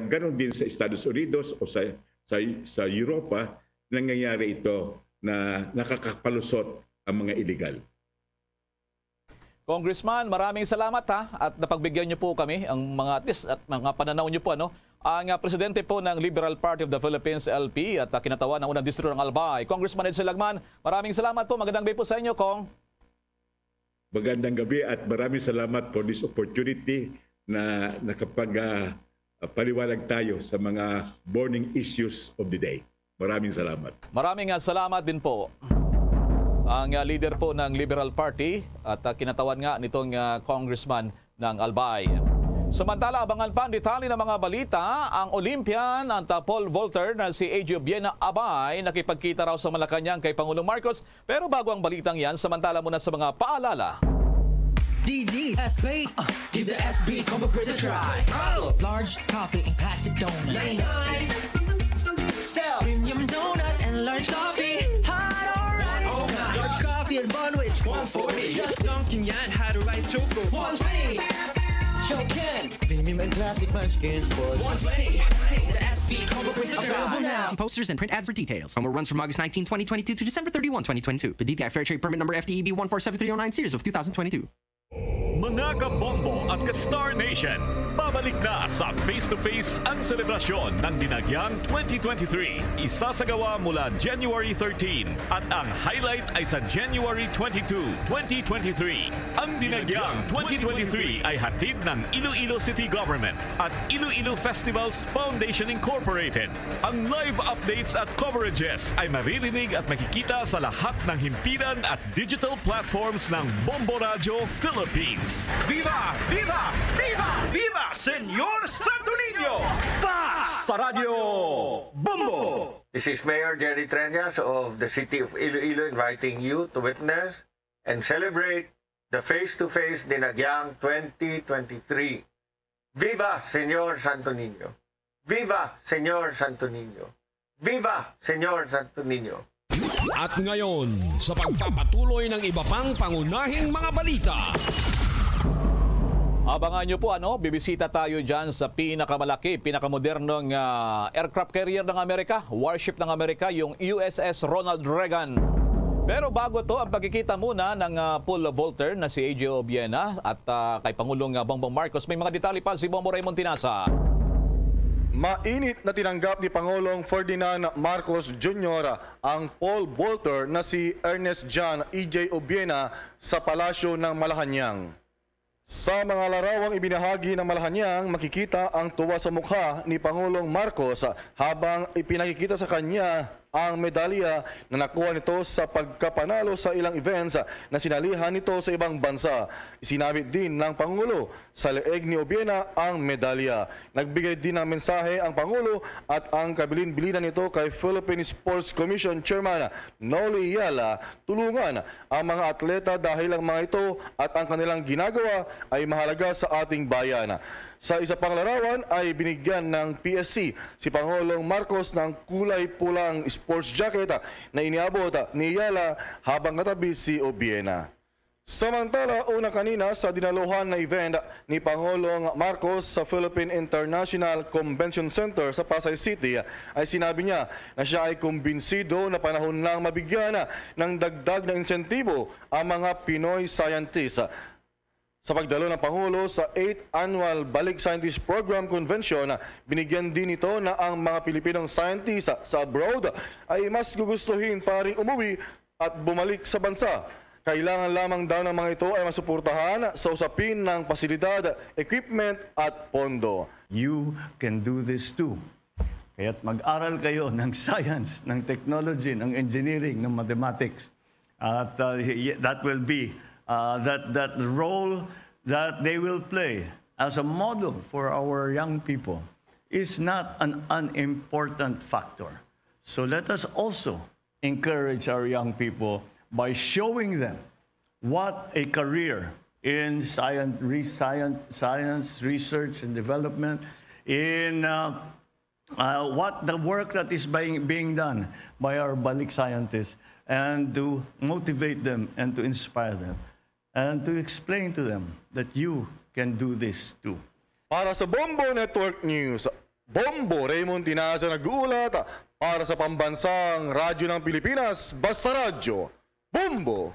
ganon din sa Estados Unidos o sa Europa, nangyayari ito na nakakapalusot ang mga illegal. Congressman, maraming salamat at napagbigyan niyo po kami ang mga at mga pananaw niyo po. Ang presidente po ng Liberal Party of the Philippines, LP, at kinatawan ng unang distrito ng Albay, Congressman Edsel Lagman. Maraming salamat po. Magandang gabi po sa inyo, Kong. Magandang gabi at maraming salamat for this opportunity na nakapag-paliwanag tayo sa mga burning issues of the day. Maraming salamat. Maraming salamat din po. Ang leader po ng Liberal Party at kinatawan nga nitong congressman ng Albay. Samantala, abangan pa ang detalye ng mga balita. Ang Olympian at pole vaulter na si AJ Obiena Abay nakipagkita raw sa Malacanang kay Pangulong Marcos. Pero bago ang balitang yan, samantala muna sa mga paalala. DD, SB, give the SB Combo Quiz a try. Large coffee and classic donut. 99. Still, premium donut and large coffee. Hot or rice. Oh my. Large coffee and Bonwich. 140. Just Dunkin' yan, hot or rice choco. 120. Chokin. Premium and classic munchkins for 120. The SB Combo Quiz a try. Available now. See posters and print ads for details. Promo runs from August 19, 2022 to December 31, 2022. The DTI Fair Trade Permit number FTEB 147309 series of 2022. Mga kabombo at ka-Star Nation, babalik na sa face-to-face ang selebrasyon ng Dinagyang 2023. Isasagawa mula January 13 at ang highlight ay sa January 22, 2023. Ang Dinagyang 2023 ay hatid ng Iloilo City Government at Iloilo Festivals Foundation Incorporated. Ang live updates at coverages ay maririnig at makikita sa lahat ng himpilan at digital platforms ng Bombo Radio Philippines. Viva! Viva! Viva! Viva! Senyor Santo Niño! Basta Radio Bombo! This is Mayor Jerry Treñas of the City of Iloilo inviting you to witness and celebrate the face-to-face Dinagyang 2023. Viva Senyor Santo Niño! Viva Senyor Santo Niño! Viva Senyor Santo Niño! At ngayon, sa pagpapatuloy ng iba pang pangunahing mga balita. Abangan nyo po, bibisita tayo dyan sa pinakamalaki, pinakamodernong aircraft carrier ng Amerika, warship ng Amerika, yung USS Ronald Reagan. Pero bago to, ang pagkikita muna ng pole vaulter na si AJ Obiena at kay Pangulong Bongbong Marcos. May mga detalye pa si Bombo Raymond Tinasa. Mainit na tinanggap ni Pangulong Ferdinand Marcos Jr. ang pole vaulter na si Ernest John AJ Obiena sa palasyo ng Malacanang. Sa mga larawang ibinahagi ng Malacanang, makikita ang tuwa sa mukha ni Pangulong Marcos habang ipinakikita sa kanya ang medalya na nakuha nito sa pagkapanalo sa ilang events na sinalihan nito sa ibang bansa. Isinabit din ng Pangulo sa leeg ni Obiena ang medalya. Nagbigay din ng mensahe ang Pangulo at ang kabilin-bilinan nito kay Philippine Sports Commission Chairman Noli Yala, tulungan ang mga atleta dahil ang mga ito at ang kanilang ginagawa ay mahalaga sa ating bayan. Sa isa pang larawan ay binigyan ng PSC si Pangulong Marcos ng kulay pulang sports jacket na iniabot ni Yala habang katabi si Obiena. Samantala, una kanina sa dinaluhan na event ni Pangulong Marcos sa Philippine International Convention Center sa Pasay City ay sinabi niya na siya ay kumbinsido na panahon lang mabigyan ng dagdag na insentibo ang mga Pinoy scientists. Sa pagdalo ng Pangulo sa 8th Annual Balik Scientist Program Convention, binigyan din ito na ang mga Pilipinong scientists sa abroad ay mas gugustuhin pa rin umuwi at bumalik sa bansa. Kailangan lamang daw ng mga ito ay masuportahan sa usapin ng pasilidad, equipment at pondo. You can do this too. Kaya't mag-aral kayo ng science, ng technology, ng engineering, ng mathematics. At that will be that role that they will play as a model for our young people is not an unimportant factor. So let us also encourage our young people by showing them what a career in science, research and development, in what the work that is being done by our Balik scientists, and to motivate them and to inspire them. And to explain to them that you can do this too. Para sa Bombo Network News, Bombo Raymond Tinaza nag-uulat para sa pambansang radyo ng Pilipinas, Basta Radyo, Bombo!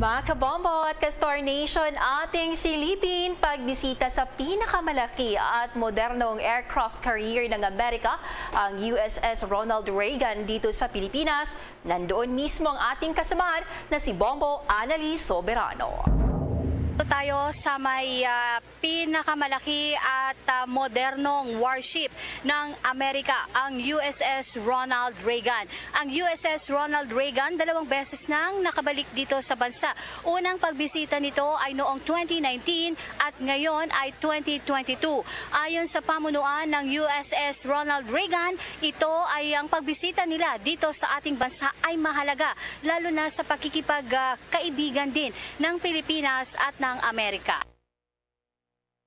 Mga kabombo at ka-Star Nation, ating silipin pagbisita sa pinakamalaki at modernong aircraft carrier ng Amerika, ang USS Ronald Reagan dito sa Pilipinas. Nandoon mismo ang ating kasamahan na si Bombo Annalise Soberano. Tayo sa may pinakamalaki at modernong warship ng Amerika, ang USS Ronald Reagan. Ang USS Ronald Reagan, 2 beses nang nakabalik dito sa bansa. Unang pagbisita nito ay noong 2019 at ngayon ay 2022. Ayon sa pamunuan ng USS Ronald Reagan, ito ay ang pagbisita nila dito sa ating bansa ay mahalaga, lalo na sa pakikipagkaibigan din ng Pilipinas at ng Amerika.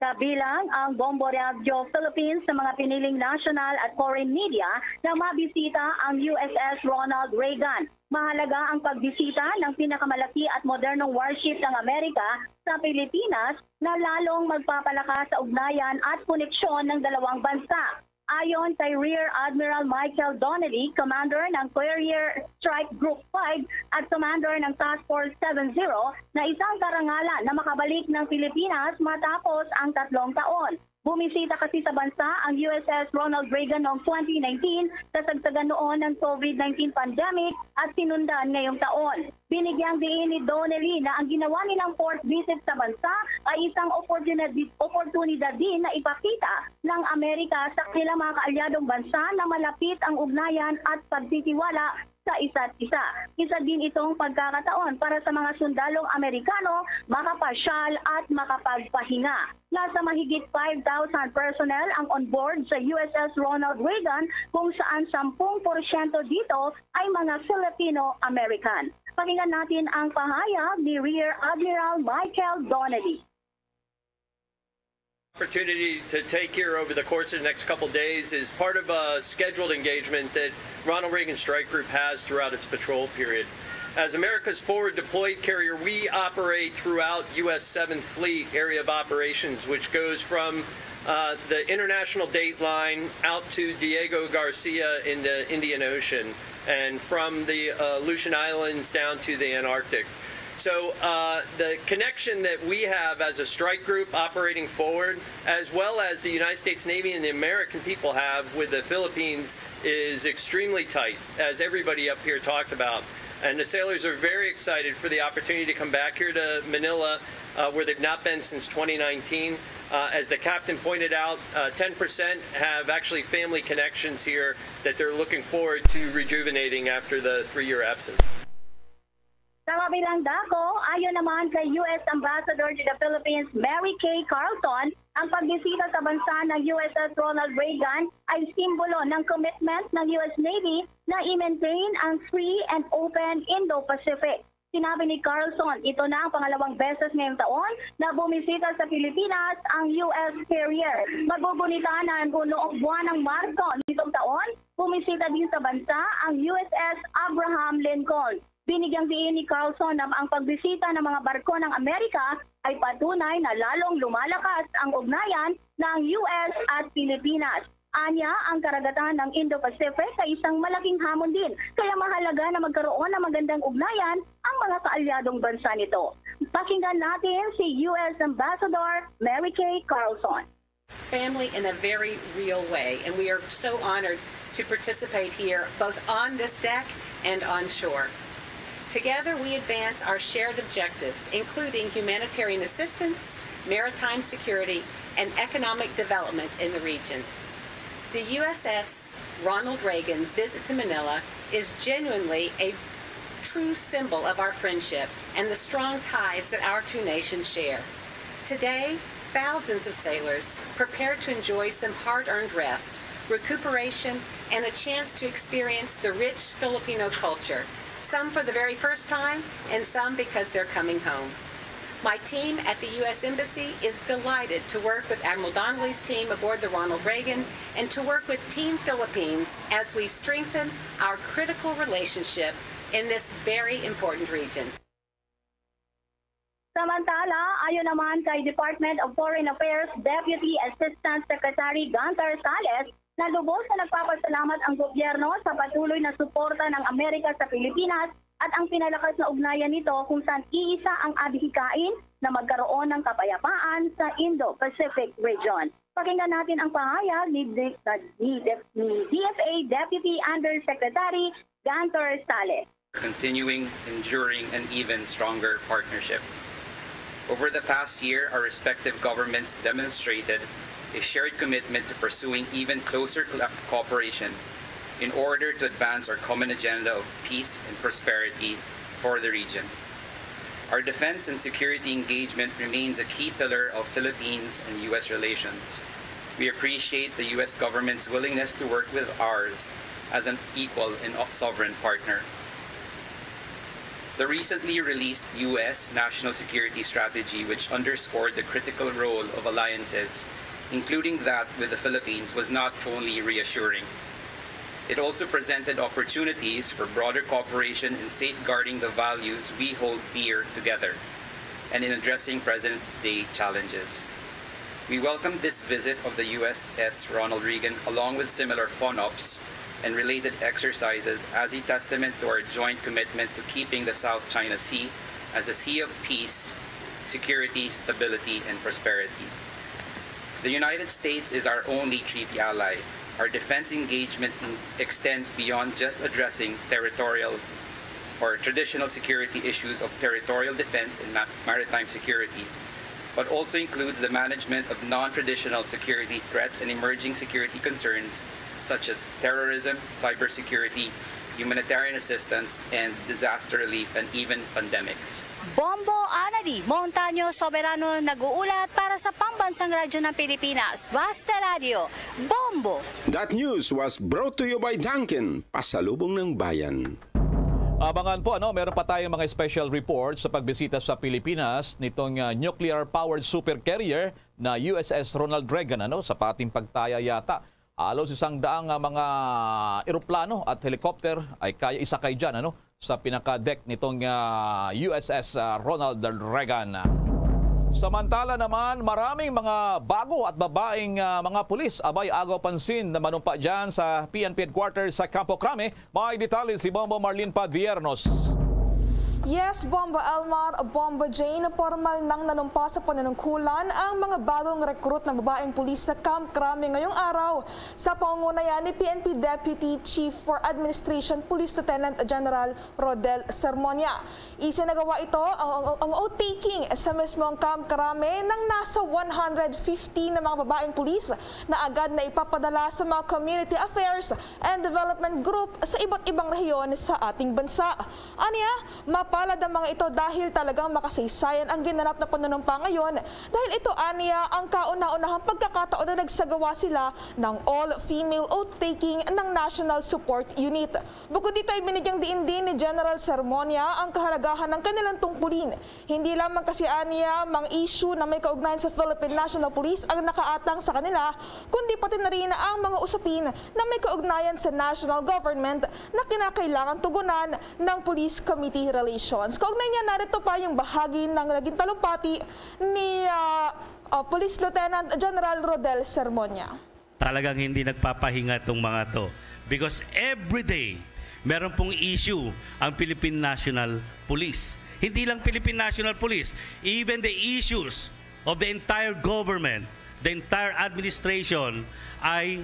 Kabilang ang Bombo Radio Philippines sa mga piniling national at foreign media na mabisita ang USS Ronald Reagan. Mahalaga ang pagbisita ng pinakamalaki at modernong warship ng Amerika sa Pilipinas na lalong magpapalakas sa ugnayan at koneksyon ng dalawang bansa. Ayon kay Rear Admiral Michael Donnelly, Commander ng Carrier Strike Group 5 at Commander ng Task Force 70, na isang karangalan na makabalik ng Pilipinas matapos ang 3 taon. Bumisita kasi sa bansa ang USS Ronald Reagan noong 2019 kasagsagan noon ng COVID-19 pandemic at sinundan ngayong taon. Binigyang diin ni Donnelly na ang ginawa nilang 4th visit sa bansa ay isang oportunidad din na ipakita ng Amerika sa kanilang mga kaalyadong bansa na malapit ang ugnayan at pagtitiwala sa isa't isa. Isa din itong pagkakataon para sa mga sundalong Amerikano makapasyal at makapagpahinga. Nasa mahigit 5,000 personnel ang on board sa USS Ronald Reagan, kung saan 10% dito ay mga Filipino-American. Pakinggan natin ang pahayag ni Rear Admiral Michael Donnelly. Opportunity to take here over the course of the next couple days is part of a scheduled engagement that Ronald Reagan Strike Group has throughout its patrol period. As America's forward deployed carrier, we operate throughout U.S. 7th Fleet area of operations, which goes from the international date line out to Diego Garcia in the Indian Ocean, and from the Aleutian Islands down to the Antarctic. So the connection that we have as a strike group operating forward, as well as the United States Navy and the American people have with the Philippines, is extremely tight, as everybody up here talked about. And the sailors are very excited for the opportunity to come back here to Manila, where they've not been since 2019. As the captain pointed out, 10% have actually family connections here that they're looking forward to rejuvenating after the 3-year absence. Sa kabilang dako, ayon naman kay U.S. Ambassador to the Philippines Mary Kay Carlson, ang pagbisita sa bansa ng USS Ronald Reagan ay simbolo ng commitment ng U.S. Navy na i-maintain ang free and open Indo-Pacific. Sinabi ni Carlson, ito na ang pangalawang beses ngayong taon na bumisita sa Pilipinas ang U.S. carrier. Magugunita na noong buwan ng Marso nitong taon, bumisita din sa bansa ang USS Abraham Lincoln. Binigyang diin ni Carlson na ang pagbisita ng mga barko ng Amerika ay patunay na lalong lumalakas ang ugnayan ng US at Pilipinas. Anya, ang karagatan ng Indo-Pacific ay isang malaking hamon din, kaya mahalaga na magkaroon ng magandang ugnayan ang mga kaalyadong bansa nito. Pakinggan natin si US Ambassador Mary Kay Carlson. Family in a very real way, and we are so honored to participate here both on this deck and on shore. Together, we advance our shared objectives, including humanitarian assistance, maritime security, and economic development in the region. The USS Ronald Reagan's visit to Manila is genuinely a true symbol of our friendship and the strong ties that our two nations share. Today, thousands of sailors prepare to enjoy some hard-earned rest, recuperation, and a chance to experience the rich Filipino culture, some for the very first time, and some because they're coming home. My team at the U.S. Embassy is delighted to work with Admiral Donnelly's team aboard the Ronald Reagan and to work with Team Philippines as we strengthen our critical relationship in this very important region. Samantala, ayon naman kay Department of Foreign Affairs Deputy Assistant Secretary Gunter Sales, na lubos na nagpapasalamat ang gobyerno sa patuloy na suporta ng Amerika sa Pilipinas at ang pinalakas na ugnayan nito kung saan iisa ang adhikain na magkaroon ng kapayapaan sa Indo-Pacific region. Pakinggan natin ang pahayag ni DFA Deputy Undersecretary Gunter Sales. Continuing, enduring, and even stronger partnership. Over the past year, our respective governments demonstrated a shared commitment to pursuing even closer cooperation in order to advance our common agenda of peace and prosperity for the region. Our defense and security engagement remains a key pillar of Philippines and U.S. relations. We appreciate the U.S. government's willingness to work with ours as an equal and sovereign partner. The recently released U.S. National Security Strategy, which underscored the critical role of alliances, including that with the Philippines, was not only reassuring. It also presented opportunities for broader cooperation in safeguarding the values we hold dear together and in addressing present-day challenges. We welcome this visit of the USS Ronald Reagan along with similar FONOPs and related exercises as a testament to our joint commitment to keeping the South China Sea as a sea of peace, security, stability, and prosperity. The United States is our only treaty ally. Our defense engagement extends beyond just addressing territorial or traditional security issues of territorial defense and maritime security, but also includes the management of non-traditional security threats and emerging security concerns such as terrorism, cybersecurity, humanitarian assistance, and disaster relief, and even pandemics. Bombo Anadi, Montaño Soberano nag-uulat para sa Pambansang Radyo ng Pilipinas, Basta Radio, Bombo! That news was brought to you by Dunkin', pasalubong ng bayan. Abangan po, meron pa tayong mga special reports sa pagbisita sa Pilipinas nitong nuclear-powered super carrier na USS Ronald Reagan sa pating pagtaya yata. Halos 100 mga eroplano at helicopter ay kaya isakay dyan sa pinaka-deck nitong USS Ronald Reagan. Samantala naman, maraming mga bago at babaeng mga pulis abay agaw pansin na manumpa dyan sa PNP headquarters sa Campo Crame. May detalye si Bombo Marlene Padviernos. Yes, Bomba Elmar, Bomba Jane, formal nang nanumpa sa panunungkulan ang mga bagong recruit na babaeng pulis sa Camp Crame ngayong araw sa pangungunayan ni PNP Deputy Chief for Administration Police Lieutenant General Rodel Sermonia. Isinagawa ito ang oath-taking sa mismong Camp Crame ng nasa 150 na mga babaeng pulis na agad na ipapadala sa mga Community Affairs and Development Group sa iba't ibang rehiyon sa ating bansa. Aniya, mapalad ang mga ito dahil talagang makasaysayan ang ginanap na panunumpa ngayon dahil ito aniya ang kauna-unahang pagkakataon na nagsagawa sila ng all-female oath-taking ng National Support Unit. Bukod dito ay binigyang diin din ni General Sermonia ang kahalagahan ng kanilang tungkulin. Hindi lamang kasi aniya mga issue na may kaugnayan sa Philippine National Police ang nakaatang sa kanila, kundi pati na rin ang mga usapin na may kaugnayan sa national government na kinakailangan tugunan ng Police Committee Relations. Kaugnay niya, narito pa yung bahagi ng naging talumpati ni Police Lieutenant General Rodel Sermonia. Talagang hindi nagpapahinga itong mga to because every day meron pong issue ang Philippine National Police. Hindi lang Philippine National Police, even the issues of the entire government, the entire administration ay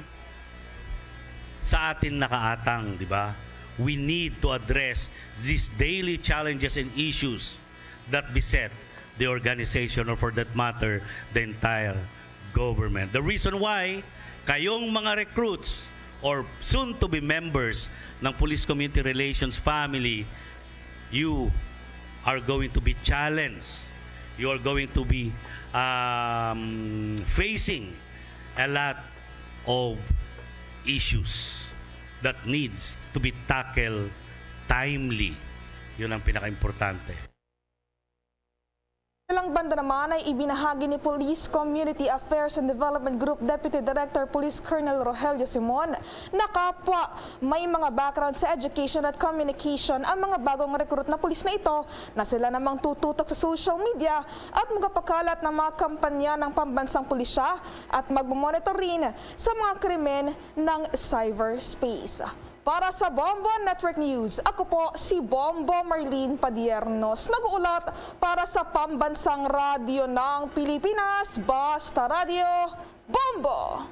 sa atin nakaatang, di ba? We need to address these daily challenges and issues that beset the organization or for that matter, the entire government. The reason why kayong mga recruits or soon-to-be members ng Police Community Relations family, you are going to be challenged. You are going to be facing a lot of issues that needs to be tackled timely. Yun ang pinaka-importante. Ilang banda naman ay ibinahagi ni Police Community Affairs and Development Group Deputy Director Police Colonel Rogelio Simon na kapwa may mga background sa education at communication ang mga bagong recruit na pulis na ito na sila namang tututok sa social media at magpapakalat ng mga kampanya ng pambansang pulisya at magmamonitor rin sa mga krimen ng cyberspace. Para sa Bombo Network News, ako po si Bombo Marlene Padiernos, nag-uulat para sa Pambansang Radyo ng Pilipinas, Basta Radio, Bombo!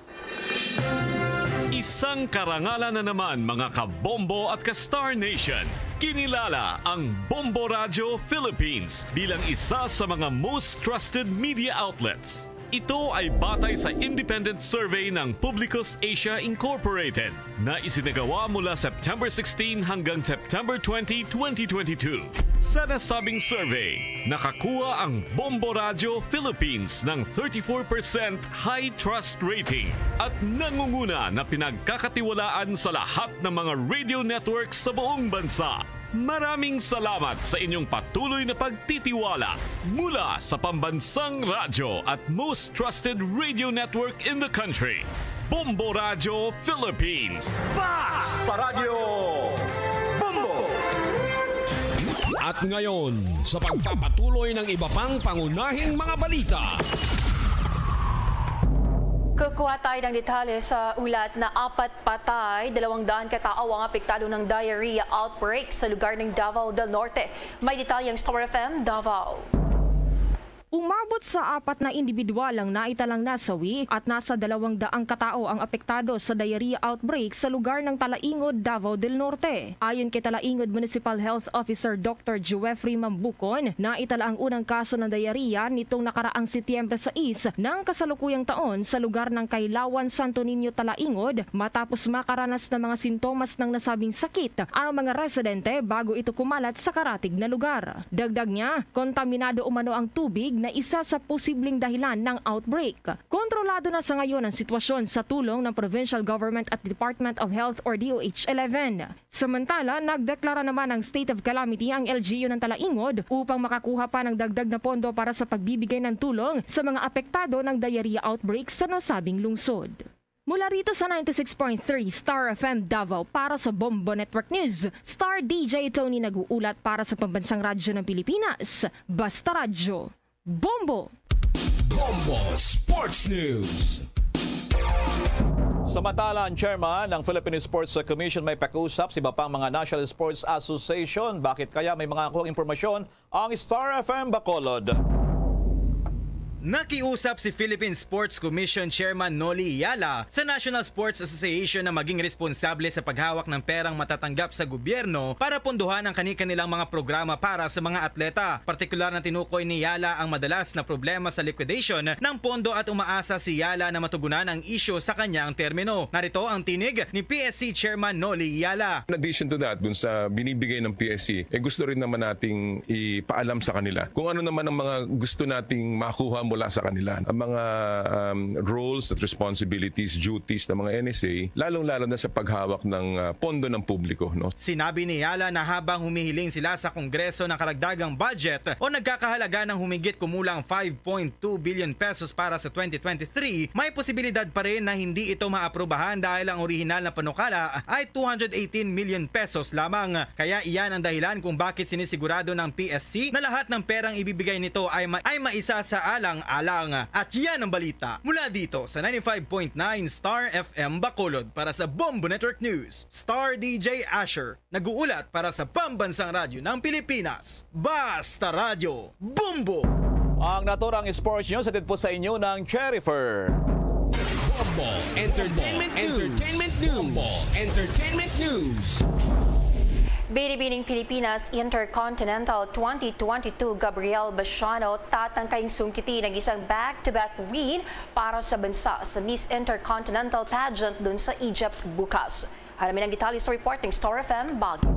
Isang karangalan na naman mga ka-Bombo at ka-Star Nation. Kinilala ang Bombo Radio Philippines bilang isa sa mga most trusted media outlets. Ito ay batay sa independent survey ng Publicus Asia Incorporated na isinagawa mula September 16 hanggang September 20, 2022. Sa nasabing survey, nakakuha ang Bombo Radio Philippines ng 34% high trust rating at nangunguna na pinagkakatiwalaan sa lahat ng mga radio networks sa buong bansa. Maraming salamat sa inyong patuloy na pagtitiwala mula sa Pambansang Radyo at most trusted radio network in the country, Bombo Radio Philippines. Basta Radio Bombo! At ngayon, sa pagpapatuloy ng iba pang pangunahing mga balita, kukuha tayo ng detalye sa ulat na 4 patay, 200 katao ang apektado ng diarrhea outbreak sa lugar ng Davao del Norte. May detalye ang Star FM Davao. Umabot sa 4 na individual ang naitalang nasawi at nasa 200 katao ang apektado sa diarrhea outbreak sa lugar ng Talaingod, Davao del Norte. Ayon kay Talaingod Municipal Health Officer Dr. Jeffrey Mambukon, naitala ang unang kaso ng diarrhea nitong nakaraang Setyembre 6 ng kasalukuyang taon sa lugar ng Kailawan, Santo Niño, Talaingod matapos makaranas ng mga sintomas ng nasabing sakit ang mga residente bago ito kumalat sa karatig na lugar. Dagdag niya, kontaminado umano ang tubig na isa sa posibleng dahilan ng outbreak. Kontrolado na sa ngayon ang sitwasyon sa tulong ng Provincial Government at Department of Health or DOH-11. Samantala, nagdeklara naman ng state of calamity ang LGU ng Talaingod upang makakuha pa ng dagdag na pondo para sa pagbibigay ng tulong sa mga apektado ng diarrhea outbreak sa nasabing lungsod. Mula rito sa 96.3 Star FM Davao para sa Bombo Network News, Star DJ Tony nag-uulat para sa Pambansang Radyo ng Pilipinas, Basta Radio Bombo! Bombo Sports News. Samantala, ang chairman ng Philippine Sports Commission may pakiusap sa iba pang mga National Sports Association. Bakit kaya may mga kuhang impormasyon ang Star FM Bacolod? Nakiusap si Philippine Sports Commission Chairman Noli Yala sa National Sports Association na maging responsable sa paghawak ng perang matatanggap sa gobyerno para pondohan ang kani-kanilang mga programa para sa mga atleta. Partikular na tinukoy ni Yala ang madalas na problema sa liquidation ng pondo at umaasa si Yala na matugunan ang isyu sa kanyang termino. Narito ang tinig ni PSC Chairman Noli Yala. In addition to that, dun sa binibigay ng PSC, gusto rin naman nating ipaalam sa kanila kung ano naman ang mga gusto nating makuha mula sa kanila. Ang mga roles at responsibilities, duties ng mga NSA, lalong-lalo na sa paghawak ng pondo ng publiko. No? Sinabi ni Yala na habang humihiling sila sa Kongreso ng karagdagang budget o nagkakahalaga ng humigit kumulang 5.2 billion pesos para sa 2023, may posibilidad pa rin na hindi ito maaprubahan dahil ang orihinal na panukala ay 218 million pesos lamang. Kaya iyan ang dahilan kung bakit sinisigurado ng PSC na lahat ng perang ibibigay nito ay maisa sa alang-alang. At yan ang balita mula dito sa 95.9 Star FM Bacolod para sa Bombo Network News. Star DJ Asher, nag-uulat para sa Pambansang Radyo ng Pilipinas. Basta Radyo, Bombo! Ang naturang sports news atid po sa inyo ng Cherryfer. Bombo Entertainment News. Binibining Pilipinas Intercontinental 2022 Gabriel Basiano tatangkaing sungkitin ng isang back-to-back win para sa bansa sa Miss Intercontinental pageant dun sa Egypt bukas. Alamin ang detalye sa reporting Star FM Baguio.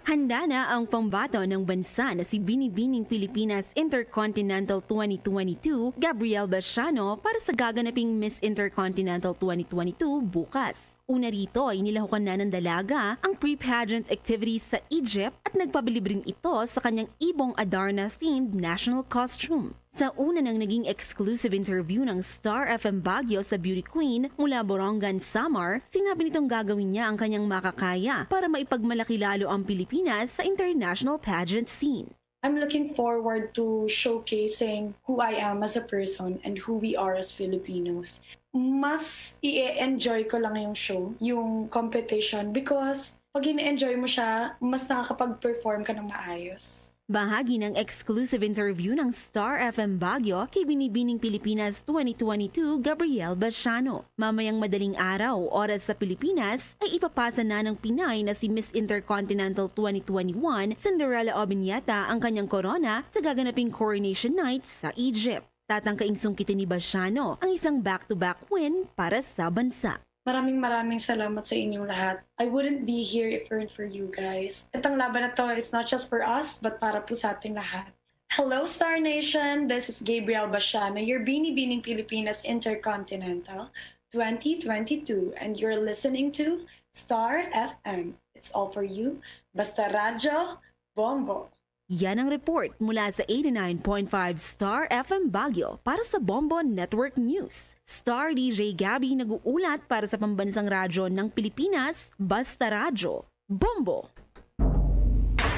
Handa na ang pambato ng bansa na si Binibining Pilipinas Intercontinental 2022 Gabriel Basiano para sa gaganaping Miss Intercontinental 2022 bukas. Una rito ay nilahukan na ng dalaga ang pre-pageant activities sa Egypt at nagpabilib rin ito sa kanyang Ibong Adarna-themed national costume. Sa una ng naging exclusive interview ng Star FM Baguio sa Beauty Queen mula Borongan, Samar, sinabi nitong gagawin niya ang kanyang makakaya para maipagmalaki lalo ang Pilipinas sa international pageant scene. I'm looking forward to showcasing who I am as a person and who we are as Filipinos. Mas i-enjoy ko lang yung show, yung competition, because pag in-enjoy mo siya, mas nakakapag-perform ka ng maayos. Bahagi ng exclusive interview ng Star FM Baguio kay Binibining Pilipinas 2022 Gabriel Basiano. Mamayang madaling araw, oras sa Pilipinas, ay ipapasa na ng Pinay na si Miss Intercontinental 2021 Cinderella Obiñata ang kanyang corona sa gaganaping Coronation Night sa Egypt. Tatangkaing sungkitin ni Basiano ang isang back-to-back win para sa bansa. Maraming salamat sa inyong lahat. I wouldn't be here if it weren't for you guys. Itong laban na to is not just for us, but para po sa ating lahat. Hello Star Nation, this is Gabriel Basiano, your Binibining Pilipinas Intercontinental 2022, and you're listening to Star FM. It's all for you. Basta Radyo, Bombo. Yan ang report mula sa 89.5 Star FM Baguio para sa Bombo Network News. Star DJ Gabby nag-uulat para sa Pambansang Radyo ng Pilipinas, Basta Radyo, Bombo!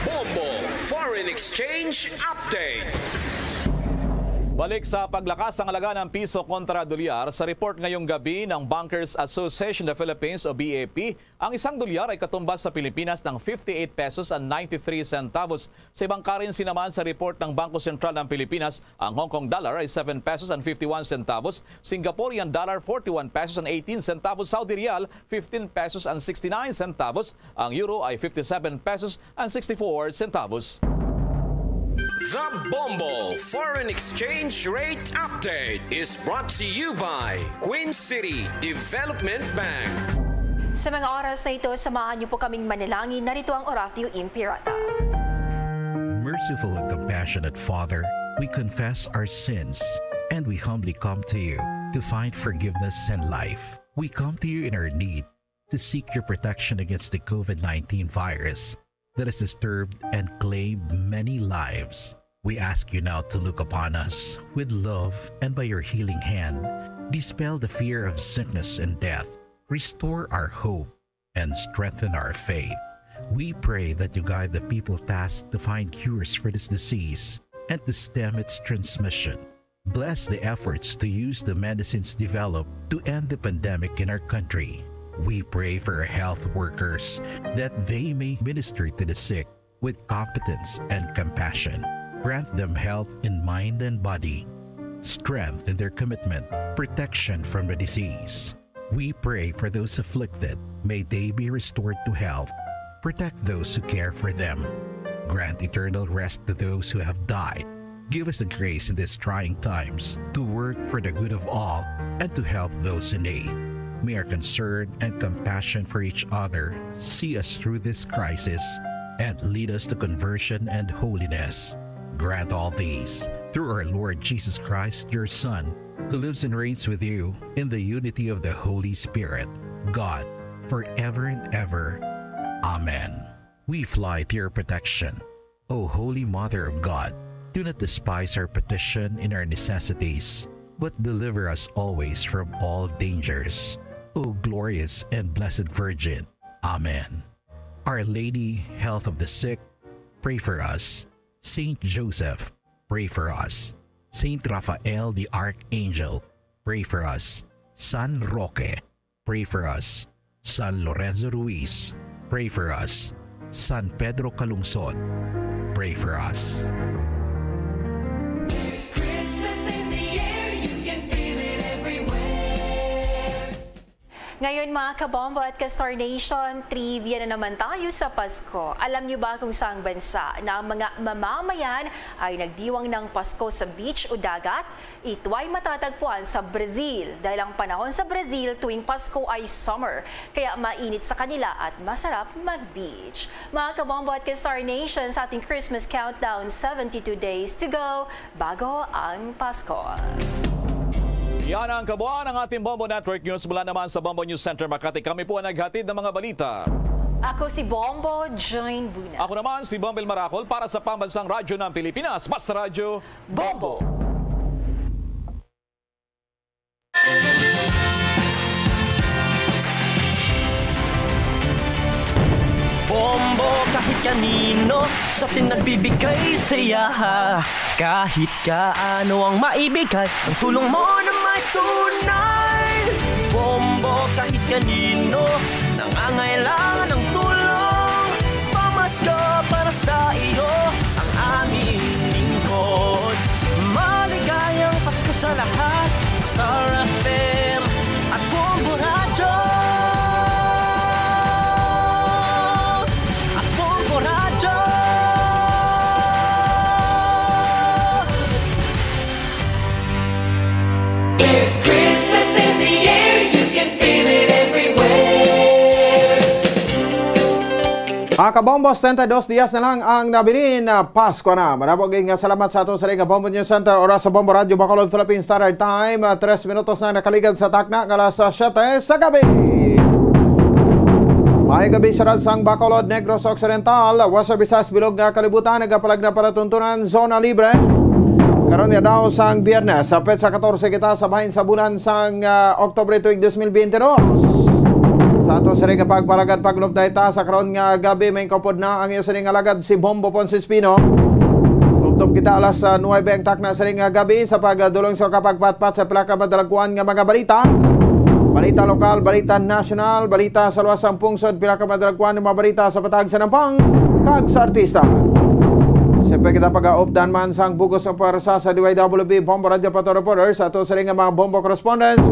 Bombo Foreign Exchange Update. Balik sa paglakas ng halaga ng piso kontra dolyar, sa report ngayong gabi ng Bankers Association of the Philippines o BAP, ang isang dolyar ay katumbas sa Pilipinas ng 58 pesos and 93 centavos. Sa ibang currency naman sa report ng Bangko Sentral ng Pilipinas, ang Hong Kong dollar ay 7 pesos and 51 centavos, Singaporean dollar 41 pesos and 18 centavos, Saudi Riyal 15 pesos and 69 centavos, ang euro ay 57 pesos and 64 centavos. The Bombo Foreign Exchange Rate Update is brought to you by Queen City Development Bank. Sa mga oras na ito, samahan niyo po kaming manalangin. Narito ang Oratio Impirata. Merciful and compassionate Father, we confess our sins and we humbly come to you to find forgiveness and life. We come to you in our need to seek your protection against the COVID-19 virus that has disturbed and claimed many lives. We ask you now to look upon us with love and by your healing hand, dispel the fear of sickness and death, restore our hope, and strengthen our faith. We pray that you guide the people tasked to find cures for this disease and to stem its transmission. Bless the efforts to use the medicines developed to end the pandemic in our country. We pray for our health workers that they may minister to the sick with competence and compassion. Grant them health in mind and body, strength in their commitment, protection from the disease. We pray for those afflicted. May they be restored to health. Protect those who care for them. Grant eternal rest to those who have died. Give us the grace in these trying times to work for the good of all and to help those in need. May our concern and compassion for each other see us through this crisis and lead us to conversion and holiness. Grant all these through our Lord Jesus Christ, your Son, who lives and reigns with you in the unity of the Holy Spirit, God, forever and ever. Amen. We fly to your protection, O Holy Mother of God. Do not despise our petition in our necessities, but deliver us always from all dangers. O glorious and blessed Virgin. Amen. Our Lady, health of the sick, pray for us. Saint Joseph, pray for us. Saint Raphael the Archangel, pray for us. San Roque, pray for us. San Lorenzo Ruiz, pray for us. San Pedro Calungsod, pray for us. There's Christmas in the air, you can feel it everywhere. Ngayon mga kabombo at ka-Star Nation, trivia na naman tayo sa Pasko. Alam niyo ba kung saang bansa na ang mga mamamayan ay nagdiwang ng Pasko sa beach o dagat? Ito ay matatagpuan sa Brazil dahil ang panahon sa Brazil tuwing Pasko ay summer. Kaya mainit sa kanila at masarap mag-beach. Mga kabombo at ka-Star Nation, sa ating Christmas countdown, 72 days to go bago ang Pasko. Yan ang kabuuan ng ating Bombo Network News mula naman sa Bombo News Center Makati. Kami po ang naghatid ng mga balita. Ako si Bombo Join Buna. Ako naman si Bombel Maracol para sa Pambansang Radyo ng Pilipinas. Basta Radyo, Bombo! Bombo kahit kanino sa atin nagbibigay saya. Kahit kaano ang maibigay, ang tulong mo na may tunay. Bombo kahit kanino nangangailangan ng tulong. Pamasko para sa iyo ang aming lingkod. Maligayang Pasko sa lahat, Star FM at Bombo Radyo. There's Christmas in the air, you can feel it everywhere. Mga kabombos, 32 dias na lang ang nabilin na Pasko na. Manaboging salamat sa ato sa Liga Bombo News Center, oras sa Bombo Radio, Bacolod, Philippine Standard Time. 3 minutos na nakaligan sa takna, alas 7 sa gabi. May gabi sa Ransang, Bacolod, Negros Occidental, Western Visayas, Bilog nga kalibutan, nagapalag na paratuntunan, zona libre. Karon nga daw sang Biyernes, sa petsa 14 kita sa bahin sa bulan sang Oktubre tuig 2022. Sa ato sa rin pagpalagad paglob dayta sa karon nga gabi may kapod na ang iyo sa ring alagad si Bombo Ponce Espino. Tubtob kita alas 9 ang takna sa ring gabi sa pagdulong sa kapagpatpat sa plaka madalagkuan nga mga balita. Balita lokal, balita nasyonal, balita sa luwasang pungsod, plaka madalagkuan nga mga balita sa patag sa nampang kag sa artista. Siyempre kita pag-aupdan man sang bugos ng puwersa sa DYWB Bombo Radio Pato Reporters at sa rin nga mga Bombo Correspondents.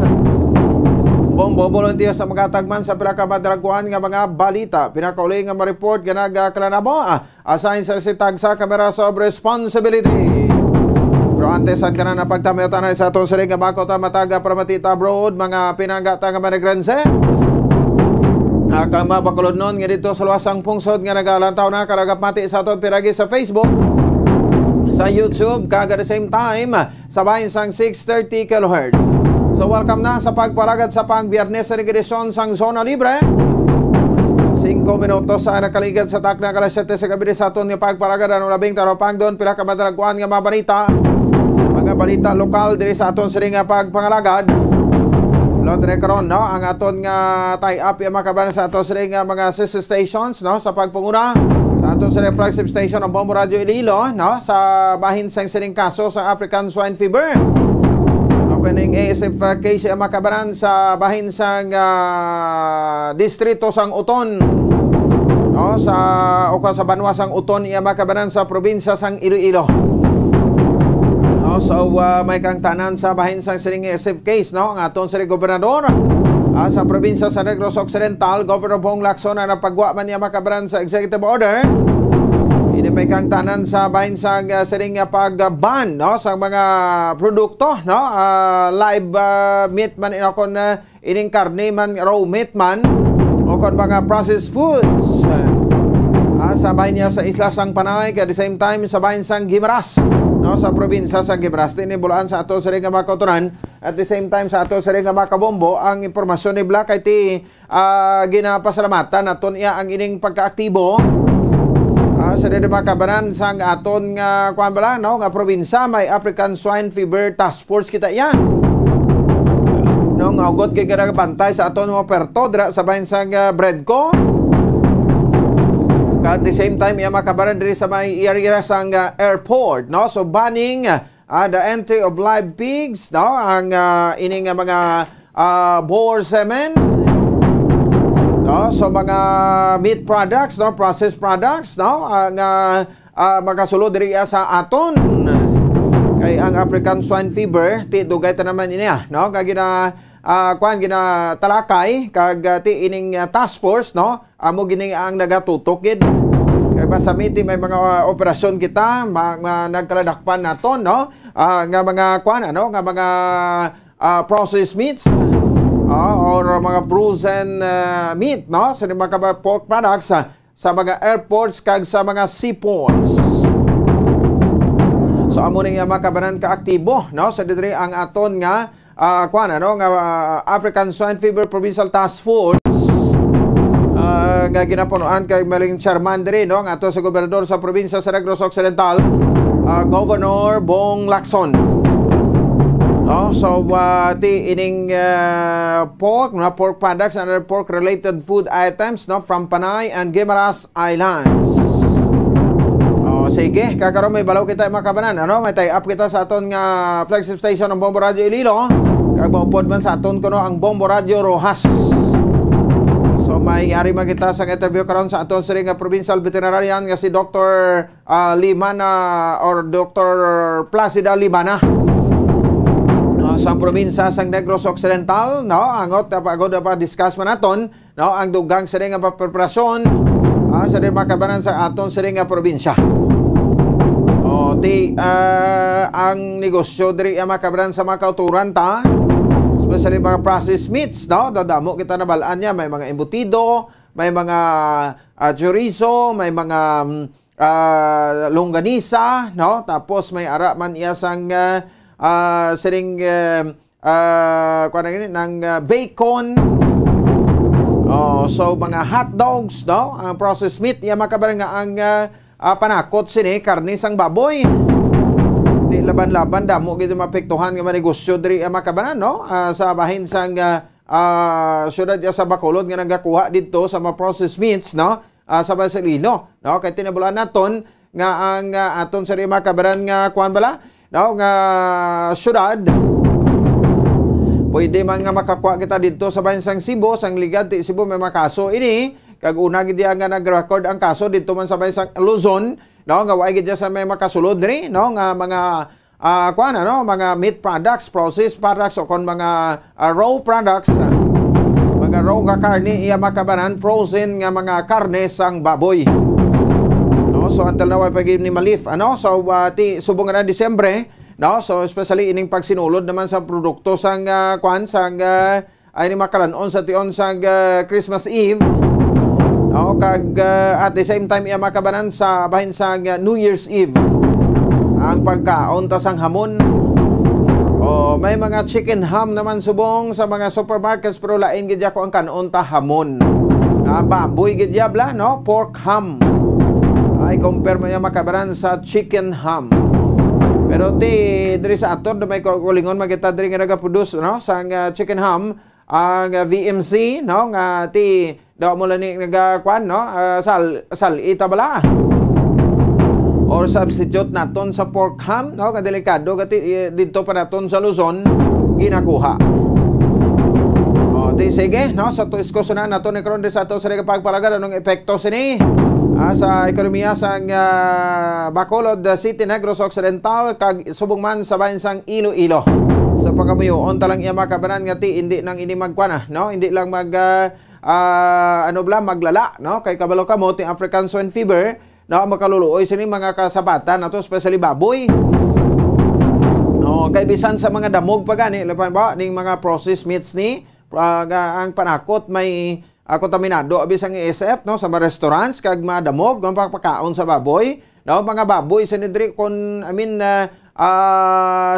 Bombo volunteers sa mga tagman sa pinakamadalaguan nga mga balita. Pinakauli nga ma-report nga nagkalanamo assign sa sitag sa Cameras of Responsibility. Pero antes at ka na napagtamyotan sa ito sa rin nga bakota mataga pramatita abroad mga pinanggata nga manigrense. Kang mabakulod nun nga dito sa luwasang pungsod nga nagalantaw na karagapmati sa ato piragi sa Facebook, sa YouTube, kaga the same time sa bahin sang 630 kHz. So welcome na sa pagpalagad sa pang Biyernes sa edisyon sang Zona Libre. 5 minutos sa nakaligad sa takna kalas 7 sa gabi sa aton nga pagpalagad anong labing taropang doon pila kamadalaguan nga mga balita. Mga balita lokal diri sa aton sa ring nga pagpangalagad. Lotre karon no ang aton nga tie-up yung makabanan sa aton sa nga mga sister stations no sa pagpunguna sa aton sa flagship station ng Bombo Radio Iloilo no sa bahin sang sining kaso sa African Swine Fever. Opening ASF case makabaran sa bahin sang distrito sang Uton. No, sa Banwa sang Uton iya makabaran sa probinsya sang Iloilo. No, so may kang tanan sa bahin sang siring ASF case, no, ang aton sa gobernador sa probinsya sa Negros Occidental, Governor Bong Lacson na napagwa man niya makabaran sa executive order. Ini may kang tanan sa bahin sa siring pag-ban, no, sa mga produkto, no, live meat man inakon ining karne man, raw meat man o kon mga processed foods sa bahin niya sa Isla Sang Panay, at the same time sa bahin sang Guimaras, no, sa probinsya sa Guimaras. Tinibulaan sa ato siring mga kauturan, at the same time sa ato siring mga kabombo ang impormasyon ni Black kay ti ginapasalamatan naton iya ang ining pagkaaktibo sa mga kabanan sang aton nga kuan bala, no, nga probinsya may African Swine Fever Task Force kita yan. No, nga ugot kay bantay sa aton mga perto dira sa bahin sang Bredco. At the same time iya makabaran diri sa may area sang airport, no, so banning the entry of live pigs, no, ang ining mga boar semen, no, so mga meat products, no, processed products, no, ang makasulod diri sa aton kay ang African Swine Fever ti dugay ta naman iniya, no, kag gina talakay kag ti ining task force, no, amo gini ang nagatutok gid kay basta meeting may mga operasyon kita nagkaladakpan naton, no, nga mga ano nga mga processed meats or mga frozen meat, no, sa mga pork products sa mga airports kag sa mga seaports. So amo ning makabanan ka aktibo, no, sa diri ang aton nga nga African Swine Fever Provincial Task Force nga ginapunuan kay maling chairman diri, no, ang ato sa gobernador sa probinsya sa Negros Occidental, Governor Bong Lacson. No, so ti ining pork products and other pork related food items, no, from Panay and Guimaras Islands. Sige, kakaroon may balaw kita makabanan, ano, may tie up kita sa aton nga flagship station ng Bombo Radio Iloilo, kag maupod man sa aton kuno ang Bombo Radio Rojas. So may ari magita sa interview karon sa aton siring nga provincial veterinarian nga si Dr. Limana or Dr. Placida Limana sa probinsya sang Negros Occidental, no, angot pagod pa discuss man naton, no, ang dugang siring nga preparasyon sa makabanan sa aton siring nga probinsya. Ang negosyo diri makabanan sa mga kauturan ta, especially mga processed meats, no, dadamo kita nabalaan niya, may mga embutido, may mga chorizo, may mga longganisa, no, tapos may ara man iya sang siring ng bacon, so mga hot dogs, no, ang processed meat iya makabaran nga ang panakot sini karne sang baboy. Di laban-laban damo gid mapektuhan nga manegosyo diri makabanan, no, sa bahin sang syudad sa Bacolod nga nagakuha didto sa mga processed meats, no, sa Basilino, no, kay tinabulan naton nga ang aton sa makabanan nga kuan bala, no, nga syudad pwede man nga makakuha kita dito sa bahin sang Cebu, sang ligad ti Cebu may makaso ini. Kag una gid nga nag-record ang kaso dito man sa bahin sang Luzon, no, nga way gid sa may makasulod diri, no, nga mga no, mga meat products, processed products o kon mga raw products, mga raw nga karne iya makabanan frozen nga mga karne sang baboy. No, so until now pa gid ni malif, ano, so ti subong na Disyembre, no, so especially ining pagsinulod naman sa produkto sang sang ay ni makalanon sa tion sang Christmas Eve. No, kag at the same time iya makabanan sa bahin sang New Year's Eve ang pagkaon ta sang hamon. May mga chicken ham naman subong sa mga supermarkets, pero lain gid ako ang kanon ta hamon. Baboy gid bla, no, pork ham. Ay compare mo iya makabanan sa chicken ham. Pero diri sa aton may kulingon magita diri nga nagaproduce, no, sang chicken ham ang VMC, no, nga ti daw mo lang nagkuan, no, sal itabala or substitute naton sa pork ham, no, kadelikado gati dito pa naton sa Luzon, ginakuha. Di sige, no? So diskusyonan nato ni karon sa ato sa pagpalagad anong epekto sini sa ekonomiya sang Bacolod City, Negros Occidental kag subong man sa bahin sang Iloilo. Sa pagkamuyon talang iya makabanan nga ti hindi nang ini magkuana, no? Hindi lang maglala, no? Kay kabalo kamo ti African swine fever, no? Makaluluoy sini mga kasabatan nato especially baboy. Kay bisan sa mga damog pa gani, laban ba ning mga processed meats ni ang panakot may kontaminado abis ang ESF, no, sa mga restaurants kag madamog ng pagpakaon sa baboy, no, mga baboy sinidri kon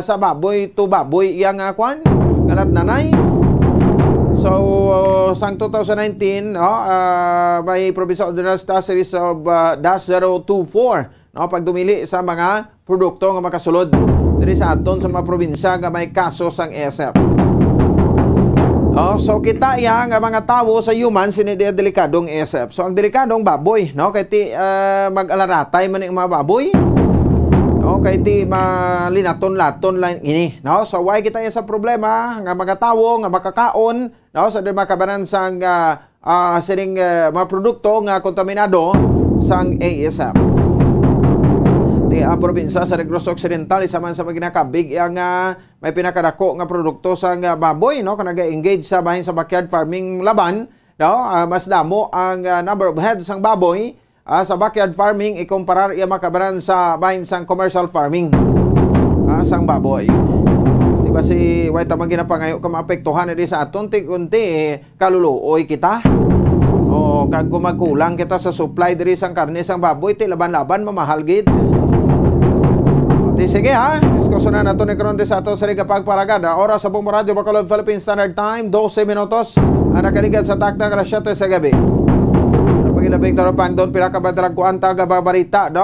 sa baboy to baboy yang kwan kalat nanay. So sang 2019, no, by Provincial Ordinance Task Series of -024, no, pagdumili sa mga produkto nga makasulod diri sa aton sa mga probinsya nga may kaso sang ESF. So kita yang mga tawo sa human sinidi delikadong ESF. So ang delikadong baboy, no, kay ti mag-alaratay man ang mga baboy. No, kay ti malinaton-laton lang ini, no. So why kita sa problema nga mga tawo nga makakaon, no, sa makabanan sang sining mga produkto nga kontaminado sang ESF. Di ang probinsya sa Negros Occidental isa man sa mga ginakabig yang may pinakadako nga produkto sa baboy, no, kung nag-engage sa bahin sa backyard farming laban, no, mas damo ang number of heads sang baboy sa backyard farming ikumparar iya makabaran sa bahin sang commercial farming sang baboy. Di ba si way tamang ginapangayo ka maapektuhan di sa aton unti kaluluoy kita. Kag kumagkulang kita sa supply diri sang karne sang baboy ti laban-laban mamahal gid. Sige diskusyonan nato ni karon sa ato sa pagparagada. Oras sa Bombo Radio Bacolod Philippine Standard Time 12 minutos. Nakaligad sa takda alas 7 sa gabi. Pagilabing taropang doon pila ka badrag ko anta ga babarita, do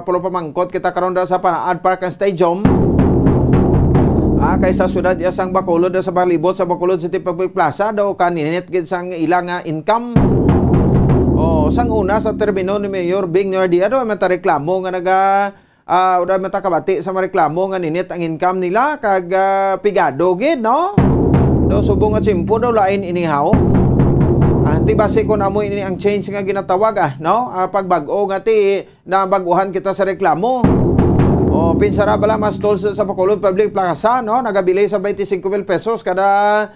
pulo pamangkot kita karon sa Panaad Park and Stadium. Kaysa sudad sang Bacolod sa Balibot sa Bacolod City Public Plaza daw kaninit gid sang ilang income. Sang una sa termino ni Mayor Bing Nordia do matareklamo nga udah matakabati sa mareklamo nga ninit ang income nila kag pigado gid, no. Do subong at simpo daw lain inihaw. Ti base kon amo ini ang change nga ginatawag no. Pagbag-o nga ti nabaguhan kita sa reklamo. Pinsara bala mas stalls sa Bacolod Public Plaza, no, nagabili sa 25,000 pesos kada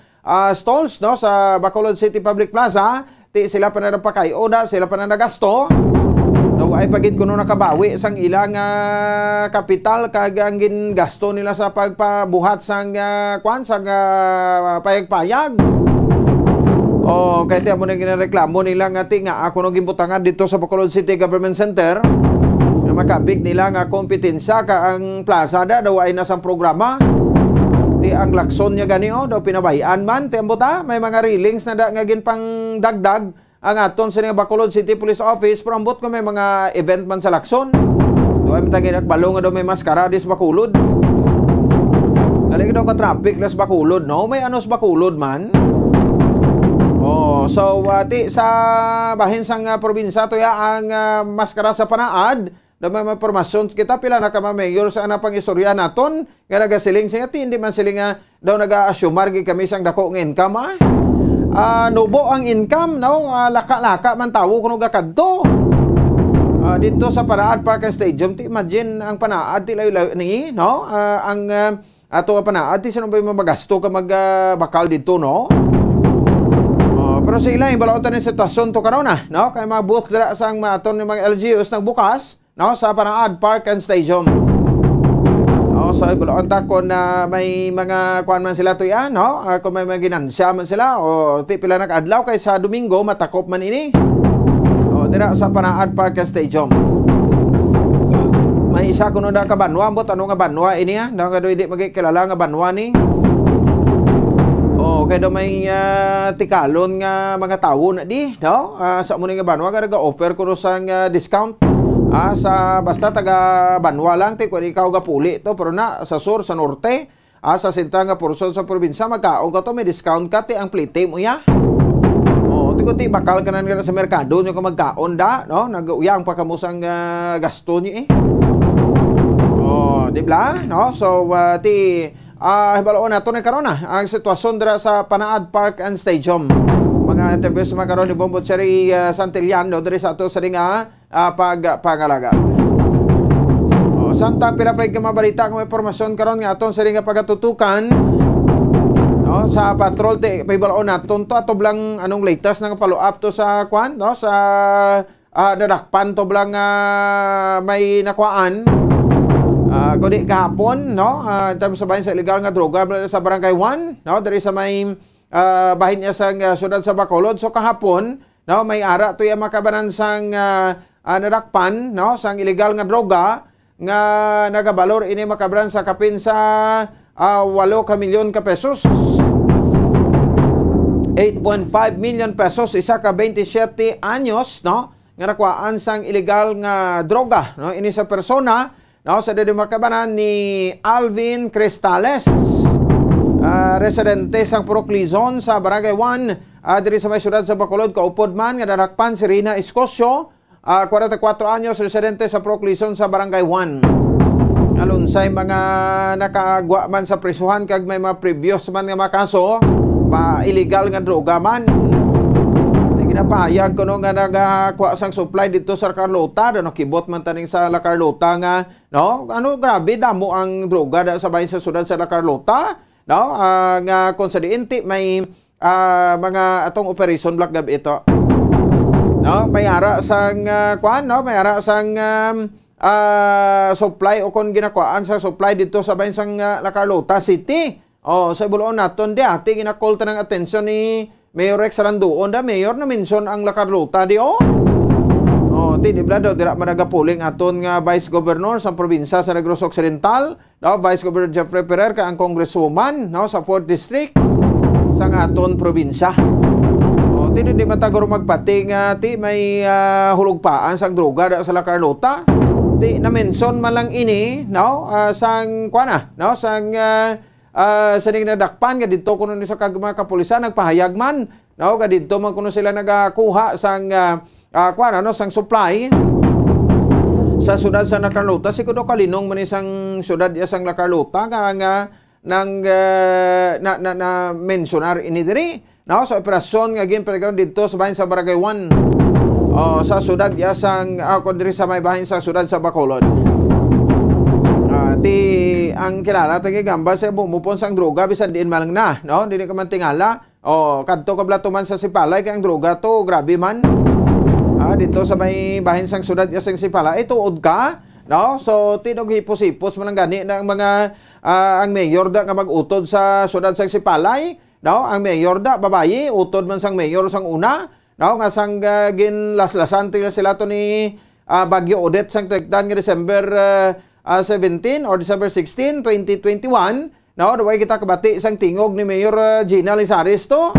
stalls, no, sa Bacolod City Public Plaza. Ti sila pa na pakayo da, sila pa na nagasto. No, ay pagit kuno nakabawi sang ilang kapital kag ang gingasto nila sa pagpabuhat sang sang payag-payag. Kaya tiyan mo na ginareklamo nila nga ako no gimbutangan dito sa Bacolod City Government Center na makabig nila nga kompetensya ka ang plaza daw ay nasang programa. Ti ang lakson niya gani daw pinabayaan man tembuta may mga railings na nga ginpang dagdag ang aton sa Bacolod City Police Office pero ambot ko may mga event man sa lakson. Doon ay matagin at balong daw may maskara dis Bacolod. Galing daw ka traffic las Bacolod, no? May anos Bacolod man. So ti sa bahin sang probinsya to ya ang maskara sa Panaad. Daw may impormasyon kita pila na ka mayor sa anapang istorya naton nga nagasiling siya ti hindi man siling daw naga-assumar gi kami sang dako ng income nubo ang income, no, laka-laka man tawo kuno gakadto dito sa Panaad Park and Stadium. Ti imagine ang Panaad ti layo-layo ni, no, ang ato Panaad ti sino ba mabagasto ka magbakal dito, no. Pero sila ibalautan ni sitwasyon to karon no, kay mga booth dira sang maton ni mga LGUs nagbukas, no, sa Panaad Park and Stadium. So ibalautan ta kon may mga kuan man sila to yan, no, kung may mga ginansya man sila o ti pila nag-adlaw kay sa Domingo matakop man ini. Dira sa Panaad Park and Stadium. May isa kuno da ka banwa bot ano nga banwa ini daw nga di magkilala nga banwa ni. Kaya daw may tikalon nga mga tawo na di, no? Sa muna nga banwa, nag-offer ko sa discount. Sa basta taga banwa lang, kung ikaw gapuli to, pero na sa sur, sa norte, sa sinta nga porson sa probinsya, magkaon ka to, may discount ka, ang plite mo ya. Ti bakal ka na sa merkado nyo ka magkaon da, no? Nag-uyang pa kamusang gasto nyo di ba? No? So, hibaloon nato ni karon ang sitwasyon dira sa Panaad Park and Stadium. Mga interviews makaron ni Bombo Cherry Santillano diri sa ato sa ringa pagalaga. Samtang pinapay ka mabalita kung may impormasyon karon nga aton sa ringa pagatutukan sa patrol te hibaloon naton to atoblang anong latest nga follow up to sa kwan sa nadakpan to blang may nakuan kundi kahapon in terms sa bahin sa illegal nga droga sa Barangay 1 diri sa may bahin niya sa siyudad sa Bacolod. So kahapon may ara to yung makabanan sang nadakpan sang illegal nga droga nga nagabalor ini makabanan sa kapin sa 8 milyon ka pesos. 8.5 million pesos, isa ka 27 anyos nga nakuhaan sang illegal nga droga ini sa persona sa makabanan ni Alvin Cristales, residente sang Purok Lizon sa Barangay 1 diri sa may siyudad sa Bacolod. Kaupod man nga narakpan si Rina Escosio, 44 anyos, residente sa Purok Lizon sa Barangay 1. Alunsay mga nakagwa man sa prisuhan kag may mga previous man nga makaso illegal nga droga man. Ginapahayag ko nga nagakuha sang supply dito sa Carlota, nakibot man taning sa La Carlota nga grabe damo ang droga sa bahin sa siyudad sa La Carlota nga kung sa diinti may mga atong operation black gab ito may ara sang may ara sang supply o kung ginakuhaan sa supply dito sa bahin sang La Carlota City. Sa ibuloon naton di ati ginakol ta ng atensyon ni Mayor Rex Randuon Mayor na mention ang La Carlota di tinibla daw dira managapuling aton nga Vice Governor sa probinsya sa Negros Occidental Vice Governor Jeffrey Ferrer ka ang Congresswoman sa 4th District sa aton probinsya. Di mataguro magpati nga may hulugpaan sang droga sa La Carlota. Di na mention man lang ini sang sang sa nadakpan nga dito kuno ni sa mga kapulisan nagpahayag man nga dito man kuno sila nagakuha sang sang supply sa siyudad sa La Carlota. Siguro kalinong man isang siyudad sang La Carlota nga nang na mensionar ini diri sa operasyon nga ginpagayon dito sa bahin sa Barangay 1 sa siyudad sang diri sa may bahin sa siyudad sa Bacolod. Ang kilala tagi gamba sa bumupon sang droga bisan diin malang na dili ka man tingala kadto kablato man sa Sipalay kay ang droga to grabe man dito sa may bahin sang siyudad sang Sipalay tuod ka so tinog hipos-hipos man ang gani na ang mga ang mayor da nga mag-utod sa siyudad sang Sipalay ang mayor da babayi utod man sang mayor sang una nga sang ginlaslasan sila to ni Bagyo Odette sang tekdan nga December 17 or December 16, 2021 duway kita kabati isang tingog ni Mayor Gina Lizares to.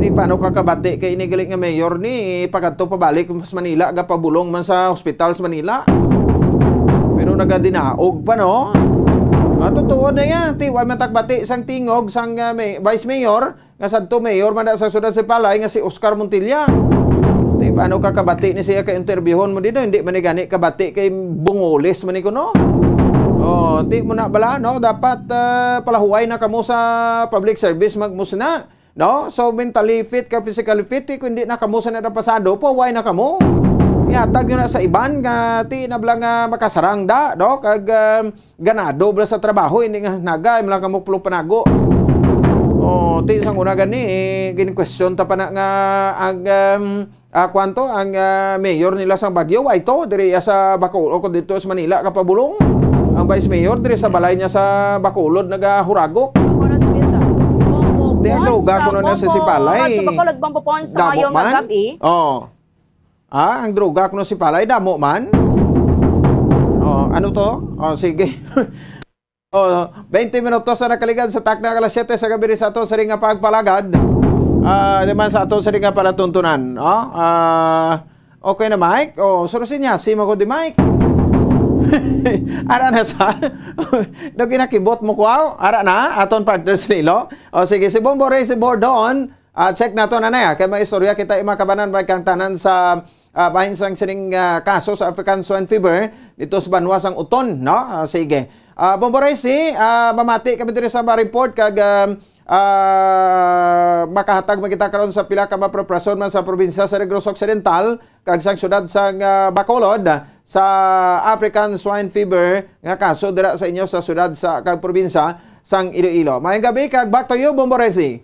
Di paano ka kabati kay inigaling nga mayor ni pagadto pabalik sa Manila aga pabulong man sa hospital sa Manila. Pero nagadinaog pa totoo na yan. Way matagbati isang tingog sang Vice Mayor nga sadto mayor man sa siyudad sa Palay nga si Oscar Montilla. Paano ka kabati ni siya ka-interviewon mo dito? Hindi man gani kabati kay bungulis man ko ti mo na bala dapat palahuay na kamo sa public service magmusna so mentally fit ka physically fit kung hindi na kamo sa pasado po huway na kamo ihatag yun na sa iban nga ti na bala nga makasarang da kag ganado bala sa trabaho hindi nga nagay mala kamo pulo panago ti sang una gani gin-question ta pa na nga ang kwanto ang mayor nila sa Baguio ay to diri sa Bacolod o dito sa Manila kapabulong ang vice mayor diri sa balay niya sa Bacolod nagahuragok di ang droga kuno na sa Sipalay sa Bacolod Bampopon sa ngayong gabi ang droga kuno si Palay damo man ano to sige 20 minutos na nakaligan sa takna alas 7 sa gabi sa ato sa ringa pagpalagad naman sa ato sa ringa para tuntunan okay na Mike surusin niya si mo ko di Mike ara na sa do ginakibot mo ko ara na aton partners nilo sige si Bombo Ray si Bordon check nato na ya kay may istorya kita imakabanan may kantanan sa bahin sang sining kaso sa African Swine Fever dito sa Banwa sang Uton sige Bombo Resi, mamati kami diri sa report kag makahatag magkita karon sa pila ka mapropreson man sa probinsya sa Negros Occidental kag sa syudad sa Bacolod sa African swine fever nga kaso dira sa inyo sa syudad sa kag probinsya sang Iloilo. Maayong gabi kag back to you, Bombo Resi.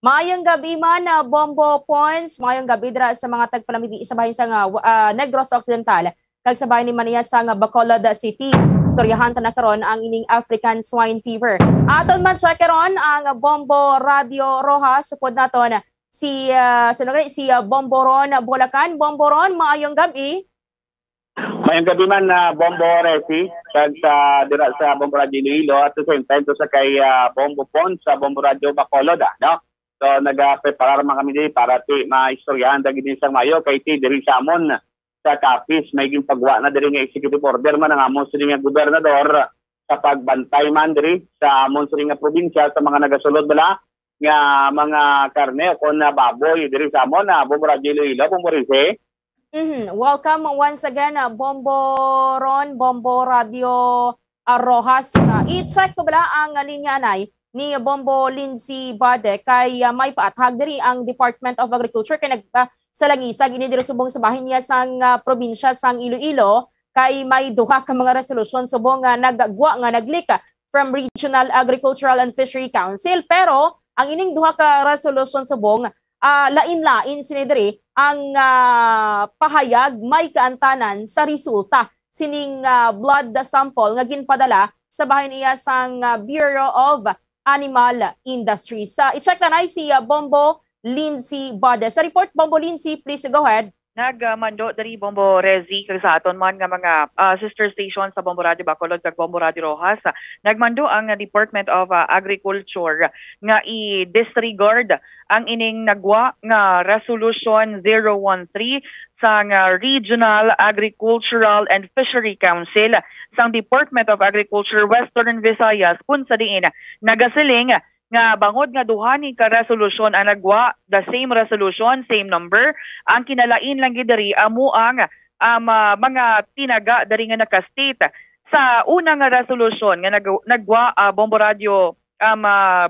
Maayong gabi man, Bombo Points. Maayong gabi dira sa mga tagpalamidi sa bahin sa Negros Occidental kag sa bahin ni Mania sa Bacolod City. Istoryahan ta na karon ang ining African swine fever. Aton man check karon ang Bombo Radio Rojas supod naton si Bombo Ron Bulacan. Bombo Ron, maayong gabi. Maayong gabi man, Bombo Resi kag sa dira sa Bombo Radio Iloilo at sa same time to sa kay Bombo Pons sa Bombo Radio Bacolod, no? So nagaprepare man kami diri para maistoryahan dagiti din sa mayo kay ti diri sa amon sa Capiz may pagwa na diri nga executive order man ang amon sa nga gobernador sa pagbantay man diri sa amon sa nga probinsya sa mga nagasulod bala nga mga karne o na baboy diri sa amon na Bombo Radio Iloilo, Bombo Resi. Welcome once again, Bombo Ron, Bombo Radio Rojas. I-check ko bala ang linya anay ni Bombo Lindsay Bade kay may paathag diri ang Department of Agriculture kay nagsalangisag ini diri subong sa bahin niya sang probinsya sang Iloilo kay may duha ka mga resolusyon subong nga nagagwa nga naglik from Regional Agricultural and Fishery Council, pero ang ining duha ka resolusyon subong lain-lain sini diri ang pahayag may kaantanan sa resulta sining blood sample nga ginpadala sa bahin niya sang Bureau of Animal Industry. I-check na na si Bombo Lindsay Bade. Sa report, Bombo Lindsay, please go ahead. Nagmando dari Bombo Resi kag sa aton man nga mga sister station sa Bombo Radio Bacolod kag Bombo Radio Rojas. Nagmando ang Department of Agriculture nga i-disregard ang ining nagwa nga Resolution 013 sang Regional Agricultural and Fishery Council sang Department of Agriculture Western Visayas kun sa diin nagasiling nga bangod nga duha ni ka resolution ang nagwa the same resolution, same number, ang kinalain lang gid diri amo ang mga tinaga diri nga naka-state sa unang nga resolution nga nagwa Bombo Radio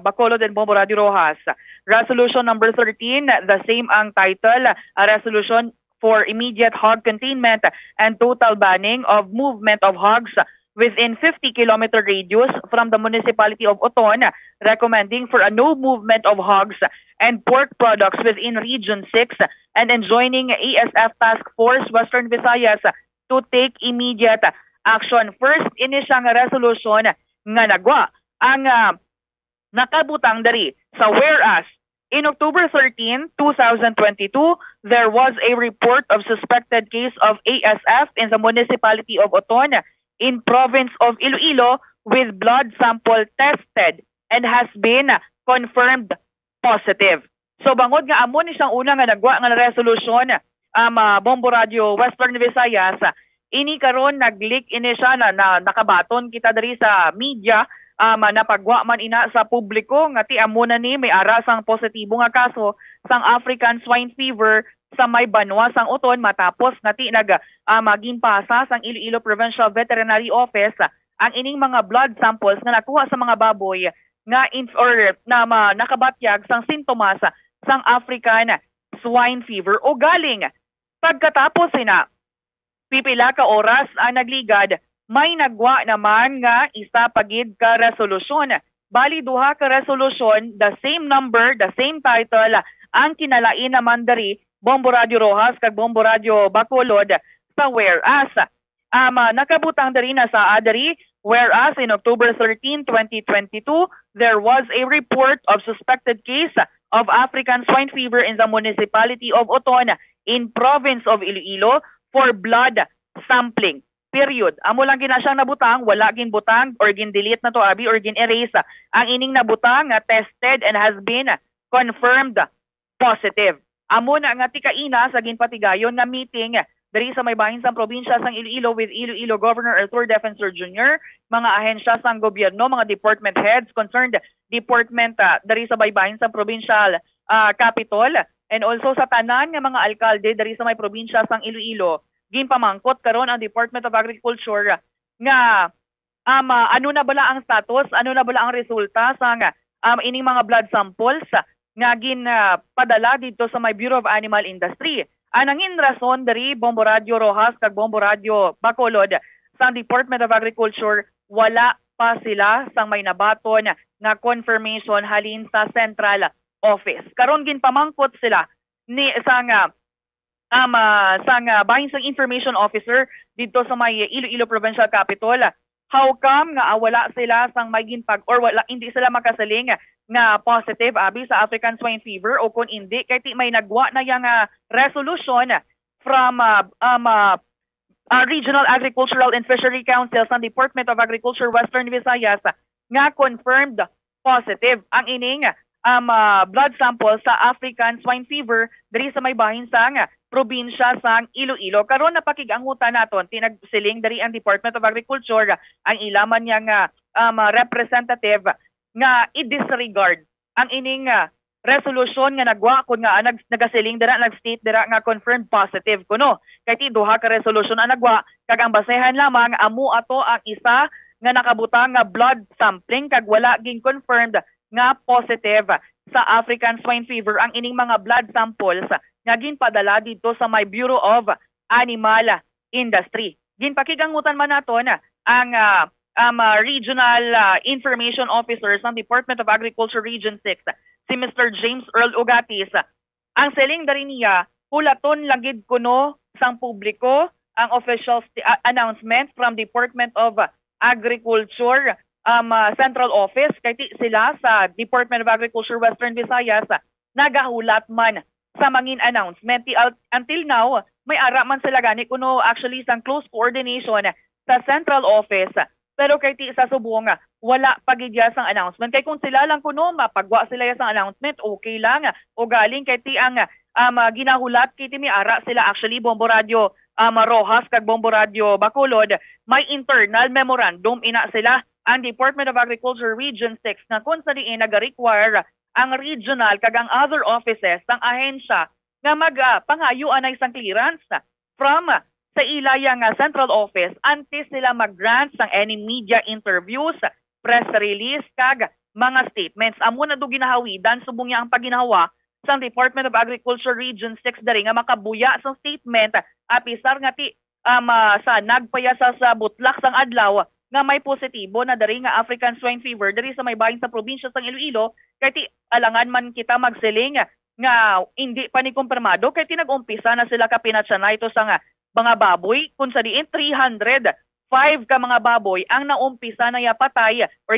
Bacolod and Bombo Radio Rojas. Resolution number 13, the same ang title, a resolution for immediate hog containment and total banning of movement of hogs within 50-kilometer radius from the municipality of Oton, recommending for a no movement of hogs and pork products within Region 6 and enjoining ASF Task Force Western Visayas to take immediate action. First, ini siyang resolution nga nagwa ang nakabutang dari sa whereas in October 13, 2022, there was a report of suspected case of ASF in the municipality of Oton in province of Iloilo with blood sample tested and has been confirmed positive. So bangod nga amo ni siyang una nga nagwa nga resolution Bombo Radio Western Visayas, ini karon nag-leak ini siya na nakabaton kita diri sa media napagwa man ina sa publiko nga ti amo na ni may ara sang positibo nga kaso sang African swine fever sa may banwa sang Oton matapos nati maging pasa sang Iloilo Provincial Veterinary Office ang ining mga blood samples nga nakuha sa mga baboy nga nakabatyag sang sintomas sang African swine fever o galing pagkatapos pipila ka oras ang nagligad may nagwa naman nga isa pagid ka resolusyon. Bali duha ka resolusyon, the same number, the same title, ang kinalain naman dari Bombo Radio Rojas kag Bombo Radio Bacolod sa whereas nakabutang dari na sa adari whereas in October 13, 2022 there was a report of suspected case of African swine fever in the municipality of Oton in province of Iloilo for blood sampling. Period. Amo lang gina siyang nabutang, wala gin butang or gin delete na to abi or gin erase. Ang ining nabutang tested and has been confirmed positive. Amo na nga tikaina sa ginpatigayon nga meeting diri sa may bahin sang probinsya sang Iloilo with Iloilo Governor Arthur Defensor Jr., mga ahensya sang gobyerno, mga department heads, concerned department diri sa baybahin sang provincial capital and also sa tanan nga mga alkalde diri sa may probinsya sang Iloilo. Ginpamangkot karon ang Department of Agriculture nga ano na bala ang status, ano na bala ang resulta sa ining mga blood samples nga padala dito sa may Bureau of Animal Industry. Anangin rason dari Bombo Radio Rojas kag Bombo Radio Bacolod sa Department of Agriculture, wala pa sila sang may nabaton nga confirmation halin sa central office. Karon ginpamangkot sila ni sang bahin sang information officer dito sa may Iloilo Provincial Capital. How come nga wala sila sang may ginpag or wala hindi sila makasaling nga positive abi sa African swine fever, o kung hindi kay may nagwa na yang resolution from Regional Agricultural and Fishery Council sa Department of Agriculture Western Visayas nga confirmed positive ang ining blood sample sa African swine fever diri sa may bahin sang probinsya sang Iloilo. Karon napakigangutan naton tinagsiling dari ang Department of Agriculture ang ilaman yang representative nga i-disregard ang ining resolution nga nagwa kun nga nagasiling dira nag-state dira nga confirmed positive kuno. Kay ti duha ka resolution ang nagwa kag ang basehan lamang amo ato ang isa nga nakabutang nga blood sampling kag wala ging confirmed nga positive sa African swine fever ang ining mga blood samples nga ginpadala dito sa may Bureau of Animal Industry. Ginpakigangutan man naton ang Regional Information Officer ng Department of Agriculture Region 6, si Mr. James Earl Ugatis. Ang seling dari niya, hulaton langid kuno sang publiko ang official announcement from Department of Agriculture Central Office. Kaya sila sa Department of Agriculture Western Visayas nagahulat man sa mangin announcement. Until now, may ara man sila gani kuno actually sang close coordination sa Central Office. Pero kay ti sa subong wala pagidya sang announcement. Kay kung sila lang kuno mapagwa sila sang announcement, okay lang. O galing kay ti ang ginahulat kiti mi ara sila actually Bombo Radio Rojas kag Bombo Radio Bacolod, may internal memorandum ina sila ang Department of Agriculture Region 6 na kung sa diin nag-require ang regional kag ang other offices ng ahensya nga magpangayo anay sang clearance from sa ilayang central office antes sila mag-grant sang any media interviews, press release kag mga statements. Amo na do ginahawidan subong niya ang paginawa sa Department of Agriculture Region 6 dari nga makabuya sa statement apisar nga ti sa nagpayasa sa butlak sang adlaw nga may positibo na dari nga African swine fever dari sa may bahin sa probinsya sang Iloilo. Kay ti alangan man kita magsiling nga hindi pa ni kumpirmado kay ti nag-umpisa na sila kapinatsana ito sa mga baboy kung sa diin 305 ka mga baboy ang naumpisa na yapatay or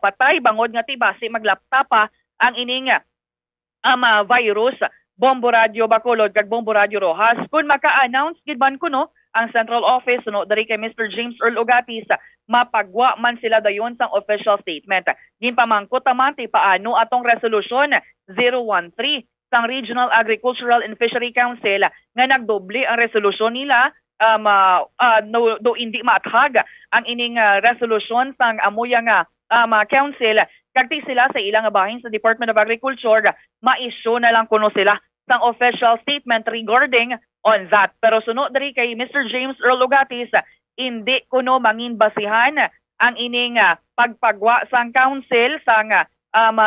patay bangod nga ti base maglaptapa ang ining virus. Bombo Radio Bacolod kag Bombo Radio Rojas kun maka-announce gid man kuno ang central office no dari kay Mr. James Earl Ugatis mapagwa man sila dayon sang official statement. Ginpamangkot man ti paano atong resolution 013 sang Regional Agricultural and Fishery Council nga nagdoble ang resolusyon nila do hindi maathag ang ining resolution sang amoya nga council kagti sila sa ilang bahin sa Department of Agriculture ma-issue na lang kuno sila sang official statement regarding on that. Pero sunod dari kay Mr. James Earl Ugatis, hindi kuno mangin basihan ang ining pagpagwa sang council sang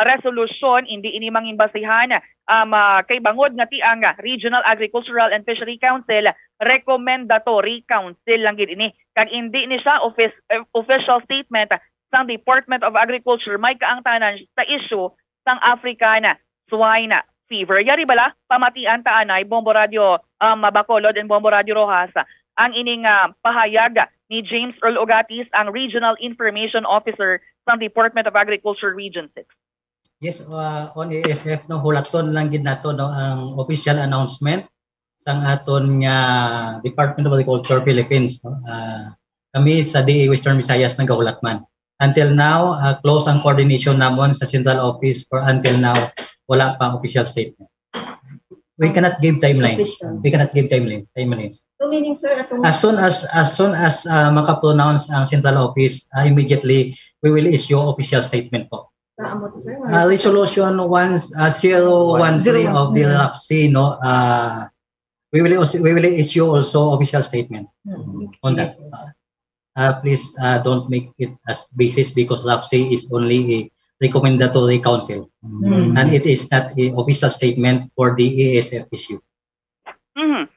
resolution, hindi ini mangin basihan kay bangod nga ti ang Regional Agricultural and Fishery Council recommendatory council lang gid ini. Kag hindi ni siya official statement sang Department of Agriculture may kaangtanan sa issue sang African swine fever. Yari bala pamatian taanay Bombo Radio Bacolod and Bombo Radio Rojas ang ining pahayag ni James Earl Ugatis, ang Regional Information Officer ng Department of Agriculture Region 6. Yes, on ASF no hulaton lang gid nato no ang official announcement sang aton nga Department of Agriculture Philippines no. Kami sa DA Western Visayas nagahulat man. Until now, close ang coordination namon sa central office for until now wala pa official statement. We cannot give timelines. We cannot give timelines. So meaning sir, as soon as maka-pronounce ang central office, immediately we will issue official statement po. Resolution 013 of the LAFC, no, we will issue also official statement on that. please don't make it as basis because LAFSI is only a recommendatory council. And it is not an official statement for the ASF issue.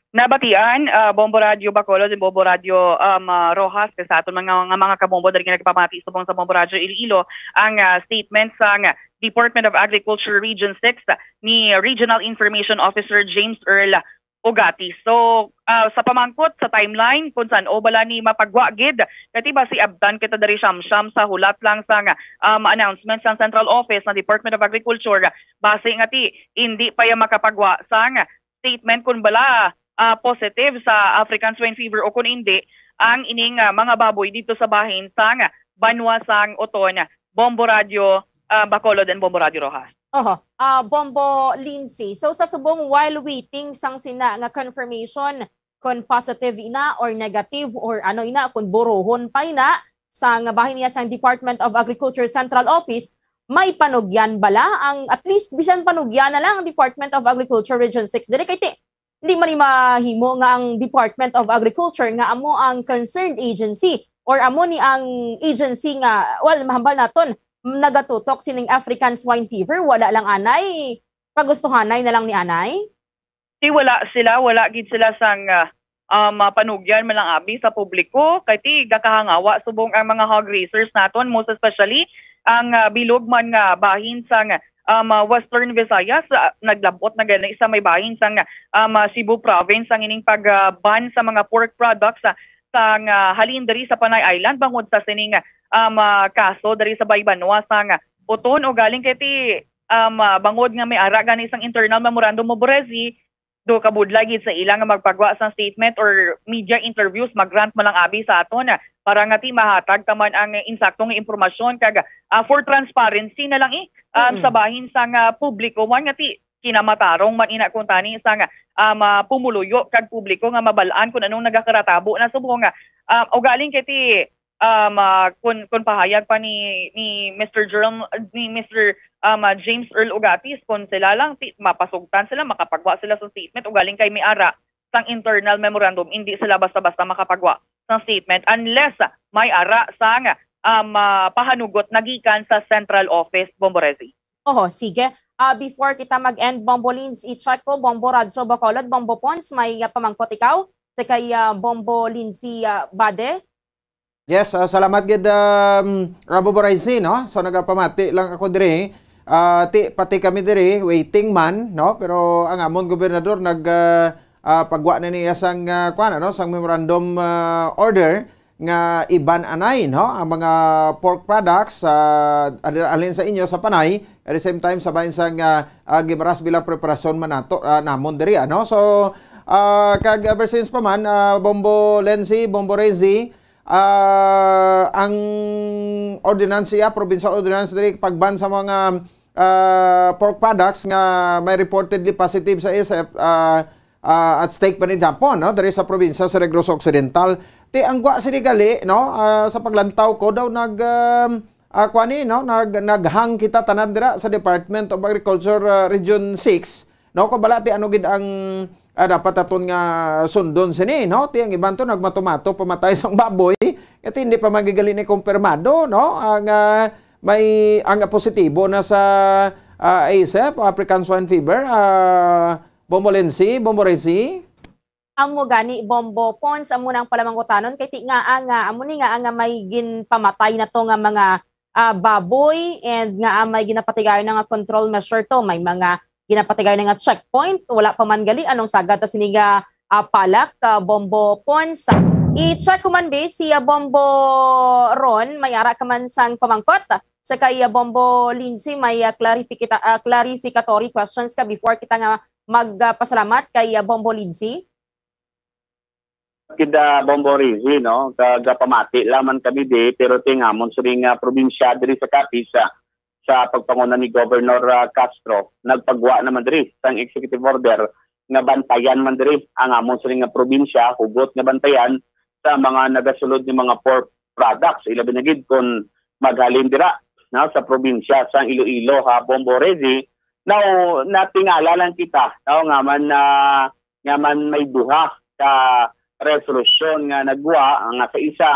Nabatian, Bombo Radio Bacolod and Bombo Radio Rojas, kasi sa aton mga kabombo dahil nagpapamati sa Bombo Radio Iloilo, ang statement sa Department of Agriculture Region 6 ni Regional Information Officer James Earl Ogati. So, sa pamangkot, sa timeline, kung saan o bala ni mapagwagid, kati ba si Abdan kita dari siyam-siyam sa hulat lang sa announcement sa Central Office ng Department of Agriculture, base nga ti, hindi pa yung makapagwa sa statement kung bala positive sa African Swine Fever o kung hindi, ang ining mga baboy dito sa bahin sa Banwasang Oton, Bombo Radio Bacolod and Bombo Radio Rojas. Bombo Lindsay. So sa subong while waiting sang sina nga confirmation kung positive ina or negative or ano ina kung burohon pa ina sa nga bahin niya sang Department of Agriculture Central Office, may panugyan bala ang at least bisan panugyan na lang ang Department of Agriculture Region 6 dire kay hindi man mahimo nga ang Department of Agriculture nga amo ang concerned agency or amo ni ang agency nga mahambal naton nagatutok sining African Swine Fever, wala lang anay pagustuhanay na lang ni anay? Wala gid sila sang panugyan man lang abi sa publiko kay ti gakahangawa subong ang mga hog raisers naton, most especially ang bilog man nga bahin sang Western Visayas, naglabot na gani sa may bahin sang Cebu Province ang ining pag-ban sa mga pork products sa halin diri sa Panay Island bangod sa sining kaso diri sa Baybanwa sang Oton o galing kay ti bangod nga may ara gani isang internal memorandum of Borezi do kabudlay gid sa ilang nga magpagwa sa statement or media interviews mag-grant man lang abi sa aton para nga ti mahatag taman ang insaktong impormasyon kag for transparency na lang sa bahin sang publiko man nga ti kinamatarong man ina kung tani sang pumuluyo kag publiko nga mabalaan kung anong nagakaratabo na subong o galing kay ti kun pahayag pa ni Mr. James Earl Ogatis kung sila lang mapasugtan sila makapagwa sila sa statement o galing kay may ara sang internal memorandum hindi sila basta-basta makapagwa sa statement unless may ara sang pahanugot nagikan sa Central Office Bomborezi. Sige. Before kita mag-end Bombo Lins, i-check ko Bombo Radio Bacolod, Bombo Pons, may pamangkot ikaw sa kay Bombo Lindsay Bade. Yes, salamat gid Rabo Boraisi, no? So nagapamati lang ako diri. Pati kami diri waiting man, no? Pero ang amon gobernador pagwa na niya sang sang memorandum order nga iban anay, no? Ang mga pork products alin sa inyo sa Panay, at the same time sabahin sang gimaras bilang preparasyon man nato namon diri, no? So kag ever since pa man Bombo Lenzi, Bombo Rezi, ang ordinansiya, provincial ordinance diri pagban sa mga pork products nga may reportedly positive sa ASF at stake pa ni Japon, no? Diri sa probinsya sa Negros Occidental. Ti ang gwa sinigali, no? Sa paglantaw ko daw naghang kita tanan dira sa Department of Agriculture Region 6, no? Kabala ti ano gid ang dapat aton nga sundon sini, no? Ti ang iban to nagmatomato pamatay sang baboy, ket hindi pa magigali ni kumpirmado, no? Ang ang positibo na sa ASF, African Swine Fever, Bombo Lenzi, Bombo Rezi. Amo gani Bombo Pons, amo nang palamangutanon kay ti nga amo ni nga may ginpamatay na to nga mga baboy and nga may ginapatigayon nga control measure to, may mga ginapatigayon nga checkpoint, wala pa man gali anong sagad ta siniga palak Bombo Pons. I-check ko man be si Bombo Ron, may ara ka man sang pamangkot sa kay Bombo Lindsay, may clarificatory questions ka before kita nga magpasalamat kay Bombo Lindsay. Kita Bombo Rizzi, no? Pamati laman kami di, pero tingamon sa ring probinsya diri sa Capiz sa pagpanguna ni Governor Castro, nagpagwa naman diri sang executive order nga bantayan man diri ang amon sa ring probinsya, hugot nga bantayan sa mga nagasulod ni mga pork products. Ilabi na gid kung maghalin dira, no? Sa probinsya sa Iloilo, Bombo Rizzi. Now, natingala lang kita, no? Nga man may duha ka resolution nga nagwa nga sa isa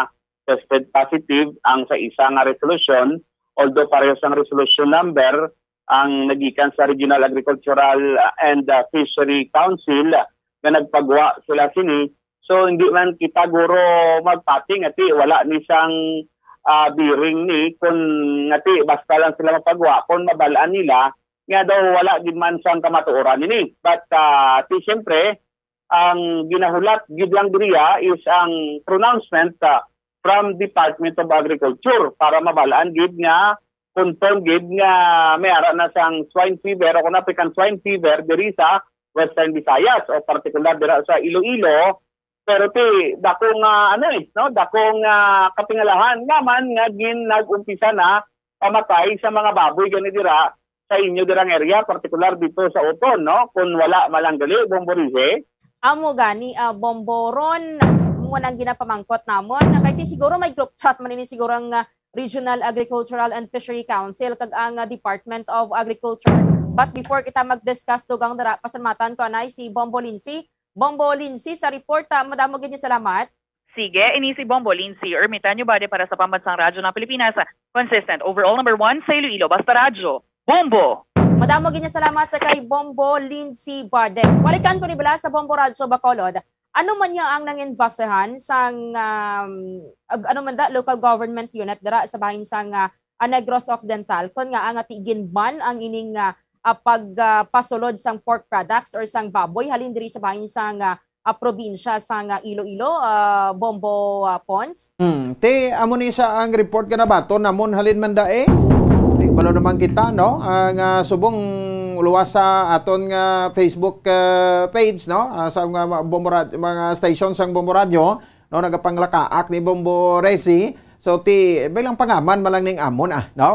tested positive ang sa isa nga resolution, although parehas ang resolution number ang nagikan sa Regional Agricultural and Fishery Council na nagpagwa sila sini. So hindi man kita guro magpating ati wala ni sang biring ni kung ngati basta lang sila mapagwa kung mabalaan nila nga daw wala gid man sang kamatuoran nini. But ti siyempre ang ginahulat gid lang diriya is ang pronouncement from Department of Agriculture para mabalaan gid nga confirm gid nga may ara na sang swine fever o African swine fever diri sa Western Visayas o particular dira sa Iloilo. Pero ti dakong dakong kapingalahan naman nga nag-umpisa na pamatay sa mga baboy gani dira sa inyo dirang area, particular dito sa Oton, no? Kung wala malanggali, Bomborize. Amo gani Bomboron mo nang ginapamangkot namon kay siguro may group chat man ini siguro ang Regional Agricultural and Fishery Council kag ang Department of Agriculture. But before kita mag-discuss dugang dara pasalamatan ko anay si Bombo Lindsay. Bombo Lindsay sa report madamo gid salamat. Sige, ini si Bombo Lindsay. Ermitan nyo ba para sa Pambansang Radyo ng Pilipinas? Consistent. Overall number 1 sa Iloilo. Basta radyo. Bombo! Madamo gid salamat sa kay Bombo Lindsay Bade. Walikan ko ni bala sa Bombo Radyo Bacolod. Ano man niya ang nanginbasehan sang local government unit dira sa bahin sang Negros Occidental kon nga ang tigin ban ang ining pagpasulod sang pork products or sang baboy halin diri sa bahin sang probinsya sang Iloilo, Bombo Pons. Te amo ni sa ang report ka na bato namon halin man dae. Di balo naman kita no ang subong luwas sa aton nga Facebook page no sa mga stations sang Bombo Radio no nagapanglakaak ni Bombo Resi. So ti bilang pangaman malang ning amon no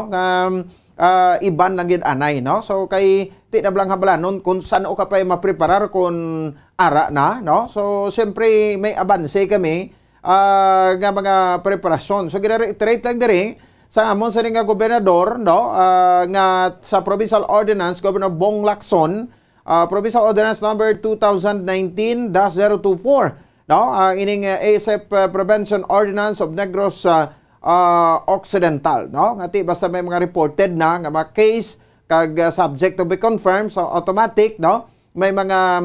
iban lang gid anay no. So kay ti na blang hablanon kung saan o ka pa mapreparar kung ara na no. So siyempre may abanse kami nga mga preparasyon. So gina-reiterate lang diri sa amon sa nga gobernador no nga sa Provincial Ordinance Governor Bong Lacson Provincial Ordinance number 2019-024 no ining ASF Prevention Ordinance of Negros Occidental no ngati basta may mga reported na nga mga case kag subject to be confirmed so automatic no may mga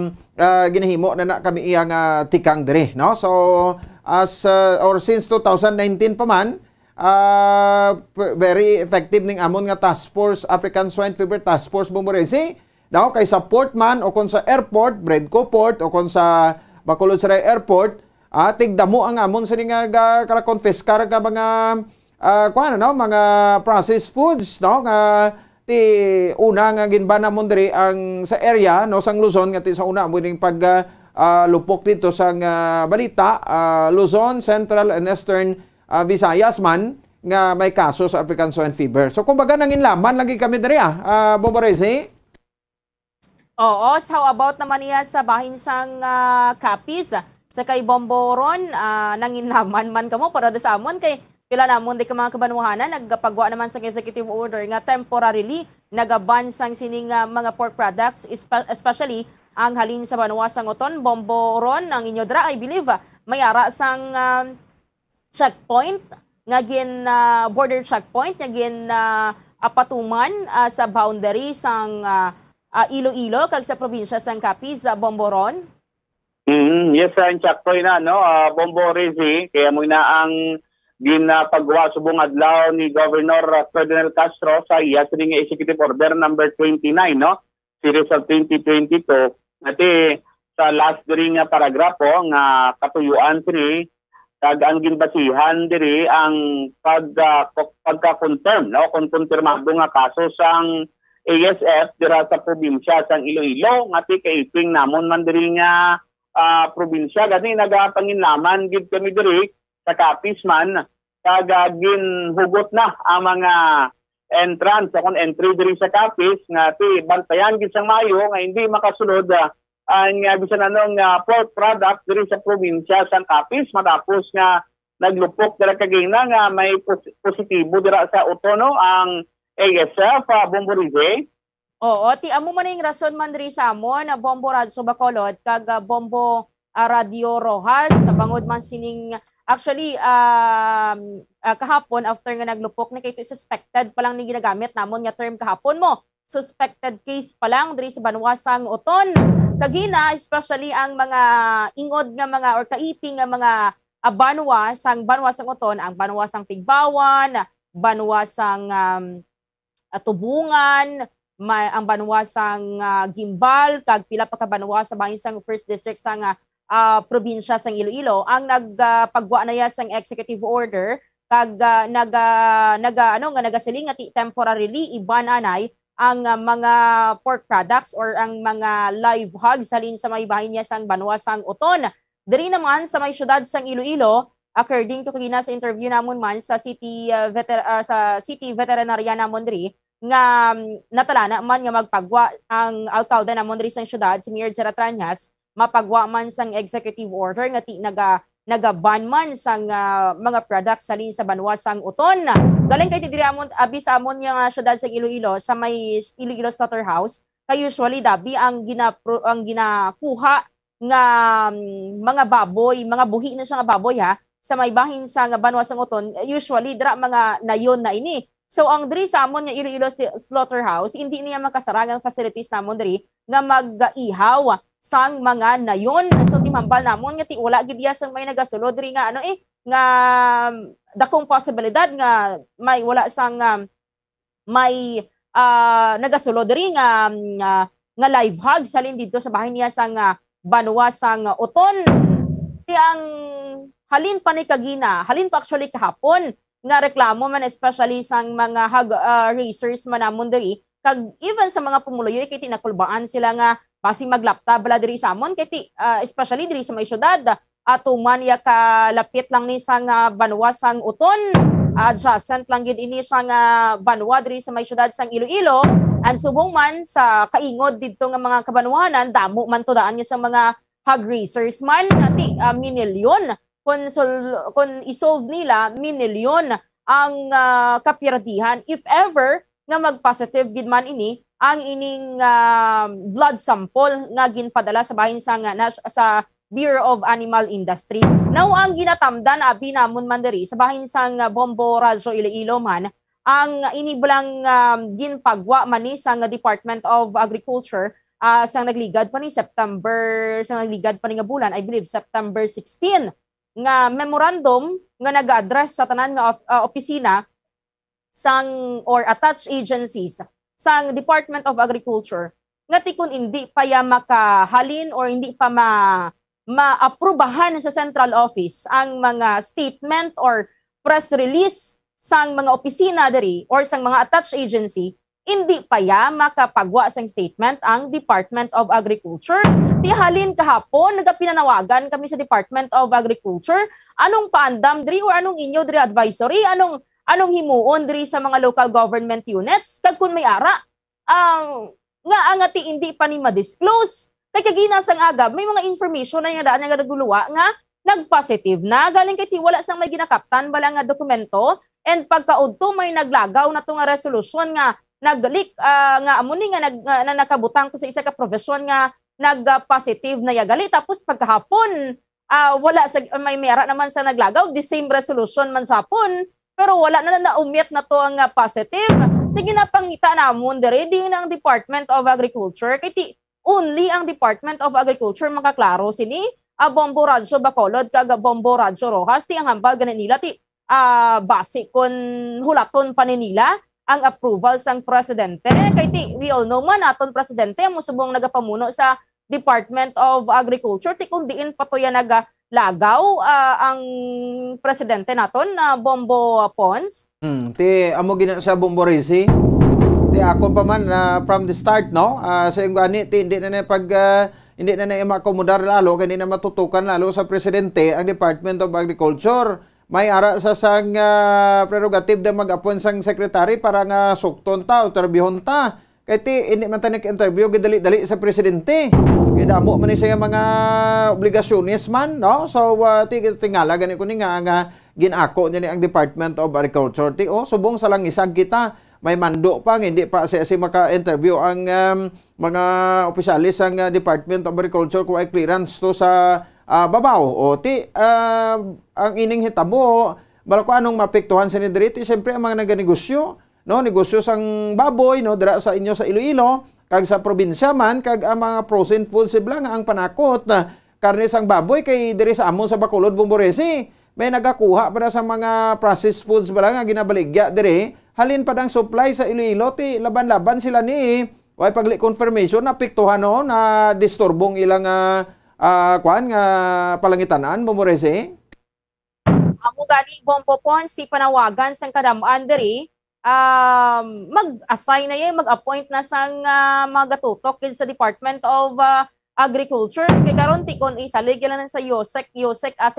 ginahimo na kami iyang tikang diri no. So as or since 2019 pa man very effective ning amon nga task force African Swine Fever Task Force Bomboresi no kay sa port man o kon sa airport Bredco Port o kon sa Bacolod Saray Airport tigdamo ang amon sa nga kala-confiscar ka mga kuan no mga processed foods no nga ti una nga ginban namon diri ang sa area no sang Luzon nga ti sa una mo ning pag lupok dito sang balita Luzon, Central and Eastern Visayas man nga may kaso sa African Swine Fever. So kumbaga nanginlaman lagi kami diri Bombo Resi. Oo, so how about naman niya sa bahin sang Capiz sa kay Bomboron nanginlaman man kamo para sa amon kay pila namon di ka mga kabanuhanan nagpagwa naman sa executive order nga temporarily nagaban sang sining mga pork products especially ang halin sa Banwa sang Oton Bomboron ang inyo dra I believe may ara sang checkpoint nga gin border checkpoint nga gin apatuman sa boundary sang Iloilo kag sa probinsya sang Capiz Bomboron. Yes, ang checkpoint na no Bombo Resi kaya mo na ang ginapagawa subong adlaw ni Governor Ferdinand Castro sa iya sining executive order number 29 no series of 2022 ati sa last diri nga paragrapo nga katuyuan sini kag ang ginbasihan diri ang pagka-confirm no kung konfirmado nga kaso sang ASF dira sa probinsya sang Iloilo ngati kay iping namon man diri nga probinsya gani nagapanginlaman gid kami diri sa Capiz man kag ginhugot na ang mga entrance kon entry diri sa Capiz ngati bantayan gid sang mayo nga hindi makasulod ang bisan anong pork product diri sa probinsya sang Capiz matapos nga naglupok dira kagina nga may positibo dira sa Otono ang ASF Bomborize. Oo, ti amo man ning rason man diri sa amon Bombo Radio Bacolod kag Bombo Radio Rojas sa bangod man sining Actually, kahapon, after nga naglupok ni kay suspected pa lang ni ginagamit namon nga term kahapon mo. Suspected case pa lang diri sa Banwasang Uton. Kagina, especially ang mga ingod nga mga or kaiping nga mga Banwasang Uton, ang Banwasang Tigbawan, Banwasang Tubungan, ang Banwasang Gimbal, kag pila pa ka banwasa bahin sang First District sang probinsya sang Iloilo ang nagpagwa na ya sang executive order kag nagasiling nga temporarily iban anay ang mga pork products or ang mga live hogs halin sa may bahin niya sang Banwasang Uton. Diri naman sa may syudad sang Iloilo, according to kagina sa interview namon man sa city veterinarian namon diri nga natalana man nga magpagwa ang alkalde namon diri sa syudad si Mayor Jaratranyas mapagwa man sang executive order nga nagaban man sang mga products salin sa Banwasang Uton. Galing kay diri amon abi sa amon nga syudad sa Iloilo sa may Iloilo Slaughterhouse kay usually dabi ang ginakuha nga mga baboy, mga buhi na siya nga baboy ha sa may bahin sa Banwasang Uton, usually dira mga nayon na ini. So ang diri sa amon nga Iloilo Slaughterhouse, hindi niya makasaragang facilities namon diri nga mag-ihaw sang mga nayon. So timambal namon nga ti wala gid sang may nagasulod diri nga nga dakong posibilidad nga may wala sang may nagasulod diri nga live hog salin dito sa bahin niya sang Banwasang Uton. Ti ang halin pa ni kagina, halin pa actually kahapon nga reklamo man especially sang mga hog racers man namon diri kag even sa mga pumuloy kay tinakulbaan sila nga basi maglapta bala diri sa amon kay especially diri sa may syudad atuman ya kalapit lang ni sang Banwasang Uton adjacent lang gid ini sang banwa diri sa may syudad sang Iloilo and subong man sa kaingod didto nga mga kabanwahanan damo man to daan sa mga hog racers man ati minilyon kung isolve nila, minilyon ang kapiradihan. If ever nga mag-positive gid man ini, ang ining blood sample nga ginpadala sa bahin sa Bureau of Animal Industry. Now, ang ginatamdan, abi namon man diri sa bahin sang Bombo Radyo Iloilo man, ang inibulang ginpagwa man ni sang Department of Agriculture sang nagligad pa ni nagligad pa ni nga bulan, I believe, September 16. Nga memorandum nga nag-address sa tanan nga opisina sang or attached agencies sang Department of Agriculture nga tikon hindi pa ya makahalin or hindi pa maaprubahan sa central office ang mga statement or press release sang mga opisina diri or sang mga attached agency, hindi pa ya makapagwa sang statement ang Department of Agriculture. Tihalin kahapon, nagapinanawagan kami sa Department of Agriculture. Anong paandam diri or anong inyo diri advisory? Anong himuon diri sa mga local government units? Kag kun may ara, nga angati hindi pa ni ma-disclose. Kay kagina sang agab, may mga information na nga daan nga naguluwa nga nag-positive na. Galing kay wala sang may ginakaptan bala nga dokumento and pagkaudto may naglagaw na to nga resolution nga nag-leak nga amuni nga nakabutang ko sa isa ka profesyon nga nag-positive na yagali tapos pagkahapon wala sa may mera naman sa naglagaw the same resolution man sapon pero wala na naumit na to ang positive. Di ginapangita namon diri di ang Department of Agriculture kay only ang Department of Agriculture makaklaro sini Bombo Radyo Bacolod kag Bombo Radyo Rojas ti ang hambal ganan nila ti base kon hulaton pa nila ang approval sang presidente. Kay we all know man aton presidente mo subong nagapamuno sa Department of Agriculture ti kun diin pa to ya naglagaw ang presidente naton na Bombo Pons. Ti amo gina sa Bombo Resi. Ti ako pa man from the start no sa ingani ti hindi na hindi na makomodar lalo kay hindi na matutukan lalo sa presidente ang Department of Agriculture. May ara sa sang prerogative na mag-appoint sang secretary para nga sukton ta o terbihon ta. Kaya hindi man tayo nag-interview gidali-dali sa presidente. Kaya damo man siya mga obligasyones man, no? So, tingala gani ko ni nga ginako niya ang Department of Agriculture. Subong sa lang isag kita. May mando pa, hindi pa siya maka-interview ang mga opisyalis ng Department of Agriculture kung ay clearance to sa babaw. O ti ang ining hitabo bala ko anong mapektuhan sa ni diri ti syempre ang mga naganegosyo, no, negosyo sang baboy, no, dira sa inyo sa Iloilo kag sa probinsya man kag ang mga frozen foods sibla nga ang panakot na karne sang baboy kay diri sa amon sa Bacolod, Bomboresi may nagakuha para sa mga processed foods bala nga ginabaligya diri halin pa dang supply sa Iloilo ti laban-laban sila ni way pagli confirmation na piktuhan no na disturbong ilang kuan nga palangitanan, Bomboresi. Amo gani Bombo Pons si panawagan sang kadamaan diri mag-assign na yan, mag-appoint na sang mga gatutok sa Department of Agriculture. Kaya karon ti kon isalig lang sa Yosek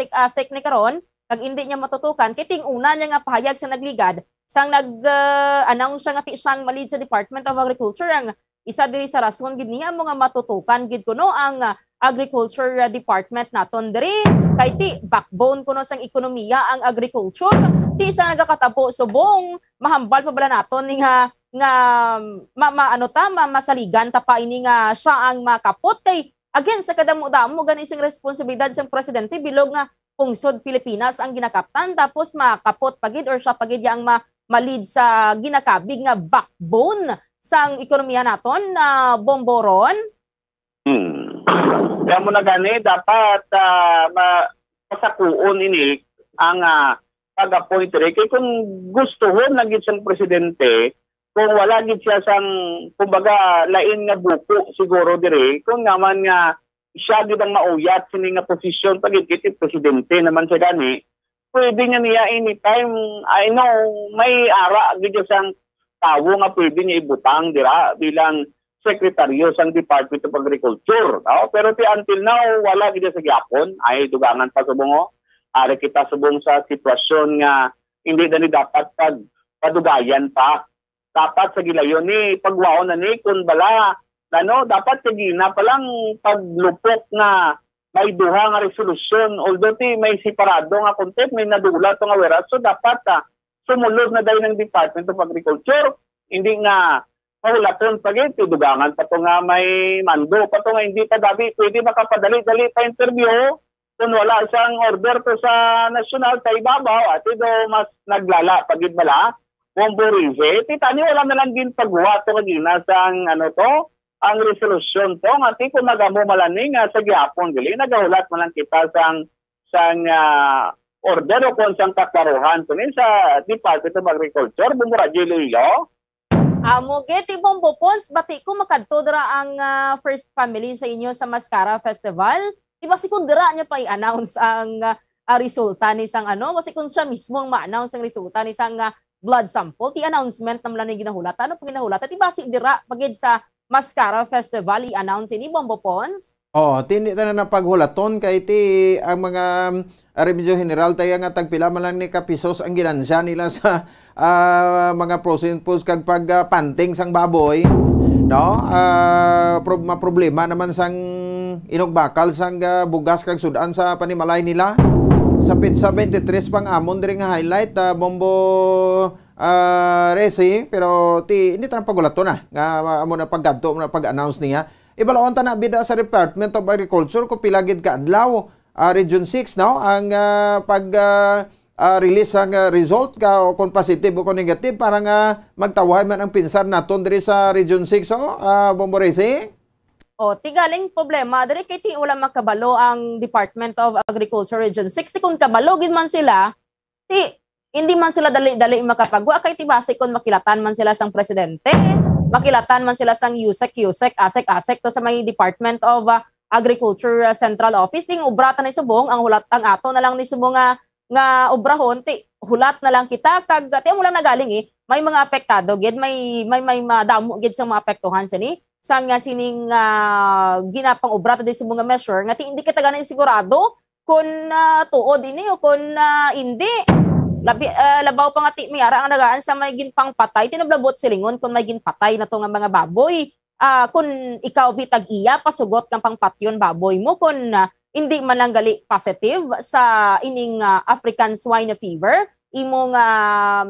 asik ni karon kag hindi niya matutukan kiting una niya nga pahayag sa nagligad sang nag-announce siya nga ti siyang malid sa Department of Agriculture ang isa diri sa rason gid niya mga matutukan gid kuno ang Agriculture Department naton diri kay ti backbone kuno sang ekonomiya ang agriculture. Ti isa nagakatabo subong mahambal pa bala naton nga masaligan ta pa ini nga siya ang makapot kay again sa kadamo-damo gani sing responsibilidad sang presidente bilog nga pungsod Pilipinas ang ginakaptan tapos makapot pagid or siya pagid yang malid sa ginakabig nga backbone sang ekonomiya naton na Bomboron. Kaya mo na gani dapat masakuon ini ang pag-appoint rin. Kaya kung gustuhon na gid siyang presidente, kung wala gid siya sang kumbaga lain nga buko siguro dire, kung naman nga siya gid ang mauyat sini nga posisyon pagid kiti presidente naman siya gani, pwede niya anytime, I know, may ara gid siyang tawo nga pwede niya ibutang dira bilang sekretaryo sang Department of Agriculture. Pero until now, wala gid sa gyapon, ay dugangan pa subong. Ari kita subong sa sitwasyon nga hindi na ni dapat padugayan pa. Dapat sa gilayon ni pagwaon na ni kun bala dapat kagina palang paglupok nga may duha nga resolusyon although ti may separado nga content may nadula to nga whereas so dapat sumulod na dahil ng Department of Agriculture hindi nga mahulaton pagit dugangan pa to nga may mando pa to nga hindi pa dabi pwede makapadali-dali pa interview kung wala isang order to sa national sa ibabaw at ito mas naglala pagid bala Bomboresi titani wala na lang din pagwa to kagina sang ang resolusyon to nga ti kung magamo malaning sa gyapon gali nagahulat man lang kita sang order o kung sang kaklaruhan to ni sa Department of Agriculture Bomboradyo Iloilo. Amo geti Bombo Pons bati ko makadto dira ang first family sa inyo sa Mascara Festival. Diba si kung dira niya pa i-announce ang resulta ni sang basi kung siya mismo ang ma-announce ang resulta ni sang blood sample, ti announcement naman lang ginahulat. Ano pag ginahulat? Diba si dira pagid sa Mascara Festival i-announce ini Bombo Pons? Tindi na paghulaton kay ti ang mga Remedyo General tayo nga tagpila man lang ni kapisos ang ginansya nila sa mga frozen foods kag pagpanting sang baboy. No? Problema naman sang inugbakal sang bugas kag sudan sa panimalay nila. Sa Pizza 23 pang amon diri nga highlight Bombo Resi pero hindi ta pagulato na nga amo na paggadto na pag-announce niya. Ibalaon ta na bida sa Department of Agriculture ko pilagid ka adlaw Region 6 no ang release ang result ka o kung positive o kung negative para nga magtawhay man ang pinsan naton diri sa Region 6 Bombo Resi. Tigaling problema diri kay ti wala makabalo ang Department of Agriculture Region 6 kung kabalo gid man sila hindi man sila dali makapagwa kay ti base kon makilatan man sila sang presidente, makilatan man sila sang asek to sa may Department of Agriculture Central Office ding ubratan ni subong ang hulat ang ato na lang ni subong nga obrahon ti hulat na lang kita kag ti mo lang nagaling may mga apektado gid may madamo gid sa mga apektuhan sini sang sining ginapang obrata di sa mga measure nga hindi kita ganang sigurado kung tuod ini o kung hindi labaw pa nga ti miyara ang nagaan sa may ginpang patay tinablabot silingon kung may ginpatay na to nga mga baboy kung ikaw bitag iya pasugot kang pangpatyon baboy mo kung hindi man lang gali positive sa ining African swine fever imo nga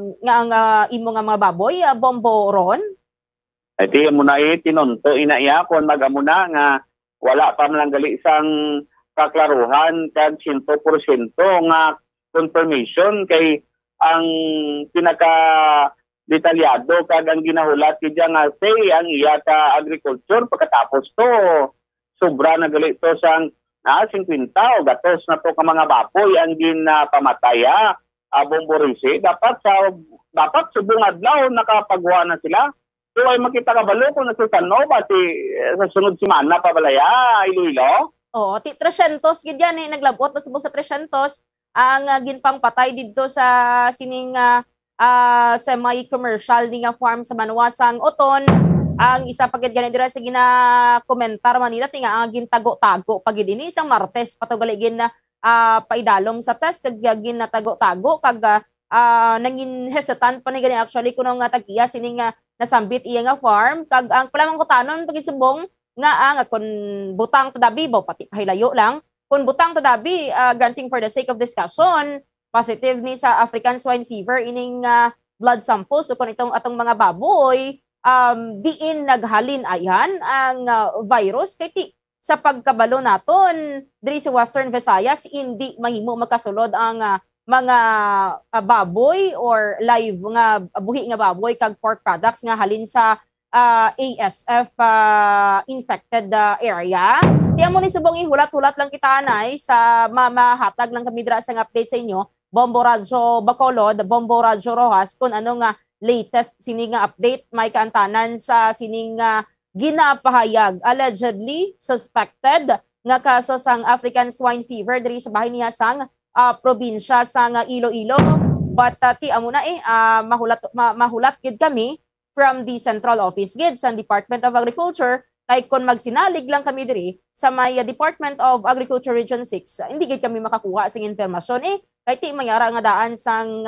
mga baboy Bombo Ron. Iti mo na tinunto inaiya kung magamuna nga wala pa man lang gali isang kaklaruhan kag 100% nga confirmation kay ang pinaka detalyado kag ang ginahulat kidya nga say ang iya ka agriculture pagkatapos to sobra na gali to sang 50 o gatos na to ka mga baboy ang ginapamataya Bombo Resi dapat subong adlaw nakapagawa na sila. So ay makita ka balo kung nagsusano pati sa sunod semana pa balaya Iloilo. Oo, 300 gid yan naglabot na subong sa 300 ang ginpang patay didto sa sining semi-commercial ni nga farm sa Manuasang Oton. Ang isa pagid gani dira sa gina-komentar Manila tinga ang gintago-tago pagid ini isang Martes patugali gin na paidalom sa test kag ginatago-tago kag nangin hesitant pa ni gani actually kuno nga tag-iya sining nasambit iya nga farm kag ang palamang kutanon pagid subong nga kun butang tadabi baw pati pahilayo lang kun butang tadabi granting for the sake of discussion positive ni sa African swine fever ining blood samples so kun itong atong mga baboy diin naghalin ayan ang virus kay sa pagkabalo naton diri sa Western Visayas hindi mahimo makasulod ang mga baboy or live nga buhi nga baboy kag pork products nga halin sa ASF infected area. Tiyan mo ni subong ihulat-hulat lang kita anay sa mahatag lang kami dira sa update sa inyo. Bombo Radyo Bacolod, Bombo Radyo Rojas kung ano nga latest sining nga update may kaantanan sa sining ginapahayag allegedly suspected nga kaso sang African swine fever diri sa bahin niya sang probinsya sang Iloilo. But ti amo na mahulat gid kami from the central office gid sa Department of Agriculture kay kun magsinalig lang kami diri sa may Department of Agriculture Region 6 hindi gid kami makakuha sing impormasyon kay ti mayara nga daan sang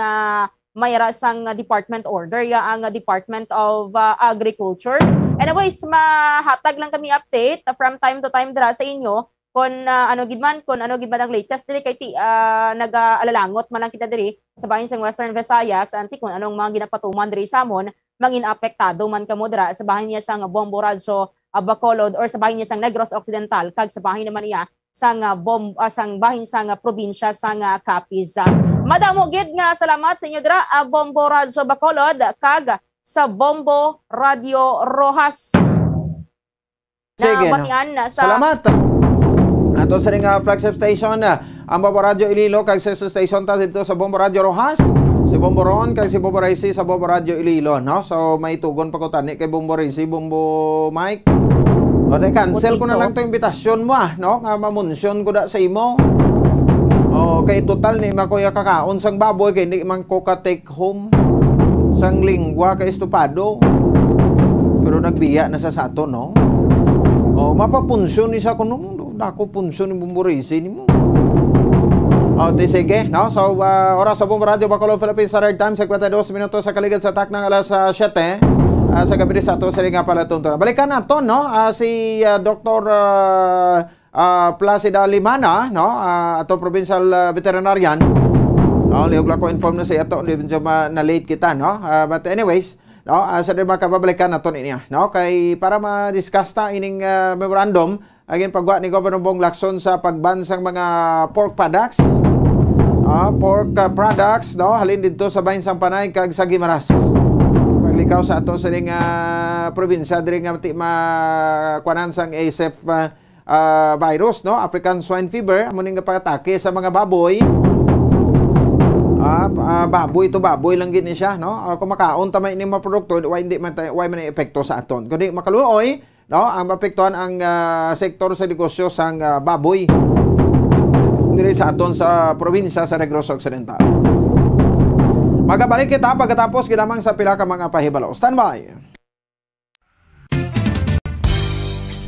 department order ang Department of Agriculture. Anyways, mahatag lang kami update from time to time dira sa inyo kung ano gid man ang latest diri kay ti nag-alalangot man lang kita diri sa bahin sang Western Visayas anti kung anong mga ginapatuman diri sa amon mangin apektado man kamo dira sa bahin niya sang Bombo Radyo Bacolod or sa bahin niya sang Negros Occidental kag sa bahin naman niya sang bahin sang probinsya sang Capiz. Madamo gid nga salamat sa inyo dira Bombo Radyo Bacolod kag sa Bombo Radio Rojas. Sige, salamat. Ato sa ring flagship station ang Bombo Radio Iloilo kag sa station ta dito sa Bombo Radio Rojas. Si Bombo Ron kay si Bombo Resi sa Bombo Radio Iloilo, no? So may tugon pa ko tani kay Bombo Resi, Bombo Mike. O de cancel ko na lang 'to imbitasyon mo no? Nga mamunsyon ko da sa imo. O kay total ni makuya kakaon sang baboy kay hindi man ko ka take home sang lingwa kay estupado. Pero nagbiya na sa sato, no? O mapapunsyon ni sa kuno dako punsyon ni Bombo Resi nimo. Sige, no? So, oras sa Bombo Radio Bacolod Philippines Standard Time, 52 minutos sa kaligid sa tak ng alas 7 sa gabi sa ato sa ringa pala tuntura. Balikan nato, no? Si Dr. Placida Limana, no? Ato provincial veterinarian. No, liog lang ko inform na sa ato, hindi na late kita, no? But anyways, no? Sa rin makababalikan nato niya, no? Kay para ma-discuss ta ining memorandum agin pagwa ni Governor Bong Lacson sa pagban sang mga pork products. Pork products, no? Halin dito sa bahin sang Panay kag sa Guimaras. Paglikaw sa ato sa ring probinsya diri nga kuanan sang ASF virus, no? African swine fever amo ning pag-atake sa mga baboy. Baboy lang gid ni siya, no? Kung makaon ta may ini mga produkto, why man epekto sa aton. Kundi makaluoy, no? Ang mapektuhan ang sektor sa negosyo sang baboy diri sa aton sa probinsya sa Negros Occidental. Magabalik kita pagkatapos ginamang sa pila ka mga pahibalo. Standby.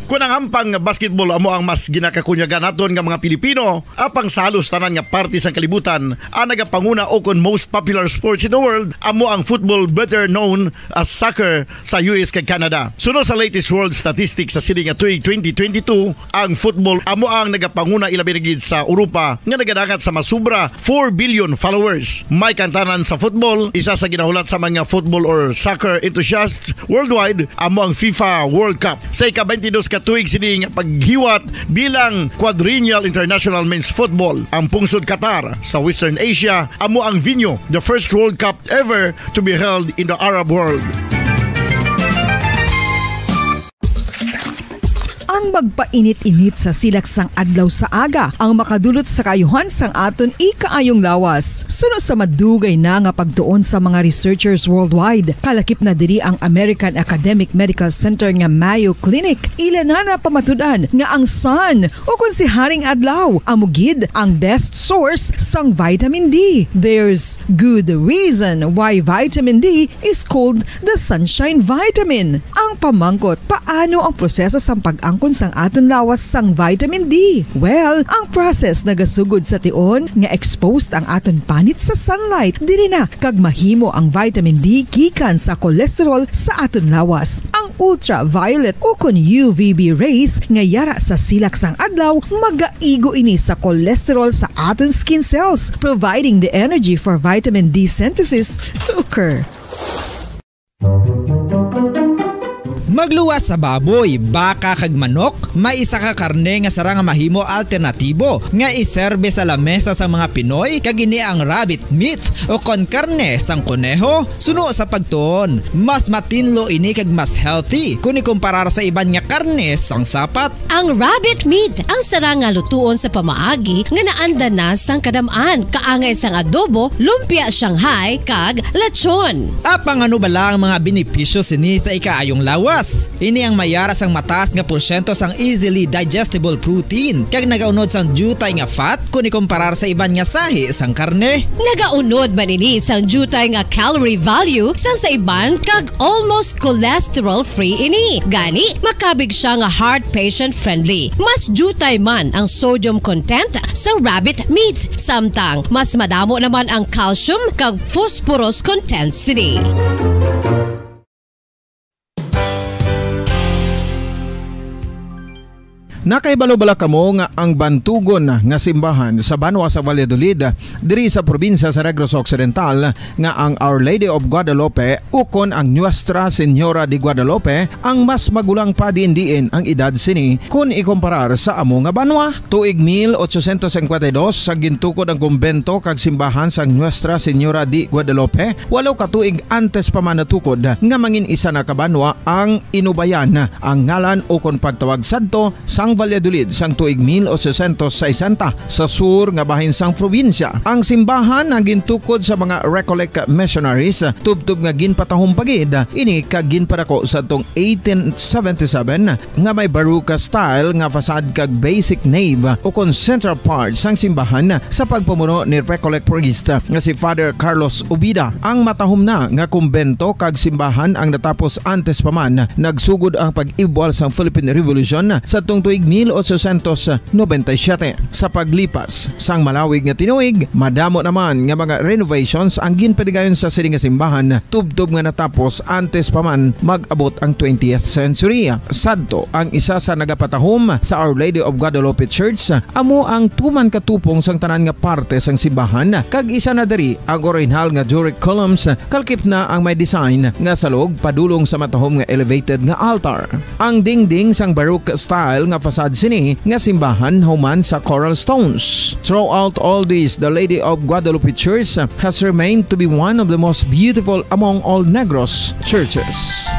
Kung ang ampang basketball amo ang mas ginakakunyagan naton nga mga Pilipino, apang salos tanan nga parte sang kalibutan, ang nagapanguna o kon most popular sports in the world, amo ang football better known as soccer sa US kag Canada. Sunod sa latest world statistics sa sining nga tuig 2022, ang football amo ang nagapanguna ilabi na gid sa Europa nga nagadagat sa masubra 4 billion followers. May kantanan sa football, isa sa ginahulat sa mga football or soccer enthusiasts worldwide, amo ang FIFA World Cup. Sa ika-22 nga tuig sini nga paghiwat bilang Quadrennial International Men's Football ang pungsod Qatar sa Western Asia amo ang venue, the first World Cup ever to be held in the Arab world. Ang magpainit-init sa silaksang adlaw sa aga ang makadulot sa kaayuhan sang aton ikaayong lawas. Suno sa madugay na nga pagtuon sa mga researchers worldwide, kalakip na diri ang American Academic Medical Center nga Mayo Clinic. Ila na pamatudan nga ang sun o kung si Haring Adlaw amugid ang best source sang vitamin D. There's good reason why vitamin D is called the sunshine vitamin. Ang pamangkot, paano ang proseso sang pag-angkon sang aton lawas sang vitamin D? Well, ang process nagasugod sa tion nga exposed ang aton panit sa sunlight dili na kag mahimo ang vitamin D gikan sa cholesterol sa aton lawas. Ang ultraviolet o kon UVB rays nga yara sa silak sang adlaw magaigo ini sa cholesterol sa aton skin cells, providing the energy for vitamin D synthesis to occur. Magluwas sa baboy, baka kag manok, may isa ka karne nga sarang mahimo alternatibo nga iserbe sa lamesa sa mga Pinoy kag ini ang rabbit meat o kon karne sang kuneho. Suno sa pagtuon, mas matinlo ini kag mas healthy kung ikumparar sa iban nga karne sang sapat. Ang rabbit meat ang sarang nga lutuon sa pamaagi nga naanda na sang kadamaan, kaangay sang adobo, lumpia Shanghai kag lechon. Apang ano bala ang mga benepisyo sini sa ikaayong lawas? Ini ang mayara sang mataas nga porsyento sang easily digestible protein kag nagaunod sang jutay nga fat kung ikumparar sa iban nga sahi sang karne. Nagaunod man ini sang jutay nga calorie value sang sa iban kag almost cholesterol free ini. Gani makabig siya nga heart patient friendly. Mas jutay man ang sodium content sa rabbit meat, samtang mas madamo naman ang calcium kag phosphorus content sini. Nakaibalo-bala kamo nga ang bantugon nga simbahan sa Banwa sa Valladolid diri sa probinsya sa Negros Occidental nga ang Our Lady of Guadalupe ukon ang Nuestra Señora de Guadalupe ang mas magulang pa diin ang edad sini kung ikumparar sa amo nga banwa. Tuig 1852 sa gintukod ang kumbento kag simbahan sa Nuestra Señora de Guadalupe, walaw ka tuig antes pa man natukod nga mangin isa na kabanwa ang inubayan ang ngalan ukon pagtawag sadto sang Valladolid sang tuig 1860 sa sur nga bahin sang probinsya. Ang simbahan ang gintukod sa mga Recollect missionaries tubtub nga ginpatahong pagid ini kag ginpadako sa tong 1877 nga may baroque style nga fasad kag basic nave o kon central part sang simbahan sa pagpamuno ni Recollect priest nga si Father Carlos Ubida. Ang matahom na nga kumbento kag simbahan ang natapos antes pa man nagsugod ang pag-ibwal sang Philippine Revolution sa tong tuig 1897. Sa paglipas sang malawig nga tinuig, madamo naman nga mga renovations ang ginpadigayon sa sining nga simbahan tubtob nga natapos antes pa man mag-abot ang 20th century. Sadto ang isa sa nagapatahom sa Our Lady of Guadalupe Church amo ang tuman katupong sang tanan nga parte sang simbahan kag isa na diri ang original nga Doric columns kalkip na ang may design nga salog padulong sa matahom nga elevated nga altar. Ang dingding sang baroque style nga fasad sini nga simbahan human sa coral stones. Throughout all this, the Lady of Guadalupe Church has remained to be one of the most beautiful among all Negros churches.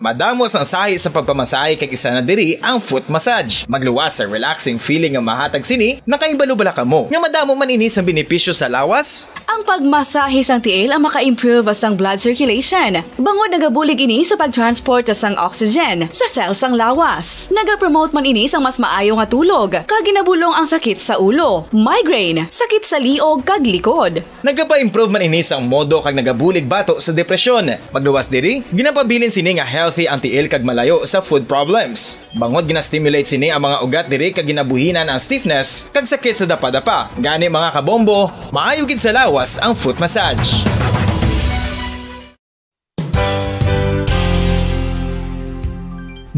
Madamos ang sahi sa pagpamasahe kag isa na diri ang foot massage. Magluwas sa relaxing feeling nga mahatag sini, nakaibalo-bala kamo. Nga madamo man ini sa benepisyo sa lawas. Ang pagmasahe sang tiil ang maka-improve sang blood circulation. Bangod nagabulig ini sa pag-transport sang oxygen sa cell sang lawas. Nagapromote man ini sang mas maayo nga tulog, kag ginabulong ang sakit sa ulo, migraine, sakit sa liog kag likod. Nagapa-improve man ini sang modo kag nagabulig bato sa depresyon. Magluwas diri, ginapabilin sini nga healthy ang tiil kag malayo sa food problems. Bangod gina-stimulate sini ang mga ugat diri kag ginabuhinan ang stiffness kag sakit sa dapa-dapa. Gani mga kabombo, maayo gid sa lawas ang foot massage.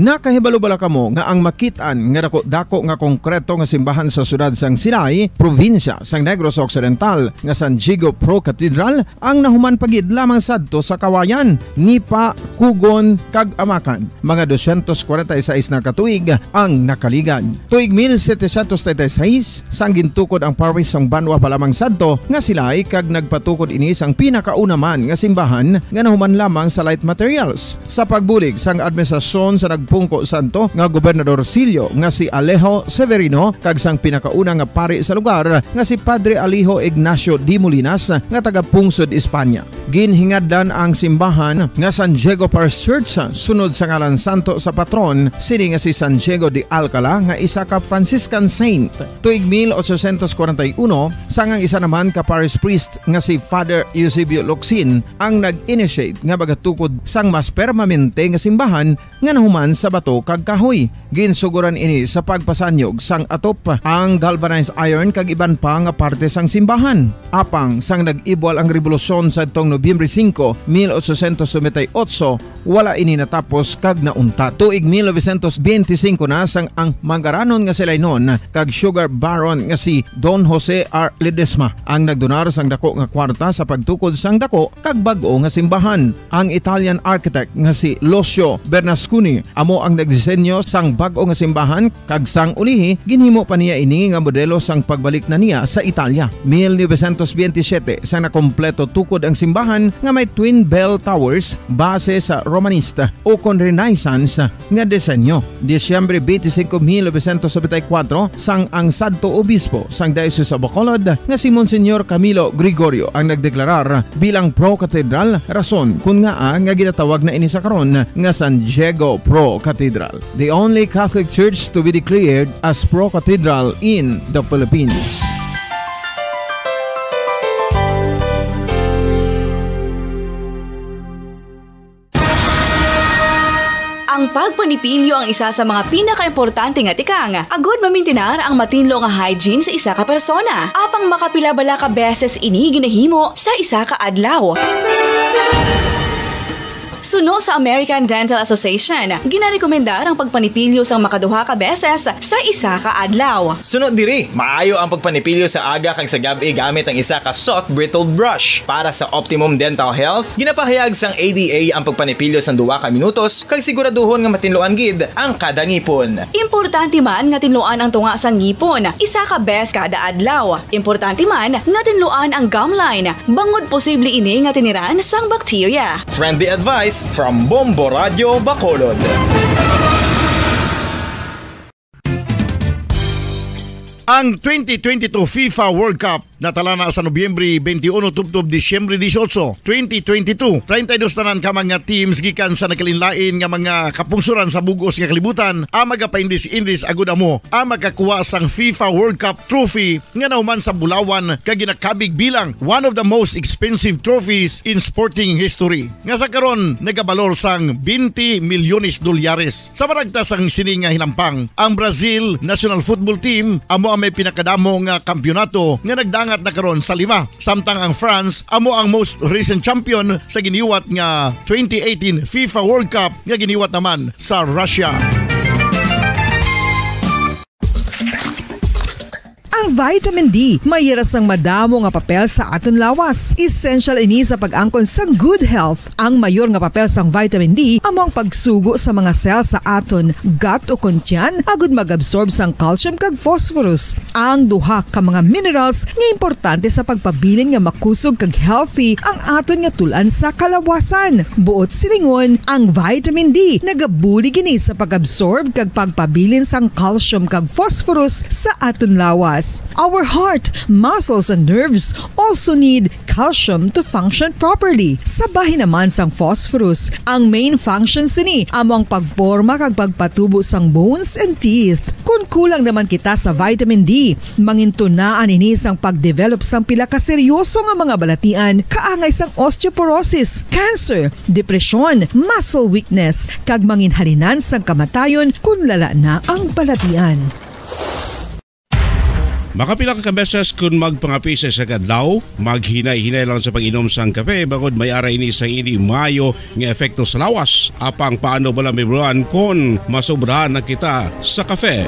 Nakahibalo bala kamo nga ang makitaan nga dako-dako nga konkreto nga simbahan sa sudad sang Sinay, probinsya sang Negros Occidental nga San Diego Pro Cathedral ang nahuman pagid lamang sadto sa kawayan ni pa Kugon kag Amakan. Mga 246 na katuig ang nakaligan. Tuig 1736 sang gintukod ang parish sang Banwa palamang sadto nga Silay kag nagpatukod ini sang pinakauna man nga simbahan nga nahuman lamang sa light materials. Sa pagbulig sang administrasyon sa nagpungko santo nga Gobernador Silio nga si Alejo Severino kag sang pinakauna nga pari sa lugar nga si Padre Alijo Ignacio Di Molinas nga taga Pungsod, Espanya. Ginhingaddan ang simbahan nga San Diego Parish Church sunod sa ngalan santo sa patron sini nga si San Diego de Alcala nga isa ka Franciscan saint. Tuig 1841 sangang isa naman ka parish priest nga si Father Eusebio Locsin ang nag-initiate nga bagatukod sang mas permanente nga simbahan nga nahuman sa bato kag kahoy. Ginsuguran ini sa pagpasanyog sang atop ang galvanized iron kag iban pa nga parte sang simbahan. Apang sang nag-ibwal ang revolusyon sa tong Nobyembre 5, 1898, wala ini natapos kag naunta. Tuig 1925 na sang ang mangaranon nga sila noon kag sugar baron nga si Don Jose R. Ledesma ang nagdonar sang dako nga kwarta sa pagtukod sang dako kag bag-o nga simbahan. Ang Italian architect nga si Lucio Bernasconi amo ang nagdisenyo sang bag-o nga simbahan kag sang ulihi ginhimo pa niya ini nga modelo sang pagbalik na niya sa Italia. 1927 sang nakompleto tukod ang simbahan nga may twin bell towers base sa Romanista o kon Renaissance nga disenyo. Disyembre 25, 1974 sang ang Santo Obispo sang Diocese of Bacolod nga si Monsignor Camilo Gregorio ang nagdeklarar bilang Pro Cathedral, rason kung nga ginatawag na ini sa karon nga San Diego Pro Cathedral, the only Catholic church to be declared as Pro Cathedral in the Philippines. Ang pagpanipilyo ang isa sa mga pinaka-importante nga tikang. Agod mamintinar ang matinlo nga hygiene sa isa ka persona. Apang makapila bala ka beses ini ginahimo sa isa ka adlaw. Suno sa American Dental Association, ginarekomendar ang pagpanipilyo sang makaduha ka beses sa isa ka adlaw. Sunod diri, maayo ang pagpanipilyo sa aga kag sa gabi gamit ang isa ka soft brittle brush. Para sa optimum dental health, ginapahayag sang ADA ang pagpanipilyo sang 2 ka minutos kag siguraduhon nga matinluan gid ang kada ngipon. Importante man nga tinluan ang tunga sang ngipon, isa ka bes kada adlaw. Importante man nga tinluan ang gum line, bangod posible ini nga tiniran sang bakterya. Friendly advice from Bombo Radio Bacolod. Ang 2022 FIFA World Cup natala na sa Nobyembre 21 tubtob Disyembre 18, 2022. 32 tanan ka mga teams gikan sa nakalinlain nga mga kapungsuran sa bugos nga kalibutan ang magapaindis-indis agud amo ang magakuha sang FIFA World Cup trophy nga nahuman sa Bulawan kag ginakabig bilang one of the most expensive trophies in sporting history. Nga sa karon nagabalor sang 20 milyones dolyares. Sa maragta sang sini nga hilampang, ang Brazil National Football Team amo ang may pinakadamo nga kampyonato nga nagdangat na karon sa 5. Samtang ang France amo ang most recent champion sa giniwat nga 2018 FIFA World Cup nga giniwat naman sa Russia. Ang vitamin D mayira sang madamo nga papel sa aton lawas. Essential ini sa pag-angkon sa good health. Ang mayor nga papel sang vitamin D amo ang pagsugo sa mga cell sa aton gut o kuntyan agud mag-absorb sang calcium kag phosphorus. Ang duha ka mga minerals nga importante sa pagpabilin nga makusog kag healthy ang aton nga tulan sa kalawasan. Buot silingon, ang vitamin D nagabuli gini sa pag-absorb kag pagpabilin sang calcium kag phosphorus sa aton lawas. Our heart, muscles, and nerves also need calcium to function properly. Sabay naman sang phosphorus, ang main function sini among pagporma kag pagpatubo sang bones and teeth. Kung kulang naman kita sa vitamin D, mangintunaan ini sang pagdevelop sang pila ka seryoso nga mga balatian, kaangay sang osteoporosis, cancer, depresyon, muscle weakness, kag manginhalinan sang kamatayon kung lala na ang balatian. Makapila ka beses kung magpangapi sa kadlaw, maghinay-hinay lang sa pag-inom sang kape bagod may ara ini sa ini mayo nga epekto sa lawas. Apang paano bala mibuan kung masobrahan na kita sa kafe.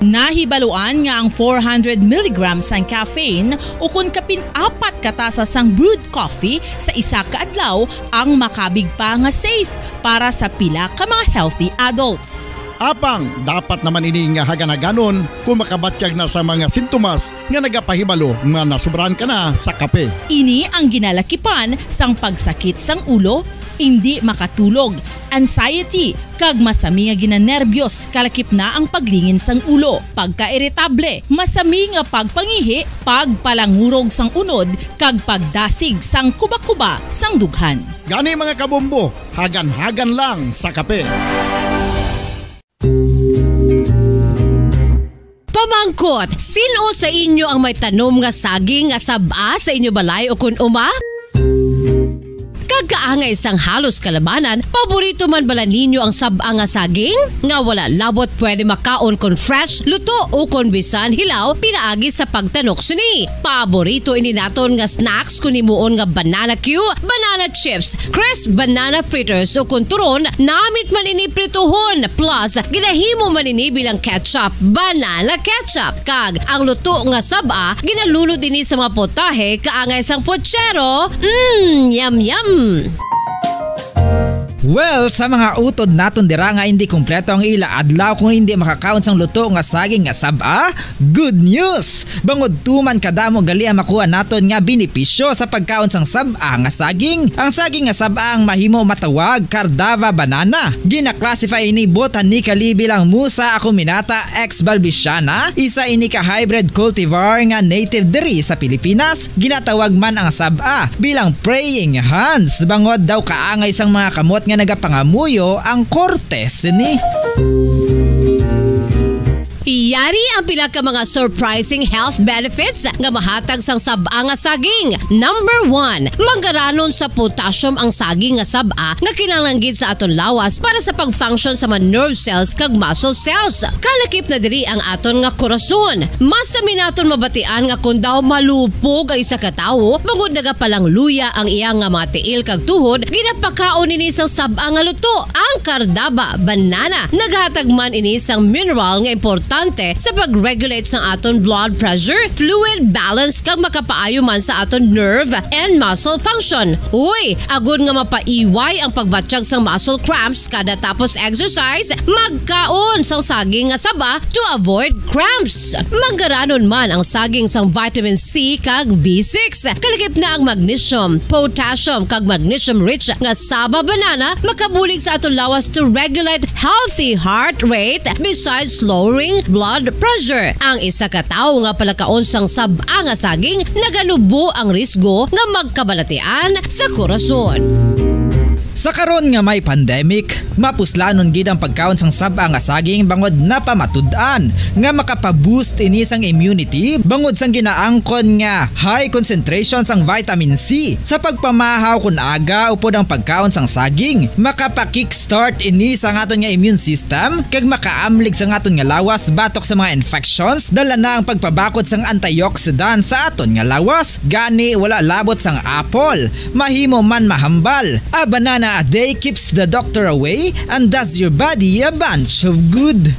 Nahibaluan nga ang 400 mg ang caffeine o kung kapin-4 katasa sang brewed coffee sa isa ka adlaw ang makabig pa nga safe para sa pila ka mga healthy adults. Apang, dapat naman ini nga haganaganon kung makabatyag na sa mga sintomas nga nagapahibalo nga nasubrahan ka na sa kape. Ini ang ginalakipan sang pagsakit sang ulo, hindi makatulog, anxiety, kag masami nga ginanerbiyos kalakip na ang paglingin sang ulo, pagka-iritable, masami nga pagpangihi, pagpalangurog sang unod, kag pagdasig sang kuba-kuba sang dughan. Gani mga kabombo, hagan-hagan lang sa kape. Pamangkot, sino sa inyo ang may tanom nga saging nga saba sa inyo balay o kun uma? Kagaangay sang halos kalabanan, paborito man bala ninyo ang saba nga saging? Nga wala labot pwede makaon kon fresh, luto o kon bisan hilaw, pinaagi sa pagtanok suni. Paborito ini naton nga snacks kun imuon nga banana Q, banana chips, crisp banana fritters o kun turon, namit man ini prituhon, plus ginahimo man ini bilang ketchup, banana ketchup. Kag ang luto nga saba, ginalunod ini sa mga potahe kaangay sang pochero. Yum yum. Well, sa mga utod naton dira nga hindi kumpleto ang ila adlaw kung hindi makakaon sang luto nga saging nga saba, good news! Bangod tuman kadamo gali ang makuha naton nga benepisyo sa pagkaon sang saba nga saging. Ang saging nga saba ang mahimo matawag Cardava banana. Gina-classify ini botanically bilang Musa acuminata ex balbisiana, isa ini ka hybrid cultivar nga native diri sa Pilipinas. Ginatawag man ang saba bilang praying hands. Bangod daw kaangay sang mga kamot nga nagapangamuyo ang kortes ni. Iyari ang pila ka mga surprising health benefits nga mahatag sang saba nga saging. Number 1, manggaranon sa potassium ang saging nga saba nga kinahanglan sa aton lawas para sa pag-function sa mga nerve cells kag muscle cells. Kalakip na diri ang aton nga korason. Mas sami naton mabatian nga kun daw malupog ang isa ka tawo, bangod nagapalang luya ang iyang nga mga tiil kag tuhod, ginapakaon ini sang saba nga luto. Ang Cardava banana naghatag man ini sang mineral nga importante sa pag-regulate sa aton blood pressure, fluid balance kag makapaayo man sa aton nerve and muscle function. Uy, agud nga mapaiway ang pagbatsyag sang muscle cramps kada tapos exercise, magkaon sang saging nga saba to avoid cramps. Manggaranon man ang saging sang vitamin C kag B6. Kalikip na ang magnesium, potassium kag magnesium rich nga saba banana makabulig sa aton lawas to regulate healthy heart rate besides lowering blood pressure. Ang isa ka tawo nga palakaon sang saba nga saging naganubo ang risgo nga magkabalatian sa korason. Sa karon nga may pandemic, mapuslanon gid ang pagkaon sang saba nga saging bangod napamatud-an nga makapaboost ini sang immunity bangod sang ginaangkon nga high concentration sang vitamin C. Sa pagpamahaw kun aga upod ang pagkaon sang saging, makapa-kickstart ini sang aton nga immune system kag makaamlig sang aton nga lawas batok sa mga infections. Dala na ang pagpabakod sang antioxidant sa aton nga lawas. Gani wala labot sang apple, mahimo man mahambal. A banana a day keeps the doctor away and does your body a bunch of good.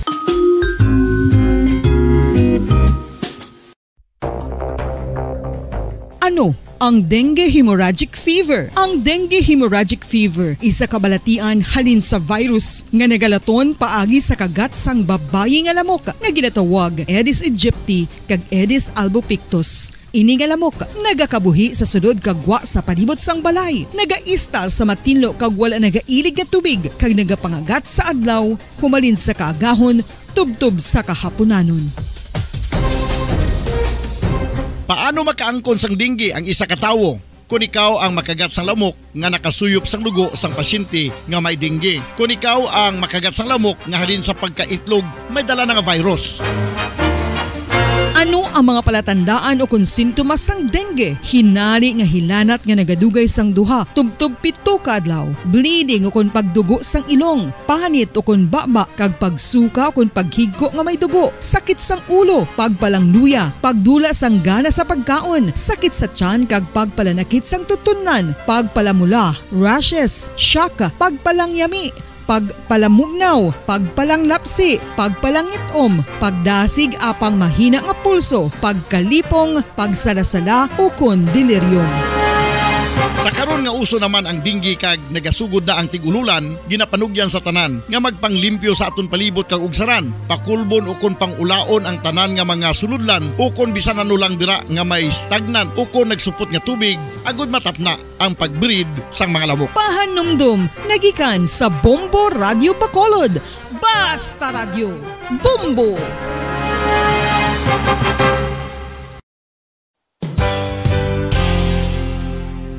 Ano ang dengue hemorrhagic fever? Ang dengue hemorrhagic fever isa kabalatian halin sa virus nga nagalaton paagi sa kagat sang babayi nga lamok nga ginatawag Aedes aegypti kag Aedes albopictus. Ini nga lamok nagakabuhi sa sudod kagwa sa palibot sang balay, nagaistar sa matinlo kag wala nagailig nga tubig kag nagapangagat sa adlaw, humalin sa kaagahon, tubtob sa kahaponanon. Paano makaangkon sang dengue ang isa ka tawo? Kung ikaw ang makagat sang lamok nga nakasuyop sang dugo sang pasyente nga may dengue. Kung ikaw ang makagat sang lamok nga halin sa pagkaitlog may dala nga virus. Ano ang mga palatandaan o kung sintomas sang dengue. Hinali nga hilanat nga nagadugay sang duha, tubtub 7 ka adlaw, bleeding o kung pagdugo sang ilong, panit o kung baba, kag pagsuka o kung paghigko nga may dugo, sakit sang ulo, pagpalangluya, pagdula sang gana sa pagkaon, sakit sa tiyan kag pagpalanakit sang tutunan, pagpalamula, rashes, shock, pagpalangyami, pagpalamugnaw, pagpalanglapsi, pagpalangitom, pagdasig apang mahina nga pulso, pagkalipong, pagsalasala o kun delirium. Sa karon nga uso naman ang dinggi kag nagasugod na ang tigululan, ginapanugyan sa tanan nga magpanglimpyo sa aton palibot kag ugsaran, pakulbon o kon pangulaon ang tanan nga mga suludlan o kon bisan ano lang dira nga may stagnan o kon nagsupot nga tubig, agud matapna ang pagbreed sang mga lamok. Pahanumdum, nagikan sa Bombo Radio Bacolod. Basta Radio, Bombo!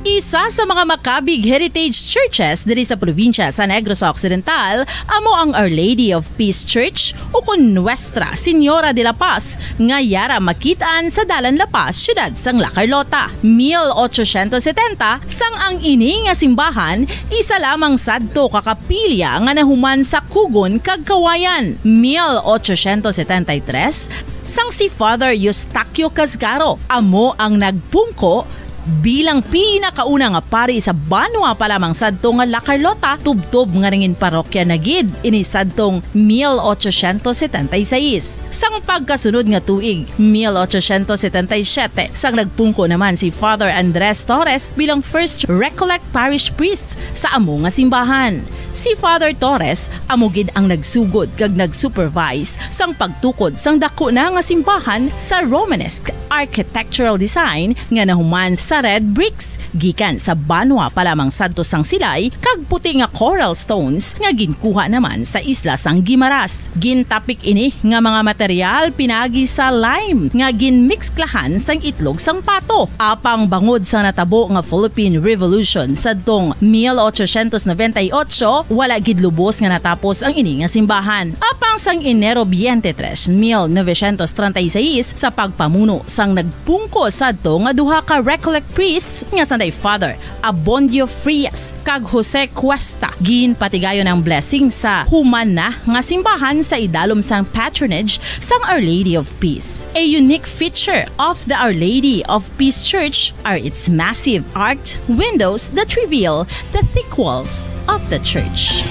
Isa sa mga makabig heritage churches diri sa probinsya sa Negros Occidental amo ang Our Lady of Peace Church o kun Nuestra Señora de la Paz nga yara makitaan sa Dalan La Paz, siyudad sang La Carlota. 1870 sang ang ini nga simbahan, isa lamang sadto kakapilya nga nahuman sa Kugon kag Kawayan. 1873 sang si Father Eustaquio Casgaro amo ang nagpungko bilang pinakauna nga pari sa banwa pa lamang sadto nga La Carlota, tubtob nga ringin parokya na gid ini sadtong 1876. Sang pagkasunod nga tuig 1877 sang nagpungko naman si Father Andres Torres bilang first Recollect Parish Priest sa amo nga simbahan. Si Father Torres amo gid ang nagsugod kag nagsupervise sang pagtukod sang dako na nga simbahan sa Romanesque architectural design nga nahuman sa red bricks gikan sa banwa pa lamang sadto sang silay kag puti nga coral stones nga ginkuha naman sa isla sang Guimaras. Gintapik ini nga mga material pinagi sa lime nga ginmixklahan sang itlog sang pato. Apang bangod sa natabo nga Philippine Revolution sadtong 1898 wala gid lubos nga natapos ang ini nga simbahan. Apang sang Enero 23, 1936 sa pagpamuno sang nagpungko sadto nga duha ka Recollect priests nga sanday Father Abondio Frias kag Jose Cuesta ginpatigayon ang blessing sa human na nga simbahan sa idalom sang patronage sang Our Lady of Peace. A unique feature of the Our Lady of Peace Church are its massive arched windows that reveal the thick walls of the church.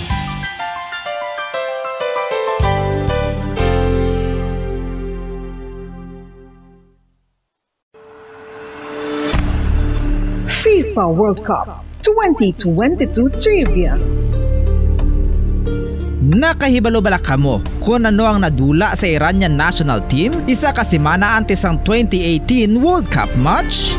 FIFA World Cup 2022 Trivia. Nakahibalo bala kamo kung ano ang nadula sa Iranian national team isa ka semana antes ang 2018 World Cup match?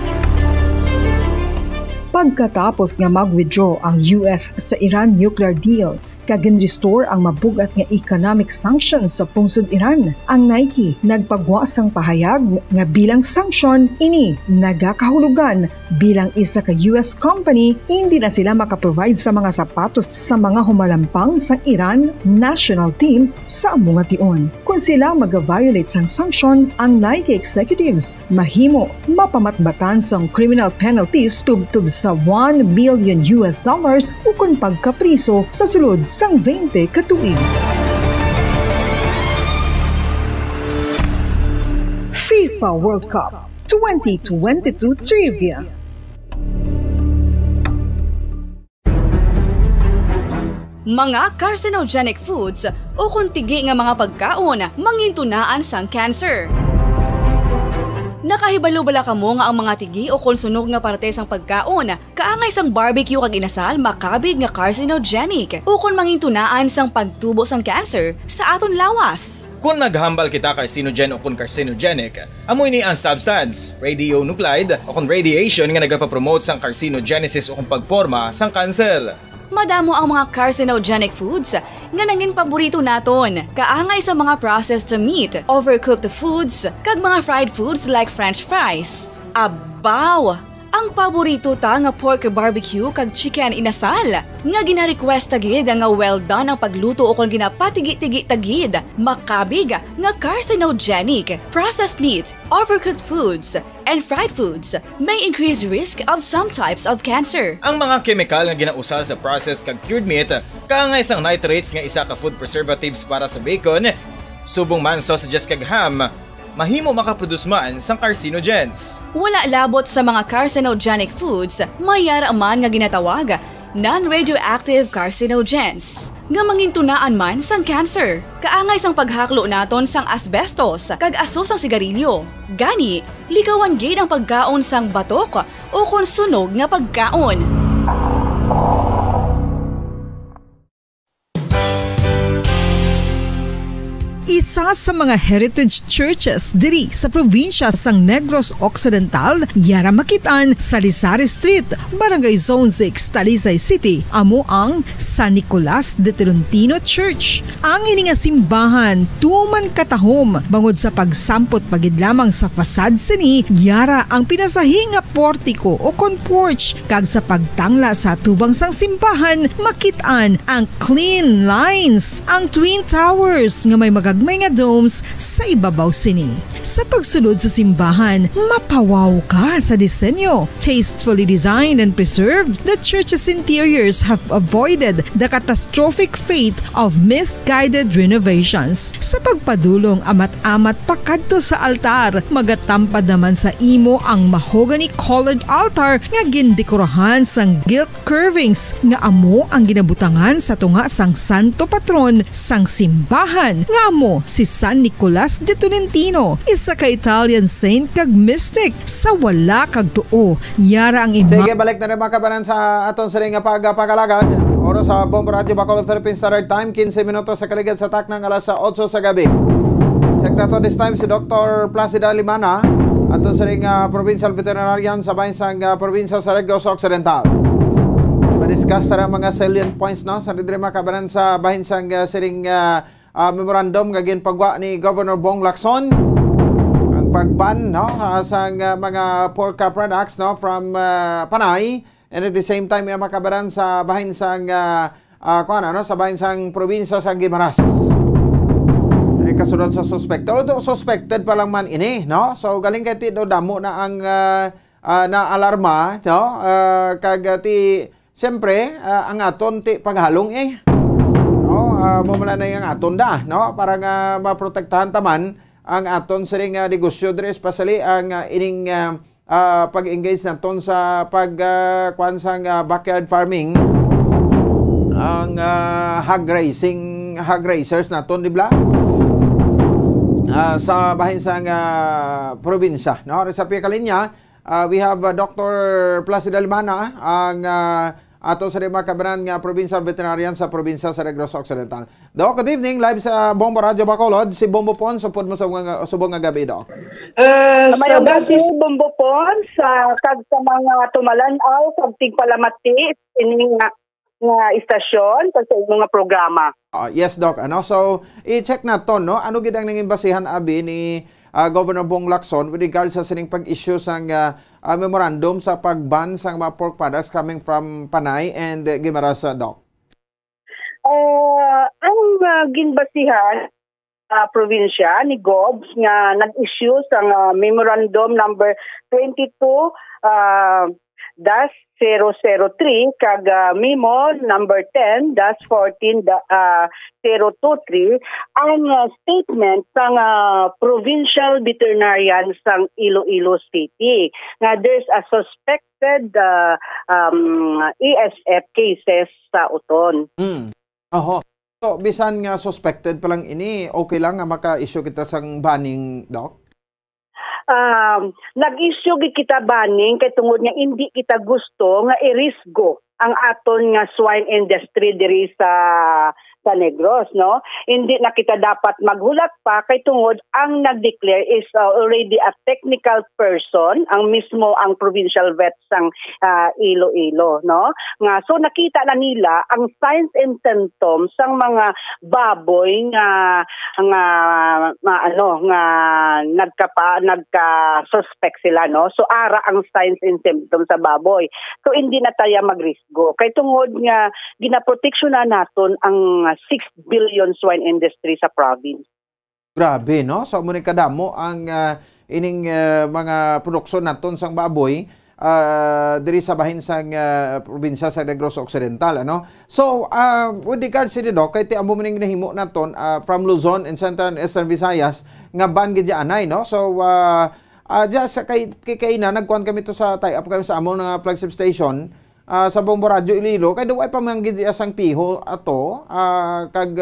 Pagkatapos nga mag-withdraw ang US sa Iran nuclear deal, kagin-restore ang mabugat nga economic sanctions sa pungsod Iran. Ang Nike nagpagwasang pahayag nga bilang sanction ini nagakahulugan bilang isa ka US company hindi na sila makaprovide sa mga sapatos sa mga humalampang sang Iran national team sa among tion. Kung sila mag-violate sang sanction, ang Nike executives mahimo mapamatbatan sang criminal penalties tubtub sa $1 billion ukon pagkapriso sa sulod sang 20 katuig. FIFA World Cup 2022 Trivia. Mga carcinogenic foods o kuntigi nga mga pagkaon mangintunaan sang cancer. Nakahibalo bala kamo nga ang mga tigi o konsunog nga parte sang pagkaon kaangay sang barbecue kag inasal makabig nga carcinogenic o kon mangintunaan sang pagtubo sang cancer sa aton lawas. Kung naghambal kita carcinogen o kung carcinogenic, amoy ni ang substance, radionuclide o kung radiation nga nagapapromote sang carcinogenesis o kung pagporma sang cancer. Madamo ang mga carcinogenic foods nga naging paborito naton. Kaangay sa mga processed meat, overcooked foods, kag mga fried foods like french fries. Abaw! Ang paborito ta nga pork barbecue kag chicken inasal. Nga gina-request tagid nga well done ang pagluto o kung ginapatigi-tigi tagid. Makabig nga carcinogenic, processed meat, overcooked foods, and fried foods may increase risk of some types of cancer. Ang mga chemical nga ginausal sa processed kag cured meat, kaangay isang nitrates nga isa ka food preservatives para sa bacon, subong man sausages kag ham, mahimo makaproduce man sang carcinogens. Wala labot sa mga carcinogenic foods, mayara man nga ginatawag non-radioactive carcinogens nga mangintunaan man sang cancer. Kaangay sang paghaklo naton sang asbestos kag aso sang sigarilyo. Gani, likawan gid ang pagkaon sang batok o kung sunog nga pagkaon. Isa sa mga heritage churches diri sa probinsya sang Negros Occidental, yara makitaan sa Lizares Street, Barangay Zone 6, Talisay City, amo ang San Nicolas de Tolentino Church. Ang ini nga simbahan tuman katahom bangod sa pagsampot pagid lamang sa fasad sini, yara ang pinasahi nga portiko o kon porch, kag sa pagtangla sa tubang sang simbahan makitaan ang clean lines, ang twin towers nga may magagmay nga domes sa ibabaw sini. Sa pagsulod sa simbahan, mapawaw ka sa disenyo. Tastefully designed and preserved, the church's interiors have avoided the catastrophic fate of misguided renovations. Sa pagpadulong amat-amat pakadto sa altar, magatampad naman sa imo ang mahogany colored altar nga gindekorahan sang gilt curvings nga amo ang ginabutangan sa tunga sang santo patron sang simbahan nga amo si San Nicolas de Tolentino, isa ka Italian saint kag mystic sa wala kag tuo. Yara ang Sige, balik na rin mga kabanan sa aton sa ring pagpakalagad. Oras sa Bombo Radio Bacolod Philippines Standard Time, 15 minutos sa kaligid sa taknang alas 8 sa gabi. Check na to this time si Dr. Placida Limana aton sa ring provincial veterinarian sa bahin sang probinsya sa Negros Occidental. Ma-discuss na mga salient points no sa rin mga kabanan sa bahin sang siring memorandum nga ginpagwa ni Governor Bong Lacson ang pagban no sa mga pork products no from Panay, and at the same time makabaran sa bahin sang sa bahin sang probinsya sa Guimaras. Kasunod sa suspected, although suspected pa lang man ini no, so galing kay ti do damo na ang na alarma no, kag ti siyempre ang aton ti paghalong mumula na yung aton da, no? Para nga maprotektahan taman ang aton siring negosyo dre, especially ang ining pag-engage naton sa pagkuan sang backyard farming, ang hog raisers naton, di ba? Sa bahin sang probinsya, no? Sa kalinya, we have Dr. Placida Limana, ang ato sa mga kabanan nga provincial veterinarian sa probinsya sa Negros Occidental. Doc, good evening. Live sa Bombo Radio Bacolod. Si Bombo Pon, supod mo sa subong nga gabi, Doc. Sa basis Bombo Pon, sa kag sa mga tumalanaw, sa tigpalamati, ining nga istasyon, sa mga programa. Yes, Doc. So, i-check na to, no? Ano gid ang nanging basihan, abi, ni Governor Bong Lacson with regards sa sining pag-issue sang memorandum sa pag-ban sa mga pork products coming from Panay and Guimaras, Doc? Ang ginbasihan probinsya ni GOBS nga nag-issue sa memorandum number 22-003 kag memo number 10-14-023 ang statement sang provincial veterinarian sang Iloilo City nga there's a suspected ESF cases sa uton. So bisan nga suspected pa lang ini, okay lang nga maka-issue kita sang banning, Doc? Nag-issue kita banning kay tungod nga hindi kita gusto nga irisgo ang aton nga swine industry diri sa sa Negros, no? Hindi na kita dapat maghulat pa kay tungod ang nag-declare is already a technical person, ang mismo ang provincial vet sang Iloilo, no? Nga so nakita na nila ang signs and symptoms sang mga baboy nga nagka-suspect sila, no? So ara ang signs and symptoms sa baboy. So hindi na tayo magrisgo. Kay tungod nga ginaproteksyonan naton ang 6 billion swine industry sa province. Grabe, no? So muna kadamo ang ining mga produksyon naton sang baboy diri sa bahin sang probinsya sa Negros Occidental, ano? So with regards to Doc, kay ti amo maning nahimo naton from Luzon and Central and Eastern Visayas nga ban gid anay, no? So just kay na nagkuan kami to sa tie-up kami sa among nga flagship station sa Bombo Radio Iloilo, kay duway pa manggid sang piho ato kag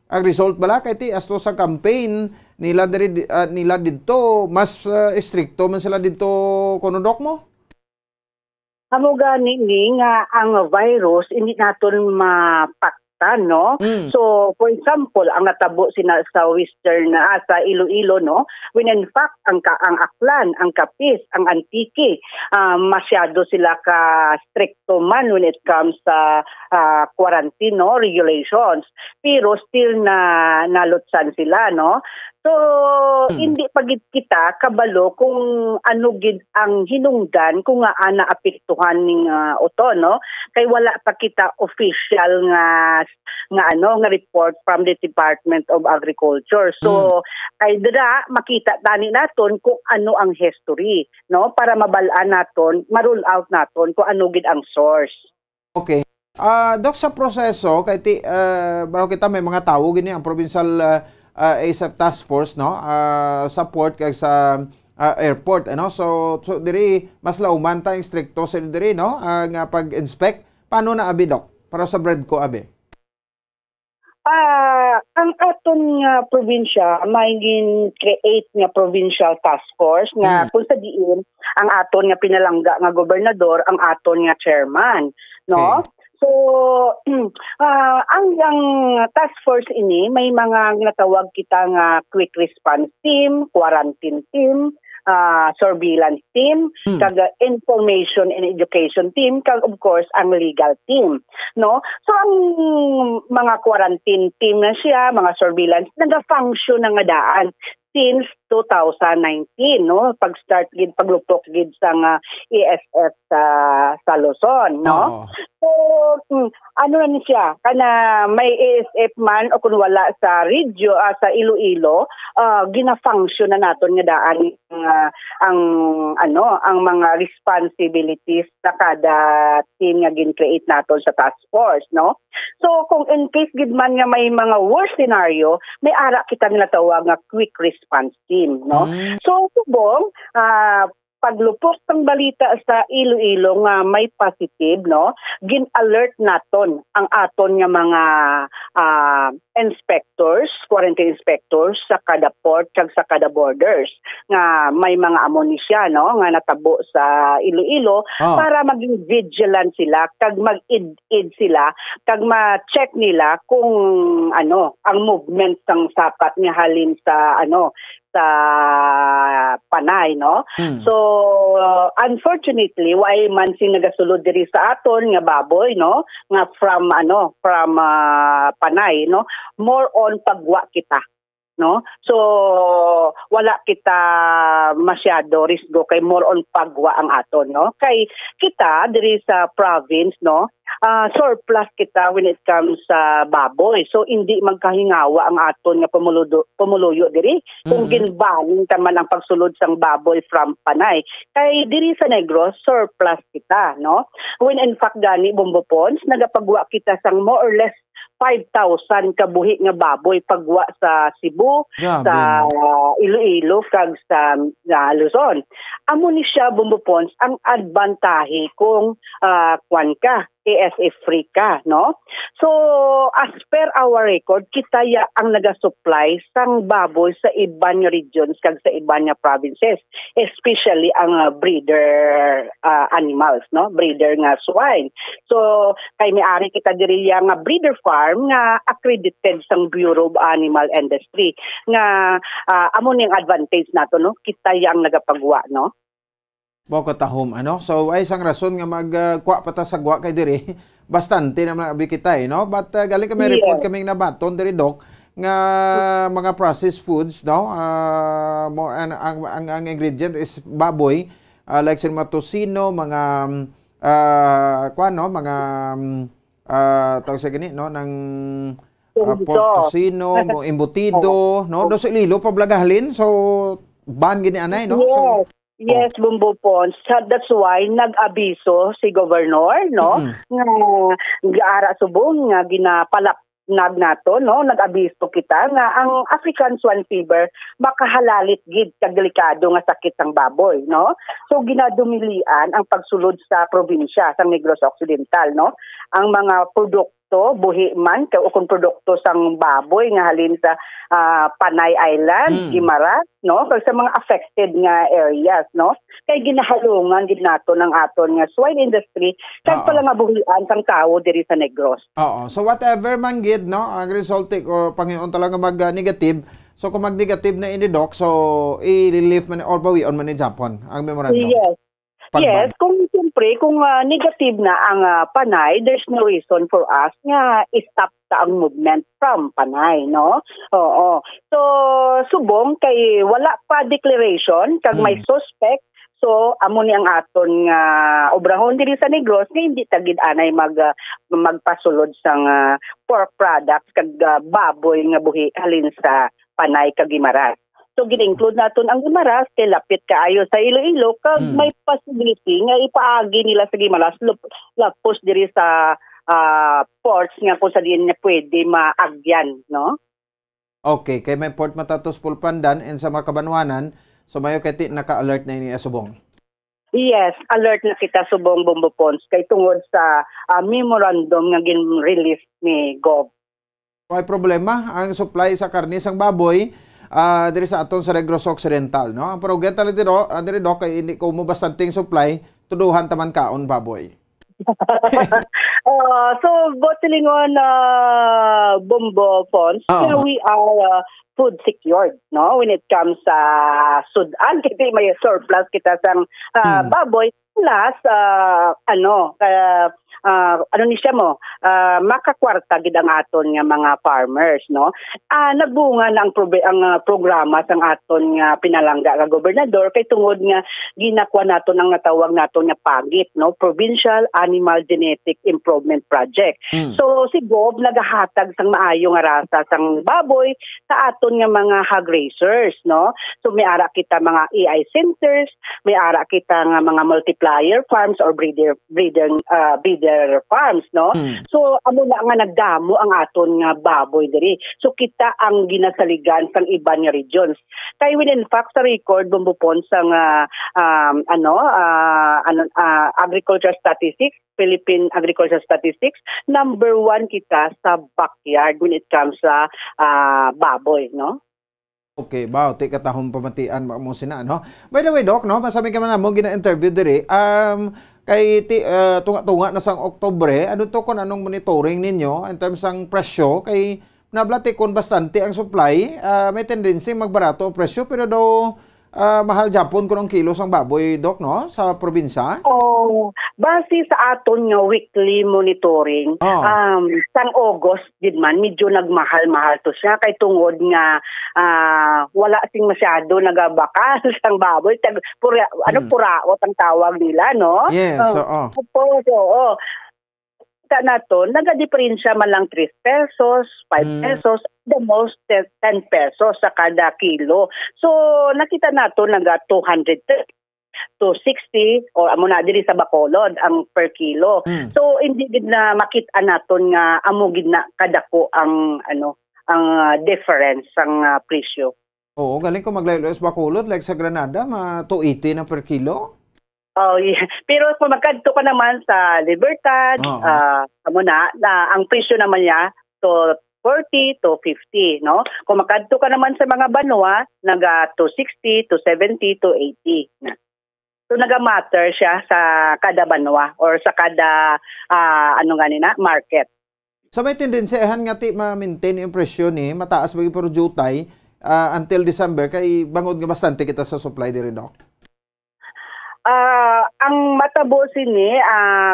ang result bala kay ti asto sa campaign nila diri nila didto mas stricto man sila didto kuno Doc mo. Amo gani nga ang virus hindi naton mapaktan, no? So for example, ang natabo sina sa Western sa Iloilo, no, when in fact ang Aklan, ang Capiz, ang Antique, masyado sila ka stricto man when it comes sa quarantine, no, regulations, pero still na nalutsan sila, no. So, hindi pagid kita kabalo kung ano gid ang hinungdan kung nga naapektuhan ning uto, no? Kay wala pa kita official nga report from the Department of Agriculture. So, kay dira makita tani naton kung ano ang history, no? Para mabalaan naton, ma-rule out naton kung ano gid ang source. Okay. Doc, sa proseso kay ti bago kita may mga tawo gini ang provincial ASF Task Force, no, sa port kag sa airport, ano, so diri mas lauman tayong stricto sa diri, no, nga pag-inspect. Paano na abi Doc para sa bread ko abi? Ang aton nga probinsya may gin-create nga provincial task force nga kung sa diin ang aton nga pinalangga nga gobernador ang aton nga chairman, no. Okay. So, ang task force ini, may mga natawag kita nga quick response team, quarantine team, surveillance team, kag information and education team, kag of course ang legal team, no? So ang mga quarantine team na siya, mga surveillance naga-function na nga daan since 2019, no, pag-start gid paglupok gid sa ESF sa Luzon, no. So ano na siya kana may ESF man o kun wala sa radio sa Iloilo, gina-function na naton nga daan ang mga responsibilities sa kada team nga gin-create naton sa task force, no. So kung in case gid man nga may mga worst scenario, may ara kita nilatawag nga quick response team, no. So subong paglupos ng balita sa Iloilo nga may positive, no, gin-alert naton ang aton nga mga inspectors, quarantine inspectors sa kada port kag sa kada borders nga may mga amonisya, no, nga natabo sa Iloilo para maging vigilant sila kag mag-id sila kag ma-check nila kung ano ang movement sang sapat nga halin sa sa Panay, no. So unfortunately why man sing nagasulod diri sa aton nga baboy, no, nga from Panay, no, more on pagwa kita, no. So wala kita masyado risgo kay more on pagwa ang aton, no. Kay kita diri sa province, no, surplus kita when it comes sa baboy. So hindi magkahingawa ang aton nga pumuluyo diri kung ginbaling ta man ang pagsulod sang baboy from Panay. Kay diri sa Negros surplus kita, no. When in fact gani Bombo Pons nagapagwa kita sang more or less 5,000 kabuhi nga baboy pagwa sa Cebu, sa Iloilo kag sa Luzon. amo ni siya bumbupons ang advantahe kung kwan ka, ASF free ka, no? So, as per our record, kita ya ang naga-supply sang baboy sa iban nga regions kag sa iban nga provinces, especially ang breeder animals, no? Breeder nga swine. So, kay may-ari kita diri nga breeder farm nga accredited sang Bureau of Animal Industry nga amo ning advantage nato, no? Kita ya ang nagapagwa, no? Boko tahom ano. So ay isang rason nga magkuha pa ta sa gwa kay diri. Bastante naman abi kita no. But galing kami report kaming nabaton diri Doc nga mga processed foods no. More ang ingredient is baboy like sa mga tosino, mga kuan no, mga tawag sa gani no ng pork tosino, embutido no. Do sa ililo pablagahalin. So ban gini anay no. So, yes, Bumbo Pons. That's why nag-abiso si Governor, no? Nga ara subong nga ginapalap nato, no? Nag-abiso kita nga ang African swine fever makahalalit gid kag delikado nga sakit sang baboy, no? So ginadumilian ang pagsulod sa probinsya sang Negros Occidental, no? Ang mga produkto buhi man kay ukon produkto sang baboy nga halin sa Panay Island, Guimaras, no? Kag sa mga affected nga areas, no? Kay ginahalungan gid nato ng aton nga swine industry kag pala nga buhian sang tawo diri sa Negros. Oo. So whatever man gid, no? Ang result ko Panginoon talaga mag-negative. So kung mag-negative na ini Doc, so i-relief man or bawi on man ni Japan ang memorandum. Yes. Yes, kung siyempre, kung negative na ang Panay, there's no reason for us nga i-stop sa ang movement from Panay, no? Oo. So, subong kay wala pa declaration, kag may suspect, so amo ni ang aton nga obrahon diri sa Negros nga hindi tagid anay magpasulod sang pork products kag baboy nga buhi halin sa Panay kag Guimaras. So gina-include naton ang Guimaras kay lapit kaayo sa Iloilo kag may possibility nga ipaagi nila sa Guimaras lapos diri sa ports nga kung sa diin niya pwede maagyan, no? Okay, kay may port matatos Pulpandan and sa mga Kabanwanan, so mayo kay naka-alert na ini Subong. Yes, alert na kita Subong Bumbo Pons kay tungod sa memorandum nga gin-release ni Gov. May problema ang supply sa karne sang baboy diri sa aton sa Negros Occidental, no? Ang problem diri Doc kay hindi ko mo bastanting supply, tuduhan taman kaon baboy. So botilingon Bumbo Pons, we are food secured, no? When it comes sa sudan, kasi may surplus kita sang baboy plus ni siya mo, makakwarta gid ang aton nga mga farmers, no? Nagbunga na ang programa sang aton nga pinalangga nga gobernador kay tungod nga ginakuha naton ang natawag naton nga PAGIT, no? Provincial Animal Genetic Improvement Project. So si Gov nagahatag sang maayo nga rasa sang baboy sa aton nga mga hog raisers, no? So may ara kita mga AI centers, may ara kita nga mga multiplier farms or breeder farms, no? So amo na nga nagdamo ang aton nga baboy diri. So kita ang ginasaligan sang iban nga regions. Kay within fact sa record bumbupon sang agriculture statistics, Philippine Agriculture Statistics, number 1 kita sa backyard when it comes sa baboy, no? Okay, wow, ti katahom pamatian mo sina, no? By the way, Doc, no, masabi ka man mo gina-interview diri. Kay tunga-tunga na sang Oktubre, ano to kun anong monitoring ninyo in terms sang presyo kay nablati kon bastante ang supply, may tendency magbarato ang presyo pero daw mahal Japon kun ang kilo sang baboy, Doc, no, sa probinsya? Base sa aton nga weekly monitoring, sang August din man medyo nagmahal-mahal to siya kay tungod nga wala sing masyado nagabakal sang baboy, puraot ang tawag nila, no? Yes, kita nato, nagadiferensya man lang 3 pesos, 5 pesos, the most 10 pesos sa kada kilo. So, nakita nato naga 200 to 60 o amo na diri sa Bacolod ang per kilo. So, hindi gid na makita naton nga amo gid na kadako ang ang difference sang presyo. Oo, galing ko maglaylo sa Bacolod, like sa Granada, 280 na per kilo. Oh, yeah. Pero kung magkadto ka naman sa Libertad, ang presyo naman niya to 40 to 50, no? Kung makadto ka naman sa mga banwa, naga to 60 to 70 to 80 na. So naga-matter siya sa kada banwa or sa kada market. So may tendensihan nga ti ma-maintain yung presyo ni mataas bagi pero jutay until December kay bangod nga bastante kita sa supply diri, Doc. Ang matabo sini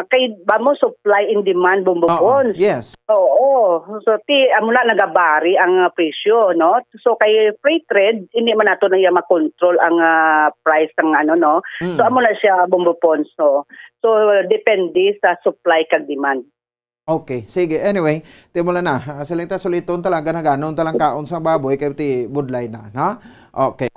kay bamo supply and demand bumbupon. Yes. Oo. So amuna nagabari ang presyo, no? So kay free trade hindi man nato na ma-control ang price ng So amuna siya bumbupon. So depende sa supply kag demand. Okay, sige. Anyway, timula na. Salita suliton talaga na ganon talang kaon sa baboy kay ti budlay na, no? Okay.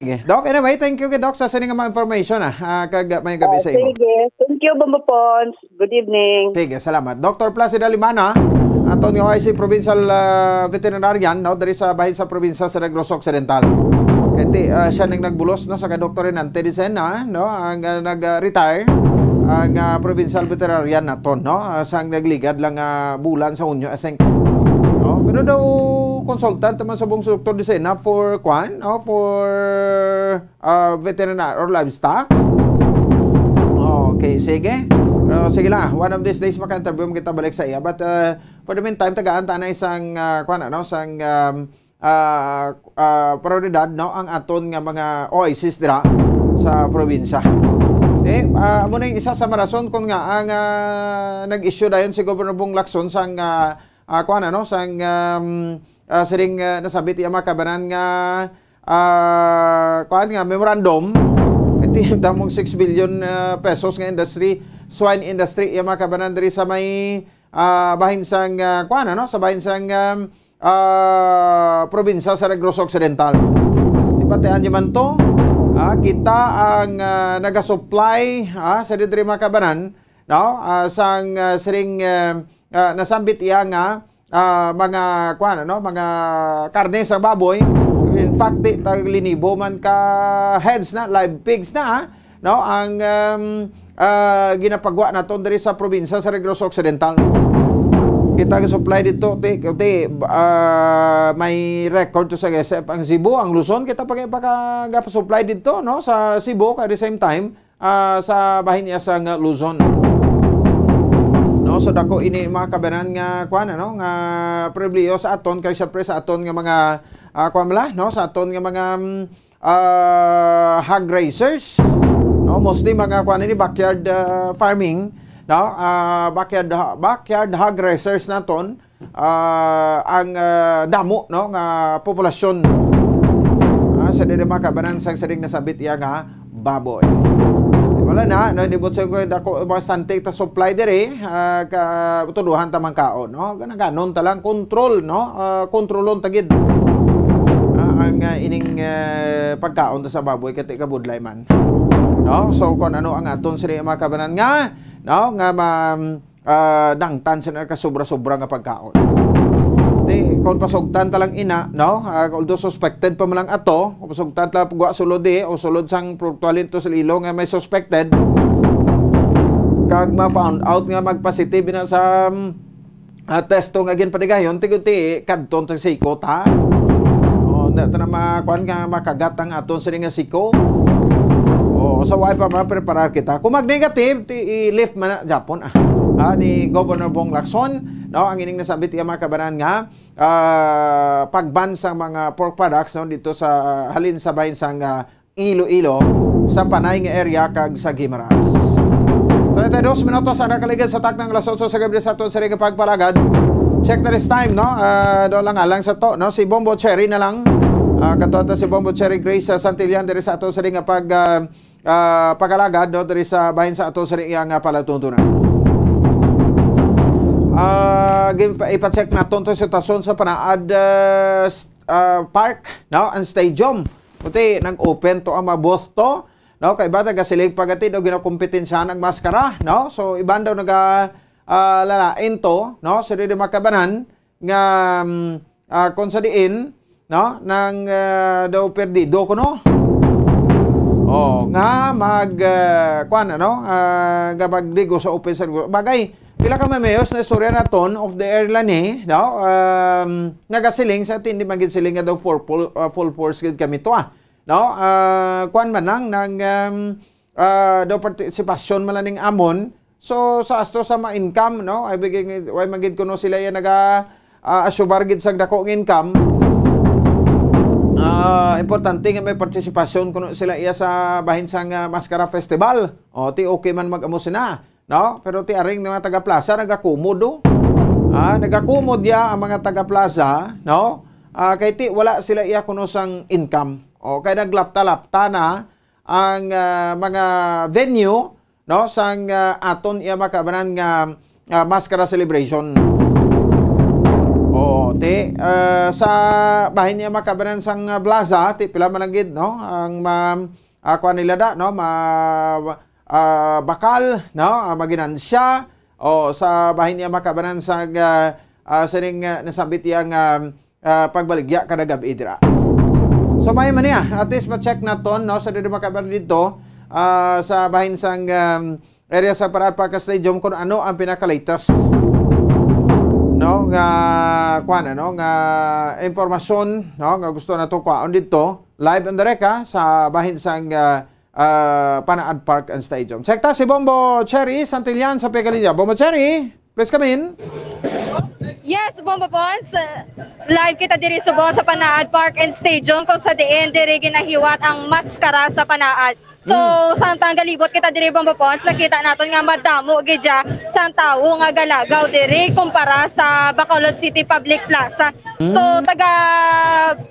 Sige. Doc, anyway, thank you kay Doc sa sending mga information kag may gabi sa imo. Sige. Thank you, Bombo Pons. Good evening. Sige, salamat. Dr. Placido Limana, aton nga IC Provincial Veterinarian, no, dari sa bahin sa probinsya sa Negros Occidental. Kaya siya nang nagbulos no sa Dr. Renante Dicena, no, ang nag-retire ang Provincial Veterinarian naton, no, sang nagligad lang bulan sa Unyo, I think. No, pero daw consultant naman sa buong Dr. Dicena for veterinary or livestock. Okay, sige. Sige lang, one of these days maka-interview mo kita balik sa iya. But for the meantime, tagaan ta na isang prioridad, no, ang aton nga mga oasis dira sa probinsya. Amo na yung isa sa marason kung nga ang nag-issue dayon si Governor Bong Lacson sang siring nasabi ti ama kabanan nga memorandum iti damong 6 billion pesos nga swine industry ama kabanan diri sa may bahin sang sa bahin sang probinsya sa Negros Occidental. Ipatean niyo man to, kita ang naga-supply sa diri mga kabanan, no, sang siring nasambit iya nga mga mga karne sa baboy. In fact, taglinibo man ka heads na live pigs na, no, ang ginapagwa naton diri sa probinsya sa Negros Occidental. Kita supply dito may record to sa GSF ang Cebu, ang Luzon kita pag-supply dito, no, sa Cebu at the same time sa bahin niya sa Luzon. No, so dako ini mga kabanan nga nga pribileyo sa aton kay syempre sa aton nga mga no, sa aton nga mga hog raisers, no, mostly mga ni backyard farming, no, backyard hog raisers naton ang damo, no, nga populasyon sa diri mga kabanan sang saring nasabit iya nga baboy. Wala na, no, nibot sa ko dako bastante ta supply diri tuduhan ta man kaon, no, ganon talang control, no, kontrolon tagid ang ining pagkaon ta sa baboy kati kabudlay man, no. So kon ano ang aton sila mga kabanan nga, no, nga dangtan sa kasobra-sobra nga pagkaon. Kung pasugtan talang ina, no, although suspected pa man lang ato, kung pasugtan talang pagwa sulod o sulod sang produktualin to sa ilo nga may suspected, kag ma-found out nga mag-positive na sa testo nga ginpadigayon, tiguti kadton sa siko ta. O, dito na makuan nga makagat ang aton sa nga siko. O, sa way pa ma-preparar kita. Kung mag-negative, i-lift man na Japon, ni Governor Bong Lacson, no, ang ining nasabit iya mga kabanan nga pagban sa mga pork products, no, dito sa halin sa bahin sang Iloilo sa Panay nga area kag sa Guimaras. 32 minutos ang nakaligid sa taknang alas 8 sa gabi sa aton sa ring pagpalagad. Check the time, no, do lang alang sa to, no, si Bombo Cherry na lang katota si Bombo Cherry Grace Santillan diri sa aton sa ring pagalagad, no, diri sa bahin sa aton sa ring nga palatuntunan. Ipacheck naton to sitwasyon sa Panaad Park, no, and Stadium. Puti nag-open to ang maboth to, no, kay bata gasilig pagati do ginakompetensya ng maskara, no. So iban daw lalain to, no, sa dili makabanan nga kung sa diin no ng daw perdido kuno. Oh, nga mag kuan ano, gabagdigo sa open sa bagay. Pila ka mayos na istorya naton of the airline no. Nagasiling sa tindi magid siling nga daw full force gid kami to no. Kuan man lang nang daw partisipasyon man lang ning amon. So sa asto sa ma-income no, ay bigay way magid kuno sila ya naga asyubar gid sa dako ng income. Importante nga may partisipasyon kuno sila iya sa bahin sang Mascara Festival. O ti okay man mag-amo sina, no? Pero ti aring mga taga plaza nagakumodo. Nagakumod ya ang mga taga plaza, no? Kay ti wala sila iya kuno sang income. O kay naglapta-lapta na ang mga venue, no, sang aton iya makabanan nga Mascara celebration. Sa bahin niya makabanan sang plaza ti pila managid no ang kuan nila da no bakal no maginansya o sa bahin niya makabanan sang sining nasabit yang pagbaligya kada gabi dira. So may man niya at least ma-check naton no sa dito makabanan dito sa bahin sang area sa Parade Park Stadium kung ano ang pinaka-latest no nga kuan ano nga impormasyon no nga gusto nato kuan dito live and direct sa bahin sang Panaad Park and Stadium. Sekta si Bombo Cherry Santillan sa Pegalinya. Bombo Cherry, please come in. Yes, Bombo Pons. Live kita diri subo sa Panaad Park and Stadium kung sa diin diri ginahiwat ang maskara sa Panaad. So, samtang galibot kita diri Bombo Pons, nakita naton nga madamo gidya sang tawo nga galagaw diri kumpara sa Bacolod City Public Plaza. So, taga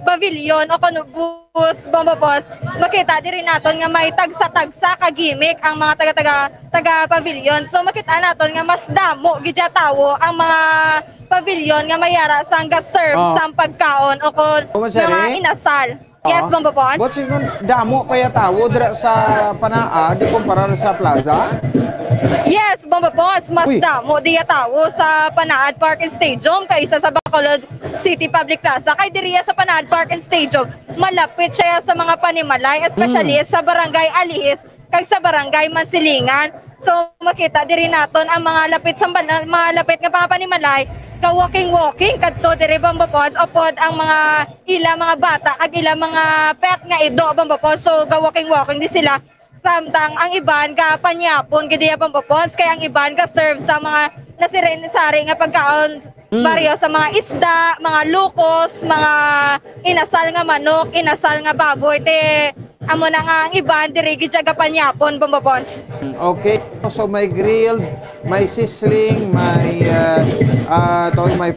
pavilion o kuno bus Bombo Pons, makita diri naton nga may tagsa-tagsa ka gimmick ang mga taga pavilion. So, makita naton nga mas damo gidya tawo ang mga pavilion nga mayara sang ga-serve sang pagkaon o kun nga inasal. Yes, Bombo Pons. But sigun damo pa ya tawo dira sa Panaad di kumpara sa plaza? Yes, Bombo Pons, mas damo di ya tawo sa Panaad Park and Stadium kaysa sa Bacolod City Public Plaza. Kay diriya sa Panaad Park and Stadium, malapit siya sa mga panimalay, especially sa Barangay Alihis kag sa Barangay Mansilingan. So makita diri naton ang mga lapit sa mga lapit nga mga panimalay ka walking kadto diri Bombo Pons upod ang mga mga bata ag mga pet nga ido Bombo Pons. So ga walking di sila samtang ang iban ga panyapon gidi Bombo Pons kay ang iban ga serve sa mga nasirin-sari nga pagkaon baryo sa mga isda, mga lukos, mga inasal nga manok, inasal nga baboy te amo na nga ang iban diri gid ga panyapon Bombo Pons. Okay, so may grilled, may sizzling, may may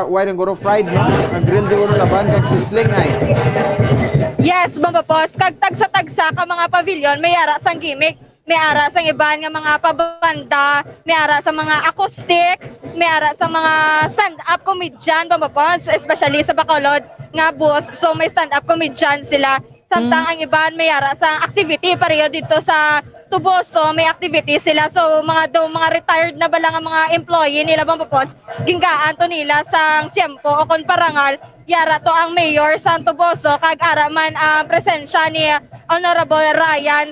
white and goro fried no? Grilled di guro laban kag sizzling ay. Yes, Bombo Pons, kag tagsa-tagsa ka mga pavilion may ara sang gimmick, may ara sang iban nga mga pabanda, may ara sa mga acoustic, may ara sa mga stand-up comedian Bombo Pons, especially sa Bacolod nga booth. So may stand-up comedian sila. Samtang ang iban may ara sa activity pareho dito sa Tuboso, may activity sila. So mga retired na ba lang ang mga employee nila Bombo Pons, ginggaan to nila sang tiyempo o kon parangal yara to ang mayor sa Tuboso kag ara man ang presensya ni Honorable Ryan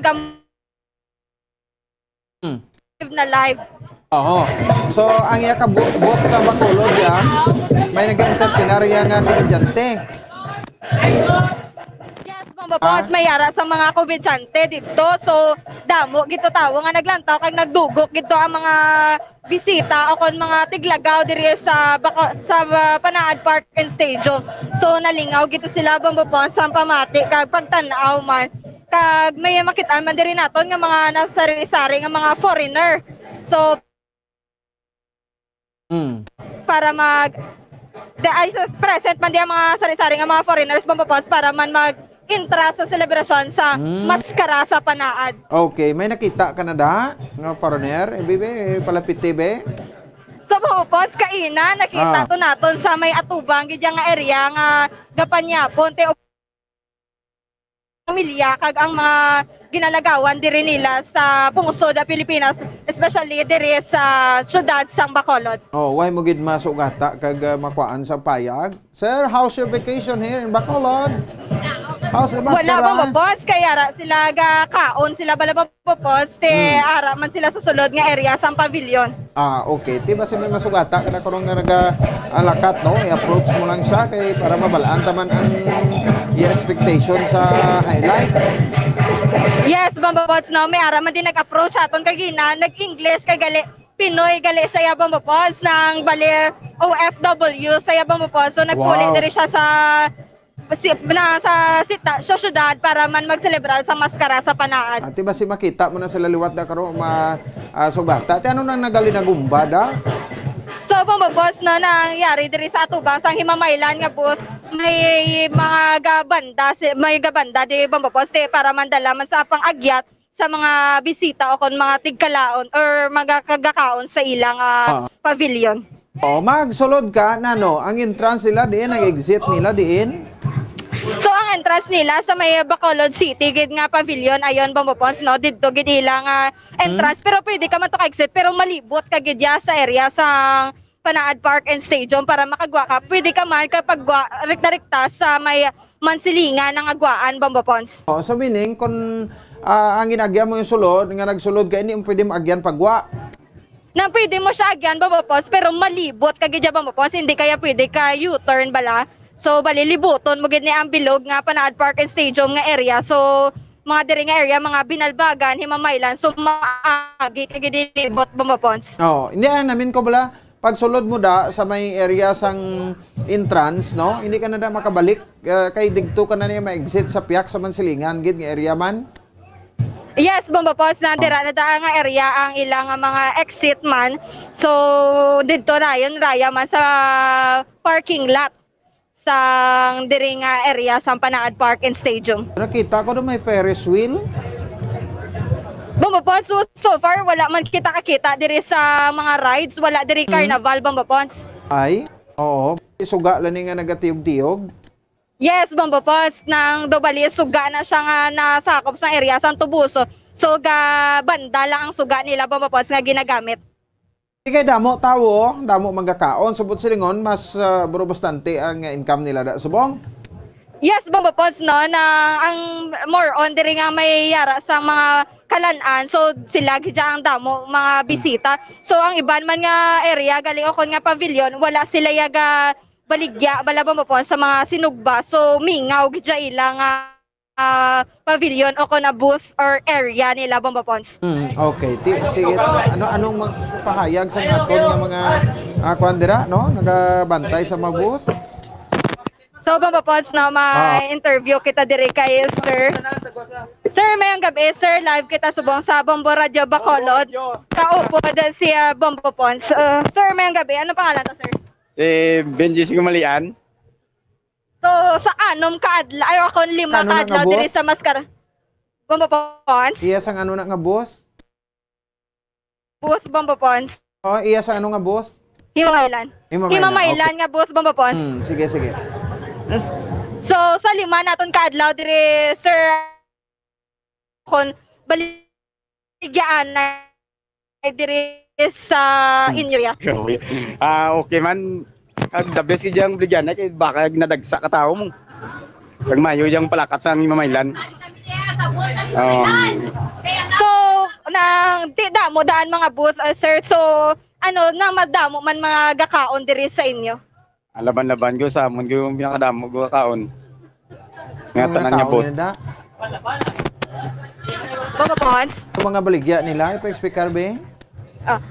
na live. Oo. So ang iya ka bot sa Bacolod may nag-entertainer nga komedyante. Bombo Pons, may yara sa mga komedyante dito. So, damo gito tawo nga naglantaw kag nagdugok gito ang mga bisita o kon mga tiglagaw diri sa Panaad Park and Stadium. So, nalingaw gito sila Bombo Pons sa pamati kag pagtan-aw man. Kag may makita man diri naton nga mga nasari-sari nga mga foreigner. So, para present man di ang mga sari-sari nga mga foreigners Bombo Pons para man intra sa selebrasyon sa maskara sa Panaad. Okay, may nakita ka na da nga foreigner? Bibe, palapit TV? Sa Bombo Pons, kaina, nakita to naton sa may atubang, gidya nga area nga gapanyapon, te pamilya kag ang mga ginalagawan diri nila sa pungsod sa Pilipinas, especially diri sa syudad sang Bacolod. Oh, why mo gid masugata kag makuan sa payag? Sir, how's your vacation here in Bacolod? How's the Wala pa boss, kaya ara sila ga kaon sila bala pa boss, ara man sila sa sulod nga area sang pavilion. Ah, okay. Di ba si may masugata kada karon nga naga-alakat, no? I-approach mo lang siya kay para mabalaan taman ang your expectation sa highlight. Yes, Bombo Pods, no, may ara man din nag-approach aton kagina, nag-English kay gali Pinoy gali siya Bombo Pods ng bali OFW sa Bombo Pods. So nagpulit diri siya sa syudad para man magselebrar sa maskara sa Panaad. Ati ba si makita mo na sila liwat da karon masugata? Ati ano nang nagali na gumbada? So Bombo Pods, no, nangyari diri sa atubang sang Himamaylan nga bus, may mga gabanda di Bombo Pods para mandala man sa pang-agyat sa mga bisita o kon mga tigkalaon or mga kagakaon sa ilang pavilion. Oh, magsulod ka nano, ang entrance nila diin, ang exit nila diin. So ang entrance nila sa may Bacolod City gid nga pavilion ayon Bombo Pods, no, didto gid ilang entrance pero pwede ka man to exit pero malibot ka gid ya sa area sang Panaad Park and Stadium para makagwa ka. Pwede ka man kapag rekta-rekta sa may mansilingan ng agwaan Bombo Pods. Oh, so meaning kung ang ginagyan mo yung sulod nga nagsulod ka, hindi mo pwede maagyan pagwa. Na pwede mo siya agyan Bombo Pods pero malibot ka gid ya Bombo Pods, hindi kaya pwede ka U-turn bala. So bali libuton mo gid ni ang bilog nga Panaad Park and Stadium nga area. So mga diri nga area, mga Binalbagan, Himamaylan, so maagi ka gid libot Bombo Pods. Oh, hindi namin ko bala pagsulod mo da sa may area sang entrance, no? Hindi ka na da makabalik kay digto ka na niya ma-exit sa piyak sa mansilingan gid nga area man. Yes, Bombo Pods, nandira na da nga area ang ilang mga exit man. So didto rayon raya man sa parking lot sang diri nga area sa Panaad Park and Stadium. Nakita ko do may Ferris wheel. Bombo Pods, so far wala man kita kakita diri sa mga rides, wala diri carnival Bombo Pods. Ay, oo. Suga lang nga nagatiyog-tiyog. Yes, Bombo Pods, nang dobali suga na siya nga nasakop sa area sa Tubuso. So ga banda lang ang suga nila Bombo Pods nga ginagamit. Kay damo tawo, damo magkakaon subot silingon mas buro bastante ang income nila da subong. Yes, Bombo Pods, no, na ang more on diri nga may yara sa mga kalan-an, so sila gidya ang damo mga bisita. So ang iban man nga area galing okon nga pavilion, wala sila yaga baligya bala Bombo Pods sa mga sinugba. So mingaw gidya ilang pavilion o na booth or area nila Bombo Pods. Okay, sige. Anong magpahayag sa aton nga mga kwandira, no? Nagabantay sa mga booth? So Bombo Pods, no, ma-interview kita diri kay Sir. Sir, mayang gabi, Sir, live kita subong sa Bombo Radio Bacolod. Kaupo dahil si Bombo Pods. Sir, mayang gabi, ano pangalan to, Sir? Si Benji Sigumalian. So, sa anom kaadla, ay ako 5 kaadlaw diri sa maskara. Bombo Pods? Iya sang ano na nga boss? Booth Bombo Pods. Oh, iya sa ano nga boss? Himamaylan. Himamaylan nga booth Bombo Pods. Sige, sige. So, sa 5 naton kaadlaw diri, Sir, kon baligyaan na diri sa inyo. Okay man. The best kaya ang bligyan kay baka nadagsa ka tao mo. Pag mayo yung palakat sa Himamaylan. So, nang damo daan mga booth, Sir. So, ano nang madamo man mga gakaon diri sa inyo? Laban-laban ko sa amon ko yung pinakadamo ko kaon. Nga tanan niya booth. Bombo Pods? Mga baligya nila, ipa-explicar ba?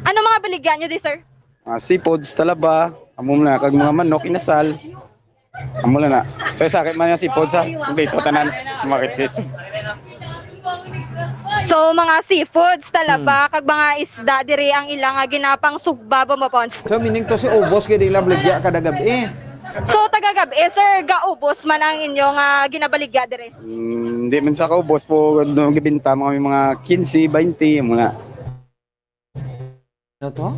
Ano mga baligya niyo di, Sir? Seafoods, talaba, amo na kag mga manok inasal. Amo na. So sa akin man yung seafoods ha. Dito tanan makitis. So mga seafoods, talaba, kag mga isda diri ang ilang ginapang sugba Bombo Pods. So meaning to si ubos kay dila baligya kada gabi. So tagagabi, Sir, gaubos man ang inyong ginabaligya diri? Hindi man sa kaubos po gibinta mga 15, 20 muna. Ano to?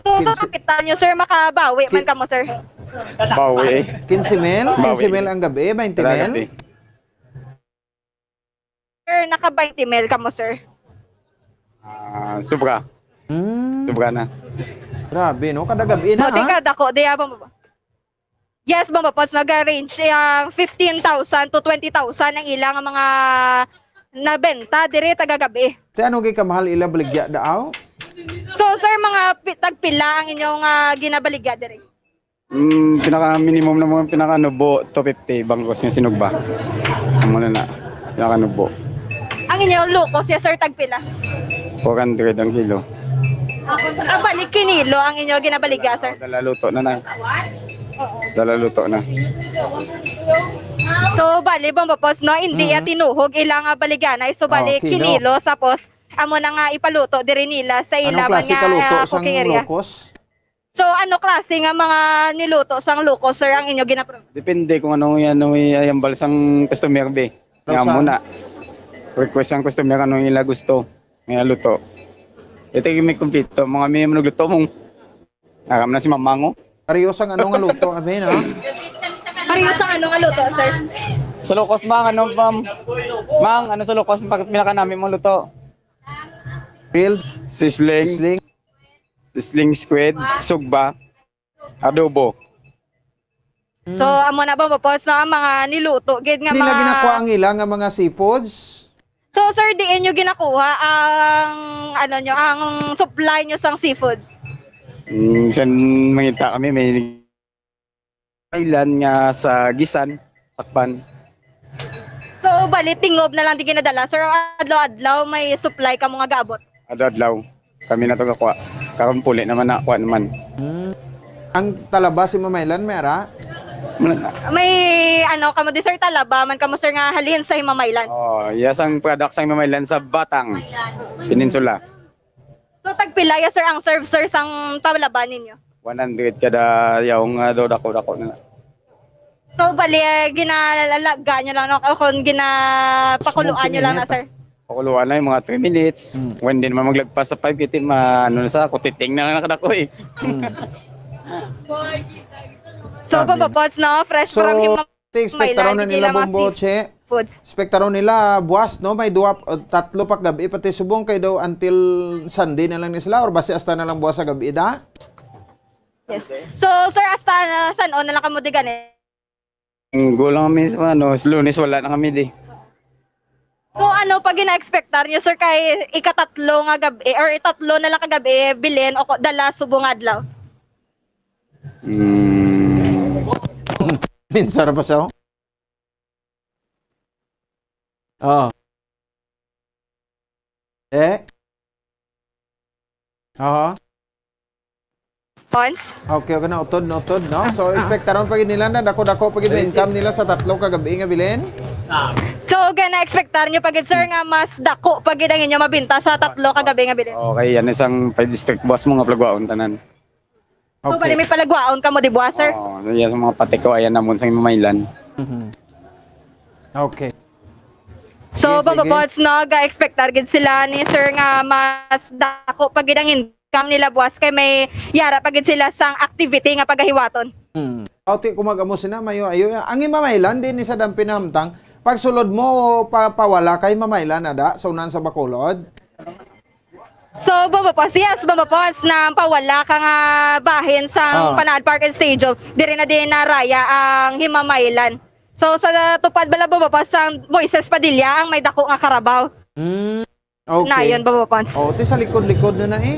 So sa kapitan nyo, Sir, makabawi man ka mo, Sir? Bawi. 15 mil? 15 mil ang gabi? 20 mil? naka-20 mil ka mo, sir? Sobra. Sobra na. Grabe, no? Kada gabi na, Buti ka, dako, di abang baba. Yes, Bombo Pods, nag-range yung 15,000 to 20,000 ang ilang mga nabenta, dire tagagabi. Te, ano ka mahal ila baligya daaw? So, sir, mga tagpila ang inyong ginabaligya dire? Pinaka-minimum na mo, pinaka-nubo, 250, bangkos yung sinugba. Muna na, pinaka-nubo. Ang inyong lukos, yes, sir, tagpila? 400 ang kilo. Balik kinilo ang inyong ginabaligya, sir? Dalaluto na na. Dalaluto na. So, bali, Bombo Pods, no? Hindi tinuhog ilang baligyanay. So, bali, kinilo, tapos, amo na nga ipaluto, dire nila sa ilaman klase kaluto sang cooking area. locos? So, ano klase nga mga niluto sang lukos, sir, ang inyo ginapro? Depende kung anong yung balsang customer be. Nga muna. Request ang customer anong ila gusto. Nga luto. Ito yung may kumpleto. Mga may manugluto mong. Nakam na si Mamango. Parehas ang ano nga luto, amen, ha? Parehas ang ano nga luto, sir? Sa locos, Mang, ano, Mang, ano sa locos, pag pinaka namin mong luto? Grilled? Sisling squid, sugba, adobo. So, amo na ba Pods, na ang mga niluto, gid nga Hindi na ginakuha ang ilang nga mga seafoods? So, sir, diin nyo ginakuha ang, ano nyo, ang supply nyo sang seafoods? Minsan mangita kami, may ilan nga sa Gisan, Sakpan. So, bali, tingob na lang di ginadala. Sir, adlaw-adlaw may supply ka mga gaabot? Adlaw-adlaw. Kami na ito kakuha. Kakumpuli naman nakuha naman. Ang talaba si Mamaylan, mera? May, ano, kamo di, sir, talaba, man kamo, sir, nga halin sa Himamaylan. Yes, ang product sa Himamaylan sa Batang, Peninsula. So, tagpila, yes, sir, ang serve, sir, sang talaba ninyo? 100 kada yung dako-dako na. So, bali, ginalalaga nyo lang, no? Kung ginapakuluan nyo lang na, sir? Pakuluan na yung mga 3 minutes. When din naman maglagpas sa 5, kitin, ano na sa kutiting na nakadako eh. So, Bombo Pods, no? Fresh from Himamaylan. Expectaron na nila Bomboche. Expectaron nila buwas, no? May tatlo pa gabi, pati subong kayo daw until Sunday na lang ni sila or basi hasta na lang buwas sa gabi, da? Yes. So, sir, hasta saan na lang kamo di ganit? Gulang kami sa Lunes wala na kami di. So, ano pag gina-expectar nyo, sir, kay ikatatlo nga gabi, or itatlo na lang kagabi, bilhin o dala subong adlaw? Minsan pa siya. Oh. Okay, na utod, no? So, expectaron pag nila na dako-dako pag income nila sa tatlo kagabi nga bilhin? So, gana-expectar nyo pag sir nga mas dako pag ang inyo mabinta sa tatlo kagabi nga bilhin? Okay, yan isang 5 district boss mo nga plagwaon tanan. So, bali may palagwaon ka mo, di ba, sir? Oo, yan sa mga patiko, ayan naman sa Himamaylan. Okay. So, Bombo Pods, no, ga-expectar gid sila ni sir nga mas dako pag ang income nila buwas kay may yara pag sila sang activity nga pagahiwaton. Auti kumagamo sina mayo ayo. Ang Himamaylan din ni sa dampinamtang pag sulod mo pawala kay Himamaylan ada sa unan sa Bacolod. So, Bombo Pods, yes, Bombo Pods, na pawala ka nga bahin sa Panaad Park and Stadium, dire na din na raya ang Himamaylan. So, sa tupad bala Bombo Pods, ang Moises Padilla ang may dako nga karabaw. Okay. Na yun, Bombo Pods. Ti sa likod-likod na eh.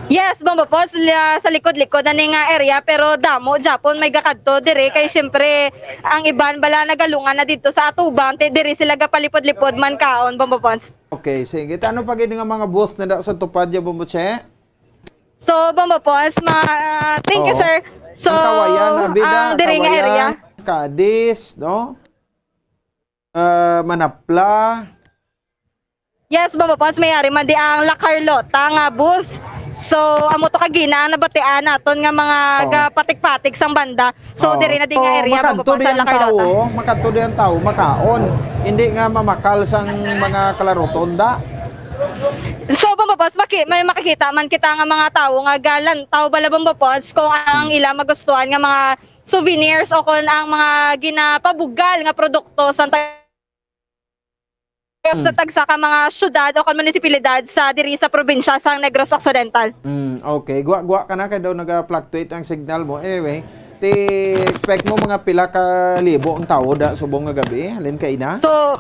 Yes, Bombo Pods, sa likod-likod na nga area, pero damo, Japon, may gakadto, dire, kay syempre, ang iban bala nagalungan na dito sa Atubang, dire sila gapalipod-lipod man kaon, Bombo Pods. Okay, sige. Ano pag nga mga booth na sa tupad ya Bomboche? So, Bombo Pods, thank you, sir. So, ang Kawayan, Abida, dire nga area. Cadiz, no? Manapla. Yes, Bombo Pods, mayari man di ang La Carlota nga booth. So, amo to kagina nabatian naton nga mga patik-patik sang banda. So, dire na di nga area Bombo Pods sa La Carlota. Makanto di ang tao, makaon. Hindi nga mamakal sang mga kalarotonda. So, Bombo Pods, may makikita man kita nga mga tao nga galantaw bala Bombo Pods kung ang ila magustuhan nga mga souvenirs o kung ang mga ginapabugal nga produkto sa sa tagsa ka mga syudad o munisipalidad sa diri sa probinsya sa Negros Occidental. Okay, guwa ka na kay daw nag-fluctuate ang signal mo. Anyway, expect mo mga pila ka libo ang tao da subong nga gabi, halin kay na? So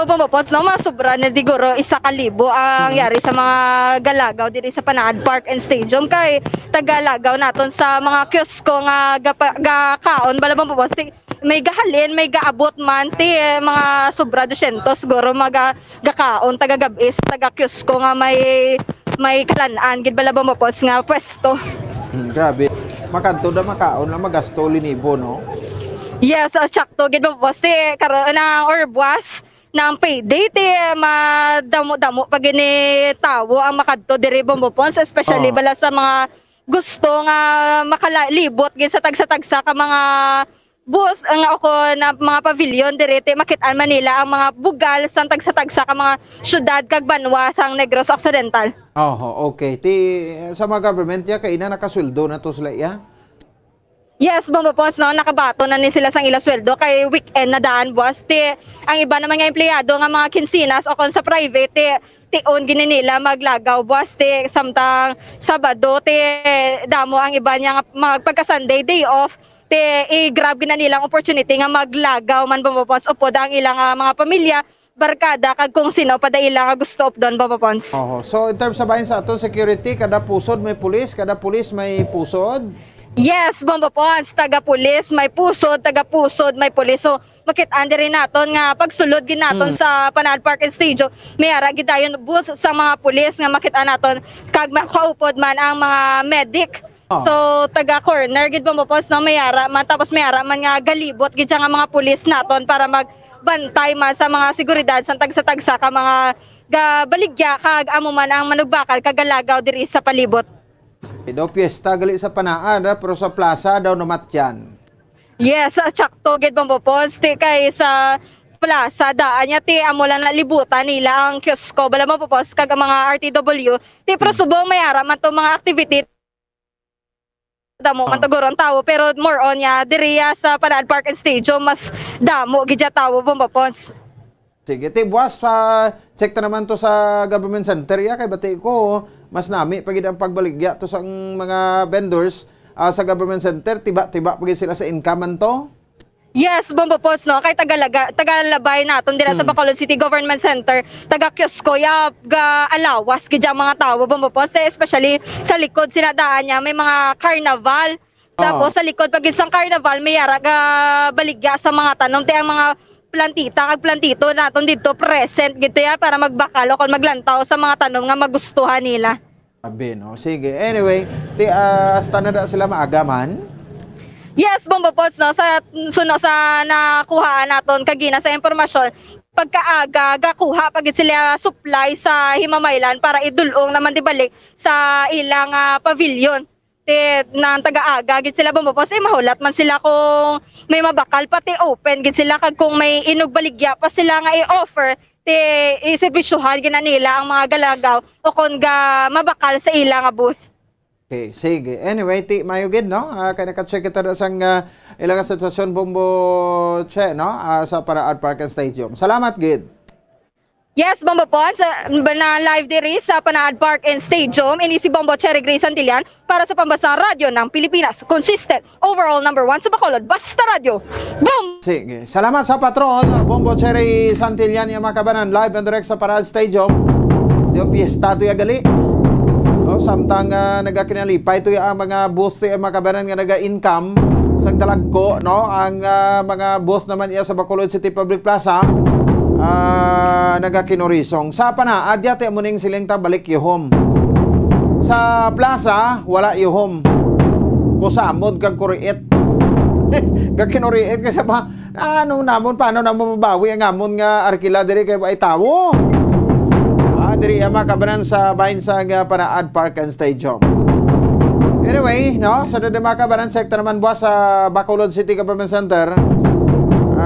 pamapos no, sobra na diguro 1,000 ang yari sa mga galagaw diri sa Panaad Park and Stadium kay tagalagaw naton sa mga kiosko nga gakaon bala pamapos may gahalin, may gaabot man ti mga sobra 200 siguro gakaon taga-gabi taga kiosko nga may kalan-an gid bala pamapos nga pwesto. Grabe. Makanto da makaon lang magasto linibo no? Yes, sakto gid mo boss karon na or buwas ng payday madamo-damo pag ini tawo ang makadto diri Bombopons especially bala sa mga gusto nga makalibot gid sa tagsa-tagsa ka mga booth nga ako na mga pavilion diri makit-an Manila ang mga bugal sa tagsa-tagsa ka mga syudad kag banwa sang Negros Occidental. Okay. Sa mga government ya kay na nakasweldo na to sila ya? Yes, Bombopons no, nakabato na ni sila sang ila sweldo kay weekend na daan boss. Ang iba naman nga empleyado nga mga kinsinas o kon sa private on gini nila maglagaw boss samtang Sabado damo ang iba niya nga magpagka Sunday day off i-grab gina nilang opportunity nga maglagaw man Bombopons upod ang ilang mga pamilya barkada kag kung sino pa ilang gusto up doon Bombopons. So in terms sa bahin sa aton security kada pusod may pulis, kada pulis may pusod. Yes, Bombopons, taga-pulis may pusod, taga-pusod may pulis. So makit-an rin naton nga pagsulod gid naton sa Panaad Park and Stadium may ara gid dayon booth sa mga pulis nga makit-an naton kag makaupod man ang mga medic. So taga-corner gid Bombopons no may ara man tapos may ara man nga galibot gid nga mga pulis naton para magbantay man sa mga seguridad sa tagsa-tagsa ka mga gabaligya kag amo man ang manugbakal kag galagaw diri sa palibot. Daw piyesta gali sa Panaad pero sa plaza daw namatyan. Yes, sakto gid Bombopons kay sa plaza daan niya amo lang nalibutan nila ang kiosko bala mo popos kag mga RTW pero subong may ara man to mga activity damo man taguro ang tao pero more on ya diri sa Panaad Park and Stadium mas damo gid tawo Bombopons. Sige, buwas check ta naman to sa government center ya kay bati ko mas nami pagid ang pagbaligya to sa mga vendors sa government center tiba pagid sila sa income man to. Yes, Bombopons no kay tagalabay naton dira sa Bacolod City Government Center taga kiosko ya ga alawas gid ang mga tawo Bombopons especially sa likod sinadaan niya may mga carnival. Tapos sa likod pagid sang carnival may ara ga baligya sa mga tanom ang mga plantita kag plantito naton dito present gito ya para magbakal o kon maglantaw sa mga tanom nga magustuhan nila. Sabi no. Sige. Anyway, hasta na sila maaga man. Yes, Bombopons no sa suno sa nakuhaan naton kagina sa impormasyon pagkaaga gakuha pagid sila supply sa Himamaylan para idulong naman dibalik sa ilang pavilion. Nang taga-aga gid sila Bombopons mahulat man sila kung may mabakal pati open gid sila kag kung may inog baligya pa sila nga i-offer iserbisyuhan gid nila ang mga galagaw o kon ga mabakal sa ilang booth. Okay, sige. Anyway, mayo gid no kay naka-check kita sang ilang sitwasyon Bombo Che no sa Panaad Park and Stadium. Salamat gid. Yes, Bombopons, na live diri sa Panaad Park and Stadium, ini si Bombo Cherry Grace Santillan para sa Pambasang Radyo ng Pilipinas. Consistent, overall number 1 sa Bacolod, basta radyo. Boom! Sige, salamat sa patron, Bombo Cherry Santillan yung makabanan, live and direct sa Panaad Stadium. Diyo, piyesta ito yung gali. Samtang nagakinalipay ito yung mga booth yung makabanan nga naga-income sa dalagko, no? Ang mga booth naman iya sa Bacolod City Public Plaza. Nagakinurisong sa Panaad yate mo ning siling balik yuhom sa plaza wala yuhom kusamod kag kuriit gakinuriit kasi pa ano namon paano namon mabawi ang amon nga arkila diri kay ay tawo diri makabanan sa bahin sa Panaad Park and Stadium. Anyway no sa makabanan sektor naman buwas sa Bacolod City Government Center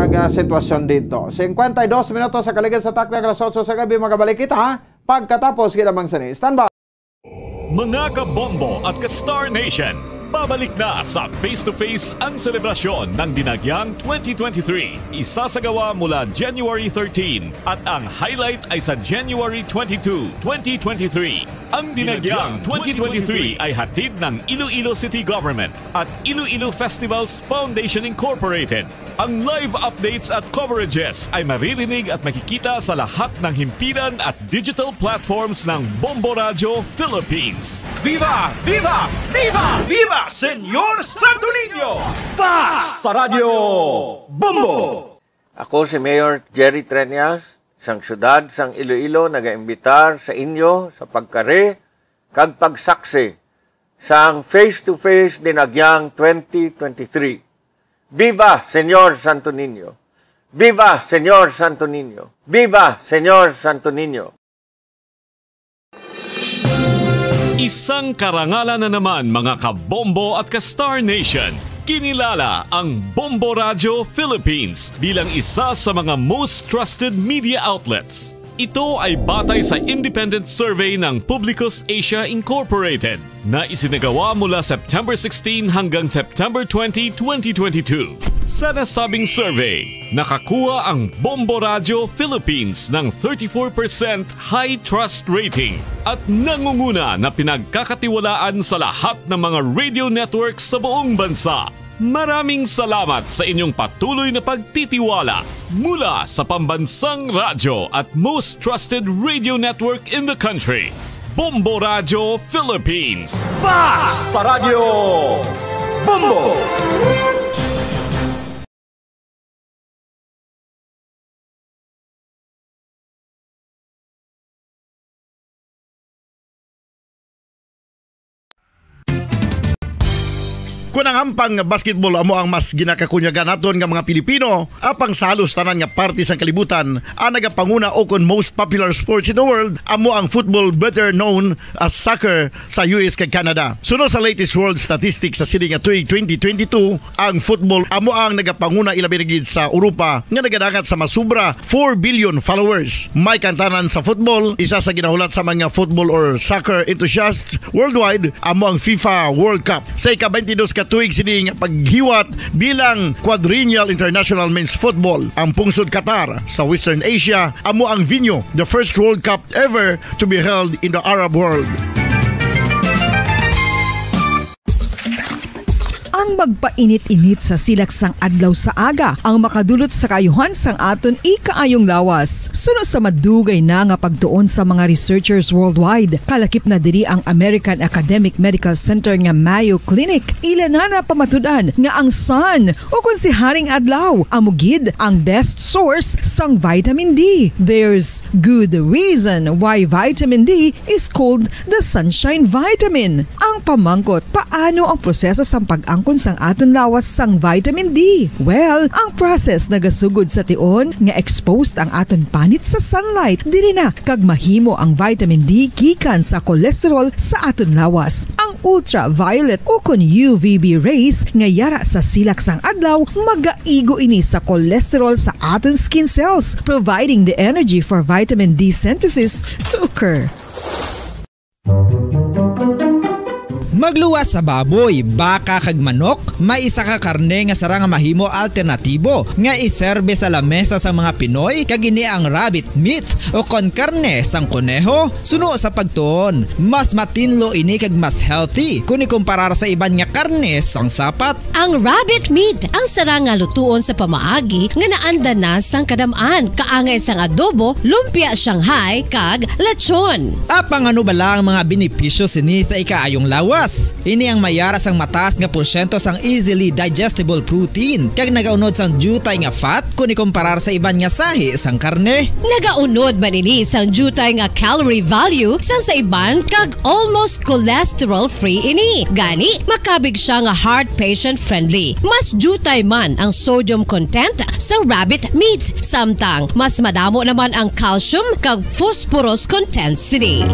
sitwasyon dito. 52 minutos sa kaligid sa takda alas 8 sa gabi magabalik kita pagkatapos kita mang sani. Stand by. Mga kabombo at ka-Star Nation, Babalik na sa face-to-face ang selebrasyon ng Dinagyang 2023. Isasagawa mula January 13 at ang highlight ay sa January 22, 2023. Ang Dinagyang 2023 ay hatid ng Iloilo City Government at Iloilo Festivals Foundation Incorporated. Ang live updates at coverages ay maririnig at makikita sa lahat ng himpilan at digital platforms ng Bombo Radio Philippines. Viva! Viva! Viva! Viva! Senyor Santo Niño! Fast sa Radyo Bombo! Ako si Mayor Jerry Treñas, sang syudad sang Iloilo, nagaimbitar sa inyo sa pagkare kag pagsaksi sang face-to-face Dinagyang 2023. Viva Senyor Santo Niño! Viva Senyor Santo Niño! Viva Senyor Santo Niño! Isang karangalan na naman mga kabombo at ka-Star Nation. Kinilala ang Bombo Radio Philippines bilang isa sa mga most trusted media outlets. Ito ay batay sa independent survey ng Publicus Asia Incorporated na isinagawa mula September 16 hanggang September 20, 2022. Sa nasabing survey, nakakuha ang Bombo Radio Philippines ng 34% high trust rating at nangunguna na pinagkakatiwalaan sa lahat ng mga radio networks sa buong bansa. Maraming salamat sa inyong patuloy na pagtitiwala mula sa pambansang radyo at most trusted radio network in the country, Bombo Radio Philippines. Fast sa Radyo Bombo! Kunang ampang basketball amo ang mas ginakakunyagan naton nga mga Pilipino, apang salos tanan nga parte sang kalibutan, ang nagapanguna o kon most popular sports in the world amo ang football, better known as soccer sa US kag Canada. Sunod sa latest world statistics sa sini nga tuig 2022, ang football amo ang nagapanguna ilabi na gid sa Europa nga nagadangat sa masubra 4 billion followers. May kantanan sa football, isa sa ginahulat sa mga football or soccer enthusiasts worldwide amo ang FIFA World Cup. Sa ika-22 ka tuig sining paghiwat bilang Quadrennial International Men's Football. Ang pungsod Qatar sa Western Asia amo ang venue, the first World Cup ever to be held in the Arab world. Ang magpainit-init sa silaksang adlaw sa aga ang makadulot sa kaayuhan sang aton ikaayong lawas. Sunod sa madugay na nga pagtuon sa mga researchers worldwide, kalakip na diri ang American Academic Medical Center nga Mayo Clinic. Ila na pamatudan nga ang sun o kung si Haring Adlaw amugid ang best source sang vitamin D. There's good reason why vitamin D is called the sunshine vitamin. Ang pamangkot, paano ang proseso sa pag-angkon sang aton lawas sang vitamin D? Well, ang process nagasugod sa tion nga exposed ang aton panit sa sunlight dili na kag mahimo ang vitamin D gikan sa cholesterol sa aton lawas. Ang ultraviolet o kon UVB rays nga yara sa silak sang adlaw magaigo ini sa cholesterol sa aton skin cells, providing the energy for vitamin D synthesis to occur. Magluwas sa baboy, baka kag manok, may isa ka karne nga sarang mahimo alternatibo nga iserbe sa lamesa sa mga Pinoy kag ini ang rabbit meat o kon karne sang kuneho. Suno sa pagtuon, mas matinlo ini kag mas healthy kung ikumparar sa iban nga karne sang sapat. Ang rabbit meat ang sarang nga lutuon sa pamaagi nga naanda na sang kadamaan, kaangay sang adobo, lumpia Shanghai kag lechon. Apang ano bala ang mga benepisyo sini sa ikaayong lawas? Ini ang mayara sang mataas nga porsyento sang easily digestible protein kag nagaunod sang jutay nga fat kung ikumparar sa iban nga sahi sang karne. Nagaunod man ini sang jutay nga calorie value sang sa iban kag almost cholesterol free ini. Gani makabig siya nga heart patient friendly. Mas jutay man ang sodium content sa rabbit meat, samtang mas madamo naman ang calcium kag phosphorus content sini.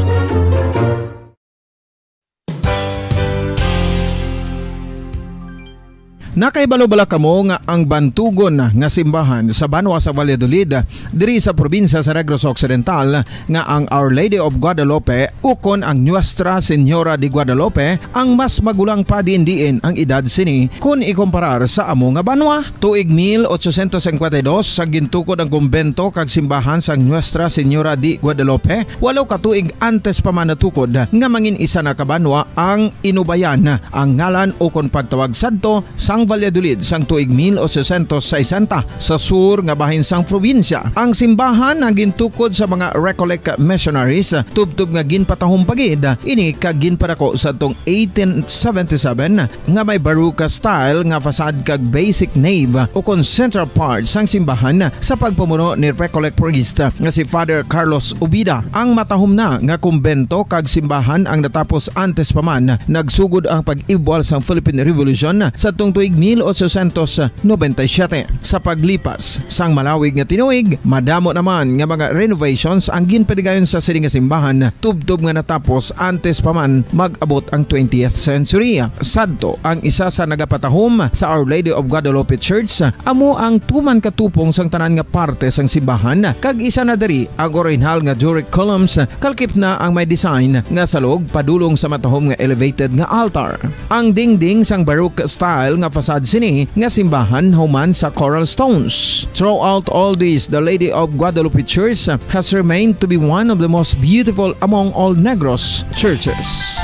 Nakaibalo-bala kamo nga ang bantugon nga simbahan sa Banwa sa Valladolid diri sa probinsya sa Negros Occidental nga ang Our Lady of Guadalupe ukon ang Nuestra Señora de Guadalupe ang mas magulang pa diin ang edad sini kung ikumparar sa amo nga banwa. Tuig 1852 sa gintukod ang kumbento kag simbahan sa Nuestra Señora de Guadalupe, walo ka tuig antes pa man natukod nga mangin isa na kabanwa ang inubayan ang ngalan ukon pagtawag sadto sang Valladolid sang tuig 1860 sa sur nga bahin sang probinsya. Ang simbahan ang gintukod sa mga Recollect missionaries tubtub nga ginpatahong pagid ini kag ginpadako sa tong 1877 nga may baroque style nga fasad kag basic nave ukon central part sang simbahan sa pagpamuno ni Recollect priest nga si Father Carlos Ubida. Ang matahom na nga kumbento kag simbahan ang natapos antes pa man nagsugod ang pag-ibwal sang Philippine Revolution sa tong tuig 1897. Sa paglipas sang malawig nga tinuig, madamo naman nga mga renovations ang ginpadigayon sa sining nga simbahan tubtob nga natapos antes pa man mag-abot ang 20th century. Sadto ang isa sa nagapatahom sa Our Lady of Guadalupe Church amo ang tuman katupong sang tanan nga parte sang simbahan kag isa na diri ang original nga Doric columns kalkip na ang may design nga salog padulong sa matahom nga elevated nga altar. Ang dingding sang baroque style nga fasad sini nga simbahan human sa coral stones. Throughout all this, the Lady of Guadalupe Church has remained to be one of the most beautiful among all Negros churches.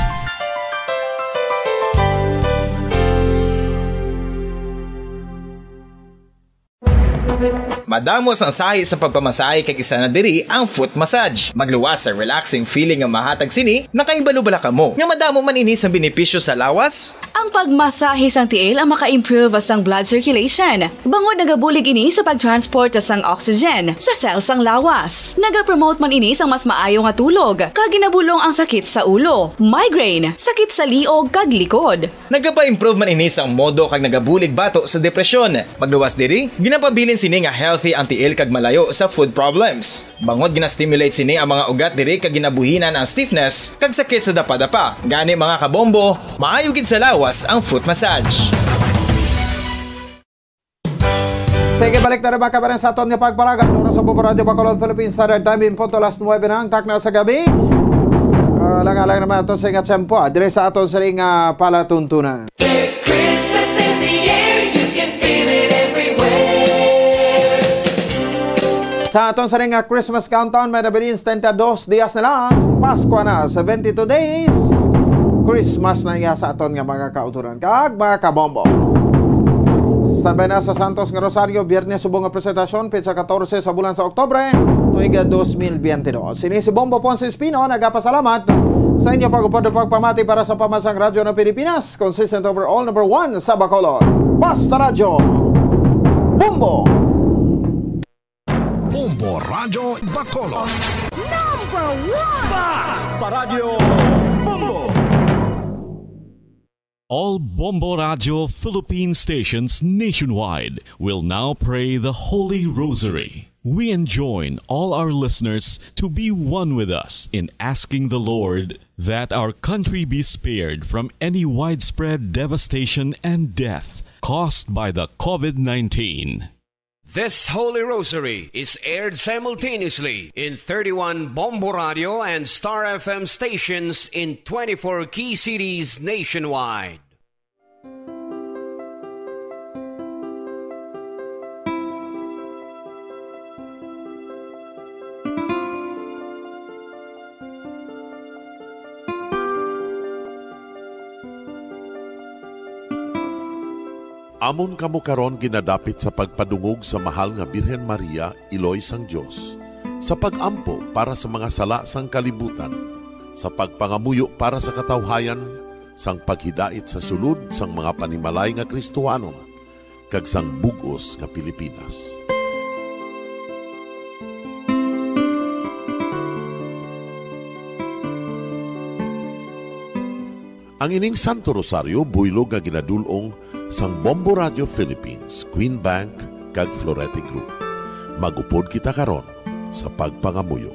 Madamos ang sahi sa pagpamasahe kag isa na diri ang foot massage. Magluwas sa relaxing feeling nga mahatag sini, nakaibalo-bala ka mo. Nga madamo man ini sa benepisyo sa lawas. Ang pagmasahe sang tiil ang maka-improve sang blood circulation. Bangod nagabulig ini sa pagtransport sang oxygen sa cells sang lawas. Nagapromote man ini sang mas maayo nga tulog, kag ginabulong ang sakit sa ulo, migraine, sakit sa liog kag likod. Nagapa-improve man ini sang modo kag nagabulig bato sa depresyon. Magluwas diri, ginapabilin sini nga healthy ang tiil kag malayo sa food problems. Bangod gina-stimulate sini ang mga ugat diri kag ginabuhinan ang stiffness kag sakit sa dapa-dapa. Gani mga kabombo, maayo gid sa lawas ang foot massage. Sige, balik na ba ka pa rin sa aton nga pagparagat oras sa Bombo Radio Bacolod Philippines Standard Time in punto alas 9 na ang takna sa gabi. Lang naman ito sa ingat sempo dire sa aton sa ring palatuntunan. There's Christmas in the air, you can feel it everywhere. Sa aton sa ring Christmas countdown, may nabilins 32 dias na lang. Pasko na, 72 days. Christmas na iya sa aton nga mga kauturan kag mga kabombo. Standby na sa Santos nga Rosario, Biyernes subong nga presentasyon, petsa 14 sa bulan sa Oktobre, tuig 2022. Sini si Bombo Ponce Espino, nagapasalamat sa inyo pagpamati para sa pamansang radyo ng Pilipinas, consistent overall number 1 sa Bacolod. Basta Radyo Bombo! Bombo Radio Bacolod. Number 1! Basta Radio Bombo! All Bombo Radio Philippine stations nationwide will now pray the Holy Rosary. We enjoin all our listeners to be one with us in asking the Lord that our country be spared from any widespread devastation and death caused by the COVID-19. This Holy Rosary is aired simultaneously in 31 Bombo Radio and Star FM stations in 24 key cities nationwide. Amon kamo karon ginadapit sa pagpadungog sa mahal nga Birhen Maria, Iloy sang Dios, sa pagampo para sa mga sala sang kalibutan, sa pagpangamuyo para sa katawhayan, sang paghidait sa sulod sang mga panimalay nga Kristohanon, kag sang bugos nga Pilipinas. Ang ining Santo Rosario buylog nga ginadulong sang Bombo Radio Philippines, Queen Bank, kag Florete Group. Magupod kita karon sa pagpangamuyo.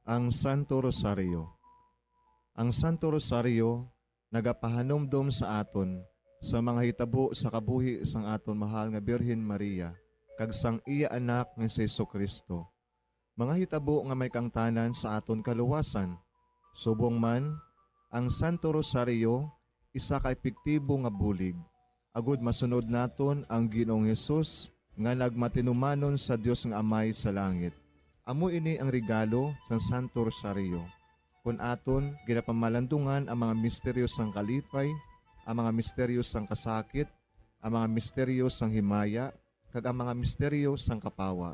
Ang Santo Rosario. Ang Santo Rosario nagapahanumdom sa aton sa mga hitabo sa kabuhi sang aton mahal nga Birhen Maria kag sang iya anak nga si Jesucristo. Mga hitabo nga may kangtanan sa aton kaluwasan. Subong man, ang Santo Rosario isa ka epektibo nga bulig. Agud masunod naton ang Ginoong Hesus nga nagmatinumanon sa Dios nga Amay sa langit. Amo ini ang regalo sa Santo Rosario. Kung aton ginapamalandungan ang mga misteryo sang kalipay, ang mga misteryo sang kasakit, ang mga misteryo sang himaya, kag ang mga misteryo sang kapawa.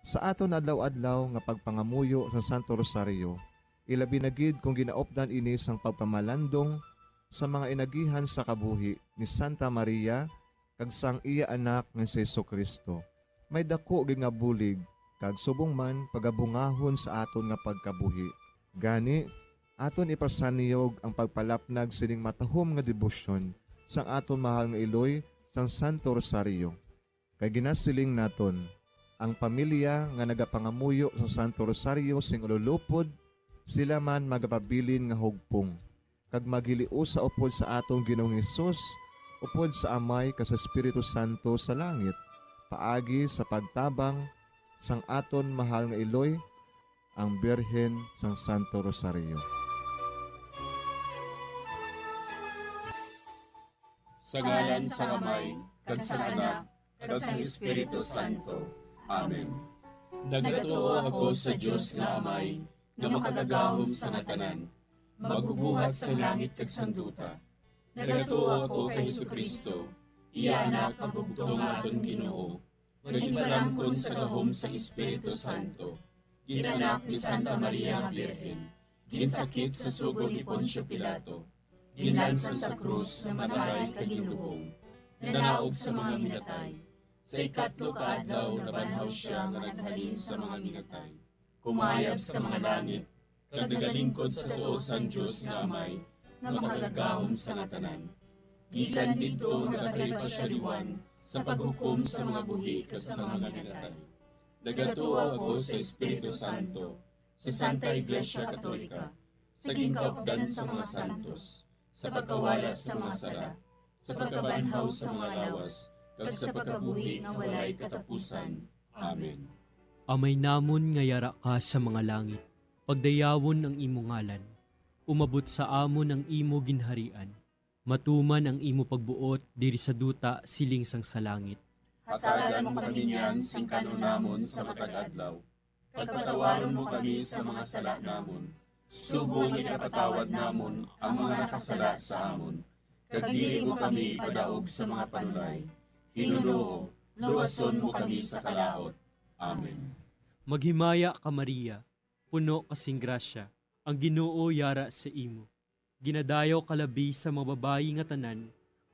Sa aton adlaw-adlaw nga pagpangamuyo sa Santo Rosario, ilabi na gid kung ginaopdan ini sang pagpamalandong sa mga inagihan sa kabuhi ni Santa Maria kag sang iya anak nga si Jesucristo. May dako gid nga bulig kag subong man pagabungahon sa aton nga pagkabuhi. Gani, aton ipasaniyog ang pagpalapnag sining matahom nga debosyon sang aton mahal nga iloy sang Santo Rosario. Kay ginasiling naton, ang pamilya nga nagapangamuyo sa Santo Rosario sing ululupod, sila man magapabilin nga hugpong. Kag magiliu sa upod sa atong Ginoong Hesus, upod sa Amay kas Espiritu Santo sa langit, paagi sa pagtabang sang aton mahal nga iloy, ang Birhen sang Santo Rosario. Sa ngalan sa Amay, kag sa Anak, kag sa Espiritu Santo. Amen. Nagatuo ako sa Dios nga Amay, nga makadagahom sa natanan, magbubuhat sa langit kag sanduta. Nagatuo ako kay Jesucristo, iya anak kag bugtong aton Ginoo, naghimalamkon sa gahom sa Espiritu Santo. Ginanak ni Santa Maria nga Birhen, ginsakit sa sugod ni Poncio Pilato, ginlansan sa krus na mataray kag ginlubong, nanaog sa mga minatay. Sa ikatlo ka adlaw nabanhaw siya nga naghalin sa mga minatay. Kumayab sa mga langit, kag nagalingkod sa tuo sang Dios nga Amay, nga makagagahom sa natanan. Gikan didto nagakalipasyariwan sa paghukom sa mga buhi kas sa mga minatay. Nagatuo ako sa Espiritu Santo, sa Santa Iglesia Katolika, sa gingkaupdan sa mga santos, sa pagkawala sa mga sala, sa pagkabanhaw sa mga lawas, kag sa pagkabuhi nga walay katapusan. Amen. Amay namon nga yara ka sa mga langit, pagdayawon ang imo ngalan, umabot sa amon ang imo ginharian, matuman ang imo pagbuot diri sa duta siling sang sa langit. Hatagan mo kami niyan sing kanon namon sa matag adlaw. Pagpatawaron mo kami sa mga sala namon. Subong ipatawad namon ang mga nakasala sa amon. Kag dili mo kami padaog sa mga panulay. Hinunoo, luwason mo kami sa kalaot. Amen. Maghimaya ka Maria, puno kasing grasya, ang Ginoo yara sa imo. Ginadayaw kalabi sa mga babayi nga tanan,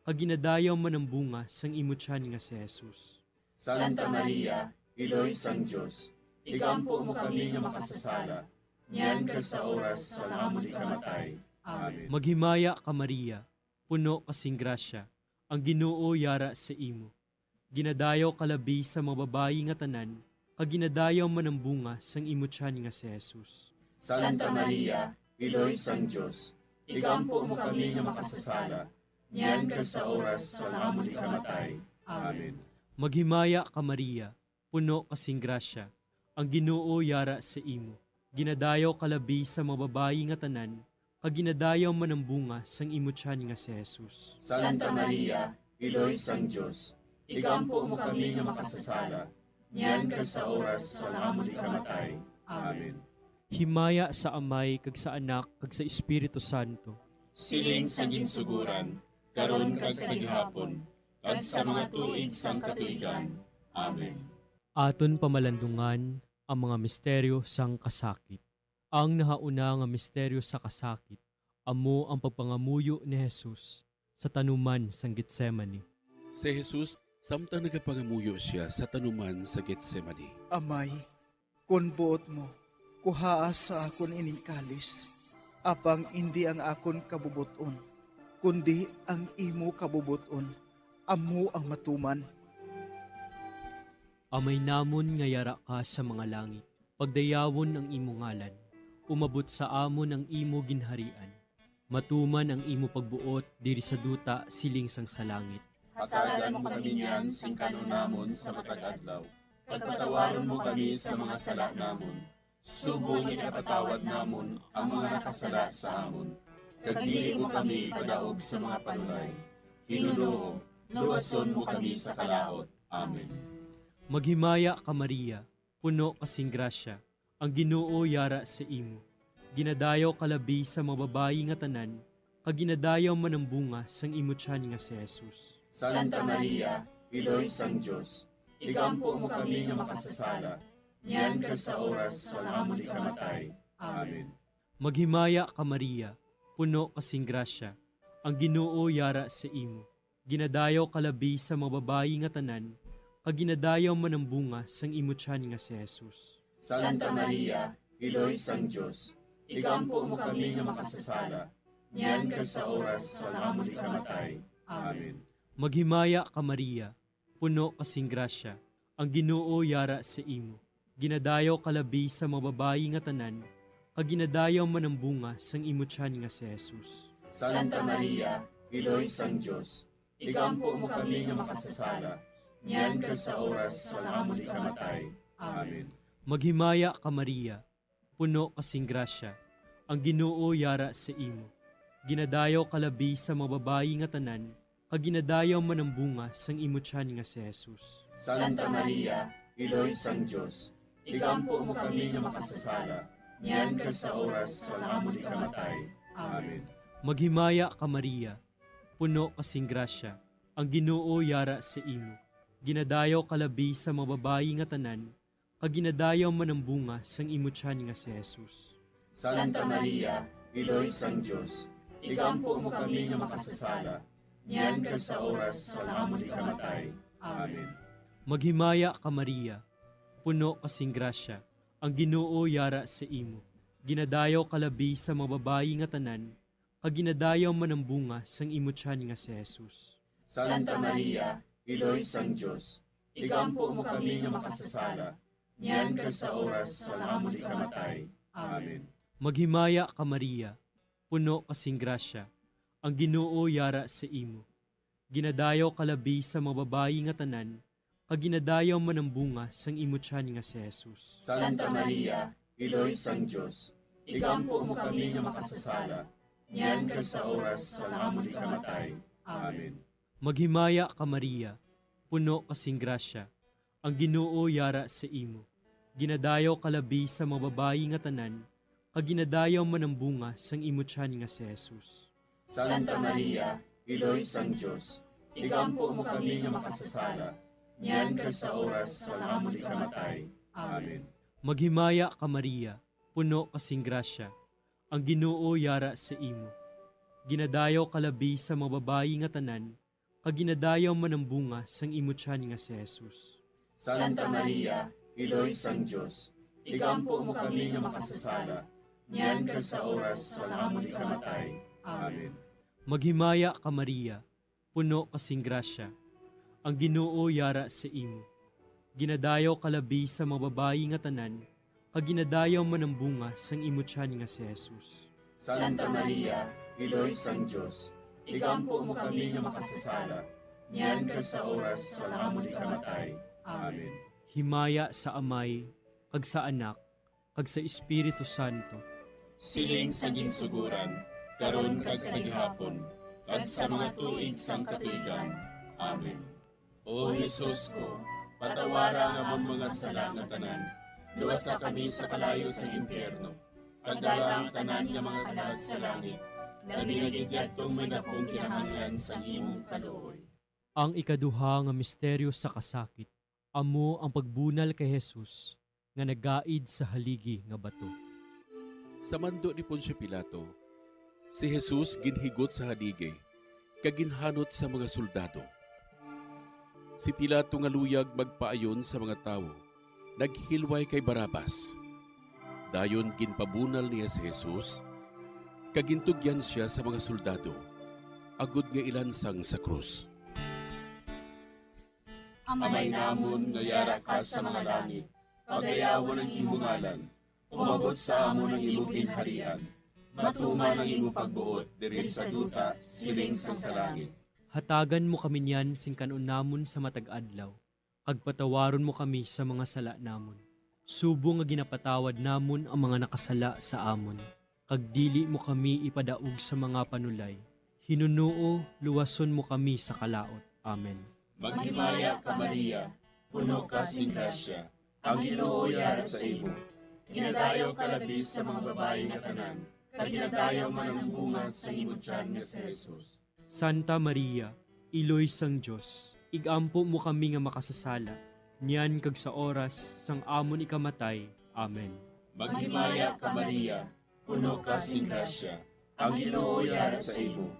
kag ginadayaw man ang bunga sang imo tiyan nga si Jesus. Santa Maria, iloy sang Dios, igampo mo kami nga makasasala, niyan kag sa oras sa amon ikamatay. Amen. Maghimaya ka Maria, puno kasing grasya, ang Ginoo yara sa imo. Ginadayaw kalabi sa mga babayi nga tanan, kag ginadayaw man ang bunga sang imo tiyan nga si Jesus. Santa Maria, iloy sang Dios, igampo mo kami nga makasasala, niyan kag sa oras sa amon ikamatay. Amen. Maghimaya ka Maria, puno kasing grasya, ang Ginoo yara sa imo. Ginadayaw kalabi sa mga babayi nga tanan, kag ginadayaw man ang bunga sang imo tiyan nga si Jesus. Santa Maria, iloy sang Dios, igampo mo kami nga makasasala, niyan kag sa oras sa amon ikamatay. Amen. Himaya sa Amay kag sa Anak kag sa Espiritu Santo. Siling sa ginsuguran, karon kag sa gihapon, kag sa mga tuig sang katuigan. Amen. Aton pamalandungan ang mga misteryo sang kasakit. Ang nahauna nga misteryo sa kasakit, amo ang pagpangamuyo ni Jesus sa tanuman sang Getsemani. Si Jesus, samtang nagapangamuyo siya sa tanuman sa Getsemani. Amay, kun buot mo, kuhaas sa akon ining kalis, apang hindi ang akon kabubuton, kundi ang imo kabubuton, amo ang matuman. Amay namon nga yara ka sa mga langit, pagdayawon ang imo ngalan, umabot sa amon ang imo ginharian. Matuman ang imo pagbuot diri sa duta siling sang sa langit. Hatagan mo kami niyan sing kanunamon sa matag adlaw. Pagpatawaron mo kami sa mga sala namon. Subong ikapatawad namon ang mga nakasala sa amon. Kagdili mo kami padaog sa mga panulay. Hinuloo, luwason mo kami sa kalaot. Amen. Maghimaya ka Maria, puno kasing grasya, ang Ginoo yara sa imo. Ginadayaw kalabi sa mga babayi nga tanan, kag ginadayaw man ang bunga sang imo tiyan nga si Jesus. Santa Maria, Iloy sang Diyos, igampo mo kami nga makasasala, niyan ka sa oras sa amon ikamatay. Amen. Maghimaya ka Maria, puno kasing grasya, ang Ginoo yara sa imo. Ginadayaw kalabi sa mga babayi nga tanan, kag ginadayaw man ang bunga sang imo tiyan nga si Jesus. Santa Maria, Iloy sang Diyos, igampo mo kami nga makasasala, niyan ka sa oras sa amon ikamatay. Amen. Maghimaya ka Maria, puno kasing grasya, ang Ginoo yara sa imo. Ginadayaw kalabi sa mga babayi nga tanan, kag ginadayaw man ang bunga sang imo tiyan nga si Jesus. Santa Maria, Iloy sang Diyos, igampo mo kami nga makasasala, niyan ka sa oras sa amon ikamatay. Amen. Maghimaya ka Maria, puno kasing grasya, ang Ginoo yara sa imo. Ginadayaw kalabi sa mga babayi nga tanan, kag ginadayaw man ang bunga sang imo tiyan nga si Jesus. Santa Maria, Iloy sang Diyos, igampo mo kami nga makasasala, niyan ka sa oras sa amon ikamatay. Amen. Maghimaya ka Maria, puno kasing grasya, ang Ginoo yara sa imo. Ginadayaw kalabi sa mga babayi nga tanan, kag ginadayaw man ang bunga sang imo tiyan nga si Jesus. Santa Maria, Iloy sang Diyos, igampo mo kami nga makasasala, niyan ka sa oras sa amon ikamatay. Amen. Maghimaya ka Maria, puno kasing grasya, ang Ginoo yara sa imo. Ginadayaw kalabi sa mga babayi nga tanan, kag ginadayaw man ang bunga sang imo tiyan nga si Jesus. Santa Maria, Iloy sang Diyos, igampo mo kami nga makasasala, niyan ka sa oras sa amon ikamatay. Amen. Maghimaya ka Maria, puno kasing grasya, ang Ginoo yara sa imo. Ginadayaw kalabi sa mga babayi nga tanan, kag ginadayaw man ang bunga sang imo tiyan nga si Jesus. Santa Maria, Iloy sang Diyos, igampo mo kami nga makasasala, niyan ka sa oras sa amon ikamatay. Amen. Maghimaya ka Maria, puno kasing grasya, ang Ginoo yara sa imo. Ginadayaw kalabi sa mga babayi nga tanan, kag ginadayaw man ang bunga sang imo tiyan nga si Jesus. Santa Maria, Iloy sang Diyos, igampo mo kami nga makasasala, niyan ka sa oras sa amon ikamatay. Amen. Maghimaya ka Maria, puno kasing grasya, ang Ginoo yara sa imo. Ginadayaw kalabi sa mga babayi nga tanan, kag ginadayaw man ang bunga sang imo tiyan nga si Jesus. Santa Maria, Iloy sang Diyos, igampo mo kami nga makasasala, niyan ka sa oras sa amon ikamatay. Amen. Maghimaya ka Maria, puno kasing grasya, ang Ginoo yara sa imo. Ginadayaw kalabi sa mga babayi nga tanan, kag ginadayaw man ang bunga sang imo tiyan nga si Jesus. Santa Maria, Iloy sang Diyos, igampo mo kami nga makasasala, niyan ka sa oras sa amon ikamatay. Amen. Himaya sa Amay, kag sa Anak, kag sa Espiritu Santo. Siling sa ginsuguran, karon kag sa gihapon, kag sa mga tuig sang katuigan. Amen. O Jesus ko, patawara nga among mga sala nga tanan, luwasa kami sa kalayo sa impyerno, kag dala ang tanan nga mga kalag sa langit, labi na gidyadtong may dakong kinahanglan sa imong kaluoy. Ang ikaduha nga misteryo sa kasakit, amo ang pagbunal kay Jesus nga nagaid sa haligi nga bato. Sa mando ni Poncio Pilato, si Jesus ginhigot sa haligi, kaginhanot sa mga soldado. Si Pilato nga luyag magpaayon sa mga tawo, naghilway kay Barabas. Dayon ginpabunal niya si Jesus, kagintugyan siya sa mga soldado, agud nga ilansang sa krus. Amay namon nga yara ka sa mga langit, pagayawan ang imong ngalan, umabot sa amon ang imo ginharian. Matuman ang imo pagbuot diri sa duta siling sang sa langit. Hatagan mo kami niyan sing kanon namon sa matag adlaw. Kag patawaron mo kami sa mga sala namon. Subo nga ginapatawad namon ang mga nakasala sa amon. Kag dili mo kami ipadaog sa mga panulay. Hinunuo, luwason mo kami sa kalaot. Amen. Maghimaya ka Maria, puno ka sing grasya. Ang Ginoo yara sa imo. Ginadayaw ka labis sa mga babae nga tanan. Kag ginadayaw man ang bunga sa imo tiyan nga si Jesus. Santa Maria, Iloy sang Dios, igampo mo kami nga makasasala. Niyan kag sa oras sang amon ikamatay. Amen. Maghimaya ka Maria, puno ka sing grasya. Ang Ginoo yara sa imo.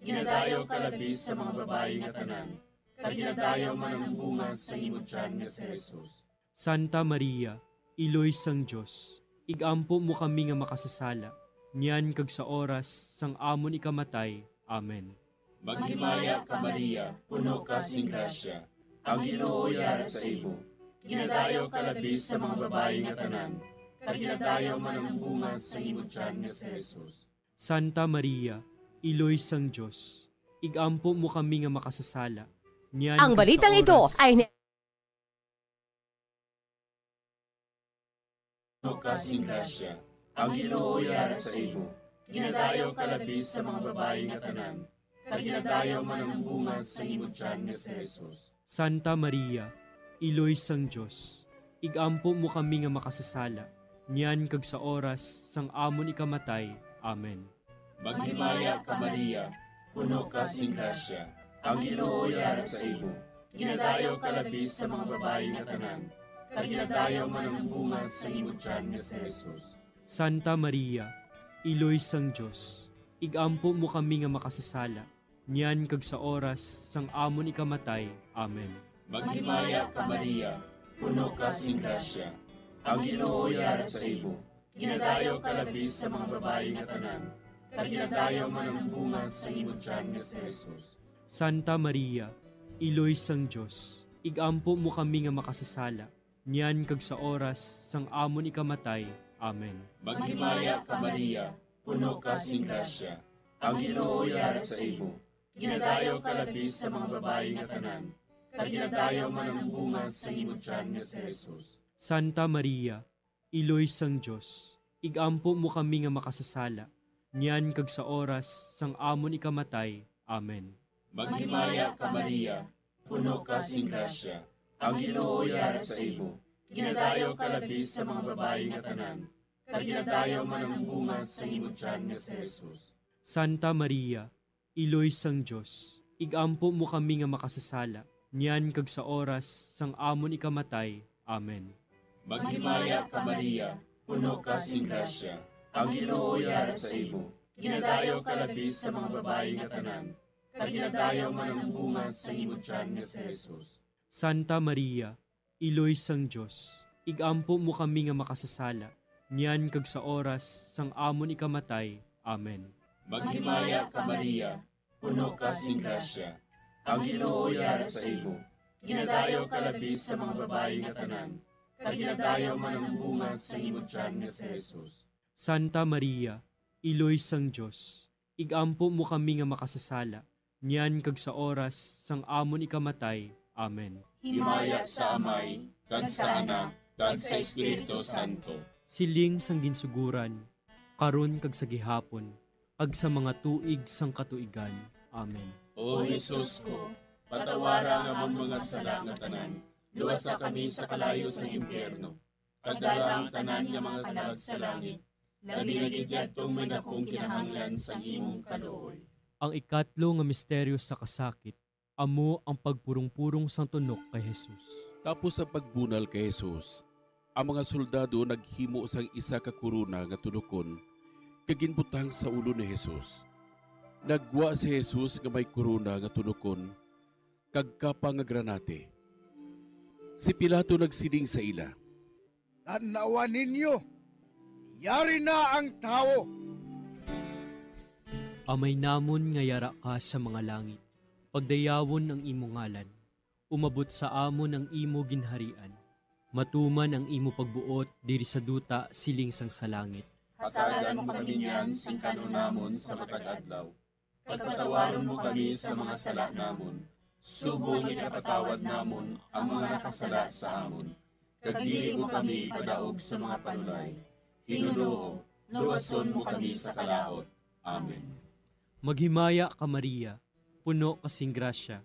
Ginadayaw ka labis sa mga babae nga tanan. Kag ginadayaw man ang bunga sa imo tiyan nga si Jesus. Santa Maria, Iloy sang Dios, igampo mo kami nga makasasala. Niyan kag sa oras sang amon ikamatay. Amen. Maghimaya ka Maria, puno ka sing grasya. Ang Ginoo yara sa imo. Ginadayaw ka labis sa mga babae nga tanan. Kag ginadayaw man ang bunga sa imo tiyan nga si Jesus. Santa Maria, Iloy sang Dios, igampo mo kami nga makasasala. Niyan Ang kag balitang sa ito oras ay Puno ka sing grasya. Ang Ginoo yara sa imo. Ginadayaw ka labis sa mga babae nga tanan. Kag ginadayaw man ang bunga sa imo tiyan nga si Jesus. Santa Maria, Iloy sang Dios, igampo mo kami nga makasasala. Niyan kag sa oras sang amon ikamatay. Amen. Maghimaya ka Maria, puno ka sing grasya. Ang Ginoo yara sa imo. Ginadayaw ka labis sa mga babae nga tanan. Kag ginadayaw man ang bunga sa imo tiyan nga si Jesus. Santa Maria, Iloy sang Dios, igampo mo kami nga makasasala. Niyan kag sa oras sang amon ikamatay. Amen. Maghimaya ka Maria, puno ka sing grasya. Ang Ginoo yara sa imo. Ginadayaw ka labis sa mga babae nga tanan. Kag ginadayaw man ang bunga sa imo tiyan nga si Jesus. Santa Maria, Iloy sang Dios, igampo mo kami nga makasasala. Niyan kag sa oras sang amon ikamatay. Amen. Maghimaya ka Maria, puno ka sing grasya. Ang Ginoo yara sa imo. Ginadayaw ka labis sa mga babae nga tanan. Kag ginadayaw man ang bunga sa imo tiyan nga si Jesus. Santa Maria, Iloy sang Dios, igampo mo kami nga makasasala. Niyan kag sa oras sang amon ikamatay. Amen. Maghimaya ka Maria, puno ka sing grasya. Ang Ginoo yara sa imo. Ginadayaw ka labis sa mga babae nga tanan. Kag ginadayaw man ang bunga sa imo tiyan nga si Jesus. Santa Maria, Iloy sang Dios, igampo mo kami nga makasasala. Niyan kag sa oras sang amon ikamatay. Amen. Maghimaya ka Maria, puno ka sing grasya. Ang Ginoo yara sa imo. Ginadayaw ka labis sa mga babae nga tanan. Kag ginadayaw man ang bunga sa imo tiyan nga si Jesus. Santa Maria, Iloy sang Dios, igampo mo kami nga makasasala. Niyan kag sa oras sang amon ikamatay. Amen. Maghimaya ka Maria, puno ka sing grasya. Ang Ginoo yara sa imo. Ginadayaw ka labis sa mga babae nga tanan. Kag ginadayaw man ang bunga sa imo tiyan nga si Jesus. Santa Maria, Iloy sang Dios, igampo mo kami nga makasasala. Niyan kag sa oras sang amon ikamatay. Amen. Himaya sa Amay, kag sa Anak, kag sa Espiritu Santo. Siling sang ginsuguran, karon kag sa gihapon, ag sa mga tuig sang katuigan. Amen. O Jesus ko, patawara nga among mga sala nga tanan. Luwasa kami sa kalayo sa impyerno. Kadala ang tanan nga mga kalag sa langit. Labi na gidyadtong may dakong kinahanglan sa imong kaluoy. Ang ikatlo nga misteryo sa kasakit, amo ang pagpurong-purong sang tunok kay Jesus. Tapos sa pagbunal kay Jesus, ang mga soldado naghimo sang isa ka kuruna nga tunokon kaginbutang sa ulo ni Jesus. Nagwa si Jesus nga may kuruna nga tunokon kag kapa nga granate. Si Pilato nagsiling sa ila, "Tanawan ninyo, yari na ang tao." Amay namon nga yara ka sa mga langit, pagdayawon ang imo ngalan, umabot sa amon ang imo ginharian. Matuman ang imo pagbuot diri sa duta siling sang salangit. Hatagan mo kami niyan sing kanunamon sa matag adlaw. Pagpatawaron mo kami sa mga sala namon. Subong ikapatawad namon ang mga nakasala sa amon. Kagdili mo kami padaog sa mga panulay. Hinunoo, luwason mo kami sa kalaot. Amen. Maghimaya ka Maria, puno kasing grasya.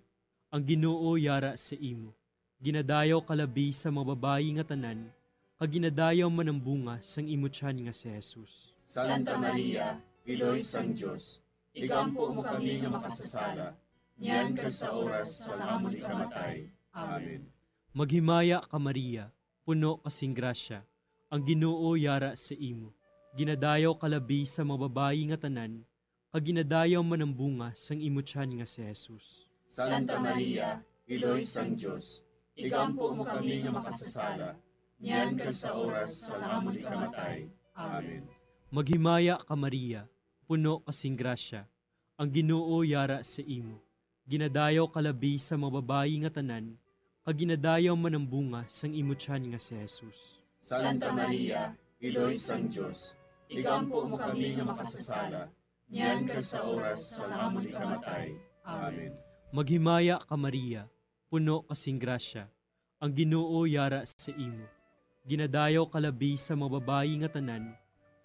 Ang Ginoo yara sa imo. Ginadayaw kalabi sa mga babayi nga tanan, kaginadayaw man ang bunga sang imo tiyan nga si Jesus. Santa Maria, Iloy sang Diyos, igampo mo kami nga makasasala, niyan ka sa oras sa amon ikamatay. Amen. Maghimaya ka Maria, puno kasing grasya. Ang Ginoo yara sa imo. Ginadayaw kalabi sa mga babayi nga tanan, kaginadayaw man ang bunga sang imo tiyan nga si Jesus. Santa Maria, Iloy sang Diyos, igampo mo kami nga makasasala, niyan ka sa oras sa amon ikamatay. Amen. Maghimaya ka Maria, puno kasing grasya. Ang Ginoo yara sa imo. Ginadayaw kalabi sa mga babayi nga tanan, kaginadayaw man ang bunga sang imo tiyan nga si Jesus. Santa Maria, Iloy sang Diyos, igampo mo kami nga makasasala, niyan ka sa oras sa amon ikamatay. Amen. Maghimaya ka Maria, puno kasing grasya. Ang Ginoo yara sa imo. Ginadayaw kalabi sa mga babayi nga tanan,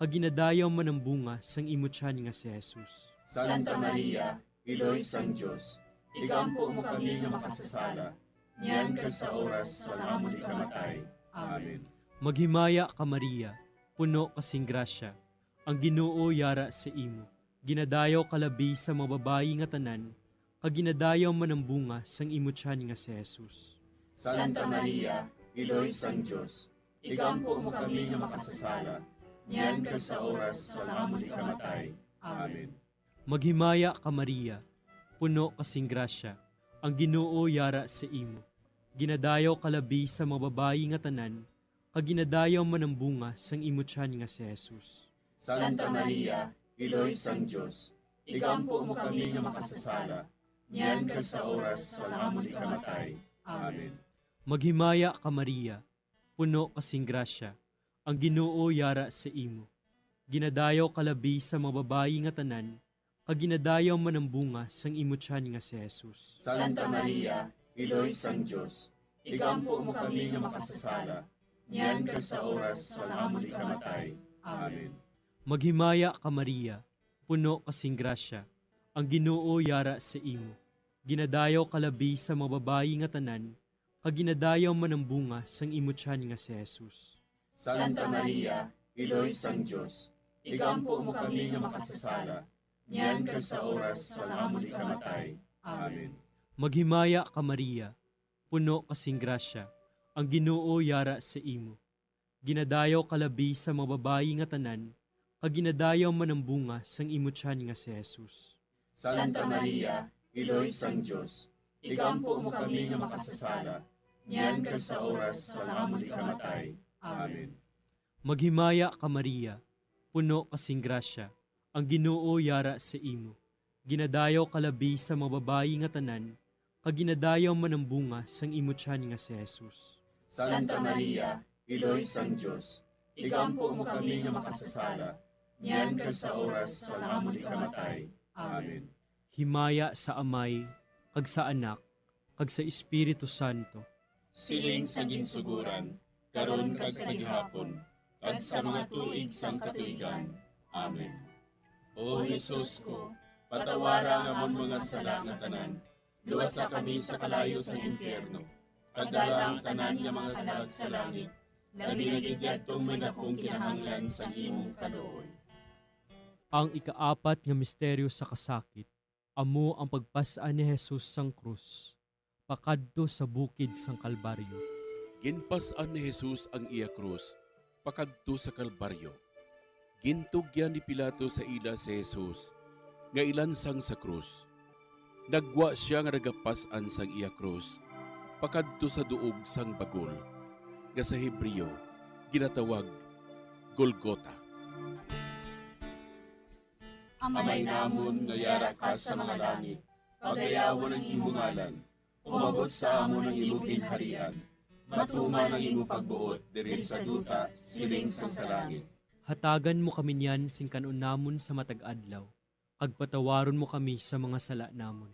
kaginadayaw man ang bunga sang imo tiyan nga si Jesus. Santa Maria, Iloy sang Diyos, igampo mo kami nga makasasala, niyan ka sa oras sa amon ikamatay. Amen. Maghimaya ka Maria, puno kasing grasya. Ang Ginoo yara sa imo. Ginadayaw kalabi sa mga babayi nga tanan, kaginadayaw man ang bunga sang imo tiyan nga si Jesus. Santa Maria, Iloy sang Diyos, igampo mo kami nga makasasala, niyan ka sa oras sa amon ikamatay. Amen. Maghimaya ka Maria, puno kasing grasya. Ang Ginoo yara sa imo. Ginadayaw kalabi sa mga babayi nga tanan, kaginadayaw man ang bunga sang imo tiyan nga si Jesus. Santa Maria, Iloy sang Diyos, igampo mo kami nga makasasala, niyan ka sa oras sa amon ikamatay. Amen. Maghimaya ka Maria, puno kasing grasya. Ang Ginoo yara sa imo. Ginadayaw kalabi sa mga babayi nga tanan, kaginadayaw man ang bunga sang imo tiyan nga si Jesus. Santa Maria, Iloy sang Diyos, igampo mo kami nga makasasala, niyan ka sa oras sa amon ikamatay. Amen. Maghimaya ka Maria, puno kasing grasya. Ang Ginoo yara sa imo. Ginadayaw kalabi sa mga babayi nga tanan, kaginadayaw man ang bunga sang imo tiyan nga si Jesus. Santa Maria, Iloy sang Diyos, igampo mo kami nga makasasala, niyan ka sa oras sa amon ikamatay. Amen. Maghimaya ka Maria, puno kasing grasya. Ang Ginoo yara sa imo. Ginadayaw kalabi sa mga babayi nga tanan, kaginadayaw man ang bunga sang imo tiyan nga si Jesus. Santa Maria, Iloy sang Diyos, igampo mo kami nga makasasala, niyan ka sa oras sa amon ikamatay. Amen. Maghimaya ka Maria, puno kasing grasya. Ang Ginoo yara sa imo. Ginadayaw kalabi sa mga babayi nga tanan, kaginadayaw man ang bunga sang imo tiyan nga si Jesus. Santa Maria, Iloy sang Diyos, igampo mo kami nga makasasala, niyan ka sa oras sa amon ikamatay. Amen. Himaya sa Amay, kag sa Anak, kag sa Espiritu Santo. Siling sa ginsuguran, karon kag sa gihapon, kag sa mga tuig sang katuigan. Amen. O Jesus ko, patawara nga amon mga sala nga tanan, luwasa kami sa kalayo sa impyerno, kadala ang tanan nga mga kalag sa langit, labi na gidyadtong may dakong kinahanglan sa imong kaluoy. Ang ikaapat nga misteryo sa kasakit, amo ang pagpasaan ni Jesus sang krus, pakadto sa bukid sang Kalbaryo. Ginpasaan ni Jesus ang iya krus, pakadto sa Kalbaryo. Gintugyan ni Pilato sa ila si Jesus, nga ilansang sa krus. Nagwa siya nga nagapasan sang iya krus, pakadto sa duog sang bagol, nga sa Hebreo ginatawag Golgota. Amay namon nga yara ka sa mga langit, pagayawan ang imong ngalan, umabot sa amon ang imong ginharian, matuman ang imong pagbuot diri sa duta siling sa langit. Hatagan mo kami niyan sing kanon namon sa matag adlaw. Kag patawaron mo kami sa mga sala namon.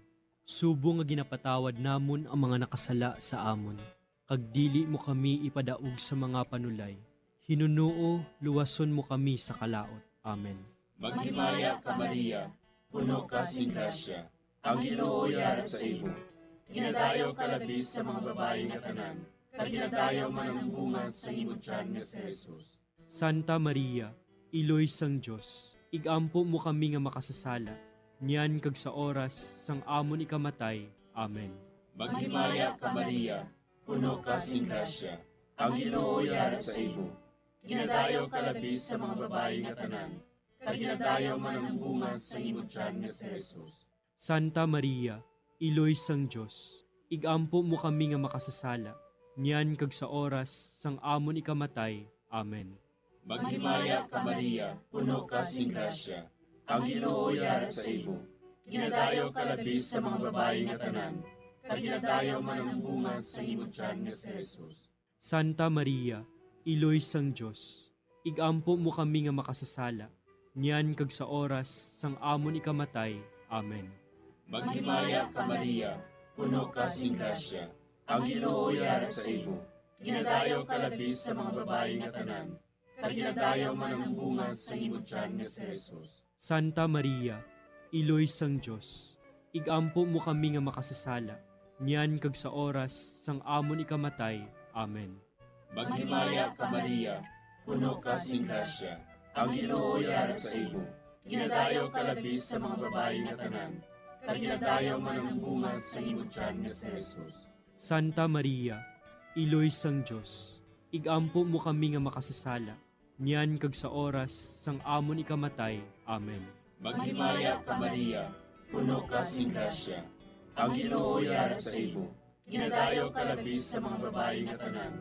Subo nga ginapatawad namon ang mga nakasala sa amon. Kag dili mo kami ipadaog sa mga panulay. Hinunuo, luwason mo kami sa kalaot. Amen. Maghimaya ka Maria, puno ka sing grasya. Ang Ginoo yara sa imo. Ginadayaw ka labi sa mga babae nga tanan. Kag ginadayaw man ang bunga sa imong tiyan nga si Jesus. Santa Maria, Iloy sang Diyos, igampo mo kami nga makasasala, niyan kag sa oras sang amon ikamatay. Amen. Maghimaya ka Maria, puno ka sing grasya. Ang Ginoo yara sa imo. Ginadayaw ka labi sa mga babae nga tanan. Kag ginadayaw man ang bunga sa imong tiyan nga si Jesus. Santa Maria, Iloy sang Diyos, igampo mo kami nga makasasala, niyan kag sa oras sang amon ikamatay. Amen. Maghimaya ka Maria, puno ka sing grasya. Ang Ginoo yara sa imo. Ginadayaw ka labi sa mga babae nga tanan. Kag ginadayaw man ang bunga sa imong tiyan nga si Jesus. Santa Maria, Iloy sang Diyos, igampo mo kami nga makasasala, niyan kag sa oras sang amon ikamatay. Amen. Maghimaya ka Maria, puno ka sing grasya. Ang Ginoo yara sa imo. Ginadayaw ka labi sa mga babae nga tanan. Kag ginadayaw man ang bunga sa imong tiyan nga si Jesus. Santa Maria, Iloy sang Diyos, igampo mo kami nga makasasala, niyan kag sa oras sang amon ikamatay. Amen. Maghimaya ka Maria, puno ka sing grasya. Ang Ginoo yara sa imo. Ginadayaw ka labi sa mga babae nga tanan. Kag ginadayaw man ang bunga sa imong tiyan nga si Jesus. Santa Maria, Iloy sang Diyos, igampo mo kami nga makasasala, niyan kag sa oras sang amon ikamatay. Amen. Maghimaya ka Maria, puno ka sing grasya. Ang Ginoo yara sa imo. Ginadayaw ka labi sa mga babae nga tanan.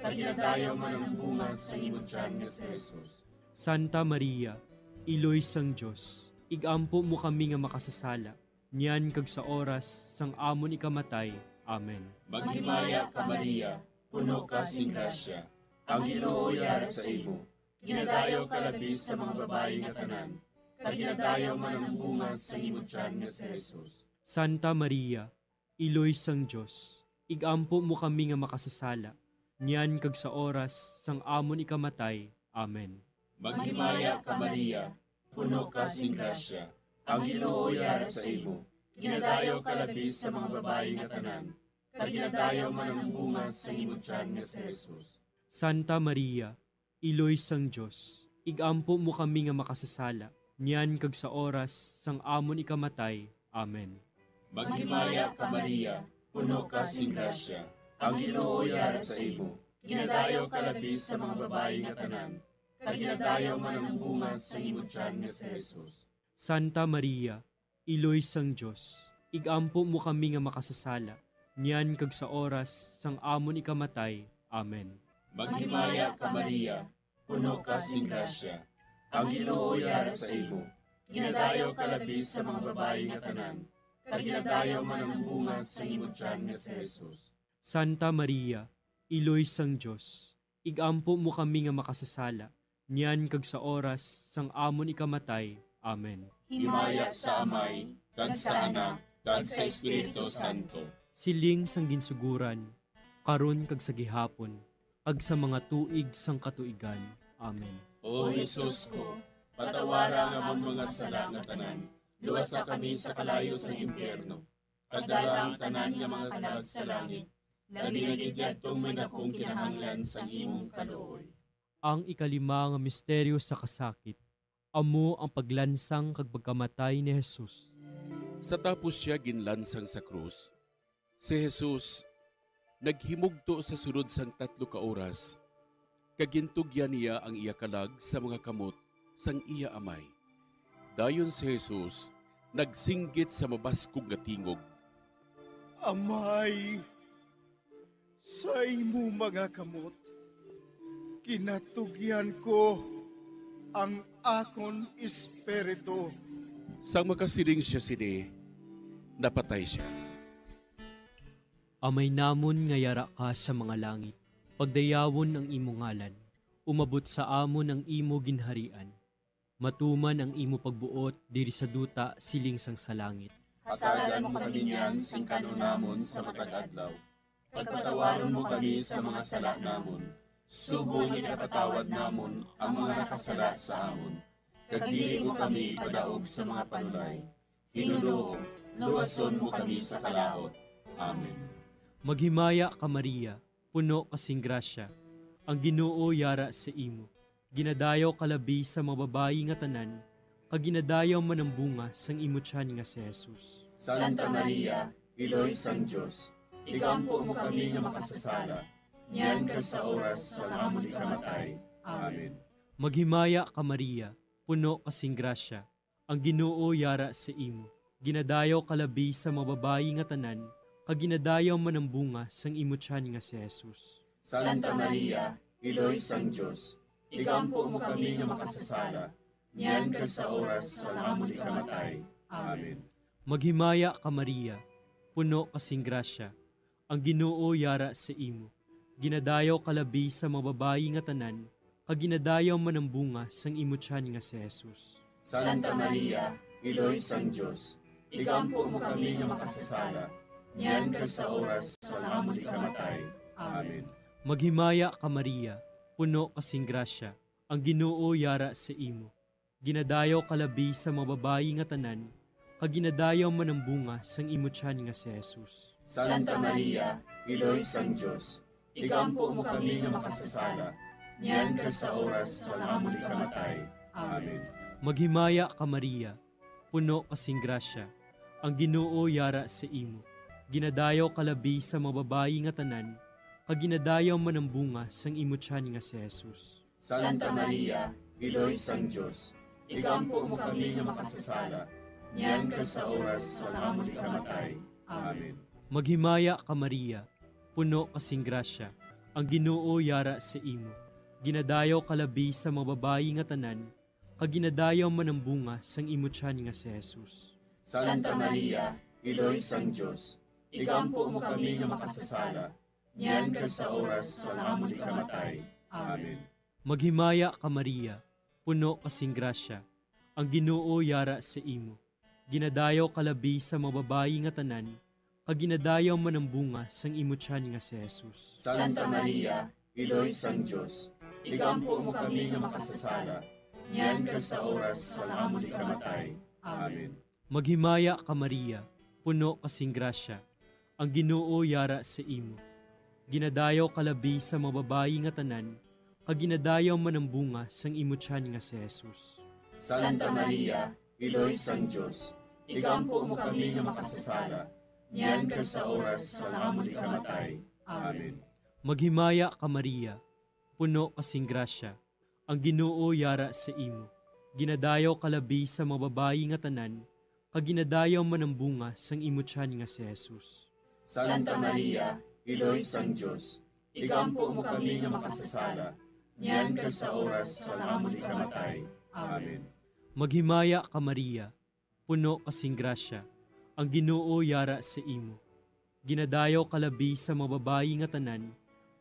Kag ginadayaw man ang bunga sa imong tiyan nga si Jesus. Santa Maria, Iloy sang Diyos, igampo mo kami nga makasasala, niyan kag sa oras sang amon ikamatay. Amen. Maghimaya ka Maria, puno ka sing grasya. Ang Ginoo yara sa imo. Ginadayaw ka labi sa mga babae nga tanan. Kag ginadayaw man ang bunga sa imong tiyan nga si Jesus. Santa Maria, Iloy sang Diyos, igampo mo kami nga makasasala, niyan kag sa oras sang amon ikamatay. Amen. Maghimaya ka Maria, puno ka sing grasya. Ang Ginoo yara sa imo. Ginadayaw ka labi sa mga babae nga tanan. Kag ginadayaw man ang bunga sa imong tiyan nga si Jesus. Santa Maria, Iloy sang Diyos, igampo mo kami nga makasasala, niyan kag sa oras sang amon ikamatay. Amen. Maghimaya ka Maria, puno ka sing grasya. Ang Ginoo yara sa imo. Ginadayaw ka labi sa mga babae nga tanan. Kag ginadayaw man ang bunga sa imong tiyan nga si Jesus. Santa Maria, Iloy sang Diyos, igampo mo kami nga makasasala, niyan kag sa oras sang amon ikamatay. Amen. Maghimaya ka Maria, puno ka sing grasya. Ang Ginoo yara sa imo. Ginadayaw ka labi sa mga babae nga tanan. Kag ginadayaw man ang bunga sa imong tiyan nga si Jesus. Santa Maria, Iloy sang Diyos, igampo mo kami nga makasasala, niyan kag sa oras sang amon ikamatay. Amen. Himaya sa Amay, kag sa Anak, kag sa Espiritu Santo. Siling sang ginsuguran, karon kag sa gihapon, ag sa mga tuig sang katuigan. Amen. O Jesus ko, patawara nga among mga sala nga tanan, luwasa kami sa kalayo sa impyerno. Kadala ang tanan nga mga kalag sa langit, labi na gidyadtong may dakong kinahanglan sa imong kaluoy. Ang ikalima nga misteryo sa kasakit, amo ang paglansang kag pagkamatay ni Jesus. Sa tapos siya ginlansang sa krus, si Jesus naghimugto sa sunod sang 3 ka oras, kagintugyan niya ang iya kalag sa mga kamot sang iya amay. Dayon si Jesus nagsinggit sa mabaskog nga tingog. Amay, sa imo mga kamot, kinatugyan ko ang akon espiritu. Sang makasiling siya sini, napatay siya. Amay namon nga yara ka sa mga langit, Pagdayawon ang imo ngalan, umabot sa amon ang imo ginharian. Matuman ang imo pagbuot diri sa duta siling sang sa langit. Hatagan mo kami niyan sing kanunamon sa matag adlaw. Pagpatawaron mo kami sa mga sala namon. Subong ipatawad namon ang mga nakasala sa amon. Kag dili mo kami padaog sa mga panulay. Hinunoo, luwason mo kami sa kalaot. Amen. Maghimaya ka Maria, puno kasing grasya. Ang Ginoo yara sa imo. Ginadayaw kalabi sa mababayi nga tanan, kag ginadayaw man ang bunga sang imo tiyan nga si Jesus. Santa Maria, Iloy sang Dios, ikampo mo kami nga makasasala, niyan ka sa oras sa amon ikamatay. Amen. Maghimaya ka Maria, puno kasing grasya. Ang Ginoo yara sa imo. Ginadayaw kalabi sa mababayi nga tanan, kag ginadayaw man ang bunga sang imo tiyan nga si Jesus. Santa Maria, Iloy sang Dios, ikampo mo kami nga makasasala, niyan ka sa oras sa amon ikamatay. Amen. Maghimaya ka Maria, puno kasing grasya. Ang Ginoo yara sa imo. Ginadayaw kalabi sa mababayi nga tanan, kag ginadayaw man ang bunga sang imo tiyan nga si Jesus. Santa Maria, Iloy sang Dios, ikampo mo kami nga makasasala, niyan ka sa oras sa amon ikamatay. Amen. Maghimaya ka Maria, puno kasing grasya. Ang Ginoo yara sa imo. Ginadayaw kalabi sa mababayi nga tanan, kag ginadayaw man ang bunga sang imo tiyan nga si Jesus. Santa Maria, Iloy sang Dios, ikampo mo kami nga makasasala, niyan ka sa oras sa amon ikamatay. Amen. Maghimaya ka Maria, puno kasing grasya. Ang Ginoo yara sa imo. Ginadayaw kalabi sa mababayi nga tanan, kag ginadayaw man ang bunga sang imo tiyan nga si Jesus. Santa Maria, Iloy sang Dios, ikampo mo kami nga makasasala, niyan ka sa oras sa amon ikamatay. Amen. Maghimaya ka Maria, puno kasing grasya. Ang Ginoo yara sa imo. Ginadayaw kalabi sa mababayi nga tanan, kag ginadayaw man ang bunga sang imo tiyan nga si Jesus. Santa Maria, Iloy sang Dios, ikampo mo kami nga makasasala, niyan ka sa oras sa amon ikamatay. Amen. Maghimaya ka Maria, puno kasing grasya. Ang Ginoo yara sa imo. Ginadayaw kalabi sa mababayi nga tanan, kag ginadayaw man ang bunga sang imo tiyan nga si Jesus. Santa Maria, Iloy sang Dios, ikampo mo kami nga makasasala, niyan ka sa oras sa amon ikamatay. Amen. Maghimaya ka Maria, puno kasing grasya. Ang Ginoo yara sa imo. Ginadayaw kalabi sa mababayi nga tanan, kag ginadayaw man ang bunga sang imo tiyan nga si Jesus. Santa Maria, Iloy sang Dios, ikampo mo kami nga makasasala, niyan ka sa oras sa amon ikamatay. Amen. Maghimaya ka Maria, puno kasing grasya. Ang Ginoo yara sa imo. Ginadayaw kalabi sa mababayi nga tanan, kag ginadayaw man ang bunga sang imo tiyan nga si Jesus. Santa Maria, Iloy sang Dios, ikampo mo kami nga makasasala, niyan ka sa oras sa amon ikamatay. Amen. Maghimaya ka Maria, puno kasing grasya. Ang Ginoo yara sa imo. Ginadayaw kalabi sa mababayi nga tanan,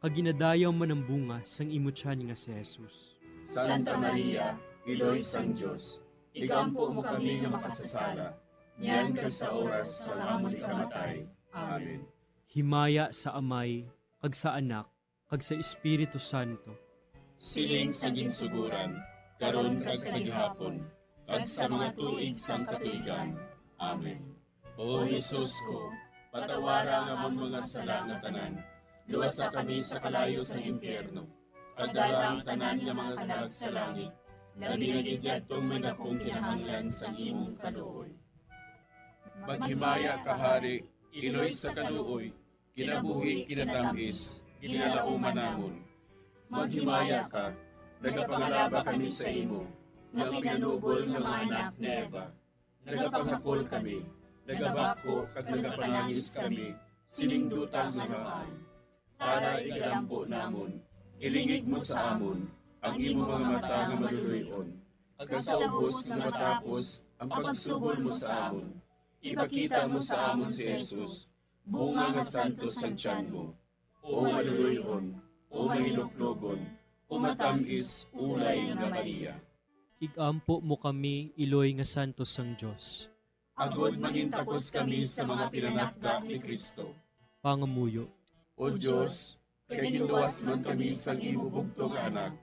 kag ginadayaw man ang bunga sang imo tiyan nga si Jesus. Santa Maria, Iloy sang Dios, ikampo mo kami nga makasasala, niyan ka sa oras sa amon ikamatay. Amen. Himaya sa Amay, kag sa Anak, kag sa Espiritu Santo. Siling sa ginsuguran, karon kag sa gihapon, kag sa mga tuig sang katuigan. Amen. O Jesus ko, patawara nga among mga sala nga tanan, luwasa kami sa kalayo sa impyerno, kag dala ang tanan nga mga kalag sa langit, nabinagidjadtong may dakong kinahanglan sa imong kaluoy. Maghimaya ka Hari, Iloy sa kaluoy, kinabuhi kinatamis, ginalauman namon. Maghimaya ka, nagapangalaba kami sa imo, nga pinanubol nga mga anak ni Eva. Nagapanghakol kami, nagabako kag nagapanangis kami, siningdutang nga maan. Para igalampo namon, ilingig mo sa amon, ang imo mga mata nga maluluyon. Ag sa ubos nga matapos, ang pagsugod mo sa amon. Ipakita mo sa amon si Jesus, bunga nga santos sa tiyan mo. O maluluyon, o mahiloklogon, o matamis ulay nga Maria. Igampo mo kami, Iloy nga santos sang Dios. Agod mangintakos kami sa mga pinanakda ni Kristo. Pangamuyo. O Diyos, kay ginuwas man kami sang imo bugto nga anak,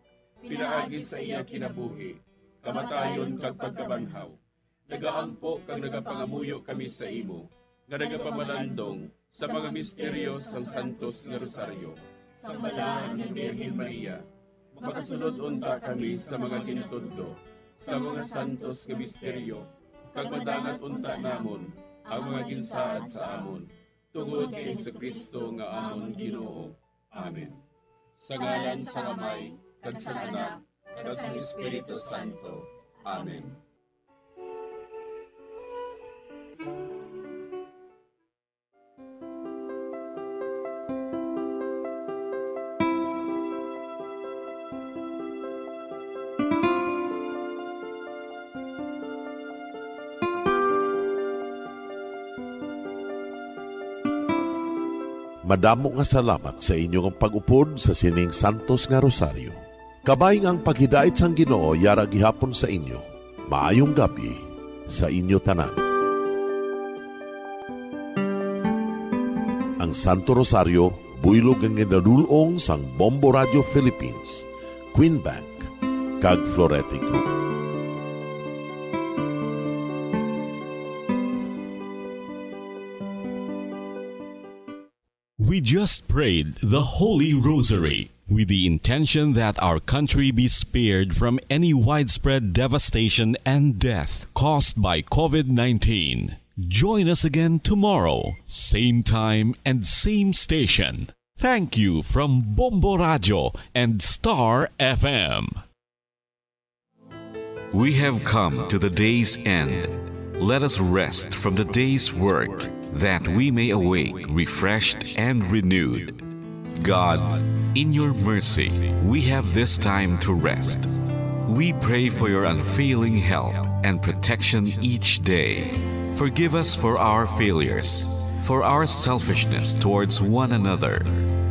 pinaagi sa iya kinabuhi, kamatayon kag pagkabanhaw. Nagaampo kag nagapangamuyo kami sa imo, nga nagapamalandong sa mga misteryo sang Santos nga Rosaryo. Sa balahan ni Birhen Maria, makasunod unta kami sa mga ginatudlo, sa mga santos nga misteryo, kag madangat unta namon ang mga ginsaad sa amon, tungod kay Jesucristo nga amon Ginoo. Amen. Sa ngalan sa Amay, kag sa Anak, kag sa Espiritu Santo. Amen. Madamo nga salamat sa inyong pag-upod sa sining Santos nga Rosaryo. Kabayng ang paghidait sang Ginoo yara gihapon sa inyo. Maayong gabi sa inyo tanan. Ang Santo Rosario buylog ang ginadulong sang Bombo Radio Philippines, Queen Bank, kag Florete Group. We just prayed the Holy Rosary with the intention that our country be spared from any widespread devastation and death caused by COVID-19. Join us again tomorrow, same time and same station. Thank you from Bombo Radio and Star FM. We have come to the day's end. Let us rest from the day's work, that we may awake refreshed and renewed. God, in your mercy, we have this time to rest. We pray for your unfailing help and protection each day. Forgive us for our failures, for our selfishness towards one another.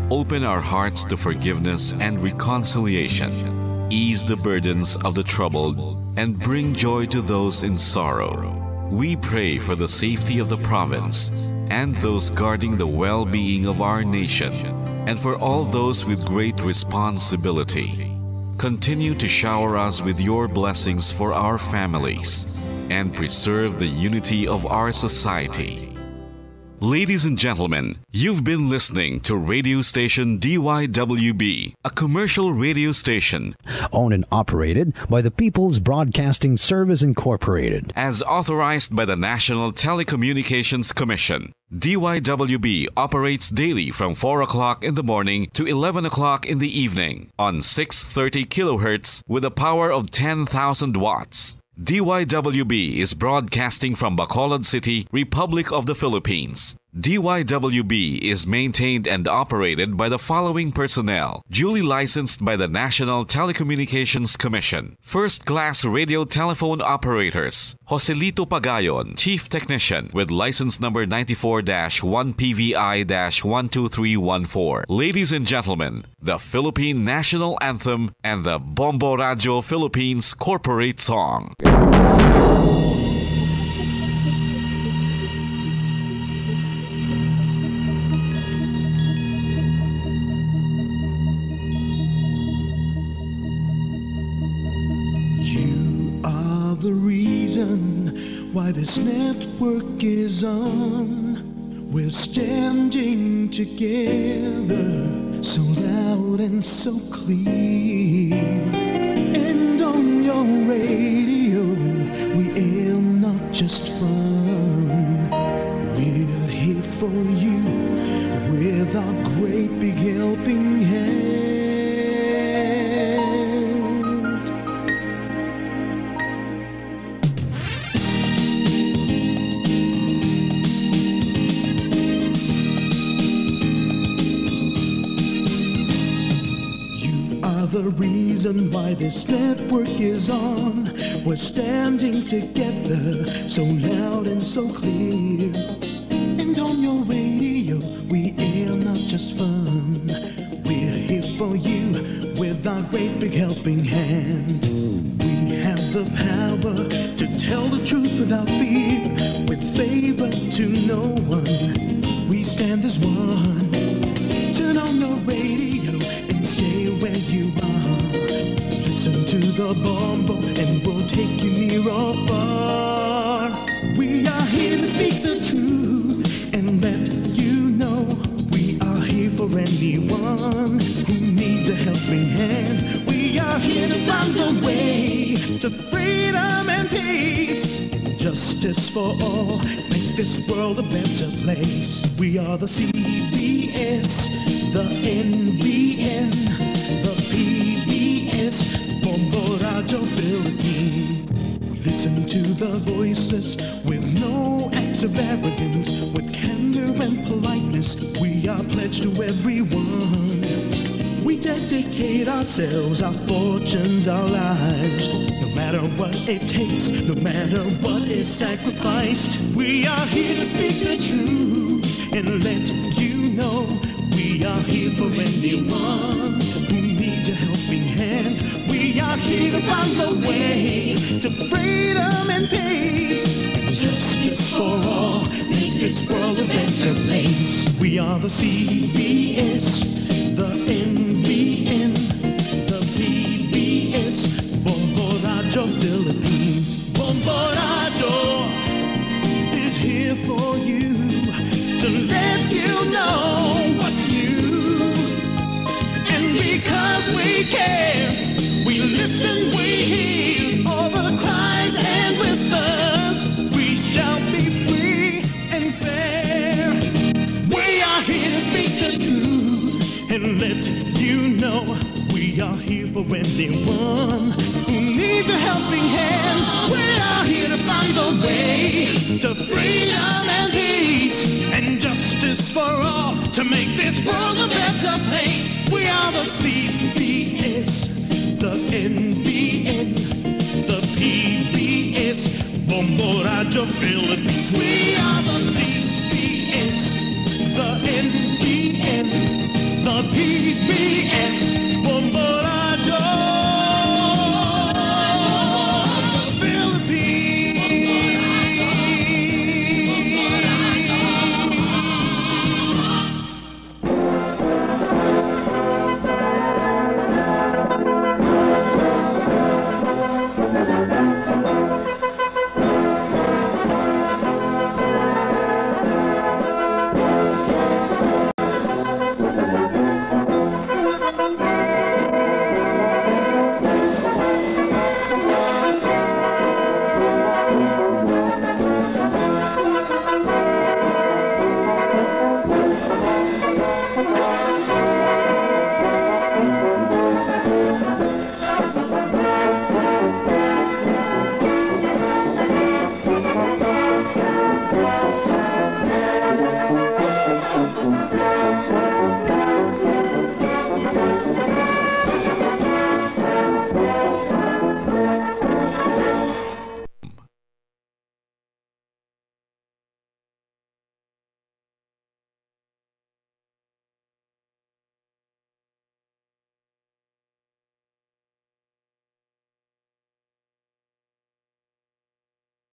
Open our hearts to forgiveness and reconciliation. Ease the burdens of the troubled and bring joy to those in sorrow. We pray for the safety of the province and those guarding the well-being of our nation, and for all those with great responsibility. Continue to shower us with your blessings for our families and preserve the unity of our society. Ladies and gentlemen, you've been listening to radio station DYWB, a commercial radio station owned and operated by the People's Broadcasting Service Incorporated, as authorized by the National Telecommunications Commission. DYWB operates daily from 4 o'clock in the morning to 11 o'clock in the evening on 630 kilohertz with a power of 10,000 watts. DYWB is broadcasting from Bacolod City, Republic of the Philippines. DYWB is maintained and operated by the following personnel, duly licensed by the National Telecommunications Commission. First-class radio telephone operators, Joselito Pagayon, Chief Technician with license number 94-1PVI-12314. Ladies and gentlemen, the Philippine National Anthem and the Bombo Radio Philippines Corporate Song. The reason why this network is on, we're standing together so loud and so clear, and on your radio we air not just fun, we're here for you with our great big helping hand. The reason why this network is on, we're standing together so loud and so clear, and on your radio we air not just fun, we're here for you with our great big helping hand. We have the power to tell the truth without fear, with favor to no one. We stand as one. Turn on the radio and stay where you are. Listen to the Bombo and we'll take you near or far. We are here to speak the truth and let you know we are here for anyone who needs a helping hand. We are here to find the way to freedom and peace, justice for all, make this world a better place. We are the CBS, the NBN, the PBS, Bombo Radio Philippines. Listen to the voices with no acts of arrogance, with candor and politeness. We are pledged to everyone. We dedicate ourselves, our fortunes, our lives, no matter what it takes, no matter what is sacrificed. We are here to speak the truth and let you know we are here for anyone who needs a helping hand. We are here to find the way to freedom and peace, justice for all, make this world a better place. We are the CBS, the NBN, the PBS, Bombo Radio Philippines. Bombo Radio is here for you to let you know what's new. And because we care, we listen, we hear all the cries and whispers. We shall be free and fair. We are here to speak the truth and let you know we are here for anyone who needs a helping hand. We are here to find the way to freedom and peace and justice for all, to make this world a better place. We are the seed